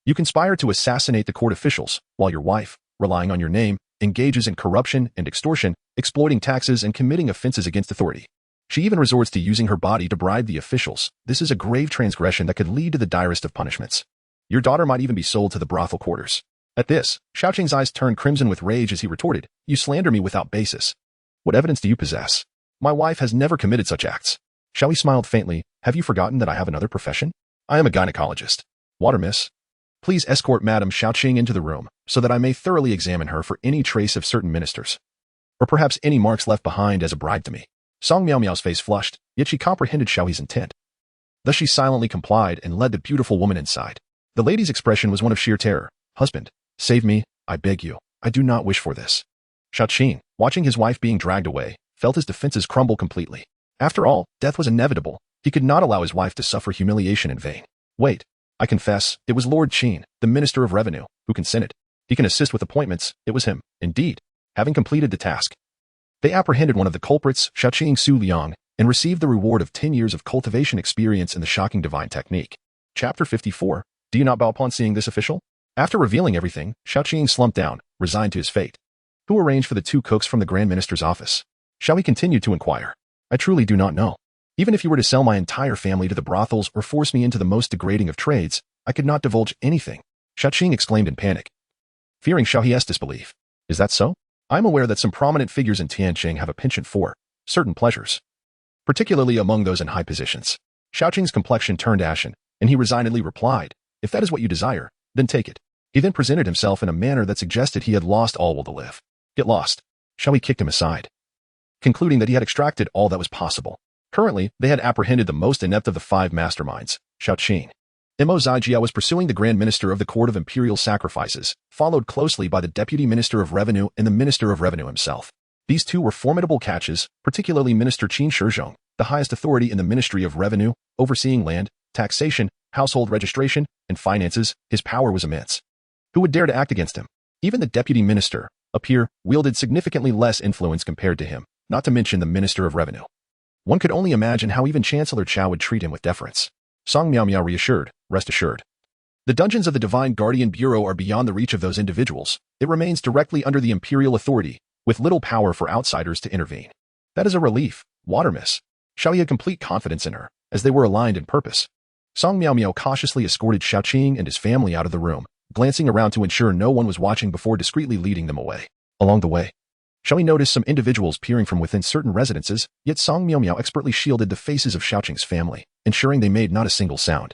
you conspired to assassinate the court officials, while your wife, relying on your name, engages in corruption and extortion, exploiting taxes and committing offenses against authority. She even resorts to using her body to bribe the officials. This is a grave transgression that could lead to the direst of punishments. Your daughter might even be sold to the brothel quarters. At this, Xiao's eyes turned crimson with rage as he retorted, you slander me without basis. What evidence do you possess? My wife has never committed such acts. Xiao He smiled faintly. Have you forgotten that I have another profession? I am a gynecologist. Water, miss. Please escort Madame Xiao into the room, so that I may thoroughly examine her for any trace of certain ministers, or perhaps any marks left behind as a bribe to me. Song Miao's face flushed, yet she comprehended Xiao He's intent. Thus she silently complied and led the beautiful woman inside. The lady's expression was one of sheer terror. Husband, save me, I beg you. I do not wish for this. Xiao, watching his wife being dragged away, felt his defenses crumble completely. After all, death was inevitable. He could not allow his wife to suffer humiliation in vain. Wait, I confess, it was Lord Qian, the Minister of Revenue, who consented. He can assist with appointments. It was him, indeed. Having completed the task, they apprehended one of the culprits, Xiao Su Liang, and received the reward of 10 years of cultivation experience in the shocking divine technique. Chapter 54. Do you not bow upon seeing this official? After revealing everything, Xiao slumped down, resigned to his fate. Who arranged for the two cooks from the Grand Minister's office? Xiao He continued to inquire. I truly do not know. Even if you were to sell my entire family to the brothels or force me into the most degrading of trades, I could not divulge anything, Xiao exclaimed in panic, fearing Xiao He's disbelief. Is that so? I am aware that some prominent figures in Tianqing have a penchant for certain pleasures, particularly among those in high positions. Xiao Qing's complexion turned ashen, and he resignedly replied, if that is what you desire, then take it. He then presented himself in a manner that suggested he had lost all will to live. Get lost. Xiao He kicked him aside, concluding that he had extracted all that was possible. Currently, they had apprehended the most inept of the 5 masterminds, Xiao Qing. Mo Zijiao was pursuing the Grand Minister of the Court of Imperial Sacrifices, followed closely by the Deputy Minister of Revenue and the Minister of Revenue himself. These two were formidable catches, particularly Minister Qin Shizhong, the highest authority in the Ministry of Revenue, overseeing land, taxation, household registration, and finances. His power was immense. Who would dare to act against him? Even the Deputy Minister, a peer, wielded significantly less influence compared to him, not to mention the Minister of Revenue. One could only imagine how even Chancellor Qiao would treat him with deference. Song Miao reassured, rest assured. The dungeons of the Divine Guardian Bureau are beyond the reach of those individuals. It remains directly under the imperial authority, with little power for outsiders to intervene. That is a relief, Watermiss. Xiao He had complete confidence in her, as they were aligned in purpose. Song Miao cautiously escorted Xiao Qing and his family out of the room, glancing around to ensure no one was watching before discreetly leading them away. Along the way, Xiao He noticed some individuals peering from within certain residences, yet Song Miao expertly shielded the faces of Xiao Qing's family, ensuring they made not a single sound.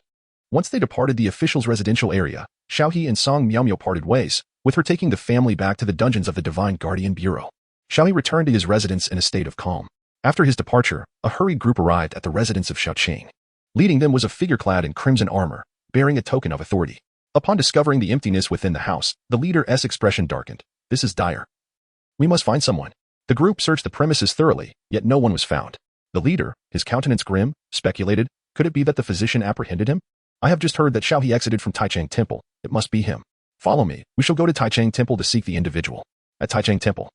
Once they departed the official's residential area, Xiao He and Song Miao parted ways, with her taking the family back to the dungeons of the Divine Guardian Bureau. Xiao He returned to his residence in a state of calm. After his departure, a hurried group arrived at the residence of Xiao Qing. Leading them was a figure clad in crimson armor, bearing a token of authority. Upon discovering the emptiness within the house, the leader's expression darkened. This is dire. We must find someone. The group searched the premises thoroughly, yet no one was found. The leader, his countenance grim, speculated, could it be that the physician apprehended him? I have just heard that Xiao He exited from Taichang Temple. It must be him. Follow me. We shall go to Taichang Temple to seek the individual. At Taichang Temple,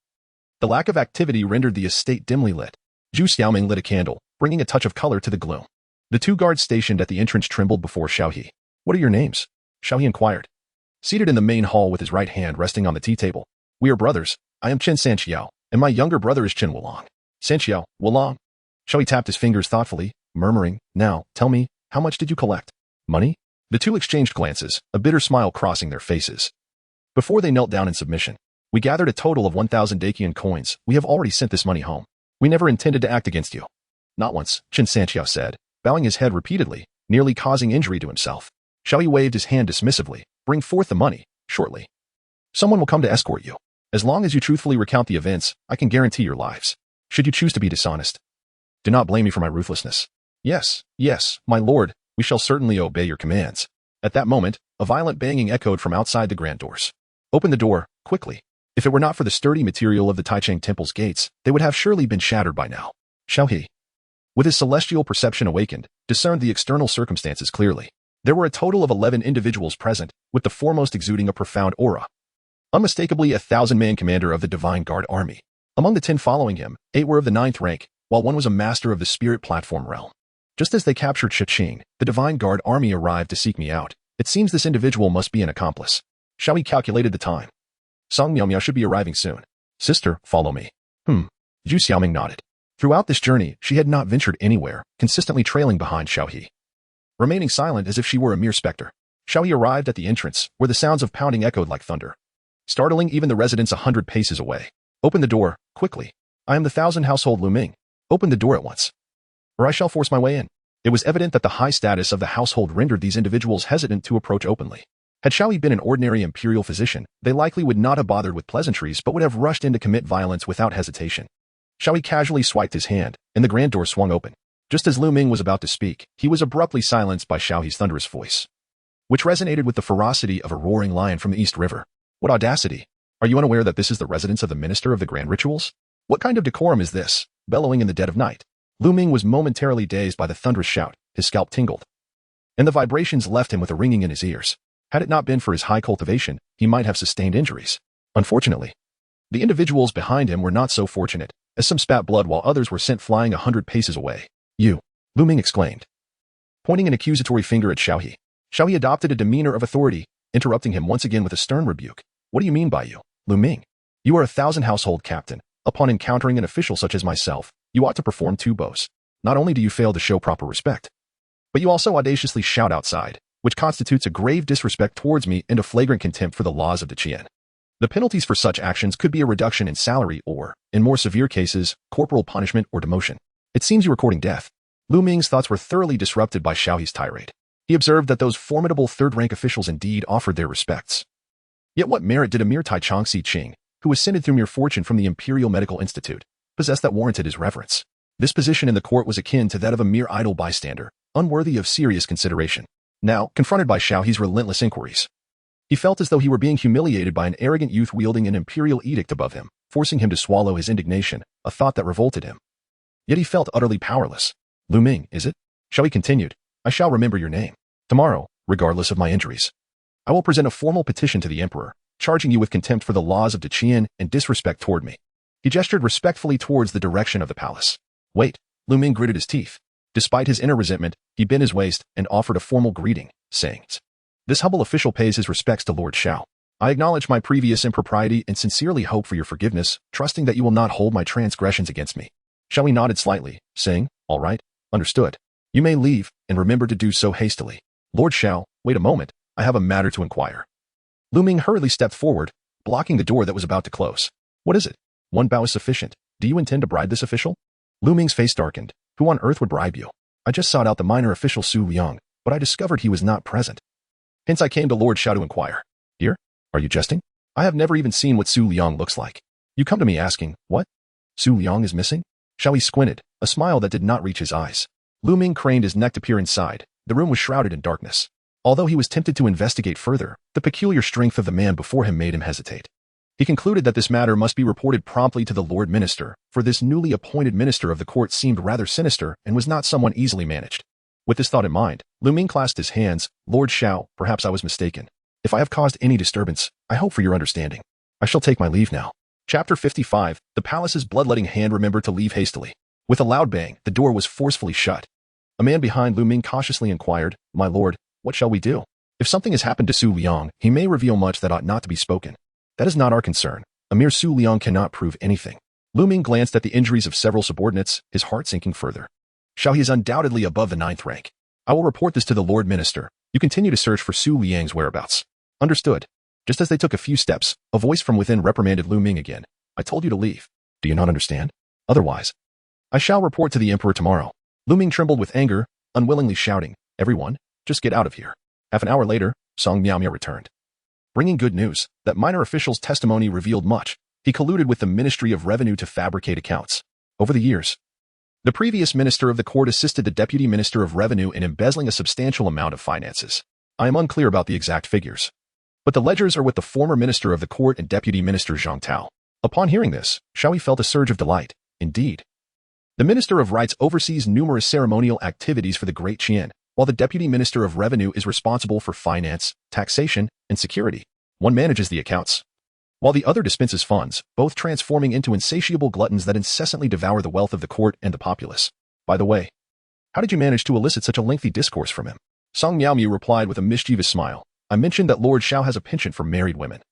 the lack of activity rendered the estate dimly lit. Zhu Xiaoming lit a candle, bringing a touch of color to the gloom. The 2 guards stationed at the entrance trembled before Xiao He. What are your names? Xiao He inquired. Seated in the main hall with his right hand resting on the tea table. We are brothers. I am Chen Sanqiao, and my younger brother is Chen Wulong. Sanqiao, Wulong. Xiao He tapped his fingers thoughtfully, murmuring, now, tell me, how much did you collect? Money? The two exchanged glances, a bitter smile crossing their faces. Before they knelt down in submission, we gathered a total of 1,000 Dakian coins. We have already sent this money home. We never intended to act against you. Not once, Chen Sanqiao said, bowing his head repeatedly, nearly causing injury to himself. Xiao He waved his hand dismissively. Bring forth the money, shortly. Someone will come to escort you. As long as you truthfully recount the events, I can guarantee your lives. Should you choose to be dishonest, do not blame me for my ruthlessness. Yes, my lord, we shall certainly obey your commands. At that moment, a violent banging echoed from outside the grand doors. Open the door, quickly. If it were not for the sturdy material of the Taichang Temple's gates, they would have surely been shattered by now. Xiao He, with his celestial perception awakened, discerned the external circumstances clearly. There were a total of 11 individuals present, with the foremost exuding a profound aura. Unmistakably a 1,000-man commander of the Divine Guard army. Among the 10 following him, 8 were of the 9th rank, while 1 was a master of the spirit platform realm. Just as they captured Qiqing, the Divine Guard army arrived to seek me out. It seems this individual must be an accomplice. Xiao He calculated the time. Song Miao should be arriving soon. Sister, follow me. Zhu Xiaoming nodded. Throughout this journey, she had not ventured anywhere, consistently trailing behind Xiao He, remaining silent as if she were a mere specter. Xiao He arrived at the entrance, where the sounds of pounding echoed like thunder, startling even the residents 100 paces away. Open the door, quickly. I am the 1,000 household Lu Ming. Open the door at once, or I shall force my way in. It was evident that the high status of the household rendered these individuals hesitant to approach openly. Had Xiao He been an ordinary imperial physician, they likely would not have bothered with pleasantries but would have rushed in to commit violence without hesitation. Xiao He casually swiped his hand, and the grand door swung open. Just as Lu Ming was about to speak, he was abruptly silenced by Xiao He's thunderous voice, which resonated with the ferocity of a roaring lion from the East River. What audacity! Are you unaware that this is the residence of the Minister of the Grand Rituals? What kind of decorum is this, bellowing in the dead of night? Lu Ming was momentarily dazed by the thunderous shout. His scalp tingled, and the vibrations left him with a ringing in his ears. Had it not been for his high cultivation, he might have sustained injuries. Unfortunately, the individuals behind him were not so fortunate, as some spat blood while others were sent flying 100 paces away. You, Lu Ming exclaimed, pointing an accusatory finger at Xiao He. Xiao He adopted a demeanor of authority, interrupting him once again with a stern rebuke. What do you mean by you, Lu Ming? You are a 1,000 household captain, Upon encountering an official such as myself, you ought to perform two bows. Not only do you fail to show proper respect, but you also audaciously shout outside, which constitutes a grave disrespect towards me and a flagrant contempt for the laws of the Qian. The penalties for such actions could be a reduction in salary or, in more severe cases, corporal punishment or demotion. It seems you are courting death. Lu Ming's thoughts were thoroughly disrupted by Xiao He's tirade. He observed that those formidable third-rank officials indeed offered their respects. Yet what merit did a mere Taichung Qing, who ascended through mere fortune from the Imperial Medical Institute, possess that warranted his reverence? This position in the court was akin to that of a mere idle bystander, unworthy of serious consideration. Now, confronted by Xiao He's relentless inquiries, he felt as though he were being humiliated by an arrogant youth wielding an imperial edict above him, forcing him to swallow his indignation, a thought that revolted him. Yet he felt utterly powerless. Lu Ming, is it? Xiao He continued, I shall remember your name. Tomorrow, regardless of my injuries, I will present a formal petition to the emperor, charging you with contempt for the laws of the Qian and disrespect toward me. He gestured respectfully towards the direction of the palace. Wait, Lu Ming gritted his teeth. Despite his inner resentment, he bent his waist and offered a formal greeting, saying, This humble official pays his respects to Lord Xiao. I acknowledge my previous impropriety and sincerely hope for your forgiveness, trusting that you will not hold my transgressions against me. Xiao He nodded slightly, saying, All right, understood. You may leave, and remember to do so hastily. Lord Xiao, wait a moment, I have a matter to inquire. Lu Ming hurriedly stepped forward, blocking the door that was about to close. What is it? One bow is sufficient. Do you intend to bribe this official? Lu Ming's face darkened. Who on earth would bribe you? I just sought out the minor official Su Liang, but I discovered he was not present. Hence I came to Lord Xiao to inquire. Dear, are you jesting? I have never even seen what Su Liang looks like. You come to me asking, what? Su Liang is missing? Xiao He squinted, a smile that did not reach his eyes. Lu Ming craned his neck to peer inside. The room was shrouded in darkness. Although he was tempted to investigate further, the peculiar strength of the man before him made him hesitate. He concluded that this matter must be reported promptly to the Lord Minister, for this newly appointed minister of the court seemed rather sinister and was not someone easily managed. With this thought in mind, Lu Ming clasped his hands. Lord Xiao, perhaps I was mistaken. If I have caused any disturbance, I hope for your understanding. I shall take my leave now. Chapter 55, the palace's bloodletting hand remembered to leave hastily. With a loud bang, the door was forcefully shut. A man behind Lu Ming cautiously inquired, My lord, what shall we do? If something has happened to Su Liang, he may reveal much that ought not to be spoken. That is not our concern. A mere Su Liang cannot prove anything. Lu Ming glanced at the injuries of several subordinates, his heart sinking further. Xiao He is undoubtedly above the 9th rank. I will report this to the Lord Minister. You continue to search for Su Liang's whereabouts. Understood. Just as they took a few steps, a voice from within reprimanded Lu Ming again. I told you to leave. Do you not understand? Otherwise, I shall report to the emperor tomorrow. Lu Ming trembled with anger, unwillingly shouting, Everyone, just get out of here. Half an hour later, Song Miao Miao returned, bringing good news. That minor official's testimony revealed much. He colluded with the Ministry of Revenue to fabricate accounts. Over the years, the previous minister of the court assisted the deputy minister of revenue in embezzling a substantial amount of finances. I am unclear about the exact figures, but the ledgers are with the former minister of the court and deputy minister Zhang Tao. Upon hearing this, Xiao He felt a surge of delight. Indeed, the minister of rights oversees numerous ceremonial activities for the Great Qian, while the deputy minister of revenue is responsible for finance, taxation, and security. One manages the accounts, while the other dispenses funds, both transforming into insatiable gluttons that incessantly devour the wealth of the court and the populace. By the way, how did you manage to elicit such a lengthy discourse from him? Song Miaomiu replied with a mischievous smile. I mentioned that Lord Xiao has a penchant for married women.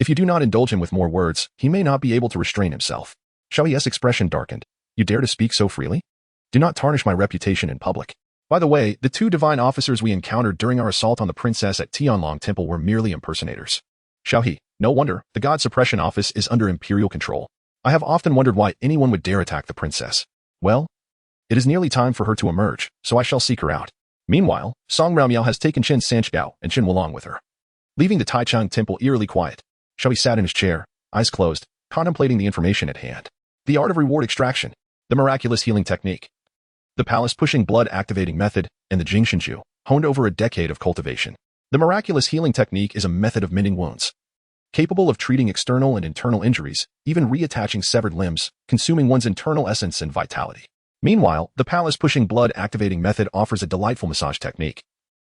If you do not indulge him with more words, he may not be able to restrain himself. Xiao He's expression darkened. You dare to speak so freely? Do not tarnish my reputation in public. By the way, the two divine officers we encountered during our assault on the princess at Tianlong Temple were merely impersonators. Xiao He, no wonder, the God Suppression Office is under imperial control. I have often wondered why anyone would dare attack the princess. Well, it is nearly time for her to emerge, so I shall seek her out. Meanwhile, Song Miao has taken Chen Sanchgao and Chen Wulong with her. Leaving the Taichung Temple eerily quiet, Xiao He sat in his chair, eyes closed, contemplating the information at hand. The art of reward extraction, the miraculous healing technique, the palace-pushing blood-activating method, and the Jingshanju, honed over a decade of cultivation. The miraculous healing technique is a method of mending wounds, capable of treating external and internal injuries, even reattaching severed limbs, consuming one's internal essence and vitality. Meanwhile, the palace-pushing blood-activating method offers a delightful massage technique,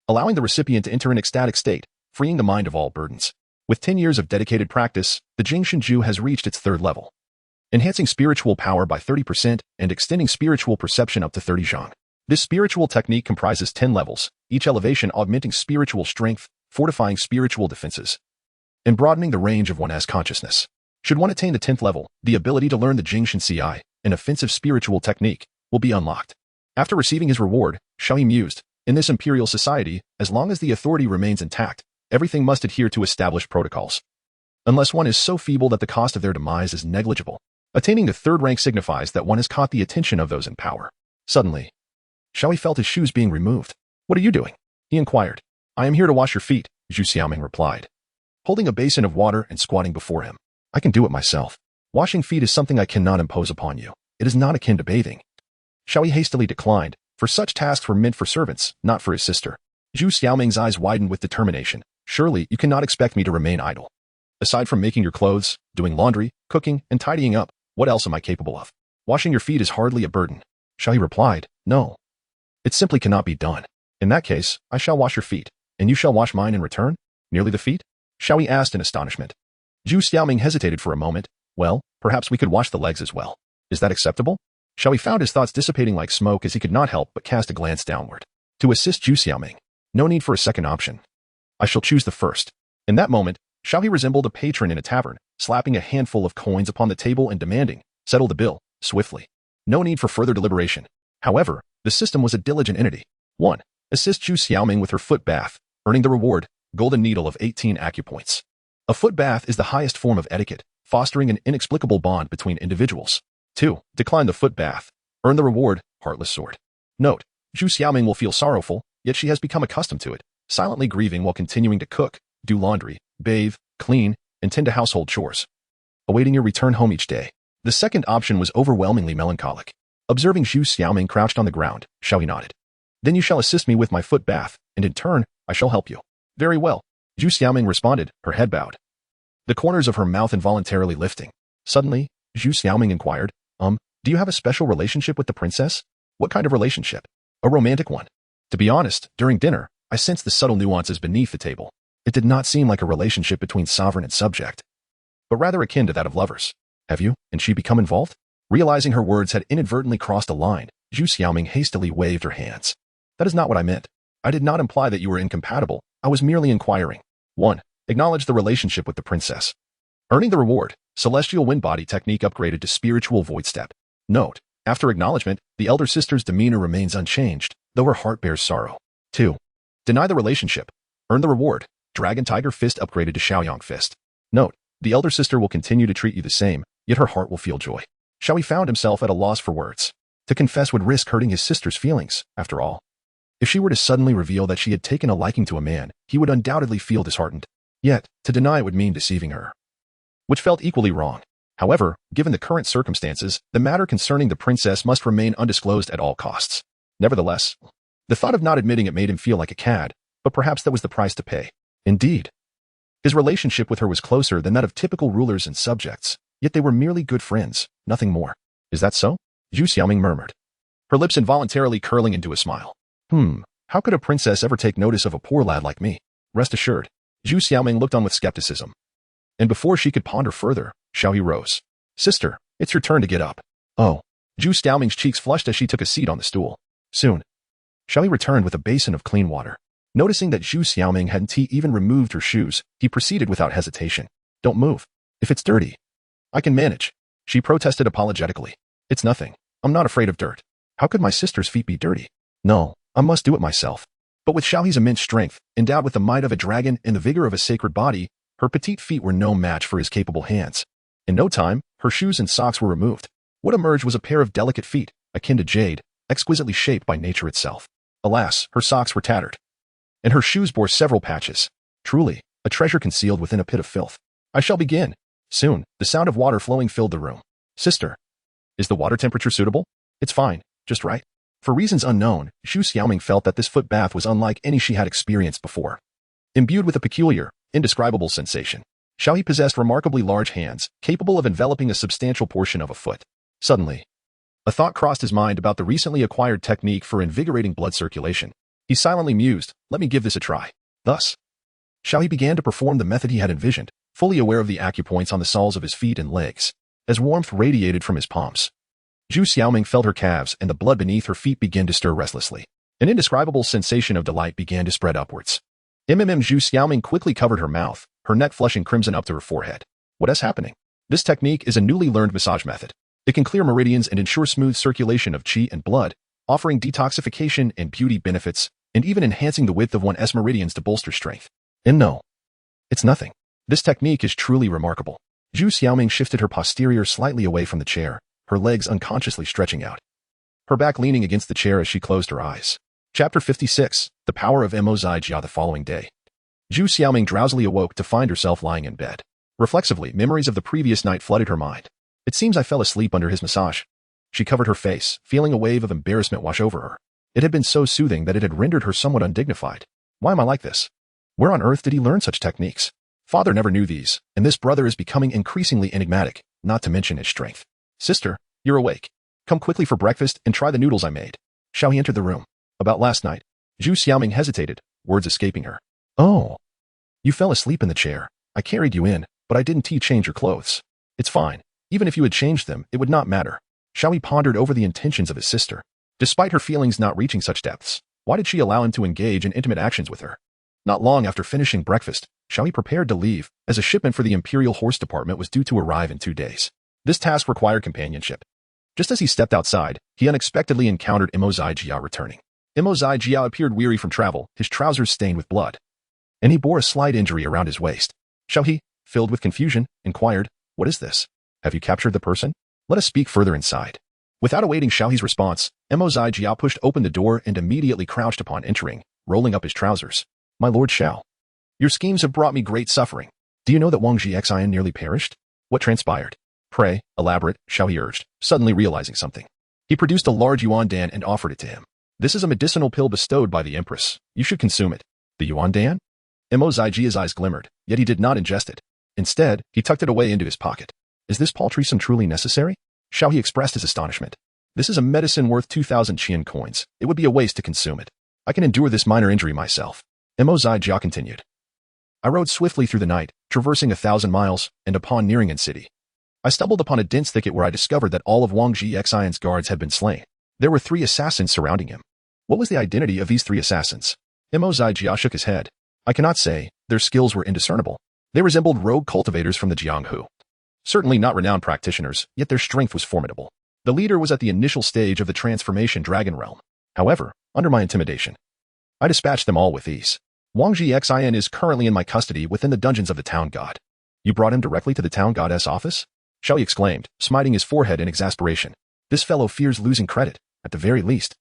allowing the recipient to enter an ecstatic state, freeing the mind of all burdens. With 10 years of dedicated practice, the Jingshanju has reached its third level, enhancing spiritual power by 30% and extending spiritual perception up to 30 zhang. This spiritual technique comprises 10 levels, each elevation augmenting spiritual strength, fortifying spiritual defenses, and broadening the range of one's consciousness. Should one attain the 10th level, the ability to learn the Jingshan Ci, an offensive spiritual technique, will be unlocked. After receiving his reward, Xiao He mused, in this imperial society, as long as the authority remains intact, everything must adhere to established protocols. Unless one is so feeble that the cost of their demise is negligible. Attaining the 3rd rank signifies that one has caught the attention of those in power. Suddenly, Xiao He felt his shoes being removed. What are you doing? He inquired. I am here to wash your feet, Zhu Xiaoming replied, holding a basin of water and squatting before him. I can do it myself. Washing feet is something I cannot impose upon you. It is not akin to bathing. Xiao He hastily declined, for such tasks were meant for servants, not for his sister. Zhu Xiaoming's eyes widened with determination. Surely you cannot expect me to remain idle. Aside from making your clothes, doing laundry, cooking, and tidying up, what else am I capable of? Washing your feet is hardly a burden. Xiao He replied, no. It simply cannot be done. In that case, I shall wash your feet, and you shall wash mine in return? Merely the feet? Xiao He asked in astonishment. Zhu Xiaoming hesitated for a moment. Well, perhaps we could wash the legs as well. Is that acceptable? Xiao He found his thoughts dissipating like smoke as he could not help but cast a glance downward. To assist Zhu Xiaoming. No need for a second option. I shall choose the first. In that moment, Xiao He resembled a patron in a tavern, slapping a handful of coins upon the table and demanding, settle the bill, swiftly. No need for further deliberation. However, the system was a diligent entity. 1. Assist Zhu Xiaoming with her foot bath, earning the reward, golden needle of 18 acupoints. A foot bath is the highest form of etiquette, fostering an inexplicable bond between individuals. 2. Decline the foot bath. Earn the reward, heartless sword. Note, Zhu Xiaoming will feel sorrowful, yet she has become accustomed to it, silently grieving while continuing to cook, do laundry, bathe, clean, and tend to household chores. Awaiting your return home each day. The second option was overwhelmingly melancholic. Observing Zhu Xiaoming crouched on the ground, Xiao He nodded. Then you shall assist me with my foot bath, and in turn, I shall help you. Very well. Zhu Xiaoming responded, her head bowed. The corners of her mouth involuntarily lifting. Suddenly, Zhu Xiaoming inquired, do you have a special relationship with the princess? What kind of relationship? A romantic one. To be honest, during dinner, I sensed the subtle nuances beneath the table. It did not seem like a relationship between sovereign and subject, but rather akin to that of lovers. Have you and she become involved? Realizing her words had inadvertently crossed a line, Zhu Xiaoming hastily waved her hands. That is not what I meant. I did not imply that you were incompatible. I was merely inquiring. 1. Acknowledge the relationship with the princess. Earning the reward, Celestial Wind Body technique upgraded to Spiritual Void Step. Note, after acknowledgement, the elder sister's demeanor remains unchanged, though her heart bears sorrow. 2. Deny the relationship. Earn the reward, Dragon Tiger Fist upgraded to Shaoyang Fist. Note, the elder sister will continue to treat you the same, yet her heart will feel joy. Xiao He found himself at a loss for words. To confess would risk hurting his sister's feelings, after all. If she were to suddenly reveal that she had taken a liking to a man, he would undoubtedly feel disheartened. Yet, to deny it would mean deceiving her, which felt equally wrong. However, given the current circumstances, the matter concerning the princess must remain undisclosed at all costs. Nevertheless, the thought of not admitting it made him feel like a cad, but perhaps that was the price to pay. Indeed, his relationship with her was closer than that of typical rulers and subjects, yet they were merely good friends, nothing more. Is that so? Zhu Xiaoming murmured, her lips involuntarily curling into a smile. How could a princess ever take notice of a poor lad like me? Rest assured, Zhu Xiaoming looked on with skepticism. And before she could ponder further, Xiao He rose. Sister, it's your turn to get up. Oh. Zhu Xiaoming's cheeks flushed as she took a seat on the stool. Soon, Xiao He returned with a basin of clean water. Noticing that Zhu Xiaoming hadn't even removed her shoes, he proceeded without hesitation. Don't move. If it's dirty, I can manage. She protested apologetically. It's nothing. I'm not afraid of dirt. How could my sister's feet be dirty? No, I must do it myself. But with Xiao He's immense strength, endowed with the might of a dragon and the vigor of a sacred body, her petite feet were no match for his capable hands. In no time, her shoes and socks were removed. What emerged was a pair of delicate feet, akin to jade, exquisitely shaped by nature itself. Alas, her socks were tattered, and her shoes bore several patches. Truly, a treasure concealed within a pit of filth. I shall begin. Soon, the sound of water flowing filled the room. Sister, is the water temperature suitable? It's fine, just right. For reasons unknown, Zhu Xiaoming felt that this foot bath was unlike any she had experienced before. Imbued with a peculiar, indescribable sensation, Xiao He possessed remarkably large hands, capable of enveloping a substantial portion of a foot. Suddenly, a thought crossed his mind about the recently acquired technique for invigorating blood circulation. He silently mused, let me give this a try. Thus, Xiao He began to perform the method he had envisioned, fully aware of the acupoints on the soles of his feet and legs, as warmth radiated from his palms. Zhu Xiaoming felt her calves and the blood beneath her feet begin to stir restlessly. An indescribable sensation of delight began to spread upwards. Zhu Xiaoming quickly covered her mouth, her neck flushing crimson up to her forehead. What is happening? This technique is a newly learned massage method. It can clear meridians and ensure smooth circulation of qi and blood, offering detoxification and beauty benefits, and even enhancing the width of one's meridians to bolster strength. And no, it's nothing. This technique is truly remarkable. Zhu Xiaoming shifted her posterior slightly away from the chair, her legs unconsciously stretching out, her back leaning against the chair as she closed her eyes. Chapter 56, The Power of Mo Zai Jia. The following day, Zhu Xiaoming drowsily awoke to find herself lying in bed. Reflexively, memories of the previous night flooded her mind. It seems I fell asleep under his massage. She covered her face, feeling a wave of embarrassment wash over her. It had been so soothing that it had rendered her somewhat undignified. Why am I like this? Where on earth did he learn such techniques? Father never knew these, and this brother is becoming increasingly enigmatic, not to mention his strength. Sister, you're awake. Come quickly for breakfast and try the noodles I made. Xiao He entered the room. About last night. Zhu Xiaoming hesitated, words escaping her. Oh. You fell asleep in the chair. I carried you in, but I didn't change your clothes. It's fine. Even if you had changed them, it would not matter. Xiao He pondered over the intentions of his sister. Despite her feelings not reaching such depths, why did she allow him to engage in intimate actions with her? Not long after finishing breakfast, Xiao He prepared to leave, as a shipment for the Imperial Horse Department was due to arrive in 2 days. This task required companionship. Just as he stepped outside, he unexpectedly encountered Mo Zai Jia returning. Mo Zai Jia appeared weary from travel, his trousers stained with blood, and he bore a slight injury around his waist. Xiao He, filled with confusion, inquired, "What is this? Have you captured the person? Let us speak further inside." Without awaiting Xiao He's response, Mo Zai Jia pushed open the door and immediately crouched upon entering, rolling up his trousers. "My lord Xiao, your schemes have brought me great suffering. Do you know that Wang Xian nearly perished? What transpired? Pray, elaborate," Xiao He urged, suddenly realizing something. He produced a large yuan dan and offered it to him. "This is a medicinal pill bestowed by the Empress. You should consume it." The yuan dan? Mo Zai Jia's eyes glimmered, yet he did not ingest it. Instead, he tucked it away into his pocket. "Is this paltry sum truly necessary?" Xiao He expressed his astonishment. "This is a medicine worth 2,000 Qian coins. It would be a waste to consume it. I can endure this minor injury myself." Mo Zai Jia continued. "I rode swiftly through the night, traversing 1,000 miles, and upon nearing An city, I stumbled upon a dense thicket where I discovered that all of Wang Xian's guards had been slain. There were 3 assassins surrounding him. What was the identity of these 3 assassins?" Mo Zai Jia shook his head. "I cannot say. Their skills were indiscernible. They resembled rogue cultivators from the Jianghu. Certainly not renowned practitioners, yet their strength was formidable. The leader was at the initial stage of the transformation dragon realm. However, under my intimidation, I dispatched them all with ease. Wang Xian is currently in my custody within the dungeons of the town god." "You brought him directly to the town goddess office?" Xiao He exclaimed, smiting his forehead in exasperation. "This fellow fears losing credit, at the very least.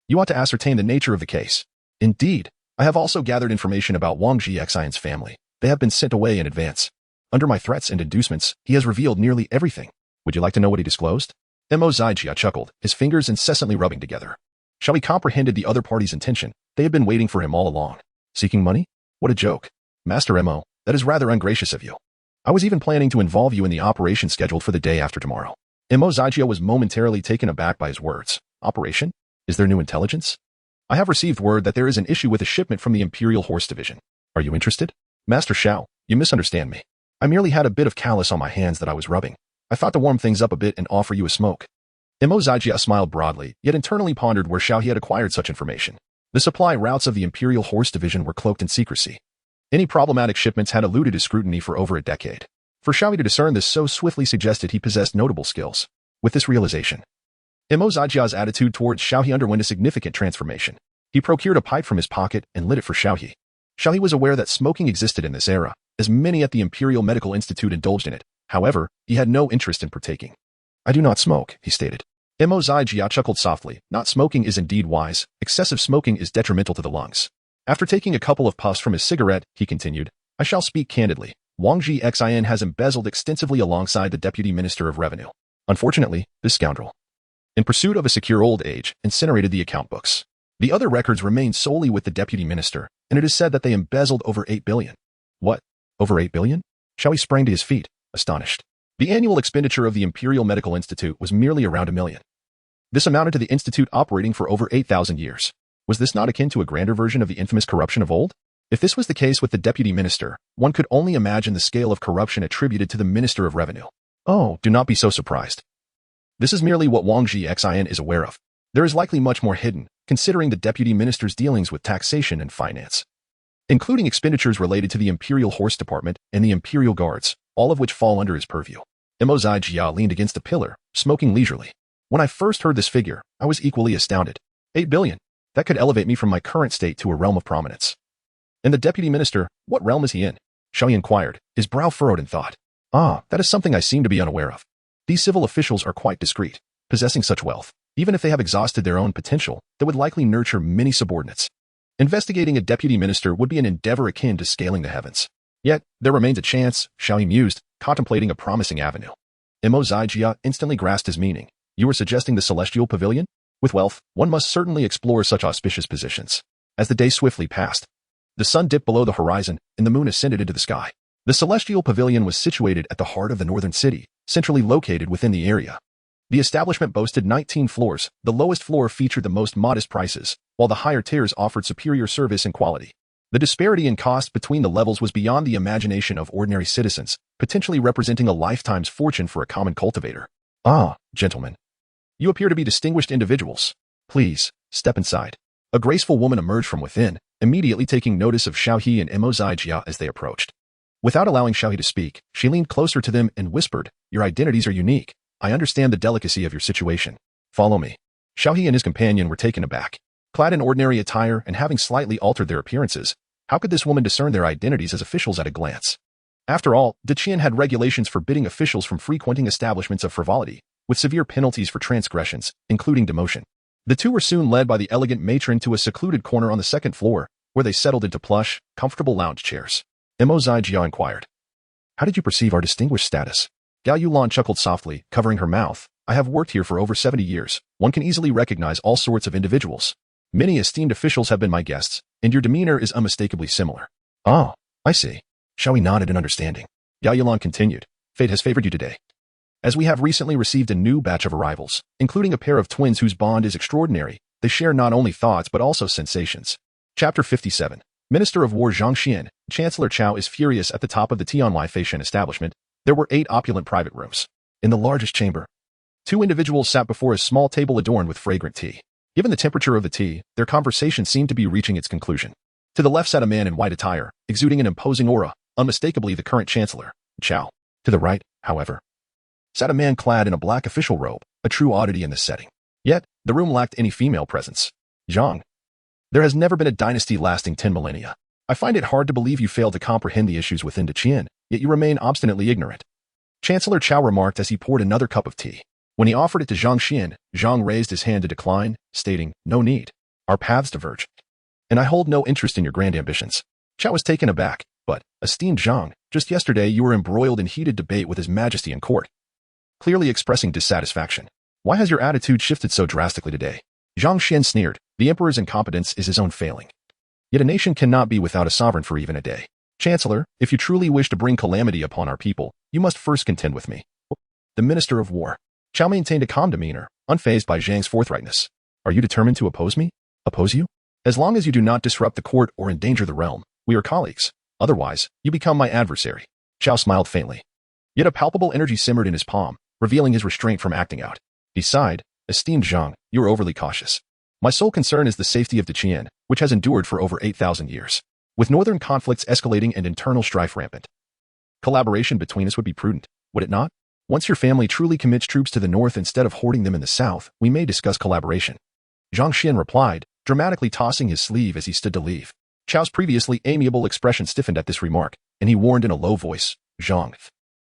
You ought to ascertain the nature of the case." "Indeed, I have also gathered information about Wang Xian's family. They have been sent away in advance. Under my threats and inducements, he has revealed nearly everything. Would you like to know what he disclosed?" Mo Zai Jia chuckled, his fingers incessantly rubbing together. Xiao He comprehended the other party's intention. They had been waiting for him all along. "Seeking money? What a joke. Master Mo, that is rather ungracious of you. I was even planning to involve you in the operation scheduled for the day after tomorrow." Mo Zai Jia was momentarily taken aback by his words. "Operation? Is there new intelligence?" "I have received word that there is an issue with a shipment from the Imperial Horse Division. Are you interested?" "Master Xiao, you misunderstand me. I merely had a bit of callus on my hands that I was rubbing. I thought to warm things up a bit and offer you a smoke." Mo Zai Jia smiled broadly, yet internally pondered where Xiao He had acquired such information. The supply routes of the Imperial Horse Division were cloaked in secrecy. Any problematic shipments had eluded his scrutiny for over a decade. For Xiao He to discern this so swiftly suggested he possessed notable skills. With this realization, Mo Zai Jia's attitude towards Xiao He underwent a significant transformation. He procured a pipe from his pocket and lit it for Xiao He. Xiao He was aware that smoking existed in this era, as many at the Imperial Medical Institute indulged in it. However, he had no interest in partaking. "I do not smoke," he stated. Mo Zai Jia chuckled softly. "Not smoking is indeed wise. Excessive smoking is detrimental to the lungs." After taking a couple of puffs from his cigarette, he continued, "I shall speak candidly. Wang Xian has embezzled extensively alongside the Deputy Minister of Revenue. Unfortunately, this scoundrel, in pursuit of a secure old age, incinerated the account books. The other records remain solely with the Deputy Minister, and it is said that they embezzled over 8 billion. "What? Over 8 billion? Xiao He sprang to his feet, astonished. The annual expenditure of the Imperial Medical Institute was merely around 1 million. This amounted to the institute operating for over 8,000 years. Was this not akin to a grander version of the infamous corruption of old? If this was the case with the Deputy Minister, one could only imagine the scale of corruption attributed to the Minister of Revenue. Oh, do not be so surprised. This is merely what Wang Xian is aware of. There is likely much more hidden, considering the Deputy Minister's dealings with taxation and finance, including expenditures related to the Imperial Horse Department and the Imperial Guards, all of which fall under his purview." Empress Jia leaned against a pillar, smoking leisurely. When I first heard this figure, I was equally astounded. 8 billion. That could elevate me from my current state to a realm of prominence. And the deputy minister, what realm is he in? Xiao He inquired, his brow furrowed in thought. That is something I seem to be unaware of. These civil officials are quite discreet, possessing such wealth, even if they have exhausted their own potential, that would likely nurture many subordinates. Investigating a deputy minister would be an endeavor akin to scaling the heavens. Yet, there remains a chance, Xiao He mused, contemplating a promising avenue. Empress Jia instantly grasped his meaning. You were suggesting the celestial pavilion? With wealth, one must certainly explore such auspicious positions. As the day swiftly passed, the sun dipped below the horizon, and the moon ascended into the sky. The celestial pavilion was situated at the heart of the northern city, centrally located within the area. The establishment boasted 19 floors. The lowest floor featured the most modest prices, while the higher tiers offered superior service and quality. The disparity in cost between the levels was beyond the imagination of ordinary citizens, potentially representing a lifetime's fortune for a common cultivator. Gentlemen. You appear to be distinguished individuals. Please, step inside. A graceful woman emerged from within, immediately taking notice of Xiao He and Empress Jia as they approached. Without allowing Xiao He to speak, she leaned closer to them and whispered, Your identities are unique. I understand the delicacy of your situation. Follow me. Xiao He and his companion were taken aback. Clad in ordinary attire and having slightly altered their appearances, how could this woman discern their identities as officials at a glance? After all, Qian had regulations forbidding officials from frequenting establishments of frivolity, with severe penalties for transgressions, including demotion. The two were soon led by the elegant matron to a secluded corner on the second floor, where they settled into plush, comfortable lounge chairs. Empress Jia inquired, How did you perceive our distinguished status? Gao Yulan chuckled softly, covering her mouth. I have worked here for over 70 years. One can easily recognize all sorts of individuals. Many esteemed officials have been my guests, and your demeanor is unmistakably similar. I see. Xiao He nodded in understanding. Gao Yulan continued, Fate has favored you today, as we have recently received a new batch of arrivals, including a pair of twins whose bond is extraordinary. They share not only thoughts but also sensations. Chapter 57. Minister of War Zhang Xian, Chancellor Chao is furious at the top of the Tianlai Feishan establishment. There were 8 opulent private rooms. In the largest chamber, 2 individuals sat before a small table adorned with fragrant tea. Given the temperature of the tea, their conversation seemed to be reaching its conclusion. To the left sat a man in white attire, exuding an imposing aura, unmistakably the current chancellor, Chao. To the right, however, sat a man clad in a black official robe, a true oddity in this setting. Yet, the room lacked any female presence. Zhang. There has never been a dynasty lasting 10 millennia. I find it hard to believe you failed to comprehend the issues within Qian, yet you remain obstinately ignorant. Chancellor Chao remarked as he poured another cup of tea. When he offered it to Zhang Xian, Zhang raised his hand to decline, stating, No need. Our paths diverge. And I hold no interest in your grand ambitions. Chao was taken aback, but, esteemed Zhang, just yesterday you were embroiled in heated debate with His Majesty in court, clearly expressing dissatisfaction. Why has your attitude shifted so drastically today? Zhang Xian sneered, The emperor's incompetence is his own failing. Yet a nation cannot be without a sovereign for even a day. Chancellor, if you truly wish to bring calamity upon our people, you must first contend with me. The Minister of War. Chao maintained a calm demeanor, unfazed by Zhang's forthrightness. Are you determined to oppose me? Oppose you? As long as you do not disrupt the court or endanger the realm, we are colleagues. Otherwise, you become my adversary. Chao smiled faintly. Yet a palpable energy simmered in his palm, revealing his restraint from acting out. Beside, esteemed Zhang, you are overly cautious. My sole concern is the safety of Qian, which has endured for over 8,000 years. With northern conflicts escalating and internal strife rampant, collaboration between us would be prudent, would it not? Once your family truly commits troops to the north instead of hoarding them in the south, we may discuss collaboration. Zhang Xian replied, dramatically tossing his sleeve as he stood to leave. Chao's previously amiable expression stiffened at this remark, and he warned in a low voice, Zhang,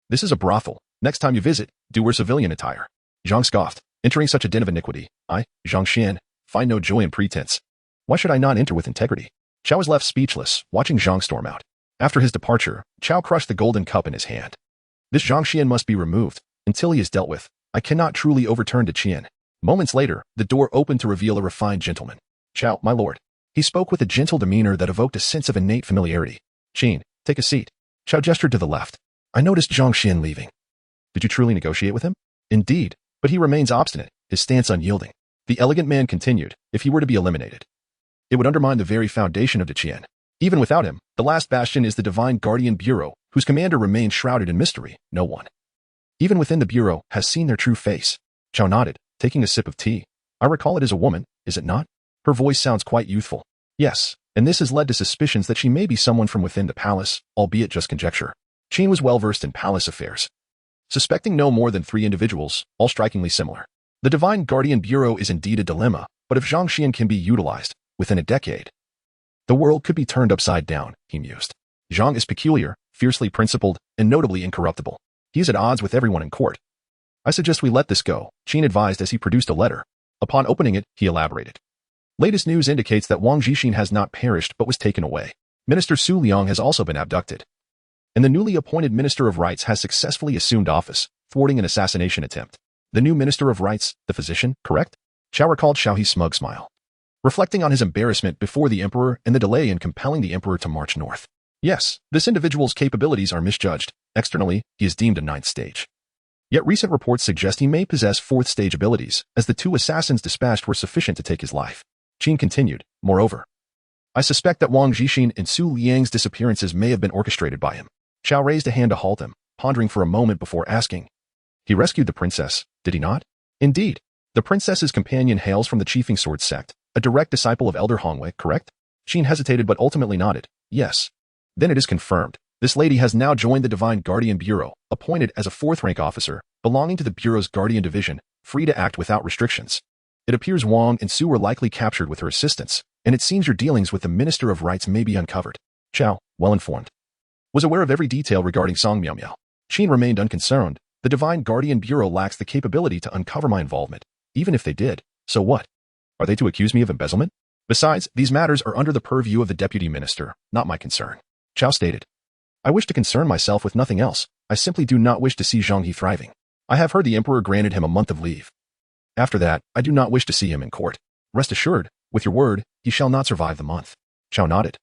this is a brothel. Next time you visit, do wear civilian attire. Zhang scoffed, entering such a den of iniquity. I, Zhang Xian, find no joy in pretense. Why should I not enter with integrity? Chao was left speechless, watching Zhang storm out. After his departure, Chao crushed the golden cup in his hand. This Zhang Xian must be removed. Until he is dealt with, I cannot truly overturn Qian. Moments later, the door opened to reveal a refined gentleman. Chao, my lord. He spoke with a gentle demeanor that evoked a sense of innate familiarity. Qin, take a seat. Chao gestured to the left. I noticed Zhang Xian leaving. Did you truly negotiate with him? Indeed, but he remains obstinate, his stance unyielding. The elegant man continued, if he were to be eliminated, it would undermine the very foundation of Qian. Even without him, the last bastion is the Divine Guardian Bureau, whose commander remains shrouded in mystery. No one, even within the Bureau, has seen their true face. Chao nodded, taking a sip of tea. I recall it as a woman, is it not? Her voice sounds quite youthful. Yes, and this has led to suspicions that she may be someone from within the palace, albeit just conjecture. Qin was well versed in palace affairs, suspecting no more than 3 individuals, all strikingly similar. The Divine Guardian Bureau is indeed a dilemma, but if Zhang Xian can be utilized, within a decade, the world could be turned upside down, he mused. Zhang is peculiar, fiercely principled, and notably incorruptible. He is at odds with everyone in court. I suggest we let this go, Qin advised as he produced a letter. Upon opening it, he elaborated. Latest news indicates that Wang Jixin has not perished but was taken away. Minister Su Liang has also been abducted. And the newly appointed Minister of Rights has successfully assumed office, thwarting an assassination attempt. The new Minister of Rights, the physician, correct? Xiao recalled Xiao He's smug smile, reflecting on his embarrassment before the emperor and the delay in compelling the emperor to march north. Yes, this individual's capabilities are misjudged. Externally, he is deemed a 9th stage. Yet recent reports suggest he may possess 4th stage abilities, as the 2 assassins dispatched were sufficient to take his life. Qin continued, moreover, I suspect that Wang Jixin and Su Liang's disappearances may have been orchestrated by him. Xiao raised a hand to halt him, pondering for a moment before asking. He rescued the princess, did he not? Indeed. The princess's companion hails from the Chiefing Sword sect, a direct disciple of Elder Hongwei, correct? Qin hesitated but ultimately nodded. Yes. Then it is confirmed. This lady has now joined the Divine Guardian Bureau, appointed as a 4th rank officer, belonging to the Bureau's Guardian Division, free to act without restrictions. It appears Wang and Su were likely captured with her assistance, and it seems your dealings with the Minister of Rights may be uncovered. Xiao, well informed, was aware of every detail regarding Song Miao. Qin remained unconcerned. The Divine Guardian Bureau lacks the capability to uncover my involvement. Even if they did, so what? Are they to accuse me of embezzlement? Besides, these matters are under the purview of the Deputy Minister, not my concern. Xiao stated. I wish to concern myself with nothing else. I simply do not wish to see Zhang He thriving. I have heard the Emperor granted him a month of leave. After that, I do not wish to see him in court. Rest assured, with your word, he shall not survive the month. Xiao nodded.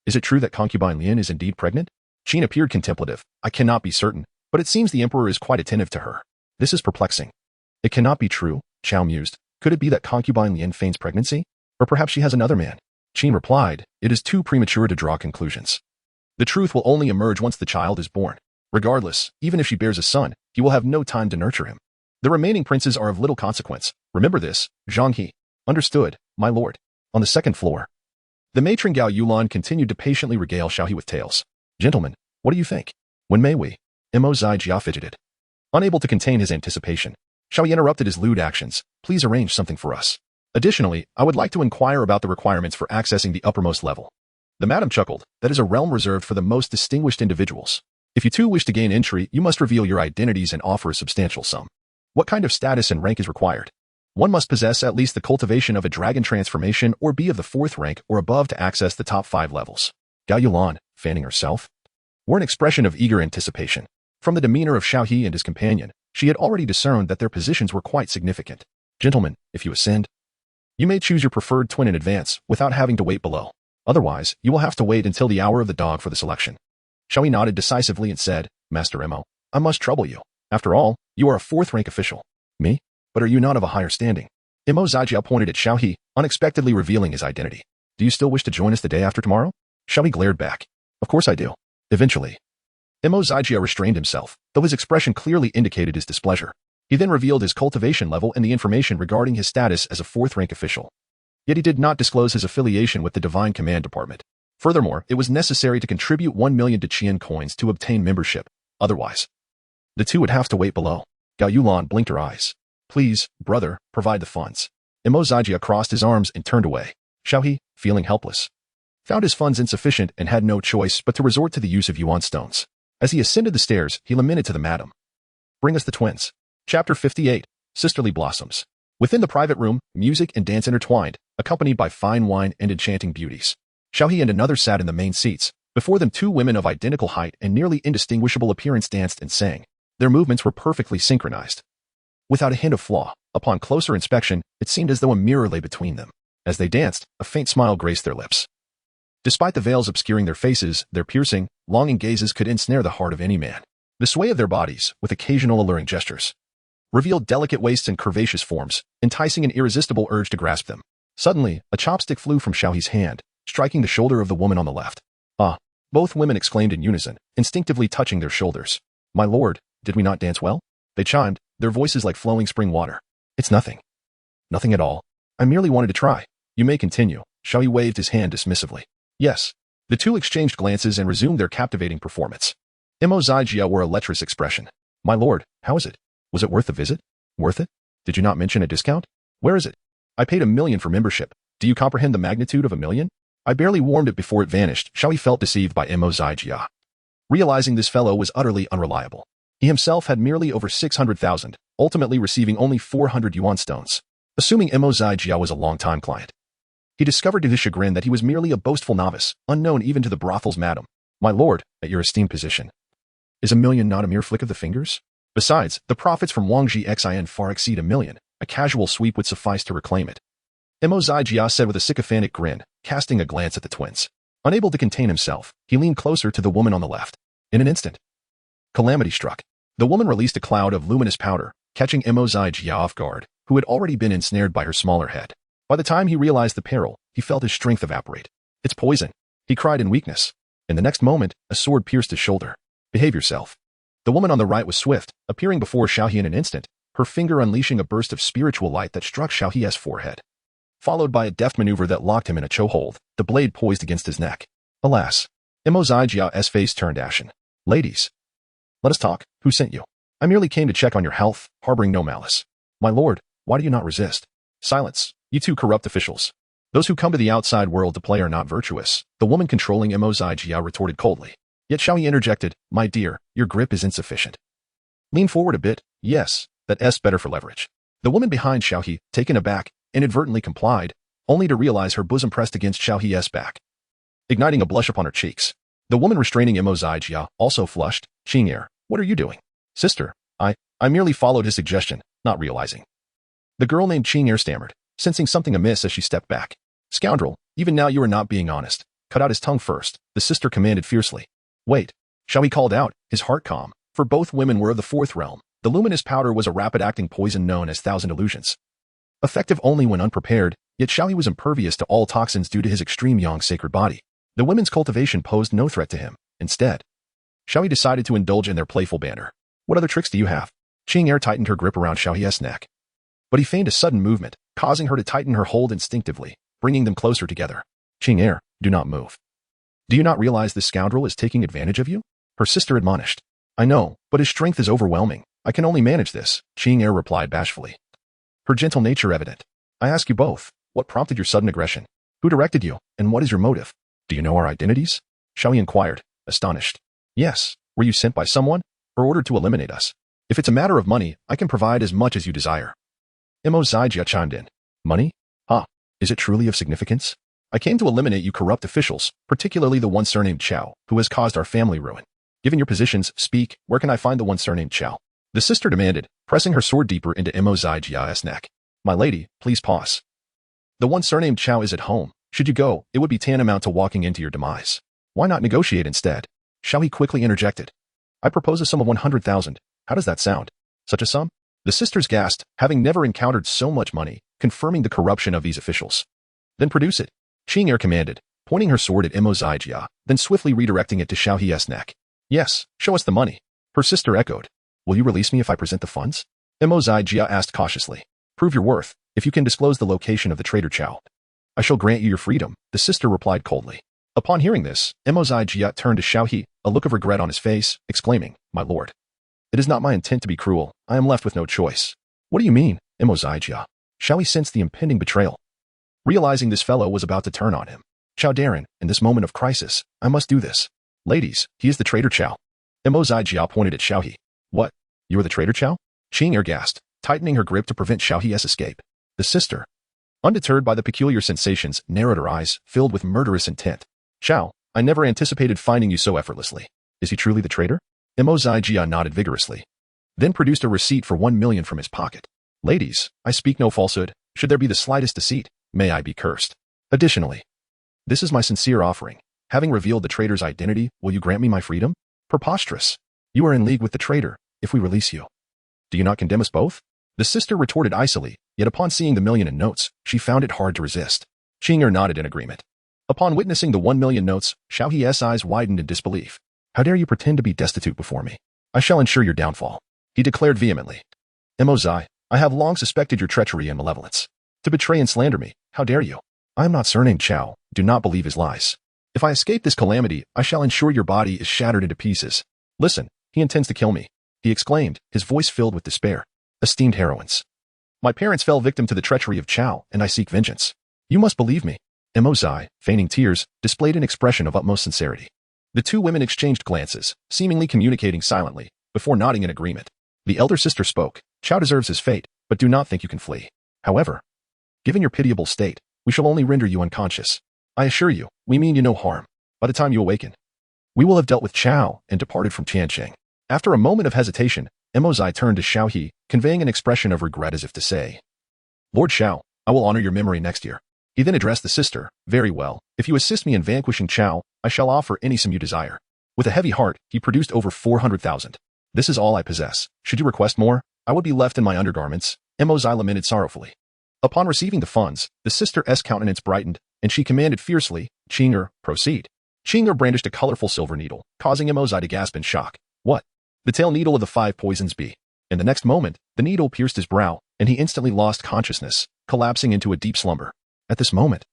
Is it true that Concubine Lian is indeed pregnant? Qin appeared contemplative. I cannot be certain, but it seems the Emperor is quite attentive to her. This is perplexing. It cannot be true, Xiao mused. Could it be that Concubine Lian feigns pregnancy? Or perhaps she has another man? Qin replied, it is too premature to draw conclusions. The truth will only emerge once the child is born. Regardless, even if she bears a son, he will have no time to nurture him. The remaining princes are of little consequence. Remember this, Zhang He. Understood, my lord. On the 2nd floor, the matron Gao Yulan continued to patiently regale Xiao He with tales. Gentlemen, what do you think? When may we? Mo Zijia fidgeted. Unable to contain his anticipation, Xiao He interrupted his lewd actions. Please arrange something for us. Additionally, I would like to inquire about the requirements for accessing the uppermost level. The madam chuckled. That is a realm reserved for the most distinguished individuals. If you too wish to gain entry, you must reveal your identities and offer a substantial sum. What kind of status and rank is required? One must possess at least the cultivation of a dragon transformation or be of the 4th rank or above to access the top 5 levels. Gao Yulan, fanning herself, wore an expression of eager anticipation. From the demeanor of Xiao He and his companion, she had already discerned that their positions were quite significant. Gentlemen, if you ascend, you may choose your preferred twin in advance without having to wait below. Otherwise, you will have to wait until the hour of the dog for the selection. Xiao He nodded decisively and said, Master Mo, I must trouble you. After all, you are a 4th rank official. Me? But are you not of a higher standing? Mo Zijia pointed at Xiao He, unexpectedly revealing his identity. Do you still wish to join us the day after tomorrow? Xiao He glared back. Of course I do. Eventually. Mo Zijia restrained himself, though his expression clearly indicated his displeasure. He then revealed his cultivation level and the information regarding his status as a 4th rank official. Yet he did not disclose his affiliation with the Divine Command Department. Furthermore, it was necessary to contribute 1 million to Qian coins to obtain membership. Otherwise, the two would have to wait below. Gao Yulan blinked her eyes. Please, brother, provide the funds. Mo Zijia crossed his arms and turned away. Xiao He, feeling helpless, found his funds insufficient and had no choice but to resort to the use of yuan stones. As he ascended the stairs, he lamented to the madam. Bring us the twins. Chapter 58, Sisterly Blossoms. Within the private room, music and dance intertwined, accompanied by fine wine and enchanting beauties. Xiao He and another sat in the main seats. Before them 2 women of identical height and nearly indistinguishable appearance danced and sang. Their movements were perfectly synchronized, without a hint of flaw. Upon closer inspection, it seemed as though a mirror lay between them. As they danced, a faint smile graced their lips. Despite the veils obscuring their faces, their piercing, longing gazes could ensnare the heart of any man. The sway of their bodies, with occasional alluring gestures, revealed delicate waists and curvaceous forms, enticing an irresistible urge to grasp them. Suddenly, a chopstick flew from Xiao He's hand, striking the shoulder of the woman on the left. Ah! Both women exclaimed in unison, instinctively touching their shoulders. My lord, did we not dance well? They chimed, their voices like flowing spring water. It's nothing. Nothing at all. I merely wanted to try. You may continue. Xiao He waved his hand dismissively. Yes. The two exchanged glances and resumed their captivating performance. Mo Zijia wore a lecherous expression. My lord, how is it? Was it worth the visit? Worth it? Did you not mention a discount? Where is it? I paid 1 million for membership. Do you comprehend the magnitude of 1 million? I barely warmed it before it vanished. Xiao He felt deceived by Mo Zijia. Realizing this fellow was utterly unreliable. He himself had merely over 600,000, ultimately receiving only 400 yuan stones. Assuming Mo Zijia was a long-time client. He discovered to his chagrin that he was merely a boastful novice, unknown even to the brothel's madam. My lord, at your esteemed position. Is 1 million not a mere flick of the fingers? Besides, the profits from Wangji Xin far exceed 1 million. A casual sweep would suffice to reclaim it. Mo Zijia said with a sycophantic grin, casting a glance at the twins. Unable to contain himself, he leaned closer to the woman on the left. In an instant, calamity struck. The woman released a cloud of luminous powder, catching Mo Zijia off guard, who had already been ensnared by her smaller head. By the time he realized the peril, he felt his strength evaporate. It's poison, he cried in weakness. In the next moment, a sword pierced his shoulder. Behave yourself. The woman on the right was swift, appearing before Xiao He in an instant, her finger unleashing a burst of spiritual light that struck Xiao He's forehead. Followed by a deft maneuver that locked him in a chokehold, the blade poised against his neck. Alas, Mo Zijia's face turned ashen. Ladies, let us talk. Who sent you? I merely came to check on your health, harboring no malice. My lord, why do you not resist? Silence, you two corrupt officials. Those who come to the outside world to play are not virtuous, the woman controlling Mo Zijia retorted coldly. Yet Xiao He interjected, my dear, your grip is insufficient. Lean forward a bit. Yes, that's better for leverage. The woman behind Xiao He, taken aback, inadvertently complied, only to realize her bosom pressed against Xiao He's back, igniting a blush upon her cheeks. The woman restraining Mo Zijia also flushed. Qian, what are you doing? Sister, I merely followed his suggestion, not realizing. The girl named Qian stammered, sensing something amiss as she stepped back. Scoundrel, even now you are not being honest. Cut out his tongue first, the sister commanded fiercely. Wait, Xiao He called out, his heart calm, for both women were of the fourth realm. The luminous powder was a rapid-acting poison known as Thousand Illusions. Effective only when unprepared, yet Xiao He was impervious to all toxins due to his extreme yang sacred body. The women's cultivation posed no threat to him. Instead, Xiao He decided to indulge in their playful banter. What other tricks do you have? Qian tightened her grip around Xiao He's neck. But he feigned a sudden movement, causing her to tighten her hold instinctively, bringing them closer together. Qian, do not move. Do you not realize this scoundrel is taking advantage of you? Her sister admonished. I know, but his strength is overwhelming. I can only manage this, Qian replied bashfully. Her gentle nature evident. I ask you both, what prompted your sudden aggression? Who directed you, and what is your motive? Do you know our identities? Xiao He inquired, astonished. Yes, were you sent by someone, or ordered to eliminate us? If it's a matter of money, I can provide as much as you desire. Mo Zijia chimed in. Money? Is it truly of significance? I came to eliminate you corrupt officials, particularly the one surnamed Qiao, who has caused our family ruin. Given your positions, speak, where can I find the one surnamed Qiao? The sister demanded, pressing her sword deeper into Mo Zijia's neck. My lady, please pause. The one surnamed Qiao is at home. Should you go, it would be tantamount to walking into your demise. Why not negotiate instead? Xiao He quickly interjected. I propose a sum of 100,000. How does that sound? Such a sum? The sisters gasped, having never encountered so much money, confirming the corruption of these officials. Then produce it. Qian commanded, pointing her sword at Mo Zijia, then swiftly redirecting it to Xiao He's neck. Yes, show us the money. Her sister echoed. Will you release me if I present the funds? Mo Zijia asked cautiously. Prove your worth, if you can disclose the location of the traitor Qiao. I shall grant you your freedom, the sister replied coldly. Upon hearing this, Mo Zijia turned to Xiao He, a look of regret on his face, exclaiming, My lord. It is not my intent to be cruel, I am left with no choice. What do you mean, Mo Zijia? Xiao He sensed the impending betrayal. Realizing this fellow was about to turn on him. Qiao Darren, in this moment of crisis, I must do this. Ladies, he is the traitor Qiao. Mo Zijia pointed at Xiao He. What? You are the traitor Qiao? Qian gasped, tightening her grip to prevent Xiao He's escape. The sister, undeterred by the peculiar sensations, narrowed her eyes, filled with murderous intent. Xiao, I never anticipated finding you so effortlessly. Is he truly the traitor? Mo Zijia nodded vigorously, then produced a receipt for 1 million from his pocket. Ladies, I speak no falsehood. Should there be the slightest deceit, may I be cursed. Additionally, this is my sincere offering. Having revealed the traitor's identity, will you grant me my freedom? Preposterous. You are in league with the traitor, if we release you. Do you not condemn us both? The sister retorted icily, yet upon seeing the 1 million in notes, she found it hard to resist. Qian nodded in agreement. Upon witnessing the 1 million notes, Xiao He's eyes widened in disbelief. How dare you pretend to be destitute before me? I shall ensure your downfall, he declared vehemently. Mo Zai, I have long suspected your treachery and malevolence. To betray and slander me, how dare you? I am not surnamed Qiao, do not believe his lies. If I escape this calamity, I shall ensure your body is shattered into pieces. Listen, he intends to kill me. he exclaimed, his voice filled with despair. Esteemed heroines. My parents fell victim to the treachery of Qiao, and I seek vengeance. You must believe me. Emozai, feigning tears, displayed an expression of utmost sincerity. The two women exchanged glances, seemingly communicating silently, before nodding in agreement. The elder sister spoke. Qiao deserves his fate, but do not think you can flee. However, given your pitiable state, we shall only render you unconscious. I assure you, we mean you no harm. By the time you awaken, we will have dealt with Qiao and departed from Tianqing. After a moment of hesitation, Emozai turned to Xiao He, conveying an expression of regret as if to say, Lord Xiao, I will honor your memory next year. He then addressed the sister, very well, if you assist me in vanquishing Qiao, I shall offer any sum you desire. With a heavy heart, he produced over 400,000. This is all I possess. Should you request more, I would be left in my undergarments, Emozai lamented sorrowfully. Upon receiving the funds, the sister's countenance brightened, and she commanded fiercely, Qinger, proceed. Qinger brandished a colorful silver needle, causing Emozai to gasp in shock. What? The tail needle of the 5 poisons be. In the next moment, the needle pierced his brow, and he instantly lost consciousness, collapsing into a deep slumber. At this moment,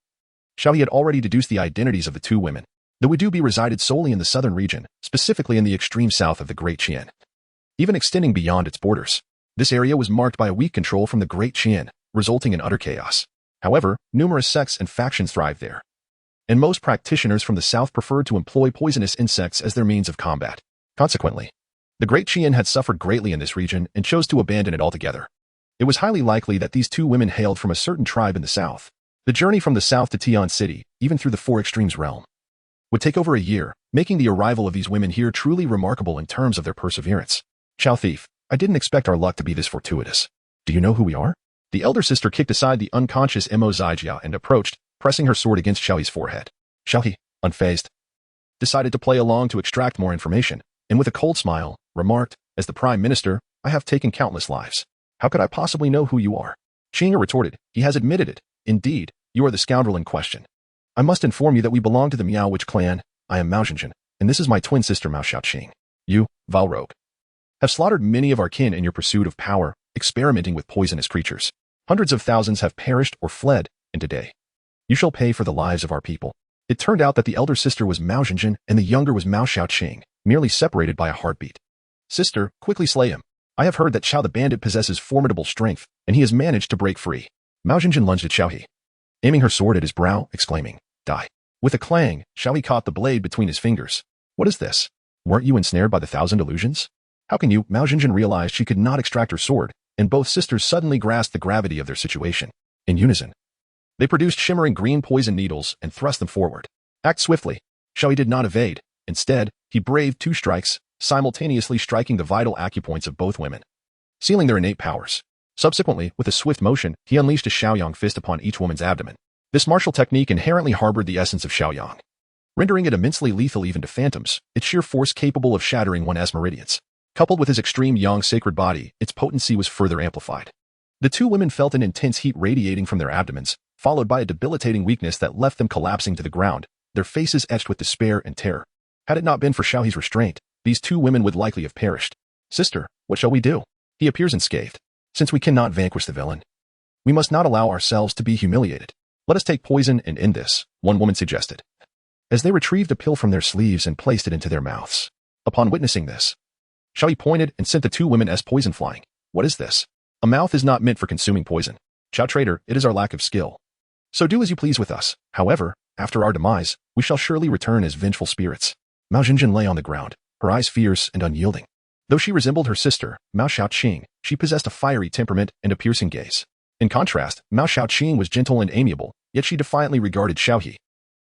Xiao He had already deduced the identities of the two women. The Wudubi resided solely in the southern region, specifically in the extreme south of the Great Qian, even extending beyond its borders. This area was marked by a weak control from the Great Qian, resulting in utter chaos. However, numerous sects and factions thrived there, and most practitioners from the south preferred to employ poisonous insects as their means of combat. Consequently, the Great Qian had suffered greatly in this region and chose to abandon it altogether. It was highly likely that these two women hailed from a certain tribe in the south. The journey from the south to Tian City, even through the Four Extremes realm, would take over a year, making the arrival of these women here truly remarkable in terms of their perseverance. Qiao Thief, I didn't expect our luck to be this fortuitous. Do you know who we are? The elder sister kicked aside the unconscious Emozai and approached, pressing her sword against Xiao He's forehead. Xiao He, unfazed, decided to play along to extract more information, and with a cold smile, remarked, as the Prime Minister, I have taken countless lives. How could I possibly know who you are? Qinger retorted, he has admitted it. Indeed, you are the scoundrel in question. I must inform you that we belong to the Miao Witch clan. I am Mao Zhenjin, and this is my twin sister Mao Xiaoqing. You, vile rogue, have slaughtered many of our kin in your pursuit of power, experimenting with poisonous creatures. Hundreds of thousands have perished or fled, and today, you shall pay for the lives of our people. It turned out that the elder sister was Mao Zhenjin and the younger was Mao Xiaoqing, merely separated by a heartbeat. Sister, quickly slay him. I have heard that Qiao the bandit possesses formidable strength, and he has managed to break free. Mao Zhenjin lunged at Xiao He, aiming her sword at his brow, exclaiming, Die. With a clang, Xiao He caught the blade between his fingers. What is this? Weren't you ensnared by the 1,000 illusions? How can you? Mao Zhenjin realized she could not extract her sword, and both sisters suddenly grasped the gravity of their situation. In unison, they produced shimmering green poison needles and thrust them forward. Act swiftly. Xiao He did not evade. Instead, he braved 2 strikes, simultaneously striking the vital acupoints of both women, sealing their innate powers. Subsequently, with a swift motion, he unleashed a Xiaoyang fist upon each woman's abdomen. This martial technique inherently harbored the essence of Xiaoyang, rendering it immensely lethal even to phantoms, its sheer force capable of shattering one's meridians. Coupled with his extreme yang sacred body, its potency was further amplified. The two women felt an intense heat radiating from their abdomens, followed by a debilitating weakness that left them collapsing to the ground, their faces etched with despair and terror. Had it not been for Xiao He's restraint, these two women would likely have perished. Sister, what shall we do? He appears unscathed. Since we cannot vanquish the villain, we must not allow ourselves to be humiliated. Let us take poison and end this, one woman suggested, as they retrieved a pill from their sleeves and placed it into their mouths. Upon witnessing this, Xiao He pointed and sent the two women's poison flying. What is this? A mouth is not meant for consuming poison. Qiao traitor, it is our lack of skill. So do as you please with us. However, after our demise, we shall surely return as vengeful spirits. Mao Zhenjin lay on the ground, her eyes fierce and unyielding. Though she resembled her sister, Mao Xiaoqing, she possessed a fiery temperament and a piercing gaze. In contrast, Mao Xiaoqing was gentle and amiable, yet she defiantly regarded Xiao He.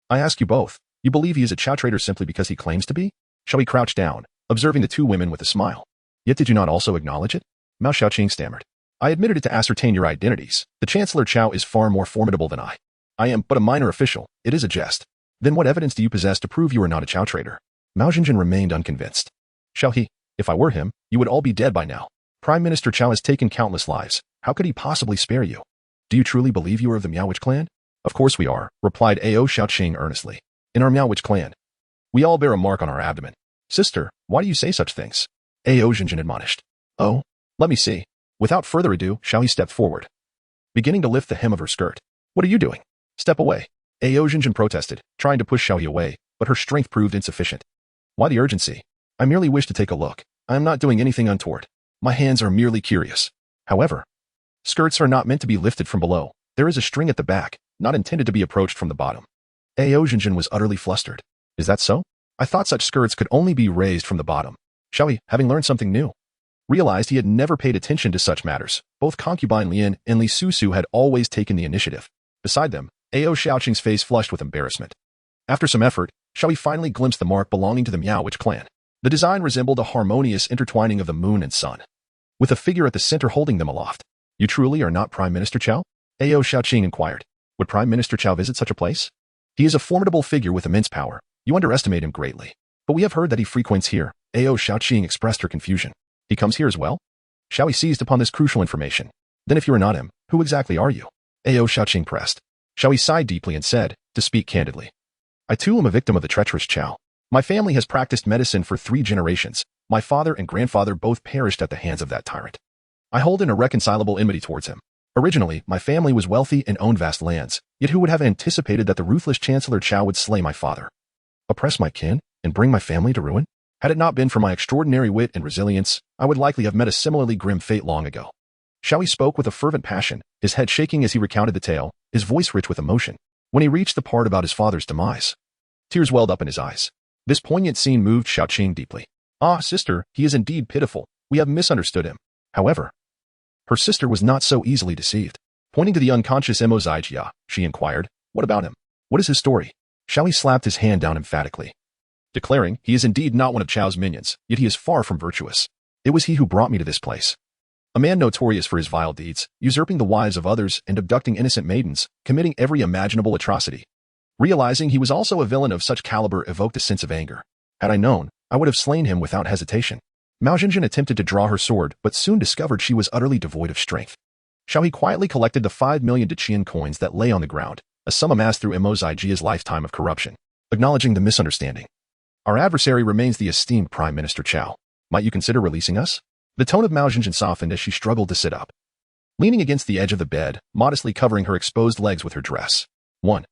I ask you both, you believe he is a Qiao traitor simply because he claims to be? Xiao He crouched down, observing the two women with a smile. Yet did you not also acknowledge it? Mao Xiaoqing stammered. I admitted it to ascertain your identities. The Chancellor Qiao is far more formidable than I. I am but a minor official. It is a jest. Then what evidence do you possess to prove you are not a Qiao traitor? Mao Zhenjin remained unconvinced. Xiao He, if I were him, you would all be dead by now. Prime Minister Qiao has taken countless lives. How could he possibly spare you? Do you truly believe you are of the Miao Witch clan? Of course we are, replied Ao Xiaoqing earnestly. In our Miao Witch clan, we all bear a mark on our abdomen. Sister, why do you say such things? Ao Zhenjin admonished. Oh, let me see. Without further ado, Xiao He stepped forward, beginning to lift the hem of her skirt. What are you doing? Step away. Ao Zhenjin protested, trying to push Xiao He away, but her strength proved insufficient. Why the urgency? I merely wish to take a look. I am not doing anything untoward. My hands are merely curious. However, skirts are not meant to be lifted from below. There is a string at the back, not intended to be approached from the bottom. Aozhinjin was utterly flustered. Is that so? I thought such skirts could only be raised from the bottom. Xiao He, having learned something new, realized he had never paid attention to such matters. Both Concubine Lian and Li Susu had always taken the initiative. Beside them, Ao Xiaoqing's face flushed with embarrassment. After some effort, Xiao He finally glimpsed the mark belonging to the Miao Witch clan. The design resembled a harmonious intertwining of the moon and sun, with a figure at the center holding them aloft. You truly are not Prime Minister Qiao? Ao Xiaoqing inquired. Would Prime Minister Qiao visit such a place? He is a formidable figure with immense power. You underestimate him greatly. But we have heard that he frequents here. Ao Xiaoqing expressed her confusion. He comes here as well? Xiao He seized upon this crucial information. Then if you are not him, who exactly are you? Ao Xiaoqing pressed. Xiao He sighed deeply and said, to speak candidly, I too am a victim of the treacherous Qiao. My family has practiced medicine for 3 generations. My father and grandfather both perished at the hands of that tyrant. I hold an irreconcilable enmity towards him. Originally, my family was wealthy and owned vast lands, yet who would have anticipated that the ruthless Chancellor Qiao would slay my father, oppress my kin, and bring my family to ruin? Had it not been for my extraordinary wit and resilience, I would likely have met a similarly grim fate long ago. Xiao He spoke with a fervent passion, his head shaking as he recounted the tale, his voice rich with emotion. When he reached the part about his father's demise, tears welled up in his eyes. This poignant scene moved Xiaoqing deeply. Ah, sister, he is indeed pitiful. We have misunderstood him. However, her sister was not so easily deceived. Pointing to the unconscious Mo Zijia, she inquired, what about him? What is his story? Xiao He slapped his hand down emphatically, declaring, he is indeed not one of Qiao's minions, yet he is far from virtuous. It was he who brought me to this place. A man notorious for his vile deeds, usurping the wives of others and abducting innocent maidens, committing every imaginable atrocity. Realizing he was also a villain of such caliber evoked a sense of anger. Had I known, I would have slain him without hesitation. Mao Xinjin attempted to draw her sword, but soon discovered she was utterly devoid of strength. Xiao He quietly collected the 5 million Qian coins that lay on the ground, a sum amassed through Mo Zijia's lifetime of corruption. Acknowledging the misunderstanding, our adversary remains the esteemed Prime Minister Qiao. Might you consider releasing us? The tone of Mao Xinjin softened as she struggled to sit up, leaning against the edge of the bed, modestly covering her exposed legs with her dress. 1.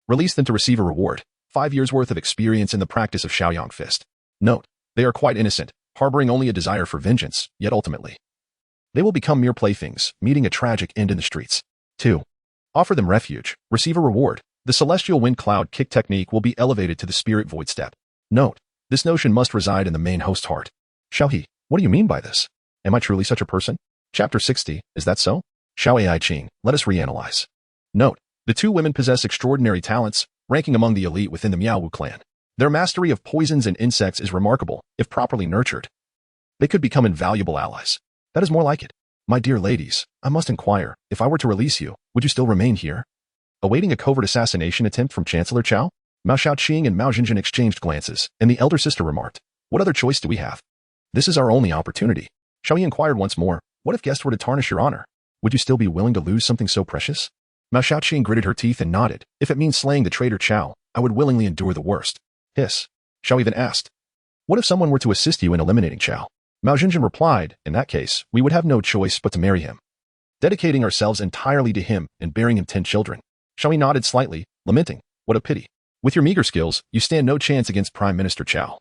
Release them to receive a reward, 5 years' worth of experience in the practice of Shaoyang Fist. Note, they are quite innocent, harboring only a desire for vengeance, yet ultimately, they will become mere playthings, meeting a tragic end in the streets. 2. Offer them refuge, receive a reward. The celestial wind cloud kick technique will be elevated to the spirit void step. Note, this notion must reside in the main host's heart. Xiao He, what do you mean by this? Am I truly such a person? Chapter 60, is that so? Xiao Ai Qing, let us reanalyze. Note, the 2 women possess extraordinary talents, ranking among the elite within the Miao clan. Their mastery of poisons and insects is remarkable. If properly nurtured, they could become invaluable allies. That is more like it. My dear ladies, I must inquire, if I were to release you, would you still remain here, awaiting a covert assassination attempt from Chancellor Qiao? Mao Xiaoqing and Mao Xinjin exchanged glances, and the elder sister remarked, what other choice do we have? This is our only opportunity. Xiao He inquired once more, what if guests were to tarnish your honor? Would you still be willing to lose something so precious? Mao Xiaoqing gritted her teeth and nodded. If it means slaying the traitor Qiao, I would willingly endure the worst. Hiss. Xiao He then asked, what if someone were to assist you in eliminating Qiao? Mao Xinjin replied, in that case, we would have no choice but to marry him, dedicating ourselves entirely to him and bearing him 10 children. Xiao He nodded slightly, lamenting, what a pity. With your meager skills, you stand no chance against Prime Minister Qiao.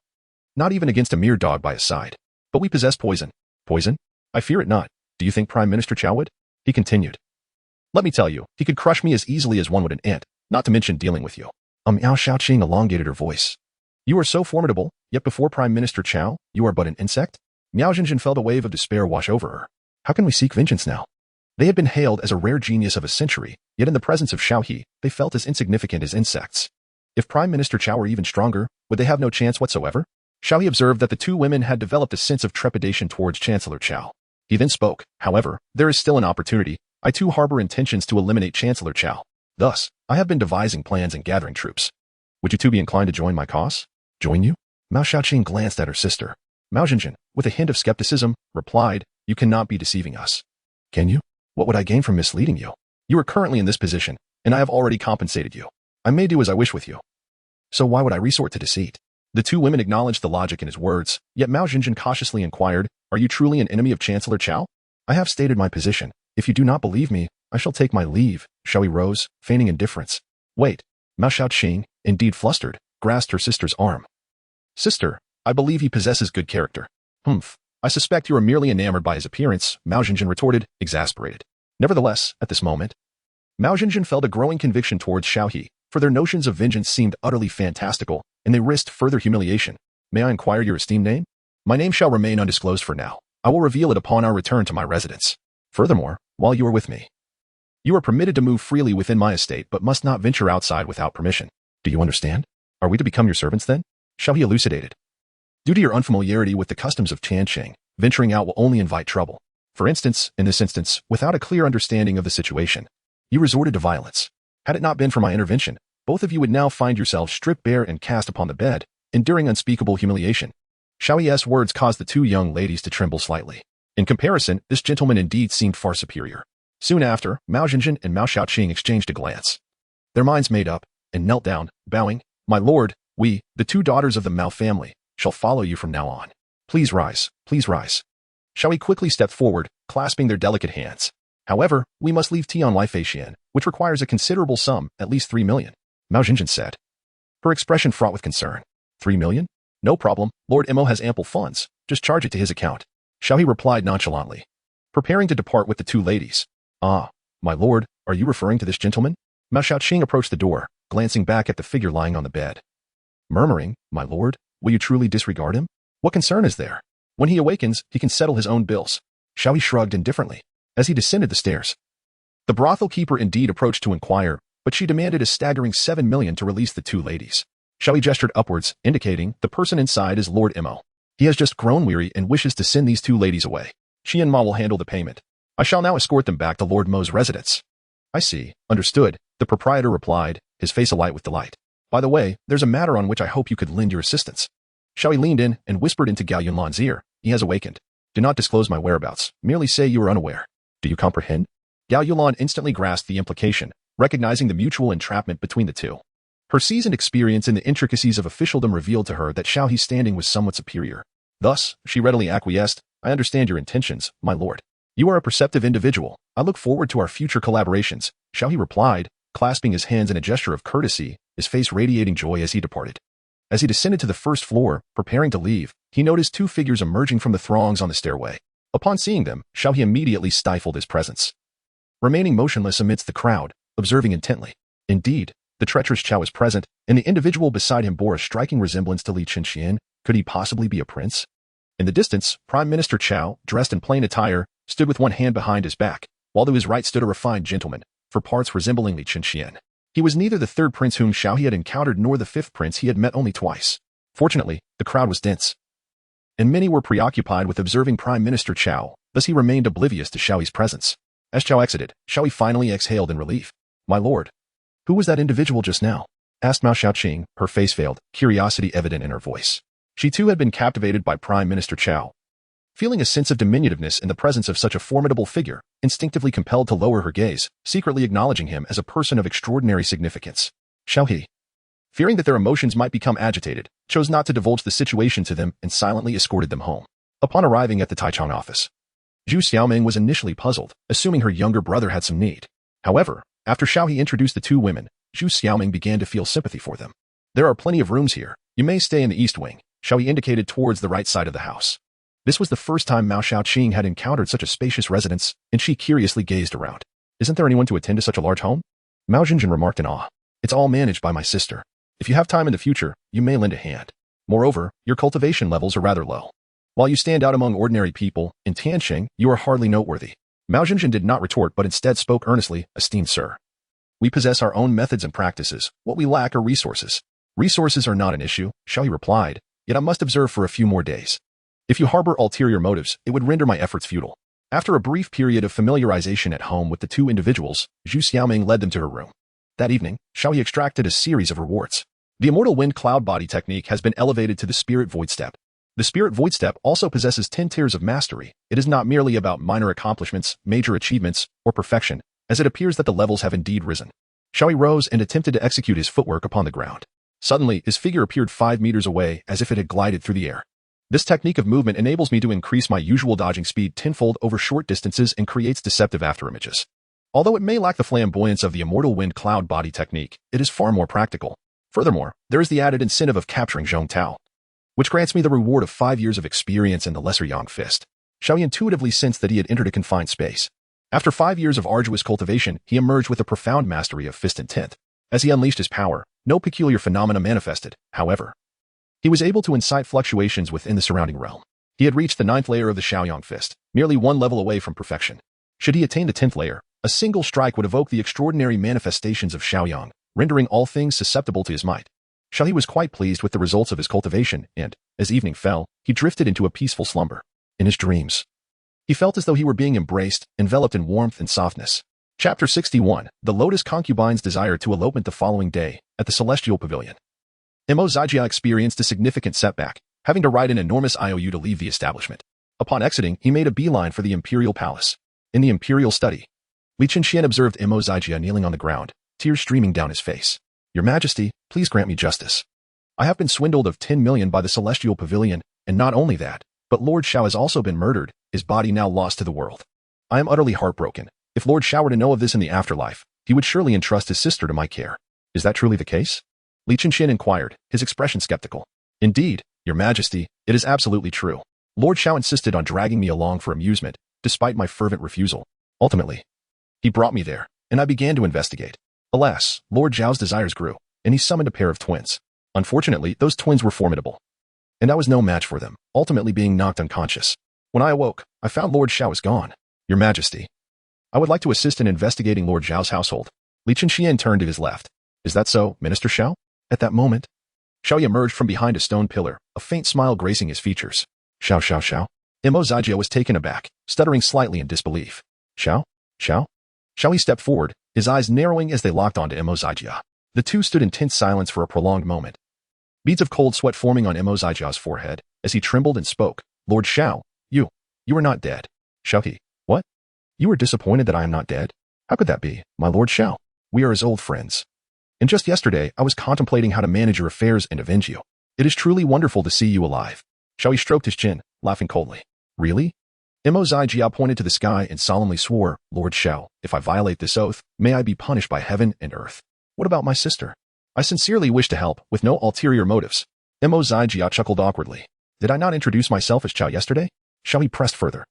Not even against a mere dog by his side. But we possess poison. Poison? I fear it not. Do you think Prime Minister Qiao would? He continued. Let me tell you, he could crush me as easily as one would an ant, not to mention dealing with you. Miao Xiaoqing elongated her voice. You are so formidable, yet before Prime Minister Qiao, you are but an insect? Miao Xinjin felt a wave of despair wash over her. How can we seek vengeance now? They had been hailed as a rare genius of a century, yet in the presence of Xiao He, they felt as insignificant as insects. If Prime Minister Qiao were even stronger, would they have no chance whatsoever? Xiao He observed that the 2 women had developed a sense of trepidation towards Chancellor Qiao. He then spoke, however, there is still an opportunity. I too harbor intentions to eliminate Chancellor Qiao. Thus, I have been devising plans and gathering troops. Would you two be inclined to join my cause? Join you? Mao Xiaoqing glanced at her sister. Mao Xinjin, with a hint of skepticism, replied, you cannot be deceiving us. Can you? What would I gain from misleading you? You are currently in this position, and I have already compensated you. I may do as I wish with you. So why would I resort to deceit? The 2 women acknowledged the logic in his words, yet Mao Xinjin cautiously inquired, are you truly an enemy of Chancellor Qiao? I have stated my position. If you do not believe me, I shall take my leave. Xiao He rose, feigning indifference. Wait. Mao Xiaoqing, indeed flustered, grasped her sister's arm. Sister, I believe he possesses good character. Humph. I suspect you are merely enamored by his appearance, Mao Zhenjin retorted, exasperated. Nevertheless, at this moment, Mao Zhenjin felt a growing conviction towards Xiao He, for their notions of vengeance seemed utterly fantastical, and they risked further humiliation. May I inquire your esteemed name? My name shall remain undisclosed for now. I will reveal it upon our return to my residence. Furthermore, while you are with me, you are permitted to move freely within my estate but must not venture outside without permission. Do you understand? Are we to become your servants then? Xiao He elucidated. Due to your unfamiliarity with the customs of Tianqing, venturing out will only invite trouble. For instance, in this instance, without a clear understanding of the situation, you resorted to violence. Had it not been for my intervention, both of you would now find yourselves stripped bare and cast upon the bed, enduring unspeakable humiliation. Xiao He's words caused the two young ladies to tremble slightly. In comparison, this gentleman indeed seemed far superior. Soon after, Mao Zhenjin and Mao Xiaoqing exchanged a glance. Their minds made up, and knelt down, bowing. My lord, we, the two daughters of the Mao family, shall follow you from now on. Please rise, please rise. Xiao He quickly stepped forward, clasping their delicate hands. However, we must leave Tianlai Feixian, which requires a considerable sum, at least 3 million, Mao Zhenjin said. Her expression fraught with concern. 3 million? No problem, Lord Imo has ample funds, just charge it to his account. Xiao He replied nonchalantly, preparing to depart with the two ladies. Ah, my lord, are you referring to this gentleman? Mao Xiaoqing approached the door, glancing back at the figure lying on the bed. Murmuring, my lord, will you truly disregard him? What concern is there? When he awakens, he can settle his own bills. Xiao He shrugged indifferently, as he descended the stairs. The brothel keeper indeed approached to inquire, but she demanded a staggering 7 million to release the two ladies. Xiao He gestured upwards, indicating the person inside is Lord Imo. He has just grown weary and wishes to send these two ladies away. Qian Ma will handle the payment. I shall now escort them back to Lord Mo's residence. I see, understood, the proprietor replied, his face alight with delight. By the way, there's a matter on which I hope you could lend your assistance. Xiao He leaned in and whispered into Gao Yunlan's ear. He has awakened. Do not disclose my whereabouts, merely say you are unaware. Do you comprehend? Gao Yunlan instantly grasped the implication, recognizing the mutual entrapment between the two. Her seasoned experience in the intricacies of officialdom revealed to her that Xiao He's standing was somewhat superior. Thus, she readily acquiesced. I understand your intentions, my lord. You are a perceptive individual. I look forward to our future collaborations, Xiao He replied, clasping his hands in a gesture of courtesy, his face radiating joy as he departed. As he descended to the first floor, preparing to leave, he noticed two figures emerging from the throngs on the stairway. Upon seeing them, Xiao He immediately stifled his presence. Remaining motionless amidst the crowd, observing intently. Indeed, the treacherous Qiao was present, and the individual beside him bore a striking resemblance to Li Chenxian. Could he possibly be a prince? In the distance, Prime Minister Qiao, dressed in plain attire, stood with one hand behind his back, while to his right stood a refined gentleman, for parts resembling Li Chenxian. He was neither the third prince whom Xiao He had encountered nor the fifth prince he had met only twice. Fortunately, the crowd was dense, and many were preoccupied with observing Prime Minister Qiao, thus he remained oblivious to Xiao He's presence. As Qiao exited, Xiao He finally exhaled in relief. My lord, who was that individual just now? Asked Mao Xiaoqing, her face veiled, curiosity evident in her voice. She too had been captivated by Prime Minister Qiao. Feeling a sense of diminutiveness in the presence of such a formidable figure, instinctively compelled to lower her gaze, secretly acknowledging him as a person of extraordinary significance. Xiao He, fearing that their emotions might become agitated, chose not to divulge the situation to them and silently escorted them home. Upon arriving at the Taichung office, Zhu Xiaoming was initially puzzled, assuming her younger brother had some need. However, after Xiao He introduced the two women, Zhu Xiaoming began to feel sympathy for them. There are plenty of rooms here. You may stay in the east wing, Xiao He indicated towards the right side of the house. This was the first time Mao Xiaoqing had encountered such a spacious residence, and she curiously gazed around. Isn't there anyone to attend to such a large home? Mao Zhenjin remarked in awe. It's all managed by my sister. If you have time in the future, you may lend a hand. Moreover, your cultivation levels are rather low. While you stand out among ordinary people, in Tianqing, you are hardly noteworthy. Mao Zhenjin did not retort but instead spoke earnestly, esteemed sir. We possess our own methods and practices. What we lack are resources. Resources are not an issue, Xiao He replied, yet I must observe for a few more days. If you harbor ulterior motives, it would render my efforts futile. After a brief period of familiarization at home with the two individuals, Zhu Xiaoming led them to her room. That evening, Xiao He extracted a series of rewards. The immortal wind cloud body technique has been elevated to the spirit void step. The spirit void step also possesses 10 tiers of mastery. It is not merely about minor accomplishments, major achievements, or perfection, as it appears that the levels have indeed risen. Xiao He rose and attempted to execute his footwork upon the ground. Suddenly, his figure appeared 5 meters away as if it had glided through the air. This technique of movement enables me to increase my usual dodging speed tenfold over short distances and creates deceptive afterimages. Although it may lack the flamboyance of the immortal wind cloud body technique, it is far more practical. Furthermore, there is the added incentive of capturing Zhong Tao. which grants me the reward of 5 years of experience in the lesser Yang fist. Xiao He intuitively sensed that he had entered a confined space. After 5 years of arduous cultivation, he emerged with a profound mastery of fist intent. As he unleashed his power, no peculiar phenomena manifested, however. He was able to incite fluctuations within the surrounding realm. He had reached the 9th layer of the Xiaoyang fist, merely one level away from perfection. Should he attain the 10th layer, a single strike would evoke the extraordinary manifestations of Xiaoyang, rendering all things susceptible to his might. Xiao He was quite pleased with the results of his cultivation, and, as evening fell, he drifted into a peaceful slumber. In his dreams, he felt as though he were being embraced, enveloped in warmth and softness. Chapter 61. The Lotus Concubines desired to elopement the following day, at the Celestial Pavilion. Mo Zijia experienced a significant setback, having to ride an enormous IOU to leave the establishment. Upon exiting, he made a beeline for the imperial palace. In the imperial study, Li Qian observed Mo Zijia kneeling on the ground, tears streaming down his face. Your Majesty, please grant me justice. I have been swindled of 10 million by the Celestial Pavilion, and not only that, but Lord Xiao has also been murdered, his body now lost to the world. I am utterly heartbroken. If Lord Xiao were to know of this in the afterlife, he would surely entrust his sister to my care. Is that truly the case? Li Qian inquired, his expression skeptical. Indeed, Your Majesty, it is absolutely true. Lord Xiao insisted on dragging me along for amusement, despite my fervent refusal. Ultimately, he brought me there, and I began to investigate. Alas, Lord Zhao's desires grew, and he summoned a pair of twins. Unfortunately, those twins were formidable, and I was no match for them, ultimately being knocked unconscious. When I awoke, I found Lord Xiao was gone. Your Majesty, I would like to assist in investigating Lord Zhao's household. Li Qian turned to his left. Is that so, Minister Xiao? At that moment, Xiao He emerged from behind a stone pillar, a faint smile gracing his features. Xiao. Mo Zijia was taken aback, stuttering slightly in disbelief. Xiao? Xiao He stepped forward, his eyes narrowing as they locked onto Mo Zijia. The two stood in tense silence for a prolonged moment. Beads of cold sweat forming on Mo Zijia's forehead, as he trembled and spoke. Lord Xiao, you are not dead. Xiao He, what? You are disappointed that I am not dead? How could that be, my Lord Xiao? We are as old friends. And just yesterday, I was contemplating how to manage your affairs and avenge you. It is truly wonderful to see you alive. Xiao He stroked his chin, laughing coldly. Really? Mo Zijia pointed to the sky and solemnly swore, Lord Xiao, if I violate this oath, may I be punished by heaven and earth. What about my sister? I sincerely wish to help, with no ulterior motives. Mo Zijia chuckled awkwardly. Did I not introduce myself as Xiao yesterday? Xiao He pressed further,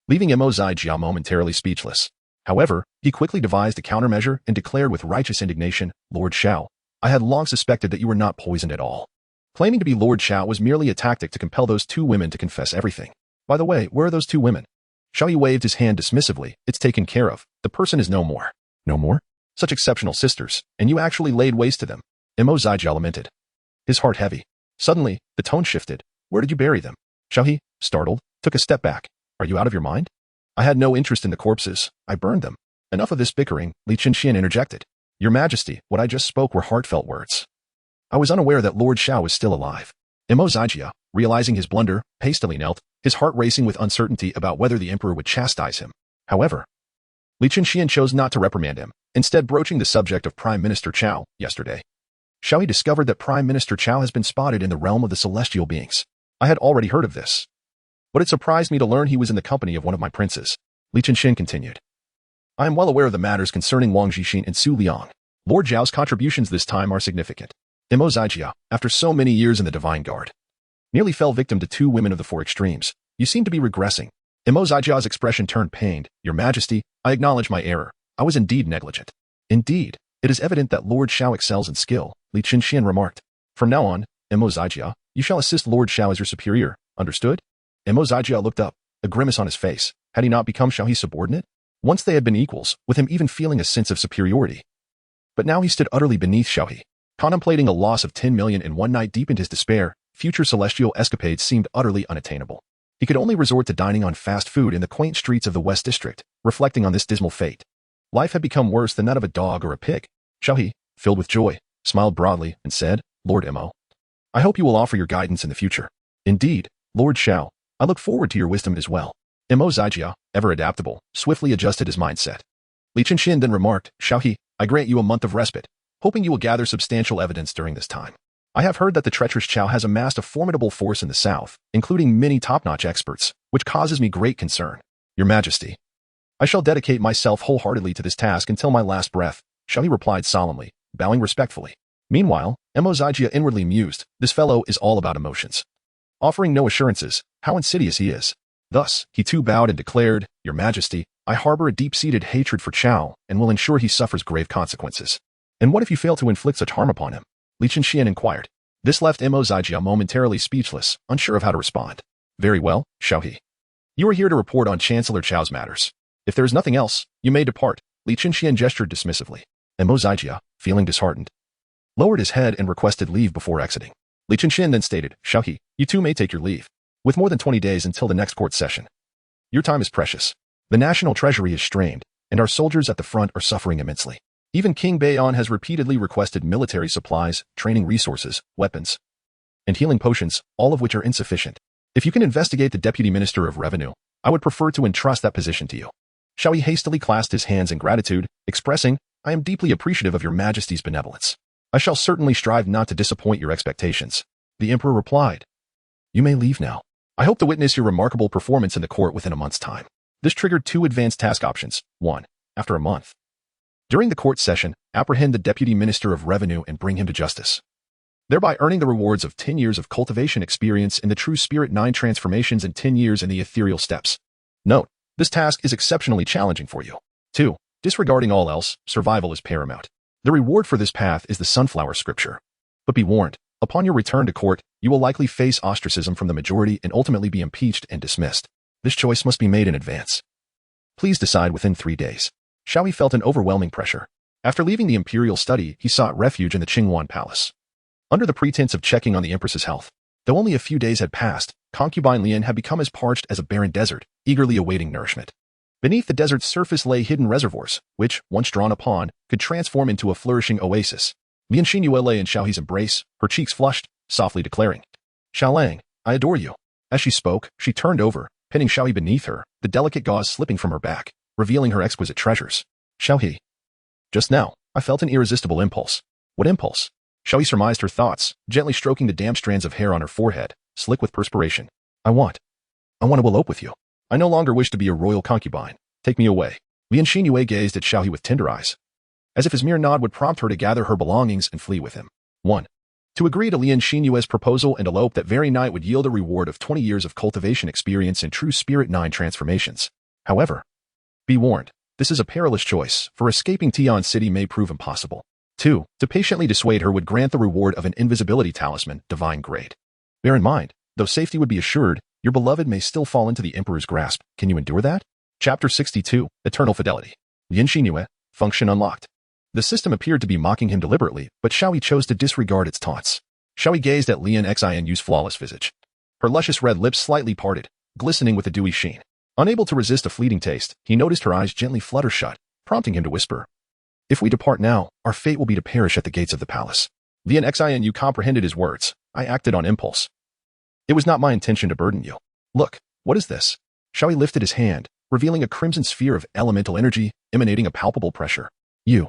leaving Mo Zijia momentarily speechless. However, he quickly devised a countermeasure and declared with righteous indignation, Lord Xiao, I had long suspected that you were not poisoned at all. Claiming to be Lord Xiao was merely a tactic to compel those two women to confess everything. By the way, where are those two women? Xiao He waved his hand dismissively. It's taken care of. The person is no more. No more? Such exceptional sisters, and you actually laid waste to them. Mo Zijia lamented, his heart heavy. Suddenly, the tone shifted. Where did you bury them? Xiao He, startled, took a step back. Are you out of your mind? I had no interest in the corpses. I burned them. Enough of this bickering, Li Qian interjected. Your Majesty, what I just spoke were heartfelt words. I was unaware that Lord Xiao was still alive. Mo Zijia, realizing his blunder, hastily knelt, his heart racing with uncertainty about whether the emperor would chastise him. However, Li Qian chose not to reprimand him, instead broaching the subject of Prime Minister Qiao yesterday. Xiao He discovered that Prime Minister Qiao has been spotted in the realm of the celestial beings. I had already heard of this, but it surprised me to learn he was in the company of one of my princes. Li Qian continued. I am well aware of the matters concerning Wang Zhixin and Su Liang. Lord Zhao's contributions this time are significant. Mo Zijia, after so many years in the Divine Guard, nearly fell victim to two women of the four extremes. You seem to be regressing. Mo Zijia's expression turned pained. Your Majesty, I acknowledge my error. I was indeed negligent. Indeed, it is evident that Lord Xiao excels in skill, Li Qian remarked. From now on, Mo Zijia, you shall assist Lord Xiao as your superior. Understood? Mo Zijia looked up, a grimace on his face. Had he not become Xiao He's subordinate? Once they had been equals, with him even feeling a sense of superiority. But now he stood utterly beneath Xiao He. Contemplating a loss of 10 million in one night deepened his despair. Future celestial escapades seemed utterly unattainable. He could only resort to dining on fast food in the quaint streets of the West District, reflecting on this dismal fate. Life had become worse than that of a dog or a pig. Xiao He, filled with joy, smiled broadly and said, Lord Mo, I hope you will offer your guidance in the future. Indeed, Lord Xiao, I look forward to your wisdom as well. Mo Zijia, ever adaptable, swiftly adjusted his mindset. Li Qian then remarked, Xiao He, I grant you a month of respite, hoping you will gather substantial evidence during this time. I have heard that the treacherous Qiao has amassed a formidable force in the south, including many top-notch experts, which causes me great concern. Your Majesty, I shall dedicate myself wholeheartedly to this task until my last breath, Xiao He replied solemnly, bowing respectfully. Meanwhile, Mo Zijia inwardly mused, this fellow is all about emotions. offering no assurances. How insidious he is. Thus, he too bowed and declared, "Your Majesty, I harbor a deep-seated hatred for Xiao and will ensure he suffers grave consequences." "And what if you fail to inflict such harm upon him?" Li Qian inquired. This left Mo Zijia momentarily speechless, unsure of how to respond. "Very well, Xiao He. You are here to report on Chancellor Qiao's matters. If there is nothing else, you may depart." Li Qian gestured dismissively. Mo Zijia, feeling disheartened, lowered his head and requested leave before exiting. Li Qian then stated, "Xiao He, you too may take your leave. With more than 20 days until the next court session. Your time is precious. The national treasury is strained, and our soldiers at the front are suffering immensely. Even King Bayan has repeatedly requested military supplies, training resources, weapons, and healing potions, all of which are insufficient. If you can investigate the Deputy Minister of Revenue, I would prefer to entrust that position to you." Xiao He hastily clasped his hands in gratitude, expressing, "I am deeply appreciative of your Majesty's benevolence. I shall certainly strive not to disappoint your expectations." The Emperor replied, "You may leave now. I hope to witness your remarkable performance in the court within a month's time." This triggered 2 advanced task options. 1. After a month, during the court session, apprehend the Deputy Minister of Revenue and bring him to justice, thereby earning the rewards of 10 years of cultivation experience in the True Spirit 9 transformations and 10 years in the Ethereal Steps. Note, this task is exceptionally challenging for you. 2. Disregarding all else, survival is paramount. The reward for this path is the Sunflower Scripture. But be warned, upon your return to court, you will likely face ostracism from the majority and ultimately be impeached and dismissed. This choice must be made in advance. Please decide within 3 days. Xiao He felt an overwhelming pressure. After leaving the imperial study, he sought refuge in the Qingwan Palace, under the pretense of checking on the Empress's health. Though only a few days had passed, Concubine Lian had become as parched as a barren desert, eagerly awaiting nourishment. Beneath the desert's surface lay hidden reservoirs, which, once drawn upon, could transform into a flourishing oasis. Lian Xinyue lay in Xiao He's embrace, her cheeks flushed, softly declaring, "Xiaolang, I adore you." As she spoke, she turned over, pinning Xiao He beneath her, the delicate gauze slipping from her back, revealing her exquisite treasures. "Xiao He. Just now, I felt an irresistible impulse." "What impulse?" Xiao He surmised her thoughts, gently stroking the damp strands of hair on her forehead, slick with perspiration. I want to elope with you. I no longer wish to be a royal concubine. Take me away." Lian Xinyue gazed at Xiao He with tender eyes, as if his mere nod would prompt her to gather her belongings and flee with him. 1. To agree to Lian Xinyue's proposal and elope that very night would yield a reward of 20 years of cultivation experience in True Spirit 9 transformations. However, be warned, this is a perilous choice, for escaping Tian City may prove impossible. 2. To patiently dissuade her would grant the reward of an invisibility talisman, divine grade. Bear in mind, though safety would be assured, your beloved may still fall into the Emperor's grasp. Can you endure that? Chapter 62, Eternal Fidelity. Lian Xinyue, function unlocked. The system appeared to be mocking him deliberately, but Xiao He chose to disregard its taunts. Xiao He gazed at Lian Xinyue's flawless visage. Her luscious red lips slightly parted, glistening with a dewy sheen. Unable to resist a fleeting taste, he noticed her eyes gently flutter shut, prompting him to whisper, "If we depart now, our fate will be to perish at the gates of the palace." Lian Xinyue comprehended his words. "I acted on impulse. It was not my intention to burden you. Look, what is this?" Xiao He lifted his hand, revealing a crimson sphere of elemental energy, emanating a palpable pressure. You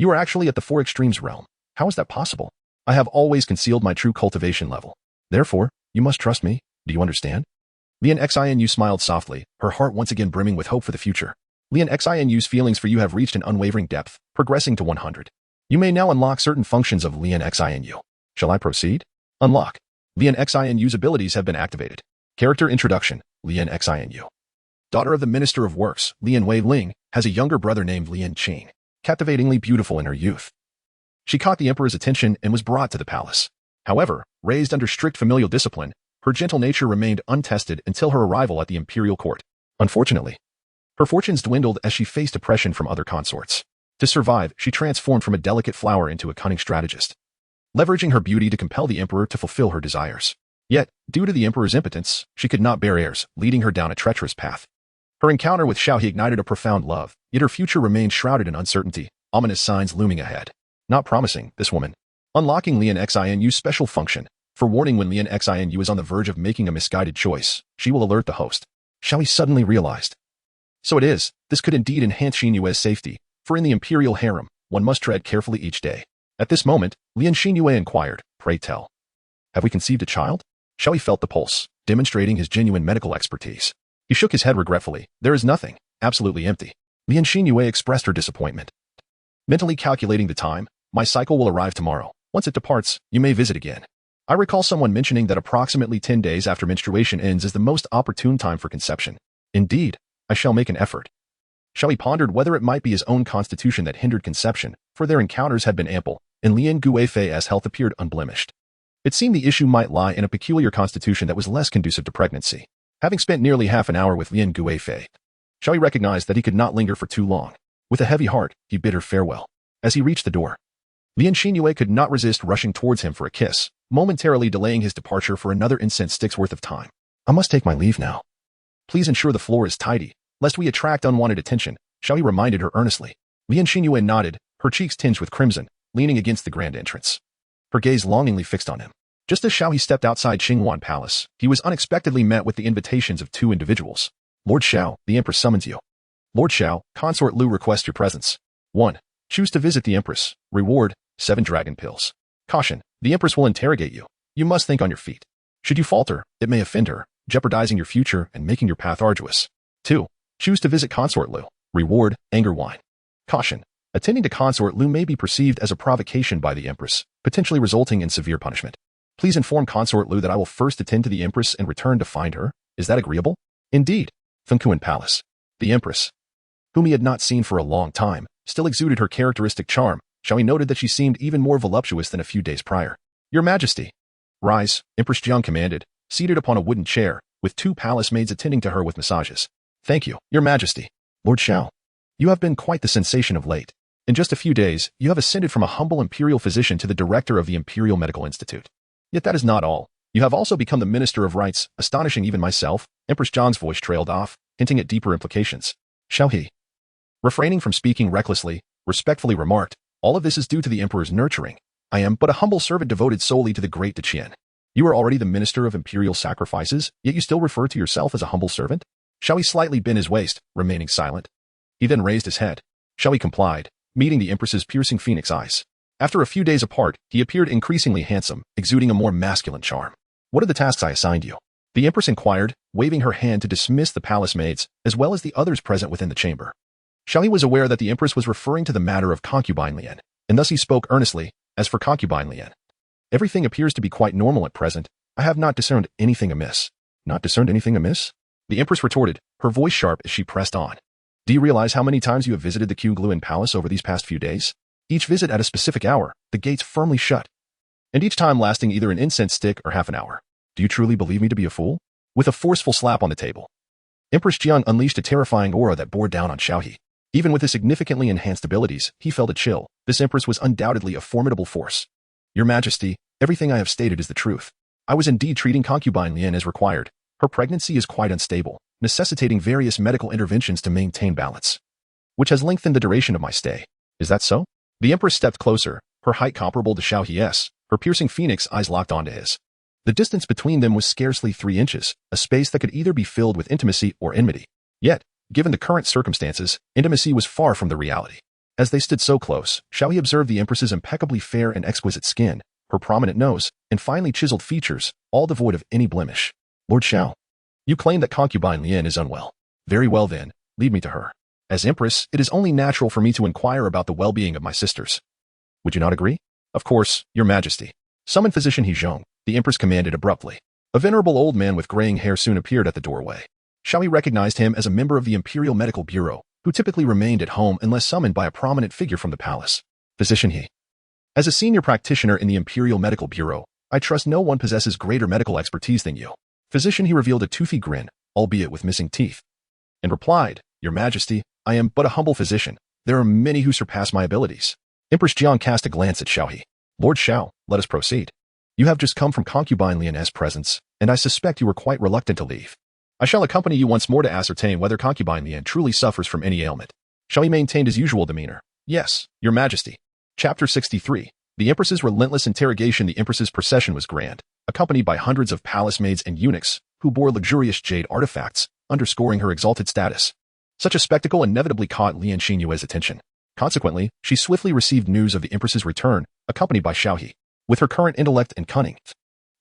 are actually at the 4 extremes realm. How is that possible? I have always concealed my true cultivation level. Therefore, you must trust me. Do you understand?" Lian Xinyue smiled softly, her heart once again brimming with hope for the future. Lian Xinyue's feelings for you have reached an unwavering depth, progressing to 100. You may now unlock certain functions of Lian Xinyue. Shall I proceed? Unlock. Lian Xinyue's abilities have been activated. Character introduction, Lian Xinyue. Daughter of the Minister of Works, Lian Wei Ling, has a younger brother named Lian Qing, captivatingly beautiful in her youth. She caught the Emperor's attention and was brought to the palace. However, raised under strict familial discipline, her gentle nature remained untested until her arrival at the imperial court. Unfortunately, her fortunes dwindled as she faced oppression from other consorts. To survive, she transformed from a delicate flower into a cunning strategist, leveraging her beauty to compel the Emperor to fulfill her desires. Yet, due to the Emperor's impotence, she could not bear heirs, leading her down a treacherous path. Her encounter with Xiao He ignited a profound love, yet her future remained shrouded in uncertainty, ominous signs looming ahead. Not promising, this woman. Unlocking Lian Xinyue's special function. For warning when Lian Xinyue is on the verge of making a misguided choice, she will alert the host. Xiao He suddenly realized. So it is, this could indeed enhance Xinyue's safety, for in the imperial harem, one must tread carefully each day. At this moment, Lian Xinyue inquired, "Pray tell, have we conceived a child?" Xiao He felt the pulse, demonstrating his genuine medical expertise. He shook his head regretfully. "There is nothing, absolutely empty." Lian Xinyue expressed her disappointment. Mentally calculating the time, "My cycle will arrive tomorrow. Once it departs, you may visit again." I recall someone mentioning that approximately 10 days after menstruation ends is the most opportune time for conception. Indeed, I shall make an effort. Xiao He pondered whether it might be his own constitution that hindered conception, for their encounters had been ample, and Lian Guifei's health appeared unblemished. It seemed the issue might lie in a peculiar constitution that was less conducive to pregnancy. Having spent nearly half an hour with Lian Guifei, Xiao He recognized that he could not linger for too long. With a heavy heart, he bid her farewell. As he reached the door, Lian Xingyue could not resist rushing towards him for a kiss, momentarily delaying his departure for another incense stick's worth of time. I must take my leave now. Please ensure the floor is tidy, lest we attract unwanted attention, Xiao He reminded her earnestly. Lian Xingyue nodded, her cheeks tinged with crimson, leaning against the grand entrance. Her gaze longingly fixed on him. Just as Xiao He stepped outside Qinghuan Palace, he was unexpectedly met with the invitations of two individuals. Lord Xiao, the Empress summons you. Lord Xiao, Consort Lu requests your presence. 1. Choose to visit the Empress. Reward, 7 dragon pills. Caution, the Empress will interrogate you. You must think on your feet. Should you falter, it may offend her, jeopardizing your future and making your path arduous. 2. Choose to visit Consort Lu. Reward, anger wine. Caution, attending to Consort Lu may be perceived as a provocation by the Empress, potentially resulting in severe punishment. Please inform Consort Lu that I will first attend to the Empress and return to find her. Is that agreeable? Indeed. Concubine Palace. The Empress, whom he had not seen for a long time, still exuded her characteristic charm. Xiao He noted that she seemed even more voluptuous than a few days prior. Your Majesty. Rise, Empress Jiang commanded, seated upon a wooden chair, with 2 palace maids attending to her with massages. Thank you, Your Majesty. Lord Xiao, you have been quite the sensation of late. In just a few days, you have ascended from a humble imperial physician to the director of the Imperial Medical Institute. Yet that is not all. You have also become the Minister of Rights, astonishing even myself. Empress Jiang's voice trailed off, hinting at deeper implications. Xiao He, refraining from speaking recklessly, respectfully remarked, all of this is due to the Emperor's nurturing. I am but a humble servant devoted solely to the great Qian. You are already the Minister of Imperial Sacrifices, yet you still refer to yourself as a humble servant? Xiao He slightly bent his waist, remaining silent. He then raised his head. Xiao He complied, meeting the Empress's piercing phoenix eyes. After a few days apart, he appeared increasingly handsome, exuding a more masculine charm. What are the tasks I assigned you? The Empress inquired, waving her hand to dismiss the palace maids, as well as the others present within the chamber. Xiao He was aware that the Empress was referring to the matter of Concubine Lian, and thus he spoke earnestly. As for Concubine Lian, everything appears to be quite normal at present. I have not discerned anything amiss. Not discerned anything amiss? The Empress retorted, her voice sharp as she pressed on. Do you realize how many times you have visited the Qingluan Palace over these past few days? Each visit at a specific hour, the gates firmly shut, and each time lasting either an incense stick or half an hour. Do you truly believe me to be a fool? With a forceful slap on the table, Empress Jiang unleashed a terrifying aura that bore down on Xiao He. Even with his significantly enhanced abilities, he felt a chill. This Empress was undoubtedly a formidable force. Your Majesty, everything I have stated is the truth. I was indeed treating Concubine Lian as required. Her pregnancy is quite unstable, necessitating various medical interventions to maintain balance, which has lengthened the duration of my stay. Is that so? The Empress stepped closer, her height comparable to Xiao He's, her piercing phoenix eyes locked onto his. The distance between them was scarcely 3 inches, a space that could either be filled with intimacy or enmity. Yet, given the current circumstances, intimacy was far from the reality. As they stood so close, Xiao He observed the Empress's impeccably fair and exquisite skin, her prominent nose, and finely chiseled features, all devoid of any blemish. Lord Xiao, you claim that Concubine Lian is unwell. Very well then, lead me to her. As Empress, it is only natural for me to inquire about the well-being of my sisters. Would you not agree? Of course, Your Majesty. Summon Physician He Zhong, the Empress commanded abruptly. A venerable old man with graying hair soon appeared at the doorway. Xiao He recognized him as a member of the Imperial Medical Bureau, who typically remained at home unless summoned by a prominent figure from the palace. Physician He. As a senior practitioner in the Imperial Medical Bureau, I trust no one possesses greater medical expertise than you. Physician He revealed a toothy grin, albeit with missing teeth, and replied, Your Majesty, I am but a humble physician. There are many who surpass my abilities. Empress Jiang cast a glance at Xiao He. Lord Xiao, let us proceed. You have just come from Concubine Lian's presence, and I suspect you were quite reluctant to leave. I shall accompany you once more to ascertain whether Concubine Lian truly suffers from any ailment. Xiao He maintained his usual demeanor. Yes, Your Majesty. Chapter 63. The Empress's relentless interrogation. The Empress's procession was grand, accompanied by hundreds of palace maids and eunuchs, who bore luxurious jade artifacts, underscoring her exalted status. Such a spectacle inevitably caught Lian Xinyue's attention. Consequently, she swiftly received news of the Empress's return, accompanied by Xiao He. With her current intellect and cunning,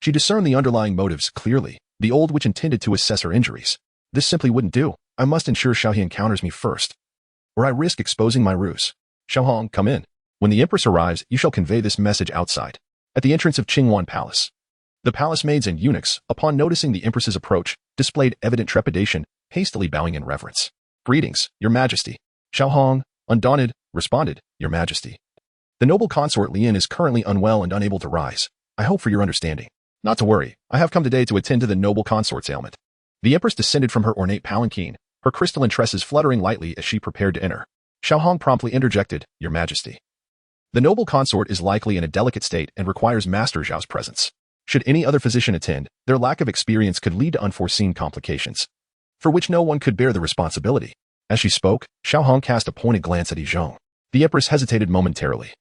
she discerned the underlying motives clearly, the old witch intended to assess her injuries. This simply wouldn't do. I must ensure Xiao He encounters me first, or I risk exposing my ruse. Xiao Hong, come in. When the Empress arrives, you shall convey this message outside, at the entrance of Qinghuan Palace. The palace maids and eunuchs, upon noticing the Empress's approach, displayed evident trepidation, hastily bowing in reverence. "Greetings, Your Majesty." Xiao Hong, undaunted, responded, "Your Majesty. The noble consort Lian is currently unwell and unable to rise. I hope for your understanding." "Not to worry, I have come today to attend to the noble consort's ailment." The Empress descended from her ornate palanquin, her crystalline tresses fluttering lightly as she prepared to enter. Xiao Hong promptly interjected, "Your Majesty. The noble consort is likely in a delicate state and requires Master Xiao's presence. Should any other physician attend, their lack of experience could lead to unforeseen complications, for which no one could bear the responsibility." As she spoke, Xiao Hong cast a pointed glance at He Zhong. The Empress hesitated momentarily.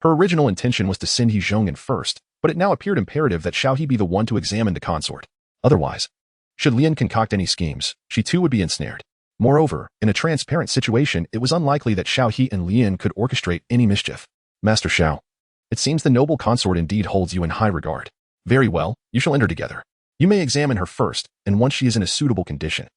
Her original intention was to send He Zhong in first, but it now appeared imperative that Xiao He be the one to examine the consort. Otherwise, should Lian concoct any schemes, she too would be ensnared. Moreover, in a transparent situation, it was unlikely that Xiao He and Lian could orchestrate any mischief. "Master Xiao, it seems the noble consort indeed holds you in high regard. Very well, you shall enter together. You may examine her first, and once she is in a suitable condition,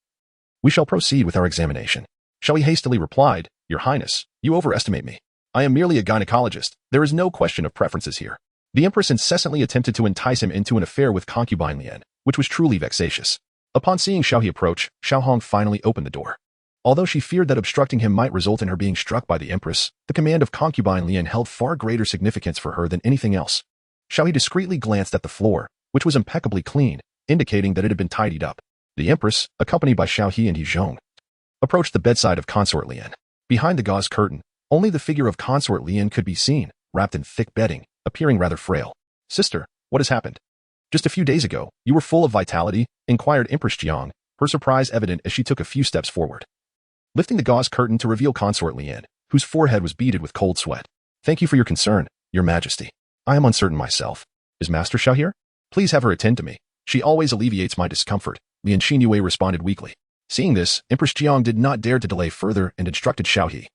we shall proceed with our examination." Xiao He hastily replied, "Your Highness, you overestimate me. I am merely a gynecologist. There is no question of preferences here." The Empress incessantly attempted to entice him into an affair with Concubine Lian, which was truly vexatious. Upon seeing Xiao He approach, Xiao Hong finally opened the door. Although she feared that obstructing him might result in her being struck by the Empress, the command of Concubine Lian held far greater significance for her than anything else. Xiao He discreetly glanced at the floor, which was impeccably clean, indicating that it had been tidied up. The Empress, accompanied by Xiao He and He Zhong, approached the bedside of Consort Lian. Behind the gauze curtain, only the figure of Consort Lian could be seen, wrapped in thick bedding, appearing rather frail. "Sister, what has happened? Just a few days ago, you were full of vitality," inquired Empress Jiang, her surprise evident as she took a few steps forward, lifting the gauze curtain to reveal Consort Lian, whose forehead was beaded with cold sweat. "Thank you for your concern, Your Majesty. I am uncertain myself. Is Master Xiao here? Please have her attend to me. She always alleviates my discomfort," Lian Xinyue responded weakly. Seeing this, Empress Jiang did not dare to delay further and instructed Xiao He.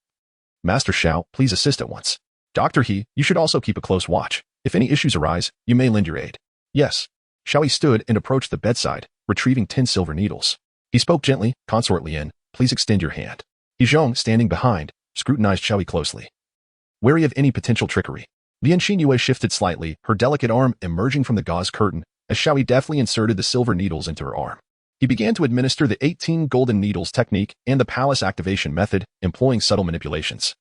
"Master Xiao, please assist at once. Dr. He, you should also keep a close watch. If any issues arise, you may lend your aid." "Yes." Xiao He stood and approached the bedside, retrieving 10 silver needles. He spoke gently, "Consort Lian, please extend your hand." He Zhong, standing behind, scrutinized Xiao He closely, wary of any potential trickery. Lian Xinyue shifted slightly, her delicate arm emerging from the gauze curtain, as Xiao He deftly inserted the silver needles into her arm. He began to administer the 18 golden needles technique and the palace activation method, employing subtle manipulations.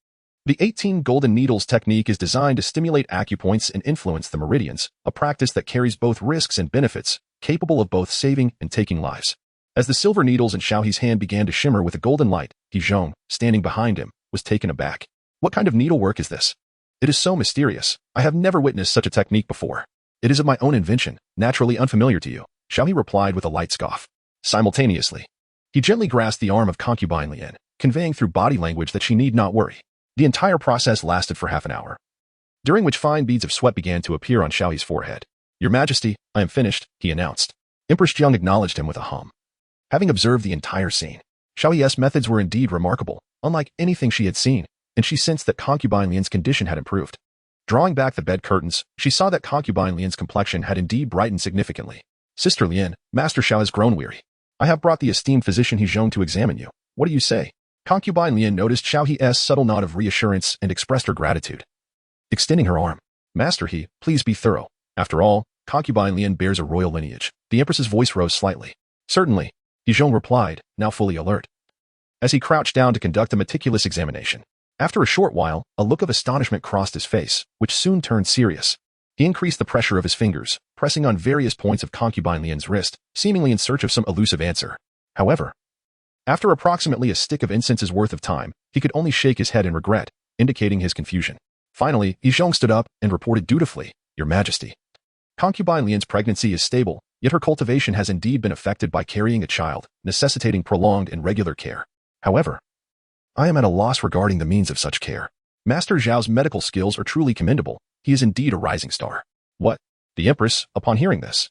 The 18 golden needles technique is designed to stimulate acupoints and influence the meridians, a practice that carries both risks and benefits, capable of both saving and taking lives. As the silver needles in Xiao He's hand began to shimmer with a golden light, He Zhong, standing behind him, was taken aback. "What kind of needlework is this? It is so mysterious. I have never witnessed such a technique before." "It is of my own invention, naturally unfamiliar to you," Xiao He replied with a light scoff. Simultaneously, he gently grasped the arm of Concubine Lian, conveying through body language that she need not worry. The entire process lasted for half an hour, during which fine beads of sweat began to appear on Xiao He's forehead. "Your Majesty, I am finished," he announced. Empress Jiang acknowledged him with a hum. Having observed the entire scene, Xiao He's methods were indeed remarkable, unlike anything she had seen, and she sensed that Concubine Lian's condition had improved. Drawing back the bed curtains, she saw that Concubine Lian's complexion had indeed brightened significantly. "Sister Lian, Master Xiao has grown weary. I have brought the esteemed physician He Zhong to examine you. What do you say?" Concubine Lian noticed Xiao He's subtle nod of reassurance and expressed her gratitude, extending her arm. "Master He, please be thorough. After all, Concubine Lian bears a royal lineage." The Empress's voice rose slightly. "Certainly," He Zhong replied, now fully alert, as he crouched down to conduct a meticulous examination. After a short while, a look of astonishment crossed his face, which soon turned serious. He increased the pressure of his fingers, pressing on various points of Concubine Lian's wrist, seemingly in search of some elusive answer. However, after approximately a stick of incense's worth of time, he could only shake his head in regret, indicating his confusion. Finally, He Zhong stood up and reported dutifully, "Your Majesty, Concubine Lian's pregnancy is stable, yet her cultivation has indeed been affected by carrying a child, necessitating prolonged and regular care. However, I am at a loss regarding the means of such care. Master Zhao's medical skills are truly commendable. He is indeed a rising star." "What?" The Empress, upon hearing this,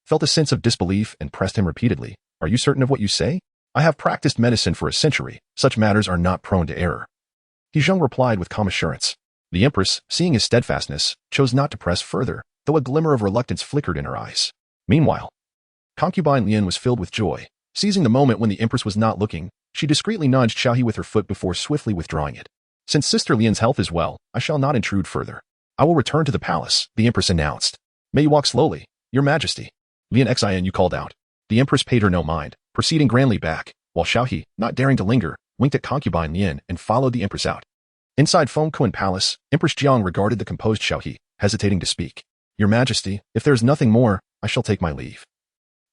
felt a sense of disbelief and pressed him repeatedly. "Are you certain of what you say? I have practiced medicine for a century. Such matters are not prone to error." He Zhong replied with calm assurance. The Empress, seeing his steadfastness, chose not to press further, though a glimmer of reluctance flickered in her eyes. Meanwhile, Concubine Lian was filled with joy. Seizing the moment when the Empress was not looking, she discreetly nudged Xiao He with her foot before swiftly withdrawing it. "Since Sister Lian's health is well, I shall not intrude further. I will return to the palace," the Empress announced. "May you walk slowly. Your Majesty. Lian Xin, you called out. The Empress paid her no mind, proceeding grandly back, while Xiao He, not daring to linger, winked at Concubine Lian and followed the Empress out. Inside Concubine Palace, Empress Jiang regarded the composed Xiao He, hesitating to speak. Your Majesty, if there is nothing more, I shall take my leave.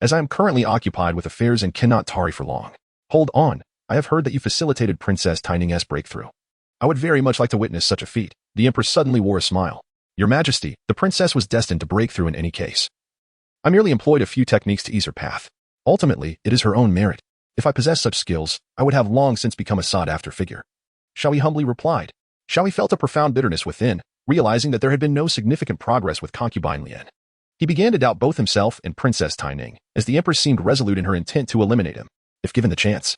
As I am currently occupied with affairs and cannot tarry for long. Hold on, I have heard that you facilitated Princess Taining's breakthrough. I would very much like to witness such a feat. The Empress suddenly wore a smile. Your Majesty, the princess was destined to break through in any case. I merely employed a few techniques to ease her path. Ultimately, it is her own merit. If I possessed such skills, I would have long since become a sought-after figure. Xiao He humbly replied. Xiao He felt a profound bitterness within, realizing that there had been no significant progress with Concubine Lian. He began to doubt both himself and Princess Taining, as the Empress seemed resolute in her intent to eliminate him. If given the chance,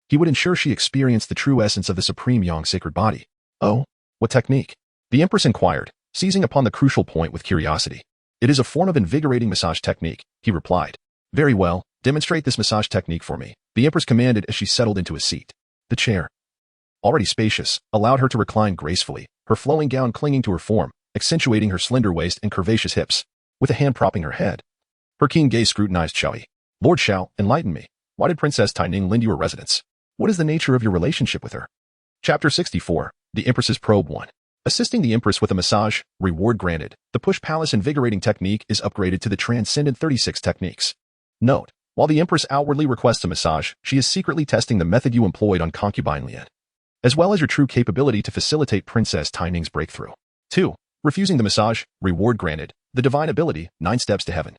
he would ensure she experienced the true essence of the supreme Yang sacred body. Oh, what technique? The Empress inquired, seizing upon the crucial point with curiosity. It is a form of invigorating massage technique, he replied. Very well, demonstrate this massage technique for me, the Empress commanded as she settled into a seat. The chair, already spacious, allowed her to recline gracefully, her flowing gown clinging to her form, accentuating her slender waist and curvaceous hips, with a hand propping her head. Her keen gaze scrutinized Xiao He. Lord Xiao, enlighten me. Why did Princess Taining lend you a residence? What is the nature of your relationship with her? Chapter 64, The Empress's Probe 1. Assisting the Empress with a massage, reward granted. The Push Palace invigorating technique is upgraded to the Transcendent 36 techniques. Note, while the Empress outwardly requests a massage, she is secretly testing the method you employed on Concubine Lian, as well as your true capability to facilitate Princess Taining's breakthrough. 2. Refusing the massage, reward granted. The divine ability, 9 steps to heaven.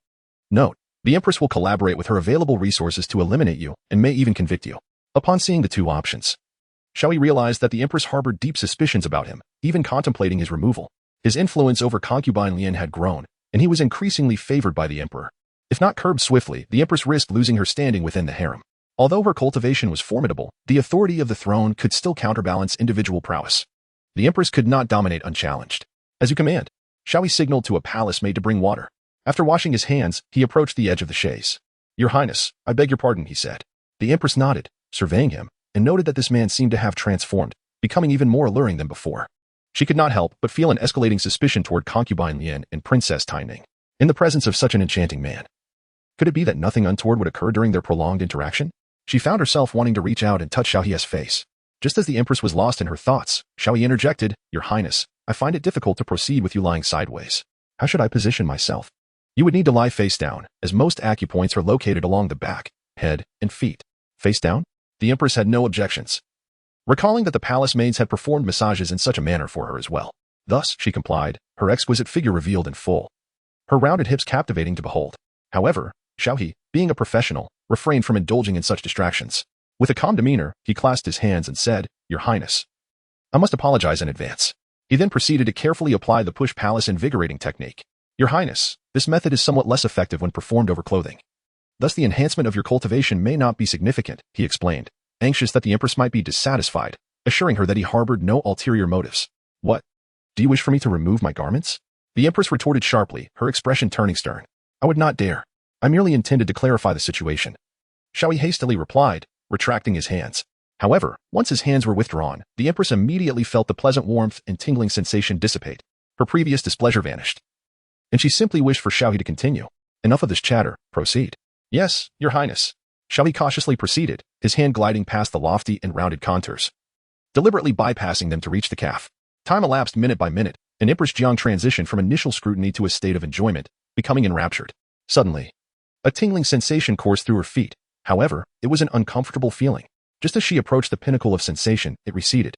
Note, the Empress will collaborate with her available resources to eliminate you and may even convict you. Upon seeing the two options, Xiao He realized that the Empress harbored deep suspicions about him, even contemplating his removal. His influence over Concubine Lian had grown, and he was increasingly favored by the Emperor. If not curbed swiftly, the Empress risked losing her standing within the harem. Although her cultivation was formidable, the authority of the throne could still counterbalance individual prowess. The Empress could not dominate unchallenged. As you command, Xiao He signaled to a palace maid to bring water. After washing his hands, he approached the edge of the chaise. Your Highness, I beg your pardon, he said. The Empress nodded, surveying him, and noted that this man seemed to have transformed, becoming even more alluring than before. She could not help but feel an escalating suspicion toward Concubine Lian and Princess Taining, in the presence of such an enchanting man. Could it be that nothing untoward would occur during their prolonged interaction? She found herself wanting to reach out and touch Xiao He's face. Just as the Empress was lost in her thoughts, Xiao He interjected, Your Highness, I find it difficult to proceed with you lying sideways. How should I position myself? You would need to lie face down, as most acupoints are located along the back, head, and feet. Face down? The Empress had no objections, recalling that the palace maids had performed massages in such a manner for her as well. Thus, she complied, her exquisite figure revealed in full, her rounded hips captivating to behold. However, Xiao He, being a professional, refrained from indulging in such distractions. With a calm demeanor, he clasped his hands and said, Your Highness, I must apologize in advance. He then proceeded to carefully apply the Push Palace invigorating technique. Your Highness, this method is somewhat less effective when performed over clothing. Thus the enhancement of your cultivation may not be significant, he explained, anxious that the Empress might be dissatisfied, assuring her that he harbored no ulterior motives. What? Do you wish for me to remove my garments? The Empress retorted sharply, her expression turning stern. I would not dare. I merely intended to clarify the situation. Xiao He hastily replied, retracting his hands. However, once his hands were withdrawn, the Empress immediately felt the pleasant warmth and tingling sensation dissipate. Her previous displeasure vanished, and she simply wished for Xiao He to continue. Enough of this chatter, proceed. Yes, Your Highness. Xiao He cautiously proceeded, his hand gliding past the lofty and rounded contours, deliberately bypassing them to reach the calf. Time elapsed minute by minute, and Empress Jiang transitioned from initial scrutiny to a state of enjoyment, becoming enraptured. Suddenly, a tingling sensation coursed through her feet. However, it was an uncomfortable feeling. Just as she approached the pinnacle of sensation, it receded.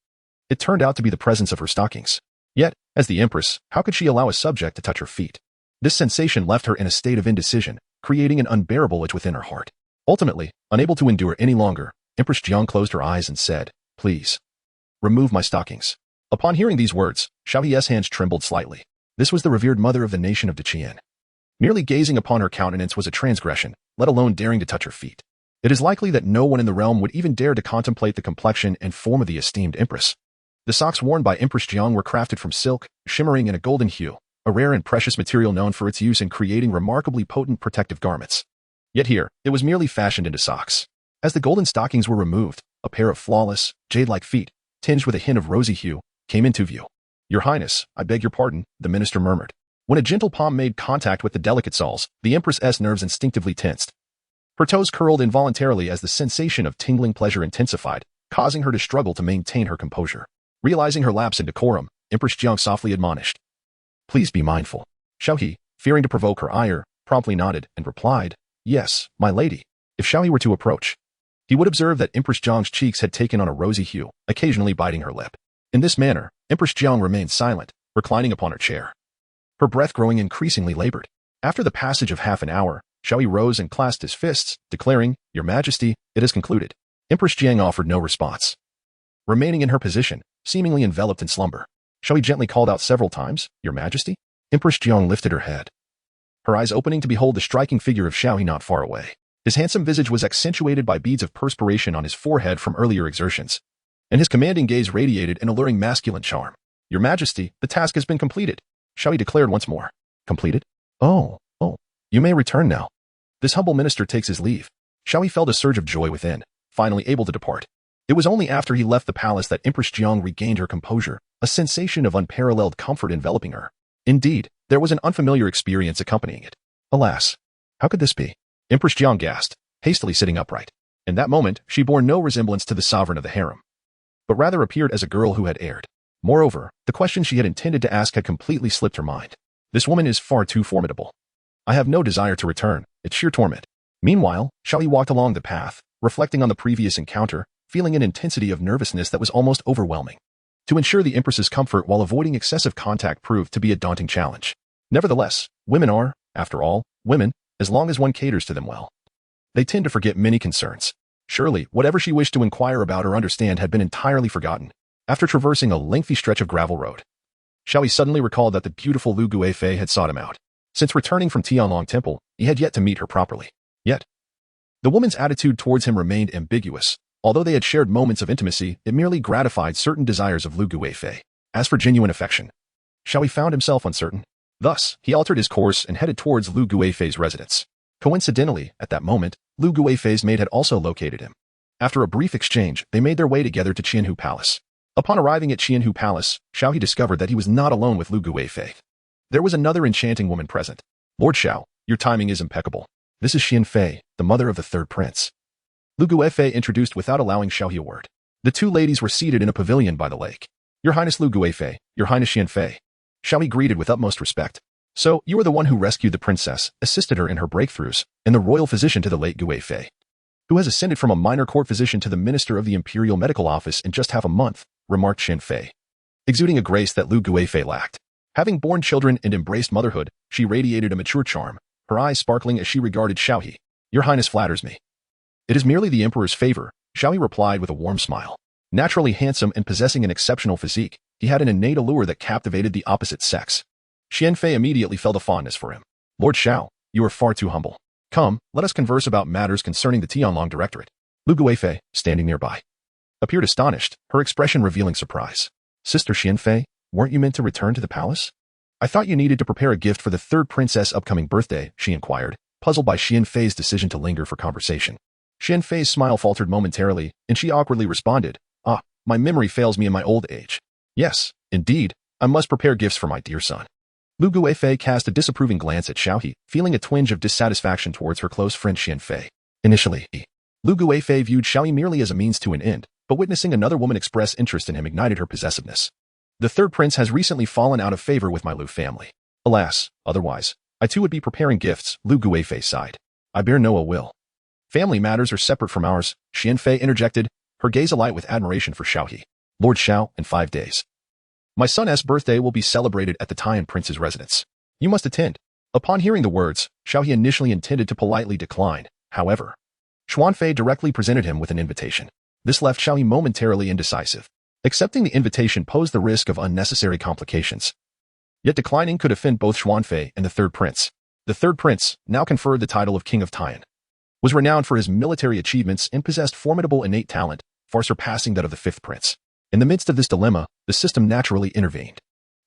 It turned out to be the presence of her stockings. Yet, as the Empress, how could she allow a subject to touch her feet? This sensation left her in a state of indecision, creating an unbearable itch within her heart. Ultimately, unable to endure any longer, Empress Jiang closed her eyes and said, Please, remove my stockings. Upon hearing these words, Xiao He's hands trembled slightly. This was the revered mother of the nation of Qian. Merely gazing upon her countenance was a transgression, let alone daring to touch her feet. It is likely that no one in the realm would even dare to contemplate the complexion and form of the esteemed Empress. The socks worn by Empress Jiang were crafted from silk, shimmering in a golden hue, a rare and precious material known for its use in creating remarkably potent protective garments. Yet here, it was merely fashioned into socks. As the golden stockings were removed, a pair of flawless, jade-like feet, tinged with a hint of rosy hue, came into view. Your Highness, I beg your pardon, the minister murmured. When a gentle palm made contact with the delicate soles, the Empress's nerves instinctively tensed. Her toes curled involuntarily as the sensation of tingling pleasure intensified, causing her to struggle to maintain her composure. Realizing her lapse in decorum, Empress Jiang softly admonished. Please be mindful. Xiao He, fearing to provoke her ire, promptly nodded and replied, Yes, my lady. If Xiao He were to approach, he would observe that Empress Jiang's cheeks had taken on a rosy hue, occasionally biting her lip. In this manner, Empress Jiang remained silent, reclining upon her chair. Her breath growing increasingly labored. After the passage of half an hour, Xiao He rose and clasped his fists, declaring, Your Majesty, it is concluded. Empress Jiang offered no response. Remaining in her position, seemingly enveloped in slumber, Xiao He gently called out several times, Your Majesty? Empress Jiang lifted her head, her eyes opening to behold the striking figure of Xiao He not far away. His handsome visage was accentuated by beads of perspiration on his forehead from earlier exertions, and his commanding gaze radiated an alluring masculine charm. Your Majesty, the task has been completed, Xiao He declared once more. Completed? Oh, you may return now. This humble minister takes his leave. Xiao He felt a surge of joy within, finally able to depart. It was only after he left the palace that Empress Jiang regained her composure, a sensation of unparalleled comfort enveloping her. Indeed, there was an unfamiliar experience accompanying it. Alas, how could this be? Empress Jiang gasped, hastily sitting upright. In that moment, she bore no resemblance to the sovereign of the harem, but rather appeared as a girl who had erred. Moreover, the question she had intended to ask had completely slipped her mind. This woman is far too formidable. I have no desire to return, it's sheer torment. Meanwhile, Xiao He walked along the path, reflecting on the previous encounter, feeling an intensity of nervousness that was almost overwhelming. To ensure the Empress's comfort while avoiding excessive contact proved to be a daunting challenge. Nevertheless, women are, after all, women, as long as one caters to them well. They tend to forget many concerns. Surely, whatever she wished to inquire about or understand had been entirely forgotten. After traversing a lengthy stretch of gravel road, Xiao He suddenly recalled that the beautiful Lu Guifei had sought him out. Since returning from Tianlong Temple, he had yet to meet her properly. Yet, the woman's attitude towards him remained ambiguous. Although they had shared moments of intimacy, it merely gratified certain desires of Lu Guifei. As for genuine affection, Xiao He found himself uncertain. Thus, he altered his course and headed towards Lu Guifei's residence. Coincidentally, at that moment, Lu Guifei's maid had also located him. After a brief exchange, they made their way together to Qianhu Palace. Upon arriving at Qianhu Palace, Xiao He discovered that he was not alone with Lu Guifei. There was another enchanting woman present. Lord Xiao, your timing is impeccable. This is Xian Fei, the mother of the third prince. Lu Guifei introduced without allowing Xiao He a word. The two ladies were seated in a pavilion by the lake. Your Highness Lu Guifei, your Highness Xian Fei. Xiao He greeted with utmost respect. So, you are the one who rescued the princess, assisted her in her breakthroughs, and the royal physician to the late Guifei, who has ascended from a minor court physician to the minister of the imperial medical office in just half a month, remarked Xian Fei, exuding a grace that Lu Guifei lacked. Having borne children and embraced motherhood, she radiated a mature charm, her eyes sparkling as she regarded Xiao He. Your Highness flatters me. It is merely the Emperor's favor, Xiao He replied with a warm smile. Naturally handsome and possessing an exceptional physique, he had an innate allure that captivated the opposite sex. Xian Fei immediately felt a fondness for him. Lord Xiao, you are far too humble. Come, let us converse about matters concerning the Tianlong Directorate. Lu Guifei, standing nearby, appeared astonished, her expression revealing surprise. Sister Xian Fei, weren't you meant to return to the palace? I thought you needed to prepare a gift for the third princess' upcoming birthday, she inquired, puzzled by Xian Fei's decision to linger for conversation. Xian Fei's smile faltered momentarily, and she awkwardly responded, my memory fails me in my old age. Yes, indeed, I must prepare gifts for my dear son. Lu Guifei cast a disapproving glance at Xiao He, feeling a twinge of dissatisfaction towards her close friend Xian Fei. Initially, Lu Guifei viewed Xiao He merely as a means to an end, but witnessing another woman express interest in him ignited her possessiveness. The third prince has recently fallen out of favor with my Lu family. Alas, otherwise, I too would be preparing gifts, Lu Guifei sighed. I bear no ill will. Family matters are separate from ours, Xian Fei interjected, her gaze alight with admiration for Xiao He. Lord Xiao, in 5 days. My son's birthday will be celebrated at the Tian Prince's residence. You must attend. Upon hearing the words, Xiao He initially intended to politely decline. However, Xuan Fei directly presented him with an invitation. This left Xiao He momentarily indecisive. Accepting the invitation posed the risk of unnecessary complications. Yet declining could offend both Xuan Fei and the third prince. The third prince, now conferred the title of King of Tian, was renowned for his military achievements and possessed formidable innate talent, far surpassing that of the fifth prince. In the midst of this dilemma, the system naturally intervened.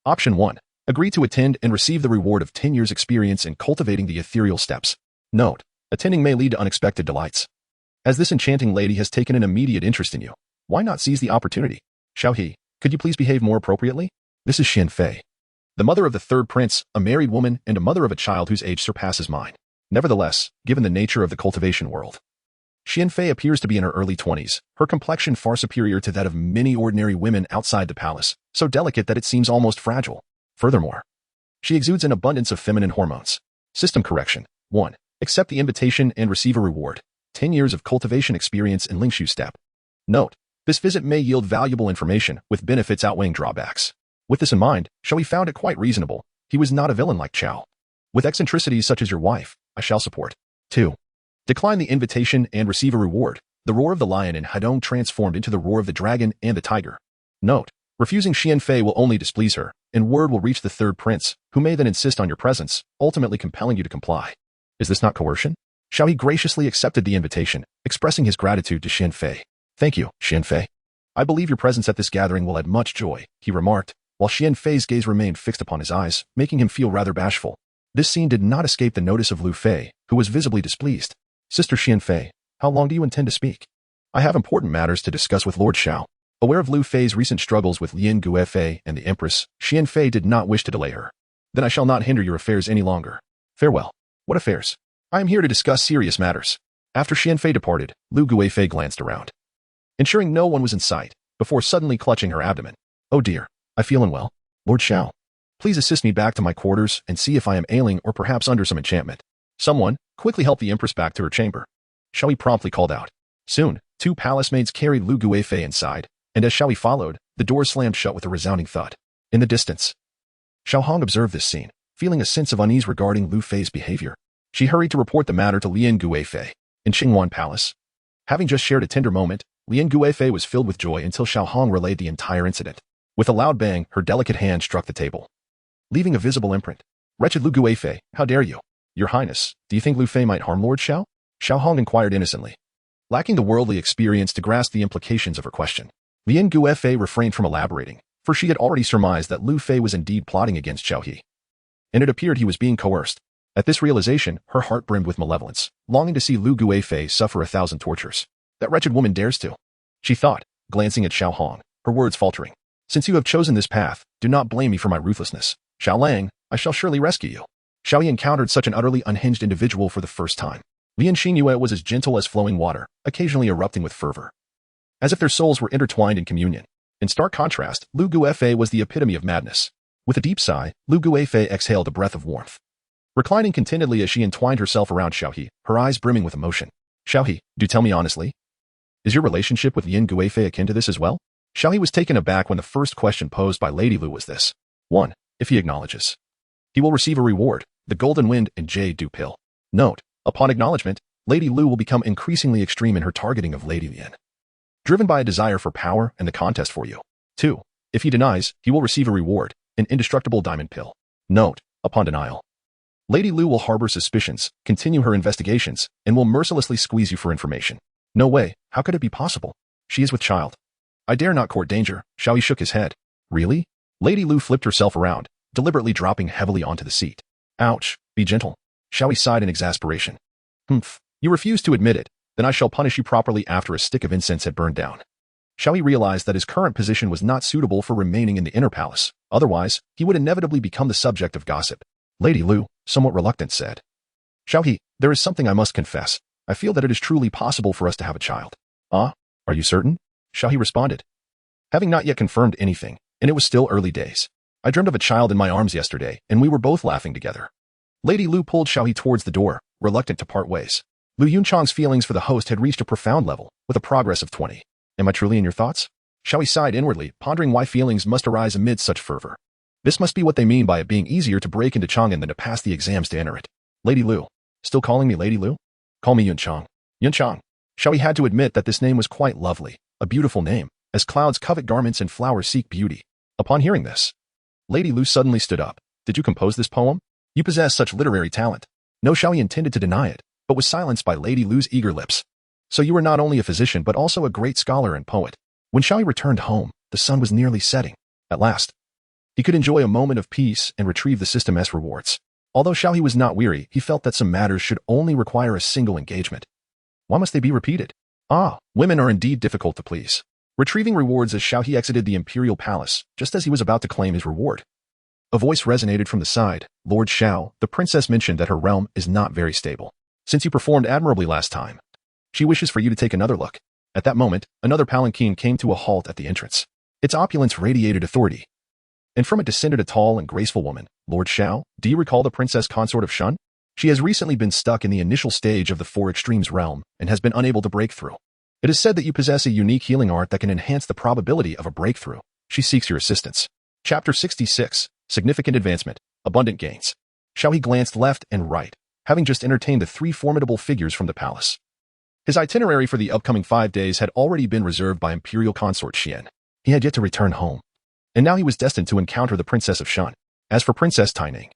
Option 1. Agree to attend and receive the reward of 10 years' experience in cultivating the ethereal steps. Note: attending may lead to unexpected delights. As this enchanting lady has taken an immediate interest in you, why not seize the opportunity? Xiao He, could you please behave more appropriately? This is Xian Fei. the mother of the third prince, a married woman, and a mother of a child whose age surpasses mine. Nevertheless, given the nature of the cultivation world, Xian Fei appears to be in her early 20s, her complexion far superior to that of many ordinary women outside the palace, so delicate that it seems almost fragile. Furthermore, she exudes an abundance of feminine hormones. System correction. 1. Accept the invitation and receive a reward. 10 years of cultivation experience in Lingshu step. Note, this visit may yield valuable information, with benefits outweighing drawbacks. With this in mind, Xiao He found it quite reasonable. He was not a villain like Qiao. With eccentricities such as your wife, I shall support. 2. Decline the invitation and receive a reward. The roar of the lion in Hedong transformed into the roar of the dragon and the tiger. Note, refusing Xian Fei will only displease her, and word will reach the third prince, who may then insist on your presence, ultimately compelling you to comply. Is this not coercion? Xiao He graciously accepted the invitation, expressing his gratitude to Xian Fei. Thank you, Xian Fei. I believe your presence at this gathering will add much joy, he remarked, while Xian Fei's gaze remained fixed upon his eyes, making him feel rather bashful. This scene did not escape the notice of Lu Fei, who was visibly displeased. Sister Xian Fei, how long do you intend to speak? I have important matters to discuss with Lord Xiao. Aware of Lu Fei's recent struggles with Lian Guifei and the Empress, Xian Fei did not wish to delay her. Then I shall not hinder your affairs any longer. Farewell. What affairs? I am here to discuss serious matters. After Xian Fei departed, Lu Guifei glanced around, ensuring no one was in sight, before suddenly clutching her abdomen. Oh dear, I feel unwell. Lord Xiao, please assist me back to my quarters and see if I am ailing or perhaps under some enchantment. Someone, quickly help the Empress back to her chamber. Xiao He promptly called out. Soon, 2 palace maids carried Lu Guifei inside, and as Xiao He followed, the door slammed shut with a resounding thud. In the distance, Xiao Hong observed this scene, feeling a sense of unease regarding Lu Fei's behavior. She hurried to report the matter to Lian Guifei in Qingwan Palace. Having just shared a tender moment, Lian Guifei was filled with joy until Xiao Hong relayed the entire incident. With a loud bang, her delicate hand struck the table, leaving a visible imprint. Wretched Lu Guifei, how dare you? Your Highness, do you think Lu Fei might harm Lord Xiao? Xiao Hong inquired innocently, lacking the worldly experience to grasp the implications of her question. Lian Guifei refrained from elaborating, for she had already surmised that Lu Fei was indeed plotting against Xiao He, and it appeared he was being coerced. At this realization, her heart brimmed with malevolence, longing to see Lu Guifei suffer 1,000 tortures. That wretched woman dares to, she thought, glancing at Xiao Hong, her words faltering. Since you have chosen this path, do not blame me for my ruthlessness. Xiao Lang, I shall surely rescue you. Xiao He encountered such an utterly unhinged individual for the first time. Lian Xingyue was as gentle as flowing water, occasionally erupting with fervor, as if their souls were intertwined in communion. In stark contrast, Lu Guifei was the epitome of madness. With a deep sigh, Lu Guifei exhaled a breath of warmth, reclining contentedly as she entwined herself around Xiao He, her eyes brimming with emotion. Xiao He, do tell me honestly, is your relationship with Lian Guifei akin to this as well? Xiao He was taken aback when the first question posed by Lady Lu was this. 1. If he acknowledges, he will receive a reward, the Golden Wind and Jade Dew Pill. Note, upon acknowledgement, Lady Lu will become increasingly extreme in her targeting of Lady Lian, driven by a desire for power and the contest for you. 2. If he denies, he will receive a reward, an indestructible diamond pill. Note, upon denial, Lady Lu will harbor suspicions, continue her investigations, and will mercilessly squeeze you for information. No way, how could it be possible? She is with child. I dare not court danger. Xiao He shook his head. Really? Lady Lu flipped herself around, deliberately dropping heavily onto the seat. Ouch, be gentle. Xiao He sighed in exasperation. Humph, you refuse to admit it, then I shall punish you properly after a stick of incense had burned down. Xiao He realized that his current position was not suitable for remaining in the inner palace, otherwise, he would inevitably become the subject of gossip. Lady Lu, somewhat reluctant, said. Xiao He, there is something I must confess. I feel that it is truly possible for us to have a child. Ah, are you certain? Xiao He responded, having not yet confirmed anything, and it was still early days. I dreamed of a child in my arms yesterday, and we were both laughing together. Lady Lu pulled Xiao He towards the door, reluctant to part ways. Lu Yunchang's feelings for the host had reached a profound level, with a progress of 20. Am I truly in your thoughts? Xiao He sighed inwardly, pondering why feelings must arise amid such fervor. This must be what they mean by it being easier to break into Chang'an than to pass the exams to enter it. Lady Lu. Still calling me Lady Lu? Call me Yunchang. Yunchang. Xiao He had to admit that this name was quite lovely, a beautiful name, as clouds covet garments and flowers seek beauty. Upon hearing this, Lady Lu suddenly stood up. Did you compose this poem? You possess such literary talent. No, Xiao He intended to deny it, but was silenced by Lady Lu's eager lips. So you were not only a physician but also a great scholar and poet. When Xiao He returned home, the sun was nearly setting. At last, he could enjoy a moment of peace and retrieve the system's rewards. Although Xiao He was not weary, he felt that some matters should only require a single engagement. Why must they be repeated? Ah, women are indeed difficult to please. Retrieving rewards as Xiao He exited the imperial palace, just as he was about to claim his reward, A voice resonated from the side. Lord Xiao, the princess mentioned that her realm is not very stable. Since you performed admirably last time, she wishes for you to take another look. At that moment, another palanquin came to a halt at the entrance. Its opulence radiated authority. And from it descended a tall and graceful woman. Lord Xiao, do you recall the princess consort of Shun? She has recently been stuck in the initial stage of the Four Extremes realm and has been unable to break through. It is said that you possess a unique healing art that can enhance the probability of a breakthrough. She seeks your assistance. Chapter 66. Significant Advancement. Abundant Gains. Xiao He glanced left and right, having just entertained the three formidable figures from the palace. His itinerary for the upcoming 5 days had already been reserved by imperial consort Qian. He had yet to return home, and now he was destined to encounter the Princess of Shun. As for Princess Taining,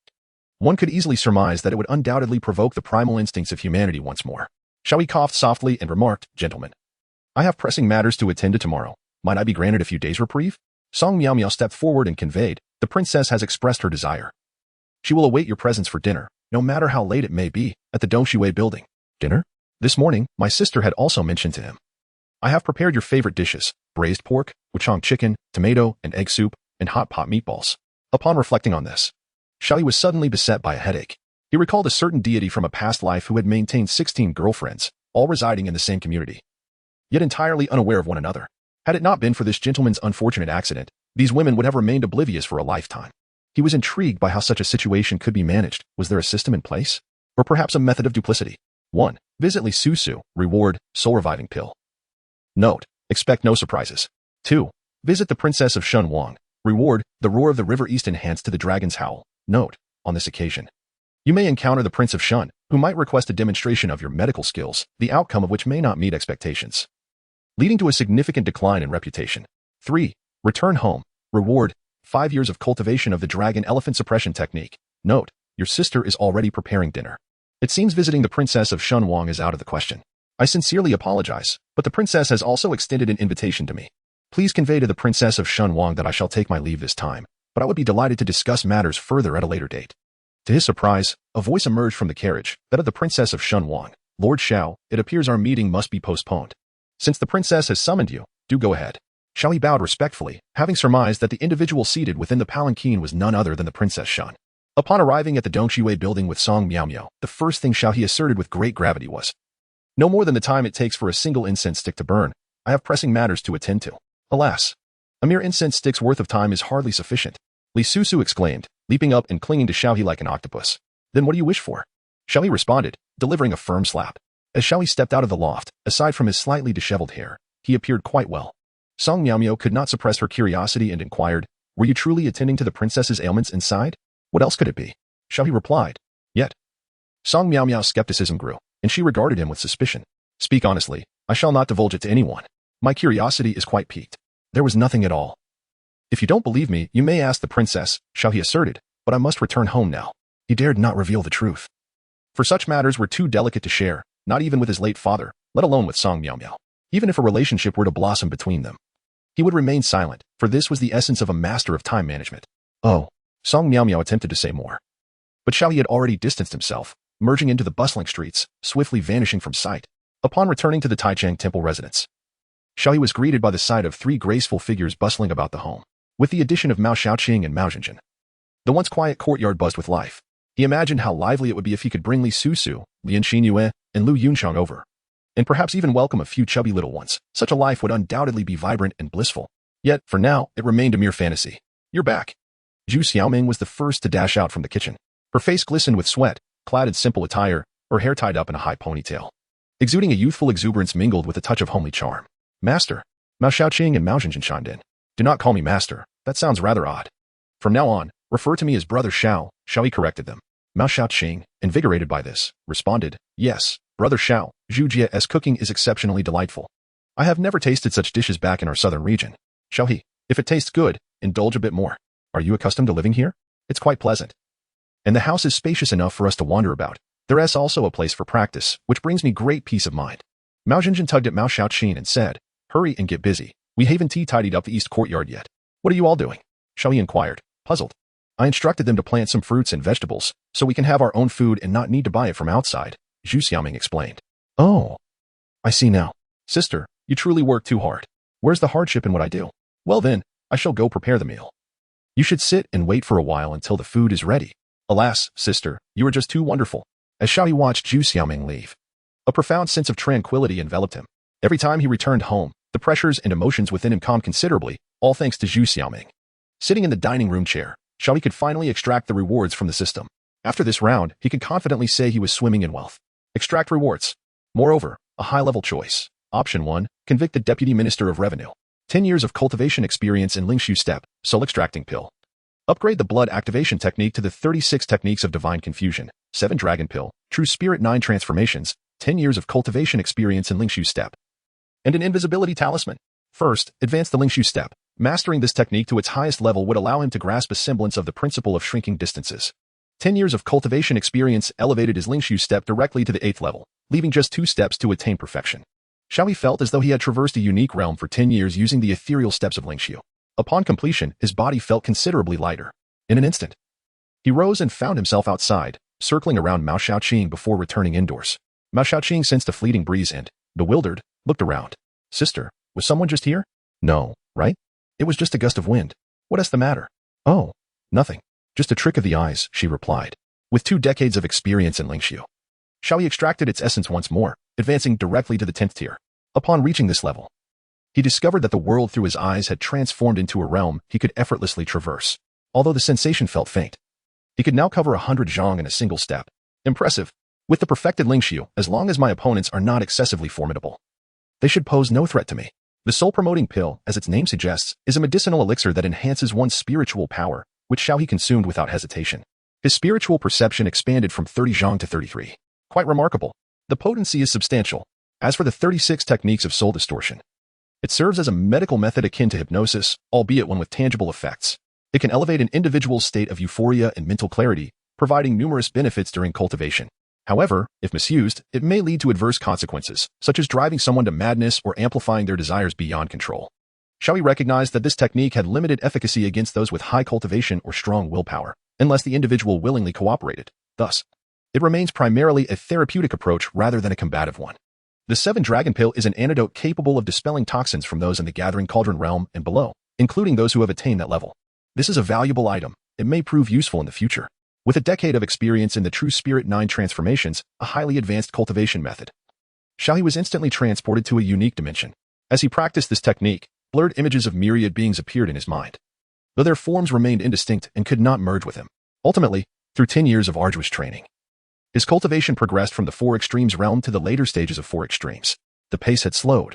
one could easily surmise that it would undoubtedly provoke the primal instincts of humanity once more. Xiao He coughed softly and remarked, Gentlemen, I have pressing matters to attend to tomorrow. Might I be granted a few days' reprieve? Song Miao Miao stepped forward and conveyed, the princess has expressed her desire. She will await your presence for dinner, no matter how late it may be, at the Dongshui building. Dinner? This morning, my sister had also mentioned to him. I have prepared your favorite dishes, braised pork, wuchang chicken, tomato and egg soup, and hot pot meatballs. Upon reflecting on this, Xiao He was suddenly beset by a headache. He recalled a certain deity from a past life who had maintained 16 girlfriends, all residing in the same community, yet entirely unaware of one another. Had it not been for this gentleman's unfortunate accident, these women would have remained oblivious for a lifetime. He was intrigued by how such a situation could be managed. Was there a system in place? Or perhaps a method of duplicity? 1. Visit Li Susu, reward, soul reviving pill. Note, expect no surprises. 2. Visit the Princess of Shun Wang, reward, the roar of the river east enhanced to the dragon's howl. Note, on this occasion, you may encounter the Prince of Shun, who might request a demonstration of your medical skills, the outcome of which may not meet expectations, leading to a significant decline in reputation. 3. Return home, reward, 5 years of cultivation of the dragon elephant suppression technique. Note, your sister is already preparing dinner. It seems visiting the Princess of Shun Wang is out of the question. I sincerely apologize, but the princess has also extended an invitation to me. Please convey to the Princess of Shun Wang that I shall take my leave this time, but I would be delighted to discuss matters further at a later date. To his surprise, a voice emerged from the carriage, that of the Princess of Shun Wang. Lord Xiao, it appears our meeting must be postponed. Since the princess has summoned you, do go ahead. Xiao He bowed respectfully, having surmised that the individual seated within the palanquin was none other than the Princess Shun. Upon arriving at the Dongshui building with Song Miao Miao, the first thing Xiao He asserted with great gravity was, no more than the time it takes for a single incense stick to burn. I have pressing matters to attend to. Alas, a mere incense stick's worth of time is hardly sufficient. Li Susu exclaimed, leaping up and clinging to Xiao He like an octopus. Then what do you wish for? Xiao He responded, delivering a firm slap. As Xiao He stepped out of the loft, aside from his slightly disheveled hair, he appeared quite well. Song Miao Miao could not suppress her curiosity and inquired, were you truly attending to the princess's ailments inside? What else could it be? Xiao He replied. Yet. Song Miao Miao's skepticism grew, and she regarded him with suspicion. Speak honestly, I shall not divulge it to anyone. My curiosity is quite piqued. There was nothing at all. If you don't believe me, you may ask the princess, Xiao He asserted, but I must return home now. He dared not reveal the truth. For such matters were too delicate to share, not even with his late father, let alone with Song Miao Miao. Even if a relationship were to blossom between them, he would remain silent, for this was the essence of a master of time management. Oh, Song Miao Miao attempted to say more, but Xiao He had already distanced himself, merging into the bustling streets, swiftly vanishing from sight. Upon returning to the Taichang temple residence, Xiao He was greeted by the sight of 3 graceful figures bustling about the home. With the addition of Mao Xiaoqing and Mao Zhenjin, the once quiet courtyard buzzed with life. He imagined how lively it would be if he could bring Li Susu, Lian Xinyue, and Lu Yunchang over, and perhaps even welcome a few chubby little ones. Such a life would undoubtedly be vibrant and blissful. Yet, for now, it remained a mere fantasy. You're back. Zhu Xiaoming was the first to dash out from the kitchen. Her face glistened with sweat, clad in simple attire, her hair tied up in a high ponytail, exuding a youthful exuberance mingled with a touch of homely charm. Master. Mao Xiaoqing and Mao Zhenjin chimed in. Do not call me master. That sounds rather odd. From now on, refer to me as Brother Xiao. Xiao He corrected them. Mao Xiaoqing, invigorated by this, responded, yes, Brother Xiao, Zhu Jia's cooking is exceptionally delightful. I have never tasted such dishes back in our southern region. Xiao He, if it tastes good, indulge a bit more. Are you accustomed to living here? It's quite pleasant. And the house is spacious enough for us to wander about. There is also a place for practice, which brings me great peace of mind. Mao Zhenjin tugged at Mao Xiaoqing and said, hurry and get busy. We haven't tidied up the east courtyard yet. What are you all doing? Xiao He inquired, puzzled. I instructed them to plant some fruits and vegetables, so we can have our own food and not need to buy it from outside, Zhu Xiaoming explained. Oh, I see now. Sister, you truly work too hard. Where's the hardship in what I do? Well then, I shall go prepare the meal. You should sit and wait for a while until the food is ready. Alas, sister, you are just too wonderful. As Xiao He watched Zhu Xiaoming leave, a profound sense of tranquility enveloped him. Every time he returned home, the pressures and emotions within him calmed considerably, all thanks to Zhu Xiaoming. Sitting in the dining room chair, Xiao He could finally extract the rewards from the system. After this round, he could confidently say he was swimming in wealth. Extract rewards. Moreover, a high-level choice. Option 1, convict the Deputy Minister of Revenue. 10 years of cultivation experience in Lingshu Step, soul extracting pill. Upgrade the blood activation technique to the 36 techniques of divine confusion. 7 dragon pill, true spirit 9 transformations, 10 years of cultivation experience in Lingshu Step. And an invisibility talisman. First, advance the Lingshu Step. Mastering this technique to its highest level would allow him to grasp a semblance of the principle of shrinking distances. 10 years of cultivation experience elevated his Lingshu Step directly to the 8th level, leaving just 2 steps to attain perfection. Xiao He felt as though he had traversed a unique realm for 10 years using the ethereal steps of Lingshu. Upon completion, his body felt considerably lighter. In an instant, he rose and found himself outside, circling around Mao Xiaoqing before returning indoors. Mao Xiaoqing sensed a fleeting breeze and, bewildered, looked around. Sister, was someone just here? No, right? It was just a gust of wind. What is the matter? Oh, nothing. Just a trick of the eyes, she replied. With 2 decades of experience in Lingshu, Xiao He extracted its essence once more, advancing directly to the 10th tier. Upon reaching this level, he discovered that the world through his eyes had transformed into a realm he could effortlessly traverse. Although the sensation felt faint, he could now cover 100 zhang in a single step. Impressive. With the perfected Lingshu, as long as my opponents are not excessively formidable, they should pose no threat to me. The soul-promoting pill, as its name suggests, is a medicinal elixir that enhances one's spiritual power, which Xiao He consumed without hesitation. His spiritual perception expanded from 30 zhang to 33. Quite remarkable. The potency is substantial. As for the 36 techniques of soul distortion, it serves as a medical method akin to hypnosis, albeit one with tangible effects. It can elevate an individual's state of euphoria and mental clarity, providing numerous benefits during cultivation. However, if misused, it may lead to adverse consequences, such as driving someone to madness or amplifying their desires beyond control. Xiao He recognized that this technique had limited efficacy against those with high cultivation or strong willpower, unless the individual willingly cooperated. Thus, it remains primarily a therapeutic approach rather than a combative one. The 7 Dragon Pill is an antidote capable of dispelling toxins from those in the Gathering Cauldron realm and below, including those who have attained that level. This is a valuable item. It may prove useful in the future. With a decade of experience in the True Spirit 9 transformations, a highly advanced cultivation method, Xiao He was instantly transported to a unique dimension. As he practiced this technique, blurred images of myriad beings appeared in his mind, though their forms remained indistinct and could not merge with him. Ultimately, through 10 years of arduous training, his cultivation progressed from the 4 extremes realm to the later stages of 4 extremes. The pace had slowed,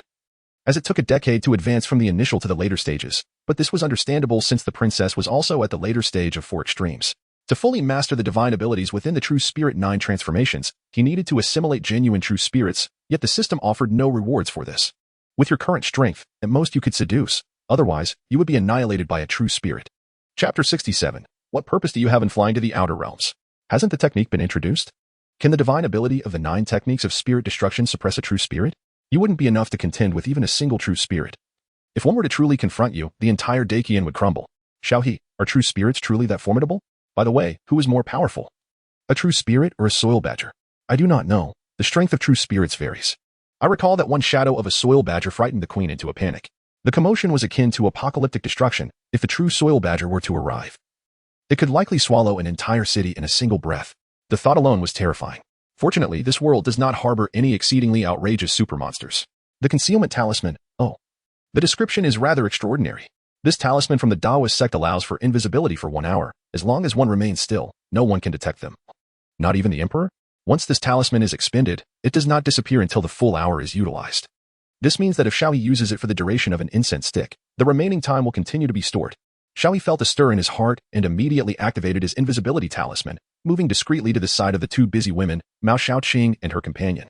as it took a decade to advance from the initial to the later stages, but this was understandable since the princess was also at the later stage of 4 extremes. To fully master the divine abilities within the True Spirit 9 transformations, he needed to assimilate genuine true spirits, yet the system offered no rewards for this. With your current strength, at most you could seduce, otherwise, you would be annihilated by a true spirit. Chapter 67. What purpose do you have in flying to the outer realms? Hasn't the technique been introduced? Can the divine ability of the 9 techniques of spirit destruction suppress a true spirit? You wouldn't be enough to contend with even a single true spirit. If one were to truly confront you, the entire Dakian would crumble. Xiao He, are true spirits truly that formidable? By the way, who is more powerful? A true spirit or a soil badger? I do not know. The strength of true spirits varies. I recall that one shadow of a soil badger frightened the queen into a panic. The commotion was akin to apocalyptic destruction if a true soil badger were to arrive. It could likely swallow an entire city in a single breath. The thought alone was terrifying. Fortunately, this world does not harbor any exceedingly outrageous supermonsters. The concealment talisman, oh. The description is rather extraordinary. This talisman from the Taoist sect allows for invisibility for 1 hour. As long as one remains still, no one can detect them. Not even the emperor? Once this talisman is expended, it does not disappear until the full hour is utilized. This means that if Xiao He uses it for the duration of an incense stick, the remaining time will continue to be stored. Xiao He felt a stir in his heart and immediately activated his invisibility talisman, moving discreetly to the side of the 2 busy women, Mao Xiaoqing and her companion.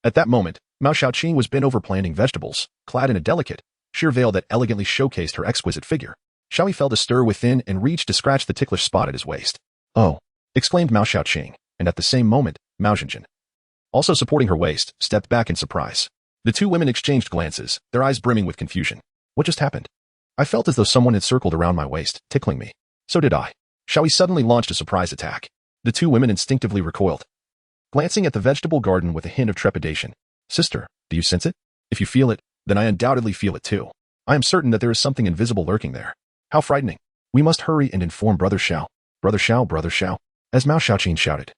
At that moment, Mao Xiaoqing was bent over planting vegetables, clad in a delicate, sheer veil that elegantly showcased her exquisite figure. Xiao He felt a stir within and reached to scratch the ticklish spot at his waist. Oh! Exclaimed Mao Xiaoqing, and at the same moment, Mao Zhenjin, also supporting her waist, stepped back in surprise. The 2 women exchanged glances, their eyes brimming with confusion. What just happened? I felt as though someone had circled around my waist, tickling me. So did I. Xiao He suddenly launched a surprise attack. The 2 women instinctively recoiled, glancing at the vegetable garden with a hint of trepidation. Sister, do you sense it? If you feel it, then I undoubtedly feel it too. I am certain that there is something invisible lurking there. How frightening. We must hurry and inform Brother Xiao. Brother Xiao, Brother Xiao, as Mao Xiaoqin shouted.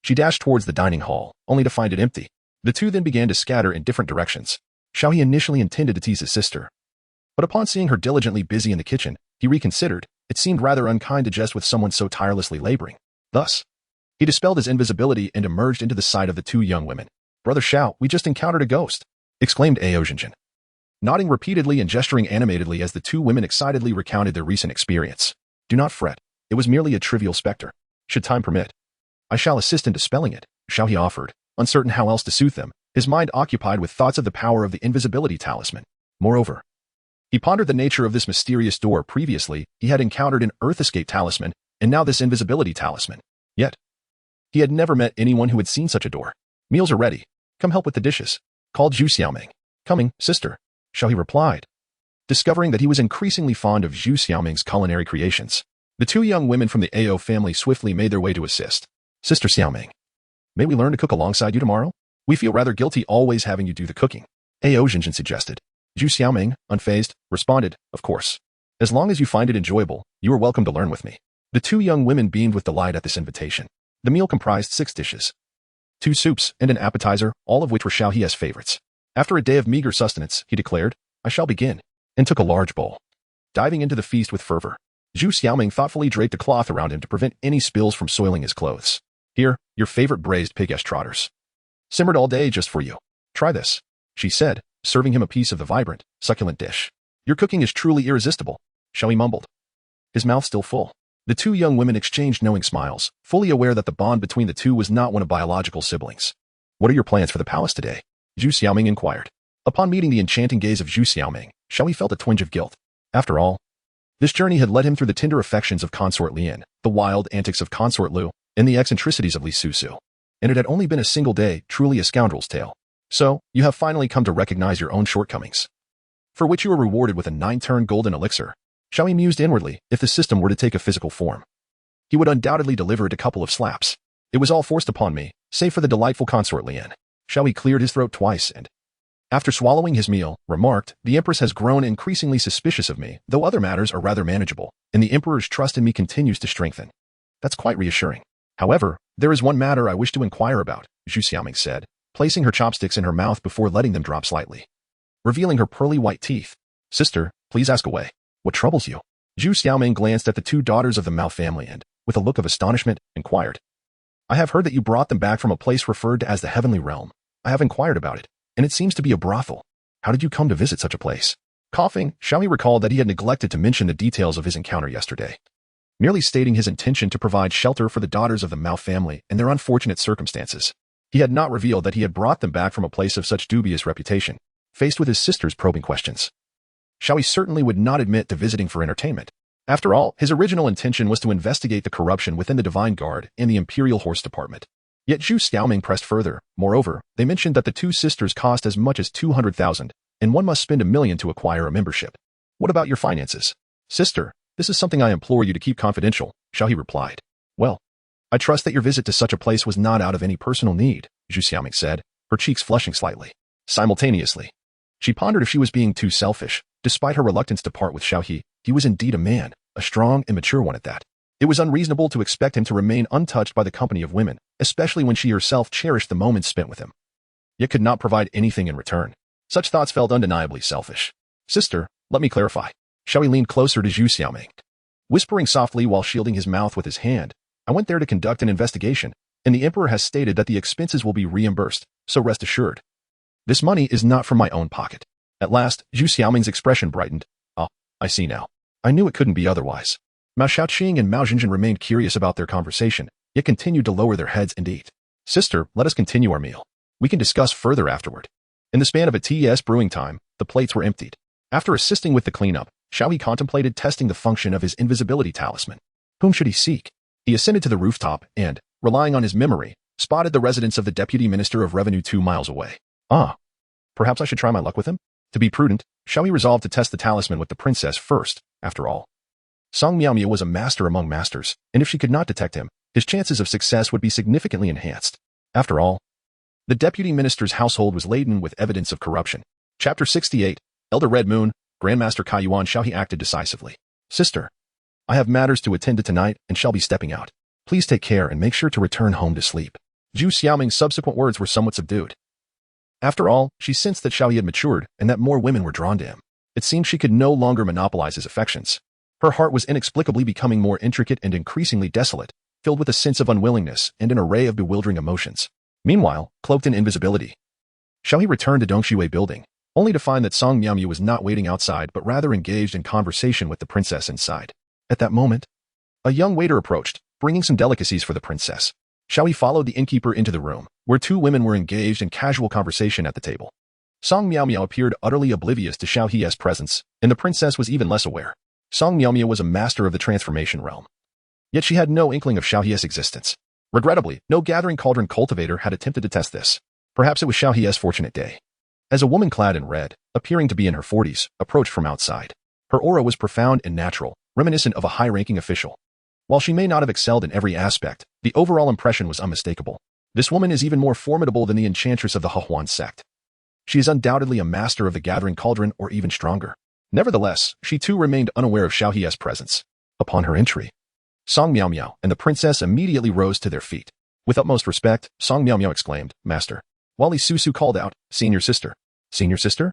She dashed towards the dining hall, only to find it empty. The two then began to scatter in different directions. Xiao He initially intended to tease his sister, but upon seeing her diligently busy in the kitchen, he reconsidered. It seemed rather unkind to jest with someone so tirelessly laboring. Thus, he dispelled his invisibility and emerged into the sight of the two young women. Brother Xiao, we just encountered a ghost, exclaimed Ao Zhenjin, nodding repeatedly and gesturing animatedly as the two women excitedly recounted their recent experience. Do not fret. It was merely a trivial specter. Should time permit, I shall assist in dispelling it, Xiao He offered, uncertain how else to soothe them, his mind occupied with thoughts of the power of the invisibility talisman. Moreover, he pondered the nature of this mysterious door. Previously, he had encountered an earth escape talisman, and now this invisibility talisman. Yet, he had never met anyone who had seen such a door. Meals are ready. Come help with the dishes, called Zhu Xiaoming. Coming, sister, Xiao He replied, discovering that he was increasingly fond of Zhu Xiaoming's culinary creations. The two young women from the Ao family swiftly made their way to assist. Sister Xiaoming, may we learn to cook alongside you tomorrow? We feel rather guilty always having you do the cooking, Ao Zhenjin suggested. Zhu Xiaoming, unfazed, responded, of course. As long as you find it enjoyable, you are welcome to learn with me. The two young women beamed with delight at this invitation. The meal comprised 6 dishes, 2 soups, and an appetizer, all of which were Xiao He's favorites. After a day of meager sustenance, he declared, I shall begin, and took a large bowl, diving into the feast with fervor. Zhu Xiaoming thoughtfully draped a cloth around him to prevent any spills from soiling his clothes. Here, your favorite braised pig trotters, simmered all day just for you. Try this, she said, serving him a piece of the vibrant, succulent dish. Your cooking is truly irresistible, Xiao He mumbled, his mouth still full. The two young women exchanged knowing smiles, fully aware that the bond between the two was not one of biological siblings. What are your plans for the palace today? Zhu Xiaoming inquired. Upon meeting the enchanting gaze of Zhu Xiaoming, Xiao He felt a twinge of guilt. After all, this journey had led him through the tender affections of Consort Lian, the wild antics of Consort Lu, and the eccentricities of Li Susu. And it had only been a single day, truly a scoundrel's tale. So, you have finally come to recognize your own shortcomings, for which you were rewarded with a 9-turn golden elixir. Xiao He mused inwardly. If the system were to take a physical form, he would undoubtedly deliver it a couple of slaps. It was all forced upon me, save for the delightful Consort Lian. Xiao He cleared his throat twice and, after swallowing his meal, remarked, the Empress has grown increasingly suspicious of me, though other matters are rather manageable, and the Emperor's trust in me continues to strengthen. That's quite reassuring. However, there is one matter I wish to inquire about, Zhu Xiaoming said, placing her chopsticks in her mouth before letting them drop slightly, revealing her pearly white teeth. Sister, please ask away. What troubles you? Zhu Xiaoming glanced at the two daughters of the Mao family and, with a look of astonishment, inquired. I have heard that you brought them back from a place referred to as the Heavenly Realm. I have inquired about it, and it seems to be a brothel. How did you come to visit such a place? Coughing, Xiao He recalled that he had neglected to mention the details of his encounter yesterday, merely stating his intention to provide shelter for the daughters of the Mao family and their unfortunate circumstances. He had not revealed that he had brought them back from a place of such dubious reputation. Faced with his sister's probing questions, Xiao He certainly would not admit to visiting for entertainment. After all, his original intention was to investigate the corruption within the Divine Guard and the Imperial Horse Department. Yet Zhu Xiaoming pressed further. Moreover, they mentioned that the two sisters cost as much as 200,000, and one must spend 1 million to acquire a membership. What about your finances? Sister, this is something I implore you to keep confidential, Xiao He replied. Well, I trust that your visit to such a place was not out of any personal need, Zhu Xiaoming said, her cheeks flushing slightly. Simultaneously, she pondered if she was being too selfish. Despite her reluctance to part with Xiao He, he was indeed a man, a strong and mature one at that. It was unreasonable to expect him to remain untouched by the company of women, especially when she herself cherished the moments spent with him, yet could not provide anything in return. Such thoughts felt undeniably selfish. Sister, let me clarify. Xiao He leaned closer to Zhu Xiaoming, whispering softly while shielding his mouth with his hand. I went there to conduct an investigation, and the Emperor has stated that the expenses will be reimbursed, so rest assured. This money is not from my own pocket. At last, Zhu Xiaoming's expression brightened. Ah, I see now. I knew it couldn't be otherwise. Mao Xiaoqing and Mao Zhenjin remained curious about their conversation, yet continued to lower their heads and eat. Sister, let us continue our meal. We can discuss further afterward. In the span of a TS brewing time, the plates were emptied. After assisting with the cleanup, Xiao He contemplated testing the function of his invisibility talisman. Whom should he seek? He ascended to the rooftop and, relying on his memory, spotted the residence of the Deputy Minister of Revenue 2 miles away. Ah, perhaps I should try my luck with him? To be prudent, Xiao He resolved to test the talisman with the princess first, after all. Song Miaomia was a master among masters, and if she could not detect him, his chances of success would be significantly enhanced. After all, the deputy minister's household was laden with evidence of corruption. Chapter 68, Elder Red Moon, Grandmaster Kai Yuan. Xiao He acted decisively. Sister, I have matters to attend to tonight and shall be stepping out. Please take care and make sure to return home to sleep. Zhu Xiaoming's subsequent words were somewhat subdued. After all, she sensed that Xiao He had matured and that more women were drawn to him. It seemed she could no longer monopolize his affections. Her heart was inexplicably becoming more intricate and increasingly desolate, filled with a sense of unwillingness and an array of bewildering emotions. Meanwhile, cloaked in invisibility, Xiao He returned to Dongshiwei building, only to find that Song Miaomiao was not waiting outside but rather engaged in conversation with the princess inside. At that moment, a young waiter approached, bringing some delicacies for the princess. Xiao He followed the innkeeper into the room, where two women were engaged in casual conversation at the table. Song Miaomiao appeared utterly oblivious to Xiao He's presence, and the princess was even less aware. Song Miaomiao was a master of the transformation realm. Yet she had no inkling of Xiao He's existence. Regrettably, no gathering cauldron cultivator had attempted to test this. Perhaps it was Xiao He's fortunate day. As a woman clad in red, appearing to be in her 40s, approached from outside. Her aura was profound and natural, reminiscent of a high-ranking official. While she may not have excelled in every aspect, the overall impression was unmistakable. This woman is even more formidable than the enchantress of the Hehuan sect. She is undoubtedly a master of the gathering cauldron or even stronger. Nevertheless, she too remained unaware of Xiao He's presence. Upon her entry, Song Miaomiao and the princess immediately rose to their feet. With utmost respect, Song Miaomiao exclaimed, "Master." While Li Susu called out, "Senior sister." Senior sister?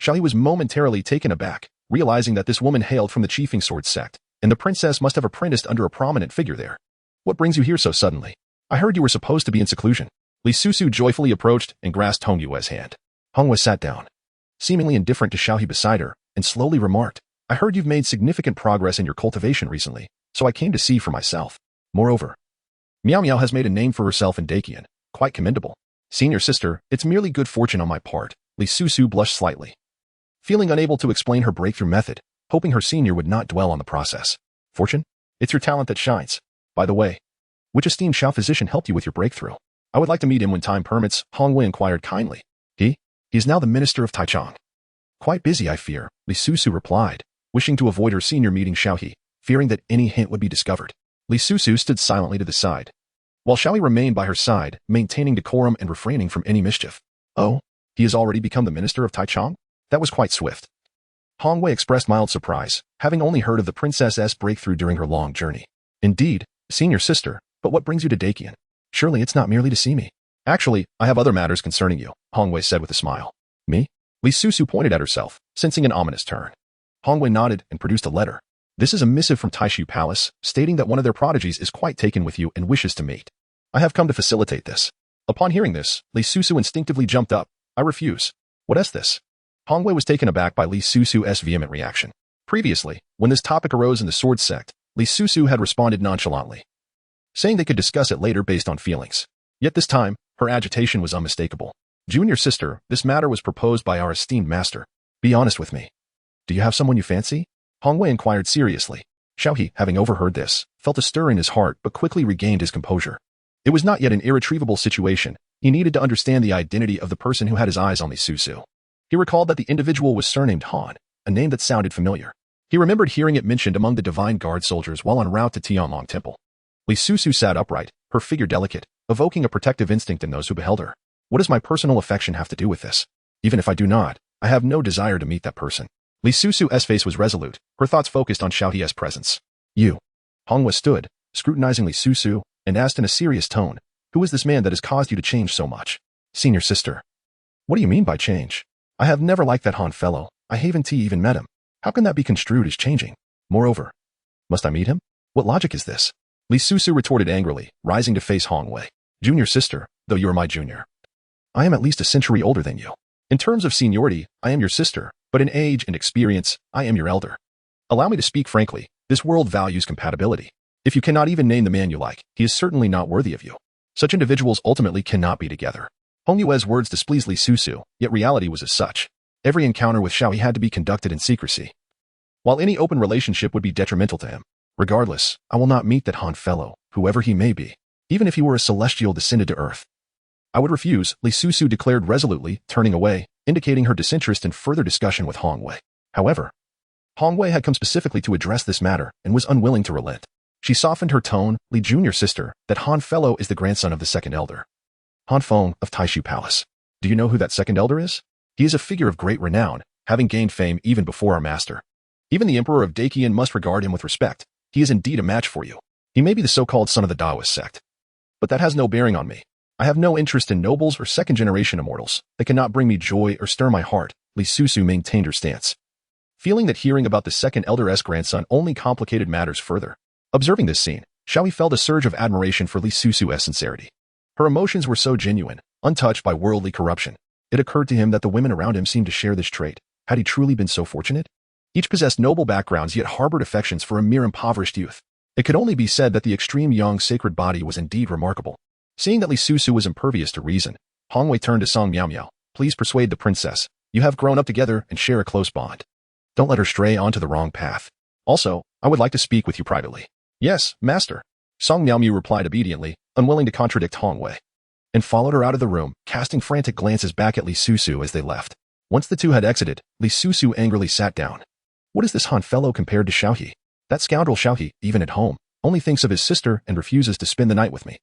Xiao He was momentarily taken aback, realizing that this woman hailed from the Chiefing Sword sect, and the princess must have apprenticed under a prominent figure there. "What brings you here so suddenly? I heard you were supposed to be in seclusion." Li Susu joyfully approached and grasped Hong Yue's hand. Hong Yue sat down, seemingly indifferent to Xiao He beside her, and slowly remarked, "I heard you've made significant progress in your cultivation recently, so I came to see for myself. Moreover, Miao Miao has made a name for herself in Daqian, quite commendable." "Senior sister, it's merely good fortune on my part." Li Susu blushed slightly, feeling unable to explain her breakthrough method, hoping her senior would not dwell on the process. "Fortune? It's your talent that shines. By the way, which esteemed Xiao physician helped you with your breakthrough? I would like to meet him when time permits," Hong Wei inquired kindly. He is now the minister of Taichung." "Quite busy, I fear," Li Susu replied, wishing to avoid her senior meeting Xiao He, fearing that any hint would be discovered. Li Susu stood silently to the side, while Xiao He remained by her side, maintaining decorum and refraining from any mischief. "Oh, he has already become the minister of Taichung? That was quite swift." Hong Wei expressed mild surprise, having only heard of the princess's breakthrough during her long journey. "Indeed, senior sister, but what brings you to Daqian? Surely it's not merely to see me." "Actually, I have other matters concerning you," Hong Wei said with a smile. "Me?" Li Susu pointed at herself, sensing an ominous turn. Hong Wei nodded and produced a letter. "This is a missive from Taishu Palace, stating that one of their prodigies is quite taken with you and wishes to meet. I have come to facilitate this." Upon hearing this, Li Susu instinctively jumped up. "I refuse." "What is this?" Hong Wei was taken aback by Li Susu's vehement reaction. Previously, when this topic arose in the sword sect, Li Susu had responded nonchalantly, saying they could discuss it later based on feelings. Yet this time, her agitation was unmistakable. "Junior sister, this matter was proposed by our esteemed master. Be honest with me. Do you have someone you fancy?" Hong Wei inquired seriously. Xiao He, having overheard this, felt a stir in his heart but quickly regained his composure. It was not yet an irretrievable situation. He needed to understand the identity of the person who had his eyes on Li Susu. He recalled that the individual was surnamed Han, a name that sounded familiar. He remembered hearing it mentioned among the Divine Guard soldiers while en route to Tianlong Temple. Li Susu sat upright, her figure delicate, evoking a protective instinct in those who beheld her. "What does my personal affection have to do with this? Even if I do not, I have no desire to meet that person." Li Susu's face was resolute, her thoughts focused on Xiao He's presence. "You." Hong Wei stood, scrutinizing Li Susu, and asked in a serious tone, "Who is this man that has caused you to change so much?" "Senior sister." "What do you mean by change? I have never liked that Han fellow. I haven't even met him. How can that be construed as changing? Moreover, must I meet him? What logic is this?" Li Susu retorted angrily, rising to face Hong Wei. "Junior sister, though you are my junior, I am at least a century older than you. In terms of seniority, I am your sister, but in age and experience, I am your elder. Allow me to speak frankly, this world values compatibility. If you cannot even name the man you like, he is certainly not worthy of you. Such individuals ultimately cannot be together." Hong Yue's words displeased Li Susu, yet reality was as such. Every encounter with Xiao He had to be conducted in secrecy, while any open relationship would be detrimental to him. "Regardless, I will not meet that Han fellow, whoever he may be, even if he were a celestial descended to earth. I would refuse," Li Susu declared resolutely, turning away, indicating her disinterest in further discussion with Hong Wei. However, Hong Wei had come specifically to address this matter and was unwilling to relent. She softened her tone. "Li Junior sister, that Han fellow is the grandson of the second elder, Han Feng of Taishu Palace. Do you know who that second elder is? He is a figure of great renown, having gained fame even before our master. Even the Emperor of Daqian must regard him with respect. He is indeed a match for you. He may be the so-called son of the Taoist sect. But that has no bearing on me. I have no interest in nobles or second-generation immortals that cannot bring me joy or stir my heart, Li Susu maintained her stance. Feeling that hearing about the second elder-esque grandson only complicated matters further. Observing this scene, Xiao He felt a surge of admiration for Li Susu's sincerity. Her emotions were so genuine, untouched by worldly corruption. It occurred to him that the women around him seemed to share this trait. Had he truly been so fortunate? Each possessed noble backgrounds yet harbored affections for a mere impoverished youth. It could only be said that the extreme young sacred body was indeed remarkable. Seeing that Li Susu was impervious to reason, Hong Wei turned to Song Miao Miao. Please persuade the princess. You have grown up together and share a close bond. Don't let her stray onto the wrong path. Also, I would like to speak with you privately. Yes, master. Song Miao Miao replied obediently, unwilling to contradict Hong Wei, and followed her out of the room, casting frantic glances back at Li Susu as they left. Once the two had exited, Li Susu angrily sat down. What is this Han fellow compared to Xiao He? That scoundrel Xiao He, even at home, only thinks of his sister and refuses to spend the night with me.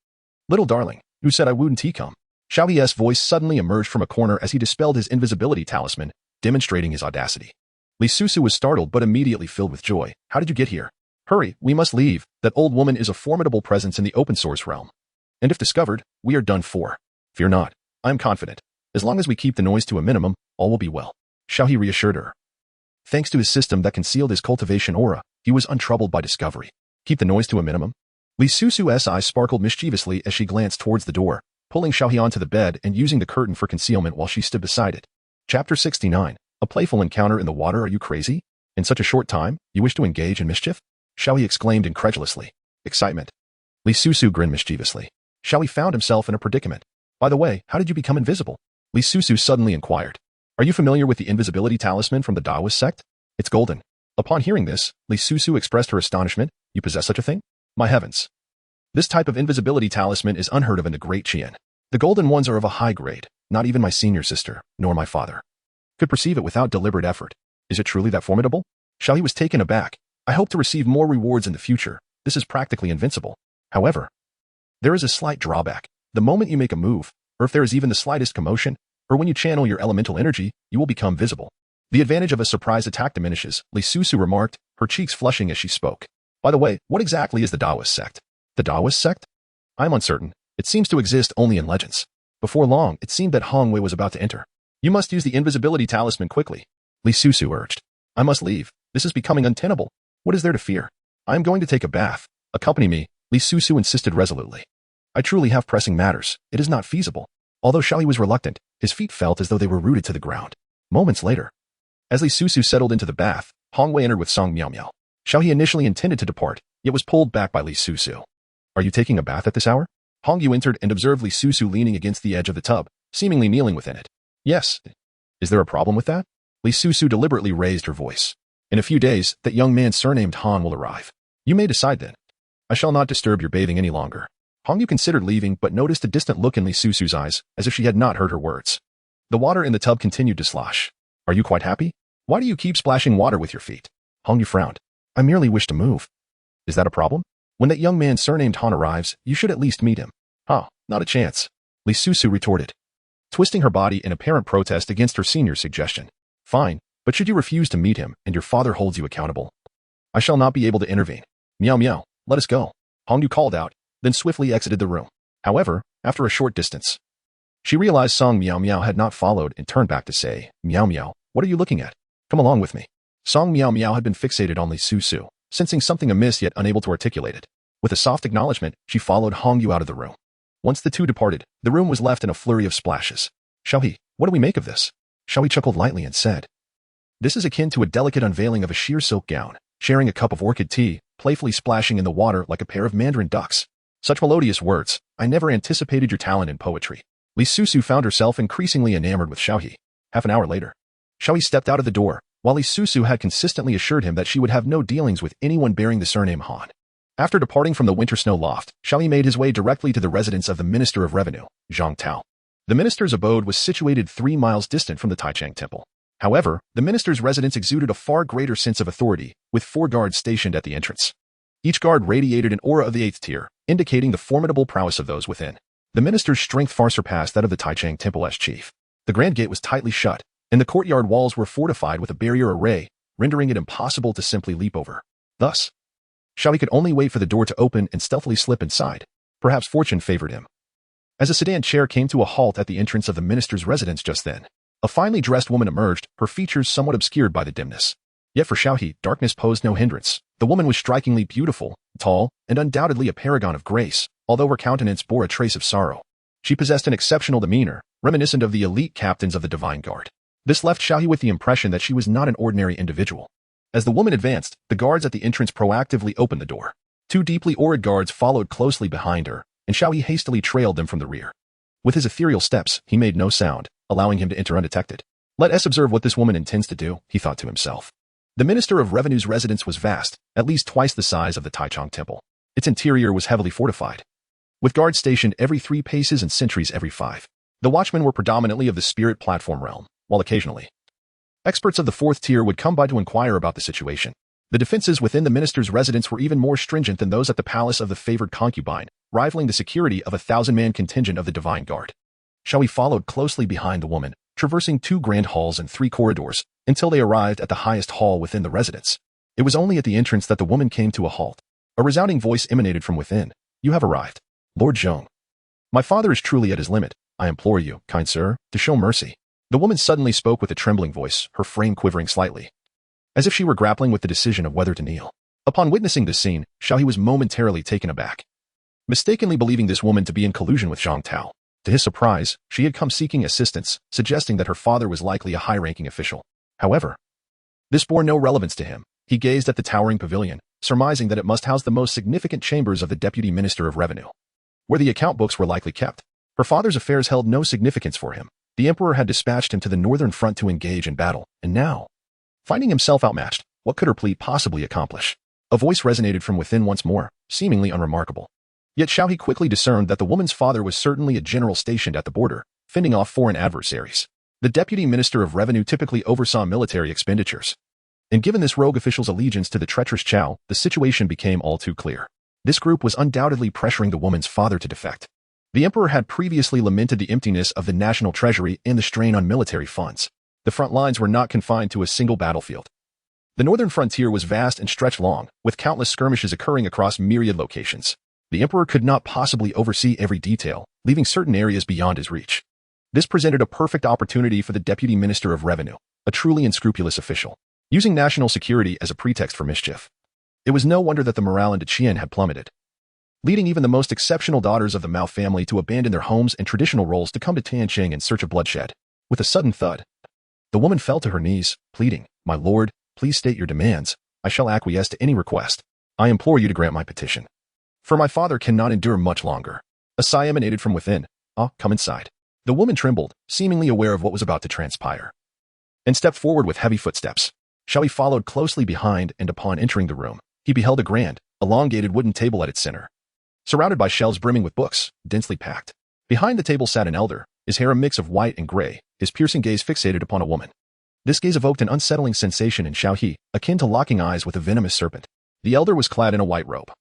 Little darling, who said I wouldn't he come? Xiao He's voice suddenly emerged from a corner as he dispelled his invisibility talisman, demonstrating his audacity. Li Susu was startled but immediately filled with joy. How did you get here? Hurry, we must leave. That old woman is a formidable presence in the open source realm. And if discovered, we are done for. Fear not. I am confident. As long as we keep the noise to a minimum, all will be well. Xiao He reassured her. Thanks to his system that concealed his cultivation aura, he was untroubled by discovery. Keep the noise to a minimum? Li Susu's eyes sparkled mischievously as she glanced towards the door, pulling Xiao He onto the bed and using the curtain for concealment while she stood beside it. Chapter 69. A playful encounter in the water. Are you crazy? In such a short time, you wish to engage in mischief? Xiao He exclaimed incredulously. Excitement. Li Susu grinned mischievously. Xiao He found himself in a predicament. By the way, how did you become invisible? Li Susu suddenly inquired. Are you familiar with the invisibility talisman from the Taoist sect? It's golden. Upon hearing this, Li Susu expressed her astonishment. You possess such a thing? My heavens. This type of invisibility talisman is unheard of in the Great Qian. The golden ones are of a high grade. Not even my senior sister, nor my father, could perceive it without deliberate effort. Is it truly that formidable? Xiao He was taken aback. I hope to receive more rewards in the future. This is practically invincible. However, there is a slight drawback. The moment you make a move, or if there is even the slightest commotion, or when you channel your elemental energy, you will become visible. The advantage of a surprise attack diminishes, Li Susu remarked, her cheeks flushing as she spoke. By the way, what exactly is the Taoist sect? The Taoist sect? I'm uncertain. It seems to exist only in legends. Before long, it seemed that Hong Wei was about to enter. You must use the invisibility talisman quickly, Li Susu urged. I must leave. This is becoming untenable. What is there to fear? I am going to take a bath. Accompany me, Li Susu insisted resolutely. I truly have pressing matters. It is not feasible. Although Xiao He was reluctant, his feet felt as though they were rooted to the ground. Moments later, as Li Susu settled into the bath, Hong Wei entered with Song Miao Miao. Xiao He initially intended to depart, yet was pulled back by Li Susu. Are you taking a bath at this hour? Hong Yu entered and observed Li Susu leaning against the edge of the tub, seemingly kneeling within it. Yes. Is there a problem with that? Li Susu deliberately raised her voice. In a few days, that young man surnamed Han will arrive. You may decide then. I shall not disturb your bathing any longer. Hong Yu considered leaving but noticed a distant look in Li Susu's eyes, as if she had not heard her words. The water in the tub continued to slosh. Are you quite happy? Why do you keep splashing water with your feet? Hong Yu frowned. I merely wish to move. Is that a problem? When that young man surnamed Han arrives, you should at least meet him. Huh, not a chance. Li Susu retorted, twisting her body in apparent protest against her senior's suggestion. Fine, but should you refuse to meet him and your father holds you accountable, I shall not be able to intervene. Miao Miao, let us go. Hong Yu called out, then swiftly exited the room. However, after a short distance, she realized Song Miao Miao had not followed and turned back to say, Miao Miao, what are you looking at? Come along with me. Song Miao Miao had been fixated on Li Susu, sensing something amiss yet unable to articulate it. With a soft acknowledgement, she followed Hong Yu out of the room. Once the two departed, the room was left in a flurry of splashes. Xiao He, what do we make of this? Xiao He chuckled lightly and said, this is akin to a delicate unveiling of a sheer silk gown, sharing a cup of orchid tea, playfully splashing in the water like a pair of mandarin ducks. Such melodious words. I never anticipated your talent in poetry. Li Susu found herself increasingly enamored with Xiao He. Half an hour later, Xiao He stepped out of the door, while Li Susu had consistently assured him that she would have no dealings with anyone bearing the surname Han. After departing from the winter snow loft, Xiao He made his way directly to the residence of the Minister of Revenue, Zhang Tao. The minister's abode was situated 3 miles distant from the Taichang Temple. However, the minister's residence exuded a far greater sense of authority, with 4 guards stationed at the entrance. Each guard radiated an aura of the 8th tier, indicating the formidable prowess of those within. The minister's strength far surpassed that of the Taichang Temple's chief. The grand gate was tightly shut, and the courtyard walls were fortified with a barrier array, rendering it impossible to simply leap over. Thus, Xiao He could only wait for the door to open and stealthily slip inside. Perhaps fortune favored him. As a sedan chair came to a halt at the entrance of the minister's residence just then, a finely dressed woman emerged, her features somewhat obscured by the dimness. Yet for Xiao He, darkness posed no hindrance. The woman was strikingly beautiful, tall, and undoubtedly a paragon of grace, although her countenance bore a trace of sorrow. She possessed an exceptional demeanor, reminiscent of the elite captains of the Divine Guard. This left Xiao He with the impression that she was not an ordinary individual. As the woman advanced, the guards at the entrance proactively opened the door. Two deeply auric guards followed closely behind her, and Xiao He hastily trailed them from the rear. With his ethereal steps, he made no sound, allowing him to enter undetected. Let us observe what this woman intends to do, he thought to himself. The Minister of Revenue's residence was vast, at least twice the size of the Taichung Temple. Its interior was heavily fortified, with guards stationed every 3 paces and sentries every 5. The watchmen were predominantly of the spirit platform realm, while occasionally experts of the 4th tier would come by to inquire about the situation. The defenses within the minister's residence were even more stringent than those at the palace of the favored concubine, rivaling the security of a 1,000-man contingent of the Divine Guard. Xiao He followed closely behind the woman, traversing 2 grand halls and 3 corridors, until they arrived at the highest hall within the residence. It was only at the entrance that the woman came to a halt. A resounding voice emanated from within. You have arrived, Lord Zhong. My father is truly at his limit. I implore you, kind sir, to show mercy. The woman suddenly spoke with a trembling voice, her frame quivering slightly, as if she were grappling with the decision of whether to kneel. Upon witnessing this scene, Xiao He was momentarily taken aback, mistakenly believing this woman to be in collusion with Zhang Tao. To his surprise, she had come seeking assistance, suggesting that her father was likely a high-ranking official. However, this bore no relevance to him. He gazed at the towering pavilion, surmising that it must house the most significant chambers of the Deputy Minister of Revenue, where the account books were likely kept. Her father's affairs held no significance for him. The emperor had dispatched him to the northern front to engage in battle, and now, finding himself outmatched, what could her plea possibly accomplish? A voice resonated from within once more, seemingly unremarkable. Yet Xiao He quickly discerned that the woman's father was certainly a general stationed at the border, fending off foreign adversaries. The Deputy Minister of Revenue typically oversaw military expenditures. And given this rogue official's allegiance to the treacherous Chao, the situation became all too clear. This group was undoubtedly pressuring the woman's father to defect. The emperor had previously lamented the emptiness of the national treasury and the strain on military funds. The front lines were not confined to a single battlefield. The northern frontier was vast and stretched long, with countless skirmishes occurring across myriad locations. The emperor could not possibly oversee every detail, leaving certain areas beyond his reach. This presented a perfect opportunity for the Deputy Minister of Revenue, a truly unscrupulous official, using national security as a pretext for mischief. It was no wonder that the morale in Qian had plummeted, leading even the most exceptional daughters of the Mao family to abandon their homes and traditional roles to come to Tianqing in search of bloodshed. With a sudden thud, the woman fell to her knees, pleading, My lord, please state your demands. I shall acquiesce to any request. I implore you to grant my petition. For my father cannot endure much longer. A sigh emanated from within. Come inside. The woman trembled, seemingly aware of what was about to transpire, and stepped forward with heavy footsteps. Xiao He followed closely behind, and upon entering the room, he beheld a grand, elongated wooden table at its center, surrounded by shelves brimming with books, densely packed. Behind the table sat an elder, his hair a mix of white and gray, his piercing gaze fixated upon a woman. This gaze evoked an unsettling sensation in Xiao He, akin to locking eyes with a venomous serpent. The elder was clad in a white robe,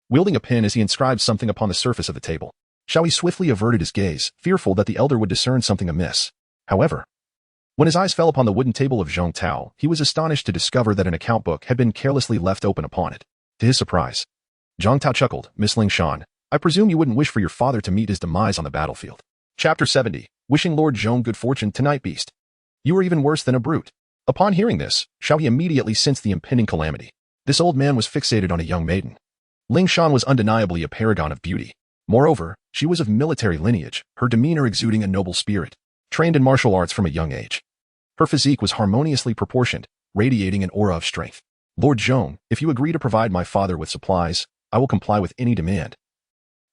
wielding a pen as he inscribed something upon the surface of the table. Xiao He swiftly averted his gaze, fearful that the elder would discern something amiss. However, when his eyes fell upon the wooden table of Zhang Tao, he was astonished to discover that an account book had been carelessly left open upon it. To his surprise, Zhang Tao chuckled, Miss Ling Shan, I presume you wouldn't wish for your father to meet his demise on the battlefield. Chapter 70. Wishing Lord Zhong good fortune tonight, beast. You are even worse than a brute. Upon hearing this, Xiao He immediately sensed the impending calamity. This old man was fixated on a young maiden. Ling Shan was undeniably a paragon of beauty. Moreover, she was of military lineage, her demeanor exuding a noble spirit, trained in martial arts from a young age. Her physique was harmoniously proportioned, radiating an aura of strength. Lord Zhong, if you agree to provide my father with supplies, I will comply with any demand.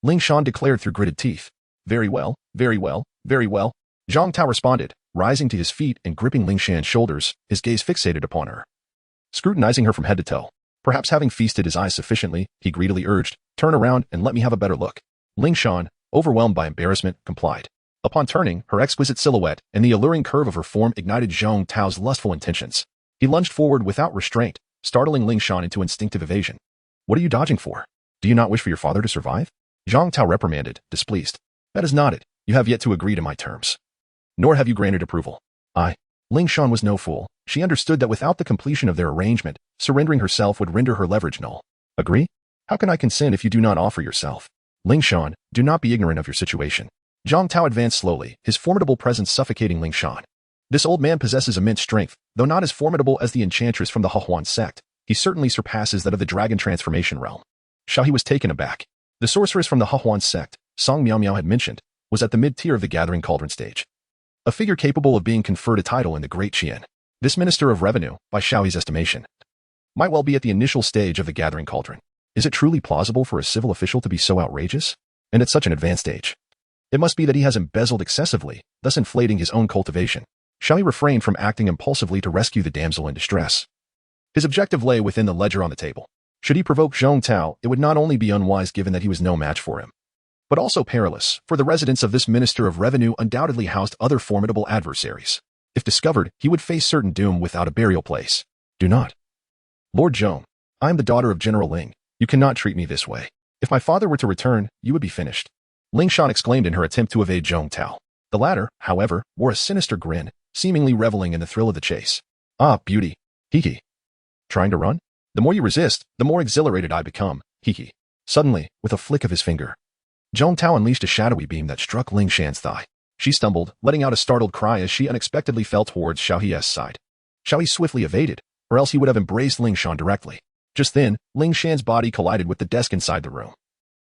Ling Shan declared through gritted teeth. Very well, very well, very well. Zhang Tao responded, rising to his feet and gripping Ling Shan's shoulders, his gaze fixated upon her, scrutinizing her from head to toe. Perhaps having feasted his eyes sufficiently, he greedily urged, turn around and let me have a better look. Ling Shan, overwhelmed by embarrassment, complied. Upon turning, her exquisite silhouette and the alluring curve of her form ignited Zhang Tao's lustful intentions. He lunged forward without restraint, startling Ling Shan into instinctive evasion. What are you dodging for? Do you not wish for your father to survive? Zhang Tao reprimanded, displeased. That is not it. You have yet to agree to my terms. Nor have you granted approval. Ling Shan was no fool. She understood that without the completion of their arrangement, surrendering herself would render her leverage null. Agree? How can I consent if you do not offer yourself? Ling Shan, do not be ignorant of your situation. Zhang Tao advanced slowly, his formidable presence suffocating Ling Shan. This old man possesses immense strength, though not as formidable as the enchantress from the Huan sect. He certainly surpasses that of the dragon transformation realm. Xiao He was taken aback. The sorceress from the Huan sect, Song Miao Miao had mentioned, was at the mid-tier of the gathering cauldron stage. A figure capable of being conferred a title in the Great Qian. This minister of revenue, by Xiao He's estimation, might well be at the initial stage of the gathering cauldron. Is it truly plausible for a civil official to be so outrageous? And at such an advanced age? It must be that he has embezzled excessively, thus inflating his own cultivation. Xiao He refrained from acting impulsively to rescue the damsel in distress. His objective lay within the ledger on the table. Should he provoke Zhang Tao, it would not only be unwise given that he was no match for him, but also perilous, for the residence of this minister of revenue undoubtedly housed other formidable adversaries. If discovered, he would face certain doom without a burial place. Do not. Lord Zhong, I am the daughter of General Ling. You cannot treat me this way. If my father were to return, you would be finished. Ling Shan exclaimed in her attempt to evade Zhang Tao. The latter, however, wore a sinister grin, seemingly reveling in the thrill of the chase. Ah, beauty. Hee. Trying to run? The more you resist, the more exhilarated I become. Hee. Suddenly, with a flick of his finger, Zhang Tao unleashed a shadowy beam that struck Ling Shan's thigh. She stumbled, letting out a startled cry as she unexpectedly fell towards Xiao He's side. Xiao He swiftly evaded, or else he would have embraced Ling Shan directly. Just then, Ling Shan's body collided with the desk inside the room,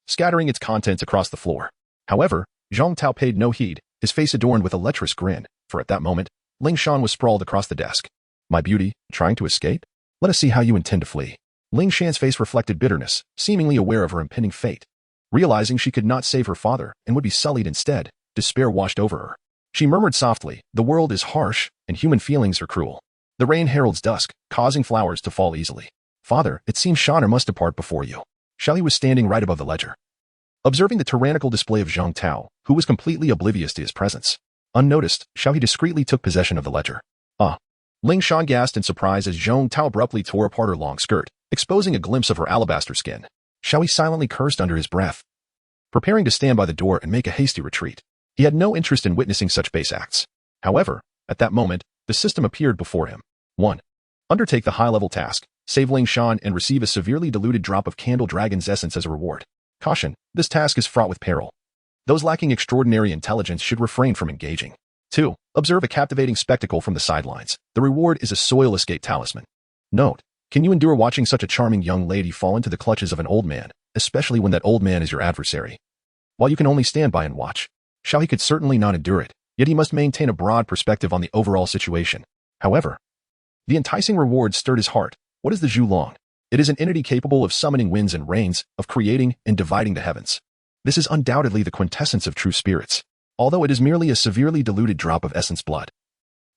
scattering its contents across the floor. However, Zhang Tao paid no heed, his face adorned with a lecherous grin, for at that moment, Ling Shan was sprawled across the desk. My beauty, trying to escape? Let us see how you intend to flee. Ling Shan's face reflected bitterness, seemingly aware of her impending fate. Realizing she could not save her father and would be sullied instead, despair washed over her. She murmured softly, the world is harsh, and human feelings are cruel. The rain heralds dusk, causing flowers to fall easily. Father, it seems Shaner must depart before you. Xiao He was standing right above the ledger, observing the tyrannical display of Zhang Tao, who was completely oblivious to his presence. Unnoticed, Xiao He discreetly took possession of the ledger. Ling Shan gasped in surprise as Zhang Tao abruptly tore apart her long skirt, exposing a glimpse of her alabaster skin. Xiao He silently cursed under his breath, preparing to stand by the door and make a hasty retreat. He had no interest in witnessing such base acts. However, at that moment, the system appeared before him. 1. Undertake the high-level task, save Ling Shan and receive a severely diluted drop of Candle Dragon's essence as a reward. Caution, this task is fraught with peril. Those lacking extraordinary intelligence should refrain from engaging. 2. Observe a captivating spectacle from the sidelines. The reward is a soil escape talisman. Note, can you endure watching such a charming young lady fall into the clutches of an old man, especially when that old man is your adversary? While you can only stand by and watch, Xiao He could certainly not endure it, yet he must maintain a broad perspective on the overall situation. However, the enticing reward stirred his heart. What is the Zhu Long? It is an entity capable of summoning winds and rains, of creating and dividing the heavens. This is undoubtedly the quintessence of true spirits, although it is merely a severely diluted drop of essence blood.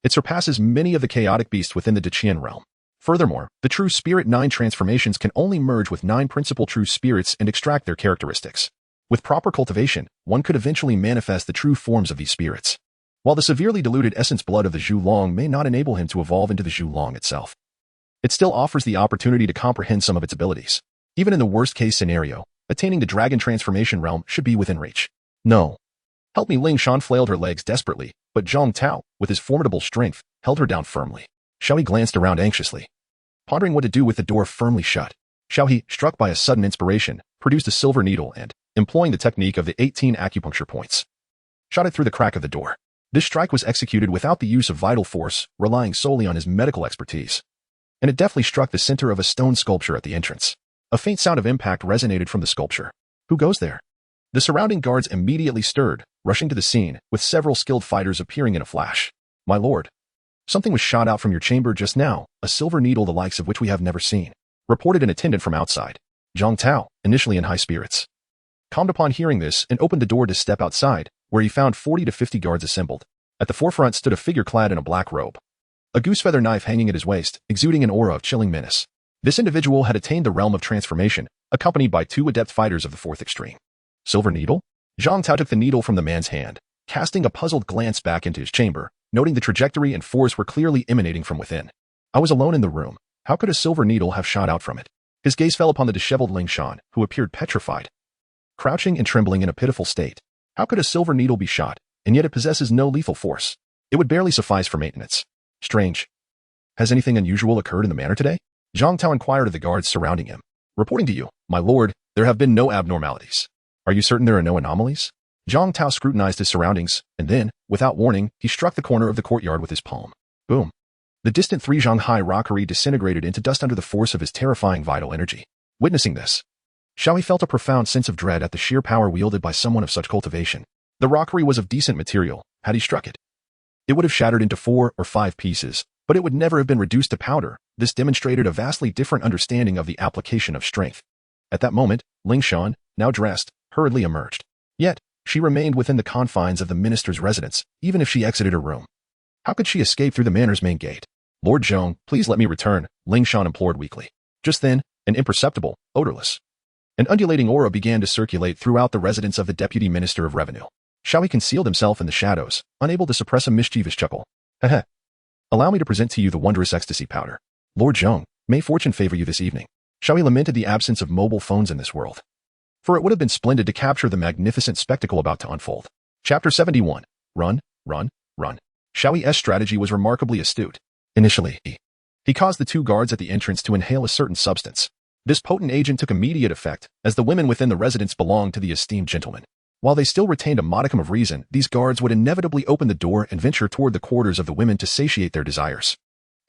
It surpasses many of the chaotic beasts within the Deqian realm. Furthermore, the true spirit 9 transformations can only merge with 9 principal true spirits and extract their characteristics. With proper cultivation, one could eventually manifest the true forms of these spirits. While the severely diluted essence blood of the Zhu Long may not enable him to evolve into the Zhu Long itself, it still offers the opportunity to comprehend some of its abilities. Even in the worst-case scenario, attaining the dragon transformation realm should be within reach. No. Help me. Ling Shan flailed her legs desperately, but Zhang Tao, with his formidable strength, held her down firmly. Xiao He glanced around anxiously, pondering what to do with the door firmly shut. Xiao He, struck by a sudden inspiration, produced a silver needle and, employing the technique of the 18 acupuncture points, shot it through the crack of the door. This strike was executed without the use of vital force, relying solely on his medical expertise, and it deftly struck the center of a stone sculpture at the entrance. A faint sound of impact resonated from the sculpture. Who goes there? The surrounding guards immediately stirred, rushing to the scene, with several skilled fighters appearing in a flash. My lord, something was shot out from your chamber just now, a silver needle the likes of which we have never seen, reported an attendant from outside. Zhang Tao, initially in high spirits, calmed upon hearing this and opened the door to step outside, where he found 40 to 50 guards assembled. At the forefront stood a figure clad in a black robe, a goosefeather knife hanging at his waist, exuding an aura of chilling menace. This individual had attained the realm of transformation, accompanied by 2 adept fighters of the 4th extreme. Silver needle? Zhang Tao took the needle from the man's hand, casting a puzzled glance back into his chamber, noting the trajectory and force were clearly emanating from within. I was alone in the room. How could a silver needle have shot out from it? His gaze fell upon the disheveled Ling Shan, who appeared petrified, crouching and trembling in a pitiful state. How could a silver needle be shot, and yet it possesses no lethal force? It would barely suffice for maintenance. Strange. Has anything unusual occurred in the manor today? Zhang Tao inquired of the guards surrounding him. Reporting to you, my lord, there have been no abnormalities. Are you certain there are no anomalies? Zhang Tao scrutinized his surroundings, and then, without warning, he struck the corner of the courtyard with his palm. Boom. The distant 3 Shanghai rockery disintegrated into dust under the force of his terrifying vital energy. Witnessing this, Xiao He felt a profound sense of dread at the sheer power wielded by someone of such cultivation. The rockery was of decent material. Had he struck it, it would have shattered into 4 or 5 pieces, but it would never have been reduced to powder. This demonstrated a vastly different understanding of the application of strength. At that moment, Ling Shan, now dressed, hurriedly emerged. Yet, she remained within the confines of the minister's residence, even if she exited her room. How could she escape through the manor's main gate? Lord Zhong, please let me return, Ling Shan implored weakly. Just then, an imperceptible, odorless, an undulating aura began to circulate throughout the residence of the Deputy Minister of Revenue. Xiao He concealed himself in the shadows, unable to suppress a mischievous chuckle. Heh. Allow me to present to you the wondrous ecstasy powder. Lord Zhong, may fortune favor you this evening. Xiao He lamented the absence of mobile phones in this world, for it would have been splendid to capture the magnificent spectacle about to unfold. Chapter 71. Run, run, run. Xiao He's strategy was remarkably astute. Initially, he caused the 2 guards at the entrance to inhale a certain substance. This potent agent took immediate effect, as the women within the residence belonged to the esteemed gentleman. While they still retained a modicum of reason, these guards would inevitably open the door and venture toward the quarters of the women to satiate their desires.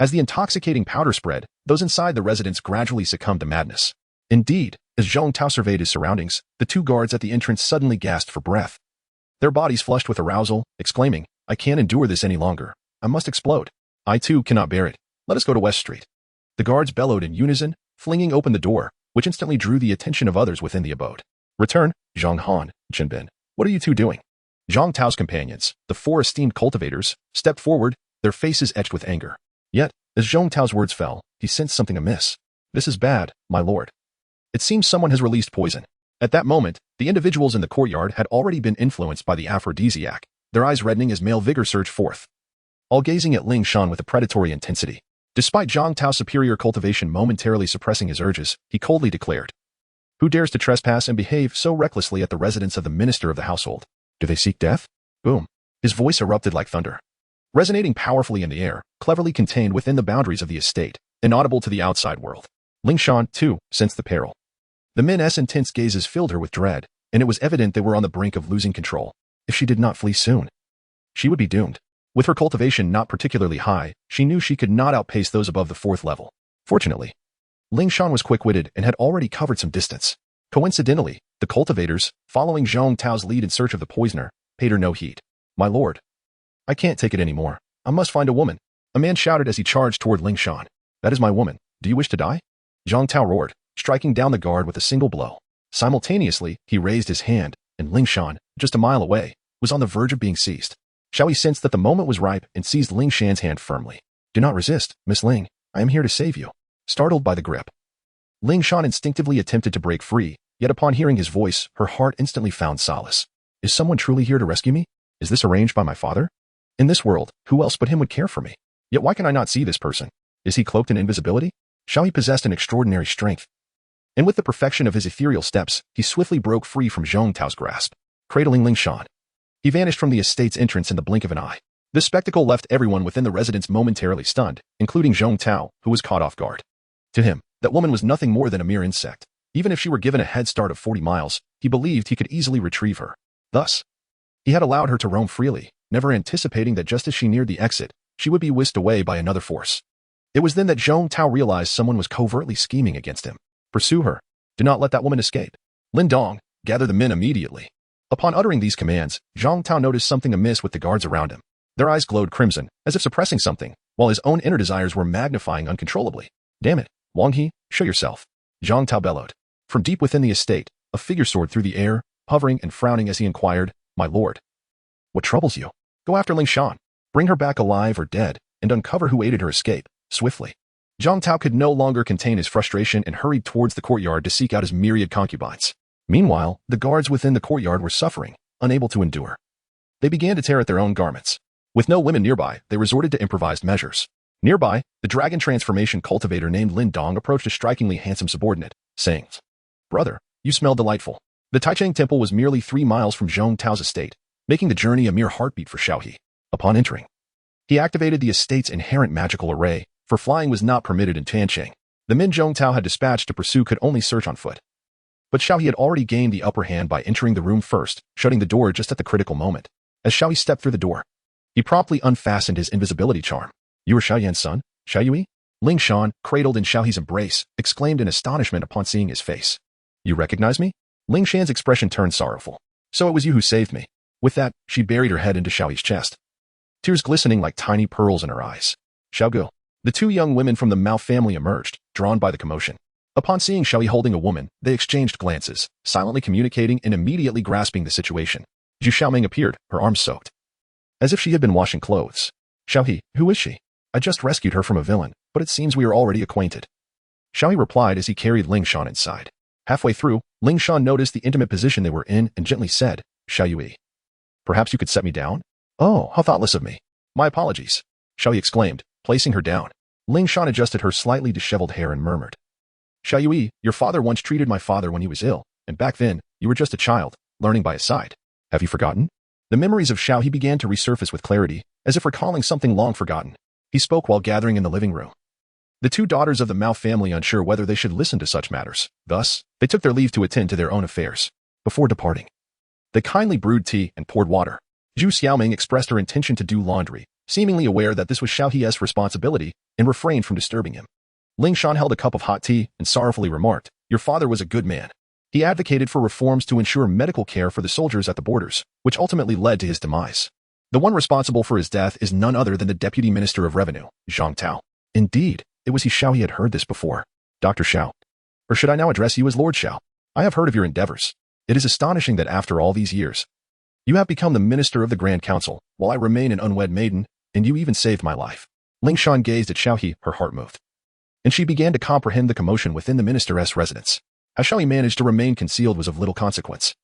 As the intoxicating powder spread, those inside the residence gradually succumbed to madness. Indeed, as Zhang Tao surveyed his surroundings, the 2 guards at the entrance suddenly gasped for breath. Their bodies flushed with arousal, exclaiming, I can't endure this any longer. I must explode. I too cannot bear it. Let us go to West Street. The guards bellowed in unison, flinging open the door, which instantly drew the attention of others within the abode. Return, Zhang Han, Chen Bin. What are you 2 doing? Zhang Tao's companions, the 4 esteemed cultivators, stepped forward, their faces etched with anger. Yet, as Zhang Tao's words fell, he sensed something amiss. This is bad, my lord. It seems someone has released poison. At that moment, the individuals in the courtyard had already been influenced by the aphrodisiac, their eyes reddening as male vigor surged forth, all gazing at Ling Shan with a predatory intensity. Despite Zhang Tao's superior cultivation momentarily suppressing his urges, he coldly declared, Who dares to trespass and behave so recklessly at the residence of the minister of the household? Do they seek death? Boom. His voice erupted like thunder, resonating powerfully in the air, cleverly contained within the boundaries of the estate, inaudible to the outside world. Ling Shan, too, sensed the peril. The men's intense gazes filled her with dread, and it was evident they were on the brink of losing control. If she did not flee soon, she would be doomed. With her cultivation not particularly high, she knew she could not outpace those above the 4th level. Fortunately, Ling Shan was quick-witted and had already covered some distance. Coincidentally, the cultivators, following Zhang Tao's lead in search of the poisoner, paid her no heed. My lord, I can't take it anymore. I must find a woman. A man shouted as he charged toward Ling Shan. That is my woman. Do you wish to die? Zhang Tao roared, striking down the guard with a single blow. Simultaneously, he raised his hand, and Ling Shan, just a mile away, was on the verge of being seized. Xiao He sensed that the moment was ripe and seized Ling Shan's hand firmly. Do not resist, Miss Ling. I am here to save you. Startled by the grip, Ling Shan instinctively attempted to break free, yet upon hearing his voice, her heart instantly found solace. Is someone truly here to rescue me? Is this arranged by my father? In this world, who else but him would care for me? Yet why can I not see this person? Is he cloaked in invisibility? Xiao He possessed an extraordinary strength, and with the perfection of his ethereal steps, he swiftly broke free from Zhang Tao's grasp. Cradling Ling Shan, he vanished from the estate's entrance in the blink of an eye. This spectacle left everyone within the residence momentarily stunned, including Zhang Tao, who was caught off guard. To him, that woman was nothing more than a mere insect. Even if she were given a head start of 40 miles, he believed he could easily retrieve her. Thus, he had allowed her to roam freely, never anticipating that just as she neared the exit, she would be whisked away by another force. It was then that Zhang Tao realized someone was covertly scheming against him. Pursue her. Do not let that woman escape. Lin Dong, gather the men immediately. Upon uttering these commands, Zhang Tao noticed something amiss with the guards around him. Their eyes glowed crimson, as if suppressing something, while his own inner desires were magnifying uncontrollably. Damn it, Wang He, show yourself. Zhang Tao bellowed. From deep within the estate, a figure soared through the air, hovering and frowning as he inquired, My lord, what troubles you? Go after Ling Shan. Bring her back alive or dead, and uncover who aided her escape, swiftly. Zhang Tao could no longer contain his frustration and hurried towards the courtyard to seek out his myriad concubines. Meanwhile, the guards within the courtyard were suffering, unable to endure. They began to tear at their own garments. With no women nearby, they resorted to improvised measures. Nearby, the dragon transformation cultivator named Lin Dong approached a strikingly handsome subordinate, saying, Brother, you smell delightful. The Taichang Temple was merely 3 miles from Zhang Tao's estate, making the journey a mere heartbeat for Xiao He. Upon entering, he activated the estate's inherent magical array, for flying was not permitted in Tancheng. The men Zhong Tao had dispatched to pursue could only search on foot. But Xiao He had already gained the upper hand by entering the room first, shutting the door just at the critical moment. As Xiao He stepped through the door, he promptly unfastened his invisibility charm. "You are Xiao Yan's son, Xiao He?" Ling Shan, cradled in Xiao He's embrace, exclaimed in astonishment upon seeing his face. "You recognize me?" Ling Shan's expression turned sorrowful. "So it was you who saved me." With that, she buried her head into Xiao He's chest, tears glistening like tiny pearls in her eyes. "Xiao Gu." The two young women from the Mao family emerged, drawn by the commotion. Upon seeing Xiao He holding a woman, they exchanged glances, silently communicating and immediately grasping the situation. Zhu Xiaoming appeared, her arms soaked, as if she had been washing clothes. "Xiao He, who is she? I just rescued her from a villain, but it seems we are already acquainted." Xiao He replied as he carried Ling Shan inside. Halfway through, Ling Shan noticed the intimate position they were in and gently said, "Xiao He, perhaps you could set me down?" "Oh, how thoughtless of me. My apologies," Xiao He exclaimed, placing her down. Ling Shan adjusted her slightly disheveled hair and murmured, "Xiao He, your father once treated my father when he was ill, and back then, you were just a child, learning by his side. Have you forgotten?" The memories of Xiao He began to resurface with clarity, as if recalling something long forgotten. He spoke while gathering in the living room. The two daughters of the Mao family unsure whether they should listen to such matters. Thus, they took their leave to attend to their own affairs. Before departing, they kindly brewed tea and poured water. Zhu Xiaoming expressed her intention to do laundry, seemingly aware that this was Xiao He's responsibility, and refrained from disturbing him. Ling Shan held a cup of hot tea and sorrowfully remarked, "Your father was a good man. He advocated for reforms to ensure medical care for the soldiers at the borders, which ultimately led to his demise. The one responsible for his death is none other than the Deputy Minister of Revenue, Zhang Tao." Indeed, it was he. Xiao He had heard this before. "Dr. Xiao. Or should I now address you as Lord Xiao? I have heard of your endeavors. It is astonishing that after all these years, you have become the Minister of the Grand Council, while I remain an unwed maiden, and you even saved my life." Ling Shan gazed at Xiao He, her heart moved, and she began to comprehend the commotion within the minister's residence. How Xiao He managed to remain concealed was of little consequence.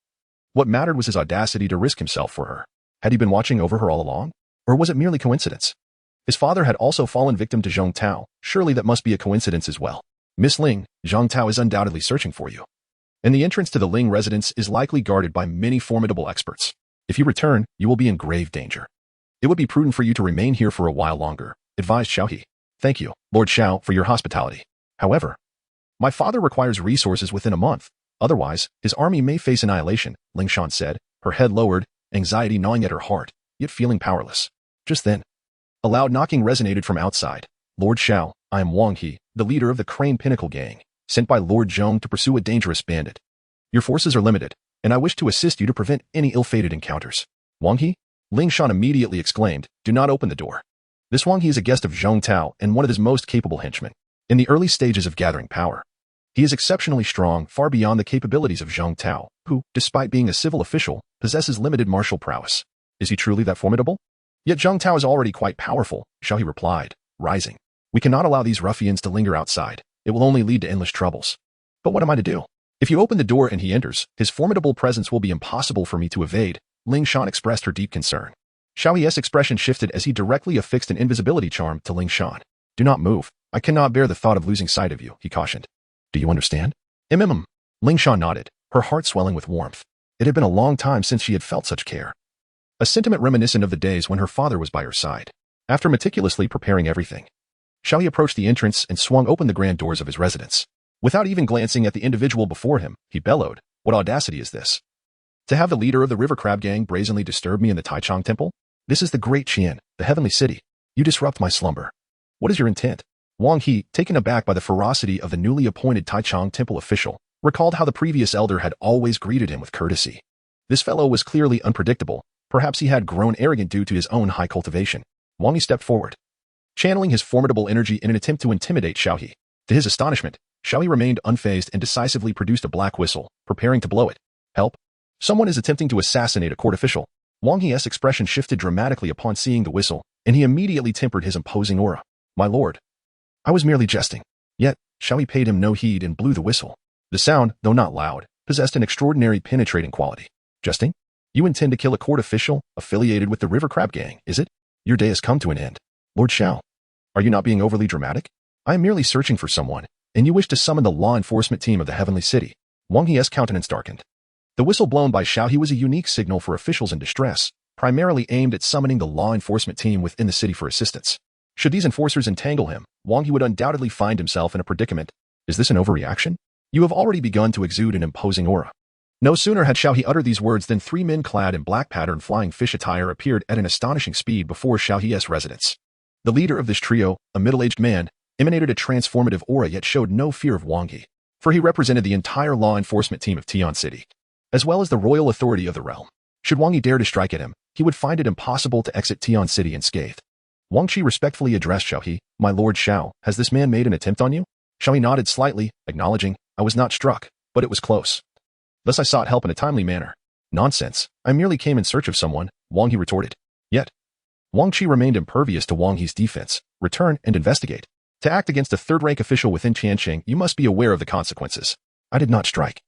What mattered was his audacity to risk himself for her. Had he been watching over her all along? Or was it merely coincidence? His father had also fallen victim to Zhong Tao. Surely that must be a coincidence as well. "Miss Ling, Zhong Tao is undoubtedly searching for you. And the entrance to the Ling residence is likely guarded by many formidable experts. If you return, you will be in grave danger. It would be prudent for you to remain here for a while longer," advised Xiao He. "Thank you, Lord Xiao, for your hospitality. However, my father requires resources within a month. Otherwise, his army may face annihilation," Ling Shan said, her head lowered, anxiety gnawing at her heart, yet feeling powerless. Just then, a loud knocking resonated from outside. "Lord Xiao, I am Wang He, the leader of the Crane Pinnacle Gang, sent by Lord Zhong to pursue a dangerous bandit. Your forces are limited, and I wish to assist you to prevent any ill-fated encounters." "Wang He?" Ling Shan immediately exclaimed, "Do not open the door. This Wang He is a guest of Zhong Tao and one of his most capable henchmen. In the early stages of gathering power, he is exceptionally strong, far beyond the capabilities of Zhong Tao, who, despite being a civil official, possesses limited martial prowess. Is he truly that formidable?" "Yet Zhong Tao is already quite powerful," Xiao He replied, rising. "We cannot allow these ruffians to linger outside. It will only lead to endless troubles. But what am I to do? If you open the door and he enters, his formidable presence will be impossible for me to evade." Ling Shan expressed her deep concern. Xiao He's expression shifted as he directly affixed an invisibility charm to Ling Shan. "Do not move. I cannot bear the thought of losing sight of you," he cautioned. "Do you understand?" Ling Shan nodded, her heart swelling with warmth. It had been a long time since she had felt such care. A sentiment reminiscent of the days when her father was by her side. After meticulously preparing everything, Xiao He approached the entrance and swung open the grand doors of his residence. Without even glancing at the individual before him, he bellowed, "What audacity is this? To have the leader of the River Crab Gang brazenly disturb me in the Taichung Temple? This is the great Qian, the heavenly city. You disrupt my slumber. What is your intent?" Wang He, taken aback by the ferocity of the newly appointed Taichung Temple official, recalled how the previous elder had always greeted him with courtesy. This fellow was clearly unpredictable. Perhaps he had grown arrogant due to his own high cultivation. Wang He stepped forward, channeling his formidable energy in an attempt to intimidate Xiao He. To his astonishment, Xiao He remained unfazed and decisively produced a black whistle, preparing to blow it. "Help! Someone is attempting to assassinate a court official." Wang He's expression shifted dramatically upon seeing the whistle, and he immediately tempered his imposing aura. "My lord, I was merely jesting." Yet, Xiao He paid him no heed and blew the whistle. The sound, though not loud, possessed an extraordinary penetrating quality. "Jesting? You intend to kill a court official affiliated with the River Crab Gang, is it? Your day has come to an end. Lord Xiao, are you not being overly dramatic? I am merely searching for someone, and you wish to summon the law enforcement team of the Heavenly City." Wang He's countenance darkened. The whistle blown by Xiao He was a unique signal for officials in distress, primarily aimed at summoning the law enforcement team within the city for assistance. Should these enforcers entangle him, Wang He would undoubtedly find himself in a predicament. Is this an overreaction? You have already begun to exude an imposing aura. No sooner had Xiao He uttered these words than 3 men clad in black pattern flying fish attire appeared at an astonishing speed before Xiao He's residence. The leader of this trio, a middle-aged man, emanated a transformative aura yet showed no fear of Wang He, for he represented the entire law enforcement team of Tian City, as well as the royal authority of the realm. Should Wang He dare to strike at him, he would find it impossible to exit Tian City unscathed. Wang Qi respectfully addressed Xiao He, "My lord Xiao, has this man made an attempt on you?" Xiao He nodded slightly, acknowledging, "I was not struck, but it was close. Thus I sought help in a timely manner." "Nonsense, I merely came in search of someone," Wang He retorted. Yet, Wang Qi remained impervious to Wang He's defense. "Return and investigate. To act against a third-rank official within Tianqing, you must be aware of the consequences. I did not strike.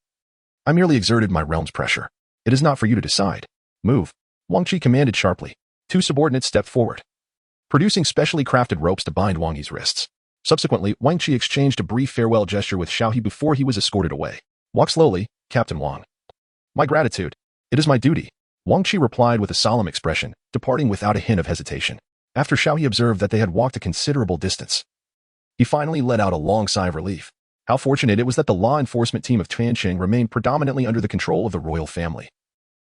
I merely exerted my realm's pressure. It is not for you to decide. Move." Wang Qi commanded sharply. 2 subordinates stepped forward, producing specially crafted ropes to bind Wang He's wrists. Subsequently, Wang Qi exchanged a brief farewell gesture with Xiao He before he was escorted away. "Walk slowly, Captain Wang." "My gratitude. It is my duty," Wang Qi replied with a solemn expression, departing without a hint of hesitation. After Xiao He observed that they had walked a considerable distance, he finally let out a long sigh of relief. How fortunate it was that the law enforcement team of Tianqing remained predominantly under the control of the royal family,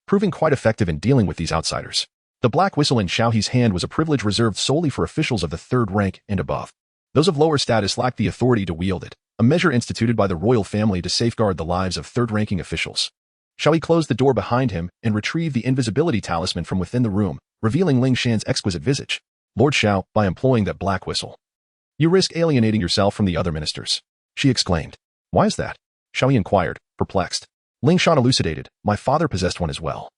proving quite effective in dealing with these outsiders. The black whistle in Xiao He's hand was a privilege reserved solely for officials of the 3rd rank and above. Those of lower status lacked the authority to wield it, a measure instituted by the royal family to safeguard the lives of 3rd-ranking officials. Xiao He closed the door behind him and retrieved the invisibility talisman from within the room, revealing Ling Shan's exquisite visage. "Lord Xiao, by employing that black whistle, you risk alienating yourself from the other ministers," she exclaimed. "Why is that?" Xiao He inquired, perplexed. Ling Shan elucidated, "My father possessed one as well.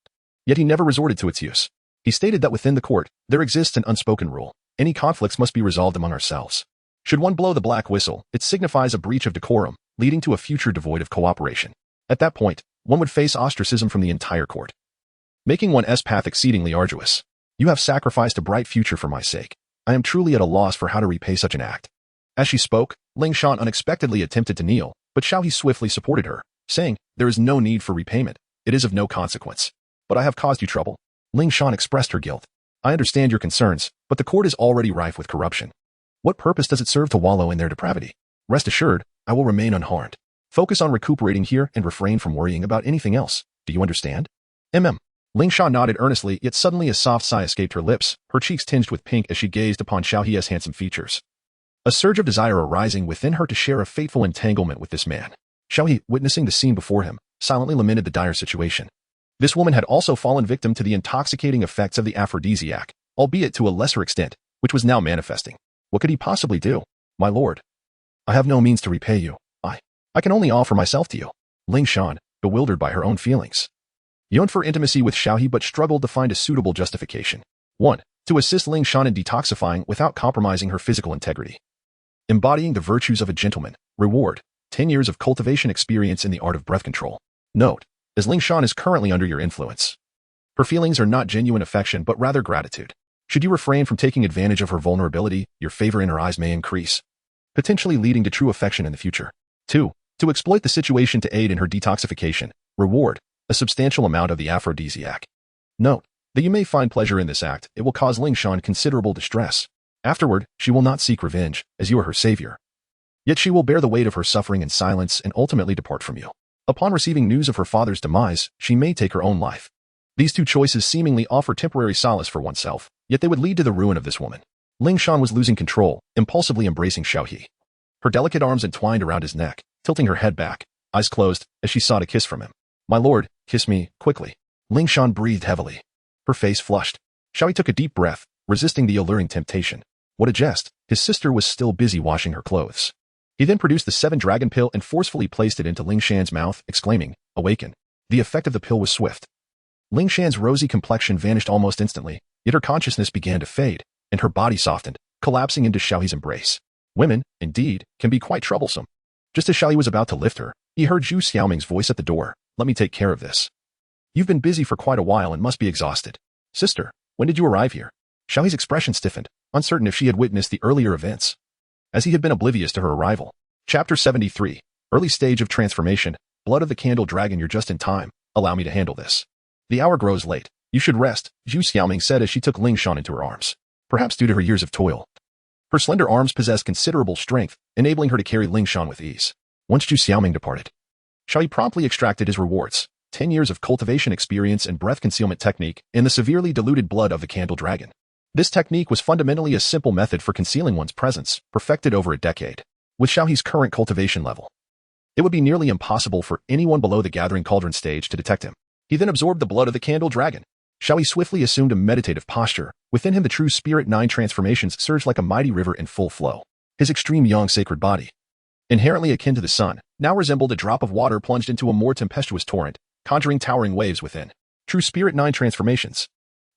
Yet he never resorted to its use. He stated that within the court, there exists an unspoken rule. Any conflicts must be resolved among ourselves. Should one blow the black whistle, it signifies a breach of decorum, leading to a future devoid of cooperation. At that point, one would face ostracism from the entire court, making one's path exceedingly arduous. You have sacrificed a bright future for my sake. I am truly at a loss for how to repay such an act." As she spoke, Ling Shan unexpectedly attempted to kneel, but Xiao He swiftly supported her, saying, "There is no need for repayment. It is of no consequence. But I have caused you trouble." Ling Shan expressed her guilt. "I understand your concerns, but the court is already rife with corruption. What purpose does it serve to wallow in their depravity? Rest assured, I will remain unharmed. Focus on recuperating here and refrain from worrying about anything else. Do you understand?" Ling Shan nodded earnestly, yet suddenly a soft sigh escaped her lips, her cheeks tinged with pink as she gazed upon Xiao He's handsome features. A surge of desire arising within her to share a fateful entanglement with this man. Xiao He, witnessing the scene before him, silently lamented the dire situation. This woman had also fallen victim to the intoxicating effects of the aphrodisiac, albeit to a lesser extent, which was now manifesting. What could he possibly do? "My lord, I have no means to repay you. I can only offer myself to you." Ling Shan, bewildered by her own feelings, yearned for intimacy with Xiao He but struggled to find a suitable justification. 1. To assist Ling Shan in detoxifying without compromising her physical integrity. Embodying the virtues of a gentleman. Reward: 10 years of cultivation experience in the art of breath control. Note: as Ling Shan is currently under your influence, her feelings are not genuine affection but rather gratitude. Should you refrain from taking advantage of her vulnerability, your favor in her eyes may increase, potentially leading to true affection in the future. 2. To exploit the situation to aid in her detoxification. Reward: a substantial amount of the aphrodisiac. Note that you may find pleasure in this act. It will cause Ling Shan considerable distress. Afterward, she will not seek revenge, as you are her savior. Yet she will bear the weight of her suffering in silence and ultimately depart from you. Upon receiving news of her father's demise, she may take her own life. These 2 choices seemingly offer temporary solace for oneself, yet they would lead to the ruin of this woman. Ling Shan was losing control, impulsively embracing Xiao He. Her delicate arms entwined around his neck, tilting her head back, eyes closed, as she sought a kiss from him. "My lord, kiss me, quickly." Ling Shan breathed heavily. Her face flushed. Xiao He took a deep breath, resisting the alluring temptation. What a jest! His sister was still busy washing her clothes. He then produced the 7-dragon pill and forcefully placed it into Ling Shan's mouth, exclaiming, "Awaken." The effect of the pill was swift. Ling Shan's rosy complexion vanished almost instantly, yet her consciousness began to fade, and her body softened, collapsing into Xiao He's embrace. Women, indeed, can be quite troublesome. Just as Xiao He was about to lift her, he heard Zhu Xiaoming's voice at the door. "Let me take care of this. You've been busy for quite a while and must be exhausted." "Sister, when did you arrive here?" Xiao He's expression stiffened, uncertain if she had witnessed the earlier events, as he had been oblivious to her arrival. Chapter 73. Early stage of transformation. Blood of the candle dragon. You're just in time. Allow me to handle this. The hour grows late. You should rest, Zhu Xiaoming said as she took Ling Shan into her arms. Perhaps due to her years of toil, Her slender arms possessed considerable strength, enabling her to carry Lingshan with ease. Once Zhu Xiaoming departed, Xiao He promptly extracted his rewards, 10 years of cultivation experience and breath concealment technique in the severely diluted blood of the candle dragon. This technique was fundamentally a simple method for concealing one's presence, perfected over a decade. With Xiao He's current cultivation level, it would be nearly impossible for anyone below the gathering cauldron stage to detect him. He then absorbed the blood of the candle dragon. Xiao He swiftly assumed a meditative posture. Within him the true spirit 9 transformations surged like a mighty river in full flow. His extreme yang sacred body, inherently akin to the sun, now resembled a drop of water plunged into a more tempestuous torrent, conjuring towering waves within. True spirit 9 transformations.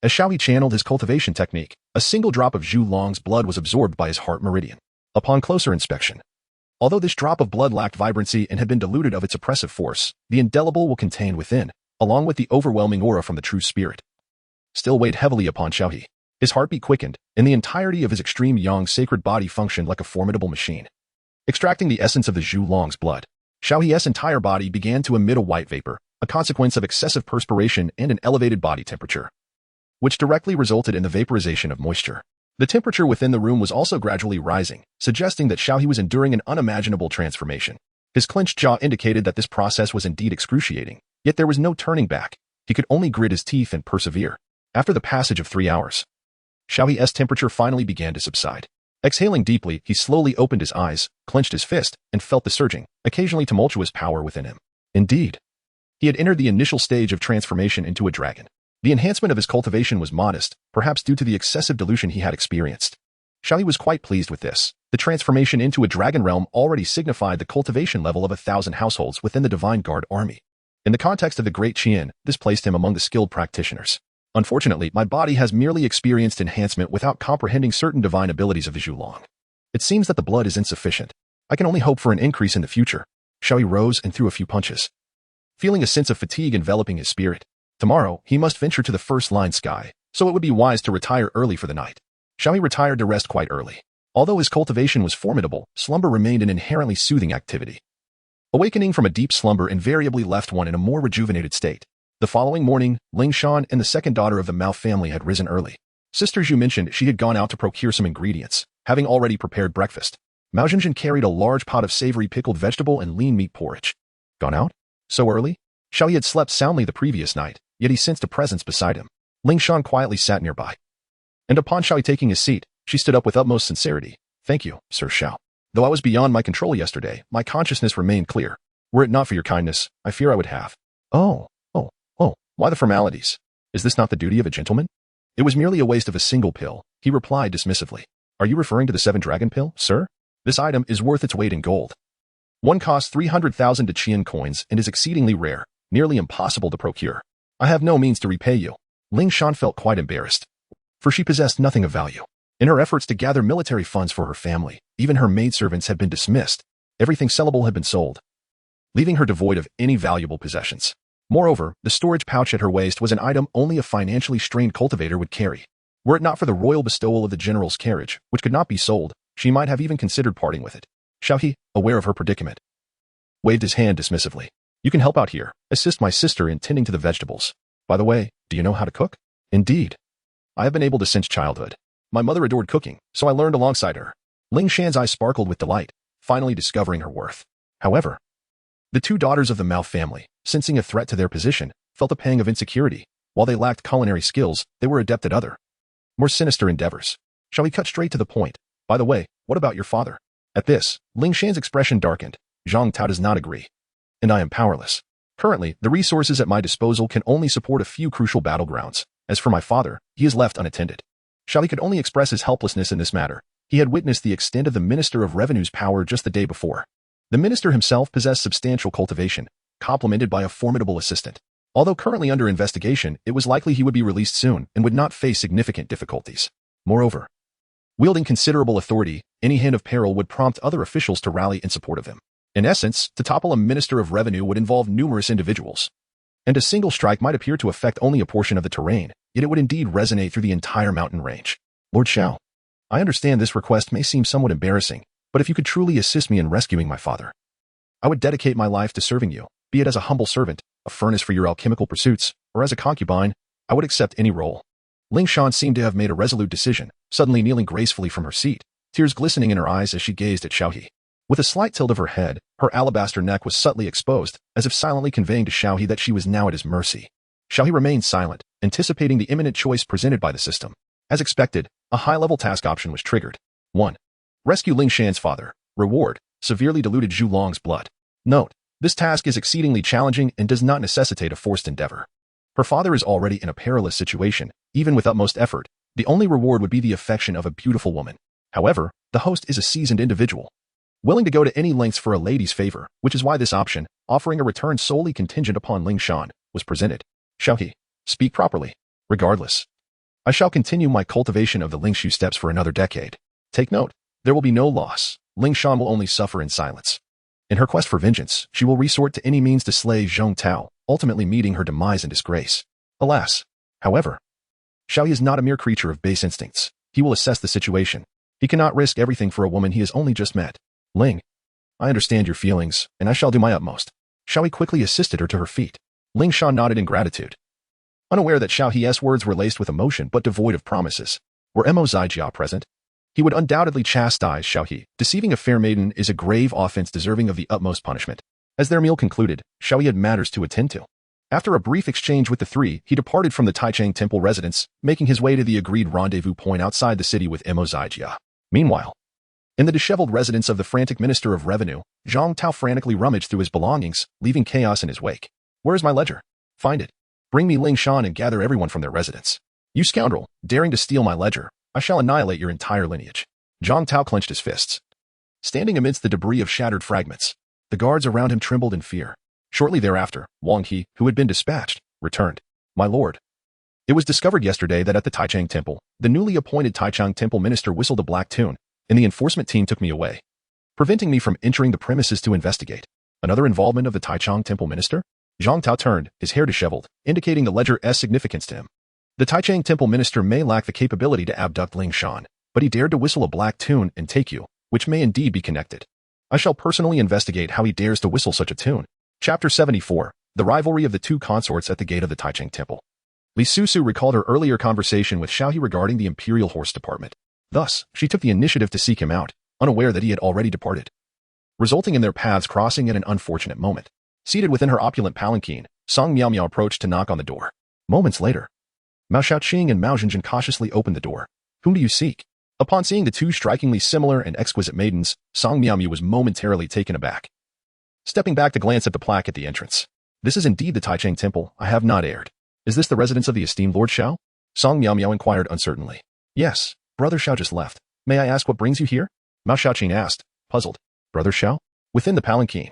As Xiao He channeled his cultivation technique, a single drop of Zhu Long's blood was absorbed by his heart meridian. Upon closer inspection, although this drop of blood lacked vibrancy and had been diluted of its oppressive force, the indelible will contained within, along with the overwhelming aura from the true spirit, still weighed heavily upon Xiao He. His heartbeat quickened, and the entirety of his extreme yang sacred body functioned like a formidable machine. Extracting the essence of the Zhu Long's blood, Xiao He's entire body began to emit a white vapor, a consequence of excessive perspiration and an elevated body temperature, which directly resulted in the vaporization of moisture. The temperature within the room was also gradually rising, suggesting that Xiao He was enduring an unimaginable transformation. His clenched jaw indicated that this process was indeed excruciating, yet there was no turning back. He could only grit his teeth and persevere. After the passage of 3 hours, Xiao He's temperature finally began to subside. Exhaling deeply, he slowly opened his eyes, clenched his fist, and felt the surging, occasionally tumultuous power within him. Indeed, he had entered the initial stage of transformation into a dragon. The enhancement of his cultivation was modest, perhaps due to the excessive dilution he had experienced. Xiao He was quite pleased with this. The transformation into a dragon realm already signified the cultivation level of 1,000 households within the Divine Guard army. In the context of the Great Qian, this placed him among the skilled practitioners. Unfortunately, my body has merely experienced enhancement without comprehending certain divine abilities of the Zhu Long. It seems that the blood is insufficient. I can only hope for an increase in the future. Xiao He rose and threw a few punches, feeling a sense of fatigue enveloping his spirit. Tomorrow, he must venture to the first-line sky, so it would be wise to retire early for the night. Xiao He retired to rest quite early. Although his cultivation was formidable, slumber remained an inherently soothing activity. Awakening from a deep slumber invariably left one in a more rejuvenated state. The following morning, Lingshan and the second daughter of the Mao family had risen early. Sister Zhu mentioned she had gone out to procure some ingredients, having already prepared breakfast. Mao Zhenjin carried a large pot of savory pickled vegetable and lean meat porridge. Gone out? So early? Xiao He had slept soundly the previous night, yet he sensed a presence beside him. Lingshan quietly sat nearby. And upon Xiao He taking his seat, she stood up with utmost sincerity. Thank you, Sir Xiao. Though I was beyond my control yesterday, my consciousness remained clear. Were it not for your kindness, I fear I would have. Oh, why the formalities? Is this not the duty of a gentleman? It was merely a waste of a single pill, he replied dismissively. Are you referring to the 7-dragon pill, sir? This item is worth its weight in gold. One costs 300,000 Qian coins and is exceedingly rare, nearly impossible to procure. I have no means to repay you. Lingshan felt quite embarrassed, for she possessed nothing of value. In her efforts to gather military funds for her family, even her maidservants had been dismissed. Everything sellable had been sold, leaving her devoid of any valuable possessions. Moreover, the storage pouch at her waist was an item only a financially strained cultivator would carry. Were it not for the royal bestowal of the general's carriage, which could not be sold, she might have even considered parting with it. Xiao He, aware of her predicament, waved his hand dismissively. You can help out here, assist my sister in tending to the vegetables. By the way, do you know how to cook? Indeed. I have been able to since childhood. My mother adored cooking, so I learned alongside her. Lingshan's eyes sparkled with delight, finally discovering her worth. However, the 2 daughters of the Mao family, sensing a threat to their position, felt a pang of insecurity. While they lacked culinary skills, they were adept at other, more sinister endeavors. Shall we cut straight to the point? By the way, what about your father? At this, Lingshan's expression darkened. Zhang Tao does not agree. And I am powerless. Currently, the resources at my disposal can only support a few crucial battlegrounds. As for my father, he is left unattended. Xiao He could only express his helplessness in this matter. He had witnessed the extent of the Minister of Revenue's power just the day before. The minister himself possessed substantial cultivation, complemented by a formidable assistant. Although currently under investigation, it was likely he would be released soon and would not face significant difficulties. Moreover, wielding considerable authority, any hint of peril would prompt other officials to rally in support of him. In essence, to topple a Minister of Revenue would involve numerous individuals, and a single strike might appear to affect only a portion of the terrain, yet it would indeed resonate through the entire mountain range. Lord Xiao, I understand this request may seem somewhat embarrassing, but if you could truly assist me in rescuing my father, I would dedicate my life to serving you, be it as a humble servant, a furnace for your alchemical pursuits, or as a concubine. I would accept any role. Lingshan seemed to have made a resolute decision, suddenly kneeling gracefully from her seat. tears glistening in her eyes as she gazed at Xiao He. With a slight tilt of her head, her alabaster neck was subtly exposed, as if silently conveying to Xiao He that she was now at his mercy. Xiao He remained silent, anticipating the imminent choice presented by the system. As expected, a high-level task option was triggered. 1. Rescue Ling Shan's father. Reward: severely diluted Zhu Long's blood. Note: this task is exceedingly challenging and does not necessitate a forced endeavor. Her father is already in a perilous situation. Even with utmost effort, the only reward would be the affection of a beautiful woman. However, the host is a seasoned individual, willing to go to any lengths for a lady's favor, which is why this option, offering a return solely contingent upon Ling Shan, was presented. Xiao He, speak properly. Regardless, I shall continue my cultivation of the Lingshu steps for another decade. Take note, there will be no loss. Ling Shan will only suffer in silence. In her quest for vengeance, she will resort to any means to slay Zhong Tao, ultimately meeting her demise and disgrace. Alas, however, Xiao He is not a mere creature of base instincts. He will assess the situation. He cannot risk everything for a woman he has only just met. Ling, I understand your feelings, and I shall do my utmost. Xiao He quickly assisted her to her feet. Ling Shan nodded in gratitude, unaware that Xiao He's words were laced with emotion but devoid of promises. Were Mo Zijia present, he would undoubtedly chastise Xiao He. Deceiving a fair maiden is a grave offense deserving of the utmost punishment. As their meal concluded, Xiao He had matters to attend to. After a brief exchange with the three, he departed from the Taichang Temple residence, making his way to the agreed rendezvous point outside the city with Mo Zijia. Meanwhile, in the disheveled residence of the frantic Minister of Revenue, Zhong Tao frantically rummaged through his belongings, leaving chaos in his wake. Where is my ledger? Find it. Bring me Ling Shan and gather everyone from their residence. You scoundrel, daring to steal my ledger, I shall annihilate your entire lineage. Zhong Tao clenched his fists, standing amidst the debris of shattered fragments. The guards around him trembled in fear. Shortly thereafter, Wang He, who had been dispatched, returned. My lord, it was discovered yesterday that at the Taichang Temple, the newly appointed Taichang Temple minister whistled a black tune, and the enforcement team took me away, preventing me from entering the premises to investigate. Another involvement of the Taichang Temple minister? Zhong Tao turned, his hair disheveled, indicating the ledger's significance to him. The Taichang Temple minister may lack the capability to abduct Ling Shan, but he dared to whistle a black tune and take you, which may indeed be connected. I shall personally investigate how he dares to whistle such a tune. Chapter 74. The rivalry of the two consorts at the gate of the Taichang Temple. Li Susu recalled her earlier conversation with Xiao He regarding the Imperial Horse Department. Thus, she took the initiative to seek him out, unaware that he had already departed, resulting in their paths crossing at an unfortunate moment. Seated within her opulent palanquin, Song Miao Miao approached to knock on the door. Moments later, Mao Xiaoqing and Mao Zhenjin cautiously opened the door. Whom do you seek? Upon seeing the two strikingly similar and exquisite maidens, Song Miao Miao was momentarily taken aback, stepping back to glance at the plaque at the entrance. This is indeed the Taichang Temple, I have not erred. Is this the residence of the esteemed Lord Xiao? Song Miao Miao inquired uncertainly. Yes, Brother Xiao just left. May I ask what brings you here? Mao Xiaoqing asked, puzzled. Brother Xiao? Within the palanquin,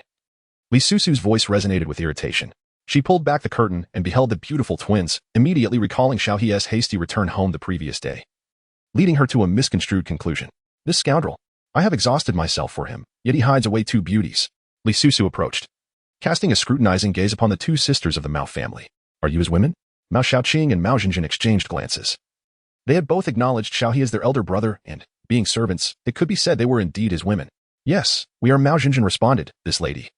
Li Susu's voice resonated with irritation. She pulled back the curtain and beheld the beautiful twins, immediately recalling Xiao He's hasty return home the previous day, leading her to a misconstrued conclusion. This scoundrel. I have exhausted myself for him, yet he hides away two beauties. Li Susu approached, casting a scrutinizing gaze upon the two sisters of the Mao family. Are you his women? Mao Xiaoqing and Mao Zhenjin exchanged glances. They had both acknowledged Xiao He as their elder brother, and, being servants, it could be said they were indeed his women. Yes, we are, Mao Zhenjin responded, this lady.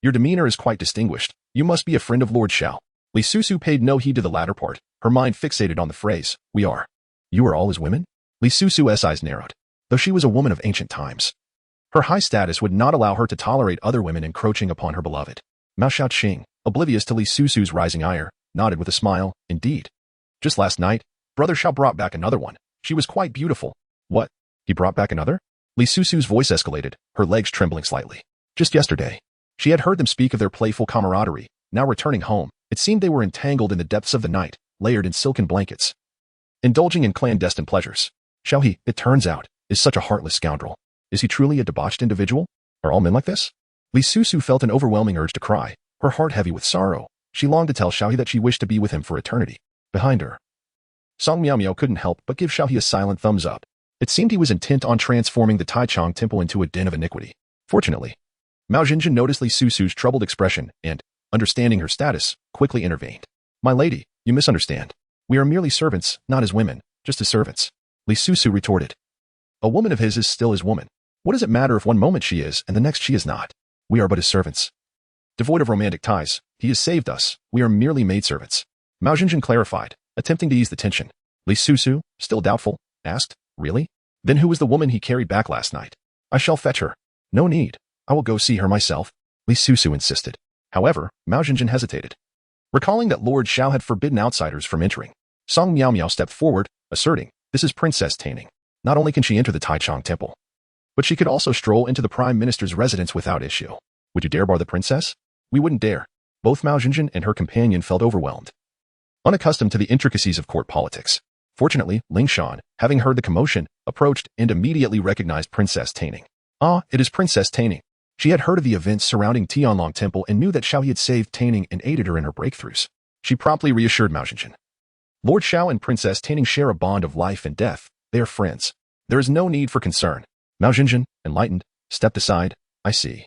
Your demeanor is quite distinguished. You must be a friend of Lord Xiao. Li Susu paid no heed to the latter part, her mind fixated on the phrase, we are. You are all his women? Li Susu's eyes narrowed. Though she was a woman of ancient times, her high status would not allow her to tolerate other women encroaching upon her beloved. Mao Xiaoqing, oblivious to Li Susu's rising ire, nodded with a smile. Indeed. Just last night, Brother Xiao brought back another one. She was quite beautiful. What? He brought back another? Li Susu's voice escalated, her legs trembling slightly. Just yesterday, she had heard them speak of their playful camaraderie. Now returning home, it seemed they were entangled in the depths of the night, layered in silken blankets, indulging in clandestine pleasures. Xiao He, it turns out, is such a heartless scoundrel. Is he truly a debauched individual? Are all men like this? Li Susu felt an overwhelming urge to cry, her heart heavy with sorrow. She longed to tell Xiao He that she wished to be with him for eternity. Behind her, Song Miao Miao couldn't help but give Xiao He a silent thumbs up. It seemed he was intent on transforming the Taichang Temple into a den of iniquity. Fortunately, Mao Zhenjin noticed Li Susu's troubled expression and, understanding her status, quickly intervened. My lady, you misunderstand. We are merely servants, not as women, just as servants. Li Susu retorted. A woman of his is still his woman. What does it matter if one moment she is and the next she is not? We are but his servants. Devoid of romantic ties, he has saved us. We are merely maidservants. Mao Zhenjin clarified, attempting to ease the tension. Li Susu, still doubtful, asked, Really? Then who was the woman he carried back last night? I shall fetch her. No need. I will go see her myself, Li Susu insisted. However, Mao Zhenjin hesitated. Recalling that Lord Xiao had forbidden outsiders from entering, Song Miao Miao stepped forward, asserting, this is Princess Taining. Not only can she enter the Taichung Temple, but she could also stroll into the Prime Minister's residence without issue. Would you dare bar the princess? We wouldn't dare. Both Mao Zhenjin and her companion felt overwhelmed, unaccustomed to the intricacies of court politics. Fortunately, Ling Shan, having heard the commotion, approached and immediately recognized Princess Taining. Ah, it is Princess Taining. She had heard of the events surrounding Tianlong Temple and knew that Xiao He had saved Taining and aided her in her breakthroughs. She promptly reassured Mao Zhenjin. Lord Xiao and Princess Taining share a bond of life and death. They are friends. There is no need for concern. Mao Zhenjin, enlightened, stepped aside. I see.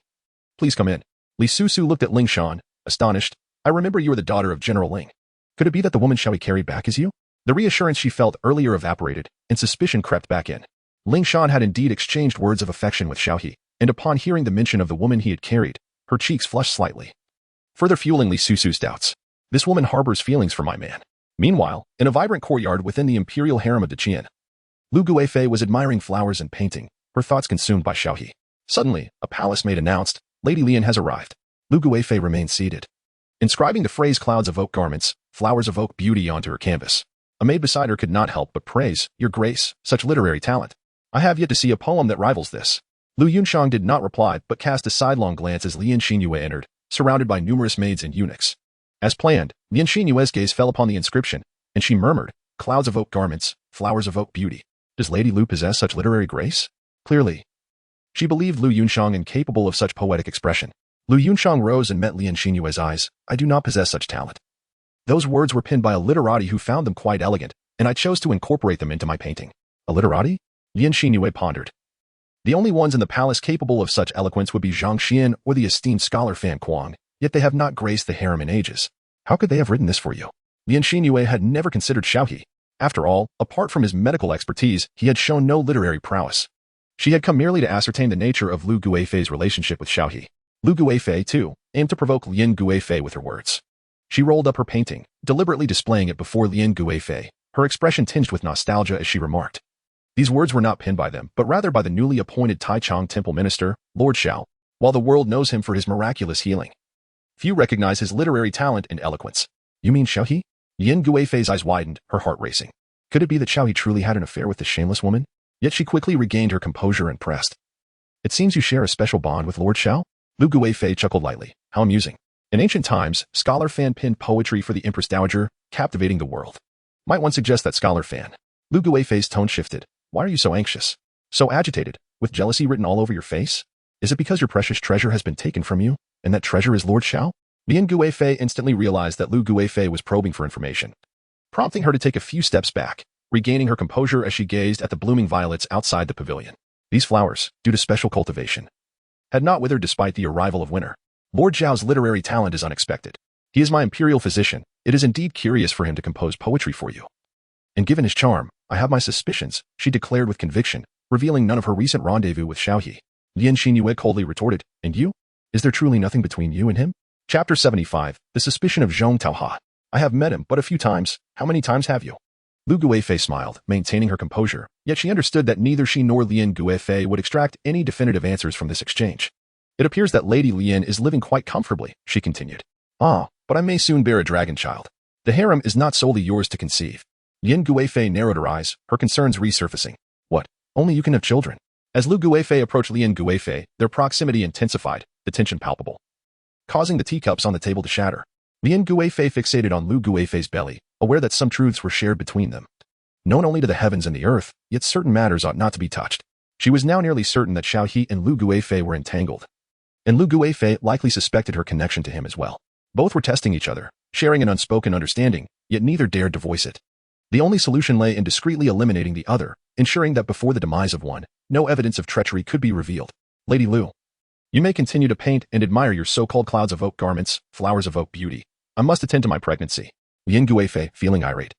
Please come in. Li Susu looked at Ling Shan, astonished. I remember you were the daughter of General Ling. Could it be that the woman Xiao He carried back is you? The reassurance she felt earlier evaporated, and suspicion crept back in. Ling Shan had indeed exchanged words of affection with Xiao He, and upon hearing the mention of the woman he had carried, her cheeks flushed slightly, further fueling Li Susu's doubts. This woman harbors feelings for my man. Meanwhile, in a vibrant courtyard within the imperial harem of Qian, Lu Guifei was admiring flowers and painting, her thoughts consumed by Xiao He. Suddenly, a palace maid announced, Lady Lian has arrived. Lu Guifei remained seated, inscribing the phrase clouds evoke garments, flowers evoke beauty onto her canvas. A maid beside her could not help but praise, Your Grace, such literary talent. I have yet to see a poem that rivals this. Lu Yunshang did not reply but cast a sidelong glance as Lian Xinyue entered, surrounded by numerous maids and eunuchs. As planned, Lian Xinyue's gaze fell upon the inscription, and she murmured, Clouds evoke garments, flowers evoke beauty. Does Lady Lu possess such literary grace? Clearly. She believed Lu Yunshang incapable of such poetic expression. Lu Yunshang rose and met Lian Xinyue's eyes. I do not possess such talent. Those words were penned by a literati who found them quite elegant, and I chose to incorporate them into my painting. A literati? Lian Xinyue pondered. The only ones in the palace capable of such eloquence would be Zhang Xian or the esteemed scholar Fan Kuang, yet they have not graced the harem in ages. How could they have written this for you? Lian Xinyue had never considered Xiao He. After all, apart from his medical expertise, he had shown no literary prowess. She had come merely to ascertain the nature of Lu Guifei's relationship with Xiao He. Lu Guifei, too, aimed to provoke Lian Guifei with her words. She rolled up her painting, deliberately displaying it before Lian Guifei, her expression tinged with nostalgia as she remarked. These words were not penned by them, but rather by the newly appointed Taichung Temple Minister, Lord Xiao, while the world knows him for his miraculous healing. Few recognize his literary talent and eloquence. You mean Xiao He? Lian Guifei's eyes widened, her heart racing. Could it be that Xiao He truly had an affair with this shameless woman? Yet she quickly regained her composure and pressed. It seems you share a special bond with Lord Xiao? Lu Guifei chuckled lightly. How amusing. In ancient times, Scholar Fan penned poetry for the Empress Dowager, captivating the world. Might one suggest that Scholar Fan? Lu Guifei's tone shifted. Why are you so anxious? So agitated, with jealousy written all over your face? Is it because your precious treasure has been taken from you, and that treasure is Lord Xiao? Lian Guifei instantly realized that Lu Guifei was probing for information, prompting her to take a few steps back, regaining her composure as she gazed at the blooming violets outside the pavilion. These flowers, due to special cultivation, had not withered despite the arrival of winter. Lord Xiao's literary talent is unexpected. He is my imperial physician. It is indeed curious for him to compose poetry for you. And given his charm, I have my suspicions, she declared with conviction, revealing none of her recent rendezvous with Xiao He. Lian Xinyue coldly retorted, And you? Is there truly nothing between you and him? Chapter 75, The Suspicion of Zhong Taoha. I have met him but a few times. How many times have you? Lu Guifei smiled, maintaining her composure, yet she understood that neither she nor Lian Guifei would extract any definitive answers from this exchange. It appears that Lady Lian is living quite comfortably, she continued. Ah, but I may soon bear a dragon child. The harem is not solely yours to conceive. Lian Guifei narrowed her eyes, her concerns resurfacing. What? Only you can have children. As Lu Guifei approached Lian Guifei, their proximity intensified, the tension palpable, causing the teacups on the table to shatter. Lian Guifei fixated on Lu Guifei's belly, aware that some truths were shared between them, known only to the heavens and the earth, yet certain matters ought not to be touched. She was now nearly certain that Xiao He and Lu Guifei were entangled, and Lu Guifei likely suspected her connection to him as well. Both were testing each other, sharing an unspoken understanding, yet neither dared to voice it. The only solution lay in discreetly eliminating the other, ensuring that before the demise of one, no evidence of treachery could be revealed. Lady Lu, you may continue to paint and admire your so-called clouds evoke garments, flowers evoke beauty. I must attend to my pregnancy. Lian Guifei, feeling irate,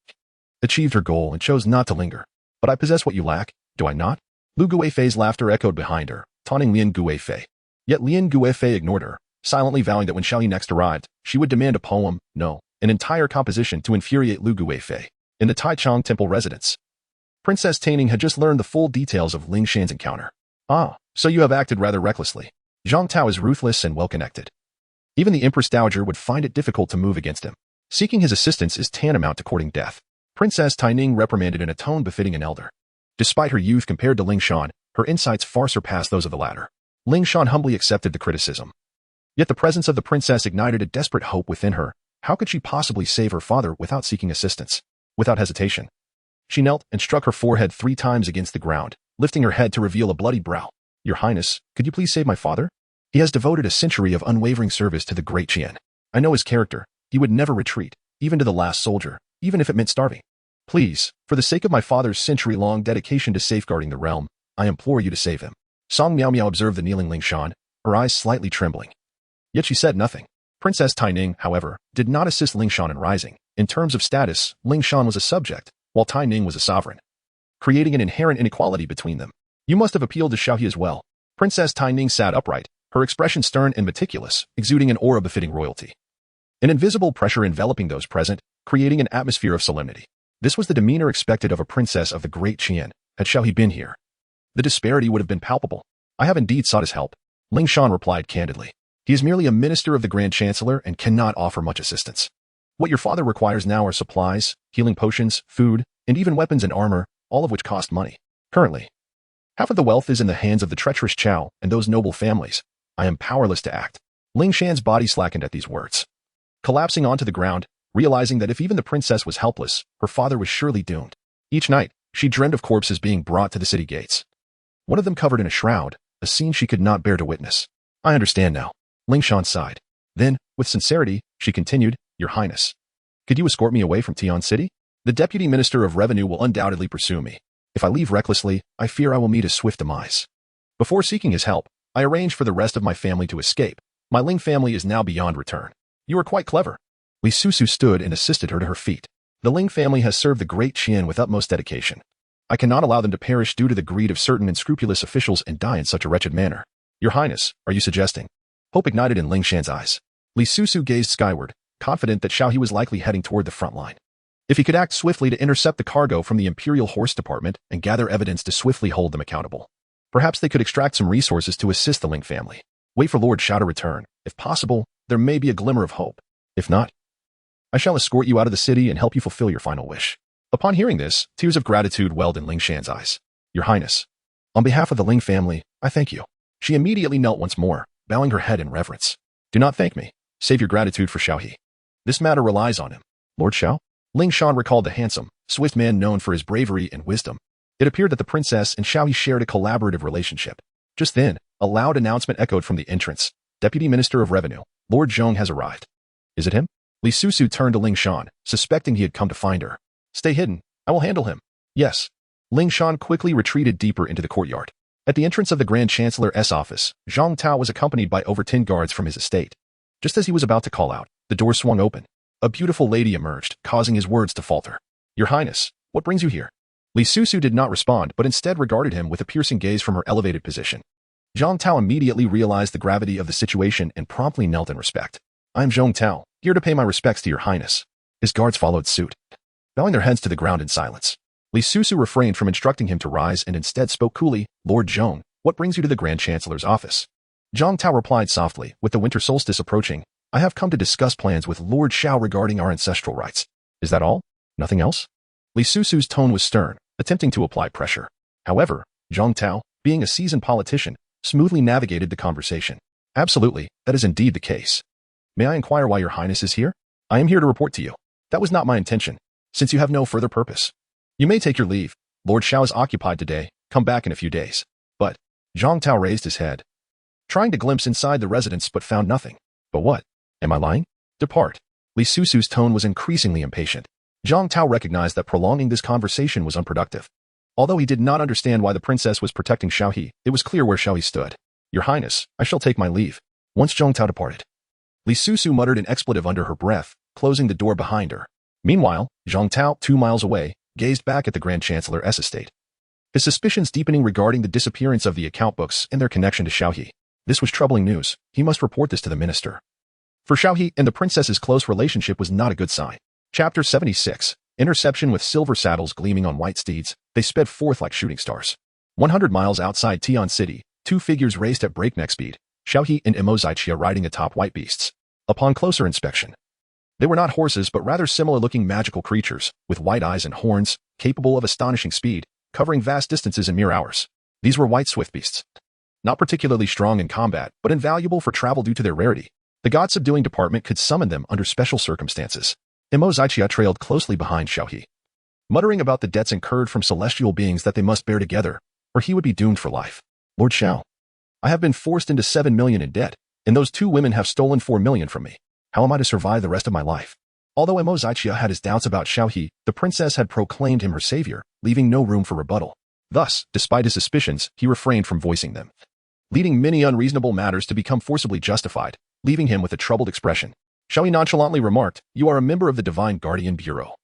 achieved her goal and chose not to linger. But I possess what you lack, do I not? Lu Guifei's laughter echoed behind her, taunting Lian Guifei. Yet Lian Guifei ignored her, silently vowing that when Xiao He next arrived, she would demand a poem, no, an entire composition to infuriate Lu Guifei. In the Taichung Temple residence, Princess Taining had just learned the full details of Ling Shan's encounter. Ah, so you have acted rather recklessly. Zhang Tao is ruthless and well-connected. Even the Empress Dowager would find it difficult to move against him. Seeking his assistance is tantamount to courting death. Princess Taining reprimanded in a tone befitting an elder. Despite her youth compared to Ling Shan, her insights far surpassed those of the latter. Ling Shan humbly accepted the criticism. Yet the presence of the princess ignited a desperate hope within her. How could she possibly save her father without seeking assistance? Without hesitation, she knelt and struck her forehead 3 times against the ground, lifting her head to reveal a bloody brow. Your Highness, could you please save my father? He has devoted a century of unwavering service to the great Qian. I know his character. He would never retreat, even to the last soldier, even if it meant starving. Please, for the sake of my father's century-long dedication to safeguarding the realm, I implore you to save him. Song Miao Miao observed the kneeling Ling Shan, her eyes slightly trembling. Yet she said nothing. Princess Taining, however, did not assist Ling Shan in rising. In terms of status, Ling Shan was a subject, while Taining was a sovereign, creating an inherent inequality between them. You must have appealed to Xiao He as well. Princess Taining sat upright, her expression stern and meticulous, exuding an aura befitting royalty. An invisible pressure enveloping those present, creating an atmosphere of solemnity. This was the demeanor expected of a princess of the great Qian. Had Xiao He been here, the disparity would have been palpable. I have indeed sought his help. Ling Shan replied candidly. He is merely a minister of the Grand Chancellor and cannot offer much assistance. What your father requires now are supplies, healing potions, food, and even weapons and armor, all of which cost money. Currently, half of the wealth is in the hands of the treacherous Chao and those noble families. I am powerless to act. Ling Shan's body slackened at these words. Collapsing onto the ground, realizing that if even the princess was helpless, her father was surely doomed. Each night, she dreamed of corpses being brought to the city gates. One of them covered in a shroud, a scene she could not bear to witness. I understand now. Ling Shan sighed. Then, with sincerity, she continued, Your Highness, could you escort me away from Tian City? The Deputy Minister of Revenue will undoubtedly pursue me. If I leave recklessly, I fear I will meet a swift demise. Before seeking his help, I arranged for the rest of my family to escape. My Ling family is now beyond return. You are quite clever. Li Susu stood and assisted her to her feet. The Ling family has served the great Qian with utmost dedication. I cannot allow them to perish due to the greed of certain unscrupulous officials and die in such a wretched manner. Your Highness, are you suggesting? Hope ignited in Ling Shan's eyes. Li Susu gazed skyward, confident that Xiao He was likely heading toward the front line. If he could act swiftly to intercept the cargo from the Imperial Horse Department and gather evidence to swiftly hold them accountable, perhaps they could extract some resources to assist the Ling family. Wait for Lord Xiao to return. If possible, there may be a glimmer of hope. If not, I shall escort you out of the city and help you fulfill your final wish. Upon hearing this, tears of gratitude welled in Ling Shan's eyes. Your Highness, on behalf of the Ling family, I thank you. She immediately knelt once more, bowing her head in reverence. Do not thank me. Save your gratitude for Xiao He. This matter relies on him. Lord Xiao? Ling Shan recalled the handsome, swift man known for his bravery and wisdom. It appeared that the princess and Xiao He shared a collaborative relationship. Just then, a loud announcement echoed from the entrance. Deputy Minister of Revenue, Lord Zhong has arrived. Is it him? Li Susu turned to Ling Shan, suspecting he had come to find her. Stay hidden. I will handle him. Yes. Ling Shan quickly retreated deeper into the courtyard. At the entrance of the Grand Chancellor's office, Zhang Tao was accompanied by over 10 guards from his estate. Just as he was about to call out, the door swung open. A beautiful lady emerged, causing his words to falter. Your Highness, what brings you here? Li Susu did not respond, but instead regarded him with a piercing gaze from her elevated position. Zhang Tao immediately realized the gravity of the situation and promptly knelt in respect. I am Zhang Tao, here to pay my respects to your Highness. His guards followed suit, bowing their heads to the ground in silence. Li Susu refrained from instructing him to rise and instead spoke coolly, Lord Zhong, what brings you to the Grand Chancellor's office? Zhang Tao replied softly, with the winter solstice approaching, I have come to discuss plans with Lord Xiao regarding our ancestral rights. Is that all? Nothing else? Li Susu's tone was stern, attempting to apply pressure. However, Zhang Tao, being a seasoned politician, smoothly navigated the conversation. Absolutely, that is indeed the case. May I inquire why your Highness is here? I am here to report to you. That was not my intention, since you have no further purpose. You may take your leave. Lord Xiao is occupied today. Come back in a few days. But, Zhang Tao raised his head, trying to glimpse inside the residence but found nothing. But what? Am I lying? Depart. Li Susu's tone was increasingly impatient. Zhang Tao recognized that prolonging this conversation was unproductive. Although he did not understand why the princess was protecting Xiao He, it was clear where Xiao He stood. Your Highness, I shall take my leave. Once Zhang Tao departed, Li Susu muttered an expletive under her breath, closing the door behind her. Meanwhile, Zhang Tao, 2 miles away, gazed back at the Grand Chancellor's estate, his suspicions deepening regarding the disappearance of the account books and their connection to Xiao He. This was troubling news. He must report this to the minister. For Xiao He and the princess's close relationship was not a good sign. Chapter 76. Interception with silver saddles gleaming on white steeds, they sped forth like shooting stars. 100 miles outside Tian City, two figures raced at breakneck speed, Xiao He and Empress riding atop white beasts. Upon closer inspection, they were not horses but rather similar-looking magical creatures, with white eyes and horns, capable of astonishing speed, covering vast distances in mere hours. These were white swift beasts. Not particularly strong in combat, but invaluable for travel due to their rarity. The god-subduing department could summon them under special circumstances. Empress trailed closely behind Xiao He, muttering about the debts incurred from celestial beings that they must bear together, or he would be doomed for life. Lord Xiao, I have been forced into 7 million in debt, and those two women have stolen 4 million from me. How am I to survive the rest of my life? Although Empress had his doubts about Xiao He, the princess had proclaimed him her savior, leaving no room for rebuttal. Thus, despite his suspicions, he refrained from voicing them, leading many unreasonable matters to become forcibly justified, leaving him with a troubled expression. Xiao He nonchalantly remarked, "You are a member of the Divine Guardian Bureau.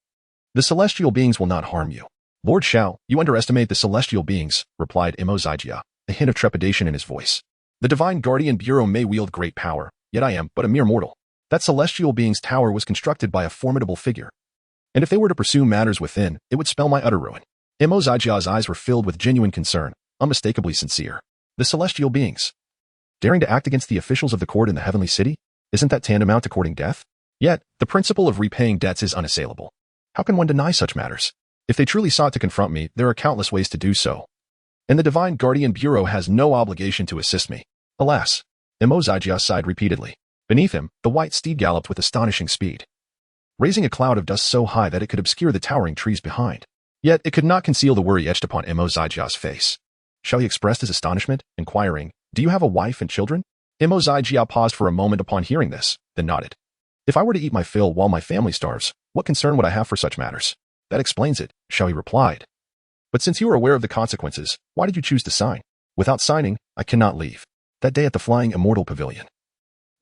The celestial beings will not harm you." "Lord Xiao, you underestimate the celestial beings," replied Empress, a hint of trepidation in his voice. "The Divine Guardian Bureau may wield great power, yet I am but a mere mortal. That celestial being's tower was constructed by a formidable figure, and if they were to pursue matters within, it would spell my utter ruin." Empress's eyes were filled with genuine concern, unmistakably sincere. The celestial beings, daring to act against the officials of the court in the heavenly city? Isn't that tantamount to courting death? Yet, the principle of repaying debts is unassailable. How can one deny such matters? If they truly sought to confront me, there are countless ways to do so, and the Divine Guardian Bureau has no obligation to assist me. Alas, Empress sighed repeatedly. Beneath him, the white steed galloped with astonishing speed, raising a cloud of dust so high that it could obscure the towering trees behind. Yet it could not conceal the worry etched upon Empress's face. Xiao He expressed his astonishment, inquiring, "Do you have a wife and children?" Empress paused for a moment upon hearing this, then nodded. "If I were to eat my fill while my family starves, what concern would I have for such matters?" "That explains it," Xiao He replied. "But since you are aware of the consequences, why did you choose to sign?" "Without signing, I cannot leave." That day at the Flying Immortal Pavilion,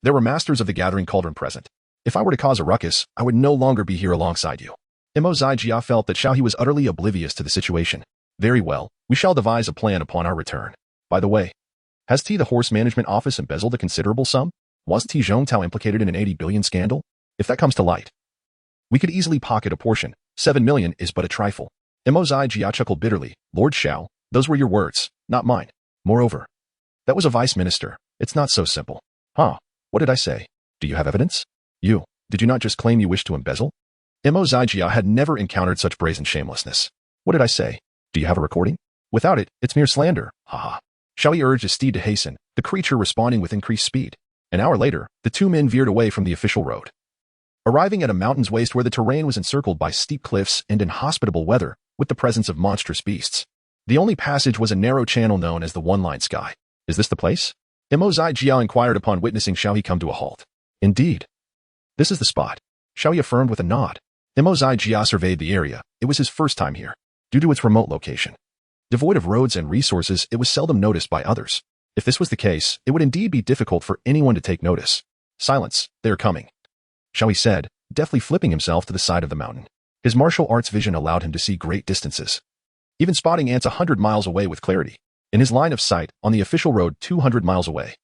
there were masters of the Gathering Cauldron present. If I were to cause a ruckus, I would no longer be here alongside you. Empress felt that Xiao He was utterly oblivious to the situation. "Very well, we shall devise a plan upon our return. By the way, has the Horse Management Office embezzled a considerable sum? Was Zhongtao implicated in an 80 billion scandal? If that comes to light, we could easily pocket a portion. 7 million is but a trifle." Empress chuckled bitterly. "Lord Xiao, those were your words, not mine. Moreover, that was a vice minister. It's not so simple." "Huh? What did I say? Do you have evidence?" Did you not just claim you wished to embezzle?" Empress had never encountered such brazen shamelessness. "What did I say? Do you have a recording?" "Without it, it's mere slander. Haha." Xiao He urged his steed to hasten, the creature responding with increased speed. An hour later, the two men veered away from the official road, arriving at a mountain's waste where the terrain was encircled by steep cliffs and inhospitable weather, with the presence of monstrous beasts. The only passage was a narrow channel known as the One-Line Sky. "Is this the place?" Empress inquired upon witnessing Xiao He come to a halt. "Indeed. This is the spot," Xiao He affirmed with a nod. Empress surveyed the area. It was his first time here. Due to its remote location, devoid of roads and resources, it was seldom noticed by others. If this was the case, it would indeed be difficult for anyone to take notice. "Silence, they are coming," Xiao He said, deftly flipping himself to the side of the mountain. His martial arts vision allowed him to see great distances, even spotting ants 100 miles away with clarity. In his line of sight, on the official road 200 miles away,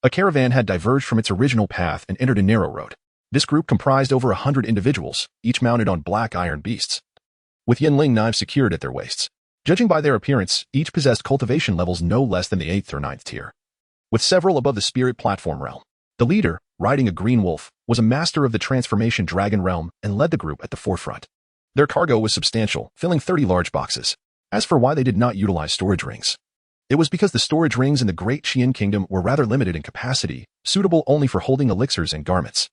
a caravan had diverged from its original path and entered a narrow road. This group comprised over 100 individuals, each mounted on black iron beasts, with Yinling knives secured at their waists. Judging by their appearance, each possessed cultivation levels no less than the 8th or 9th tier, with several above the spirit platform realm. The leader, riding a green wolf, was a master of the transformation dragon realm and led the group at the forefront. Their cargo was substantial, filling 30 large boxes. As for why they did not utilize storage rings, it was because the storage rings in the Great Qian Kingdom were rather limited in capacity, suitable only for holding elixirs and garments.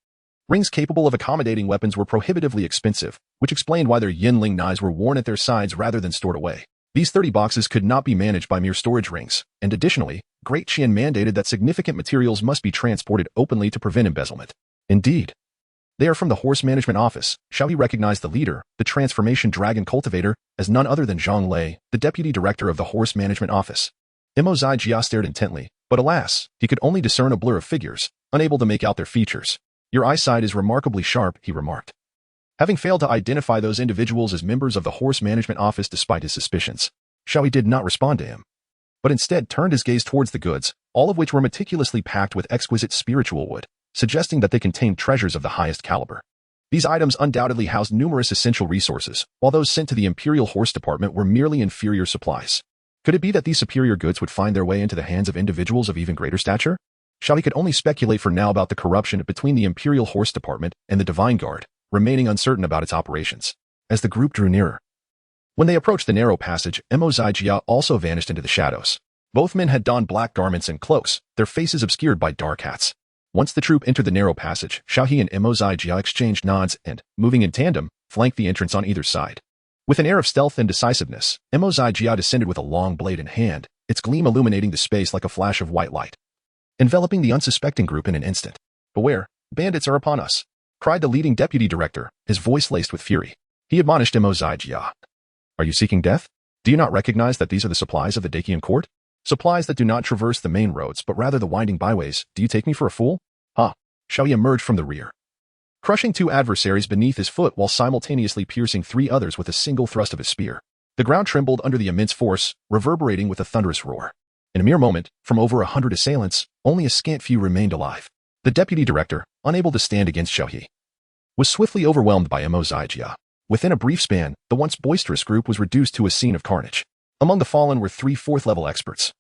Rings capable of accommodating weapons were prohibitively expensive, which explained why their Yinling knives were worn at their sides rather than stored away. These 30 boxes could not be managed by mere storage rings, and additionally, Great Qian mandated that significant materials must be transported openly to prevent embezzlement. Indeed, they are from the Horse Management Office. Xiao He recognized the leader, the transformation dragon cultivator, as none other than Zhang Lei, the deputy director of the Horse Management Office. Empress stared intently, but alas, he could only discern a blur of figures, unable to make out their features. "Your eyesight is remarkably sharp," he remarked, having failed to identify those individuals as members of the Horse Management Office despite his suspicions. Xiao He did not respond to him, but instead turned his gaze towards the goods, all of which were meticulously packed with exquisite spiritual wood, suggesting that they contained treasures of the highest caliber. These items undoubtedly housed numerous essential resources, while those sent to the imperial horse department were merely inferior supplies. Could it be that these superior goods would find their way into the hands of individuals of even greater stature? Xiao He could only speculate for now about the corruption between the imperial horse department and the divine guard, remaining uncertain about its operations. As the group drew nearer, when they approached the narrow passage, Jia also vanished into the shadows. Both men had donned black garments and cloaks, their faces obscured by dark hats. Once the troop entered the narrow passage, Xiao He and Jia exchanged nods and, moving in tandem, flanked the entrance on either side. With an air of stealth and decisiveness, Jia descended with a long blade in hand, its gleam illuminating the space like a flash of white light, enveloping the unsuspecting group in an instant. "Beware, bandits are upon us," cried the leading deputy director, his voice laced with fury. He admonished Jia. "Are you seeking death? Do you not recognize that these are the supplies of the Dacian court? Supplies that do not traverse the main roads but rather the winding byways. Do you take me for a fool?" Xiao He emerged from the rear, crushing two adversaries beneath his foot while simultaneously piercing three others with a single thrust of his spear. The ground trembled under the immense force, reverberating with a thunderous roar. In a mere moment, from over 100 assailants, only a scant few remained alive. The deputy director, unable to stand against Xiao He, was swiftly overwhelmed by Jia. Within a brief span, the once boisterous group was reduced to a scene of carnage. Among the fallen were 3 fourth-level experts,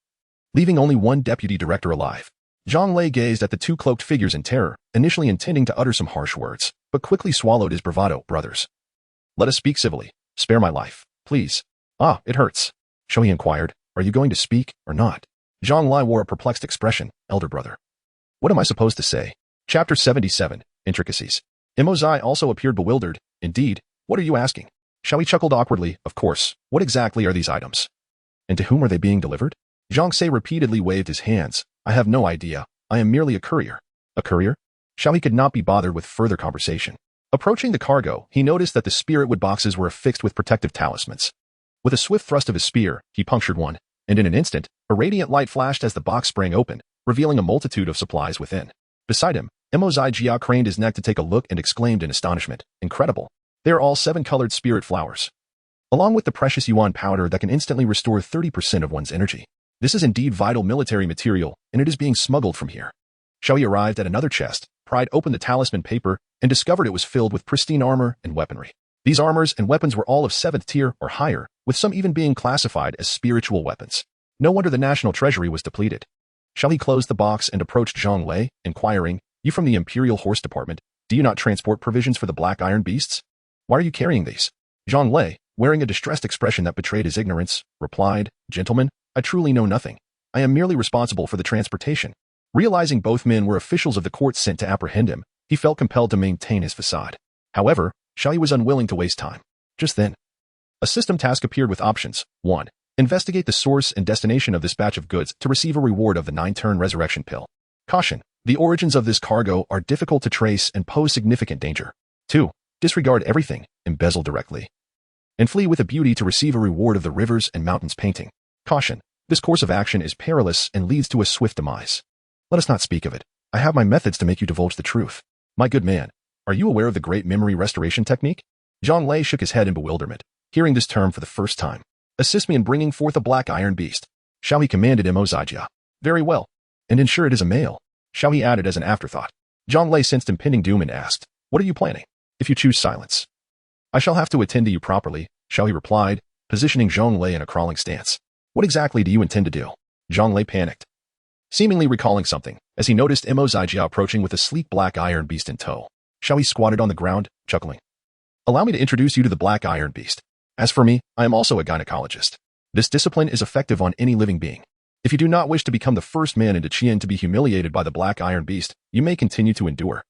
leaving only one deputy director alive. Zhang Lei gazed at the two cloaked figures in terror, initially intending to utter some harsh words, but quickly swallowed his bravado. "Brothers, let us speak civilly. Spare my life, please." "It hurts," Xiao He inquired. "Are you going to speak or not?" Zhang Lei wore a perplexed expression. "Elder brother, what am I supposed to say?" Chapter 77, Intricacies. Jia also appeared bewildered. "Indeed, what are you asking?" Xiao He chuckled awkwardly. "Of course, what exactly are these items? And to whom are they being delivered?" Zhang Sei repeatedly waved his hands. "I have no idea. I am merely a courier." "A courier?" Xiao He could not be bothered with further conversation. Approaching the cargo, he noticed that the spirit wood boxes were affixed with protective talismans. With a swift thrust of his spear, he punctured one, and in an instant, a radiant light flashed as the box sprang open, revealing a multitude of supplies within. Beside him, Jia craned his neck to take a look and exclaimed in astonishment, "Incredible! They are all 7-colored spirit flowers, along with the precious yuan powder that can instantly restore 30% of one's energy. This is indeed vital military material, and it is being smuggled from here." Xiao He arrived at another chest, pried open the talisman paper, and discovered it was filled with pristine armor and weaponry. These armors and weapons were all of 7th tier or higher, with some even being classified as spiritual weapons. No wonder the national treasury was depleted. Xiao He closed the box and approached Zhang Lei, inquiring, "You from the Imperial Horse Department, do you not transport provisions for the Black Iron Beasts? Why are you carrying these?" Zhang Lei, wearing a distressed expression that betrayed his ignorance, replied, "Gentlemen, I truly know nothing. I am merely responsible for the transportation." Realizing both men were officials of the court sent to apprehend him, he felt compelled to maintain his facade. However, Xiao He was unwilling to waste time. Just then, a system task appeared with options. 1. Investigate the source and destination of this batch of goods to receive a reward of the 9-turn resurrection pill. Caution: the origins of this cargo are difficult to trace and pose significant danger. 2. Disregard everything, embezzle directly, and flee with a beauty to receive a reward of the rivers and mountains painting. Caution: this course of action is perilous and leads to a swift demise. Let us not speak of it. I have my methods to make you divulge the truth. My good man, are you aware of the great memory restoration technique? Zhang Lei shook his head in bewilderment, hearing this term for the first time. Assist me in bringing forth a black iron beast. Xiao He commanded Jia. Very well. And ensure it is a male. Xiao He added as an afterthought. Zhang Lei sensed impending doom and asked, "What are you planning? If you choose silence, I shall have to attend to you properly," Xiao He replied, positioning Zhang Lei in a crawling stance. "What exactly do you intend to do?" Zhang Lei panicked, seemingly recalling something, as he noticed Jia approaching with a sleek black iron beast in tow. Xiao He squatted on the ground, chuckling. "Allow me to introduce you to the black iron beast. As for me, I am also a gynecologist. This discipline is effective on any living being. If you do not wish to become the first man into Qian to be humiliated by the black iron beast, you may continue to endure."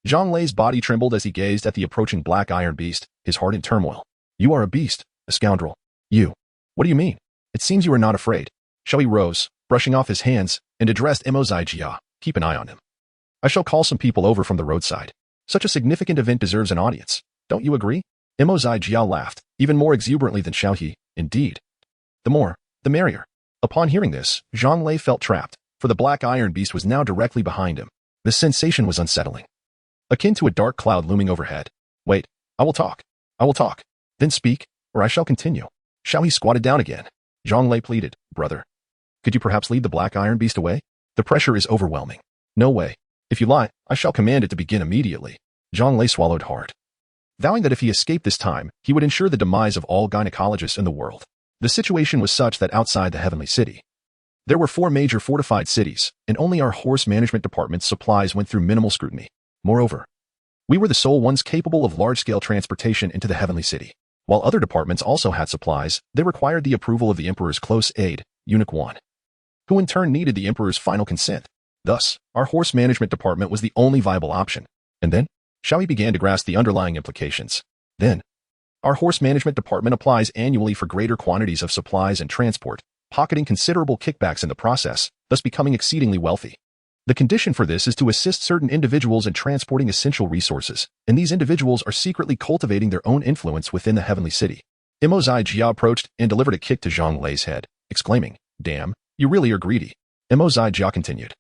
Zhang Lei's body trembled as he gazed at the approaching black iron beast, his heart in turmoil. "You are a beast, a scoundrel. You. What do you mean? It seems you are not afraid." Xiao He rose, brushing off his hands, and addressed Jia. "Keep an eye on him. I shall call some people over from the roadside. Such a significant event deserves an audience. Don't you agree?" Jia laughed, even more exuberantly than Xiao He. "Indeed. The more, the merrier." Upon hearing this, Zhang Lei felt trapped, for the black iron beast was now directly behind him. The sensation was unsettling, akin to a dark cloud looming overhead. "Wait, I will talk. I will talk. Then speak, or I shall continue." Xiao He squatted down again. Zhang Lei pleaded, "Brother, could you perhaps lead the black iron beast away? The pressure is overwhelming." "No way. If you lie, I shall command it to begin immediately." Zhang Lei swallowed hard. vowing that if he escaped this time, he would ensure the demise of all gynecologists in the world. The situation was such that outside the heavenly city, there were 4 major fortified cities, and only our horse management department's supplies went through minimal scrutiny. Moreover, we were the sole ones capable of large-scale transportation into the heavenly city. While other departments also had supplies, they required the approval of the emperor's close aide, Eunuch 1, who in turn needed the emperor's final consent. Thus, our horse management department was the only viable option. And then, Xiao He began to grasp the underlying implications. Then, our horse management department applies annually for greater quantities of supplies and transport, pocketing considerable kickbacks in the process, thus becoming exceedingly wealthy. The condition for this is to assist certain individuals in transporting essential resources, and these individuals are secretly cultivating their own influence within the heavenly city. Imo Zai Jia approached and delivered a kick to Zhang Lei's head, exclaiming, "Damn, you really are greedy." Imo Zai Jia continued,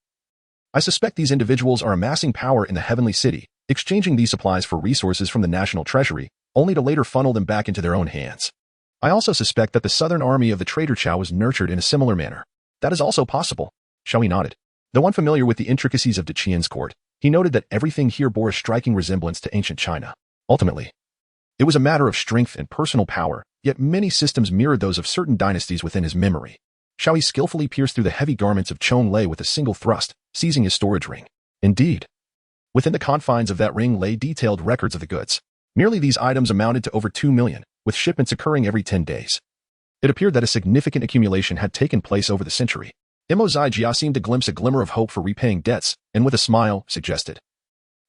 "I suspect these individuals are amassing power in the heavenly city, exchanging these supplies for resources from the national treasury, only to later funnel them back into their own hands. I also suspect that the southern army of the traitor Qiao was nurtured in a similar manner. That is also possible." Xiao He nodded. Though unfamiliar with the intricacies of De Qian's court, he noted that everything here bore a striking resemblance to ancient China. Ultimately, it was a matter of strength and personal power, yet many systems mirrored those of certain dynasties within his memory. Xiao He skillfully pierced through the heavy garments of Chong Lei with a single thrust, seizing his storage ring. Indeed, within the confines of that ring lay detailed records of the goods. Merely these items amounted to over 2 million, with shipments occurring every 10 days. It appeared that a significant accumulation had taken place over the century. Imo Zai Jia seemed to glimpse a glimmer of hope for repaying debts, and with a smile, suggested,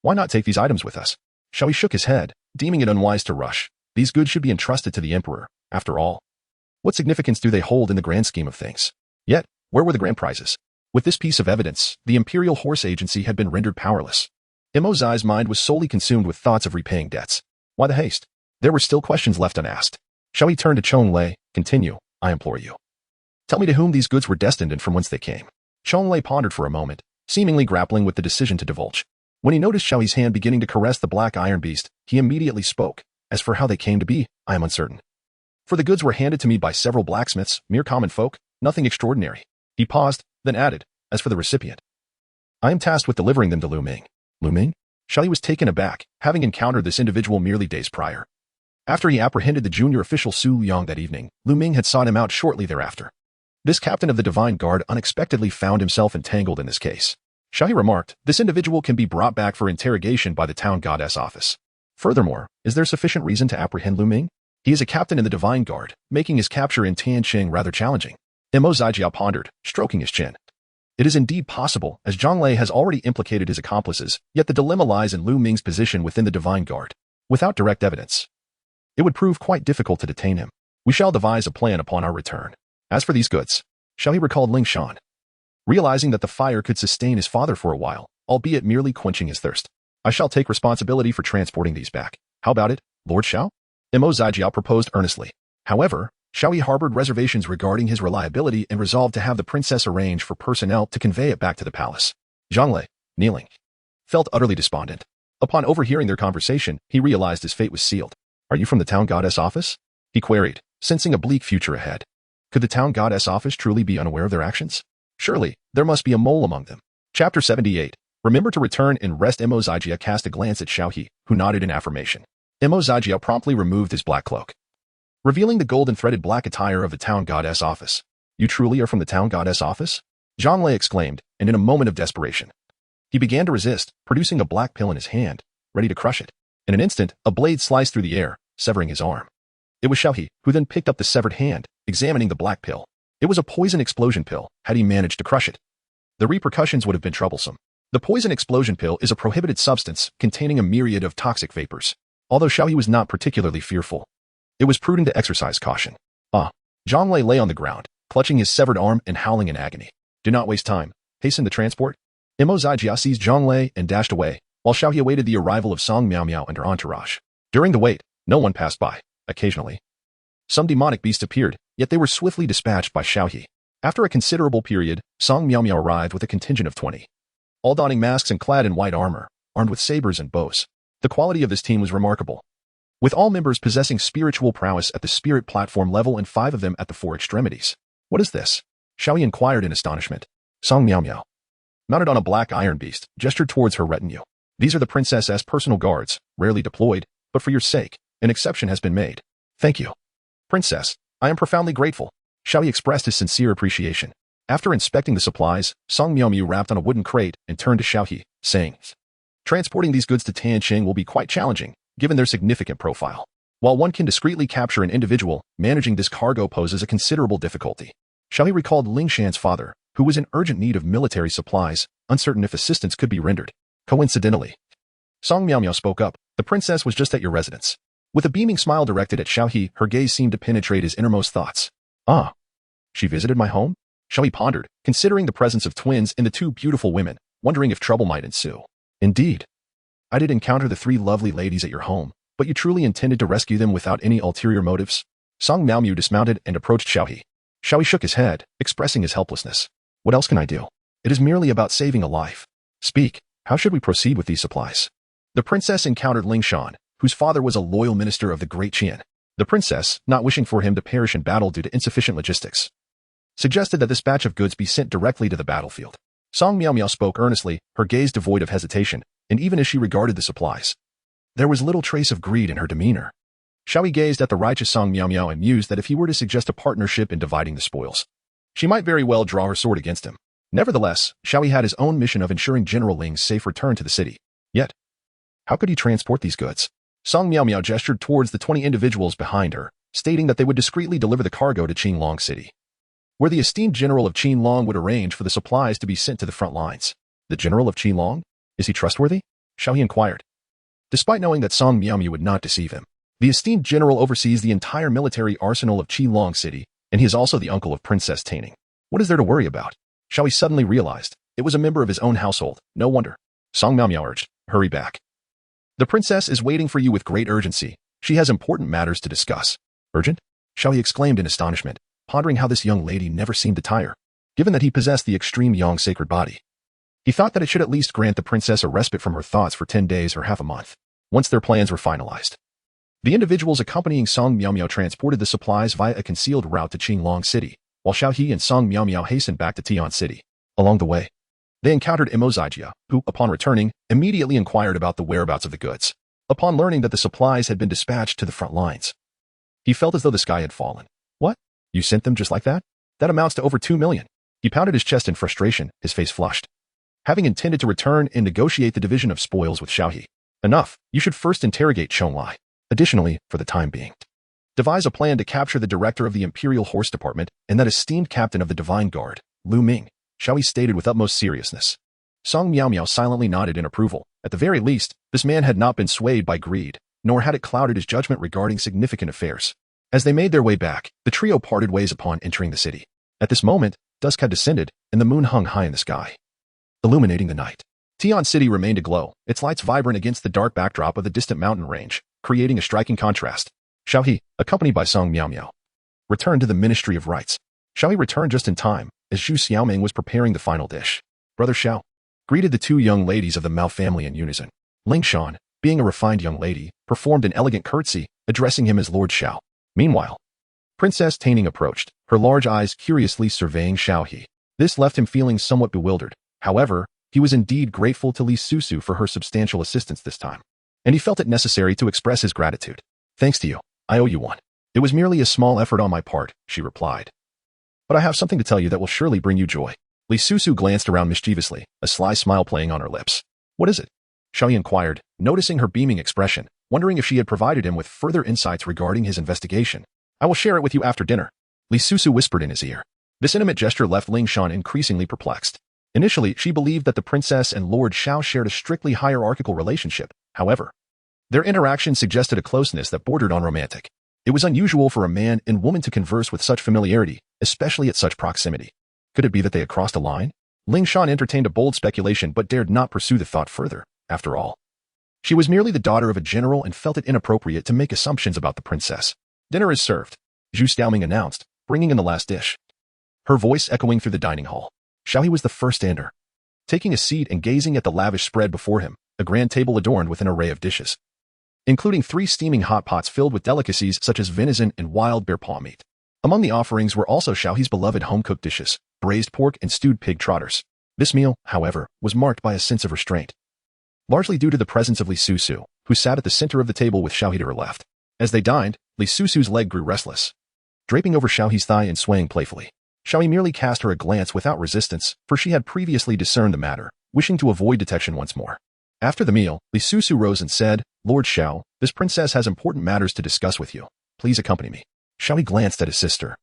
"Why not take these items with us?" Xiao He shook his head, deeming it unwise to rush. These goods should be entrusted to the emperor, after all. What significance do they hold in the grand scheme of things? Yet, where were the grand prizes? With this piece of evidence, the imperial horse agency had been rendered powerless. Imo Zai's mind was solely consumed with thoughts of repaying debts. Why the haste? There were still questions left unasked. Xiao He turned to Chong Lei. "Continue, I implore you. Tell me to whom these goods were destined and from whence they came." Chong Lei pondered for a moment, seemingly grappling with the decision to divulge. When he noticed Xiao He's hand beginning to caress the black iron beast, he immediately spoke. "As for how they came to be, I am uncertain. For the goods were handed to me by several blacksmiths, mere common folk, nothing extraordinary." He paused, then added, "As for the recipient, I am tasked with delivering them to Lu Ming." Lu Ming? Xiao He was taken aback, having encountered this individual merely days prior. After he apprehended the junior official Su Liang that evening, Lu Ming had sought him out shortly thereafter. This captain of the Divine Guard unexpectedly found himself entangled in this case. Xiao He remarked, "This individual can be brought back for interrogation by the town goddess office. Furthermore, is there sufficient reason to apprehend Lu Ming? He is a captain in the Divine Guard, making his capture in Tianqing rather challenging." Imo Zai Jia pondered, stroking his chin. It is indeed possible, as Zhang Lei has already implicated his accomplices, yet the dilemma lies in Lu Ming's position within the Divine Guard. Without direct evidence, it would prove quite difficult to detain him. We shall devise a plan upon our return. As for these goods, Xiao He recalled Ling Shan, realizing that the fire could sustain his father for a while, albeit merely quenching his thirst. "I shall take responsibility for transporting these back. How about it, Lord Xiao?" Imo Zai Jia proposed earnestly. However, Xiao He harbored reservations regarding his reliability and resolved to have the princess arrange for personnel to convey it back to the palace. Zhang Lei, kneeling, felt utterly despondent. Upon overhearing their conversation, he realized his fate was sealed. "Are you from the town goddess office?" he queried, sensing a bleak future ahead. Could the town goddess office truly be unaware of their actions? Surely, there must be a mole among them. Chapter 78. Remember to return and rest. Imo Zai Jia cast a glance at Xiao He, who nodded in affirmation. Imo Zai Jia promptly removed his black cloak, revealing the golden threaded black attire of the town goddess office. "You truly are from the town goddess office?" Zhang Lei exclaimed, and in a moment of desperation, he began to resist, producing a black pill in his hand, ready to crush it. In an instant, a blade sliced through the air, severing his arm. It was Xiao He, who then picked up the severed hand, examining the black pill. It was a poison explosion pill, had he managed to crush it. The repercussions would have been troublesome. The poison explosion pill is a prohibited substance containing a myriad of toxic vapors. Although Xiao He was not particularly fearful, it was prudent to exercise caution. Zhang Lei lay on the ground, clutching his severed arm and howling in agony. "Do not waste time. Hasten the transport." Imo Zai Jia seized Zhang Lei and dashed away, while Xiao He awaited the arrival of Song Miao Miao and her entourage. During the wait, no one passed by. Occasionally, some demonic beasts appeared, yet they were swiftly dispatched by Xiao He. After a considerable period, Song Miao Miao arrived with a contingent of 20. All donning masks and clad in white armor, armed with sabers and bows. The quality of this team was remarkable, with all members possessing spiritual prowess at the spirit platform level and 5 of them at the 4 extremities. "What is this?" Xiao He inquired in astonishment. Song Miao Miao, mounted on a black iron beast, gestured towards her retinue. "These are the princess's personal guards, rarely deployed, but for your sake, an exception has been made. Thank you. Princess, I am profoundly grateful. Xiao He expressed his sincere appreciation. After inspecting the supplies, Song Miaomiu wrapped on a wooden crate and turned to Xiao He, saying, transporting these goods to Tianqing will be quite challenging, given their significant profile. While one can discreetly capture an individual, managing this cargo poses a considerable difficulty. Xiao He recalled Ling Shan's father, who was in urgent need of military supplies, uncertain if assistance could be rendered. Coincidentally, Song Miaomiao spoke up, the princess was just at your residence. With a beaming smile directed at Xiao He, her gaze seemed to penetrate his innermost thoughts. Ah, she visited my home? Xiao He pondered, considering the presence of twins in the two beautiful women, wondering if trouble might ensue. Indeed. I did encounter the three lovely ladies at your home, but you truly intended to rescue them without any ulterior motives? Song Miaomiu dismounted and approached Xiao He. Xiao He shook his head, expressing his helplessness. What else can I do? It is merely about saving a life. Speak, how should we proceed with these supplies? The princess encountered Ling Shan, whose father was a loyal minister of the Great Qian. The princess, not wishing for him to perish in battle due to insufficient logistics, suggested that this batch of goods be sent directly to the battlefield. Song Miaomiao spoke earnestly, her gaze devoid of hesitation, and even as she regarded the supplies, there was little trace of greed in her demeanor. Xiao He gazed at the righteous Song Miaomiao and mused that if he were to suggest a partnership in dividing the spoils, she might very well draw her sword against him. Nevertheless, Xiao He had his own mission of ensuring General Ling's safe return to the city. Yet, how could he transport these goods? Song Miaomiao gestured towards the 20 individuals behind her, stating that they would discreetly deliver the cargo to Qinglong City, where the esteemed general of Qinglong would arrange for the supplies to be sent to the front lines. The general of Qinglong? Is he trustworthy? Xiao He inquired. Despite knowing that Song Miaomiao would not deceive him, the esteemed general oversees the entire military arsenal of Qinglong City, and he is also the uncle of Princess Taining. What is there to worry about? Xiao He suddenly realized it was a member of his own household. No wonder. Song Miaomiao urged, hurry back. The princess is waiting for you with great urgency. She has important matters to discuss. Urgent? Xiao He exclaimed in astonishment, pondering how this young lady never seemed to tire. Given that he possessed the extreme yang sacred body, he thought that it should at least grant the princess a respite from her thoughts for 10 days or half a month. Once their plans were finalized, the individuals accompanying Song Miaomiao transported the supplies via a concealed route to Qinglong City, while Xiao He and Song Miaomiao hastened back to Tian City. Along the way, they encountered Imozijia, who, upon returning, immediately inquired about the whereabouts of the goods. Upon learning that the supplies had been dispatched to the front lines, he felt as though the sky had fallen. What? You sent them just like that? That amounts to over 2 million. He pounded his chest in frustration, his face flushed. Having intended to return and negotiate the division of spoils with Xiao He. Enough, you should first interrogate Chonglai. Additionally, for the time being, devise a plan to capture the director of the Imperial Horse Department and that esteemed captain of the Divine Guard, Lu Ming, Xiao He stated with utmost seriousness. Song Miaomiao silently nodded in approval. At the very least, this man had not been swayed by greed, nor had it clouded his judgment regarding significant affairs. As they made their way back, the trio parted ways upon entering the city. At this moment, dusk had descended, and the moon hung high in the sky, illuminating the night. Tian City remained aglow, its lights vibrant against the dark backdrop of the distant mountain range, creating a striking contrast. Xiao He, accompanied by Song Miaomiao, returned to the Ministry of Rites. Xiao He returned just in time, as Zhu Xiaoming was preparing the final dish. Brother Xiao greeted the two young ladies of the Mao family in unison. Ling Shan, being a refined young lady, performed an elegant curtsy, addressing him as Lord Xiao. Meanwhile, Princess Taining approached, her large eyes curiously surveying Xiao He. This left him feeling somewhat bewildered. However, he was indeed grateful to Li Susu for her substantial assistance this time, and he felt it necessary to express his gratitude. Thanks to you, I owe you one. It was merely a small effort on my part, she replied. But I have something to tell you that will surely bring you joy. Li Susu glanced around mischievously, a sly smile playing on her lips. What is it? Xiao He inquired, noticing her beaming expression, wondering if she had provided him with further insights regarding his investigation. I will share it with you after dinner. Li Susu whispered in his ear. This intimate gesture left Ling Shan increasingly perplexed. Initially, she believed that the princess and Lord Xiao shared a strictly hierarchical relationship. However, their interaction suggested a closeness that bordered on romantic. It was unusual for a man and woman to converse with such familiarity, especially at such proximity. Could it be that they had crossed a line? Ling Shan entertained a bold speculation but dared not pursue the thought further. After all, she was merely the daughter of a general and felt it inappropriate to make assumptions about the princess. Dinner is served, Zhu Xiaoming announced, bringing in the last dish. Her voice echoing through the dining hall. Xiao He was the first to enter, taking a seat and gazing at the lavish spread before him, a grand table adorned with an array of dishes, including 3 steaming hot pots filled with delicacies such as venison and wild bear paw meat. Among the offerings were also Xiao He's beloved home-cooked dishes, braised pork and stewed pig trotters. This meal, however, was marked by a sense of restraint, largely due to the presence of Li Susu, who sat at the center of the table with Xiao He to her left. As they dined, Li Susu's leg grew restless, draping over Xiao He's thigh and swaying playfully. Xiao He merely cast her a glance without resistance, for she had previously discerned the matter, wishing to avoid detection once more. After the meal, Li Susu rose and said, "Lord Xiao, this princess has important matters to discuss with you. Please accompany me." Xiao He glanced at his sister.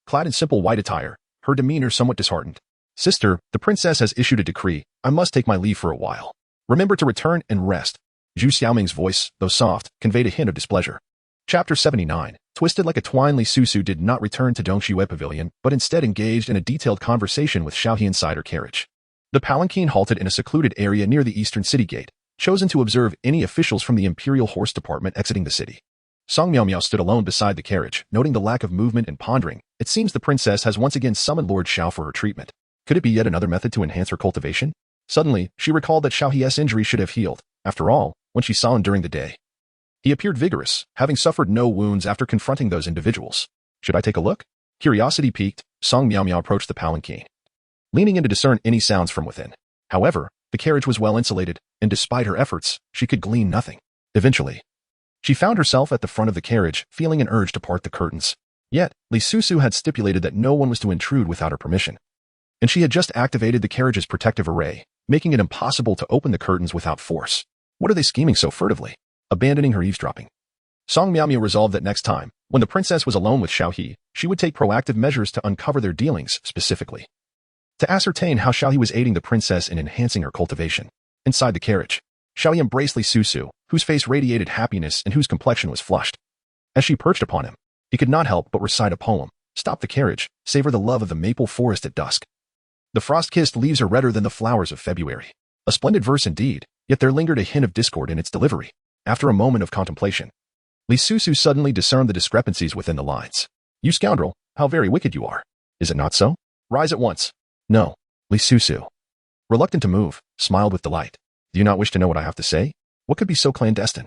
Clad in simple white attire, her demeanor somewhat disheartened. "Sister, the princess has issued a decree. I must take my leave for a while. Remember to return and rest." Zhu Xiaoming's voice, though soft, conveyed a hint of displeasure. Chapter 79. Twisted like a twine, Li Susu did not return to Dongxue Pavilion, but instead engaged in a detailed conversation with Xiao He inside her carriage. The palanquin halted in a secluded area near the eastern city gate, chosen to observe any officials from the Imperial Horse Department exiting the city. Song Miaomiao stood alone beside the carriage, noting the lack of movement and pondering. It seems the princess has once again summoned Lord Xiao for her treatment. Could it be yet another method to enhance her cultivation? Suddenly, she recalled that Xiao He's injury should have healed. After all, when she saw him during the day, he appeared vigorous, having suffered no wounds after confronting those individuals. Should I take a look? Curiosity piqued, Song Miaomiao approached the palanquin, leaning in to discern any sounds from within. However, the carriage was well insulated, and despite her efforts, she could glean nothing. Eventually, she found herself at the front of the carriage, feeling an urge to part the curtains. Yet, Li Susu had stipulated that no one was to intrude without her permission, and she had just activated the carriage's protective array, making it impossible to open the curtains without force. What are they scheming so furtively? Abandoning her eavesdropping, Song Miaomiao resolved that next time, when the princess was alone with Xiao He, she would take proactive measures to uncover their dealings, specifically to ascertain how Xiao He was aiding the princess in enhancing her cultivation. Inside the carriage, Xiao He embraced Li Susu, whose face radiated happiness and whose complexion was flushed. As she perched upon him, he could not help but recite a poem. "Stop the carriage, savor the love of the maple forest at dusk. The frost-kissed leaves are redder than the flowers of February." A splendid verse indeed, yet there lingered a hint of discord in its delivery. After a moment of contemplation, Li Susu suddenly discerned the discrepancies within the lines. "You scoundrel, how very wicked you are. Is it not so? Rise at once." "No." Li Susu, reluctant to move, smiled with delight. "Do you not wish to know what I have to say? What could be so clandestine?"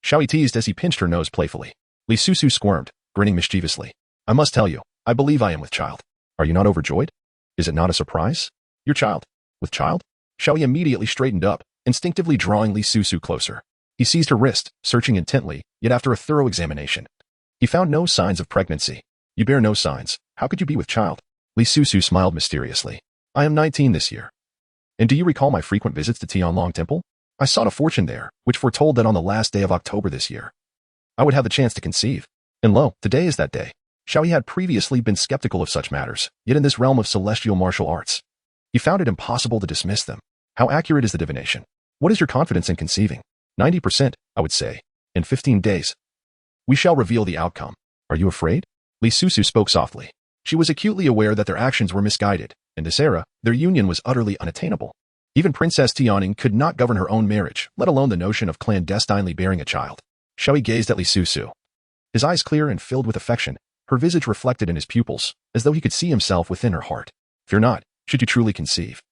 Xiao He teased as he pinched her nose playfully. Li Susu squirmed, grinning mischievously. "I must tell you, I believe I am with child. Are you not overjoyed? Is it not a surprise? Your child? With child?" Xiao He immediately straightened up, instinctively drawing Li Susu closer. He seized her wrist, searching intently, yet after a thorough examination, he found no signs of pregnancy. "You bear no signs. How could you be with child?" Li Susu smiled mysteriously. "I am 19 this year. And do you recall my frequent visits to Tianlong Temple? I sought a fortune there, which foretold that on the last day of October this year, I would have the chance to conceive. And lo, today is that day." Xiao He had previously been skeptical of such matters, yet in this realm of celestial martial arts, he found it impossible to dismiss them. "How accurate is the divination? What is your confidence in conceiving?" 90%, I would say. "In 15 days. We shall reveal the outcome. Are you afraid?" Li Susu spoke softly. She was acutely aware that their actions were misguided. In this era, their union was utterly unattainable. Even Princess Tianing could not govern her own marriage, let alone the notion of clandestinely bearing a child. Xiao He gazed at Li Susu, his eyes clear and filled with affection, her visage reflected in his pupils, as though he could see himself within her heart. "Fear not, should you truly conceive.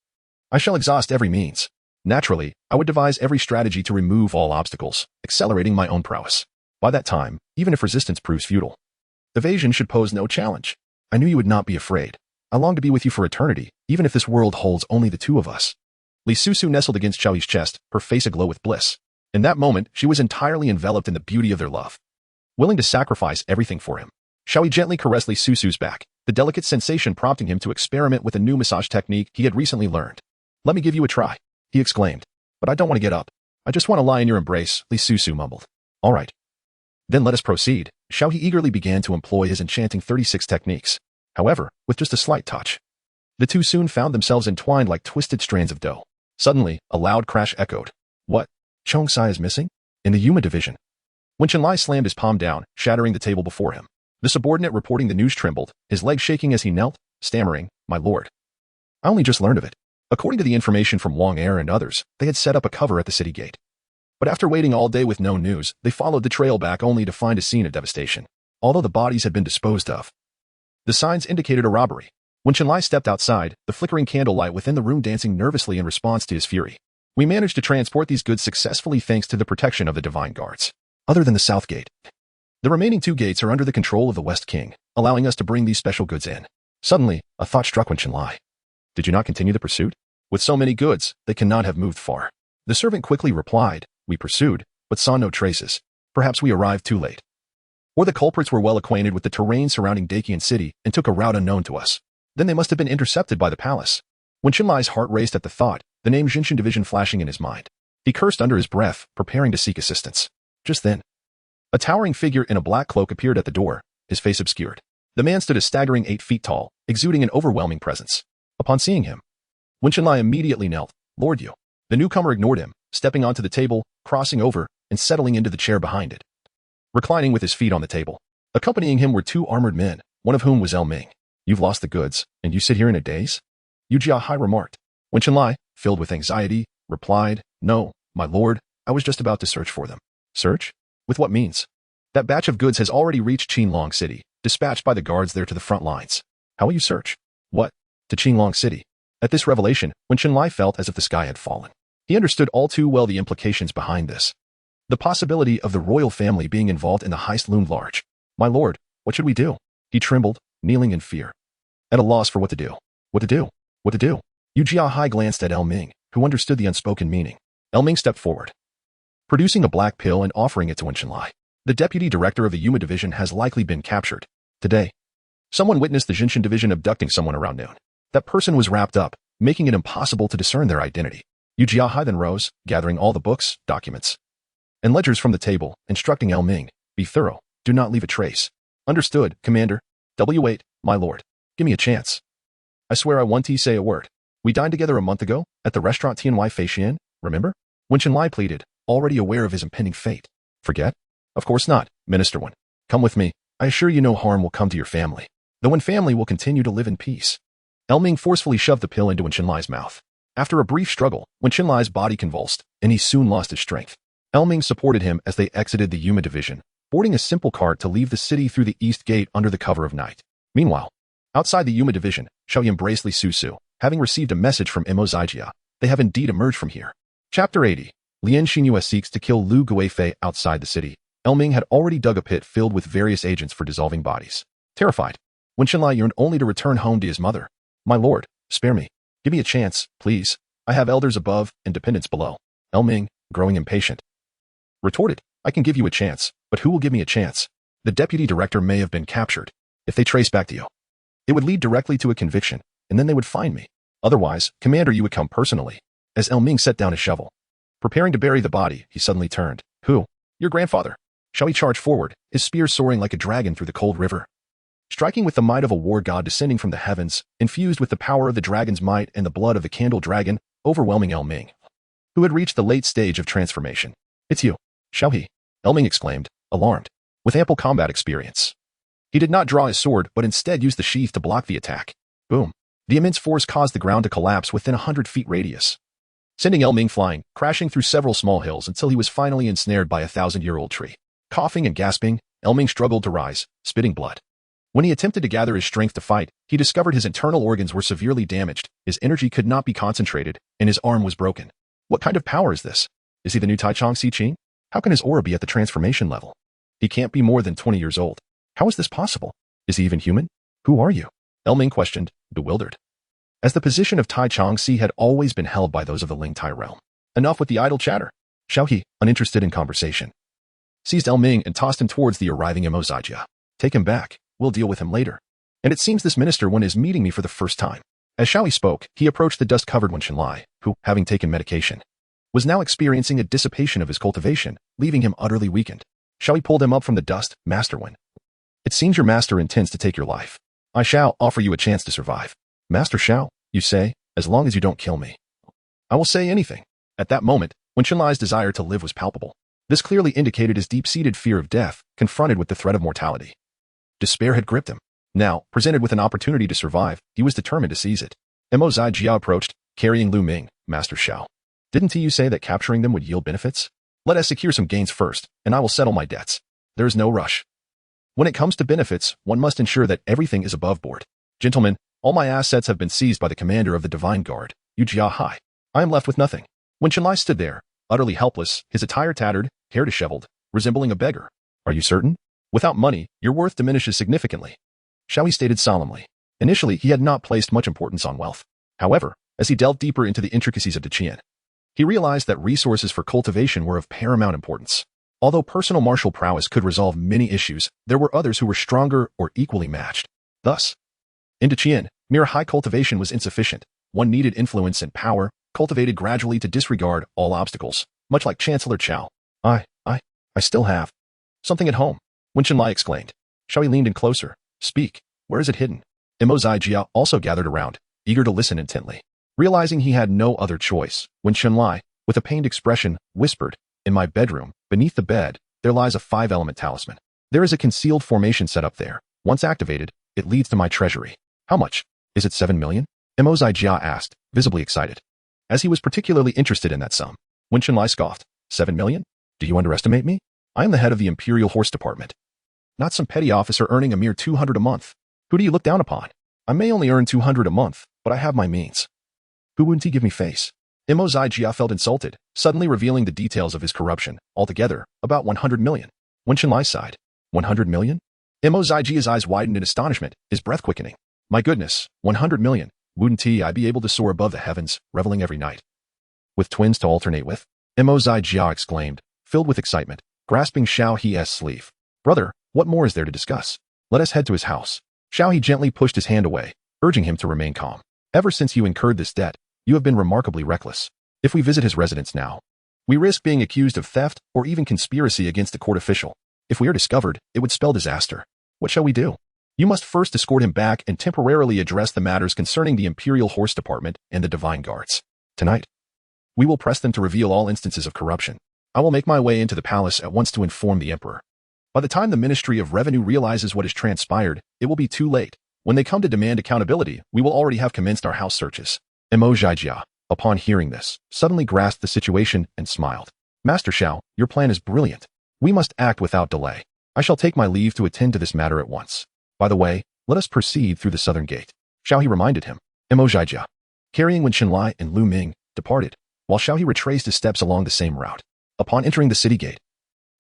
I shall exhaust every means. Naturally, I would devise every strategy to remove all obstacles, accelerating my own prowess. By that time, even if resistance proves futile, evasion should pose no challenge. I knew you would not be afraid. I long to be with you for eternity, even if this world holds only the two of us." Li Susu nestled against Xiao He's chest, her face aglow with bliss. In that moment, she was entirely enveloped in the beauty of their love, willing to sacrifice everything for him. Xiao He gently caressed Li Susu's back, the delicate sensation prompting him to experiment with a new massage technique he had recently learned. "Let me give you a try," he exclaimed. "But I don't want to get up. I just want to lie in your embrace," Li Susu mumbled. "All right. Then let us proceed." Xiao He eagerly began to employ his enchanting 36 techniques. However, with just a slight touch, the two soon found themselves entwined like twisted strands of dough. Suddenly, a loud crash echoed. "What? Chong Sai is missing?" In the Yuma division, when Chen Lai slammed his palm down, shattering the table before him, the subordinate reporting the news trembled, his legs shaking as he knelt, stammering, "My lord, I only just learned of it." According to the information from Wang Er and others, they had set up a cover at the city gate. But after waiting all day with no news, they followed the trail back only to find a scene of devastation. Although the bodies had been disposed of, the signs indicated a robbery. When Chen Lai stepped outside, the flickering candlelight within the room dancing nervously in response to his fury. "We managed to transport these goods successfully thanks to the protection of the divine guards. Other than the south gate, the remaining two gates are under the control of the West King, allowing us to bring these special goods in." Suddenly, a thought struck Wen Chen Lai. "Did you not continue the pursuit? With so many goods, they cannot have moved far." The servant quickly replied, "We pursued, but saw no traces. Perhaps we arrived too late. Or the culprits were well acquainted with the terrain surrounding Dacian City and took a route unknown to us. Then they must have been intercepted by the palace. When Qinlai's heart raced at the thought, the name Jinshan Division flashing in his mind. He cursed under his breath, preparing to seek assistance. Just then, a towering figure in a black cloak appeared at the door, his face obscured. The man stood a staggering 8 feet tall, exuding an overwhelming presence. Upon seeing him, Wen Qinlai immediately knelt. "Lord Yu." The newcomer ignored him, stepping onto the table, crossing over, and settling into the chair behind it. Reclining with his feet on the table. Accompanying him were 2 armored men, one of whom was Ming. "You've lost the goods, and you sit here in a daze?" Xiao He remarked. Wen Qinlai, filled with anxiety, replied, "No, my lord, I was just about to search for them." "Search? With what means?" "That batch of goods has already reached Qinlong City, dispatched by the guards there to the front lines." "How will you search?" "What? To Qinlong City?" At this revelation, Wen Qinlai felt as if the sky had fallen. He understood all too well the implications behind this. The possibility of the royal family being involved in the heist loomed large. "My lord, what should we do?" He trembled, kneeling in fear. At a loss for what to do. What to do? What to do? Xiao He glanced at Ming, who understood the unspoken meaning. Ming stepped forward, producing a black pill and offering it to Wen Qinlai. "The deputy director of the Yuma division has likely been captured. Today, someone witnessed the Jinshan division abducting someone around noon. That person was wrapped up, making it impossible to discern their identity." Xiao He then rose, gathering all the books, documents, and ledgers from the table, instructing Ming, "Be thorough. Do not leave a trace." "Understood, Commander." "W8, my lord. Give me a chance. I swear I won't say a word. We dined together a month ago, at the restaurant Tianwai Feixian, remember?" Wen Qinlai pleaded, already aware of his impending fate. "Forget? Of course not, Minister Wen. Come with me. I assure you no harm will come to your family. The Wen family will continue to live in peace." Ming forcefully shoved the pill into Wen Qinlai's mouth. After a brief struggle, Wen Qinlai's body convulsed, and he soon lost his strength. Ming supported him as they exited the Yuma division, boarding a simple cart to leave the city through the east gate under the cover of night. Meanwhile, outside the Yuma division, Xiao He embraced Li Susu, having received a message from Mo Zijia. They have indeed emerged from here. Chapter 80. Lian Xinyue seeks to kill Lu Guifei outside the city. Ming had already dug a pit filled with various agents for dissolving bodies. Terrified, Wen Qinlai yearned only to return home to his mother. "My lord, spare me. Give me a chance, please. I have elders above and dependents below." Ming, growing impatient, retorted, "I can give you a chance, but who will give me a chance? The deputy director may have been captured. If they trace back to you, it would lead directly to a conviction, and then they would find me. Otherwise, Commander, you would come personally." As Ming set down his shovel, preparing to bury the body, he suddenly turned. "Who?" "Your grandfather." Xiao He charged forward, his spear soaring like a dragon through the cold river, striking with the might of a war god descending from the heavens, infused with the power of the dragon's might and the blood of the candle dragon, overwhelming Ming, who had reached the late stage of transformation. "It's you, Xiao He," Ming exclaimed, alarmed, with ample combat experience. He did not draw his sword, but instead used the sheath to block the attack. Boom. The immense force caused the ground to collapse within 100 feet radius, sending Ming flying, crashing through several small hills until he was finally ensnared by a 1,000-year-old tree. Coughing and gasping, Ming struggled to rise, spitting blood. When he attempted to gather his strength to fight, he discovered his internal organs were severely damaged, his energy could not be concentrated, and his arm was broken. What kind of power is this? Is he the new Taichung Si-Ching? How can his aura be at the transformation level? He can't be more than 20 years old. How is this possible? Is he even human? Who are you? Ming questioned, bewildered. As the position of Taichung Si had always been held by those of the Ling Tai realm. Enough with the idle chatter. Xiao He, uninterested in conversation, seized Ming and tossed him towards the arriving Mo Zijia. "Take him back. We'll deal with him later. And it seems this Minister Wen is meeting me for the first time." As Xiao He spoke, he approached the dust-covered Wen Qinlai, who, having taken medication, was now experiencing a dissipation of his cultivation, leaving him utterly weakened. Xiao He pulled him up from the dust. "Master Wen, it seems your master intends to take your life. I shall offer you a chance to survive." "Master Xiao, you say, as long as you don't kill me." "I will say anything." At that moment, Wen Qinlai's desire to live was palpable. This clearly indicated his deep-seated fear of death, confronted with the threat of mortality. Despair had gripped him. Now, presented with an opportunity to survive, he was determined to seize it. Mo Zijia approached, carrying Lu Ming. "Master Xiao, didn't you say that capturing them would yield benefits? Let us secure some gains first, and I will settle my debts. There is no rush. When it comes to benefits, one must ensure that everything is above board. Gentlemen, all my assets have been seized by the commander of the Divine Guard, Xiao He. I am left with nothing." Wen Qinlai stood there, utterly helpless, his attire tattered, hair disheveled, resembling a beggar. "Are you certain? Without money, your worth diminishes significantly," Xiao He stated solemnly. Initially, he had not placed much importance on wealth. However, as he delved deeper into the intricacies of Daqian, He realized that resources for cultivation were of paramount importance. Although personal martial prowess could resolve many issues, there were others who were stronger or equally matched. Thus, in Qian, mere high cultivation was insufficient. One needed influence and power, cultivated gradually to disregard all obstacles, much like Chancellor Qiao. I still have something at home, Wen Qinlai exclaimed. Xiao He leaned in closer. Speak, where is it hidden? Mo Zijia also gathered around, eager to listen intently. Realizing he had no other choice, Wen Qinlai, with a pained expression, whispered, in my bedroom, beneath the bed, there lies a 5-element talisman. There is a concealed formation set up there. Once activated, it leads to my treasury. How much? Is it 7 million? Mo Zijia asked, visibly excited. As he was particularly interested in that sum, Wen Qinlai scoffed. 7 million? Do you underestimate me? I am the head of the Imperial Horse Department. Not some petty officer earning a mere 200 a month. Who do you look down upon? I may only earn 200 a month, but I have my means. Who wouldn't he give me face? Mo Zijia felt insulted, suddenly revealing the details of his corruption, altogether, about 100 million. Wen Qinlai sighed. 100 million? Mo Zijia's eyes widened in astonishment, his breath quickening. My goodness, 100 million. Wouldn't I be able to soar above the heavens, reveling every night? With twins to alternate with? Mo Zijia exclaimed, filled with excitement, grasping Xiao He's sleeve. Brother, what more is there to discuss? Let us head to his house. Xiao He gently pushed his hand away, urging him to remain calm. Ever since you incurred this debt, you have been remarkably reckless. If we visit his residence now, we risk being accused of theft or even conspiracy against a court official. If we are discovered, it would spell disaster. What shall we do? You must first escort him back and temporarily address the matters concerning the Imperial Horse Department and the Divine Guards. Tonight, we will press them to reveal all instances of corruption. I will make my way into the palace at once to inform the Emperor. By the time the Ministry of Revenue realizes what has transpired, it will be too late. When they come to demand accountability, we will already have commenced our house searches. Mo Zijia, upon hearing this, suddenly grasped the situation and smiled. Master Xiao, your plan is brilliant. We must act without delay. I shall take my leave to attend to this matter at once. By the way, let us proceed through the southern gate. Xiao He reminded him. Mo Zijia, carrying Wen Qinlai and Lu Ming, departed, while Xiao He retraced his steps along the same route. Upon entering the city gate,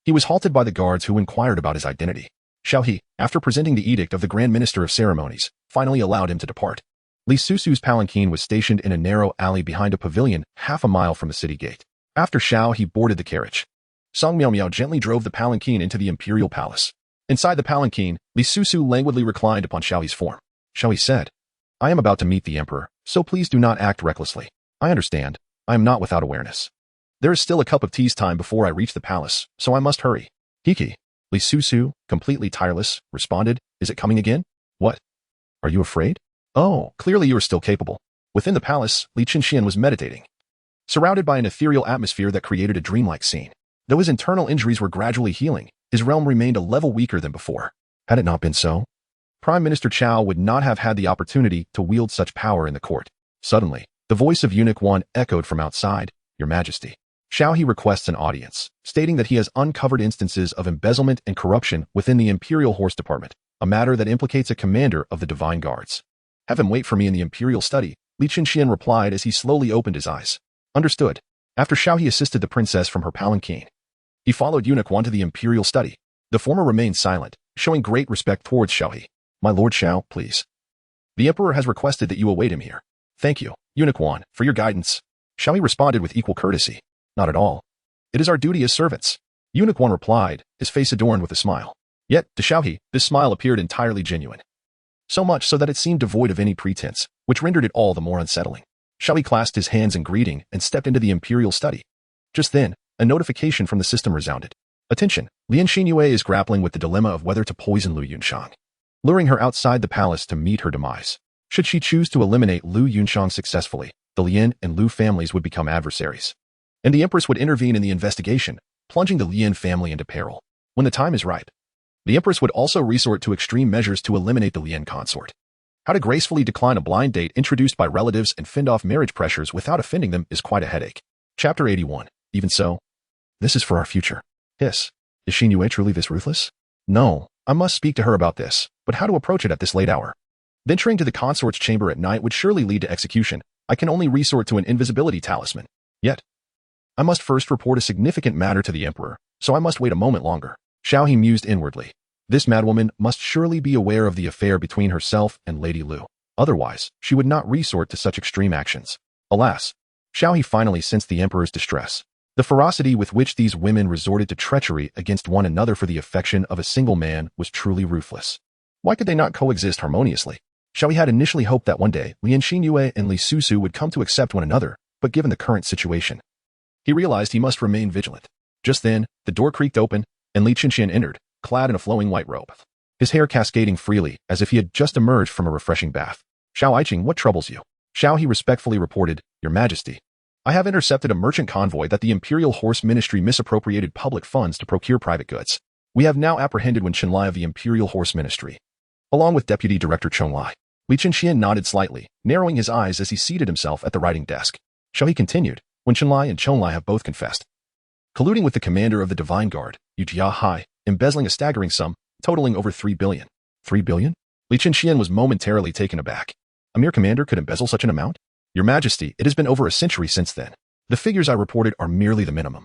he was halted by the guards who inquired about his identity. Xiao He, after presenting the edict of the Grand Minister of Ceremonies, finally allowed him to depart. Li Susu's palanquin was stationed in a narrow alley behind a pavilion half a mile from the city gate. After Xiao He boarded the carriage, Song Miao gently drove the palanquin into the imperial palace. Inside the palanquin, Li Susu languidly reclined upon Xiao He's form. Xiao He said, I am about to meet the Emperor, so please do not act recklessly. I understand. I am not without awareness. There is still a cup of tea's time before I reach the palace, so I must hurry. Hiki. Li Susu, completely tireless, responded, is it coming again? What? Are you afraid? Oh, clearly you are still capable. Within the palace, Li Qinxian was meditating, surrounded by an ethereal atmosphere that created a dreamlike scene. Though his internal injuries were gradually healing, his realm remained a level weaker than before. Had it not been so, Prime Minister Qiao would not have had the opportunity to wield such power in the court. Suddenly, the voice of Eunuch Wan echoed from outside, Your Majesty. Xiao He requests an audience, stating that he has uncovered instances of embezzlement and corruption within the Imperial Horse Department, a matter that implicates a commander of the Divine Guards. Have him wait for me in the Imperial study, Li Qinxian replied as he slowly opened his eyes. Understood. After Xiao He assisted the princess from her palanquin, he followed Eunuch Wan to the Imperial study. The former remained silent, showing great respect towards Xiao He. My Lord Xiao, please. The Emperor has requested that you await him here. Thank you, Eunuch Wan, for your guidance. Xiao He responded with equal courtesy. Not at all. It is our duty as servants. Eunuch Wan replied, his face adorned with a smile. Yet, to Xiao He, this smile appeared entirely genuine. So much so that it seemed devoid of any pretense, which rendered it all the more unsettling. Xiao He clasped his hands in greeting and stepped into the Imperial study. Just then, a notification from the system resounded. Attention, Lian Xinyue is grappling with the dilemma of whether to poison Lu Yunshang, luring her outside the palace to meet her demise. Should she choose to eliminate Lu Yunshang successfully, the Lian and Lu families would become adversaries, and the Empress would intervene in the investigation, plunging the Lian family into peril. When the time is ripe, the Empress would also resort to extreme measures to eliminate the Lian consort. How to gracefully decline a blind date introduced by relatives and fend off marriage pressures without offending them is quite a headache. Chapter 81. Even so, this is for our future. Hiss. Is Xinyue truly this ruthless? No, I must speak to her about this, but how to approach it at this late hour? Venturing to the consort's chamber at night would surely lead to execution. I can only resort to an invisibility talisman. Yet, I must first report a significant matter to the Emperor, so I must wait a moment longer. Xiao He mused inwardly. This madwoman must surely be aware of the affair between herself and Lady Lu. Otherwise, she would not resort to such extreme actions. Alas, Xiao He finally sensed the emperor's distress. The ferocity with which these women resorted to treachery against one another for the affection of a single man was truly ruthless. Why could they not coexist harmoniously? Xiao He had initially hoped that one day Lian Xinyue and Li Susu would come to accept one another, but given the current situation, he realized he must remain vigilant. Just then, the door creaked open, and Li Qianxian entered, clad in a flowing white robe, his hair cascading freely as if he had just emerged from a refreshing bath. Xiao Aiqing, what troubles you? Xiao He respectfully reported, Your Majesty, I have intercepted a merchant convoy that the Imperial Horse Ministry misappropriated public funds to procure private goods. We have now apprehended Wen Qinlai of the Imperial Horse Ministry, along with Deputy Director Chonglai. Li Qianxian nodded slightly, narrowing his eyes as he seated himself at the writing desk. Xiao He continued, Wen Qinlai and Chonglai have both confessed, colluding with the commander of the Divine Guard, Xiao He, embezzling a staggering sum, totaling over 3 billion. 3 billion? Li Qianxian was momentarily taken aback. A mere commander could embezzle such an amount? Your Majesty, it has been over a century since then. The figures I reported are merely the minimum.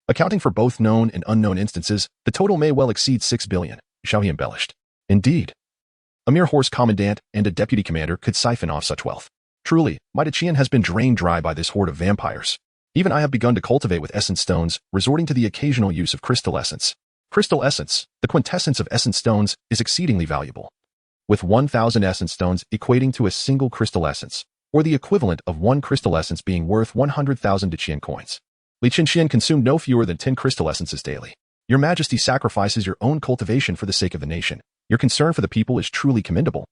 Accounting for both known and unknown instances, the total may well exceed 6 billion, Xiao He embellished. Indeed. A mere horse commandant and a deputy commander could siphon off such wealth. Truly, my Qian has been drained dry by this horde of vampires. Even I have begun to cultivate with essence stones, resorting to the occasional use of crystal essence. Crystal essence, the quintessence of essence stones, is exceedingly valuable, with 1,000 essence stones equating to a single crystal essence, or the equivalent of one crystal essence being worth 100,000 Qian coins. Li Qianxian consumed no fewer than 10 crystal essences daily. Your Majesty sacrifices your own cultivation for the sake of the nation. Your concern for the people is truly commendable.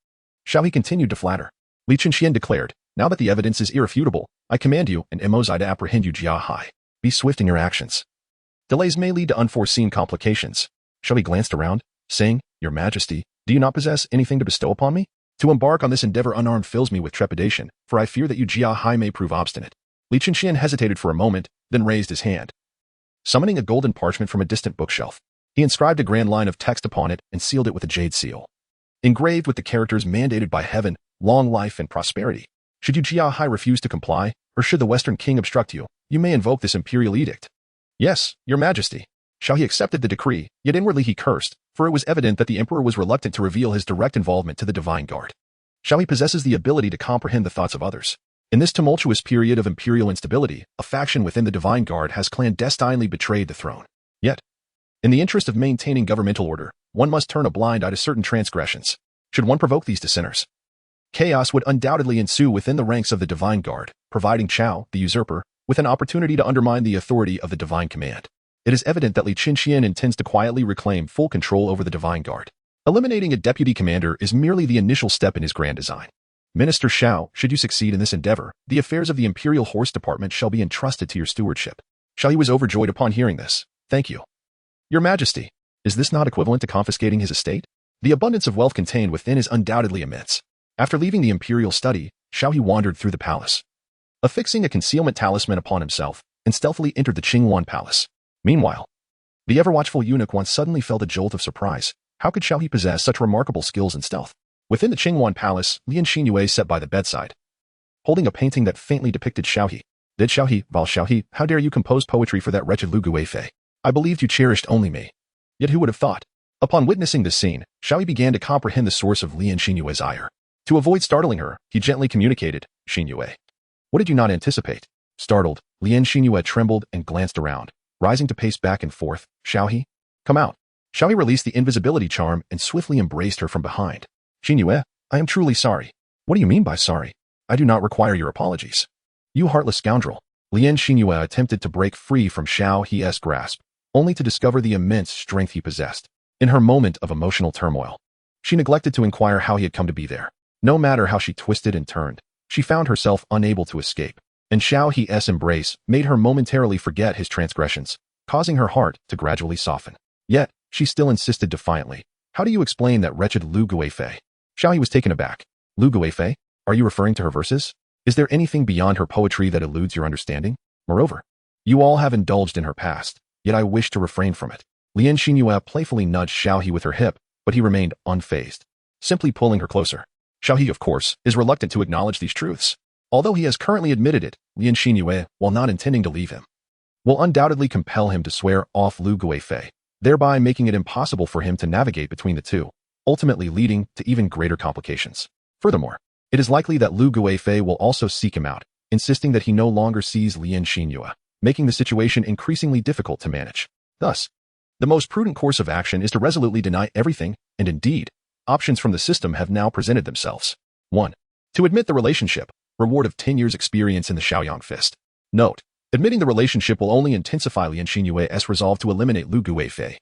Xiao He continued to flatter. Li Qianxian declared, Now that the evidence is irrefutable, I command you and Mozai to apprehend you, Xiao He. Be swift in your actions. Delays may lead to unforeseen complications. Xiao He glanced around, saying, Your Majesty, do you not possess anything to bestow upon me? To embark on this endeavor unarmed fills me with trepidation, for I fear that you Xiao He may prove obstinate. Li Qianxian hesitated for a moment, then raised his hand. Summoning a golden parchment from a distant bookshelf, he inscribed a grand line of text upon it and sealed it with a jade seal, engraved with the characters mandated by heaven, long life and prosperity. Should you Xiao He refuse to comply, or should the Western King obstruct you, you may invoke this imperial edict. Yes, Your Majesty. Xiao He accepted the decree, yet inwardly he cursed, for it was evident that the emperor was reluctant to reveal his direct involvement to the Divine Guard. Xiao He possesses the ability to comprehend the thoughts of others. In this tumultuous period of imperial instability, a faction within the Divine Guard has clandestinely betrayed the throne. Yet, in the interest of maintaining governmental order, one must turn a blind eye to certain transgressions. Should one provoke these dissenters, chaos would undoubtedly ensue within the ranks of the Divine Guard, providing Qiao, the usurper, with an opportunity to undermine the authority of the Divine Command. It is evident that Li Qianxian intends to quietly reclaim full control over the Divine Guard. Eliminating a deputy commander is merely the initial step in his grand design. Minister Xiao, should you succeed in this endeavor, the affairs of the Imperial Horse Department shall be entrusted to your stewardship. Xiao He was overjoyed upon hearing this. Thank you. Your Majesty, is this not equivalent to confiscating his estate? The abundance of wealth contained within is undoubtedly immense. After leaving the imperial study, Xiao He wandered through the palace, affixing a concealment talisman upon himself, and stealthily entered the Qingyuan Palace. Meanwhile, the ever-watchful eunuch once suddenly felt a jolt of surprise. How could Xiao He possess such remarkable skills in stealth? Within the Qingyuan Palace, Lian Xinyue sat by the bedside, holding a painting that faintly depicted Xiao He. Did Xiao He, Val Xiao He, how dare you compose poetry for that wretched Lu Guifei? I believed you cherished only me. Yet who would have thought? Upon witnessing this scene, Xiao He began to comprehend the source of Lian Xinyue's ire. To avoid startling her, he gently communicated, Xinyue, what did you not anticipate? Startled, Lian Xinyue trembled and glanced around, rising to pace back and forth. Xiao He, come out. Xiao He released the invisibility charm and swiftly embraced her from behind. Xinyue, I am truly sorry. What do you mean by sorry? I do not require your apologies. You heartless scoundrel. Lian Xinyue attempted to break free from Xiao He's grasp, only to discover the immense strength he possessed. In her moment of emotional turmoil, she neglected to inquire how he had come to be there. No matter how she twisted and turned, she found herself unable to escape, and Xiao He's embrace made her momentarily forget his transgressions, causing her heart to gradually soften. Yet, she still insisted defiantly, how do you explain that wretched Lu Guifei? Xiao He was taken aback. Lu Guifei? Are you referring to her verses? Is there anything beyond her poetry that eludes your understanding? Moreover, you all have indulged in her past, yet I wish to refrain from it. Lian Xinyue playfully nudged Xiao He with her hip, but he remained unfazed, simply pulling her closer. Xiao He, of course, is reluctant to acknowledge these truths. Although he has currently admitted it, Lian Xinyue, while not intending to leave him, will undoubtedly compel him to swear off Lu Guifei, thereby making it impossible for him to navigate between the two, ultimately leading to even greater complications. Furthermore, it is likely that Lu Guifei will also seek him out, insisting that he no longer sees Lian Xinyue, making the situation increasingly difficult to manage. Thus, the most prudent course of action is to resolutely deny everything, and indeed, options from the system have now presented themselves. 1. To admit the relationship, reward of 10 years experience in the Xiaoyang fist. Note, admitting the relationship will only intensify Lian Xinyue's resolve to eliminate Lu Guifei,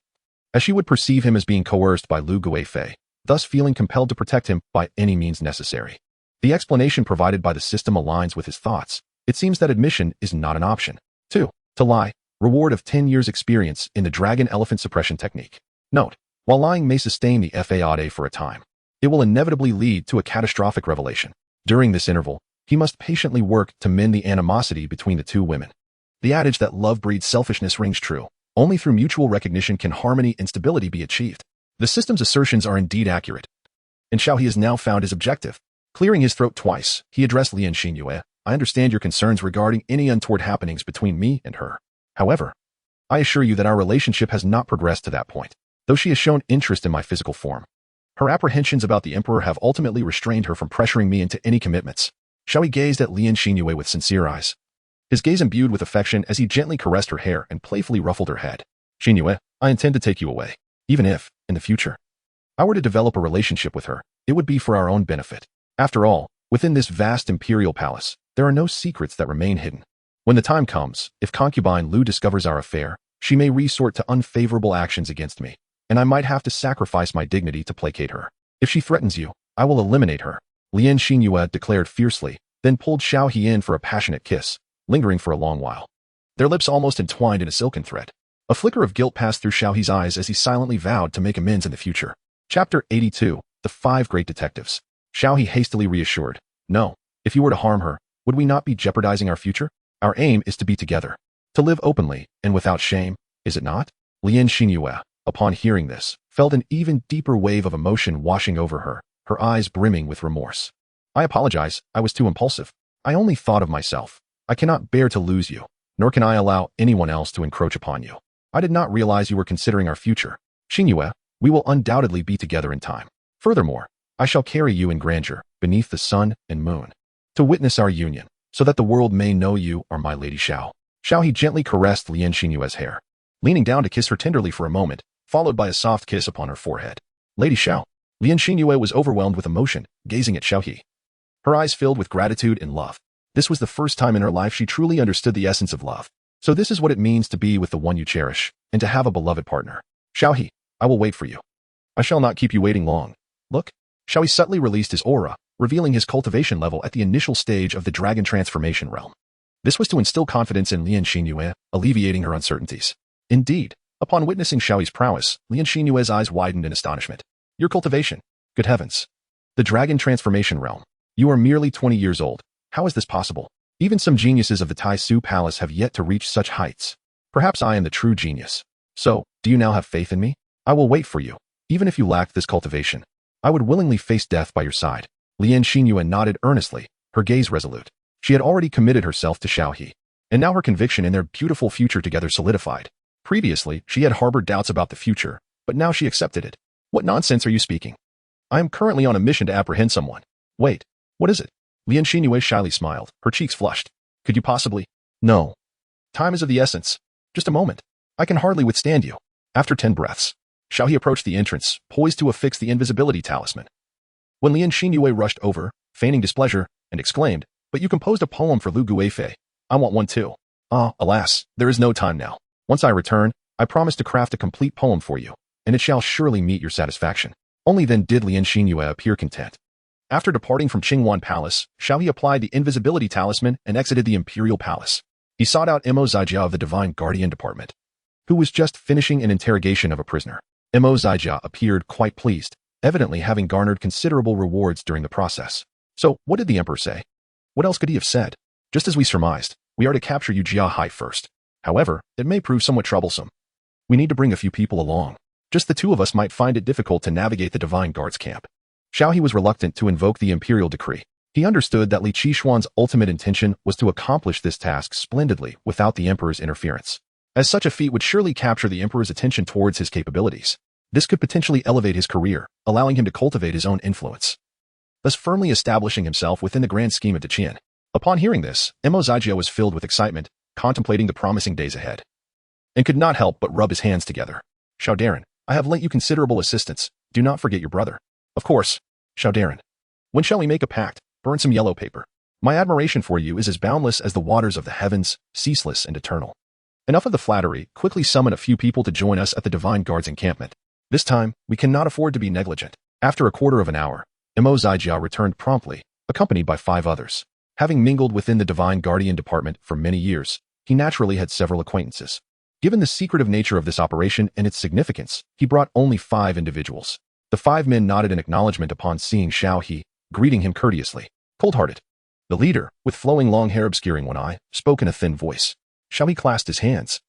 as she would perceive him as being coerced by Lu Guifei, thus feeling compelled to protect him by any means necessary. The explanation provided by the system aligns with his thoughts. It seems that admission is not an option. 2. To lie, reward of 10 years experience in the dragon elephant suppression technique. Note, while lying may sustain the FAAD for a time, it will inevitably lead to a catastrophic revelation. During this interval, he must patiently work to mend the animosity between the two women. The adage that love breeds selfishness rings true. Only through mutual recognition can harmony and stability be achieved. The system's assertions are indeed accurate, and Xiao He has now found his objective. Clearing his throat twice, he addressed Lian Xinyue. I understand your concerns regarding any untoward happenings between me and her. However, I assure you that our relationship has not progressed to that point, though she has shown interest in my physical form. Her apprehensions about the emperor have ultimately restrained her from pressuring me into any commitments. Xiao He gazed at Lian Xinyue with sincere eyes, his gaze imbued with affection as he gently caressed her hair and playfully ruffled her head. Xinyue, I intend to take you away. Even if, in the future, I were to develop a relationship with her, it would be for our own benefit. After all, within this vast imperial palace, there are no secrets that remain hidden. When the time comes, if concubine Lu discovers our affair, she may resort to unfavorable actions against me, and I might have to sacrifice my dignity to placate her. If she threatens you, I will eliminate her. Lian Xinyue declared fiercely, then pulled Xiao He in for a passionate kiss, lingering for a long while. Their lips almost entwined in a silken thread. A flicker of guilt passed through Xiao He's eyes as he silently vowed to make amends in the future. Chapter 82, The 5 Great Detectives. Xiao He hastily reassured, no, if you were to harm her, would we not be jeopardizing our future? Our aim is to be together, to live openly and without shame, is it not? Lian Xinyue, upon hearing this, felt an even deeper wave of emotion washing over her, her eyes brimming with remorse. I apologize, I was too impulsive. I only thought of myself. I cannot bear to lose you, nor can I allow anyone else to encroach upon you. I did not realize you were considering our future. Xinyue, we will undoubtedly be together in time. Furthermore, I shall carry you in grandeur, beneath the sun and moon, to witness our union, so that the world may know you are my Lady Xiao. Xiao He gently caressed Lian Xinyue's hair, leaning down to kiss her tenderly for a moment, followed by a soft kiss upon her forehead. Lady Xiao. Lian Xinyue was overwhelmed with emotion, gazing at Xiao He. Her eyes filled with gratitude and love. This was the first time in her life she truly understood the essence of love. So this is what it means to be with the one you cherish, and to have a beloved partner. Xiao He, I will wait for you. I shall not keep you waiting long. Look. Xiao He subtly released his aura, revealing his cultivation level at the initial stage of the dragon transformation realm. This was to instill confidence in Lian Xinyue, alleviating her uncertainties. Indeed, upon witnessing Xiao He's prowess, Lian Xinyue's eyes widened in astonishment. Your cultivation. Good heavens. The dragon transformation realm. You are merely 20 years old. How is this possible? Even some geniuses of the Tai Su Palace have yet to reach such heights. Perhaps I am the true genius. So, do you now have faith in me? I will wait for you. Even if you lacked this cultivation, I would willingly face death by your side. Lian Xinyue nodded earnestly, her gaze resolute. She had already committed herself to Xiao He, and now her conviction in their beautiful future together solidified. Previously, she had harbored doubts about the future, but now she accepted it. What nonsense are you speaking? I am currently on a mission to apprehend someone. Wait, what is it? Lian Xinyue shyly smiled, her cheeks flushed. Could you possibly? No. Time is of the essence. Just a moment. I can hardly withstand you. After 10 breaths, Xiao He approached the entrance, poised to affix the invisibility talisman. When Lian Xinyue rushed over, feigning displeasure, and exclaimed, but you composed a poem for Lu Guifei. I want one too. Ah, alas, there is no time now. Once I return, I promise to craft a complete poem for you, and it shall surely meet your satisfaction. Only then did Lian Xinyue appear content. After departing from Qingwan Palace, Xiao He applied the invisibility talisman and exited the imperial palace. He sought out Mo Zijia of the Divine Guardian Department, who was just finishing an interrogation of a prisoner. Mo Zijia appeared quite pleased, evidently having garnered considerable rewards during the process. So, what did the emperor say? What else could he have said? Just as we surmised, we are to capture Xiao He first. However, it may prove somewhat troublesome. We need to bring a few people along. Just the two of us might find it difficult to navigate the Divine Guard's camp. Xiao He was reluctant to invoke the imperial decree. He understood that Li Qishuan's ultimate intention was to accomplish this task splendidly without the emperor's interference, as such a feat would surely capture the emperor's attention towards his capabilities. This could potentially elevate his career, allowing him to cultivate his own influence, thus firmly establishing himself within the grand scheme of Qian. Upon hearing this, Mo Zijia was filled with excitement, contemplating the promising days ahead, and could not help but rub his hands together. Xiao Darren, I have lent you considerable assistance. Do not forget your brother. Of course. Xiao Darren. When shall we make a pact? Burn some yellow paper. My admiration for you is as boundless as the waters of the heavens, ceaseless and eternal. Enough of the flattery. Quickly summon a few people to join us at the Divine Guard's encampment. This time, we cannot afford to be negligent. After a quarter of an hour, Mo Zijia returned promptly, accompanied by 5 others. Having mingled within the Divine Guardian Department for many years, he naturally had several acquaintances. Given the secretive nature of this operation and its significance, he brought only 5 individuals. The 5 men nodded in acknowledgement upon seeing Xiao He, greeting him courteously. Cold-hearted. The leader, with flowing long hair obscuring one eye, spoke in a thin voice. Xiao He clasped his hands,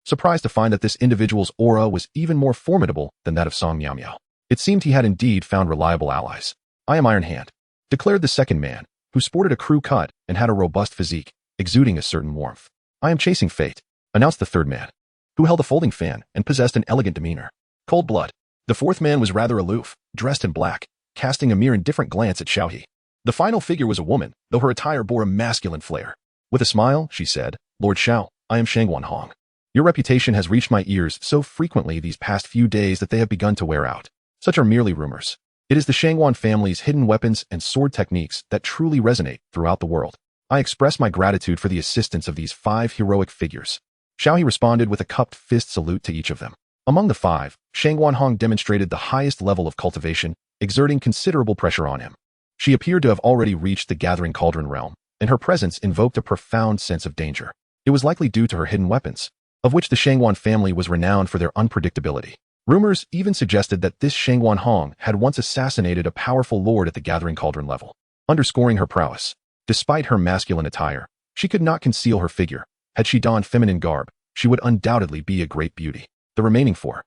surprised to find that this individual's aura was even more formidable than that of Song Miao Miao. It seemed he had indeed found reliable allies. I am Iron Hand, declared the second man, who sported a crew cut and had a robust physique, exuding a certain warmth. I am Chasing Fate, announced the third man, who held a folding fan and possessed an elegant demeanor. Cold blood. The fourth man was rather aloof, dressed in black, casting a mere indifferent glance at Xiao He. The final figure was a woman, though her attire bore a masculine flair. With a smile, she said, Lord Xiao, I am Shangguan Hong. Your reputation has reached my ears so frequently these past few days that they have begun to wear out. Such are merely rumors. It is the Shangguan family's hidden weapons and sword techniques that truly resonate throughout the world. I express my gratitude for the assistance of these 5 heroic figures. Xiao He responded with a cupped fist salute to each of them. Among the 5, Shangguan Hong demonstrated the highest level of cultivation, exerting considerable pressure on him. She appeared to have already reached the Gathering Cauldron realm, and her presence invoked a profound sense of danger. It was likely due to her hidden weapons, of which the Shangguan family was renowned for their unpredictability. Rumors even suggested that this Shangguan Hong had once assassinated a powerful lord at the Gathering Cauldron level, underscoring her prowess. Despite her masculine attire, she could not conceal her figure. Had she donned feminine garb, she would undoubtedly be a great beauty. The remaining 4,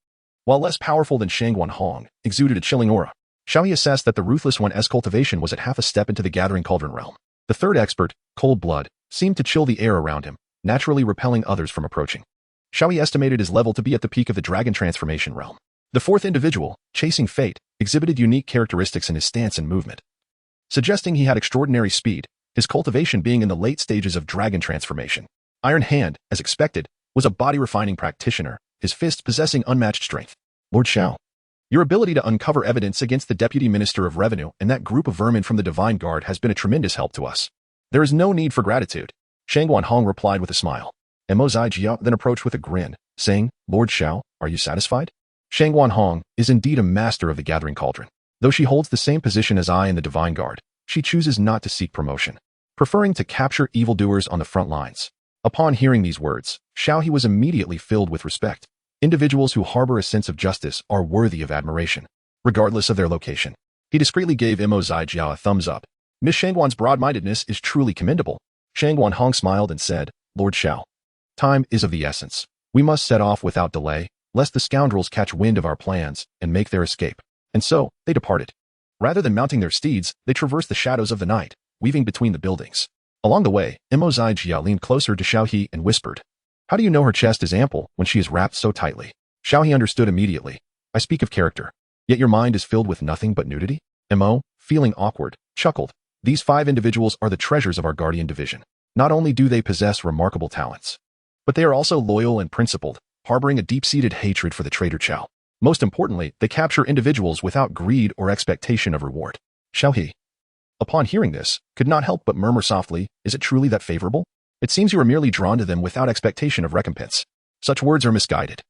while less powerful than Shangguan Hong, exuded a chilling aura. Xiao He assessed that the ruthless one's cultivation was at half a step into the Gathering Cauldron realm. The third expert, Cold Blood, seemed to chill the air around him, naturally repelling others from approaching. Xiao He estimated his level to be at the peak of the Dragon Transformation realm. The fourth individual, Chasing Fate, exhibited unique characteristics in his stance and movement, suggesting he had extraordinary speed, his cultivation being in the late stages of Dragon Transformation. Iron Hand, as expected, was a body-refining practitioner, his fists possessing unmatched strength. Lord Xiao, your ability to uncover evidence against the Deputy Minister of Revenue and that group of vermin from the Divine Guard has been a tremendous help to us. There is no need for gratitude, Shangguan Hong replied with a smile. Mo Zijia then approached with a grin, saying, Lord Xiao, are you satisfied? Shangguan Hong is indeed a master of the Gathering Cauldron. Though she holds the same position as I in the Divine Guard, she chooses not to seek promotion, preferring to capture evildoers on the front lines. Upon hearing these words, Xiao He was immediately filled with respect. Individuals who harbor a sense of justice are worthy of admiration, regardless of their location. He discreetly gave Mo Zijia a thumbs up. Miss Shangguan's broad-mindedness is truly commendable. Shangguan Hong smiled and said, Lord Xiao, time is of the essence. We must set off without delay, lest the scoundrels catch wind of our plans and make their escape. And so, they departed. Rather than mounting their steeds, they traversed the shadows of the night, weaving between the buildings. Along the way, Mo Zijia leaned closer to Xiao He and whispered, How do you know her chest is ample when she is wrapped so tightly? Xiao He understood immediately. I speak of character. Yet your mind is filled with nothing but nudity? Mo, feeling awkward, chuckled. These 5 individuals are the treasures of our Guardian Division. Not only do they possess remarkable talents, but they are also loyal and principled, harboring a deep-seated hatred for the traitor Qiao. Most importantly, they capture individuals without greed or expectation of reward. Xiao He, upon hearing this, could not help but murmur softly, Is it truly that favorable? It seems you are merely drawn to them without expectation of recompense. Such words are misguided.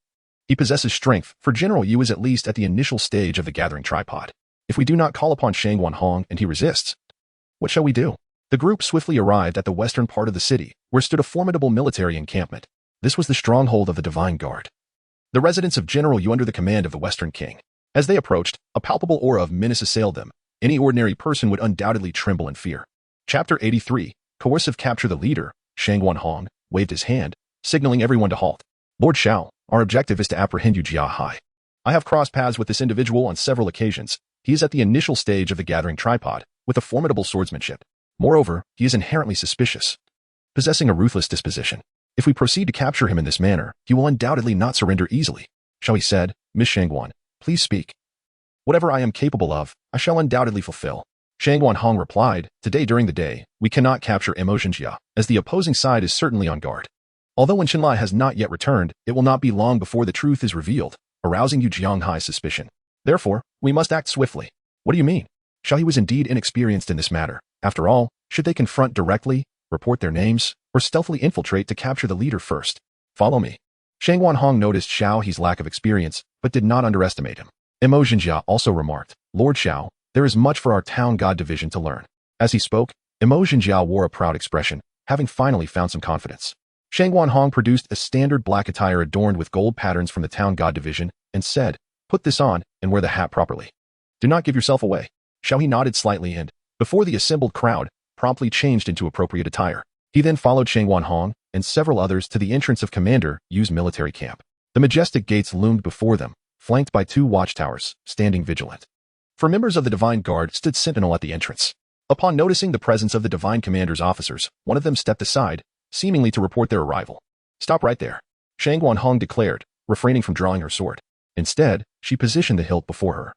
He possesses strength, for General Yu is at least at the initial stage of the gathering tripod. If we do not call upon Shangguan Hong and he resists, what shall we do? The group swiftly arrived at the western part of the city, where stood a formidable military encampment. This was the stronghold of the Divine Guard, the residence of General Yu under the command of the Western King. As they approached, a palpable aura of menace assailed them. Any ordinary person would undoubtedly tremble in fear. Chapter 83, Coercive Capture. The leader, Shangguan Hong, waved his hand, signaling everyone to halt. Lord Xiao, our objective is to apprehend you, Xiao He. I have crossed paths with this individual on several occasions. He is at the initial stage of the gathering tripod, with a formidable swordsmanship. Moreover, he is inherently suspicious, possessing a ruthless disposition. If we proceed to capture him in this manner, he will undoubtedly not surrender easily. Xiao He said, Miss Shangguan, please speak. Whatever I am capable of, I shall undoubtedly fulfill. Shang Wanhong replied, "Today during the day, we cannot capture Emotionjia, as the opposing side is certainly on guard. Although when Qinlai has not yet returned, it will not be long before the truth is revealed, arousing Yu Jianghai's suspicion. Therefore, we must act swiftly." "What do you mean?" Xiao He was indeed inexperienced in this matter. After all, should they confront directly, report their names, or stealthily infiltrate to capture the leader first? "Follow me." Shang Wanhong noticed Xiao He's lack of experience, but did not underestimate him. Emotionjia also remarked, "Lord Xiao, there is much for our town god division to learn." As he spoke, Emotionjia wore a proud expression, having finally found some confidence. Shang Wanhong produced a standard black attire adorned with gold patterns from the town god division and said, "Put this on and wear the hat properly. Do not give yourself away." Xiao He nodded slightly and, before the assembled crowd, promptly changed into appropriate attire. He then followed Shang Wanhong and several others to the entrance of Commander Yu's military camp. The majestic gates loomed before them, flanked by 2 watchtowers, standing vigilant. For members of the Divine Guard stood sentinel at the entrance. Upon noticing the presence of the Divine Commander's officers, one of them stepped aside, seemingly to report their arrival. "Stop right there," Shang Wanhong declared, refraining from drawing her sword. Instead, she positioned the hilt before her.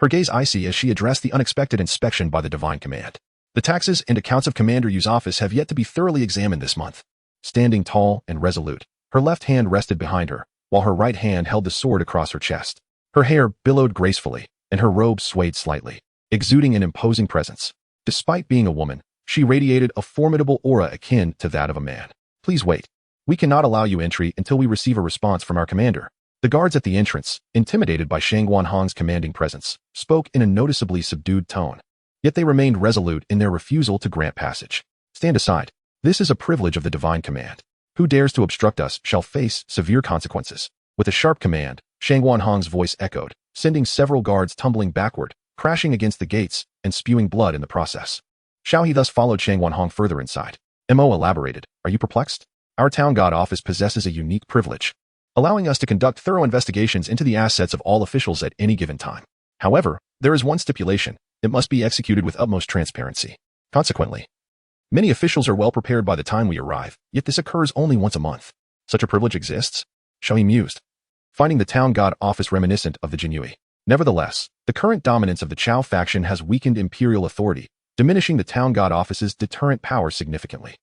Her gaze icy as she addressed the unexpected inspection by the Divine Command. "The taxes and accounts of Commander Yu's office have yet to be thoroughly examined this month." Standing tall and resolute, her left hand rested behind her, while her right hand held the sword across her chest. Her hair billowed gracefully, and her robe swayed slightly, exuding an imposing presence. Despite being a woman, she radiated a formidable aura akin to that of a man. "Please wait. We cannot allow you entry until we receive a response from our commander." The guards at the entrance, intimidated by Shang Wanhong's commanding presence, spoke in a noticeably subdued tone. Yet they remained resolute in their refusal to grant passage. "Stand aside. This is a privilege of the Divine Command. Who dares to obstruct us shall face severe consequences." With a sharp command, Shang Wanhong's voice echoed, sending several guards tumbling backward, crashing against the gates, and spewing blood in the process. Xiao He thus followed Shang Wanhong further inside. Mo elaborated, "Are you perplexed? Our town god office possesses a unique privilege, allowing us to conduct thorough investigations into the assets of all officials at any given time. However, there is one stipulation: it must be executed with utmost transparency. Consequently, many officials are well prepared by the time we arrive, yet this occurs only once a month. Such a privilege exists?" Xiao He mused, finding the town god office reminiscent of the Jinyue. Nevertheless, the current dominance of the Qiao faction has weakened imperial authority, diminishing the town god office's deterrent power significantly.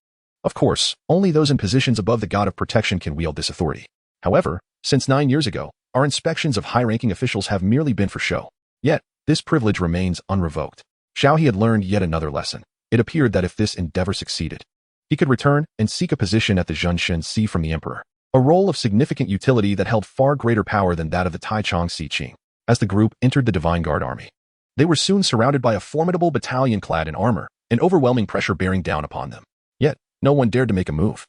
Of course, only those in positions above the god of protection can wield this authority. However, since 9 years ago, our inspections of high-ranking officials have merely been for show. Yet, this privilege remains unrevoked. Xiao He had learned yet another lesson. It appeared that if this endeavor succeeded, he could return and seek a position at the Zhenshen Sea from the emperor, a role of significant utility that held far greater power than that of the Taichung Sea Qing. As the group entered the Divine Guard army, they were soon surrounded by a formidable battalion clad in armor, and overwhelming pressure bearing down upon them. Yet, no one dared to make a move.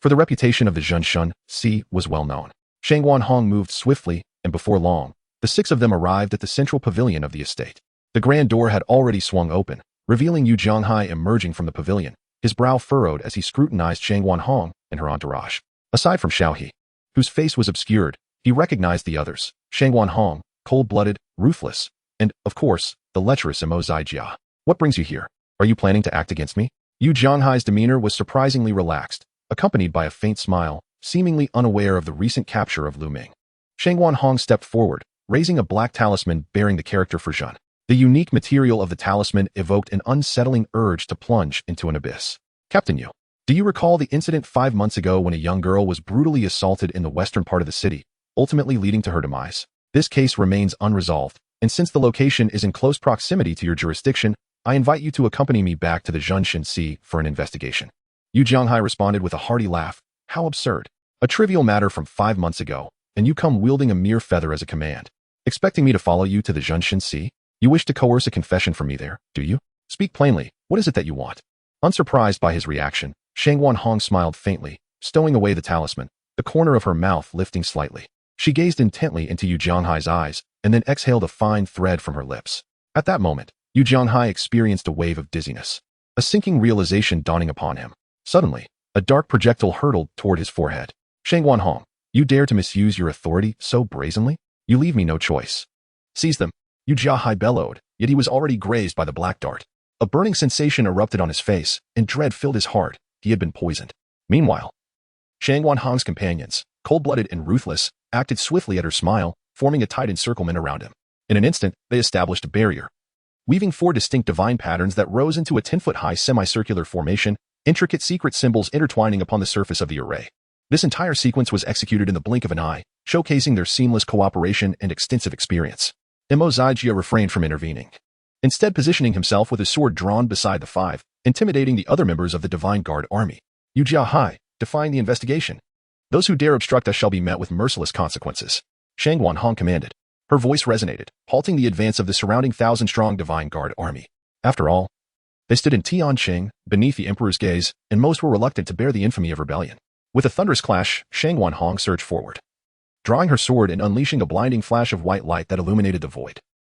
For the reputation of the Zhenshen Sea was well known. Shang Wanhong moved swiftly, and before long, the 6 of them arrived at the central pavilion of the estate. The grand door had already swung open, revealing Yu Jianghai emerging from the pavilion, his brow furrowed as he scrutinized Shang Wanhong and her entourage. Aside from Xiao He, whose face was obscured, he recognized the others: Shang Wanhong, cold-blooded, ruthless, and, of course, the lecherous Mo Zijia. "What brings you here? Are you planning to act against me?" Yu Jianghai's demeanor was surprisingly relaxed, accompanied by a faint smile, seemingly unaware of the recent capture of Lu Ming. Shang Wanhong stepped forward, raising a black talisman bearing the character for Zhen. The unique material of the talisman evoked an unsettling urge to plunge into an abyss. "Captain Yu, do you recall the incident 5 months ago when a young girl was brutally assaulted in the western part of the city, ultimately leading to her demise? This case remains unresolved, and since the location is in close proximity to your jurisdiction, I invite you to accompany me back to the Zhenshen Sea for an investigation." Yu Jianghai responded with a hearty laugh. "How absurd. A trivial matter from 5 months ago, and you come wielding a mere feather as a command. Expecting me to follow you to the Zhenshen Sea? You wish to coerce a confession from me there, do you? Speak plainly, what is it that you want?" Unsurprised by his reaction, Shang Wanhong smiled faintly, stowing away the talisman, the corner of her mouth lifting slightly. She gazed intently into Yu Jianghai's eyes, and then exhaled a fine thread from her lips. At that moment, Yu Jianghai experienced a wave of dizziness, a sinking realization dawning upon him. Suddenly, a dark projectile hurtled toward his forehead. "Shang Wanhong, you dare to misuse your authority so brazenly? You leave me no choice." "Seize them," Yu Jianghai bellowed, yet he was already grazed by the black dart. A burning sensation erupted on his face, and dread filled his heart. He had been poisoned. Meanwhile, Shang Wanhong's companions, cold-blooded and ruthless, acted swiftly at her smile, forming a tight encirclement around him. In an instant, they established a barrier. weaving 4 distinct divine patterns that rose into a 10-foot-high semicircular formation, intricate secret symbols intertwining upon the surface of the array. This entire sequence was executed in the blink of an eye, showcasing their seamless cooperation and extensive experience. Mo Zijia refrained from intervening, instead positioning himself with his sword drawn beside the 5, intimidating the other members of the Divine Guard army. "You Xiao He, defying the investigation. Those who dare obstruct us shall be met with merciless consequences," Shang Wanhong commanded. Her voice resonated, halting the advance of the surrounding 1,000-strong Divine Guard army. After all, they stood in Tianqing, beneath the Emperor's gaze, and most were reluctant to bear the infamy of rebellion. With a thunderous clash, Shang Wanhong surged forward, drawing her sword and unleashing a blinding flash of white light that illuminated the void.